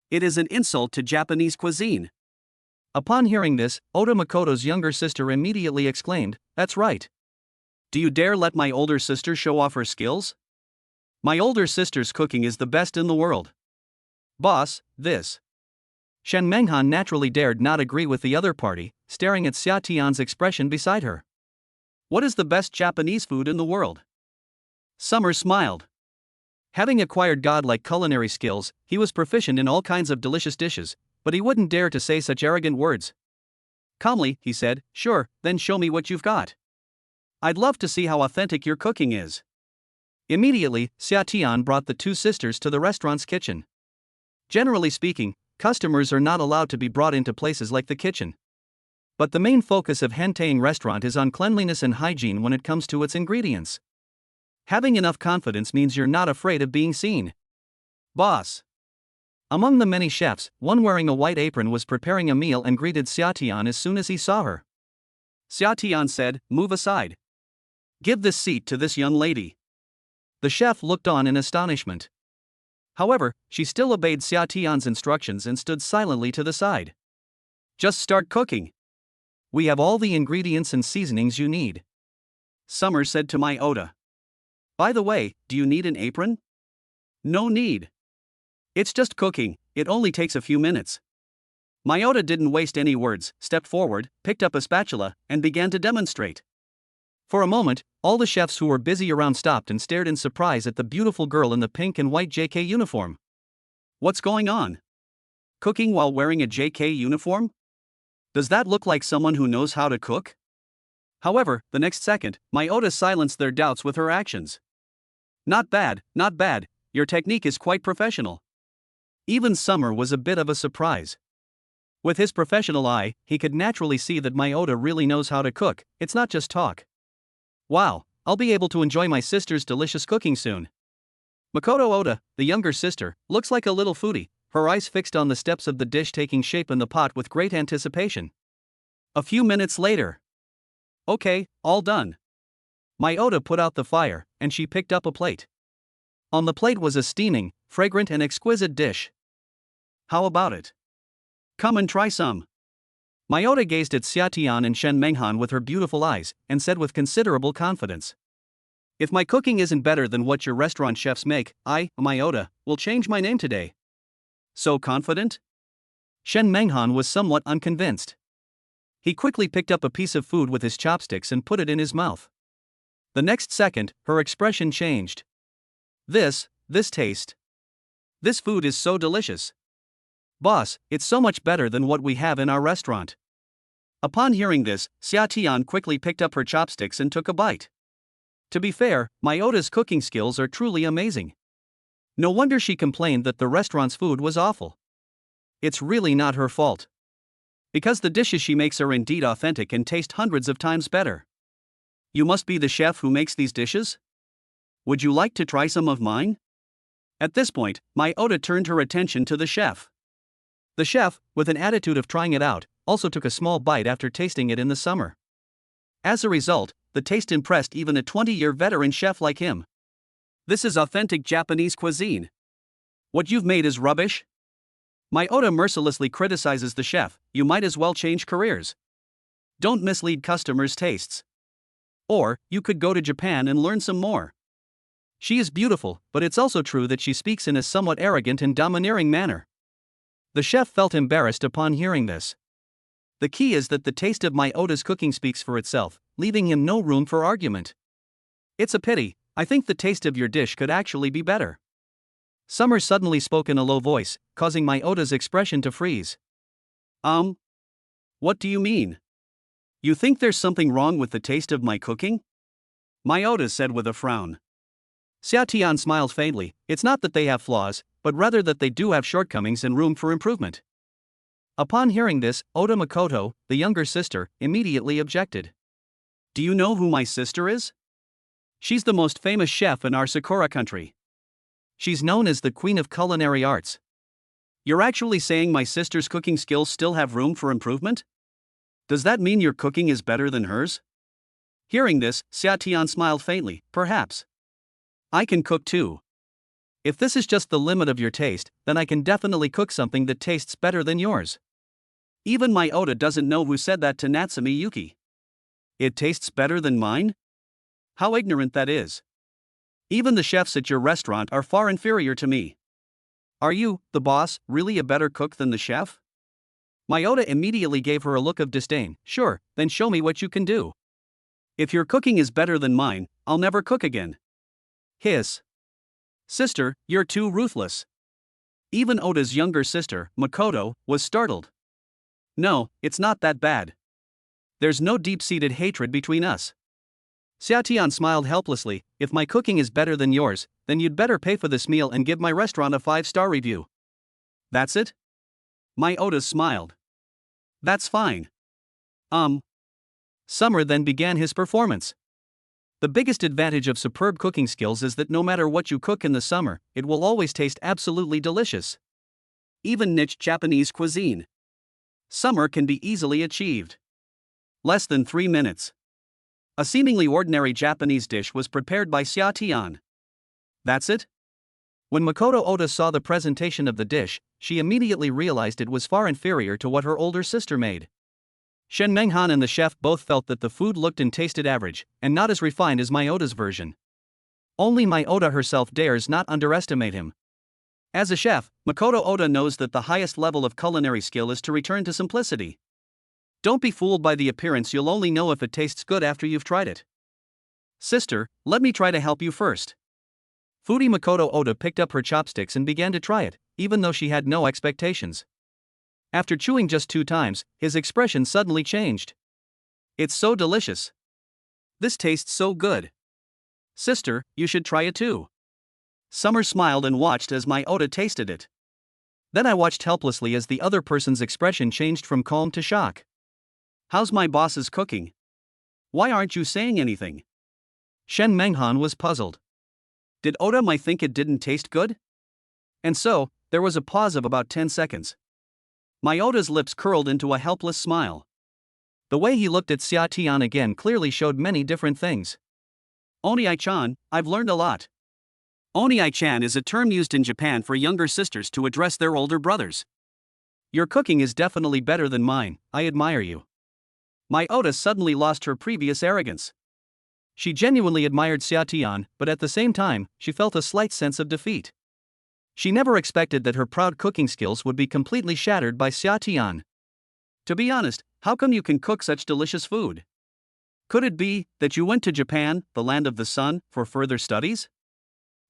It is an insult to Japanese cuisine." Upon hearing this, Oda Makoto's younger sister immediately exclaimed, "That's right. Do you dare let my older sister show off her skills? My older sister's cooking is the best in the world. Boss, this." Shen Menghan naturally dared not agree with the other party, staring at Xia Tian's expression beside her. "What is the best Japanese food in the world?" Summer smiled. Having acquired godlike culinary skills, he was proficient in all kinds of delicious dishes, but he wouldn't dare to say such arrogant words. Calmly, he said, "Sure, then show me what you've got. I'd love to see how authentic your cooking is." Immediately, Xia Tian brought the two sisters to the restaurant's kitchen. Generally speaking, customers are not allowed to be brought into places like the kitchen. But the main focus of Hentang restaurant is on cleanliness and hygiene when it comes to its ingredients. Having enough confidence means you're not afraid of being seen. "Boss." Among the many chefs, one wearing a white apron was preparing a meal and greeted Xia Tian as soon as he saw her. Xia Tian said, "Move aside. Give this seat to this young lady." The chef looked on in astonishment. However, she still obeyed Xia Tian's instructions and stood silently to the side. "Just start cooking. We have all the ingredients and seasonings you need," Summer said to Mai Oda. "By the way, do you need an apron?" "No need. It's just cooking, it only takes a few minutes." Mayota didn't waste any words, stepped forward, picked up a spatula, and began to demonstrate. For a moment, all the chefs who were busy around stopped and stared in surprise at the beautiful girl in the pink and white JK uniform. What's going on? Cooking while wearing a JK uniform? Does that look like someone who knows how to cook? However, the next second, Mayota silenced their doubts with her actions. Not bad, not bad, your technique is quite professional. Even Summer was a bit of a surprise. With his professional eye, he could naturally see that Mayota really knows how to cook, it's not just talk. Wow, I'll be able to enjoy my sister's delicious cooking soon. Makoto Oda, the younger sister, looks like a little foodie, her eyes fixed on the steps of the dish taking shape in the pot with great anticipation. A few minutes later. Okay, all done. Mayota put out the fire, and she picked up a plate. On the plate was a steaming, fragrant and exquisite dish. How about it? Come and try some. Mayota gazed at Xiatian and Shen Menghan with her beautiful eyes, and said with considerable confidence. If my cooking isn't better than what your restaurant chefs make, I, Mayota, will change my name today. So confident? Shen Menghan was somewhat unconvinced. He quickly picked up a piece of food with his chopsticks and put it in his mouth. The next second, her expression changed. This taste. This food is so delicious. Boss, it's so much better than what we have in our restaurant. Upon hearing this, Xiatian quickly picked up her chopsticks and took a bite. To be fair, Mayota's cooking skills are truly amazing. No wonder she complained that the restaurant's food was awful. It's really not her fault. Because the dishes she makes are indeed authentic and taste hundreds of times better. You must be the chef who makes these dishes? Would you like to try some of mine? At this point, Mayota turned her attention to the chef. The chef, with an attitude of trying it out, also took a small bite after tasting it in the summer. As a result, the taste impressed even a 20-year veteran chef like him. This is authentic Japanese cuisine. What you've made is rubbish? Mayota mercilessly criticizes the chef, you might as well change careers. Don't mislead customers' tastes. Or, you could go to Japan and learn some more. She is beautiful, but it's also true that she speaks in a somewhat arrogant and domineering manner. The chef felt embarrassed upon hearing this. The key is that the taste of Mayota's cooking speaks for itself, leaving him no room for argument. It's a pity, I think the taste of your dish could actually be better. Summer suddenly spoke in a low voice, causing Mayota's expression to freeze. What do you mean? You think there's something wrong with the taste of my cooking? Mayota said with a frown. Xiatian smiled faintly, it's not that they have flaws, but rather that they do have shortcomings and room for improvement. Upon hearing this, Oda Makoto, the younger sister, immediately objected. Do you know who my sister is? She's the most famous chef in our Sakura country. She's known as the Queen of Culinary Arts. You're actually saying my sister's cooking skills still have room for improvement? Does that mean your cooking is better than hers? Hearing this, Xiatian smiled faintly, perhaps. I can cook too. If this is just the limit of your taste, then I can definitely cook something that tastes better than yours. Even Mayota doesn't know who said that to Natsumi Yuki. It tastes better than mine? How ignorant that is. Even the chefs at your restaurant are far inferior to me. Are you, the boss, really a better cook than the chef? Mayota immediately gave her a look of disdain. Sure, then show me what you can do. If your cooking is better than mine, I'll never cook again. Hiss. Sister, you're too ruthless. Even Oda's younger sister, Makoto, was startled. No, it's not that bad. There's no deep-seated hatred between us. Xiatian smiled helplessly, if my cooking is better than yours, then you'd better pay for this meal and give my restaurant a 5-star review. That's it? Mayota smiled. That's fine. Summer then began his performance. The biggest advantage of superb cooking skills is that no matter what you cook in the summer, it will always taste absolutely delicious. Even niche Japanese cuisine. Summer can be easily achieved. Less than 3 minutes. A seemingly ordinary Japanese dish was prepared by Xiatian. That's it? When Makoto Oda saw the presentation of the dish, she immediately realized it was far inferior to what her older sister made. Shen Menghan and the chef both felt that the food looked and tasted average, and not as refined as Mayota's version. Only Mayota herself dares not underestimate him. As a chef, Makoto Oda knows that the highest level of culinary skill is to return to simplicity. Don't be fooled by the appearance, you'll only know if it tastes good after you've tried it. Sister, let me try to help you first. Foodie Makoto Oda picked up her chopsticks and began to try it, even though she had no expectations. After chewing just 2 times, his expression suddenly changed. It's so delicious. This tastes so good. Sister, you should try it too. Summer smiled and watched as my Oda tasted it. Then I watched helplessly as the other person's expression changed from calm to shock. How's my boss's cooking? Why aren't you saying anything? Shen Menghan was puzzled. Did Oda might think it didn't taste good? And so, there was a pause of about 10 seconds. My Oda's lips curled into a helpless smile. The way he looked at Xia Tian again clearly showed many different things. Oni-chan, I've learned a lot. Oni-chan is a term used in Japan for younger sisters to address their older brothers. Your cooking is definitely better than mine, I admire you. My Oda suddenly lost her previous arrogance. She genuinely admired Xia Tian, but at the same time, she felt a slight sense of defeat. She never expected that her proud cooking skills would be completely shattered by Xia Tian. To be honest, how come you can cook such delicious food? Could it be that you went to Japan, the land of the sun, for further studies?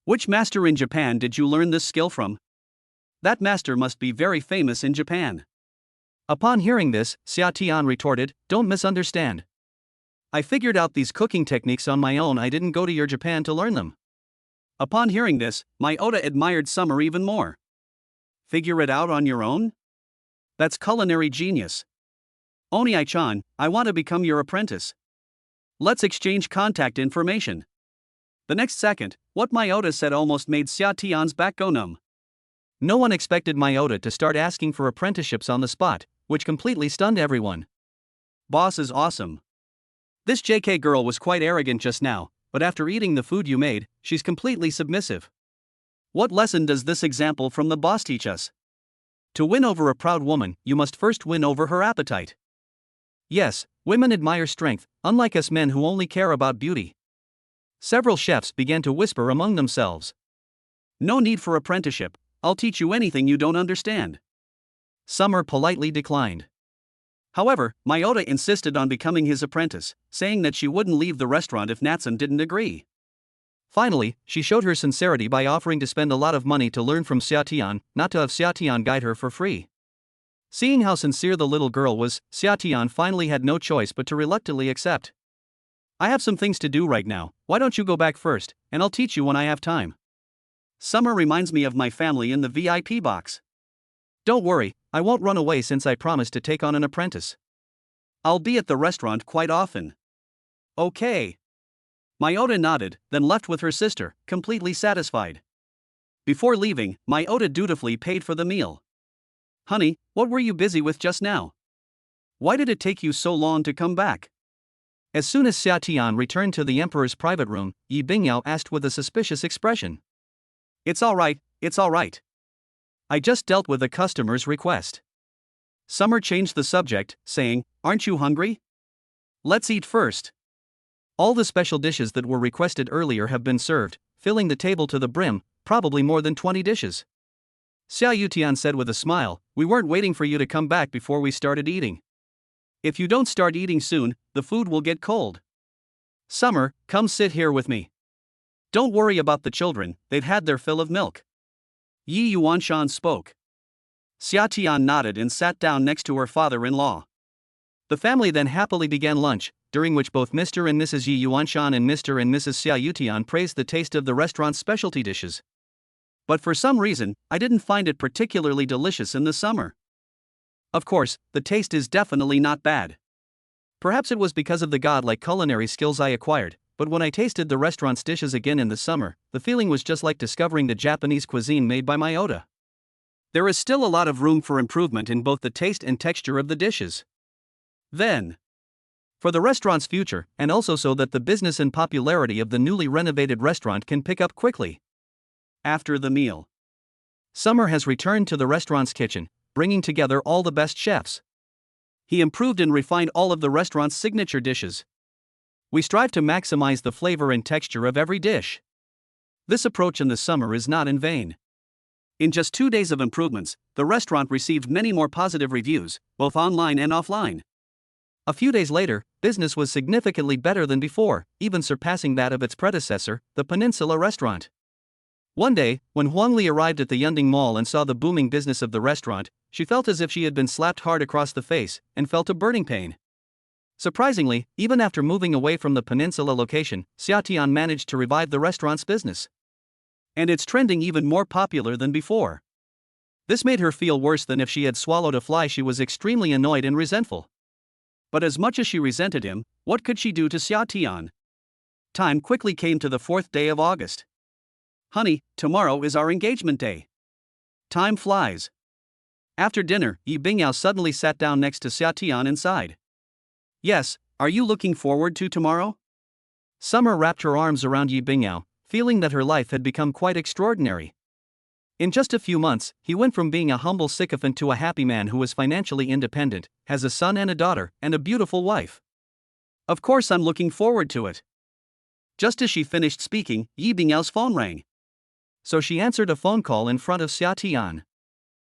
Which master in Japan did you learn this skill from? That master must be very famous in Japan. Upon hearing this, Xia Tian retorted, don't misunderstand. I figured out these cooking techniques on my own. I didn't go to your Japan to learn them. Upon hearing this, my Oda admired Summer even more. Figure it out on your own? That's culinary genius. Oni-chan, I want to become your apprentice. Let's exchange contact information. The next second, what my Oda said almost made Xia Tian's back go numb. No one expected my Oda to start asking for apprenticeships on the spot, which completely stunned everyone. Boss is awesome. This JK girl was quite arrogant just now, but after eating the food you made, she's completely submissive. What lesson does this example from the boss teach us? To win over a proud woman, you must first win over her appetite. Yes, women admire strength, unlike us men who only care about beauty. Several chefs began to whisper among themselves. No need for apprenticeship, I'll teach you anything you don't understand. Summer politely declined. However, my Oda insisted on becoming his apprentice, saying that she wouldn't leave the restaurant if Natsun didn't agree. Finally, she showed her sincerity by offering to spend a lot of money to learn from Xia Tian, not to have Xia Tian guide her for free. Seeing how sincere the little girl was, Xia Tian finally had no choice but to reluctantly accept. I have some things to do right now, why don't you go back first, and I'll teach you when I have time. Summer reminds me of my family in the VIP box. Don't worry, I won't run away since I promised to take on an apprentice. I'll be at the restaurant quite often. Okay. My Oda nodded, then left with her sister, completely satisfied. Before leaving, my Oda dutifully paid for the meal. Honey, what were you busy with just now? Why did it take you so long to come back? As soon as Xia Tian returned to the emperor's private room, Yi Bingyao asked with a suspicious expression. It's all right. I just dealt with a customer's request. Summer changed the subject, saying, aren't you hungry? Let's eat first. All the special dishes that were requested earlier have been served, filling the table to the brim, probably more than 20 dishes. Xia Yutian said with a smile, we weren't waiting for you to come back before we started eating. If you don't start eating soon, the food will get cold. Summer, come sit here with me. Don't worry about the children, they've had their fill of milk. Yi Yuanshan spoke. Xia Tian nodded and sat down next to her father-in-law. The family then happily began lunch, during which both Mr. and Mrs. Yi Yuanshan and Mr. and Mrs. Xia Yutian praised the taste of the restaurant's specialty dishes. But for some reason, I didn't find it particularly delicious in the summer. Of course, the taste is definitely not bad. Perhaps it was because of the godlike culinary skills I acquired, but when I tasted the restaurant's dishes again in the summer, the feeling was just like discovering the Japanese cuisine made by my Oda. There is still a lot of room for improvement in both the taste and texture of the dishes. Then, for the restaurant's future, and also so that the business and popularity of the newly renovated restaurant can pick up quickly. After the meal, Summer has returned to the restaurant's kitchen, bringing together all the best chefs. He improved and refined all of the restaurant's signature dishes. We strive to maximize the flavor and texture of every dish. This approach in the summer is not in vain. In just 2 days of improvements, the restaurant received many more positive reviews, both online and offline. A few days later, business was significantly better than before, even surpassing that of its predecessor, the Peninsula Restaurant. One day, when Huang Li arrived at the Yunding Mall and saw the booming business of the restaurant, she felt as if she had been slapped hard across the face and felt a burning pain. Surprisingly, even after moving away from the peninsula location, Xia Tian managed to revive the restaurant's business. And it's trending even more popular than before. This made her feel worse than if she had swallowed a fly. She was extremely annoyed and resentful. But as much as she resented him, what could she do to Xia Tian? Time quickly came to the 4th day of August. Honey, tomorrow is our engagement day. Time flies. After dinner, Yi Bingyao suddenly sat down next to Xia Tian and sighed. Yes, are you looking forward to tomorrow? Summer wrapped her arms around Yi Bingyao, feeling that her life had become quite extraordinary. In just a few months, he went from being a humble sycophant to a happy man who is financially independent, has a son and a daughter, and a beautiful wife. Of course I'm looking forward to it. Just as she finished speaking, Yi Bingyao's phone rang. So she answered a phone call in front of Xia Tian.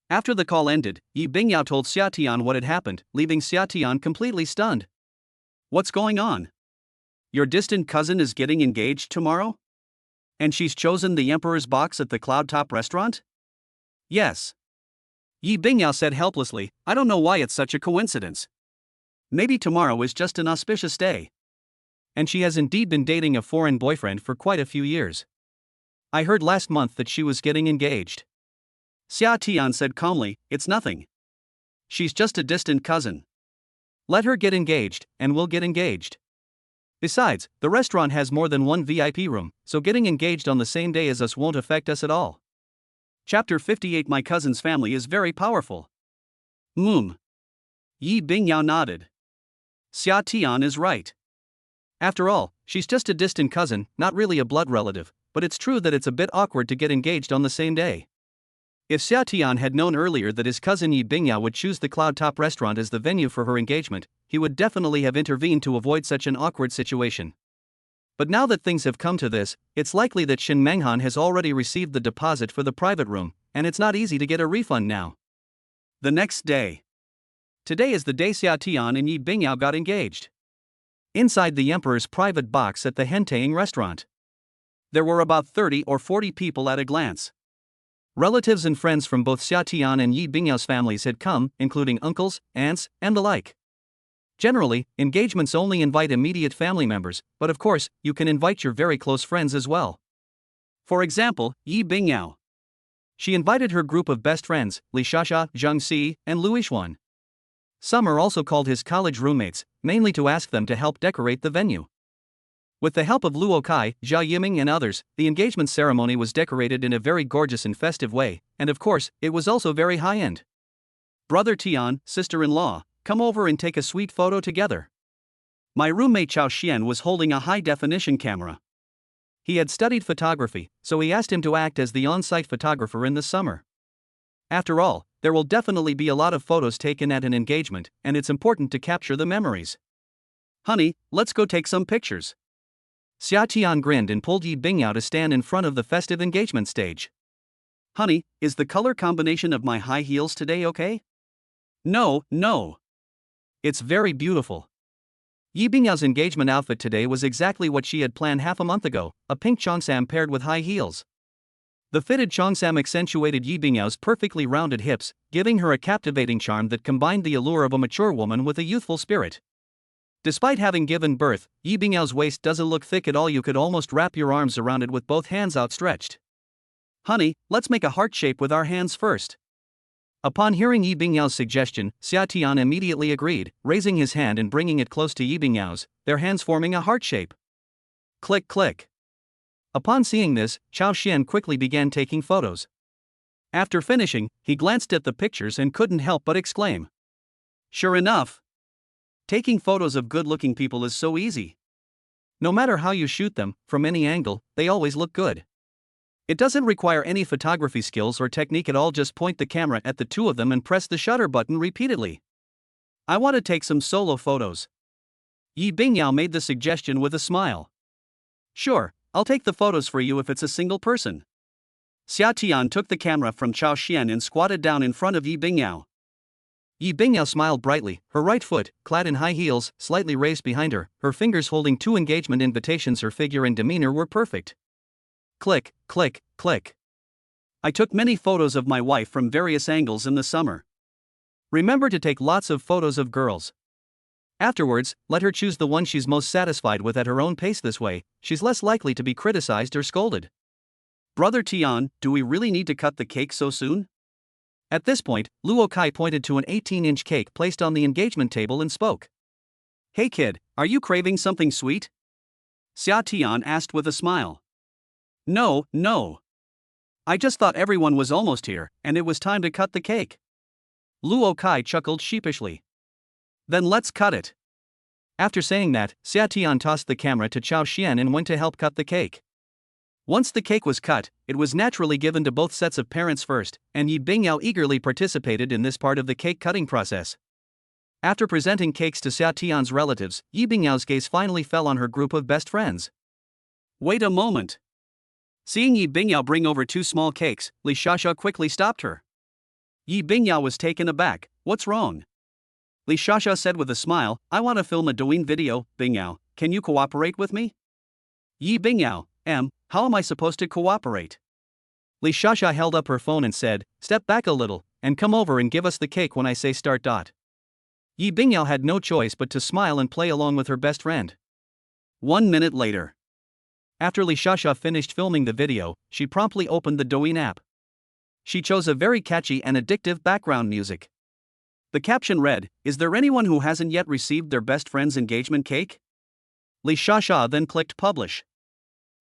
After the call ended, Yi Bingyao told Xia Tian what had happened, leaving Xia Tian completely stunned. What's going on? Your distant cousin is getting engaged tomorrow? And she's chosen the Emperor's Box at the Cloudtop restaurant? Yes. Yi Bingyao said helplessly, I don't know why it's such a coincidence. Maybe tomorrow is just an auspicious day. And she has indeed been dating a foreign boyfriend for quite a few years. I heard last month that she was getting engaged. Xia Tian said calmly, it's nothing. She's just a distant cousin. Let her get engaged, and we'll get engaged. Besides, the restaurant has more than one VIP room, so getting engaged on the same day as us won't affect us at all. Chapter 58. My cousin's family is very powerful. Yi Bingyao nodded. Xia Tian is right. After all, she's just a distant cousin, not really a blood relative, but it's true that it's a bit awkward to get engaged on the same day. If Xia Tian had known earlier that his cousin Yi Bingyao would choose the Cloudtop restaurant as the venue for her engagement, he would definitely have intervened to avoid such an awkward situation. But now that things have come to this, it's likely that Shin Menghan has already received the deposit for the private room, and it's not easy to get a refund now. The next day. Today is the day Xia Tian and Yi Bingyao got engaged. Inside the Emperor's private box at the Hentaying restaurant. There were about 30 or 40 people at a glance. Relatives and friends from both Xia Tian and Yi Bingyao's families had come, including uncles, aunts, and the like. Generally, engagements only invite immediate family members, but of course, you can invite your very close friends as well. For example, Yi Bingyao. She invited her group of best friends, Li Shasha, Zheng Si, and Lu Yixuan. Summer also called his college roommates, mainly to ask them to help decorate the venue. With the help of Luo Kai, Zhao Yiming and others, the engagement ceremony was decorated in a very gorgeous and festive way, and of course, it was also very high-end. Brother Tian, sister-in-law, come over and take a sweet photo together. My roommate Chao Xian was holding a high-definition camera. He had studied photography, so he asked him to act as the on-site photographer in the summer. After all, there will definitely be a lot of photos taken at an engagement, and it's important to capture the memories. Honey, let's go take some pictures. Xia Tian grinned and pulled Yi Bingyao to stand in front of the festive engagement stage. Honey, is the color combination of my high heels today okay? No. It's very beautiful. Yi Bingyao's engagement outfit today was exactly what she had planned half a month ago, a pink cheongsam paired with high heels. The fitted cheongsam accentuated Yi Bingyao's perfectly rounded hips, giving her a captivating charm that combined the allure of a mature woman with a youthful spirit. Despite having given birth, Yi Bingyao's waist doesn't look thick at all. You could almost wrap your arms around it with both hands outstretched. Honey, let's make a heart shape with our hands first. Upon hearing Yi Bingyao's suggestion, Xia Tian immediately agreed, raising his hand and bringing it close to Yi Bingyao's, their hands forming a heart shape. Click click. Upon seeing this, Chao Xian quickly began taking photos. After finishing, he glanced at the pictures and couldn't help but exclaim. Sure enough. Taking photos of good-looking people is so easy. No matter how you shoot them, from any angle, they always look good. It doesn't require any photography skills or technique at all. Just point the camera at the two of them and press the shutter button repeatedly. I want to take some solo photos. Yi Bingyao made the suggestion with a smile. Sure, I'll take the photos for you if it's a single person. Xia Tian took the camera from Chao Xian and squatted down in front of Yi Bingyao. Yi Bingyao smiled brightly, her right foot, clad in high heels, slightly raised behind her, her fingers holding two engagement invitations. Her figure and demeanor were perfect. Click, click, click. I took many photos of my wife from various angles in the summer. Remember to take lots of photos of girls. Afterwards, let her choose the one she's most satisfied with at her own pace. This way, she's less likely to be criticized or scolded. Brother Tian, do we really need to cut the cake so soon? At this point, Luo Kai pointed to an 18-inch cake placed on the engagement table and spoke. Hey kid, are you craving something sweet? Xia Tian asked with a smile. No, no. I just thought everyone was almost here, and it was time to cut the cake. Luo Kai chuckled sheepishly. Then let's cut it. After saying that, Xia Tian tossed the camera to Chao Xian and went to help cut the cake. Once the cake was cut, it was naturally given to both sets of parents first, and Yi Bingyao eagerly participated in this part of the cake cutting process. After presenting cakes to Xia Tian's relatives, Yi Bingyao's gaze finally fell on her group of best friends. Wait a moment. Seeing Yi Bingyao bring over 2 small cakes, Li Shasha quickly stopped her. Yi Bingyao was taken aback. What's wrong? Li Shasha said with a smile, I want to film a Douyin video. Bingyao, can you cooperate with me? Yi Bingyao, how am I supposed to cooperate? Li Shasha held up her phone and said, step back a little, and come over and give us the cake when I say start. Yi Bingyao had no choice but to smile and play along with her best friend. 1 minute later. After Li Shasha finished filming the video, she promptly opened the Douyin app. She chose a very catchy and addictive background music. The caption read, Is there anyone who hasn't yet received their best friend's engagement cake? Li Shasha then clicked publish.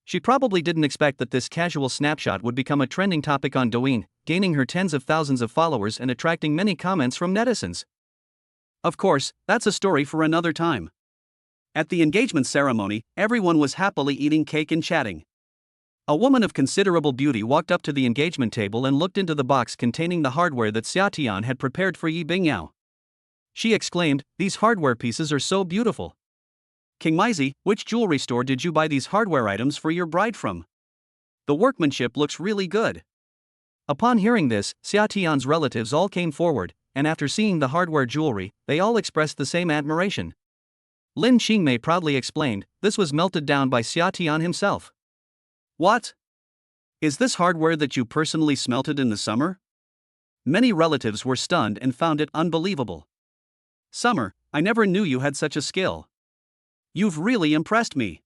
She probably didn't expect that this casual snapshot would become a trending topic on Douyin, gaining her tens of thousands of followers and attracting many comments from netizens. Of course, that's a story for another time. At the engagement ceremony, everyone was happily eating cake and chatting. A woman of considerable beauty walked up to the engagement table and looked into the box containing the hardware that Xia Tian had prepared for Yi Bingyao. She exclaimed, These hardware pieces are so beautiful. King Maizi, which jewelry store did you buy these hardware items for your bride from? The workmanship looks really good. Upon hearing this, Xia Tian's relatives all came forward, and after seeing the hardware jewelry, they all expressed the same admiration. Lin Qingmei proudly explained, this was melted down by Xia Tian himself. What? Is this hardware that you personally smelted in the summer? Many relatives were stunned and found it unbelievable. Summer, I never knew you had such a skill. You've really impressed me.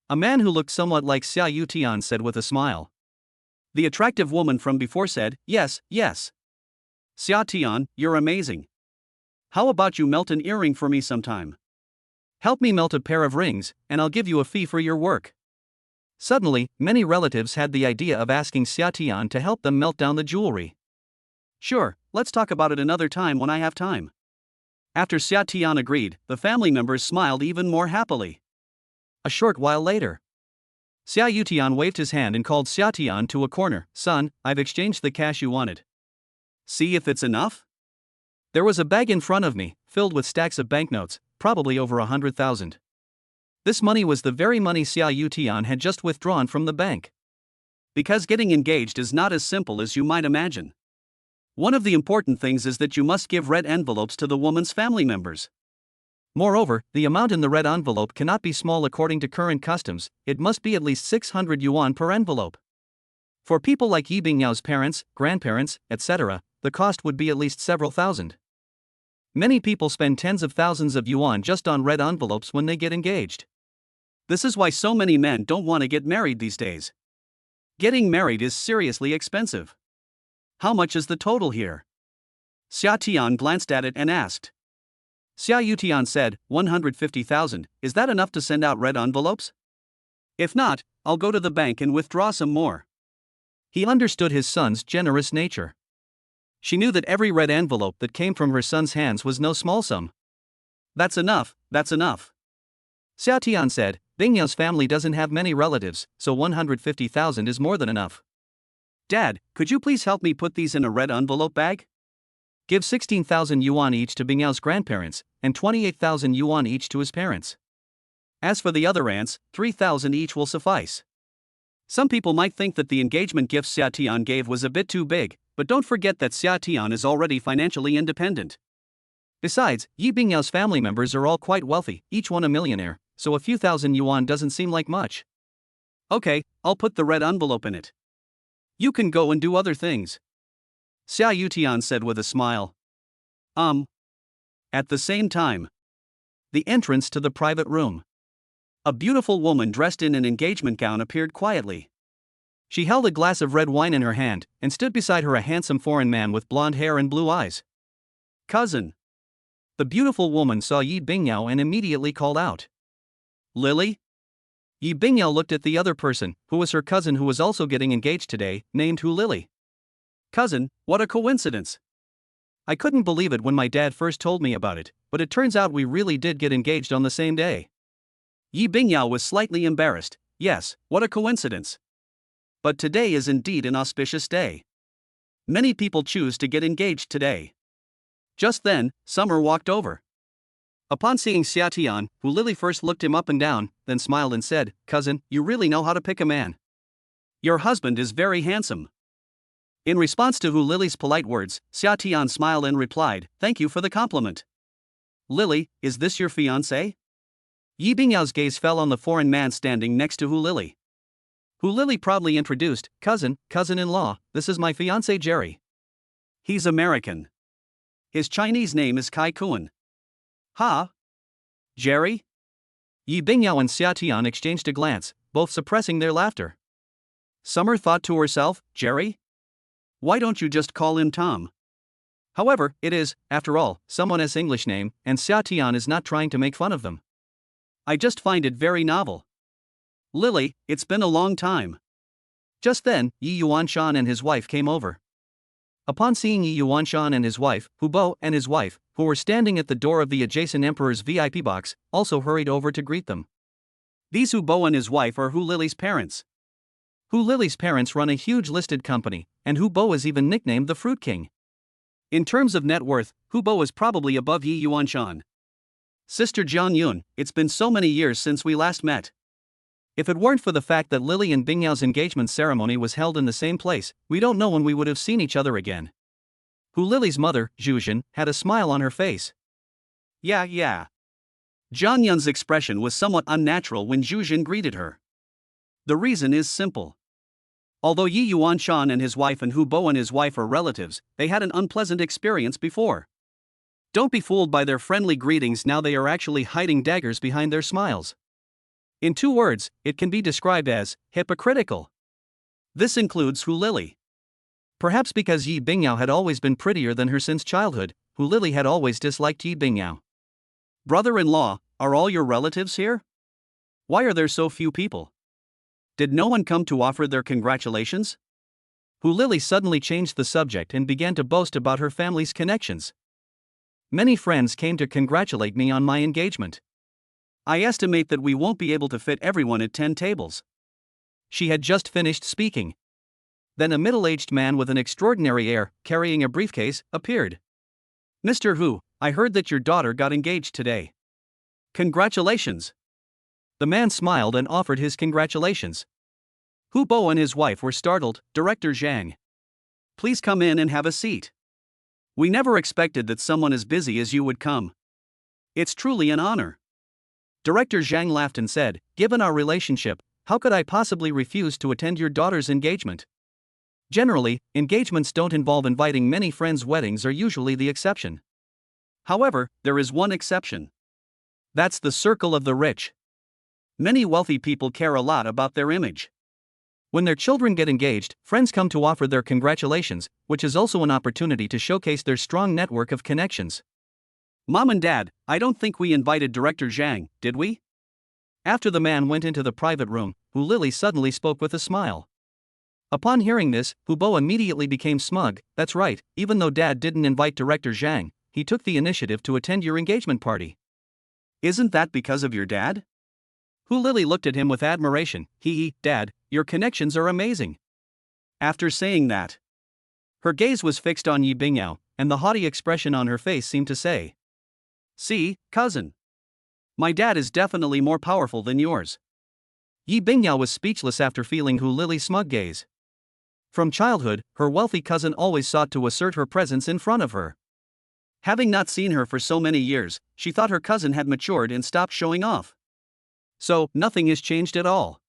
A man who looked somewhat like Xia Yutian said with a smile. The attractive woman from before said, Yes, yes. Xia Tian, you're amazing. How about you melt an earring for me sometime? Help me melt a pair of rings, and I'll give you a fee for your work. Suddenly, many relatives had the idea of asking Xia Tian to help them melt down the jewelry. Sure, let's talk about it another time when I have time. After Xia Tian agreed, the family members smiled even more happily. A short while later, Xia Yutian waved his hand and called Xia Tian to a corner. Son, I've exchanged the cash you wanted. See if it's enough? There was a bag in front of me, filled with stacks of banknotes, probably over 100,000. This money was the very money Xia Yutian had just withdrawn from the bank. Because getting engaged is not as simple as you might imagine. One of the important things is that you must give red envelopes to the woman's family members. Moreover, the amount in the red envelope cannot be small according to current customs, it must be at least 600 yuan per envelope. For people like Yi Bingyao's parents, grandparents, etc., the cost would be at least several thousand. Many people spend tens of thousands of yuan just on red envelopes when they get engaged. This is why so many men don't want to get married these days. Getting married is seriously expensive. How much is the total here? Xia Tian glanced at it and asked. Xia Yutian said, 150,000, is that enough to send out red envelopes? If not, I'll go to the bank and withdraw some more. He understood his son's generous nature. She knew that every red envelope that came from her son's hands was no small sum. That's enough, that's enough. Xia Tian said, Bingyao's family doesn't have many relatives, so 150,000 is more than enough. Dad, could you please help me put these in a red envelope bag? Give 16,000 yuan each to Bingyao's grandparents, and 28,000 yuan each to his parents. As for the other aunts, 3,000 each will suffice. Some people might think that the engagement gift Xia Tian gave was a bit too big, but don't forget that Xia Tian is already financially independent. Besides, Yi Bingyao's family members are all quite wealthy, each one a millionaire, so a few thousand yuan doesn't seem like much. Okay, I'll put the red envelope in it. You can go and do other things, Xia Yutian said with a smile. At the same time, the entrance to the private room. A beautiful woman dressed in an engagement gown appeared quietly. She held a glass of red wine in her hand, and stood beside her a handsome foreign man with blonde hair and blue eyes. Cousin. The beautiful woman saw Yi Bingyao and immediately called out. Lily? Yi Bingyao looked at the other person, who was her cousin who was also getting engaged today, named Hu Lily. Cousin, what a coincidence. I couldn't believe it when my dad first told me about it, but it turns out we really did get engaged on the same day. Yi Bingyao was slightly embarrassed. Yes, what a coincidence. But today is indeed an auspicious day. Many people choose to get engaged today. Just then, Summer walked over. Upon seeing Xia Tian, Hu Lily first looked him up and down, then smiled and said, Cousin, you really know how to pick a man. Your husband is very handsome. In response to Hu Lily's polite words, Xia Tian smiled and replied, Thank you for the compliment. Lily, is this your fiancé? Yi Bingyao's gaze fell on the foreign man standing next to Hu Lily. Hu Lily proudly introduced, cousin-in-law, this is my fiancé Jerry. He's American. His Chinese name is Kai Kuan. Ha? Jerry? Yi Bingyao and Xia Tian exchanged a glance, both suppressing their laughter. Summer thought to herself, Jerry? Why don't you just call him Tom? However, it is, after all, someone's English name, and Xia Tian is not trying to make fun of them. I just find it very novel. Lily, it's been a long time. Just then, Yi Yuanshan and his wife came over. Upon seeing Yi Yuanshan and his wife, Hu Bo and his wife, who were standing at the door of the adjacent emperor's VIP box, also hurried over to greet them. These Hu Bo and his wife are Hu Lily's parents. Hu Lily's parents run a huge listed company, and Hu Bo is even nicknamed the Fruit King. In terms of net worth, Hu Bo is probably above Yi Yuanshan. Sister Jiang Yun, it's been so many years since we last met. If it weren't for the fact that Lily and Bingyao's engagement ceremony was held in the same place, we don't know when we would have seen each other again. Hu Lily's mother, Zhuzhen, had a smile on her face. Yeah. Jiang Yun's expression was somewhat unnatural when Zhuzhen greeted her. The reason is simple. Although Yi Yuanshan and his wife and Hu Bo and his wife are relatives, they had an unpleasant experience before. Don't be fooled by their friendly greetings, now they are actually hiding daggers behind their smiles. In 2 words, it can be described as hypocritical. This includes Hu Lily. Perhaps because Yi Bingyao had always been prettier than her since childhood, Hu Lily had always disliked Yi Bingyao. Brother-in-law, are all your relatives here? Why are there so few people? Did no one come to offer their congratulations? Hu Lily suddenly changed the subject and began to boast about her family's connections. Many friends came to congratulate me on my engagement. I estimate that we won't be able to fit everyone at 10 tables. She had just finished speaking. Then a middle-aged man with an extraordinary air, carrying a briefcase, appeared. Mr. Hu, I heard that your daughter got engaged today. Congratulations. The man smiled and offered his congratulations. Hu Bo and his wife were startled. Director Zhang. Please come in and have a seat. We never expected that someone as busy as you would come. It's truly an honor. Director Zhang laughed and said, Given our relationship, how could I possibly refuse to attend your daughter's engagement? Generally, engagements don't involve inviting many friends. Weddings are usually the exception. However, there is one exception. That's the circle of the rich. Many wealthy people care a lot about their image. When their children get engaged, friends come to offer their congratulations, which is also an opportunity to showcase their strong network of connections. Mom and Dad, I don't think we invited Director Zhang, did we? After the man went into the private room, Hu Lily suddenly spoke with a smile. Upon hearing this, Hu Bo immediately became smug. That's right, even though Dad didn't invite Director Zhang, he took the initiative to attend your engagement party. Isn't that because of your dad? Hu Lily looked at him with admiration. Dad, your connections are amazing. After saying that, her gaze was fixed on Yi Bingyao, and the haughty expression on her face seemed to say, See, cousin. My dad is definitely more powerful than yours. Yi Bingyao was speechless after feeling Hu Lily's smug gaze. From childhood, her wealthy cousin always sought to assert her presence in front of her. Having not seen her for so many years, she thought her cousin had matured and stopped showing off. So, nothing has changed at all.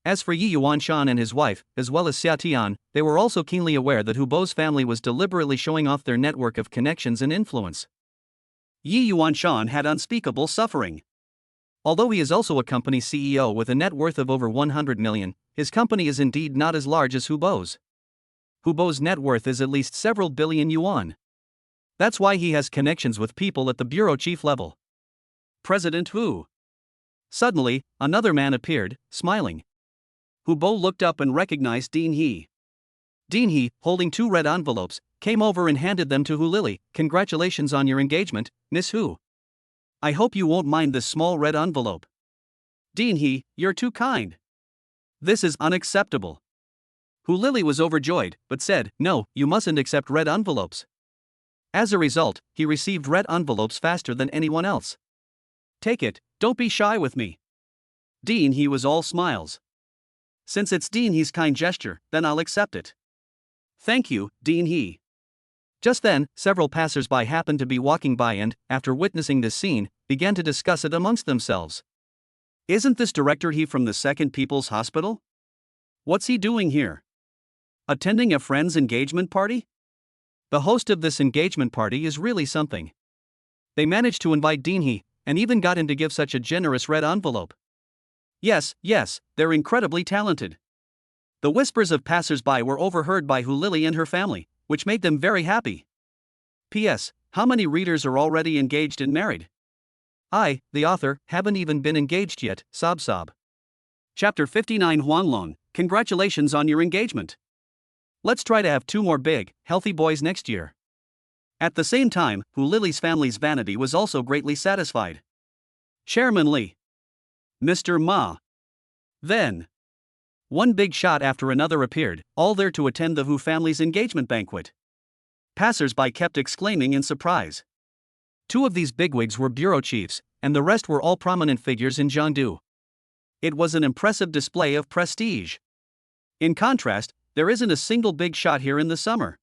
As for Yi Yuanshan and his wife, as well as Xia Tian, they were also keenly aware that Hu Bo's family was deliberately showing off their network of connections and influence. Yi Yuanshan had unspeakable suffering. Although he is also a company CEO with a net worth of over 100 million, his company is indeed not as large as Hu Bo's. Hu Bo's net worth is at least several billion yuan. That's why he has connections with people at the bureau chief level. President Hu. Suddenly, another man appeared, smiling. Hu Bo looked up and recognized Dean He. Dean He, holding 2 red envelopes, came over and handed them to Hu Lily. Congratulations on your engagement, Miss Hu. I hope you won't mind this small red envelope. Dean He, you're too kind. This is unacceptable. Hu Lily was overjoyed, but said, no, you mustn't accept red envelopes. As a result, he received red envelopes faster than anyone else. Take it, don't be shy with me. Dean He was all smiles. Since it's Dean He's kind gesture, then I'll accept it. Thank you, Dean He. Just then, several passers-by happened to be walking by and, after witnessing this scene, began to discuss it amongst themselves. Isn't this Director He from the Second People's Hospital? What's he doing here? Attending a friend's engagement party? The host of this engagement party is really something. They managed to invite Dean He, and even got him to give such a generous red envelope. Yes, they're incredibly talented. The whispers of passers-by were overheard by Hu Lily and her family, which made them very happy. P.S. How many readers are already engaged and married? I, the author, haven't even been engaged yet, sob sob. Chapter 59 Huanglong, congratulations on your engagement. Let's try to have 2 more big, healthy boys next year. At the same time, Hu Lily's family's vanity was also greatly satisfied. Chairman Li. Mr. Ma. Then. One big shot after another appeared, all there to attend the Hu family's engagement banquet. Passers-by kept exclaiming in surprise. 2 of these bigwigs were bureau chiefs, and the rest were all prominent figures in Jiangdu. It was an impressive display of prestige. In contrast, there isn't a single big shot here in the summer.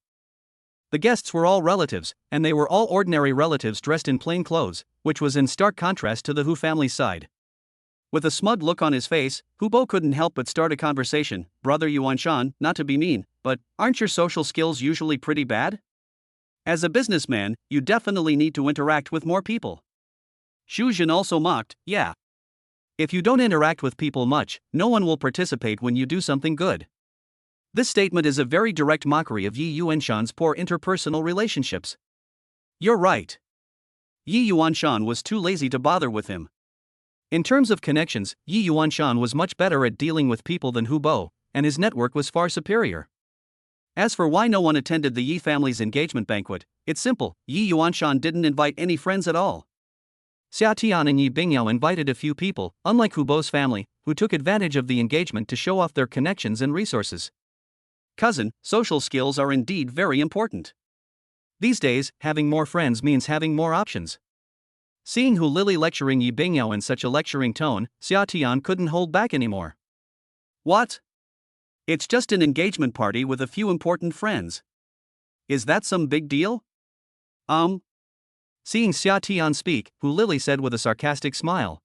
The guests were all relatives, and they were all ordinary relatives dressed in plain clothes, which was in stark contrast to the Hu family's side. With a smug look on his face, Hu Bo couldn't help but start a conversation. Brother Yuanshan, not to be mean, but aren't your social skills usually pretty bad? As a businessman, you definitely need to interact with more people. Xu Jin also mocked, yeah. If you don't interact with people much, no one will participate when you do something good. This statement is a very direct mockery of Yi Yuanshan's poor interpersonal relationships. You're right. Yi Yuanshan was too lazy to bother with him. In terms of connections, Yi Yuanshan was much better at dealing with people than Hu Bo, and his network was far superior. As for why no one attended the Yi family's engagement banquet, it's simple, Yi Yuanshan didn't invite any friends at all. Xia Tian and Yi Bingyao invited a few people, unlike Hu Bo's family, who took advantage of the engagement to show off their connections and resources. Cousin, social skills are indeed very important. These days, having more friends means having more options. Seeing Hu Lily lecturing Yi Bingyao in such a lecturing tone, Xia Tian couldn't hold back anymore. What? It's just an engagement party with a few important friends. Is that some big deal? Seeing Xia Tian speak, Hu Lily said with a sarcastic smile.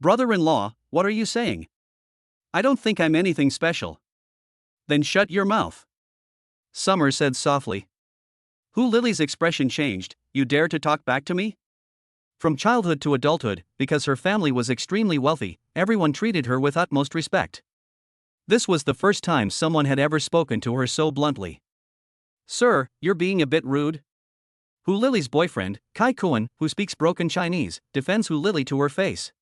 Brother-in-law, what are you saying? I don't think I'm anything special. Then shut your mouth. Summer said softly. Hu Lily's expression changed. You dare to talk back to me? From childhood to adulthood, because her family was extremely wealthy, everyone treated her with utmost respect. This was the first time someone had ever spoken to her so bluntly. Sir, you're being a bit rude. Hu Lily's boyfriend, Kai Kuan, who speaks broken Chinese, defends Hu Lily to her face.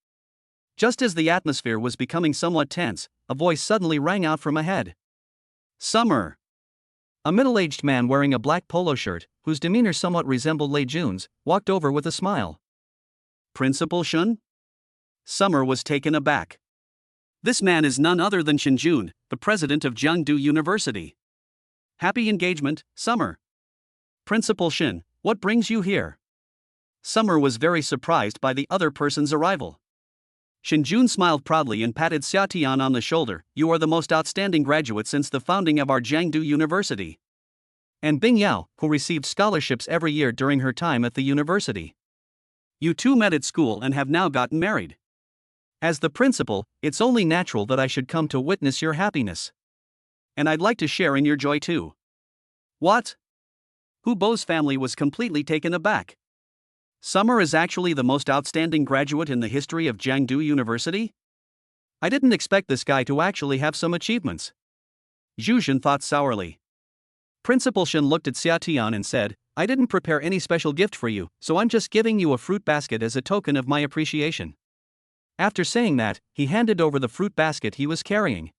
Just as the atmosphere was becoming somewhat tense, a voice suddenly rang out from ahead. Summer. A middle-aged man wearing a black polo shirt, whose demeanor somewhat resembled Lei Jun's, walked over with a smile. Principal Shun? Summer was taken aback. This man is none other than Shen Jun, the president of Jiangdu University. Happy engagement, Summer. Principal Shen, what brings you here? Summer was very surprised by the other person's arrival. Shen Jun smiled proudly and patted Xia Tian on the shoulder. You are the most outstanding graduate since the founding of our Jiangdu University. And Bing Yao, who received scholarships every year during her time at the university. You two met at school and have now gotten married. As the principal, it's only natural that I should come to witness your happiness. And I'd like to share in your joy too. What? Hu Bo's family was completely taken aback. Summer is actually the most outstanding graduate in the history of Jiangdu University? I didn't expect this guy to actually have some achievements. Zhu Zhen thought sourly. Principal Shen looked at Xia Tian and said, I didn't prepare any special gift for you, so I'm just giving you a fruit basket as a token of my appreciation. After saying that, he handed over the fruit basket he was carrying.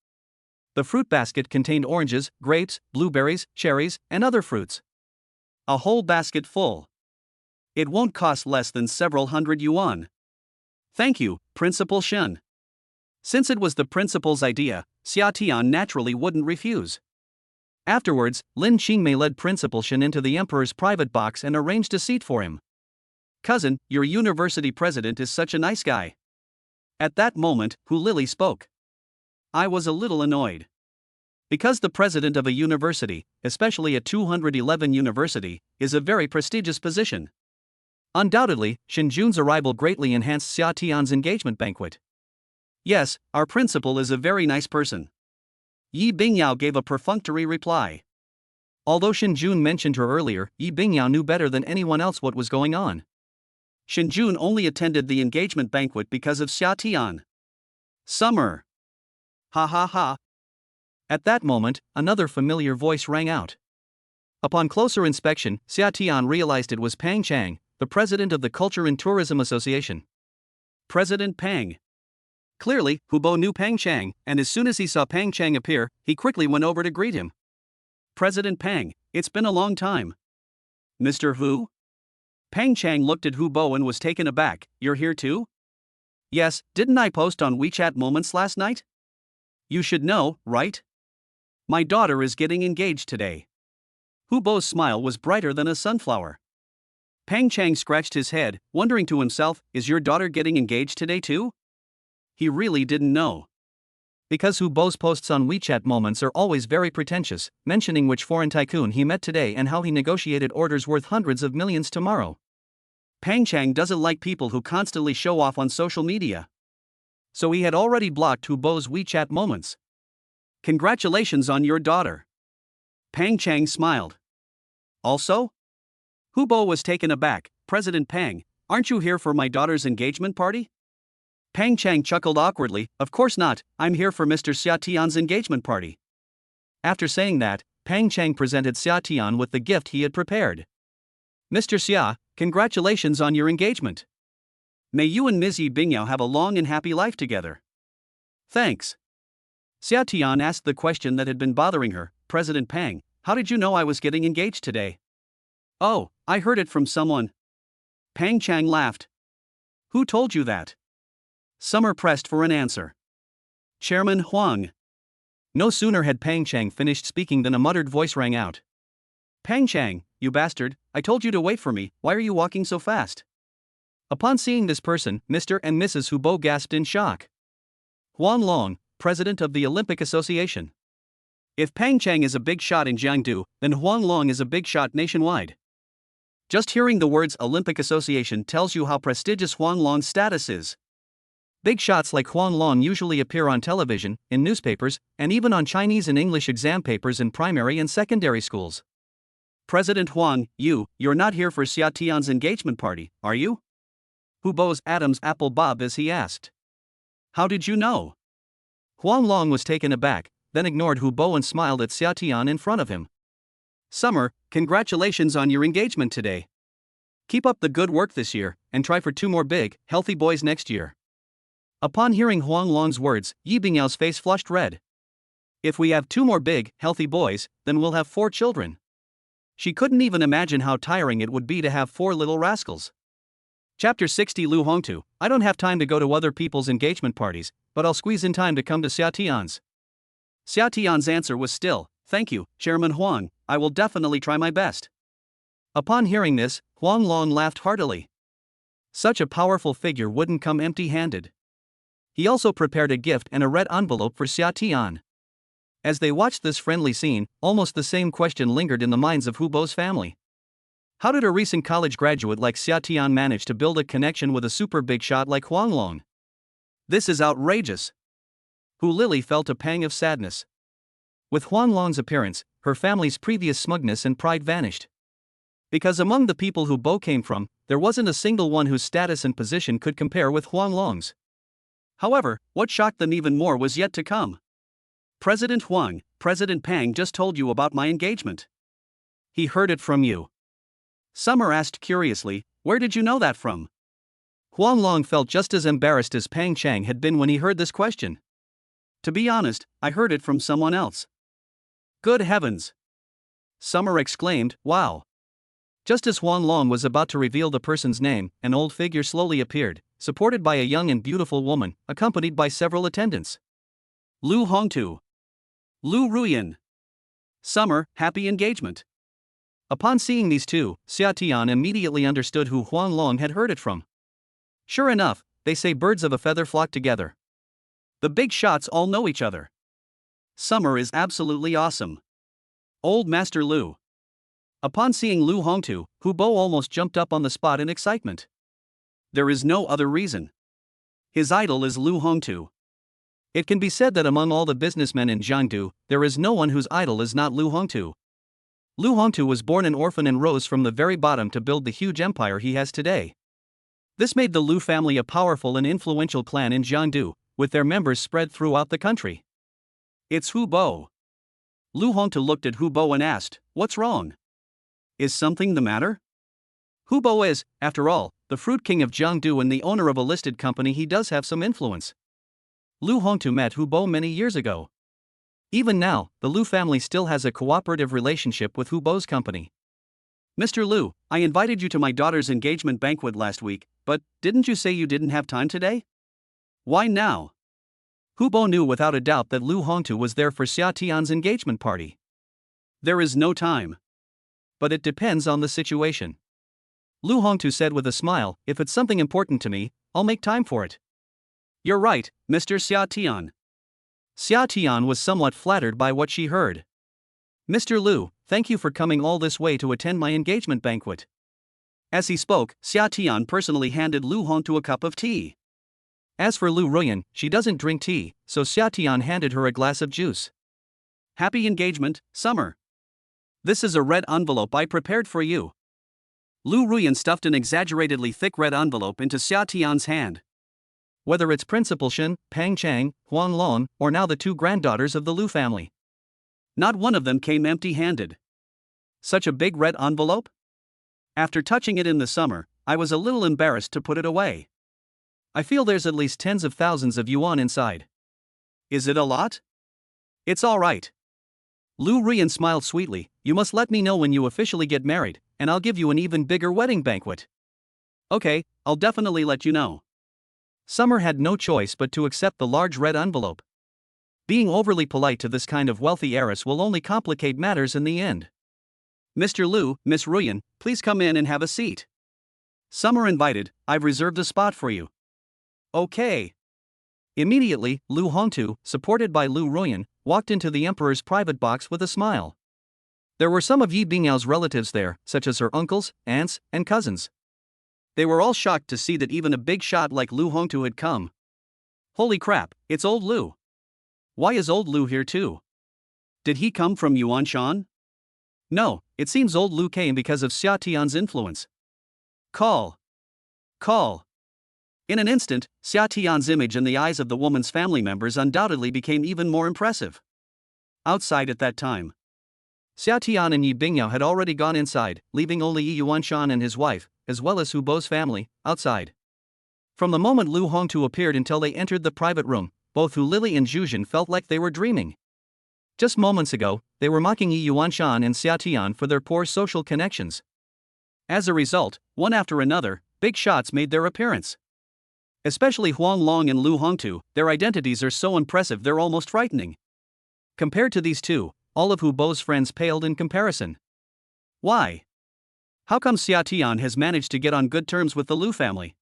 The fruit basket contained oranges, grapes, blueberries, cherries, and other fruits. A whole basket full. It won't cost less than several hundred yuan. Thank you, Principal Shen. Since it was the principal's idea, Xia Tian naturally wouldn't refuse. Afterwards, Lin Qingmei led Principal Shen into the emperor's private box and arranged a seat for him. Cousin, your university president is such a nice guy. At that moment, Hu Lili spoke. I was a little annoyed. Because the president of a university, especially a 211 university, is a very prestigious position. Undoubtedly, Shen Jun's arrival greatly enhanced Xia Tian's engagement banquet. Yes, our principal is a very nice person. Yi Bingyao gave a perfunctory reply. Although Shen Jun mentioned her earlier, Yi Bingyao knew better than anyone else what was going on. Shen Jun only attended the engagement banquet because of Xia Tian. Summer. Ha ha ha. At that moment, another familiar voice rang out. Upon closer inspection, Xia Tian realized it was Pang Chang, the president of the Culture and Tourism Association. President Pang. Clearly, Hu Bo knew Pang Chang, and as soon as he saw Pang Chang appear, he quickly went over to greet him. President Pang, it's been a long time. Mr. Hu? Pang Chang looked at Hu Bo and was taken aback. You're here too? Yes, didn't I post on WeChat Moments last night? You should know, right? My daughter is getting engaged today. Hu Bo's smile was brighter than a sunflower. Pang Chang scratched his head, wondering to himself, is your daughter getting engaged today too? He really didn't know. Because Hu Bo's posts on WeChat Moments are always very pretentious, mentioning which foreign tycoon he met today and how he negotiated orders worth hundreds of millions tomorrow. Pang Chang doesn't like people who constantly show off on social media. So he had already blocked Hu Bo's WeChat Moments. Congratulations on your daughter. Pang Chang smiled. Also? Hu Bo was taken aback. President Pang, aren't you here for my daughter's engagement party? Pang Chang chuckled awkwardly, of course not, I'm here for Mr. Xia Tian's engagement party. After saying that, Pang Chang presented Xia Tian with the gift he had prepared. Mr. Xia, congratulations on your engagement. May you and Ms. Yi Bingyao have a long and happy life together. Thanks. Xia Tian asked the question that had been bothering her, President Pang, how did you know I was getting engaged today? Oh, I heard it from someone. Pang Chang laughed. Who told you that? Summer pressed for an answer. Chairman Huang. No sooner had Pang Chang finished speaking than a muttered voice rang out. Pang Chang, you bastard, I told you to wait for me, why are you walking so fast? Upon seeing this person, Mr. and Mrs. Hu Bo gasped in shock. Huang Long, president of the Olympic Association. If Pang Chang is a big shot in Jiangdu, then Huang Long is a big shot nationwide. Just hearing the words Olympic Association tells you how prestigious Huang Long's status is. Big shots like Huang Long usually appear on television, in newspapers, and even on Chinese and English exam papers in primary and secondary schools. President Huang, you're not here for Xia Tian's engagement party, are you? Hu Bo's Adam's apple bobbed as he asked. How did you know? Huang Long was taken aback, then ignored Hu Bo and smiled at Xia Tian in front of him. Summer, congratulations on your engagement today. Keep up the good work this year, and try for 2 more big, healthy boys next year. Upon hearing Huang Long's words, Yi Bingyao's face flushed red. If we have 2 more big, healthy boys, then we'll have 4 children. She couldn't even imagine how tiring it would be to have 4 little rascals. Chapter 60 Lu Hongtu, I don't have time to go to other people's engagement parties, but I'll squeeze in time to come to Xia Tian's. Xia Tian's answer was still, thank you, Chairman Huang, I will definitely try my best. Upon hearing this, Huang Long laughed heartily. Such a powerful figure wouldn't come empty-handed. He also prepared a gift and a red envelope for Xia Tian. As they watched this friendly scene, almost the same question lingered in the minds of Hu Bo's family. How did a recent college graduate like Xia Tian manage to build a connection with a super big shot like Huang Long? This is outrageous. Hu Lili felt a pang of sadness. With Huang Long's appearance, her family's previous smugness and pride vanished. Because among the people Hu Bo came from, there wasn't a single one whose status and position could compare with Huang Long's. However, what shocked them even more was yet to come. President Huang, President Pang just told you about my engagement. He heard it from you. Summer asked curiously, where did you know that from? Huang Long felt just as embarrassed as Pang Chang had been when he heard this question. To be honest, I heard it from someone else. Good heavens! Summer exclaimed, wow. Just as Huang Long was about to reveal the person's name, an old figure slowly appeared, supported by a young and beautiful woman, accompanied by several attendants. Lu Hongtu. Lu Ruyan. Summer, happy engagement. Upon seeing these two, Xia Tian immediately understood who Huang Long had heard it from. Sure enough, they say birds of a feather flock together. The big shots all know each other. Summer is absolutely awesome. Old Master Lu. Upon seeing Lu Hongtu, Hu Bo almost jumped up on the spot in excitement. There is no other reason. His idol is Lu Hongtu. It can be said that among all the businessmen in Jiangdu, there is no one whose idol is not Lu Hongtu. Lu Hongtu was born an orphan and rose from the very bottom to build the huge empire he has today. This made the Lu family a powerful and influential clan in Jiangdu, with their members spread throughout the country. It's Hu Bo. Lu Hongtu looked at Hu Bo and asked, what's wrong? Is something the matter? Hu Bo is, after all, the fruit king of Jiangdu and the owner of a listed company. He does have some influence. Lu Hongtu met Hu Bo many years ago. Even now, the Lu family still has a cooperative relationship with Hu Bo's company. Mr. Lu, I invited you to my daughter's engagement banquet last week, but didn't you say you didn't have time today? Why now? Hu Bo knew without a doubt that Lu Hongtu was there for Xia Tian's engagement party. There is no time. But it depends on the situation. Lu Hongtu said with a smile, if it's something important to me, I'll make time for it. You're right, Mr. Xia Tian. Xia Tian was somewhat flattered by what she heard. Mr. Lu, thank you for coming all this way to attend my engagement banquet. As he spoke, Xia Tian personally handed Lu Hongtu a cup of tea. As for Lu Ruyan, she doesn't drink tea, so Xia Tian handed her a glass of juice. Happy engagement, Summer. This is a red envelope I prepared for you. Lu Ruyan stuffed an exaggeratedly thick red envelope into Xia Tian's hand. Whether it's Principal Shen, Pang Chang, Huang Long, or now the two granddaughters of the Lu family, not one of them came empty-handed. Such a big red envelope? After touching it in the summer, I was a little embarrassed to put it away. I feel there's at least tens of thousands of yuan inside. Is it a lot? It's all right. Lu Ruyan smiled sweetly, you must let me know when you officially get married, and I'll give you an even bigger wedding banquet. Okay, I'll definitely let you know. Summer had no choice but to accept the large red envelope. Being overly polite to this kind of wealthy heiress will only complicate matters in the end. Mr. Lu, Miss Ruyan, please come in and have a seat. Summer invited, I've reserved a spot for you. Okay. Immediately, Lu Hongtu, supported by Lu Ruyan, walked into the emperor's private box with a smile. There were some of Yi Bingyao's relatives there, such as her uncles, aunts, and cousins. They were all shocked to see that even a big shot like Lu Hongtu had come. Holy crap, it's old Lu. Why is old Lu here too? Did he come from Yuanshan? No, it seems old Lu came because of Xia Tian's influence. Call. In an instant, Xia Tian's image in the eyes of the woman's family members undoubtedly became even more impressive. Outside at that time, Xia Tian and Yi Bingyao had already gone inside, leaving only Yi Yuanshan and his wife, as well as Hu Bo's family, outside. From the moment Lu Hongtu appeared until they entered the private room, both Hu Lili and Zhu Jin felt like they were dreaming. Just moments ago, they were mocking Yi Yuanshan and Xia Tian for their poor social connections. As a result, one after another, big shots made their appearance. Especially Huang Long and Lu Hongtu, their identities are so impressive they're almost frightening. Compared to these two, all of Hu Bo's friends paled in comparison. Why? How come Xia Tian has managed to get on good terms with the Lu family?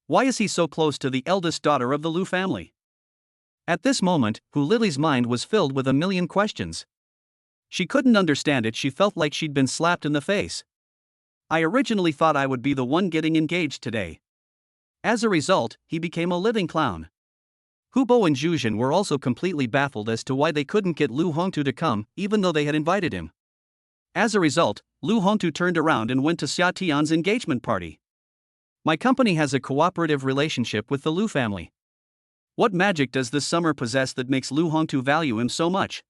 Why is he so close to the eldest daughter of the Lu family? At this moment, Hu Lili's mind was filled with a million questions. She couldn't understand it. She felt like she'd been slapped in the face. I originally thought I would be the one getting engaged today. As a result, he became a living clown. Hu Bo and Zhu Jin were also completely baffled as to why they couldn't get Lu Hongtu to come, even though they had invited him. As a result, Lu Hongtu turned around and went to Xia Tian's engagement party. My company has a cooperative relationship with the Lu family. What magic does this summer possess that makes Lu Hongtu value him so much?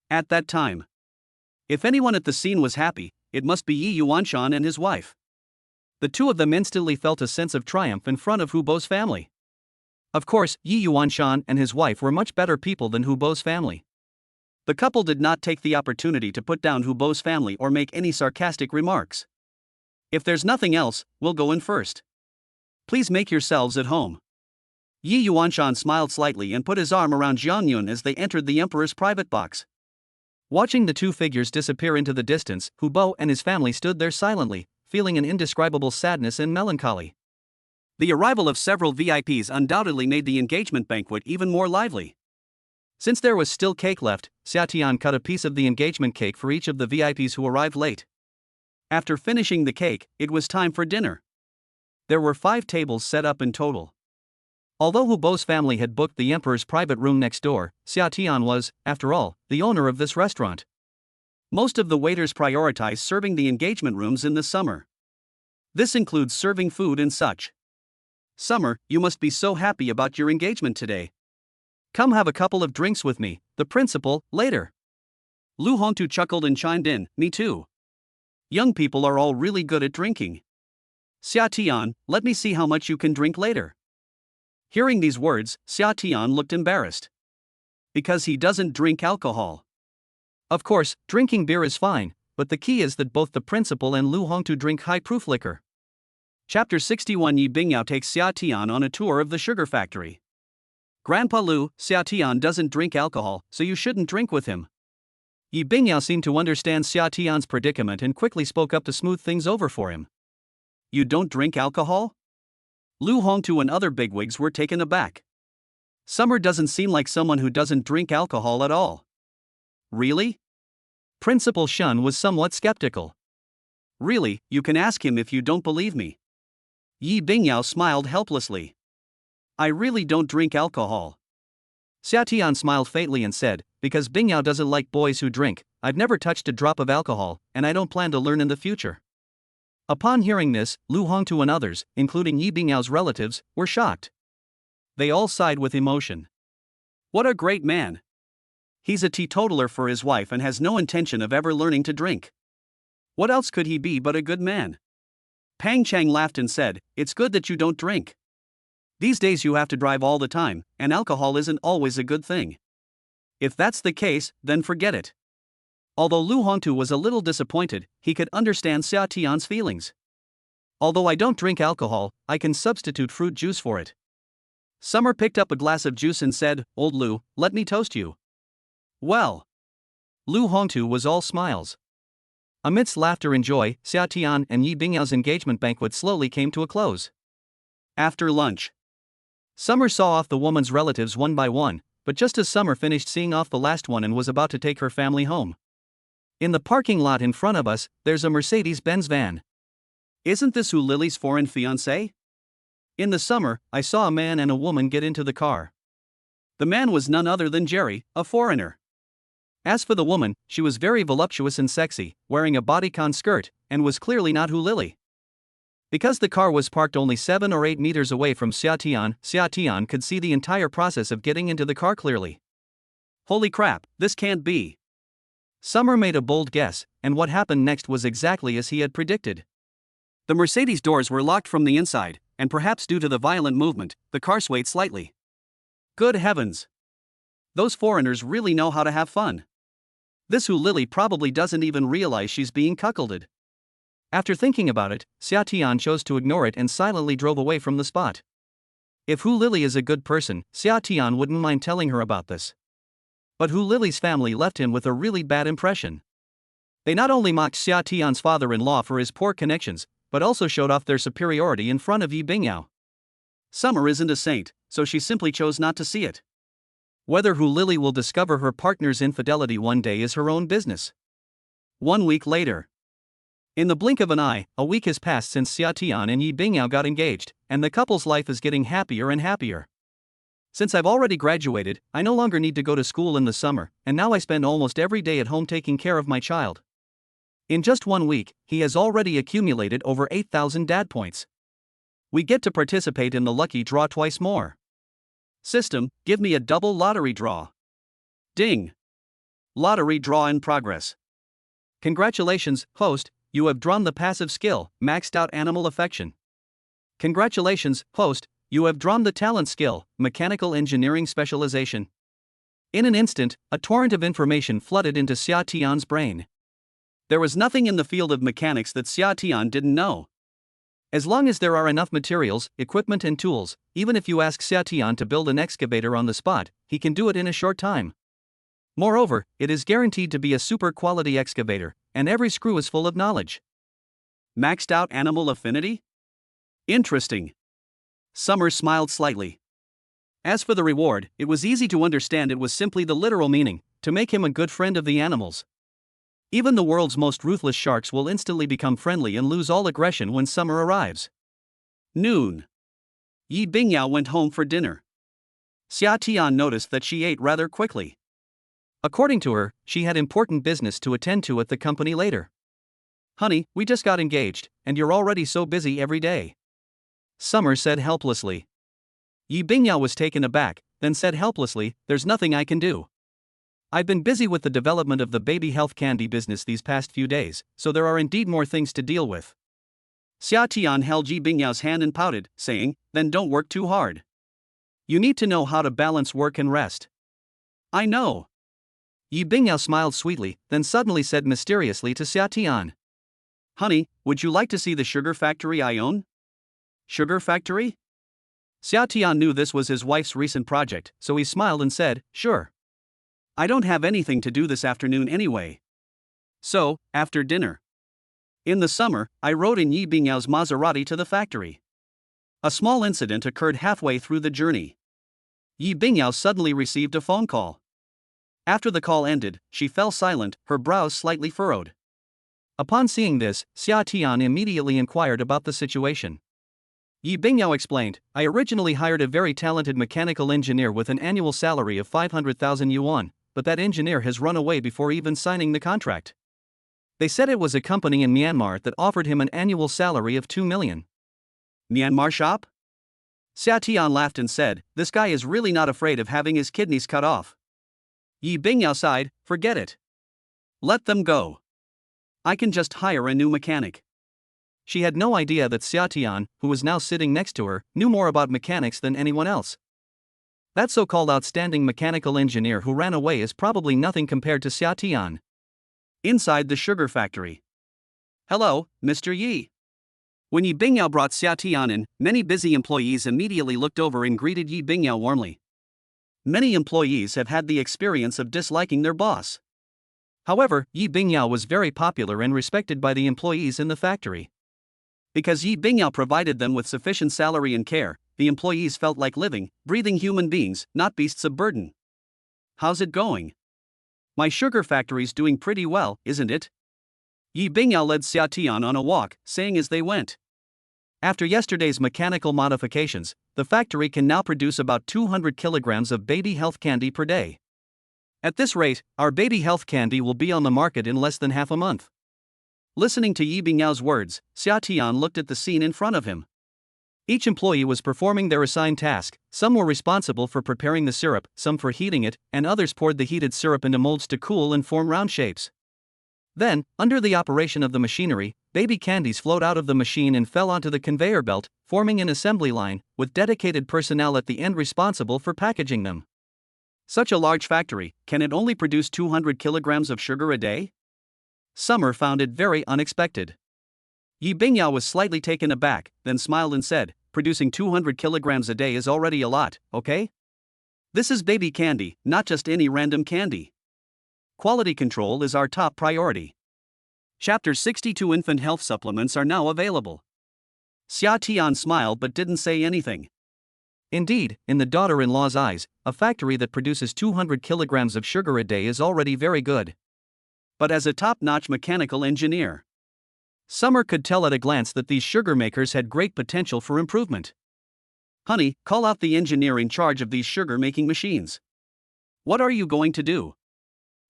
At that time, if anyone at the scene was happy, it must be Yi Yuanshan and his wife. The two of them instantly felt a sense of triumph in front of Hu Bo's family. Of course, Yi Yuanshan and his wife were much better people than Hu Bo's family. The couple did not take the opportunity to put down Hu Bo's family or make any sarcastic remarks. If there's nothing else, we'll go in first. Please make yourselves at home. Yi Yuanshan smiled slightly and put his arm around Jiang Yun as they entered the emperor's private box. Watching the two figures disappear into the distance, Hu Bo and his family stood there silently, feeling an indescribable sadness and melancholy. The arrival of several VIPs undoubtedly made the engagement banquet even more lively. Since there was still cake left, Xia Tian cut a piece of the engagement cake for each of the VIPs who arrived late. After finishing the cake, it was time for dinner. There were 5 tables set up in total. Although Hu Bo's family had booked the emperor's private room next door, Xia Tian was, after all, the owner of this restaurant. Most of the waiters prioritize serving the engagement rooms in the summer. This includes serving food and such. Summer, you must be so happy about your engagement today. Come have a couple of drinks with me, the principal, later. Lu Hongtu chuckled and chimed in, me too. Young people are all really good at drinking. Xia Tian, let me see how much you can drink later. Hearing these words, Xia Tian looked embarrassed. Because he doesn't drink alcohol. Of course, drinking beer is fine, but the key is that both the principal and Lu Hongtu drink high-proof liquor. Chapter 61 Yi Bingyao takes Xia Tian on a tour of the sugar factory. Grandpa Lu, Xia Tian doesn't drink alcohol, so you shouldn't drink with him. Yi Bingyao seemed to understand Xia Tian's predicament and quickly spoke up to smooth things over for him. You don't drink alcohol? Lu Hongtu and other bigwigs were taken aback. Summer doesn't seem like someone who doesn't drink alcohol at all. Really? Principal Shun was somewhat skeptical. Really, you can ask him if you don't believe me. Yi Bingyao smiled helplessly. I really don't drink alcohol. Xia Tian smiled faintly and said, because Bingyao doesn't like boys who drink, I've never touched a drop of alcohol, and I don't plan to learn in the future. Upon hearing this, Lu Hongtu and others, including Yi Bingyao's relatives, were shocked. They all sighed with emotion. What a great man! He's a teetotaler for his wife and has no intention of ever learning to drink. What else could he be but a good man? Pang Chang laughed and said, it's good that you don't drink. These days you have to drive all the time, and alcohol isn't always a good thing. If that's the case, then forget it. Although Lu Hongtu was a little disappointed, he could understand Xia Tian's feelings. Although I don't drink alcohol, I can substitute fruit juice for it. Summer picked up a glass of juice and said, Old Lu, let me toast you. Well. Lu Hongtu was all smiles. Amidst laughter and joy, Xia Tian and Yi Bingyao's engagement banquet slowly came to a close. After lunch, Summer saw off the woman's relatives one by one, but just as Summer finished seeing off the last one and was about to take her family home. In the parking lot in front of us, there's a Mercedes-Benz van. Isn't this Hu Lily's foreign fiancé? In the summer, I saw a man and a woman get into the car. The man was none other than Jerry, a foreigner. As for the woman, she was very voluptuous and sexy, wearing a bodycon skirt, and was clearly not Hu Lily. Because the car was parked only 7 or 8 meters away from Xia Tian could see the entire process of getting into the car clearly. Holy crap, this can't be. Summer made a bold guess, and what happened next was exactly as he had predicted. The Mercedes doors were locked from the inside, and perhaps due to the violent movement, the car swayed slightly. Good heavens! Those foreigners really know how to have fun. This Hu Lily probably doesn't even realize she's being cuckolded. After thinking about it, Xia Tian chose to ignore it and silently drove away from the spot. If Hu Lily is a good person, Xia Tian wouldn't mind telling her about this. But Hu Lily's family left him with a really bad impression. They not only mocked Xia Tian's father-in-law for his poor connections, but also showed off their superiority in front of Yi Bingyao. Summer isn't a saint, so she simply chose not to see it. Whether Hu Lily will discover her partner's infidelity one day is her own business. 1 week later. In the blink of an eye, a week has passed since Xia Tian and Yi Bingyao got engaged, and the couple's life is getting happier and happier. Since I've already graduated, I no longer need to go to school in the summer, and now I spend almost every day at home taking care of my child. In just 1 week, he has already accumulated over 8,000 dad points. We get to participate in the lucky draw twice more. System, give me a double lottery draw. Ding. Lottery draw in progress. Congratulations, host, you have drawn the passive skill, maxed out animal affection. Congratulations, host, you have drawn the talent skill, mechanical engineering specialization. In an instant, a torrent of information flooded into Xia Tian's brain. There was nothing in the field of mechanics that Xia Tian didn't know. As long as there are enough materials, equipment and tools, even if you ask Xia Tian to build an excavator on the spot, he can do it in a short time. Moreover, it is guaranteed to be a super quality excavator, and every screw is full of knowledge. Maxed out animal affinity? Interesting. Summer smiled slightly. As for the reward, it was easy to understand. It was simply the literal meaning, to make him a good friend of the animals. Even the world's most ruthless sharks will instantly become friendly and lose all aggression when summer arrives. Noon. Yi Bingyao went home for dinner. Xia Tian noticed that she ate rather quickly. According to her, she had important business to attend to at the company later. Honey, we just got engaged, and you're already so busy every day. Summer said helplessly. Yi Bingyao was taken aback, then said helplessly, there's nothing I can do. I've been busy with the development of the baby health candy business these past few days, so there are indeed more things to deal with. Xia Tian held Yi Bingyao's hand and pouted, saying, then don't work too hard. You need to know how to balance work and rest. I know. Yi Bingyao smiled sweetly, then suddenly said mysteriously to Xia Tian. Honey, would you like to see the sugar factory I own? Sugar factory? Xia Tian knew this was his wife's recent project, so he smiled and said, sure. I don't have anything to do this afternoon anyway. So, after dinner. In the summer, I rode in Yi Bingyao's Maserati to the factory. A small incident occurred halfway through the journey. Yi Bingyao suddenly received a phone call. After the call ended, she fell silent, her brows slightly furrowed. Upon seeing this, Xia Tian immediately inquired about the situation. Yi Bingyao explained, I originally hired a very talented mechanical engineer with an annual salary of 500,000 yuan, but that engineer has run away before even signing the contract. They said it was a company in Myanmar that offered him an annual salary of 2 million. Myanmar shop? Xia Tian laughed and said, this guy is really not afraid of having his kidneys cut off. Yi Bingyao sighed, forget it. Let them go. I can just hire a new mechanic. She had no idea that Xia Tian, who was now sitting next to her, knew more about mechanics than anyone else. That so-called outstanding mechanical engineer who ran away is probably nothing compared to Xia Tian. Inside the sugar factory. Hello, Mr. Yi. When Yi Bingyao brought Xia Tian in, many busy employees immediately looked over and greeted Yi Bingyao warmly. Many employees have had the experience of disliking their boss. However, Yi Bingyao was very popular and respected by the employees in the factory. Because Yi Bingyao provided them with sufficient salary and care, the employees felt like living, breathing human beings, not beasts of burden. How's it going? My sugar factory's doing pretty well, isn't it? Yi Bingyao led Xia Tian on a walk, saying as they went. After yesterday's mechanical modifications, the factory can now produce about 200 kilograms of baby health candy per day. At this rate, our baby health candy will be on the market in less than half a month. Listening to Yi Bingyao's words, Xia Tian looked at the scene in front of him. Each employee was performing their assigned task. Some were responsible for preparing the syrup, some for heating it, and others poured the heated syrup into molds to cool and form round shapes. Then, under the operation of the machinery, baby candies flowed out of the machine and fell onto the conveyor belt, forming an assembly line, with dedicated personnel at the end responsible for packaging them. Such a large factory, can it only produce 200 kilograms of sugar a day? Summer found it very unexpected. Yi Bingyao was slightly taken aback, then smiled and said, producing 200 kilograms a day is already a lot, okay? This is baby candy, not just any random candy. Quality control is our top priority. Chapter 62 Infant Health Supplements are now available. Xia Tian smiled but didn't say anything. Indeed, in the daughter-in-law's eyes, a factory that produces 200 kilograms of sugar a day is already very good. But as a top-notch mechanical engineer, Summer could tell at a glance that these sugar makers had great potential for improvement. Honey, call out the engineer in charge of these sugar-making machines. What are you going to do?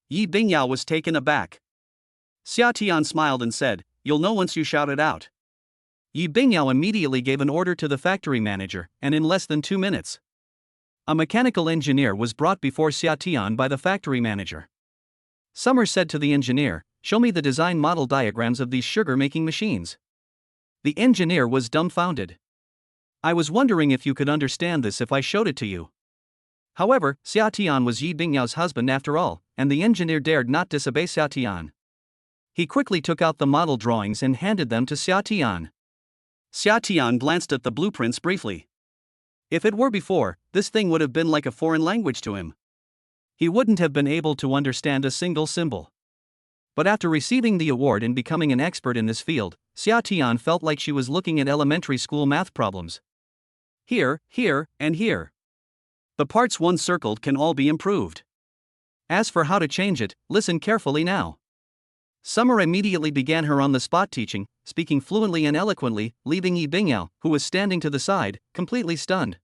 Yi Bingyao was taken aback. Xia Tian smiled and said, "You'll know once you shout it out." Yi Bingyao immediately gave an order to the factory manager, and in less than 2 minutes, a mechanical engineer was brought before Xia Tian by the factory manager. Summer said to the engineer, "Show me the design model diagrams of these sugar-making machines." The engineer was dumbfounded. "I was wondering if you could understand this if I showed it to you." However, Xia Tian was Yi Bingyao's husband after all, and the engineer dared not disobey Xia Tian. He quickly took out the model drawings and handed them to Xia Tian. Xia Tian glanced at the blueprints briefly. If it were before, this thing would have been like a foreign language to him. He wouldn't have been able to understand a single symbol. But after receiving the award and becoming an expert in this field, Xia Tian felt like she was looking at elementary school math problems. Here, and here. The parts once circled can all be improved. As for how to change it, listen carefully now. Summer immediately began her on-the-spot teaching, speaking fluently and eloquently, leaving Yi Bingyao, who was standing to the side, completely stunned.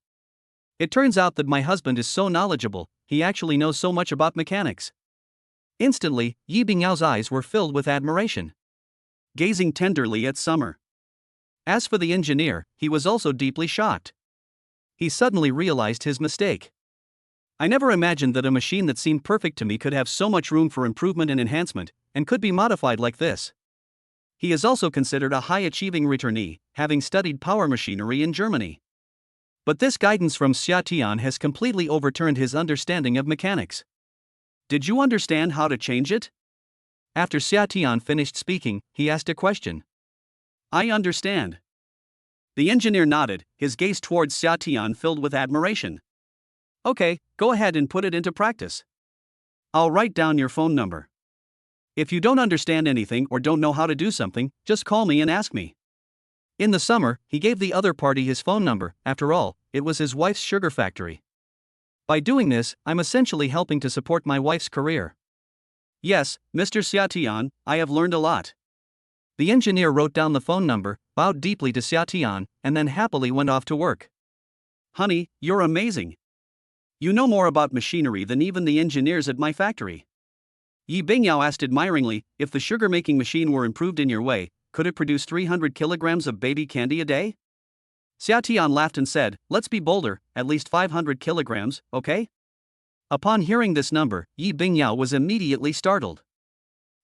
It turns out that my husband is so knowledgeable, he actually knows so much about mechanics. Instantly, Yi Bingyao's eyes were filled with admiration, gazing tenderly at Summer. As for the engineer, he was also deeply shocked. He suddenly realized his mistake. I never imagined that a machine that seemed perfect to me could have so much room for improvement and enhancement, and could be modified like this. He is also considered a high-achieving returnee, having studied power machinery in Germany. But this guidance from Xia Tian has completely overturned his understanding of mechanics. Did you understand how to change it? After Xia Tian finished speaking, he asked a question. I understand. The engineer nodded, his gaze towards Xia Tian filled with admiration. Okay, go ahead and put it into practice. I'll write down your phone number. If you don't understand anything or don't know how to do something, just call me and ask me. In the summer, he gave the other party his phone number. After all, it was his wife's sugar factory. By doing this, I'm essentially helping to support my wife's career. Yes, Mr. Xia Tian, I have learned a lot. The engineer wrote down the phone number, bowed deeply to Xia Tian, and then happily went off to work. Honey, you're amazing. You know more about machinery than even the engineers at my factory. Yi Bingyao asked admiringly, if the sugar-making machine were improved in your way, could it produce 300 kilograms of baby candy a day? Xia Tian laughed and said, let's be bolder, at least 500 kilograms, okay? Upon hearing this number, Yi Bingyao was immediately startled.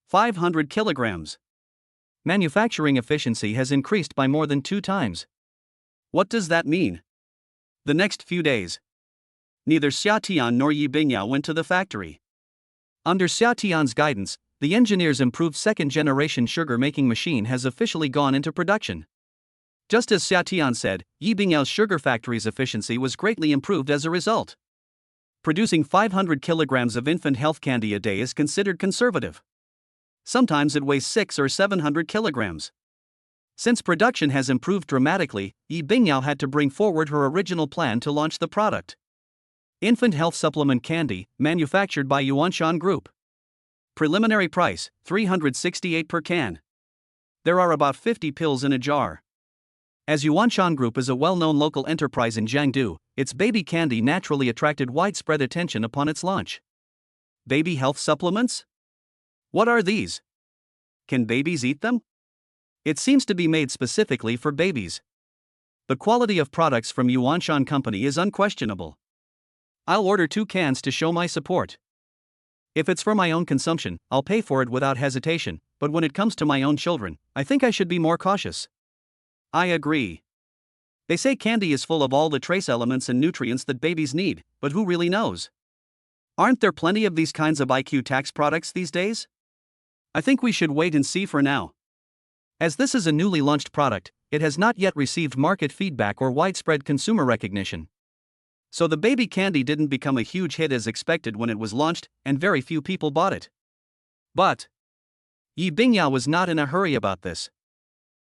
500 kilograms. Manufacturing efficiency has increased by more than 2 times. What does that mean? The next few days, neither Xia Tian nor Yi Bingyao went to the factory. Under Xia Tian's guidance, the engineer's improved second-generation sugar-making machine has officially gone into production. Just as Xia Tian said, Yi Bingyao's sugar factory's efficiency was greatly improved as a result. Producing 500 kilograms of infant health candy a day is considered conservative. Sometimes it weighs 600 or 700 kilograms. Since production has improved dramatically, Yi Bingyao had to bring forward her original plan to launch the product. Infant health supplement candy, manufactured by Yuanshan Group. Preliminary price, 368 per can. There are about 50 pills in a jar. As Yuanshan Group is a well-known local enterprise in Jiangdu, its baby candy naturally attracted widespread attention upon its launch. Baby health supplements? What are these? Can babies eat them? It seems to be made specifically for babies. The quality of products from Yuanshan Company is unquestionable. I'll order 2 cans to show my support. If it's for my own consumption, I'll pay for it without hesitation, but when it comes to my own children, I think I should be more cautious. I agree. They say candy is full of all the trace elements and nutrients that babies need, but who really knows? Aren't there plenty of these kinds of IQ tax products these days? I think we should wait and see for now. As this is a newly launched product, it has not yet received market feedback or widespread consumer recognition. So the baby candy didn't become a huge hit as expected when it was launched, and very few people bought it. But Yi Bingyao was not in a hurry about this.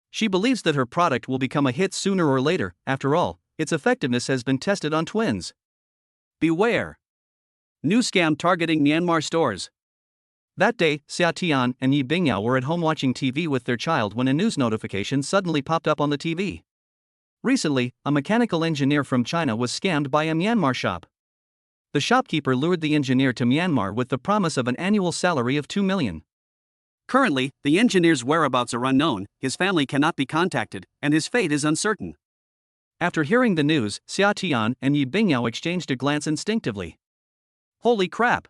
She believes that her product will become a hit sooner or later. After all, its effectiveness has been tested on twins. Beware! New scam targeting Myanmar stores. That day, Xia Tian and Yi Bingyao were at home watching TV with their child when a news notification suddenly popped up on the TV. Recently, a mechanical engineer from China was scammed by a Myanmar shop. The shopkeeper lured the engineer to Myanmar with the promise of an annual salary of 2 million. Currently, the engineer's whereabouts are unknown, his family cannot be contacted, and his fate is uncertain. After hearing the news, Xia Tian and Yi Bingyao exchanged a glance instinctively. Holy crap!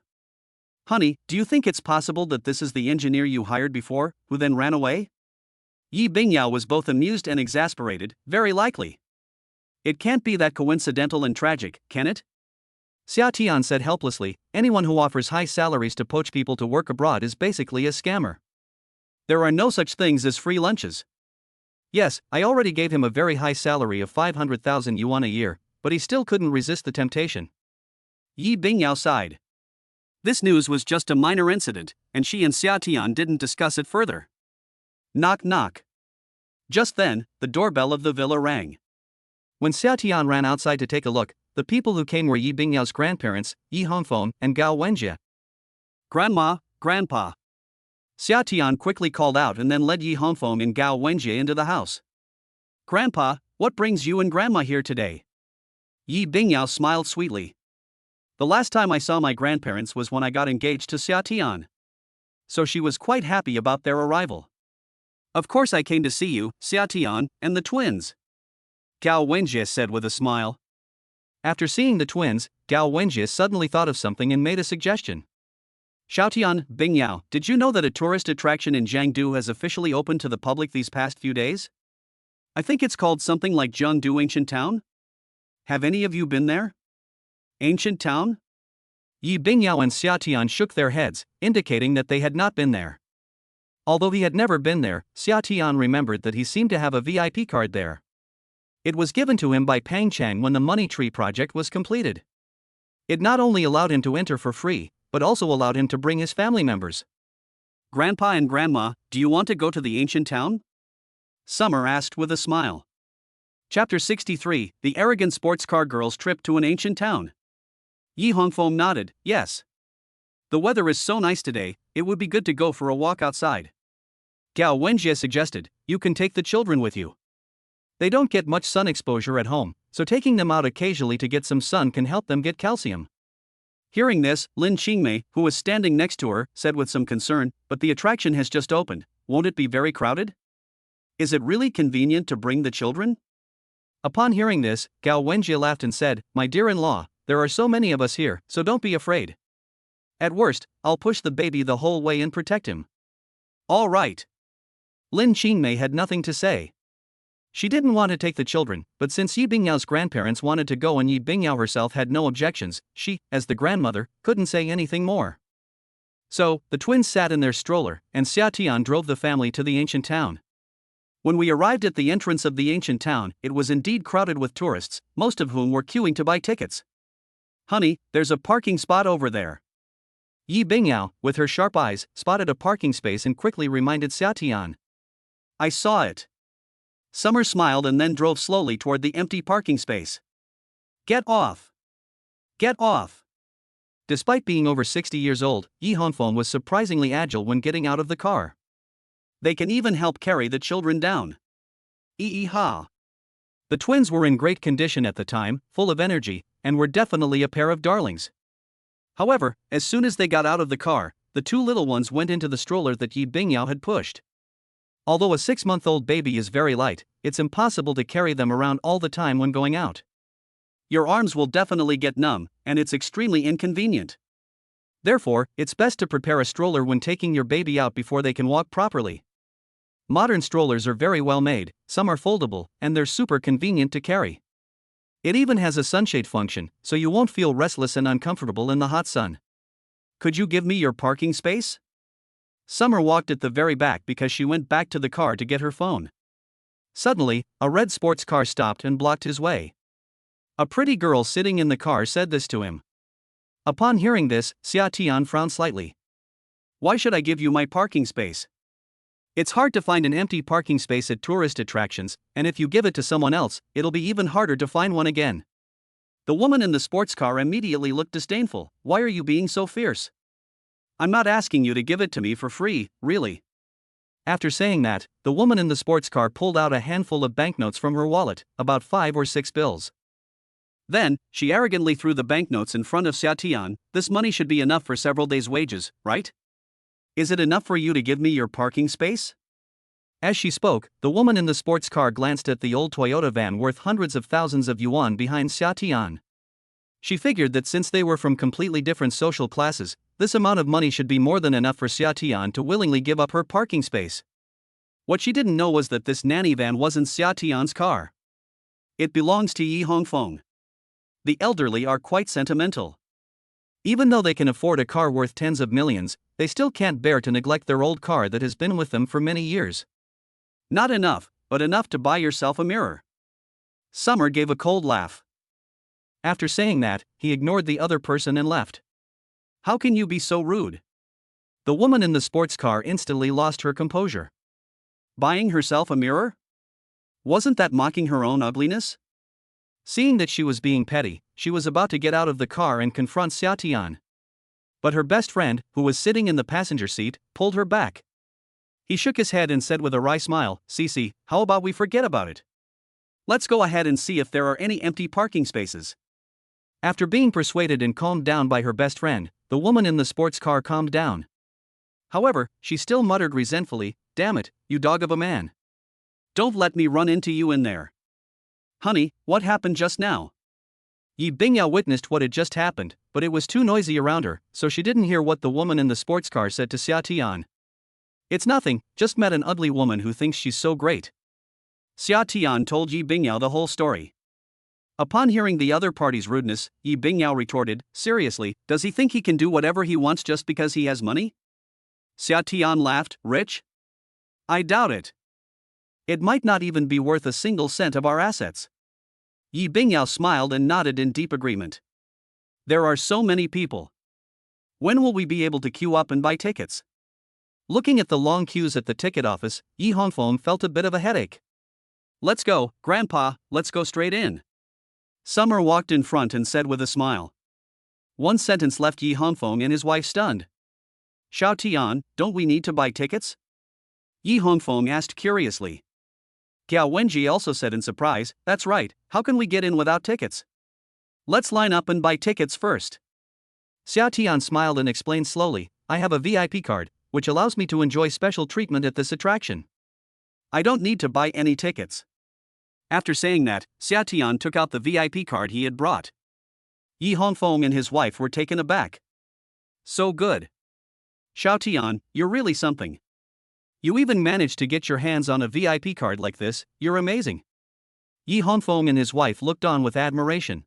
Honey, do you think it's possible that this is the engineer you hired before, who then ran away? Yi Bingyao was both amused and exasperated, very likely. It can't be that coincidental and tragic, can it? Xia Tian said helplessly, anyone who offers high salaries to poach people to work abroad is basically a scammer. There are no such things as free lunches. Yes, I already gave him a very high salary of 500,000 yuan a year, but he still couldn't resist the temptation. Yi Bingyao sighed. This news was just a minor incident, and she and Xia Tian didn't discuss it further. Knock knock. Just then, the doorbell of the villa rang. When Xia Tian ran outside to take a look, the people who came were Yi Bingyao's grandparents, Yi Hongfeng and Gao Wenjie. Grandma, Grandpa. Xia Tian quickly called out and then led Yi Hongfeng and Gao Wenjie into the house. Grandpa, what brings you and Grandma here today? Yi Bingyao smiled sweetly. The last time I saw my grandparents was when I got engaged to Xia Tian. So she was quite happy about their arrival. Of course I came to see you, Xia Tian, and the twins. Gao Wenjie said with a smile. After seeing the twins, Gao Wenjie suddenly thought of something and made a suggestion. Xiaotian, Bingyao, did you know that a tourist attraction in Jiangdu has officially opened to the public these past few days? I think it's called something like Jiangdu Ancient Town? Have any of you been there? Ancient Town? Yi Bingyao and Xiaotian shook their heads, indicating that they had not been there. Although he had never been there, Xiaotian remembered that he seemed to have a VIP card there. It was given to him by Pang Chang when the Money Tree project was completed. It not only allowed him to enter for free, but also allowed him to bring his family members. Grandpa and Grandma, do you want to go to the ancient town? Summer asked with a smile. Chapter 63, The Arrogant Sports Car Girl's Trip to an Ancient Town. Yi Hongfeng nodded, yes. The weather is so nice today, it would be good to go for a walk outside. Gao Wenjie suggested, you can take the children with you. They don't get much sun exposure at home, so taking them out occasionally to get some sun can help them get calcium. Hearing this, Lin Qingmei, who was standing next to her, said with some concern, but the attraction has just opened, won't it be very crowded? Is it really convenient to bring the children? Upon hearing this, Gao Wenjie laughed and said, my dear-in-law, there are so many of us here, so don't be afraid. At worst, I'll push the baby the whole way and protect him. All right. Lin Qingmei had nothing to say. She didn't want to take the children, but since Yi Bingyao's grandparents wanted to go and Yi Bingyao herself had no objections, she, as the grandmother, couldn't say anything more. So, the twins sat in their stroller, and Xia Tian drove the family to the ancient town. When we arrived at the entrance of the ancient town, it was indeed crowded with tourists, most of whom were queuing to buy tickets. Honey, there's a parking spot over there. Yi Bingyao, with her sharp eyes, spotted a parking space and quickly reminded Xia Tian. I saw it. Summer smiled and then drove slowly toward the empty parking space. Get off! Get off! Despite being over 60 years old, Yi Hongfeng was surprisingly agile when getting out of the car. They can even help carry the children down. Ee-ha! The twins were in great condition at the time, full of energy, and were definitely a pair of darlings. However, as soon as they got out of the car, the two little ones went into the stroller that Yi Bingyao had pushed. Although a 6-month-old baby is very light, it's impossible to carry them around all the time when going out. Your arms will definitely get numb, and it's extremely inconvenient. Therefore, it's best to prepare a stroller when taking your baby out before they can walk properly. Modern strollers are very well made, some are foldable, and they're super convenient to carry. It even has a sunshade function, so you won't feel restless and uncomfortable in the hot sun. Could you give me your parking space? Summer walked at the very back because she went back to the car to get her phone. Suddenly, a red sports car stopped and blocked his way. A pretty girl sitting in the car said this to him. Upon hearing this, Xia Tian frowned slightly. Why should I give you my parking space? It's hard to find an empty parking space at tourist attractions, and if you give it to someone else, it'll be even harder to find one again. The woman in the sports car immediately looked disdainful. Why are you being so fierce? I'm not asking you to give it to me for free, really. After saying that, the woman in the sports car pulled out a handful of banknotes from her wallet, about 5 or 6 bills. Then, she arrogantly threw the banknotes in front of Xia Tian. This money should be enough for several days' wages, right? Is it enough for you to give me your parking space? As she spoke, the woman in the sports car glanced at the old Toyota van worth hundreds of thousands of yuan behind Xia Tian. She figured that since they were from completely different social classes, this amount of money should be more than enough for Xia Tian to willingly give up her parking space. What she didn't know was that this nanny van wasn't Xia Tian's car. It belongs to Yi Hongfeng. The elderly are quite sentimental. Even though they can afford a car worth tens of millions, they still can't bear to neglect their old car that has been with them for many years. Not enough, but enough to buy yourself a mirror. Summer gave a cold laugh. After saying that, he ignored the other person and left. How can you be so rude? The woman in the sports car instantly lost her composure. Buying herself a mirror? Wasn't that mocking her own ugliness? Seeing that she was being petty, she was about to get out of the car and confront Xia Tian. But her best friend, who was sitting in the passenger seat, pulled her back. He shook his head and said with a wry smile, "Cici, how about we forget about it? Let's go ahead and see if there are any empty parking spaces." After being persuaded and calmed down by her best friend, the woman in the sports car calmed down. However, she still muttered resentfully, "Damn it, you dog of a man. Don't let me run into you in there." "Honey, what happened just now?" Yi Bingyao witnessed what had just happened, but it was too noisy around her, so she didn't hear what the woman in the sports car said to Xia Tian. "It's nothing, just met an ugly woman who thinks she's so great." Xia Tian told Yi Bingyao the whole story. Upon hearing the other party's rudeness, Yi Bingyao retorted, "Seriously, does he think he can do whatever he wants just because he has money?" Xia Tian laughed, "Rich? I doubt it. It might not even be worth a single cent of our assets." Yi Bingyao smiled and nodded in deep agreement. "There are so many people. When will we be able to queue up and buy tickets?" Looking at the long queues at the ticket office, Yi Hongfeng felt a bit of a headache. "Let's go, Grandpa, let's go straight in." Summer walked in front and said with a smile. One sentence left Yi Hongfeng and his wife stunned. "Xiao Tian, don't we need to buy tickets?" Yi Hongfeng asked curiously. Gao Wenji also said in surprise, "That's right, how can we get in without tickets? Let's line up and buy tickets first." Xiao Tian smiled and explained slowly, "I have a VIP card, which allows me to enjoy special treatment at this attraction. I don't need to buy any tickets." After saying that, Xia Tian took out the VIP card he had brought. Yi Hongfeng and his wife were taken aback. "So good. Xiao Tian, you're really something. You even managed to get your hands on a VIP card like this, you're amazing." Yi Hongfeng and his wife looked on with admiration.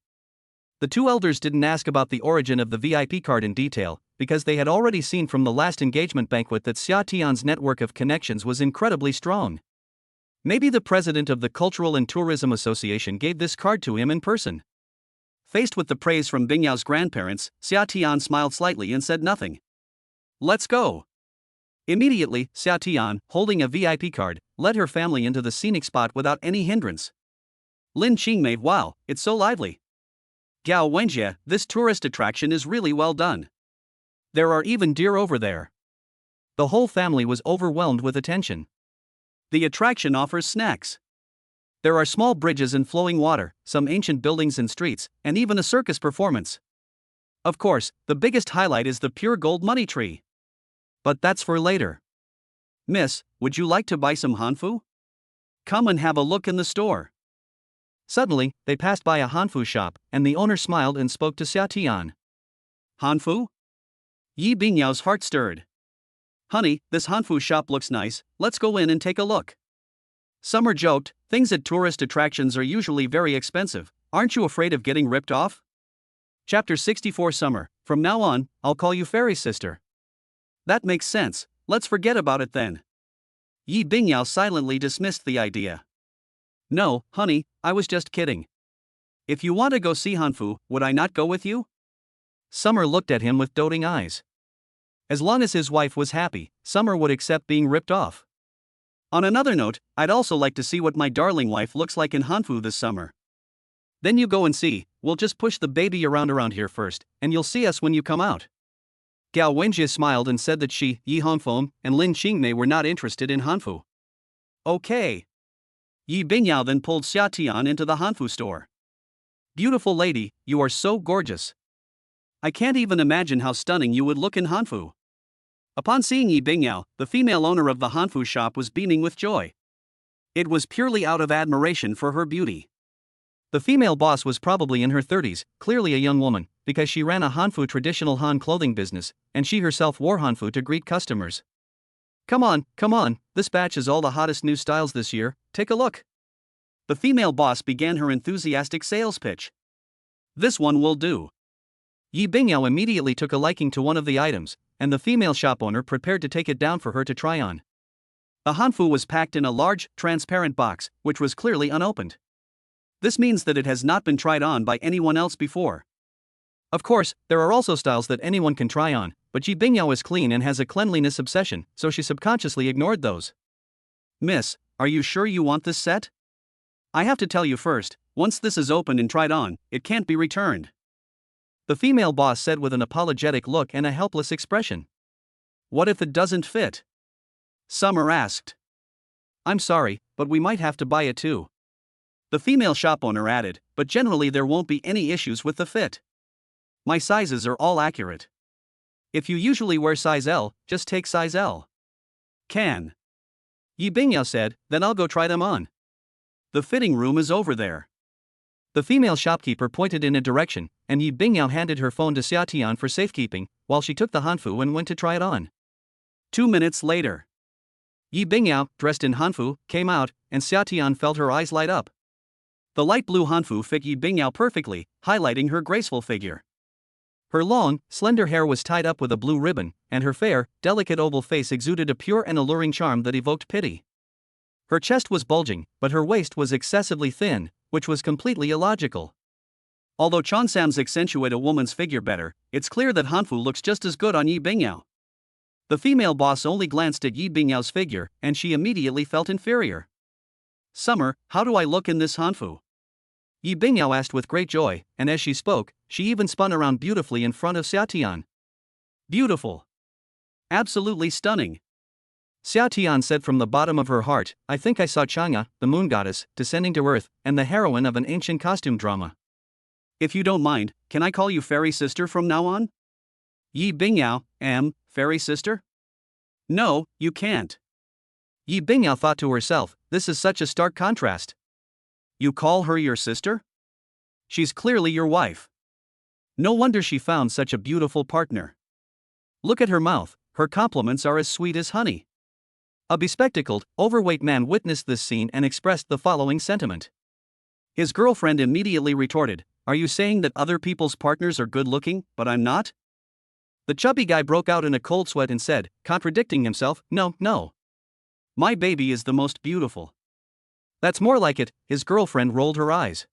The two elders didn't ask about the origin of the VIP card in detail, because they had already seen from the last engagement banquet that Xia Tian's network of connections was incredibly strong. Maybe the president of the Cultural and Tourism Association gave this card to him in person. Faced with the praise from Bingyao's grandparents, Xia Tian smiled slightly and said nothing. "Let's go." Immediately, Xia Tian, holding a VIP card, led her family into the scenic spot without any hindrance. Lin Qingmei, "Wow, it's so lively." Gao Wenjie, "This tourist attraction is really well done. There are even deer over there." The whole family was overwhelmed with attention. The attraction offers snacks. There are small bridges and flowing water, some ancient buildings and streets, and even a circus performance. Of course, the biggest highlight is the pure gold money tree. But that's for later. "Miss, would you like to buy some hanfu? Come and have a look in the store." Suddenly, they passed by a hanfu shop, and the owner smiled and spoke to Xia Tian. "Hanfu?" Yi Bingyao's heart stirred. "Honey, this hanfu shop looks nice, let's go in and take a look." Summer joked, "Things at tourist attractions are usually very expensive, aren't you afraid of getting ripped off?" Chapter 64 Summer, "From now on, I'll call you Fairy Sister." "That makes sense, let's forget about it then." Yi Bingyao silently dismissed the idea. "No, honey, I was just kidding. If you want to go see hanfu, would I not go with you?" Summer looked at him with doting eyes. As long as his wife was happy, Summer would accept being ripped off. On another note, I'd also like to see what my darling wife looks like in hanfu this summer. Then you go and see, we'll just push the baby around here first, and you'll see us when you come out. Gao Wenjie smiled and said that she, Yi Hongfeng, and Lin Qingmei were not interested in Hanfu. Okay. Yi Bingyao then pulled Xia Tian into the Hanfu store. Beautiful lady, you are so gorgeous. I can't even imagine how stunning you would look in Hanfu. Upon seeing Yi Bingyao, the female owner of the Hanfu shop was beaming with joy. It was purely out of admiration for her beauty. The female boss was probably in her 30s, clearly a young woman, because she ran a Hanfu traditional Han clothing business, and she herself wore Hanfu to greet customers. Come on, this batch is all the hottest new styles this year, take a look. The female boss began her enthusiastic sales pitch. This one will do. Yi Bingyao immediately took a liking to one of the items, and the female shop owner prepared to take it down for her to try on. The Hanfu was packed in a large, transparent box, which was clearly unopened. This means that it has not been tried on by anyone else before. Of course, there are also styles that anyone can try on, but Yi Bingyao is clean and has a cleanliness obsession, so she subconsciously ignored those. Miss, are you sure you want this set? I have to tell you first, once this is opened and tried on, it can't be returned. The female boss said with an apologetic look and a helpless expression. What if it doesn't fit? Summer asked. I'm sorry, but we might have to buy it too. The female shop owner added, but generally there won't be any issues with the fit. My sizes are all accurate. If you usually wear size L, just take size L. Can. Yi Bingyao said, then I'll go try them on. The fitting room is over there. The female shopkeeper pointed in a direction, and Yi Bingyao handed her phone to Xia Tian for safekeeping, while she took the Hanfu and went to try it on. 2 minutes later. Yi Bingyao, dressed in Hanfu, came out, and Xia Tian felt her eyes light up. The light blue Hanfu fit Yi Bingyao perfectly, highlighting her graceful figure. Her long, slender hair was tied up with a blue ribbon, and her fair, delicate oval face exuded a pure and alluring charm that evoked pity. Her chest was bulging, but her waist was excessively thin, which was completely illogical. Although Chonsams accentuate a woman's figure better, it's clear that Hanfu looks just as good on Yi Bingyao. The female boss only glanced at Yi Bingyao's figure, and she immediately felt inferior. Summer, how do I look in this Hanfu? Yi Bingyao asked with great joy, and as she spoke, she even spun around beautifully in front of Xia Tian. Beautiful. Absolutely stunning. Xia Tian said from the bottom of her heart, I think I saw Chang'e, the moon goddess, descending to earth, and the heroine of an ancient costume drama. If you don't mind, can I call you fairy sister from now on? Yi Bingyao, fairy sister? No, you can't. Yi Bingyao thought to herself, this is such a stark contrast. You call her your sister? She's clearly your wife. No wonder she found such a beautiful partner. Look at her mouth, her compliments are as sweet as honey. A bespectacled, overweight man witnessed this scene and expressed the following sentiment. His girlfriend immediately retorted, are you saying that other people's partners are good looking, but I'm not? The chubby guy broke out in a cold sweat and said, contradicting himself, no. My baby is the most beautiful. That's more like it, his girlfriend rolled her eyes.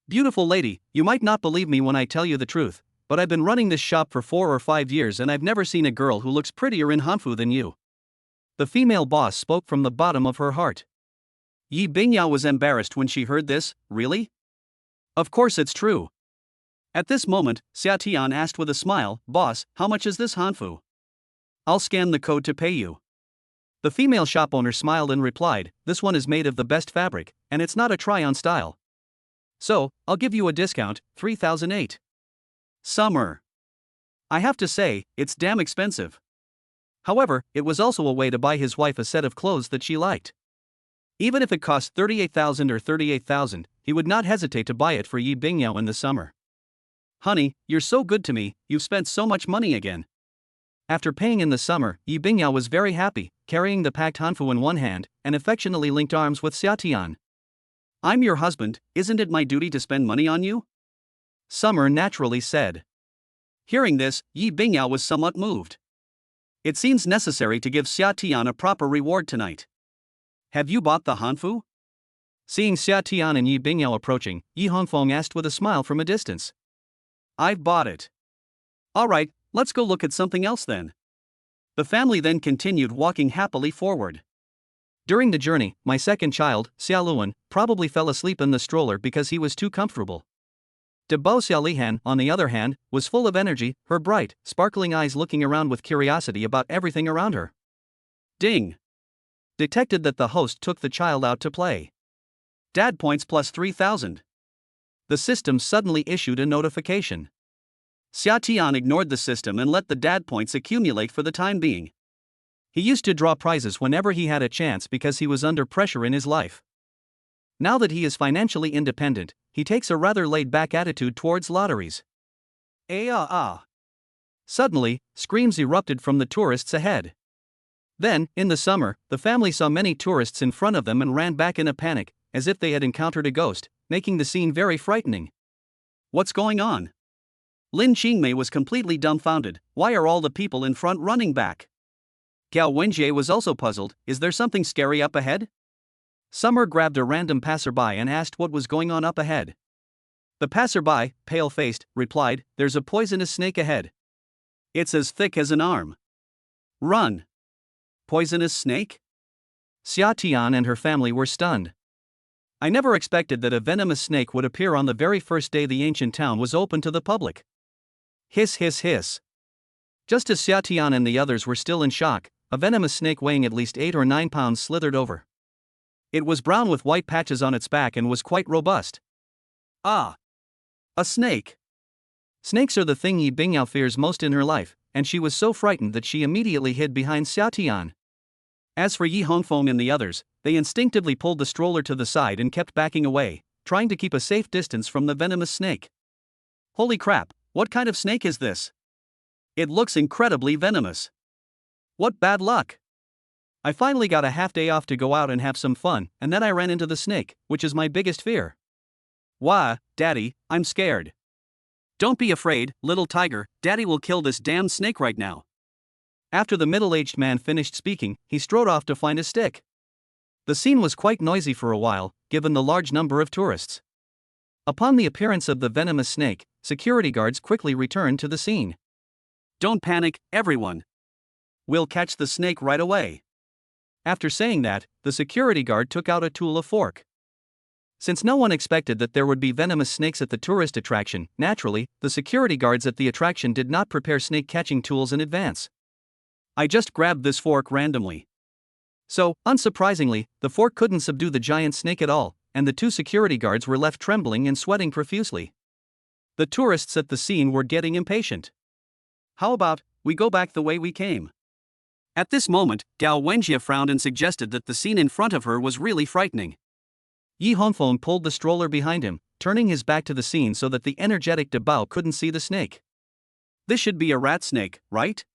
Beautiful lady, you might not believe me when I tell you the truth, but I've been running this shop for 4 or 5 years and I've never seen a girl who looks prettier in Hanfu than you. The female boss spoke from the bottom of her heart. Yi Bingyao was embarrassed when she heard this, really? Of course it's true. At this moment, Xia Tian asked with a smile, boss, how much is this Hanfu? I'll scan the code to pay you. The female shop owner smiled and replied, this one is made of the best fabric, and it's not a try-on style. So, I'll give you a discount, 3,008. Summer. I have to say, it's damn expensive. However, it was also a way to buy his wife a set of clothes that she liked. Even if it cost 38,000 or 38,000, he would not hesitate to buy it for Yi Bingyao in the summer. Honey, you're so good to me, you've spent so much money again. After paying in the summer, Yi Bingyao was very happy, carrying the packed Hanfu in one hand, and affectionately linked arms with Xia Tian. I'm your husband, isn't it my duty to spend money on you? Summer naturally said. Hearing this, Yi Bingyao was somewhat moved. It seems necessary to give Xia Tian a proper reward tonight. Have you bought the Hanfu? Seeing Xia Tian and Yi Bingyao approaching, Yi Hongfeng asked with a smile from a distance. I've bought it. Alright, let's go look at something else then. The family then continued walking happily forward. During the journey, my second child, Xia Luan, probably fell asleep in the stroller because he was too comfortable. De Bo Xiaolihan, on the other hand, was full of energy, her bright, sparkling eyes looking around with curiosity about everything around her. Ding! Detected that the host took the child out to play. Dad points plus 3,000. The system suddenly issued a notification. Xia Tian ignored the system and let the dad points accumulate for the time being. He used to draw prizes whenever he had a chance because he was under pressure in his life. Now that he is financially independent, he takes a rather laid-back attitude towards lotteries. Suddenly, screams erupted from the tourists ahead. Then, in the summer, the family saw many tourists in front of them and ran back in a panic, as if they had encountered a ghost, making the scene very frightening. What's going on? Lin Qingmei was completely dumbfounded. Why are all the people in front running back? Gao Wenjie was also puzzled. Is there something scary up ahead? Summer grabbed a random passerby and asked what was going on up ahead. The passerby, pale-faced, replied, "There's a poisonous snake ahead. It's as thick as an arm. Run." Poisonous snake? Xia Tian and her family were stunned. I never expected that a venomous snake would appear on the very first day the ancient town was open to the public. Hiss hiss hiss. Just as Xia Tian and the others were still in shock, a venomous snake weighing at least 8 or 9 pounds slithered over. It was brown with white patches on its back and was quite robust. Ah! A snake! Snakes are the thing Yi Bingyao fears most in her life, and she was so frightened that she immediately hid behind Xia Tian. As for Yi Hongfeng and the others, they instinctively pulled the stroller to the side and kept backing away, trying to keep a safe distance from the venomous snake. Holy crap, what kind of snake is this? It looks incredibly venomous. What bad luck! I finally got a half day off to go out and have some fun, and then I ran into the snake, which is my biggest fear. Wah, Daddy, I'm scared. Don't be afraid, little tiger, Daddy will kill this damn snake right now. After the middle-aged man finished speaking, he strode off to find a stick. The scene was quite noisy for a while, given the large number of tourists. Upon the appearance of the venomous snake, security guards quickly returned to the scene. Don't panic, everyone. We'll catch the snake right away. After saying that, the security guard took out a tool, a fork. Since no one expected that there would be venomous snakes at the tourist attraction, naturally, the security guards at the attraction did not prepare snake-catching tools in advance. I just grabbed this fork randomly. So, unsurprisingly, the fork couldn't subdue the giant snake at all, and the two security guards were left trembling and sweating profusely. The tourists at the scene were getting impatient. How about, we go back the way we came? At this moment, Gao Wenjie frowned and suggested that the scene in front of her was really frightening. Yi Hongfeng pulled the stroller behind him, turning his back to the scene so that the energetic De Bao couldn't see the snake. This should be a rat snake, right?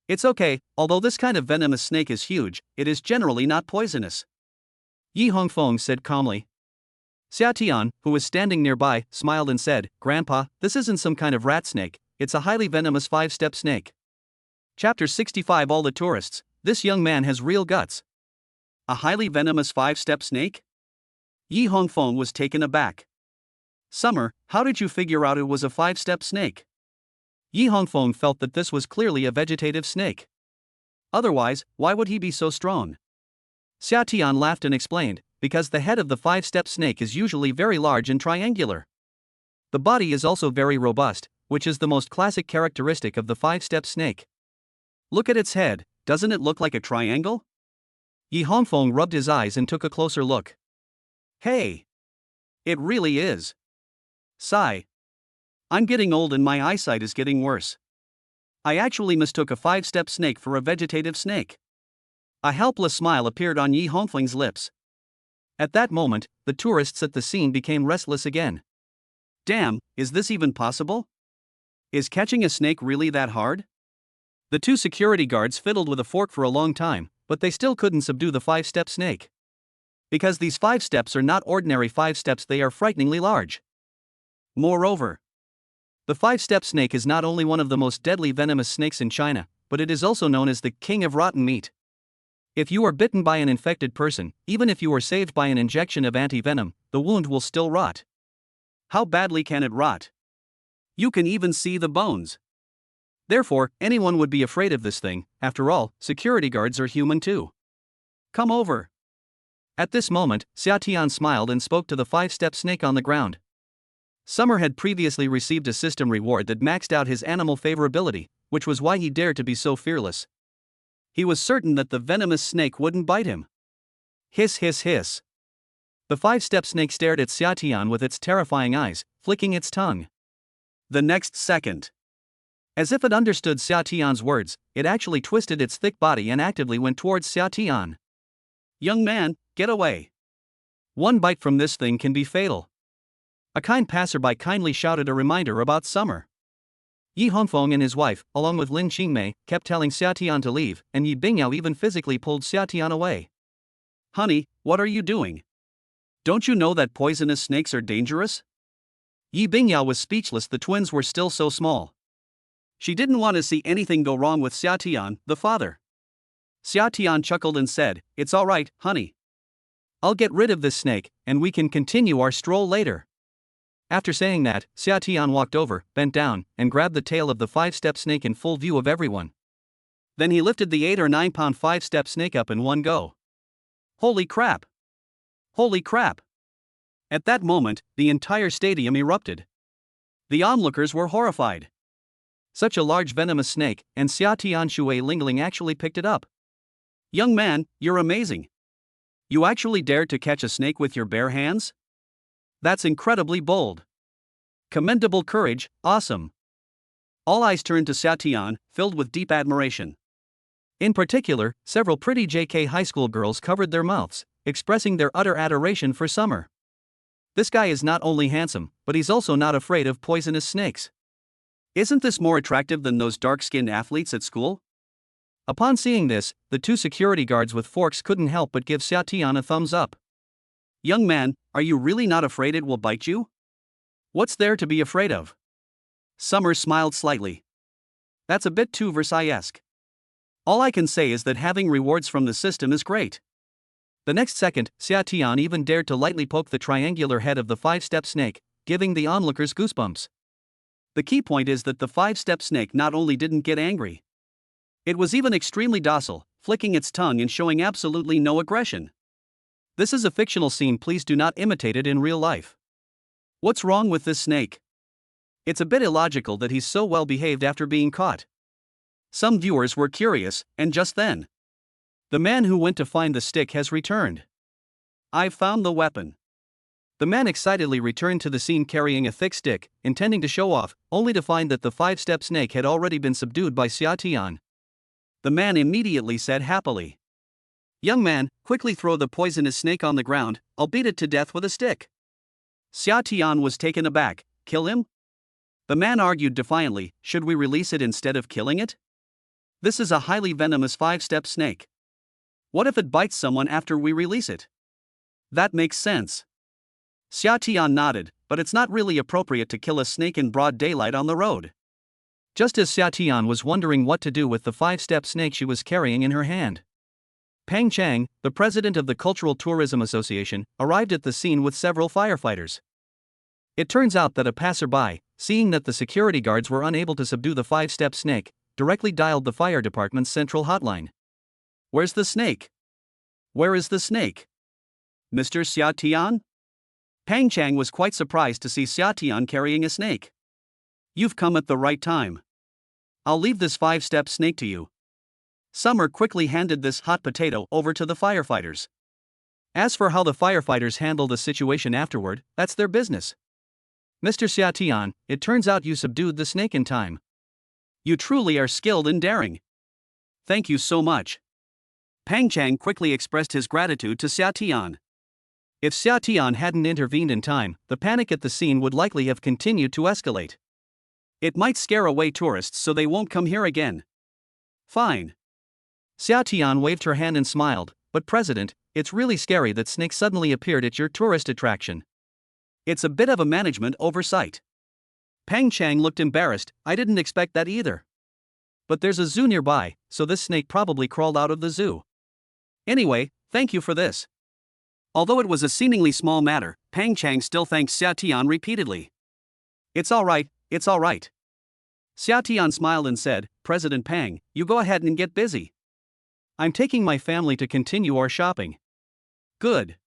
It's okay, although this kind of venomous snake is huge, it is generally not poisonous. Yi Hongfeng said calmly. Xia Tian, who was standing nearby, smiled and said, "Grandpa, this isn't some kind of rat snake, it's a highly venomous 5-step snake." Chapter 65. All the tourists, this young man has real guts. A highly venomous 5-step snake? Yi Hongfeng was taken aback. Summer, how did you figure out it was a 5-step snake? Yi Hongfeng felt that this was clearly a vegetative snake. Otherwise, why would he be so strong? Xia Tian laughed and explained, because the head of the 5-step snake is usually very large and triangular. The body is also very robust, which is the most classic characteristic of the 5-step snake. Look at its head, doesn't it look like a triangle? Yi Hongfeng rubbed his eyes and took a closer look. Hey! It really is. Sigh. I'm getting old and my eyesight is getting worse. I actually mistook a 5-step snake for a vegetative snake. A helpless smile appeared on Yi Hongfeng's lips. At that moment, the tourists at the scene became restless again. Damn, is this even possible? Is catching a snake really that hard? The two security guards fiddled with a fork for a long time, but they still couldn't subdue the 5-step snake. Because these 5 steps are not ordinary 5 steps, they are frighteningly large. Moreover, the 5-step snake is not only one of the most deadly venomous snakes in China, but it is also known as the king of rotten meat. If you are bitten by an infected person, even if you are saved by an injection of anti-venom, the wound will still rot. How badly can it rot? You can even see the bones. Therefore, anyone would be afraid of this thing. After all, security guards are human too. Come over. At this moment, Xia Tian smiled and spoke to the 5-step snake on the ground. Summer had previously received a system reward that maxed out his animal favorability, which was why he dared to be so fearless. He was certain that the venomous snake wouldn't bite him. Hiss hiss hiss. The five-step snake stared at Xiatian with its terrifying eyes, flicking its tongue. The next second, as if it understood Xiatian's words, it actually twisted its thick body and actively went towards Xiatian. Young man, get away. One bite from this thing can be fatal. A kind passerby kindly shouted a reminder about Summer. Yi Hongfeng and his wife, along with Lin Qingmei, kept telling Xiatian to leave, and Yi Bingyao even physically pulled Xiatian away. Honey, what are you doing? Don't you know that poisonous snakes are dangerous? Yi Bingyao was speechless. The twins were still so small. She didn't want to see anything go wrong with Xiatian, the father. Xiatian chuckled and said, "It's all right, honey. I'll get rid of this snake, and we can continue our stroll later." After saying that, Xiatian walked over, bent down, and grabbed the tail of the five-step snake in full view of everyone. Then he lifted the 8 or 9 pound five-step snake up in one go. Holy crap! Holy crap! At that moment, the entire stadium erupted. The onlookers were horrified. Such a large venomous snake, and Xiatian Shui Lingling actually picked it up. Young man, you're amazing. You actually dared to catch a snake with your bare hands? That's incredibly bold. Commendable courage, awesome. All eyes turned to Xiatian, filled with deep admiration. In particular, several pretty JK high school girls covered their mouths, expressing their utter adoration for Summer. This guy is not only handsome, but he's also not afraid of poisonous snakes. Isn't this more attractive than those dark-skinned athletes at school? Upon seeing this, the two security guards with forks couldn't help but give Xiatian a thumbs up. Young man, are you really not afraid it will bite you? What's there to be afraid of? Summer smiled slightly. That's a bit too Versailles-esque. All I can say is that having rewards from the system is great. The next second, Xiatian even dared to lightly poke the triangular head of the five-step snake, giving the onlookers goosebumps. The key point is that the five-step snake not only didn't get angry. It was even extremely docile, flicking its tongue and showing absolutely no aggression. This is a fictional scene, please do not imitate it in real life. What's wrong with this snake? It's a bit illogical that he's so well behaved after being caught. Some viewers were curious, and just then, the man who went to find the stick has returned. I've found the weapon. The man excitedly returned to the scene carrying a thick stick, intending to show off, only to find that the five-step snake had already been subdued by Xiatian. The man immediately said happily, "Young man, quickly throw the poisonous snake on the ground, I'll beat it to death with a stick." Xiatian was taken aback. Kill him? The man argued defiantly, should we release it instead of killing it? This is a highly venomous five-step snake. What if it bites someone after we release it? That makes sense. Xiatian nodded, but it's not really appropriate to kill a snake in broad daylight on the road. Just as Xiatian was wondering what to do with the five-step snake she was carrying in her hand, Pang Chang, the president of the Cultural Tourism Association, arrived at the scene with several firefighters. It turns out that a passerby, seeing that the security guards were unable to subdue the five-step snake, directly dialed the fire department's central hotline. Where's the snake? Where is the snake? Mr. Xiatian? Pang Chang was quite surprised to see Xiatian carrying a snake. You've come at the right time. I'll leave this five-step snake to you. Summer quickly handed this hot potato over to the firefighters. As for how the firefighters handled the situation afterward, that's their business. Mr. Xiatian, it turns out you subdued the snake in time. You truly are skilled and daring. Thank you so much. Pang Chang quickly expressed his gratitude to Xiatian. If Xiatian hadn't intervened in time, the panic at the scene would likely have continued to escalate. It might scare away tourists so they won't come here again. Fine. Xiatian waved her hand and smiled, but President, it's really scary that snakes suddenly appeared at your tourist attraction. It's a bit of a management oversight. Pang Chang looked embarrassed, I didn't expect that either. But there's a zoo nearby, so this snake probably crawled out of the zoo. Anyway, thank you for this. Although it was a seemingly small matter, Pang Chang still thanked Xiatian repeatedly. It's all right, it's all right. Xiatian smiled and said, President Pang, you go ahead and get busy. I'm taking my family to continue our shopping. Good.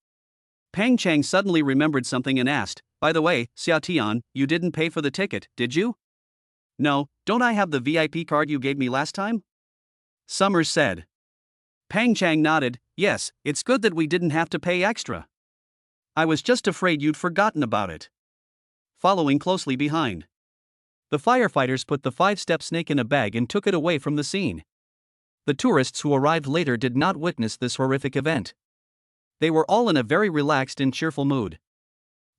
Pang Chang suddenly remembered something and asked, By the way, Xia Tian, you didn't pay for the ticket, did you? No, don't I have the VIP card you gave me last time? Summer said. Pang Chang nodded, yes, it's good that we didn't have to pay extra. I was just afraid you'd forgotten about it. Following closely behind. The firefighters put the 5-step snake in a bag and took it away from the scene. The tourists who arrived later did not witness this horrific event. They were all in a very relaxed and cheerful mood.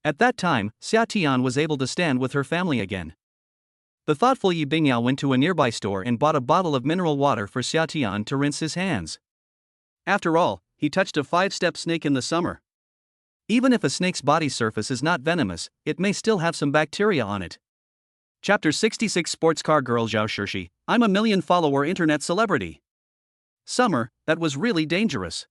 At that time, Xia Tian was able to stand with her family again. The thoughtful Yi Bingyao went to a nearby store and bought a bottle of mineral water for Xia Tian to rinse his hands. After all, he touched a 5-step snake in the summer. Even if a snake's body surface is not venomous, it may still have some bacteria on it. Chapter 66 Sports Car Girl Zhao Shirshi, I'm a million-follower internet celebrity. Summer, that was really dangerous.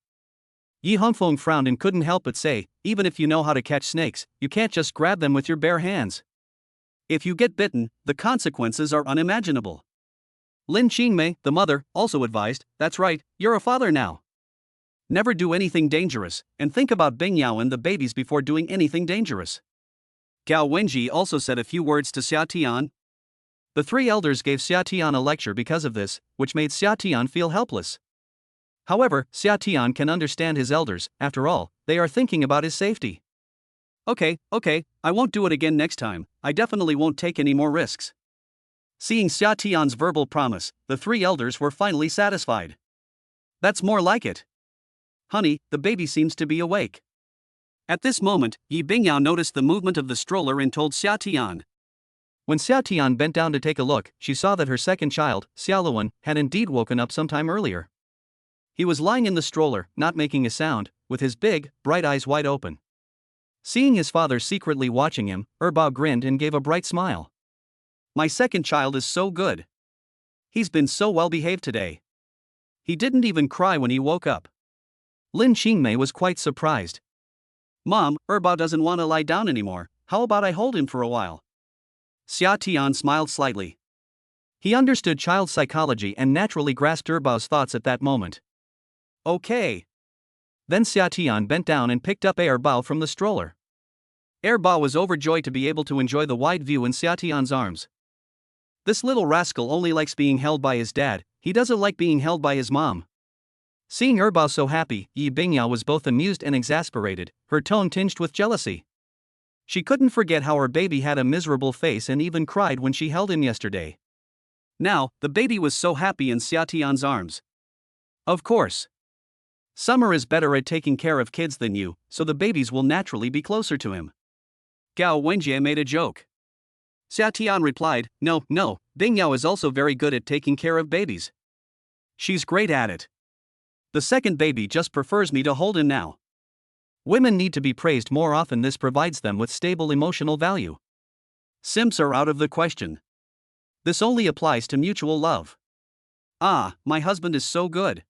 Yi Hongfeng frowned and couldn't help but say, even if you know how to catch snakes, you can't just grab them with your bare hands. If you get bitten, the consequences are unimaginable. Lin Qingmei, the mother, also advised, that's right, you're a father now. Never do anything dangerous, and think about Bingyao and the babies before doing anything dangerous. Gao Wenji also said a few words to Xia Tian. The 3 elders gave Xia Tian a lecture because of this, which made Xia Tian feel helpless. However, Xia Tian can understand his elders, after all, they are thinking about his safety. Okay, I won't do it again next time, I definitely won't take any more risks. Seeing Xia Tian's verbal promise, the 3 elders were finally satisfied. That's more like it. Honey, the baby seems to be awake. At this moment, Yi Bingyao noticed the movement of the stroller and told Xia Tian. When Xia Tian bent down to take a look, she saw that her second child, Xiaoluan, had indeed woken up some time earlier. He was lying in the stroller, not making a sound, with his big, bright eyes wide open. Seeing his father secretly watching him, Bao grinned and gave a bright smile. My second child is so good. He's been so well behaved today. He didn't even cry when he woke up. Lin Qingmei was quite surprised. Mom, Bao doesn't want to lie down anymore, how about I hold him for a while? Xia Tian smiled slightly. He understood child psychology and naturally grasped Bao's thoughts at that moment. Okay. Then Xia Tian bent down and picked up Bao from the stroller. Bao was overjoyed to be able to enjoy the wide view in Xia Tian's arms. This little rascal only likes being held by his dad, he doesn't like being held by his mom. Seeing Bao so happy, Yi Bingyao was both amused and exasperated, her tone tinged with jealousy. She couldn't forget how her baby had a miserable face and even cried when she held him yesterday. Now, the baby was so happy in Xia Tian's arms. Of course. Summer is better at taking care of kids than you, so the babies will naturally be closer to him. Gao Wenjie made a joke. Xia Tian replied, no, Bingyao is also very good at taking care of babies. She's great at it. The second baby just prefers me to hold him now. Women need to be praised more often, this provides them with stable emotional value. Simps are out of the question. This only applies to mutual love. Ah, my husband is so good.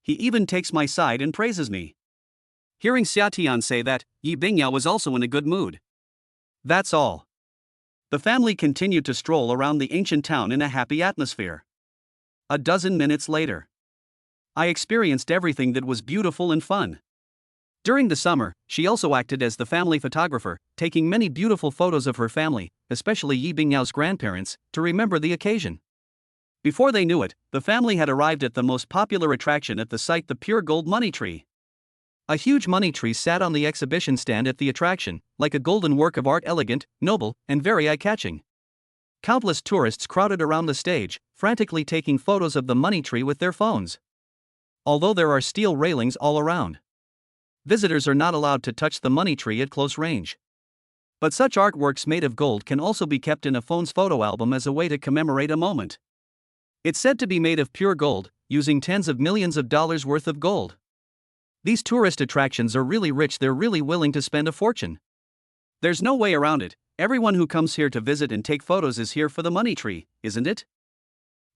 He even takes my side and praises me. Hearing Xia Tian say that, Yi Bingyao was also in a good mood. That's all. The family continued to stroll around the ancient town in a happy atmosphere. A dozen minutes later, I experienced everything that was beautiful and fun. During the summer, she also acted as the family photographer, taking many beautiful photos of her family, especially Yi Bingyao's grandparents, to remember the occasion. Before they knew it, the family had arrived at the most popular attraction at the site, the pure gold money tree. A huge money tree sat on the exhibition stand at the attraction, like a golden work of art, elegant, noble, and very eye-catching. Countless tourists crowded around the stage, frantically taking photos of the money tree with their phones. Although there are steel railings all around, visitors are not allowed to touch the money tree at close range. But such artworks made of gold can also be kept in a phone's photo album as a way to commemorate a moment. It's said to be made of pure gold, using tens of millions of dollars worth of gold. These tourist attractions are really rich, they're really willing to spend a fortune. There's no way around it, everyone who comes here to visit and take photos is here for the money tree, isn't it?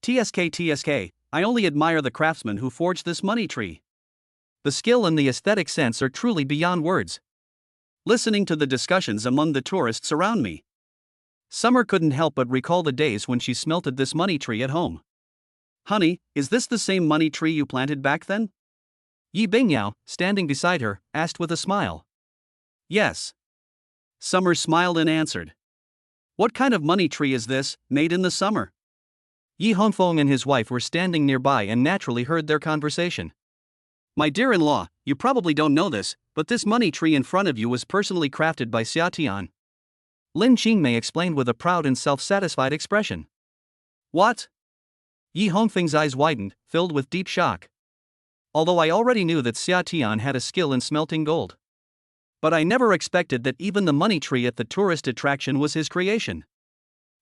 TSK, I only admire the craftsmen who forged this money tree. The skill and the aesthetic sense are truly beyond words. Listening to the discussions among the tourists around me, Summer couldn't help but recall the days when she smelted this money tree at home. Honey, is this the same money tree you planted back then? Yi Bingyao, standing beside her, asked with a smile. Yes. Summer smiled and answered. What kind of money tree is this, made in the summer? Yi Hongfeng and his wife were standing nearby and naturally heard their conversation. My dear-in-law, you probably don't know this, but this money tree in front of you was personally crafted by Xia Tian. Lin Qingmei explained with a proud and self-satisfied expression. What? Yi Hongfeng's eyes widened, filled with deep shock. Although I already knew that Xia Tian had a skill in smelting gold. But I never expected that even the money tree at the tourist attraction was his creation.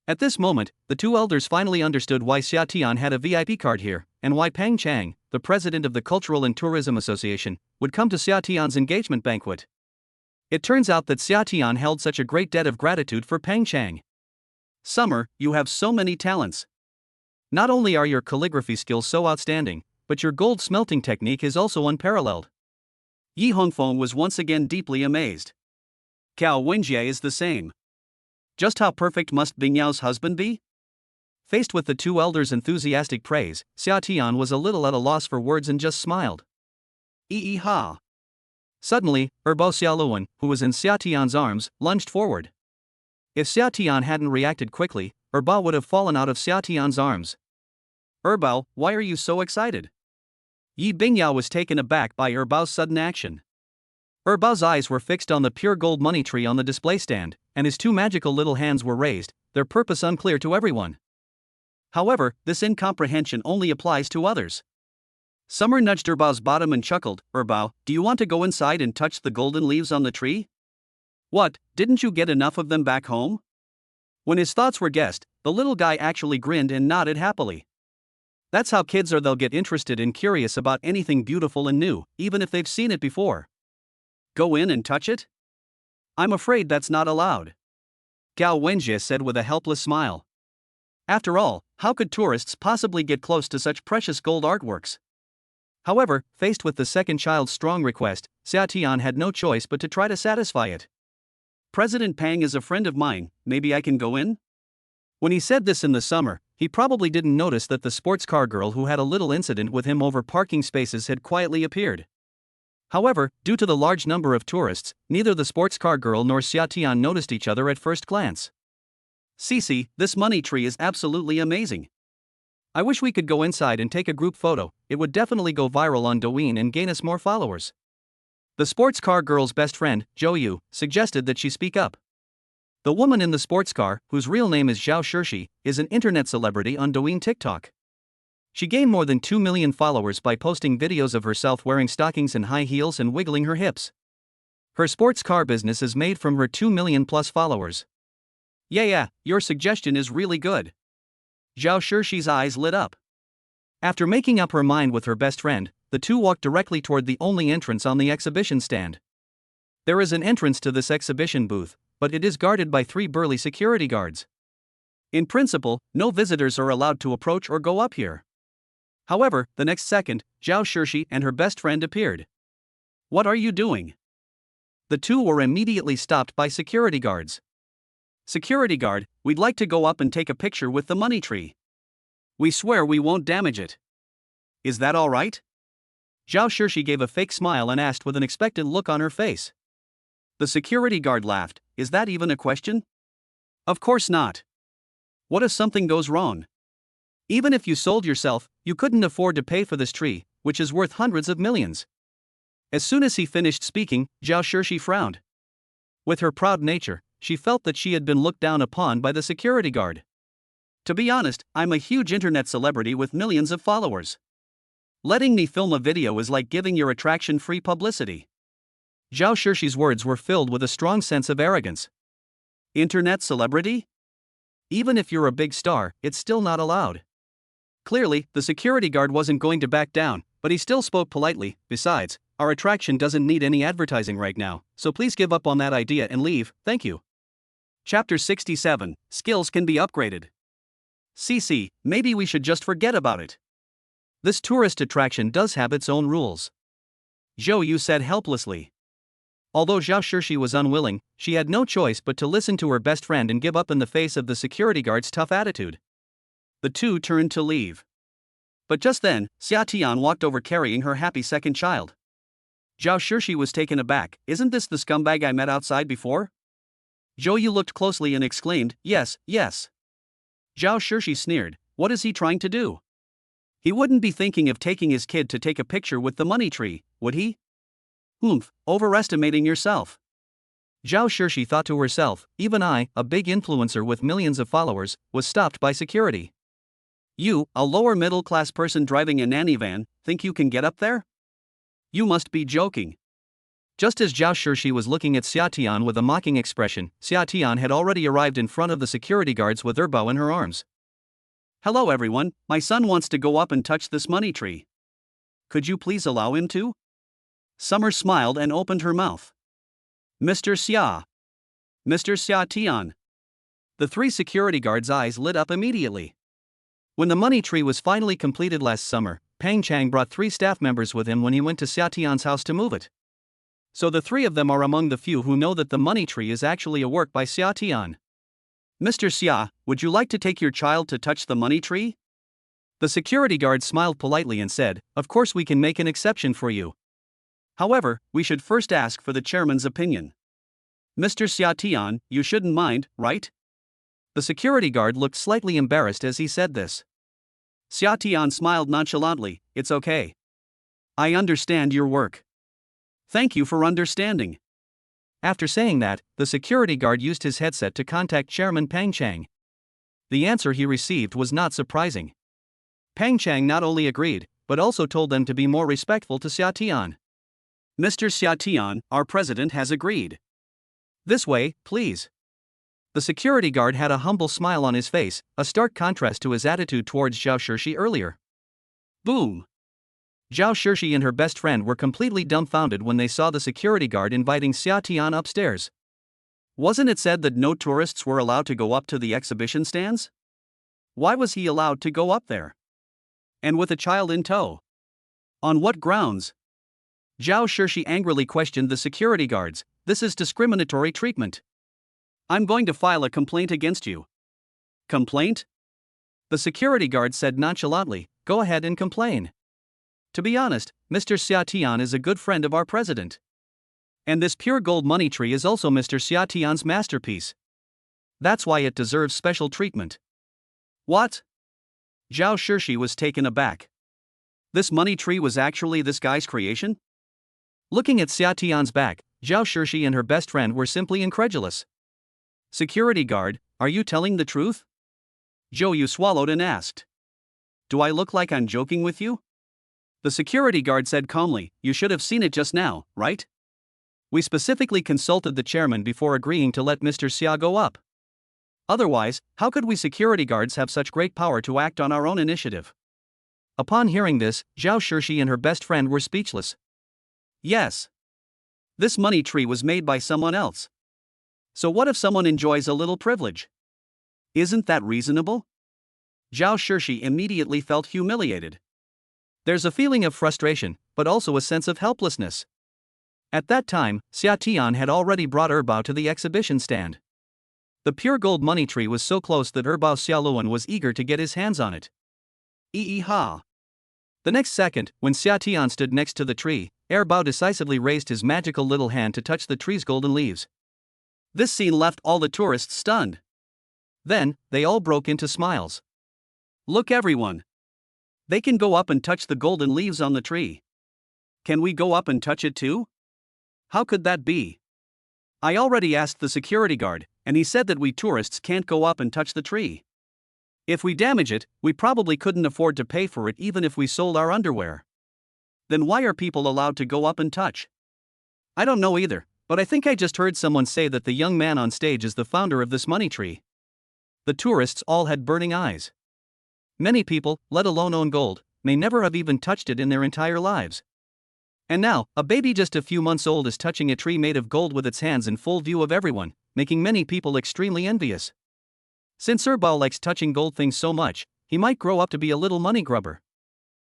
At this moment, the two elders finally understood why Xia Tian had a VIP card here, and why Pang Chang, the president of the Cultural and Tourism Association, would come to Xia Tian's engagement banquet. It turns out that Xia Tian held such a great debt of gratitude for Pang Chang. Summer, you have so many talents. Not only are your calligraphy skills so outstanding, but your gold smelting technique is also unparalleled. Yi Hongfeng was once again deeply amazed. Cao Wenjie is the same. Just how perfect must Bing Yao's husband be? Faced with the two elders' enthusiastic praise, Xia Tian was a little at a loss for words and just smiled. Ha! Suddenly, Bao Xiaoluan, who was in Xia Tian's arms, lunged forward. If Xia Tian hadn't reacted quickly, Bao would have fallen out of Xia Tian's arms. Bao, why are you so excited? Yi Bingyao was taken aback by Bao's sudden action. Bao's eyes were fixed on the pure gold money tree on the display stand, and his two magical little hands were raised, their purpose unclear to everyone. However, this incomprehension only applies to others. Summer nudged Bao's bottom and chuckled, Bao, do you want to go inside and touch the golden leaves on the tree? What, didn't you get enough of them back home? When his thoughts were guessed, the little guy actually grinned and nodded happily. That's how kids are, they'll get interested and curious about anything beautiful and new, even if they've seen it before. Go in and touch it? I'm afraid that's not allowed. Gao Wenjie said with a helpless smile. After all, how could tourists possibly get close to such precious gold artworks? However, faced with the second child's strong request, Xia Tian had no choice but to try to satisfy it. President Pang is a friend of mine, maybe I can go in? When he said this in the summer, he probably didn't notice that the sports car girl who had a little incident with him over parking spaces had quietly appeared. However, due to the large number of tourists, neither the sports car girl nor Xia Tian noticed each other at first glance. Cici, this money tree is absolutely amazing. I wish we could go inside and take a group photo, it would definitely go viral on Douyin and gain us more followers. The sports car girl's best friend, Zhou Yu, suggested that she speak up. The woman in the sports car, whose real name is Zhao Shirshi, is an internet celebrity on Douyin TikTok. She gained more than 2 million followers by posting videos of herself wearing stockings and high heels and wiggling her hips. Her sports car business is made from her 2 million plus followers. Yeah, your suggestion is really good. Zhao Shirshi's eyes lit up. After making up her mind with her best friend, the two walked directly toward the only entrance on the exhibition stand. There is an entrance to this exhibition booth, but it is guarded by 3 burly security guards. In principle, no visitors are allowed to approach or go up here. However, the next second, Zhao Shirshi and her best friend appeared. What are you doing? The two were immediately stopped by security guards. Security guard, we'd like to go up and take a picture with the money tree. We swear we won't damage it. Is that all right? Zhao Shirshi gave a fake smile and asked with an expectant look on her face. The security guard laughed, is that even a question? Of course not. What if something goes wrong? Even if you sold yourself, you couldn't afford to pay for this tree, which is worth hundreds of millions. As soon as he finished speaking, Zhao Shirshi frowned. With her proud nature, she felt that she had been looked down upon by the security guard. To be honest, I'm a huge internet celebrity with millions of followers. Letting me film a video is like giving your attraction free publicity. Zhao Shirshi's words were filled with a strong sense of arrogance. Internet celebrity? Even if you're a big star, it's still not allowed. Clearly, the security guard wasn't going to back down, but he still spoke politely. Besides, our attraction doesn't need any advertising right now, so please give up on that idea and leave, thank you. Chapter 67, Skills Can Be Upgraded. CC, maybe we should just forget about it. This tourist attraction does have its own rules. Zhou Yu said helplessly. Although Zhao Shirshi was unwilling, she had no choice but to listen to her best friend and give up in the face of the security guard's tough attitude. The two turned to leave. But just then, Xia Tian walked over carrying her happy second child. Zhao Shirshi was taken aback, isn't this the scumbag I met outside before? Zhou Yu looked closely and exclaimed, "Yes, yes." Zhao Shirshi sneered, "What is he trying to do? He wouldn't be thinking of taking his kid to take a picture with the money tree, would he? Overestimating yourself." Zhao Shirshi thought to herself, even I, a big influencer with millions of followers, was stopped by security. You, a lower middle class person driving a nanny van, think you can get up there? You must be joking. Just as Zhao Shirshi was looking at Xia Tian with a mocking expression, Xia Tian had already arrived in front of the security guards with Erbao in her arms. "Hello everyone, my son wants to go up and touch this money tree. Could you please allow him to?" Summer smiled and opened her mouth. "Mr. Xia. Mr. Xia Tian." The three security guards' eyes lit up immediately. When the money tree was finally completed last summer, Pang Chang brought 3 staff members with him when he went to Xia Tian's house to move it. So the 3 of them are among the few who know that the money tree is actually a work by Xia Tian. "Mr. Xia, would you like to take your child to touch the money tree?" The security guard smiled politely and said, "Of course we can make an exception for you. However, we should first ask for the chairman's opinion. Mr. Xia Tian, you shouldn't mind, right?" The security guard looked slightly embarrassed as he said this. Xia Tian smiled nonchalantly, "It's okay. I understand your work. Thank you for understanding." After saying that, the security guard used his headset to contact Chairman Pang Chang. The answer he received was not surprising. Pang Chang not only agreed, but also told them to be more respectful to Xia Tian. "Mr. Xia Tian, our president has agreed. This way, please." The security guard had a humble smile on his face, a stark contrast to his attitude towards Zhao Shirshi earlier. Boom! Zhao Shirshi and her best friend were completely dumbfounded when they saw the security guard inviting Xia Tian upstairs. Wasn't it said that no tourists were allowed to go up to the exhibition stands? Why was he allowed to go up there? And with a child in tow? On what grounds? Zhao Shirshi angrily questioned the security guards. "This is discriminatory treatment. I'm going to file a complaint against you." "Complaint?" The security guard said nonchalantly, "Go ahead and complain. To be honest, Mr. Xia Tian is a good friend of our president. And this pure gold money tree is also Mr. Xia Tian's masterpiece. That's why it deserves special treatment." "What?" Zhao Shirshi was taken aback. This money tree was actually this guy's creation? Looking at Xia Tian's back, Zhao Shirshi and her best friend were simply incredulous. "Security guard, are you telling the truth?" Zhou Yu swallowed and asked. "Do I look like I'm joking with you?" The security guard said calmly, "You should have seen it just now, right? We specifically consulted the chairman before agreeing to let Mr. Xia go up. Otherwise, how could we security guards have such great power to act on our own initiative?" Upon hearing this, Zhao Shirshi and her best friend were speechless. Yes. This money tree was made by someone else. So what if someone enjoys a little privilege? Isn't that reasonable? Zhao Shirshi immediately felt humiliated. There's a feeling of frustration, but also a sense of helplessness. At that time, Xia Tian had already brought Erbao to the exhibition stand. The pure gold money tree was so close that Erbao Xiaoluan was eager to get his hands on it. Ha! The next second, when Xia Tian stood next to the tree, Erbao decisively raised his magical little hand to touch the tree's golden leaves. This scene left all the tourists stunned. Then, they all broke into smiles. "Look everyone! They can go up and touch the golden leaves on the tree. Can we go up and touch it too? How could that be? I already asked the security guard, and he said that we tourists can't go up and touch the tree. If we damage it, we probably couldn't afford to pay for it even if we sold our underwear. Then why are people allowed to go up and touch? I don't know either, but I think I just heard someone say that the young man on stage is the founder of this money tree." The tourists all had burning eyes. Many people, let alone own gold, may never have even touched it in their entire lives. And now, a baby just a few months old is touching a tree made of gold with its hands in full view of everyone, making many people extremely envious. Since Erbao likes touching gold things so much, he might grow up to be a little money grubber.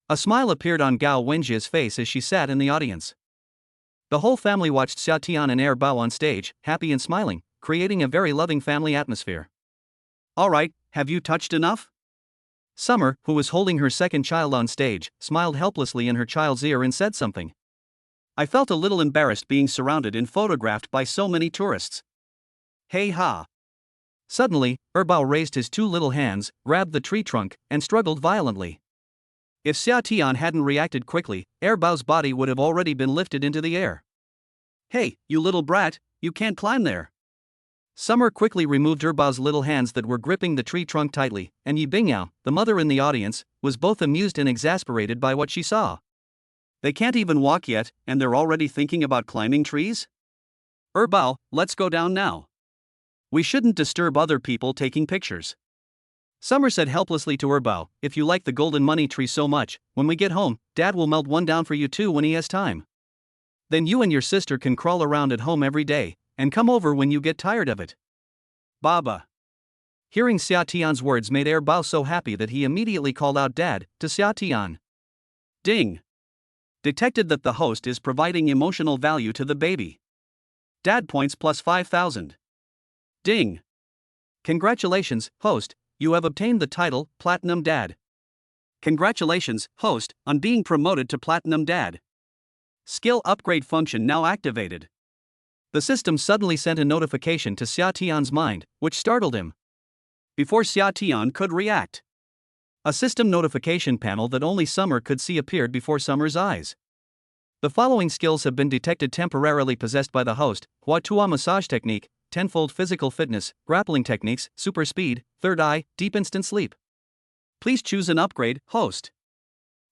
A smile appeared on Gao Wenjie's face as she sat in the audience. The whole family watched Xia Tian and Erbao on stage, happy and smiling, creating a very loving family atmosphere. "Alright, have you touched enough?" Summer, who was holding her second child on stage, smiled helplessly in her child's ear and said something. "I felt a little embarrassed being surrounded and photographed by so many tourists. Hey ha. Suddenly, Bao raised his two little hands, grabbed the tree trunk, and struggled violently. If Xia Tian hadn't reacted quickly, Bao's body would have already been lifted into the air. Hey, you little brat, you can't climb there. Summer quickly removed Bao's little hands that were gripping the tree trunk tightly, and Yi Bingyao, the mother in the audience, was both amused and exasperated by what she saw. They can't even walk yet, and they're already thinking about climbing trees? Bao, let's go down now. We shouldn't disturb other people taking pictures. Summer said helplessly to Bao, if you like the golden money tree so much, when we get home, Dad will melt one down for you too when he has time. Then you and your sister can crawl around at home every day, and come over when you get tired of it. Baba. Hearing Xia Tian's words made Bao so happy that he immediately called out Dad to Xia Tian. Ding. Detected that the host is providing emotional value to the baby. Dad points plus 5,000. Ding. Congratulations, host, you have obtained the title Platinum Dad. Congratulations, host, on being promoted to Platinum Dad. Skill upgrade function now activated. The system suddenly sent a notification to Xia Tian's mind, which startled him. Before Xia Tian could react, a system notification panel that only Summer could see appeared before Summer's eyes. The following skills have been detected temporarily possessed by the host: Hua Tua massage technique, tenfold physical fitness, grappling techniques, super speed, third eye, deep instant sleep. Please choose an upgrade, host.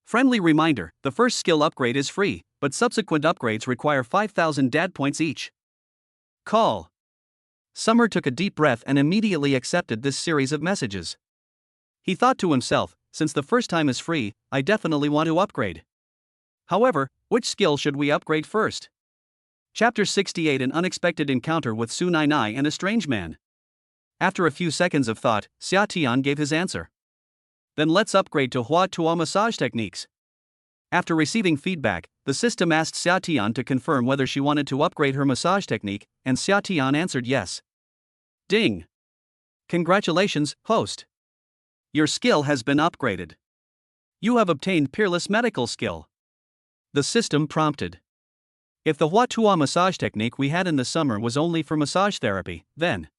Friendly reminder, the first skill upgrade is free, but subsequent upgrades require 5,000 dad points each. Call. Summer took a deep breath and immediately accepted this series of messages. He thought to himself, since the first time is free, I definitely want to upgrade. However, which skill should we upgrade first? Chapter 68: An unexpected encounter with Su Nai Nai and a strange man. After a few seconds of thought, Xia Tian gave his answer. Then let's upgrade to Hua Tua massage techniques. After receiving feedback, the system asked Xia Tian to confirm whether she wanted to upgrade her massage technique, and Xia Tian answered yes. Ding. Congratulations, host. Your skill has been upgraded. You have obtained Peerless Medical Skill. The system prompted. If the Hua Tua massage technique we had in the summer was only for massage therapy, then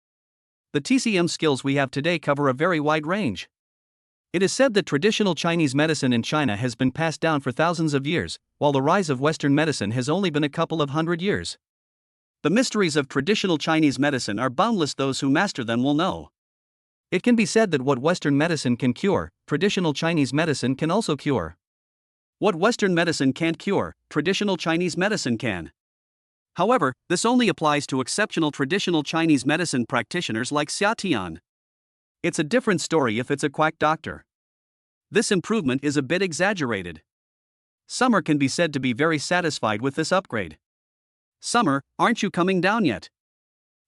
the TCM skills we have today cover a very wide range. It is said that traditional Chinese medicine in China has been passed down for thousands of years, while the rise of Western medicine has only been a couple of hundred years. The mysteries of traditional Chinese medicine are boundless. Those who master them will know. It can be said that what Western medicine can cure, traditional Chinese medicine can also cure. What Western medicine can't cure, traditional Chinese medicine can. However, this only applies to exceptional traditional Chinese medicine practitioners like Xia Tian. It's a different story if it's a quack doctor. This improvement is a bit exaggerated. Summer can be said to be very satisfied with this upgrade. Summer, aren't you coming down yet?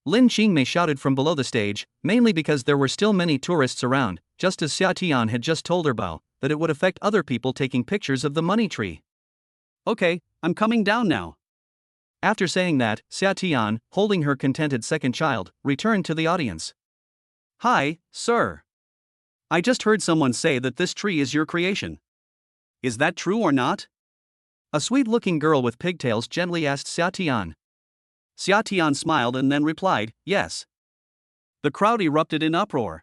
Lin Qingmei shouted from below the stage, mainly because there were still many tourists around, just as Xia Tian had just told Bao that it would affect other people taking pictures of the money tree. Okay, I'm coming down now. After saying that, Xia Tian, holding her contented second child, returned to the audience. Hi, sir. I just heard someone say that this tree is your creation. Is that true or not? A sweet-looking girl with pigtails gently asked Xia Tian. Xia Tian smiled and then replied, yes. The crowd erupted in uproar.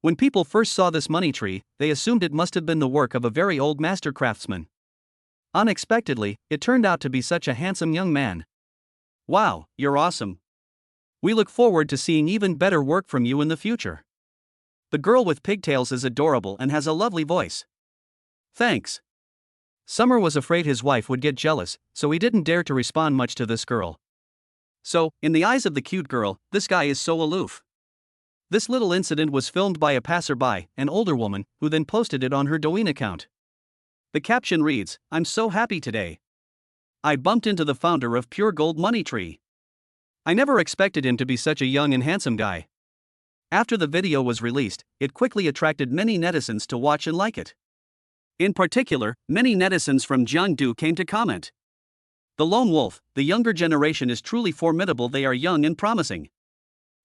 When people first saw this money tree, they assumed it must have been the work of a very old master craftsman. Unexpectedly, it turned out to be such a handsome young man. Wow, you're awesome. We look forward to seeing even better work from you in the future. The girl with pigtails is adorable and has a lovely voice. Thanks. Summer was afraid his wife would get jealous, so he didn't dare to respond much to this girl. So, in the eyes of the cute girl, this guy is so aloof. This little incident was filmed by a passerby, an older woman, who then posted it on her Douyin account. The caption reads, I'm so happy today. I bumped into the founder of Pure Gold Money Tree. I never expected him to be such a young and handsome guy. After the video was released, it quickly attracted many netizens to watch and like it. In particular, many netizens from Jiangdu came to comment. The lone wolf, the younger generation is truly formidable. They are young and promising.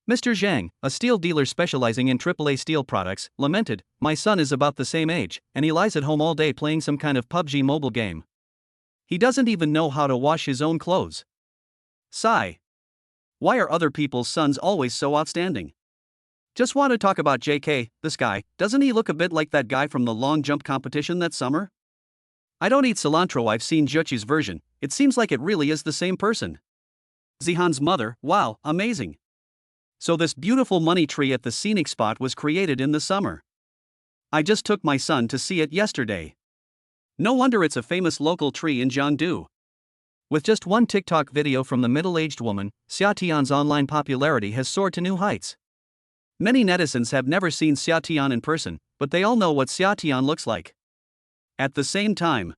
Mr. Zhang, a steel dealer specializing in AAA steel products, lamented, my son is about the same age, and he lies at home all day playing some kind of PUBG mobile game. He doesn't even know how to wash his own clothes. Sigh. Why are other people's sons always so outstanding? Just want to talk about JK, this guy, doesn't he look a bit like that guy from the long jump competition that summer? I don't eat cilantro, I've seen Juchi's version, it seems like it really is the same person. Zihan's mother, wow, amazing. So this beautiful money tree at the scenic spot was created in the summer. I just took my son to see it yesterday. No wonder it's a famous local tree in Jiangdu. With just one TikTok video from the middle-aged woman, Xia Tian's online popularity has soared to new heights. Many netizens have never seen Xia Tian in person, but they all know what Xia Tian looks like. At the same time,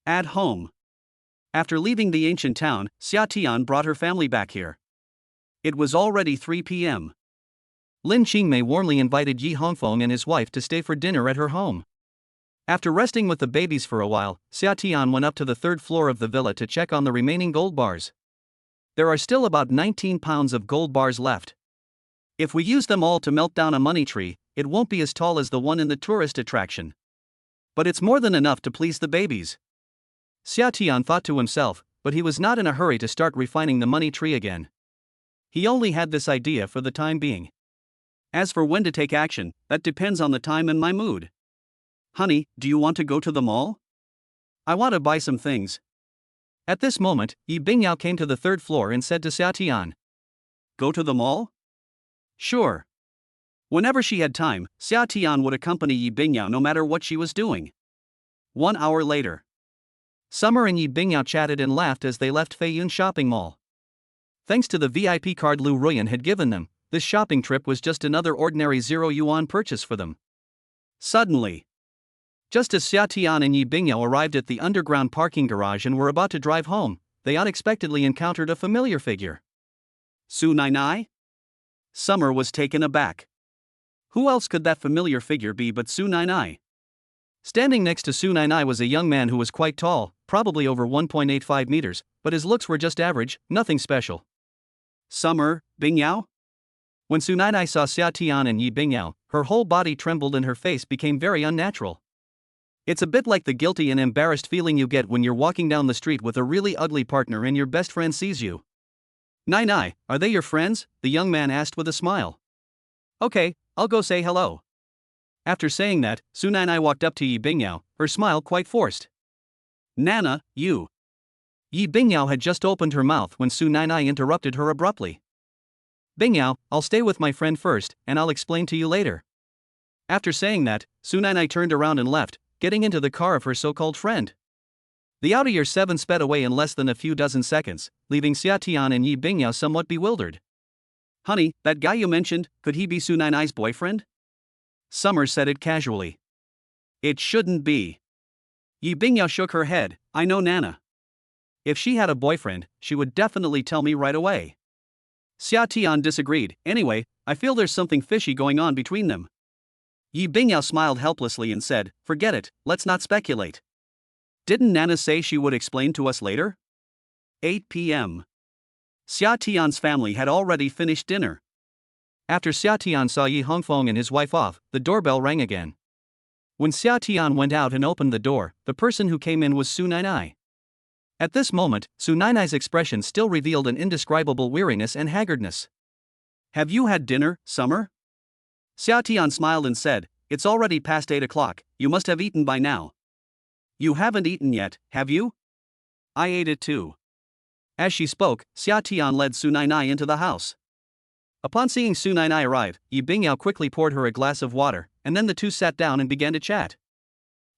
at home. After leaving the ancient town, Xia Tian brought her family back here. It was already 3 p.m. Lin Qingmei warmly invited Yi Hongfeng and his wife to stay for dinner at her home. After resting with the babies for a while, Xia Tian went up to the third floor of the villa to check on the remaining gold bars. There are still about 19 pounds of gold bars left. If we use them all to melt down a money tree, it won't be as tall as the one in the tourist attraction. But it's more than enough to please the babies. Xia Tian thought to himself, but he was not in a hurry to start refining the money tree again. He only had this idea for the time being. As for when to take action, that depends on the time and my mood. Honey, do you want to go to the mall? I want to buy some things. At this moment, Yi Bingyao came to the third floor and said to Xia Tian, "Go to the mall?" Sure. Whenever she had time, Xia Tian would accompany Yi Bingyao no matter what she was doing. 1 hour later. Summer and Yi Bingyao chatted and laughed as they left Feiyun shopping mall. Thanks to the VIP card Lu Ruyan had given them, this shopping trip was just another ordinary 0 yuan purchase for them. Suddenly, just as Xia Tian and Yi Bingyao arrived at the underground parking garage and were about to drive home, they unexpectedly encountered a familiar figure. Su Nainai? Summer was taken aback. Who else could that familiar figure be but Su Nainai? Standing next to Su Nainai was a young man who was quite tall, probably over 1.85 meters, but his looks were just average, nothing special. Summer, Bingyao? When Su Nainai saw Xia Tian and Yi Bingyao, her whole body trembled and her face became very unnatural. It's a bit like the guilty and embarrassed feeling you get when you're walking down the street with a really ugly partner and your best friend sees you. Nainai, are they your friends? The young man asked with a smile. Okay, I'll go say hello. After saying that, Su Nainai walked up to Yi Bingyao, her smile quite forced. Nana, you. Yi Bingyao had just opened her mouth when Su Nainai interrupted her abruptly. Bingyao, I'll stay with my friend first, and I'll explain to you later. After saying that, Su Nainai turned around and left, getting into the car of her so-called friend. The Audi R7 sped away in less than a few dozen seconds, leaving Xia Tian and Yi Bingyao somewhat bewildered. Honey, that guy you mentioned, could he be Su Nainai's boyfriend? Summer said it casually. It shouldn't be. Yi Bingyao shook her head. I know Nana. If she had a boyfriend, she would definitely tell me right away. Xia Tian disagreed. Anyway, I feel there's something fishy going on between them. Yi Bingyao smiled helplessly and said, forget it, let's not speculate. Didn't Nana say she would explain to us later? 8 p.m. Xia Tian's family had already finished dinner. After Xia Tian saw Yi Hongfeng and his wife off, the doorbell rang again. When Xia Tian went out and opened the door, the person who came in was Su Nainai. At this moment, Su Nainai's expression still revealed an indescribable weariness and haggardness. Have you had dinner, Summer? Xia Tian smiled and said, it's already past 8 o'clock, you must have eaten by now. You haven't eaten yet, have you? I ate it too. As she spoke, Xia Tian led Su Nainai into the house. Upon seeing Su Nainai arrive, Yi Bingyao quickly poured her a glass of water, and then the two sat down and began to chat.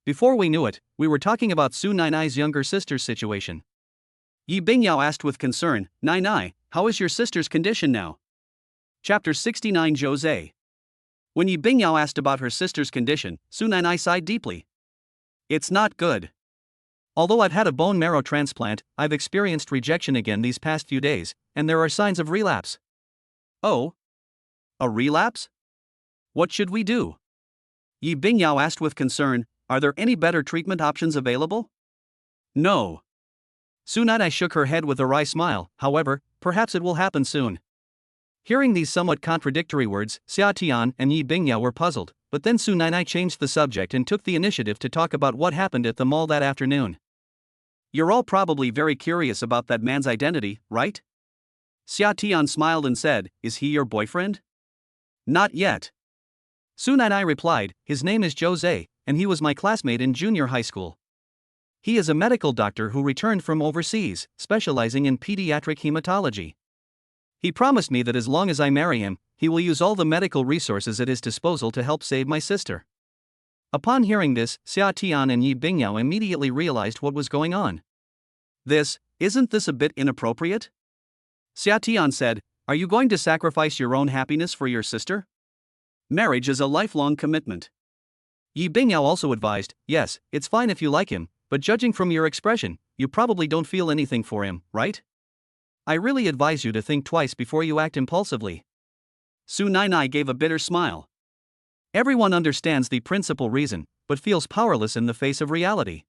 Before we knew it, we were talking about Su Nainai's younger sister's situation. Yi Bingyao asked with concern, Nainai, how is your sister's condition now? Chapter 69 Jose. When Yi Bingyao asked about her sister's condition, Su Nainai sighed deeply. It's not good. Although I've had a bone marrow transplant, I've experienced rejection again these past few days, and there are signs of relapse. Oh? A relapse? What should we do? Yi Bingyao asked with concern, are there any better treatment options available? No. Su Nainai shook her head with a wry smile, however, perhaps it will happen soon. Hearing these somewhat contradictory words, Xia Tian and Yi Bingyao were puzzled, but then Su Nainai changed the subject and took the initiative to talk about what happened at the mall that afternoon. You're all probably very curious about that man's identity, right? Xia Tian smiled and said, "Is he your boyfriend?" "Not yet." Su Nainai replied, "His name is Jose, and he was my classmate in junior high school. He is a medical doctor who returned from overseas, specializing in pediatric hematology. He promised me that as long as I marry him, he will use all the medical resources at his disposal to help save my sister." Upon hearing this, Xia Tian and Yi Bingyao immediately realized what was going on. Isn't this a bit inappropriate?" Xia Tian said, "Are you going to sacrifice your own happiness for your sister? Marriage is a lifelong commitment." Yi Bingyao also advised, "Yes, it's fine if you like him, but judging from your expression, you probably don't feel anything for him, right? I really advise you to think twice before you act impulsively." Su Nainai gave a bitter smile. Everyone understands the principal reason, but feels powerless in the face of reality.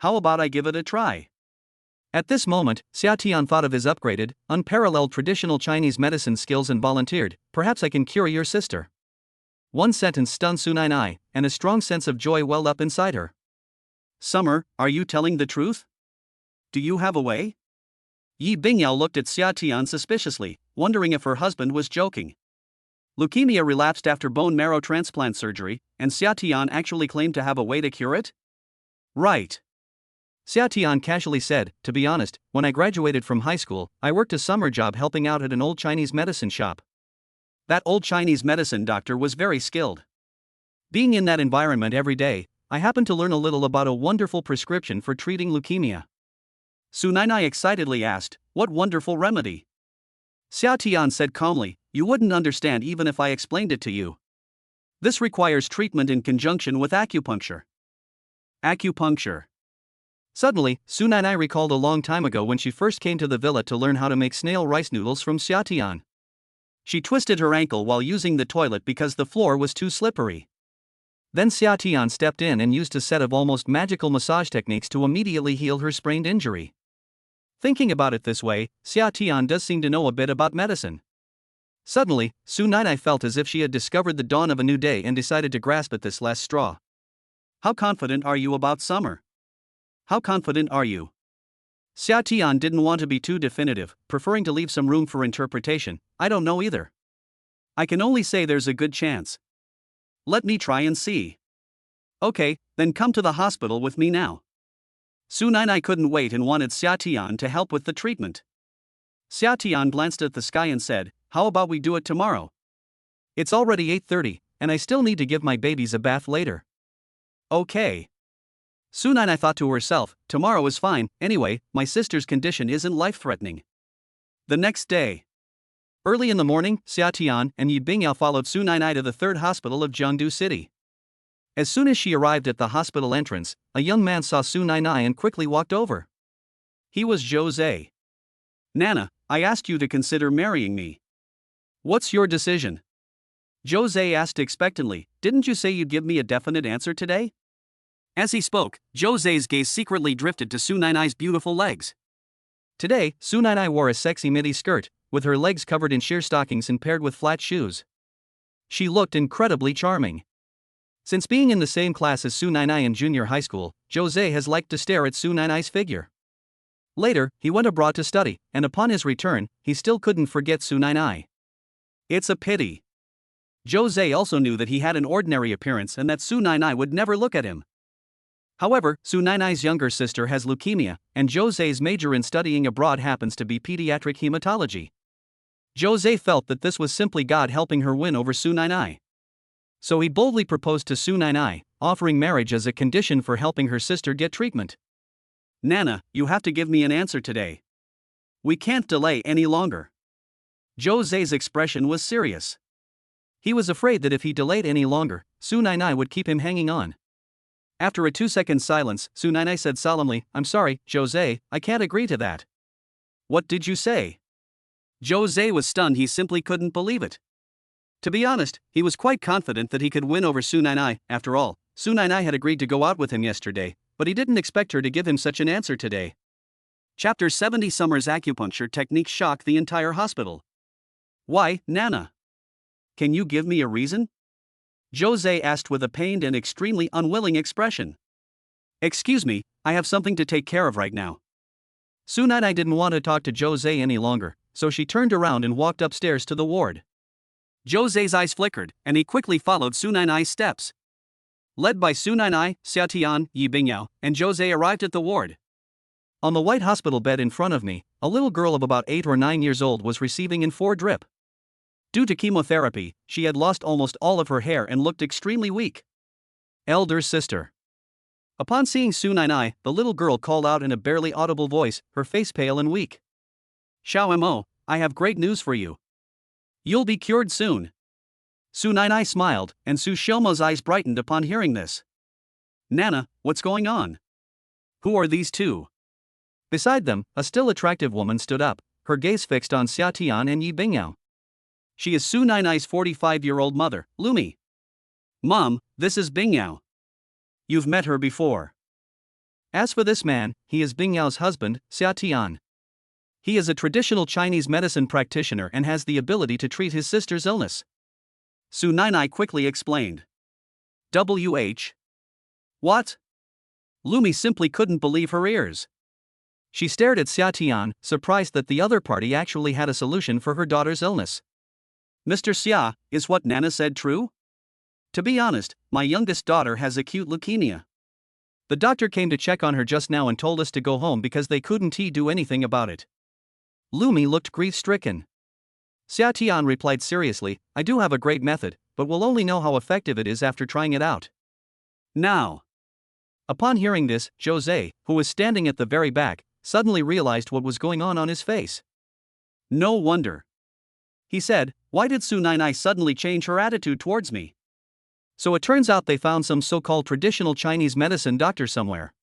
"How about I give it a try?" At this moment, Xia Tian thought of his upgraded, unparalleled traditional Chinese medicine skills and volunteered, "Perhaps I can cure your sister." One sentence stunned Su Nainai, and a strong sense of joy welled up inside her. "Summer, are you telling the truth? Do you have a way?" Yi Bingyao looked at Xia Tian suspiciously, wondering if her husband was joking. Leukemia relapsed after bone marrow transplant surgery, and Xia Tian actually claimed to have a way to cure it? Right. Xia Tian casually said, "To be honest, when I graduated from high school, I worked a summer job helping out at an old Chinese medicine shop. That old Chinese medicine doctor was very skilled. Being in that environment every day, I happened to learn a little about a wonderful prescription for treating leukemia." Su Nainai excitedly asked, "What wonderful remedy?" Xia Tian said calmly, "You wouldn't understand even if I explained it to you. This requires treatment in conjunction with acupuncture." Acupuncture. Suddenly, Su Nainai recalled a long time ago when she first came to the villa to learn how to make snail rice noodles from Xia Tian. She twisted her ankle while using the toilet because the floor was too slippery. Then Xia Tian stepped in and used a set of almost magical massage techniques to immediately heal her sprained injury. Thinking about it this way, Xia Tian does seem to know a bit about medicine. Suddenly, Su Nainai felt as if she had discovered the dawn of a new day and decided to grasp at this last straw. "How confident are you about summer? How confident are you?" Xia Tian didn't want to be too definitive, preferring to leave some room for interpretation. "I don't know either. I can only say there's a good chance. Let me try and see." "Okay, then come to the hospital with me now." Su Nainai couldn't wait and wanted Xia Tian to help with the treatment. Xia Tian glanced at the sky and said, "How about we do it tomorrow? It's already 8:30, and I still need to give my babies a bath later." "Okay." Su Nainai thought to herself, "Tomorrow is fine, anyway, my sister's condition isn't life-threatening." The next day. Early in the morning, Xia Tian and Yi Bingyao followed Su Nainai to the third hospital of Jiangdu City. As soon as she arrived at the hospital entrance, a young man saw Su Nainai and quickly walked over. He was Jose. "Nana, I asked you to consider marrying me. What's your decision?" Jose asked expectantly, "Didn't you say you'd give me a definite answer today?" As he spoke, Jose's gaze secretly drifted to Su Nainai's beautiful legs. Today, Su Nainai wore a sexy midi skirt, with her legs covered in sheer stockings and paired with flat shoes. She looked incredibly charming. Since being in the same class as Su Nainai in junior high school, Jose has liked to stare at Su Nainai's figure. Later, he went abroad to study, and upon his return, he still couldn't forget Su Nainai. It's a pity. Jose also knew that he had an ordinary appearance and that Su Nainai would never look at him. However, Su Nainai's younger sister has leukemia, and Jose's major in studying abroad happens to be pediatric hematology. Jose felt that this was simply God helping her win over Su Nainai. So he boldly proposed to Su Nainai, offering marriage as a condition for helping her sister get treatment. "Nana, you have to give me an answer today. We can't delay any longer." Jose's expression was serious. He was afraid that if he delayed any longer, Su Nainai would keep him hanging on. After a 2-second silence, Su Nainai said solemnly, "I'm sorry, Jose, I can't agree to that." "What did you say?" Jose was stunned. He simply couldn't believe it. To be honest, he was quite confident that he could win over Su Nainai. After all, Su Nainai had agreed to go out with him yesterday, but he didn't expect her to give him such an answer today. Chapter 70. Summer's acupuncture techniques shocked the entire hospital. "Why, Nana? Can you give me a reason?" Jose asked with a pained and extremely unwilling expression. "Excuse me, I have something to take care of right now." Su Nainai didn't want to talk to Jose any longer, so she turned around and walked upstairs to the ward. Jose's eyes flickered, and he quickly followed Su Nainai's steps. Led by Su Nainai, Xia Tian, Yi Bingyao, and Jose arrived at the ward. On the white hospital bed in front of me, a little girl of about 8 or 9 years old was receiving in-4 drip. Due to chemotherapy, she had lost almost all of her hair and looked extremely weak. Elder sister. Upon seeing Su Nainai, the little girl called out in a barely audible voice, her face pale and weak. Xiao Mo, I have great news for you. You'll be cured soon. Su Nainai smiled, and Su Xiaomo's eyes brightened upon hearing this. Nana, what's going on? Who are these two? Beside them, a still attractive woman stood up, her gaze fixed on Xia Tian and Yi Bingyao. She is Su Nainai's 45-year-old mother, Lumi. Mom, this is Bingyao. You've met her before. As for this man, he is Bingyao's husband, Xia Tian. He is a traditional Chinese medicine practitioner and has the ability to treat his sister's illness. Su Nainai quickly explained. WH. What? Lumi simply couldn't believe her ears. She stared at Xia Tian, surprised that the other party actually had a solution for her daughter's illness. Mr. Xia, is what Nana said true? To be honest, my youngest daughter has acute leukemia. The doctor came to check on her just now and told us to go home because they couldn't do anything about it. Lumi looked grief-stricken. Xia Tian replied seriously, I do have a great method, but we'll only know how effective it is after trying it out. Now. Upon hearing this, Jose, who was standing at the very back, suddenly realized what was going on his face. No wonder. He said, why did Su Nainai suddenly change her attitude towards me? So it turns out they found some so-called traditional Chinese medicine doctor somewhere.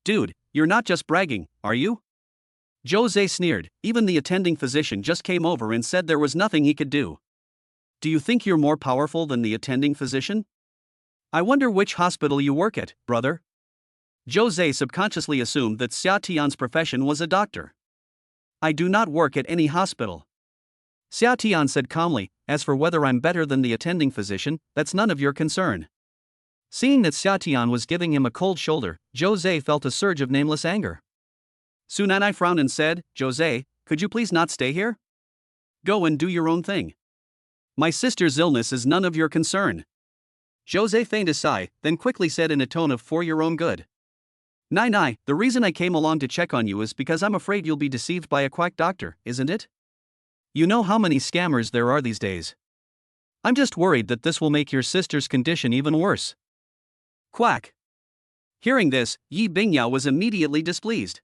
Dude, you're not just bragging, are you? Jose sneered, even the attending physician just came over and said there was nothing he could do. Do you think you're more powerful than the attending physician? I wonder which hospital you work at, brother. Jose subconsciously assumed that Xia Tian's profession was a doctor. I do not work at any hospital. Xia Tian said calmly, as for whether I'm better than the attending physician, that's none of your concern. Seeing that Xia Tian was giving him a cold shoulder, Jose felt a surge of nameless anger. Su Nainai frowned and said, Jose, could you please not stay here? Go and do your own thing. My sister's illness is none of your concern. Jose feigned a sigh, then quickly said in a tone of for your own good. Nainai, the reason I came along to check on you is because I'm afraid you'll be deceived by a quack doctor, isn't it? You know how many scammers there are these days. I'm just worried that this will make your sister's condition even worse. Quack. Hearing this, Yi Bingyao was immediately displeased.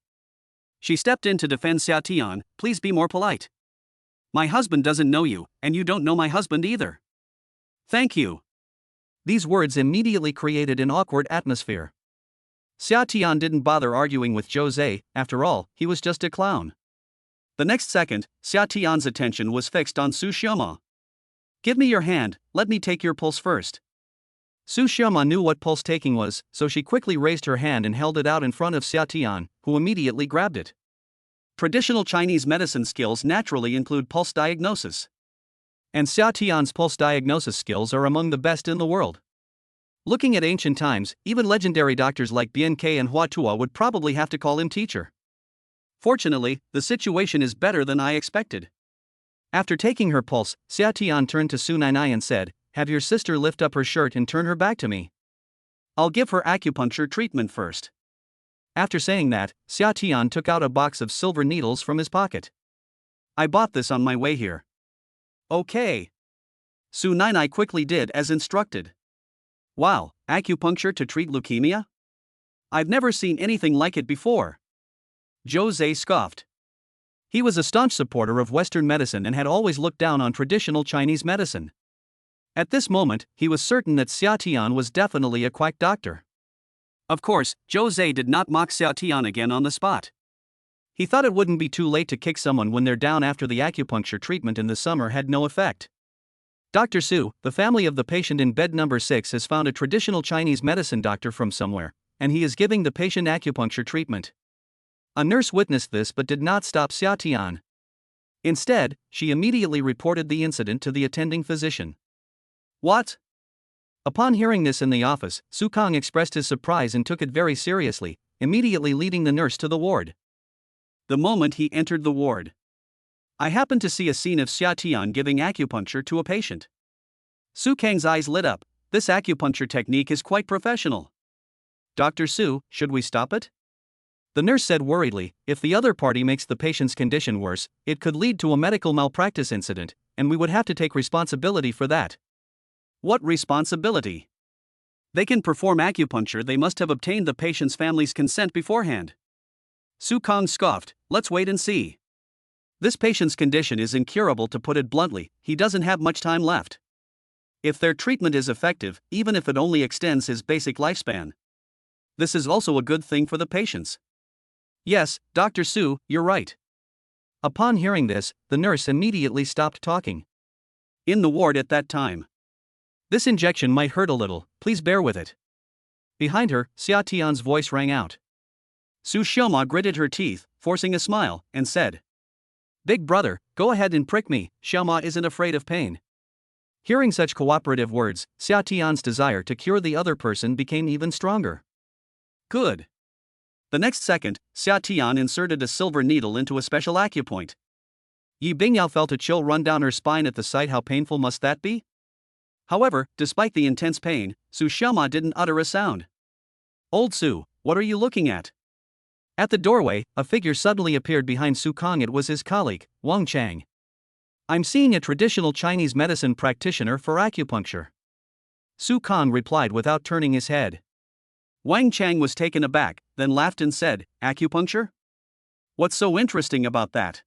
She stepped in to defend Xia Tian, please be more polite. My husband doesn't know you, and you don't know my husband either. Thank you. These words immediately created an awkward atmosphere. Xia Tian didn't bother arguing with Jose, after all, he was just a clown. The next second, Xia Tian's attention was fixed on Su Xiaoma. Give me your hand, let me take your pulse first. Su Xiaoma knew what pulse taking was, so she quickly raised her hand and held it out in front of Xia Tian, who immediately grabbed it. Traditional Chinese medicine skills naturally include pulse diagnosis. And Xia Tian's pulse diagnosis skills are among the best in the world. Looking at ancient times, even legendary doctors like Bian Ke and Hua Tuo would probably have to call him teacher. Fortunately, the situation is better than I expected. After taking her pulse, Xia Tian turned to Su Nainai and said, have your sister lift up her shirt and turn her back to me. I'll give her acupuncture treatment first. After saying that, Xia Tian took out a box of silver needles from his pocket. I bought this on my way here. Okay. Su Nainai quickly did as instructed. Wow, acupuncture to treat leukemia? I've never seen anything like it before. Jose scoffed. He was a staunch supporter of Western medicine and had always looked down on traditional Chinese medicine. At this moment, he was certain that Xia Tian was definitely a quack doctor. Of course, Jose did not mock Xia Tian again on the spot. He thought it wouldn't be too late to kick someone when they're down after the acupuncture treatment in the summer had no effect. Dr. Su, the family of the patient in bed number 6, has found a traditional Chinese medicine doctor from somewhere, and he is giving the patient acupuncture treatment. A nurse witnessed this but did not stop Xia Tian. Instead, she immediately reported the incident to the attending physician. What? Upon hearing this in the office, Su Kang expressed his surprise and took it very seriously, immediately leading the nurse to the ward. The moment he entered the ward, I happened to see a scene of Xia Tian giving acupuncture to a patient. Su Kang's eyes lit up. This acupuncture technique is quite professional. Dr. Su, should we stop it? The nurse said worriedly, if the other party makes the patient's condition worse, it could lead to a medical malpractice incident, and we would have to take responsibility for that. What responsibility? They can perform acupuncture, they must have obtained the patient's family's consent beforehand. Su Kang scoffed, let's wait and see. This patient's condition is incurable, to put it bluntly, he doesn't have much time left. If their treatment is effective, even if it only extends his basic lifespan, this is also a good thing for the patients. Yes, Dr. Su, you're right. Upon hearing this, the nurse immediately stopped talking. In the ward at that time. This injection might hurt a little, please bear with it. Behind her, Xia Tian's voice rang out. Su Xiaoma gritted her teeth, forcing a smile, and said, Big brother, go ahead and prick me, Xiaoma isn't afraid of pain. Hearing such cooperative words, Xia Tian's desire to cure the other person became even stronger. Good. The next second, Xia Tian inserted a silver needle into a special acupoint. Yi Bingyao felt a chill run down her spine at the sight. How painful must that be? However, despite the intense pain, Su Xiaoma didn't utter a sound. Old Su, what are you looking at? At the doorway, a figure suddenly appeared behind Su Kang. It was his colleague, Wang Chang. I'm seeing a traditional Chinese medicine practitioner for acupuncture. Su Kang replied without turning his head. Wang Chang was taken aback, then laughed and said, acupuncture? What's so interesting about that?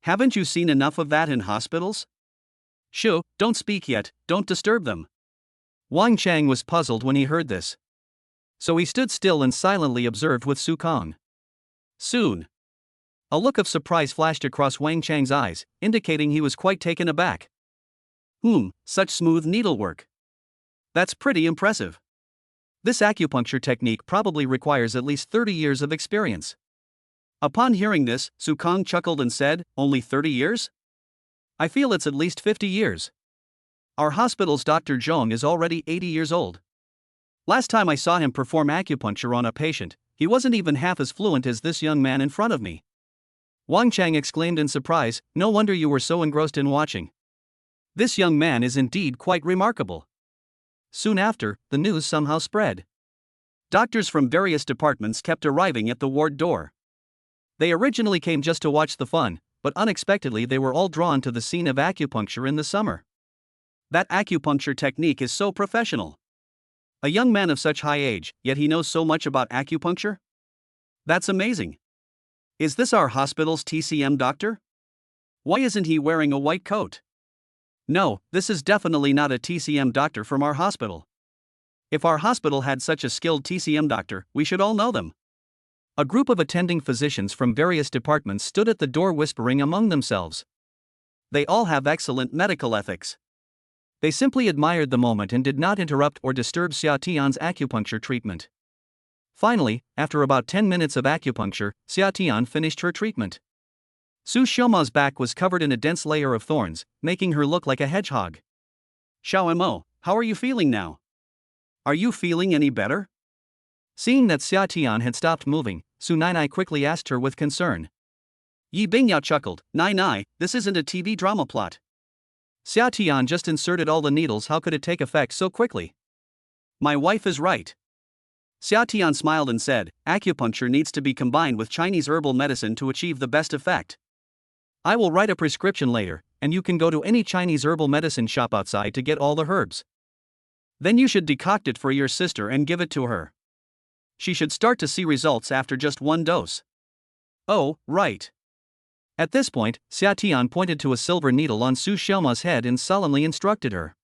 Haven't you seen enough of that in hospitals? Shoo, don't speak yet, don't disturb them. Wang Chang was puzzled when he heard this. So he stood still and silently observed with Su Kang. Soon, a look of surprise flashed across Wang Chang's eyes, indicating he was quite taken aback. Such smooth needlework. That's pretty impressive. This acupuncture technique probably requires at least 30 years of experience. Upon hearing this, Su Kang chuckled and said, only 30 years? I feel it's at least 50 years. Our hospital's Dr. Zhong is already 80 years old. Last time I saw him perform acupuncture on a patient, he wasn't even half as fluent as this young man in front of me. Wang Chang exclaimed in surprise, no wonder you were so engrossed in watching. This young man is indeed quite remarkable. Soon after, the news somehow spread. Doctors from various departments kept arriving at the ward door. They originally came just to watch the fun, but unexpectedly they were all drawn to the scene of acupuncture in the summer. That acupuncture technique is so professional. A young man of such high age, yet he knows so much about acupuncture? That's amazing. Is this our hospital's TCM doctor? Why isn't he wearing a white coat? No, this is definitely not a TCM doctor from our hospital. If our hospital had such a skilled TCM doctor, we should all know them. A group of attending physicians from various departments stood at the door whispering among themselves. They all have excellent medical ethics. They simply admired the moment and did not interrupt or disturb Xia Tian's acupuncture treatment. Finally, after about 10 minutes of acupuncture, Xia Tian finished her treatment. Su Xiaoma's back was covered in a dense layer of thorns, making her look like a hedgehog. Xiao Mo, how are you feeling now? Are you feeling any better? Seeing that Xia Tian had stopped moving, Su Nainai quickly asked her with concern. Yi Bingyao chuckled, Nainai, this isn't a TV drama plot. Xia Tian just inserted all the needles, how could it take effect so quickly? My wife is right. Xia Tian smiled and said, acupuncture needs to be combined with Chinese herbal medicine to achieve the best effect. I will write a prescription later, and you can go to any Chinese herbal medicine shop outside to get all the herbs. Then you should decoct it for your sister and give it to her. She should start to see results after just one dose. Oh, right. At this point, Xia Tian pointed to a silver needle on Su Xiaoma's head and solemnly instructed her.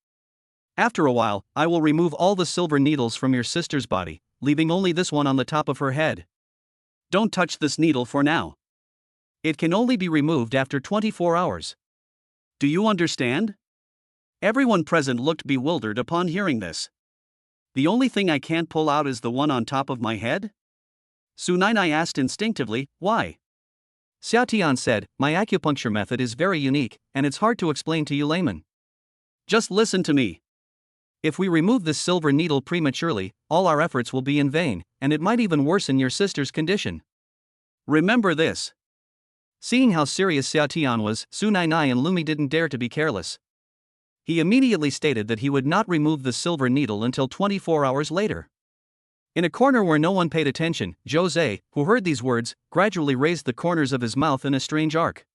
After a while, I will remove all the silver needles from your sister's body, leaving only this one on the top of her head. Don't touch this needle for now. It can only be removed after 24 hours. Do you understand? Everyone present looked bewildered upon hearing this. The only thing I can't pull out is the one on top of my head? Su Nainai asked instinctively, why? Xia Tian said, my acupuncture method is very unique, and it's hard to explain to you laymen. Just listen to me. If we remove this silver needle prematurely, all our efforts will be in vain, and it might even worsen your sister's condition. Remember this. Seeing how serious Xia Tian was, Su Nai Nai and Lumi didn't dare to be careless. He immediately stated that he would not remove the silver needle until 24 hours later. In a corner where no one paid attention, Jose, who heard these words, gradually raised the corners of his mouth in a strange arc.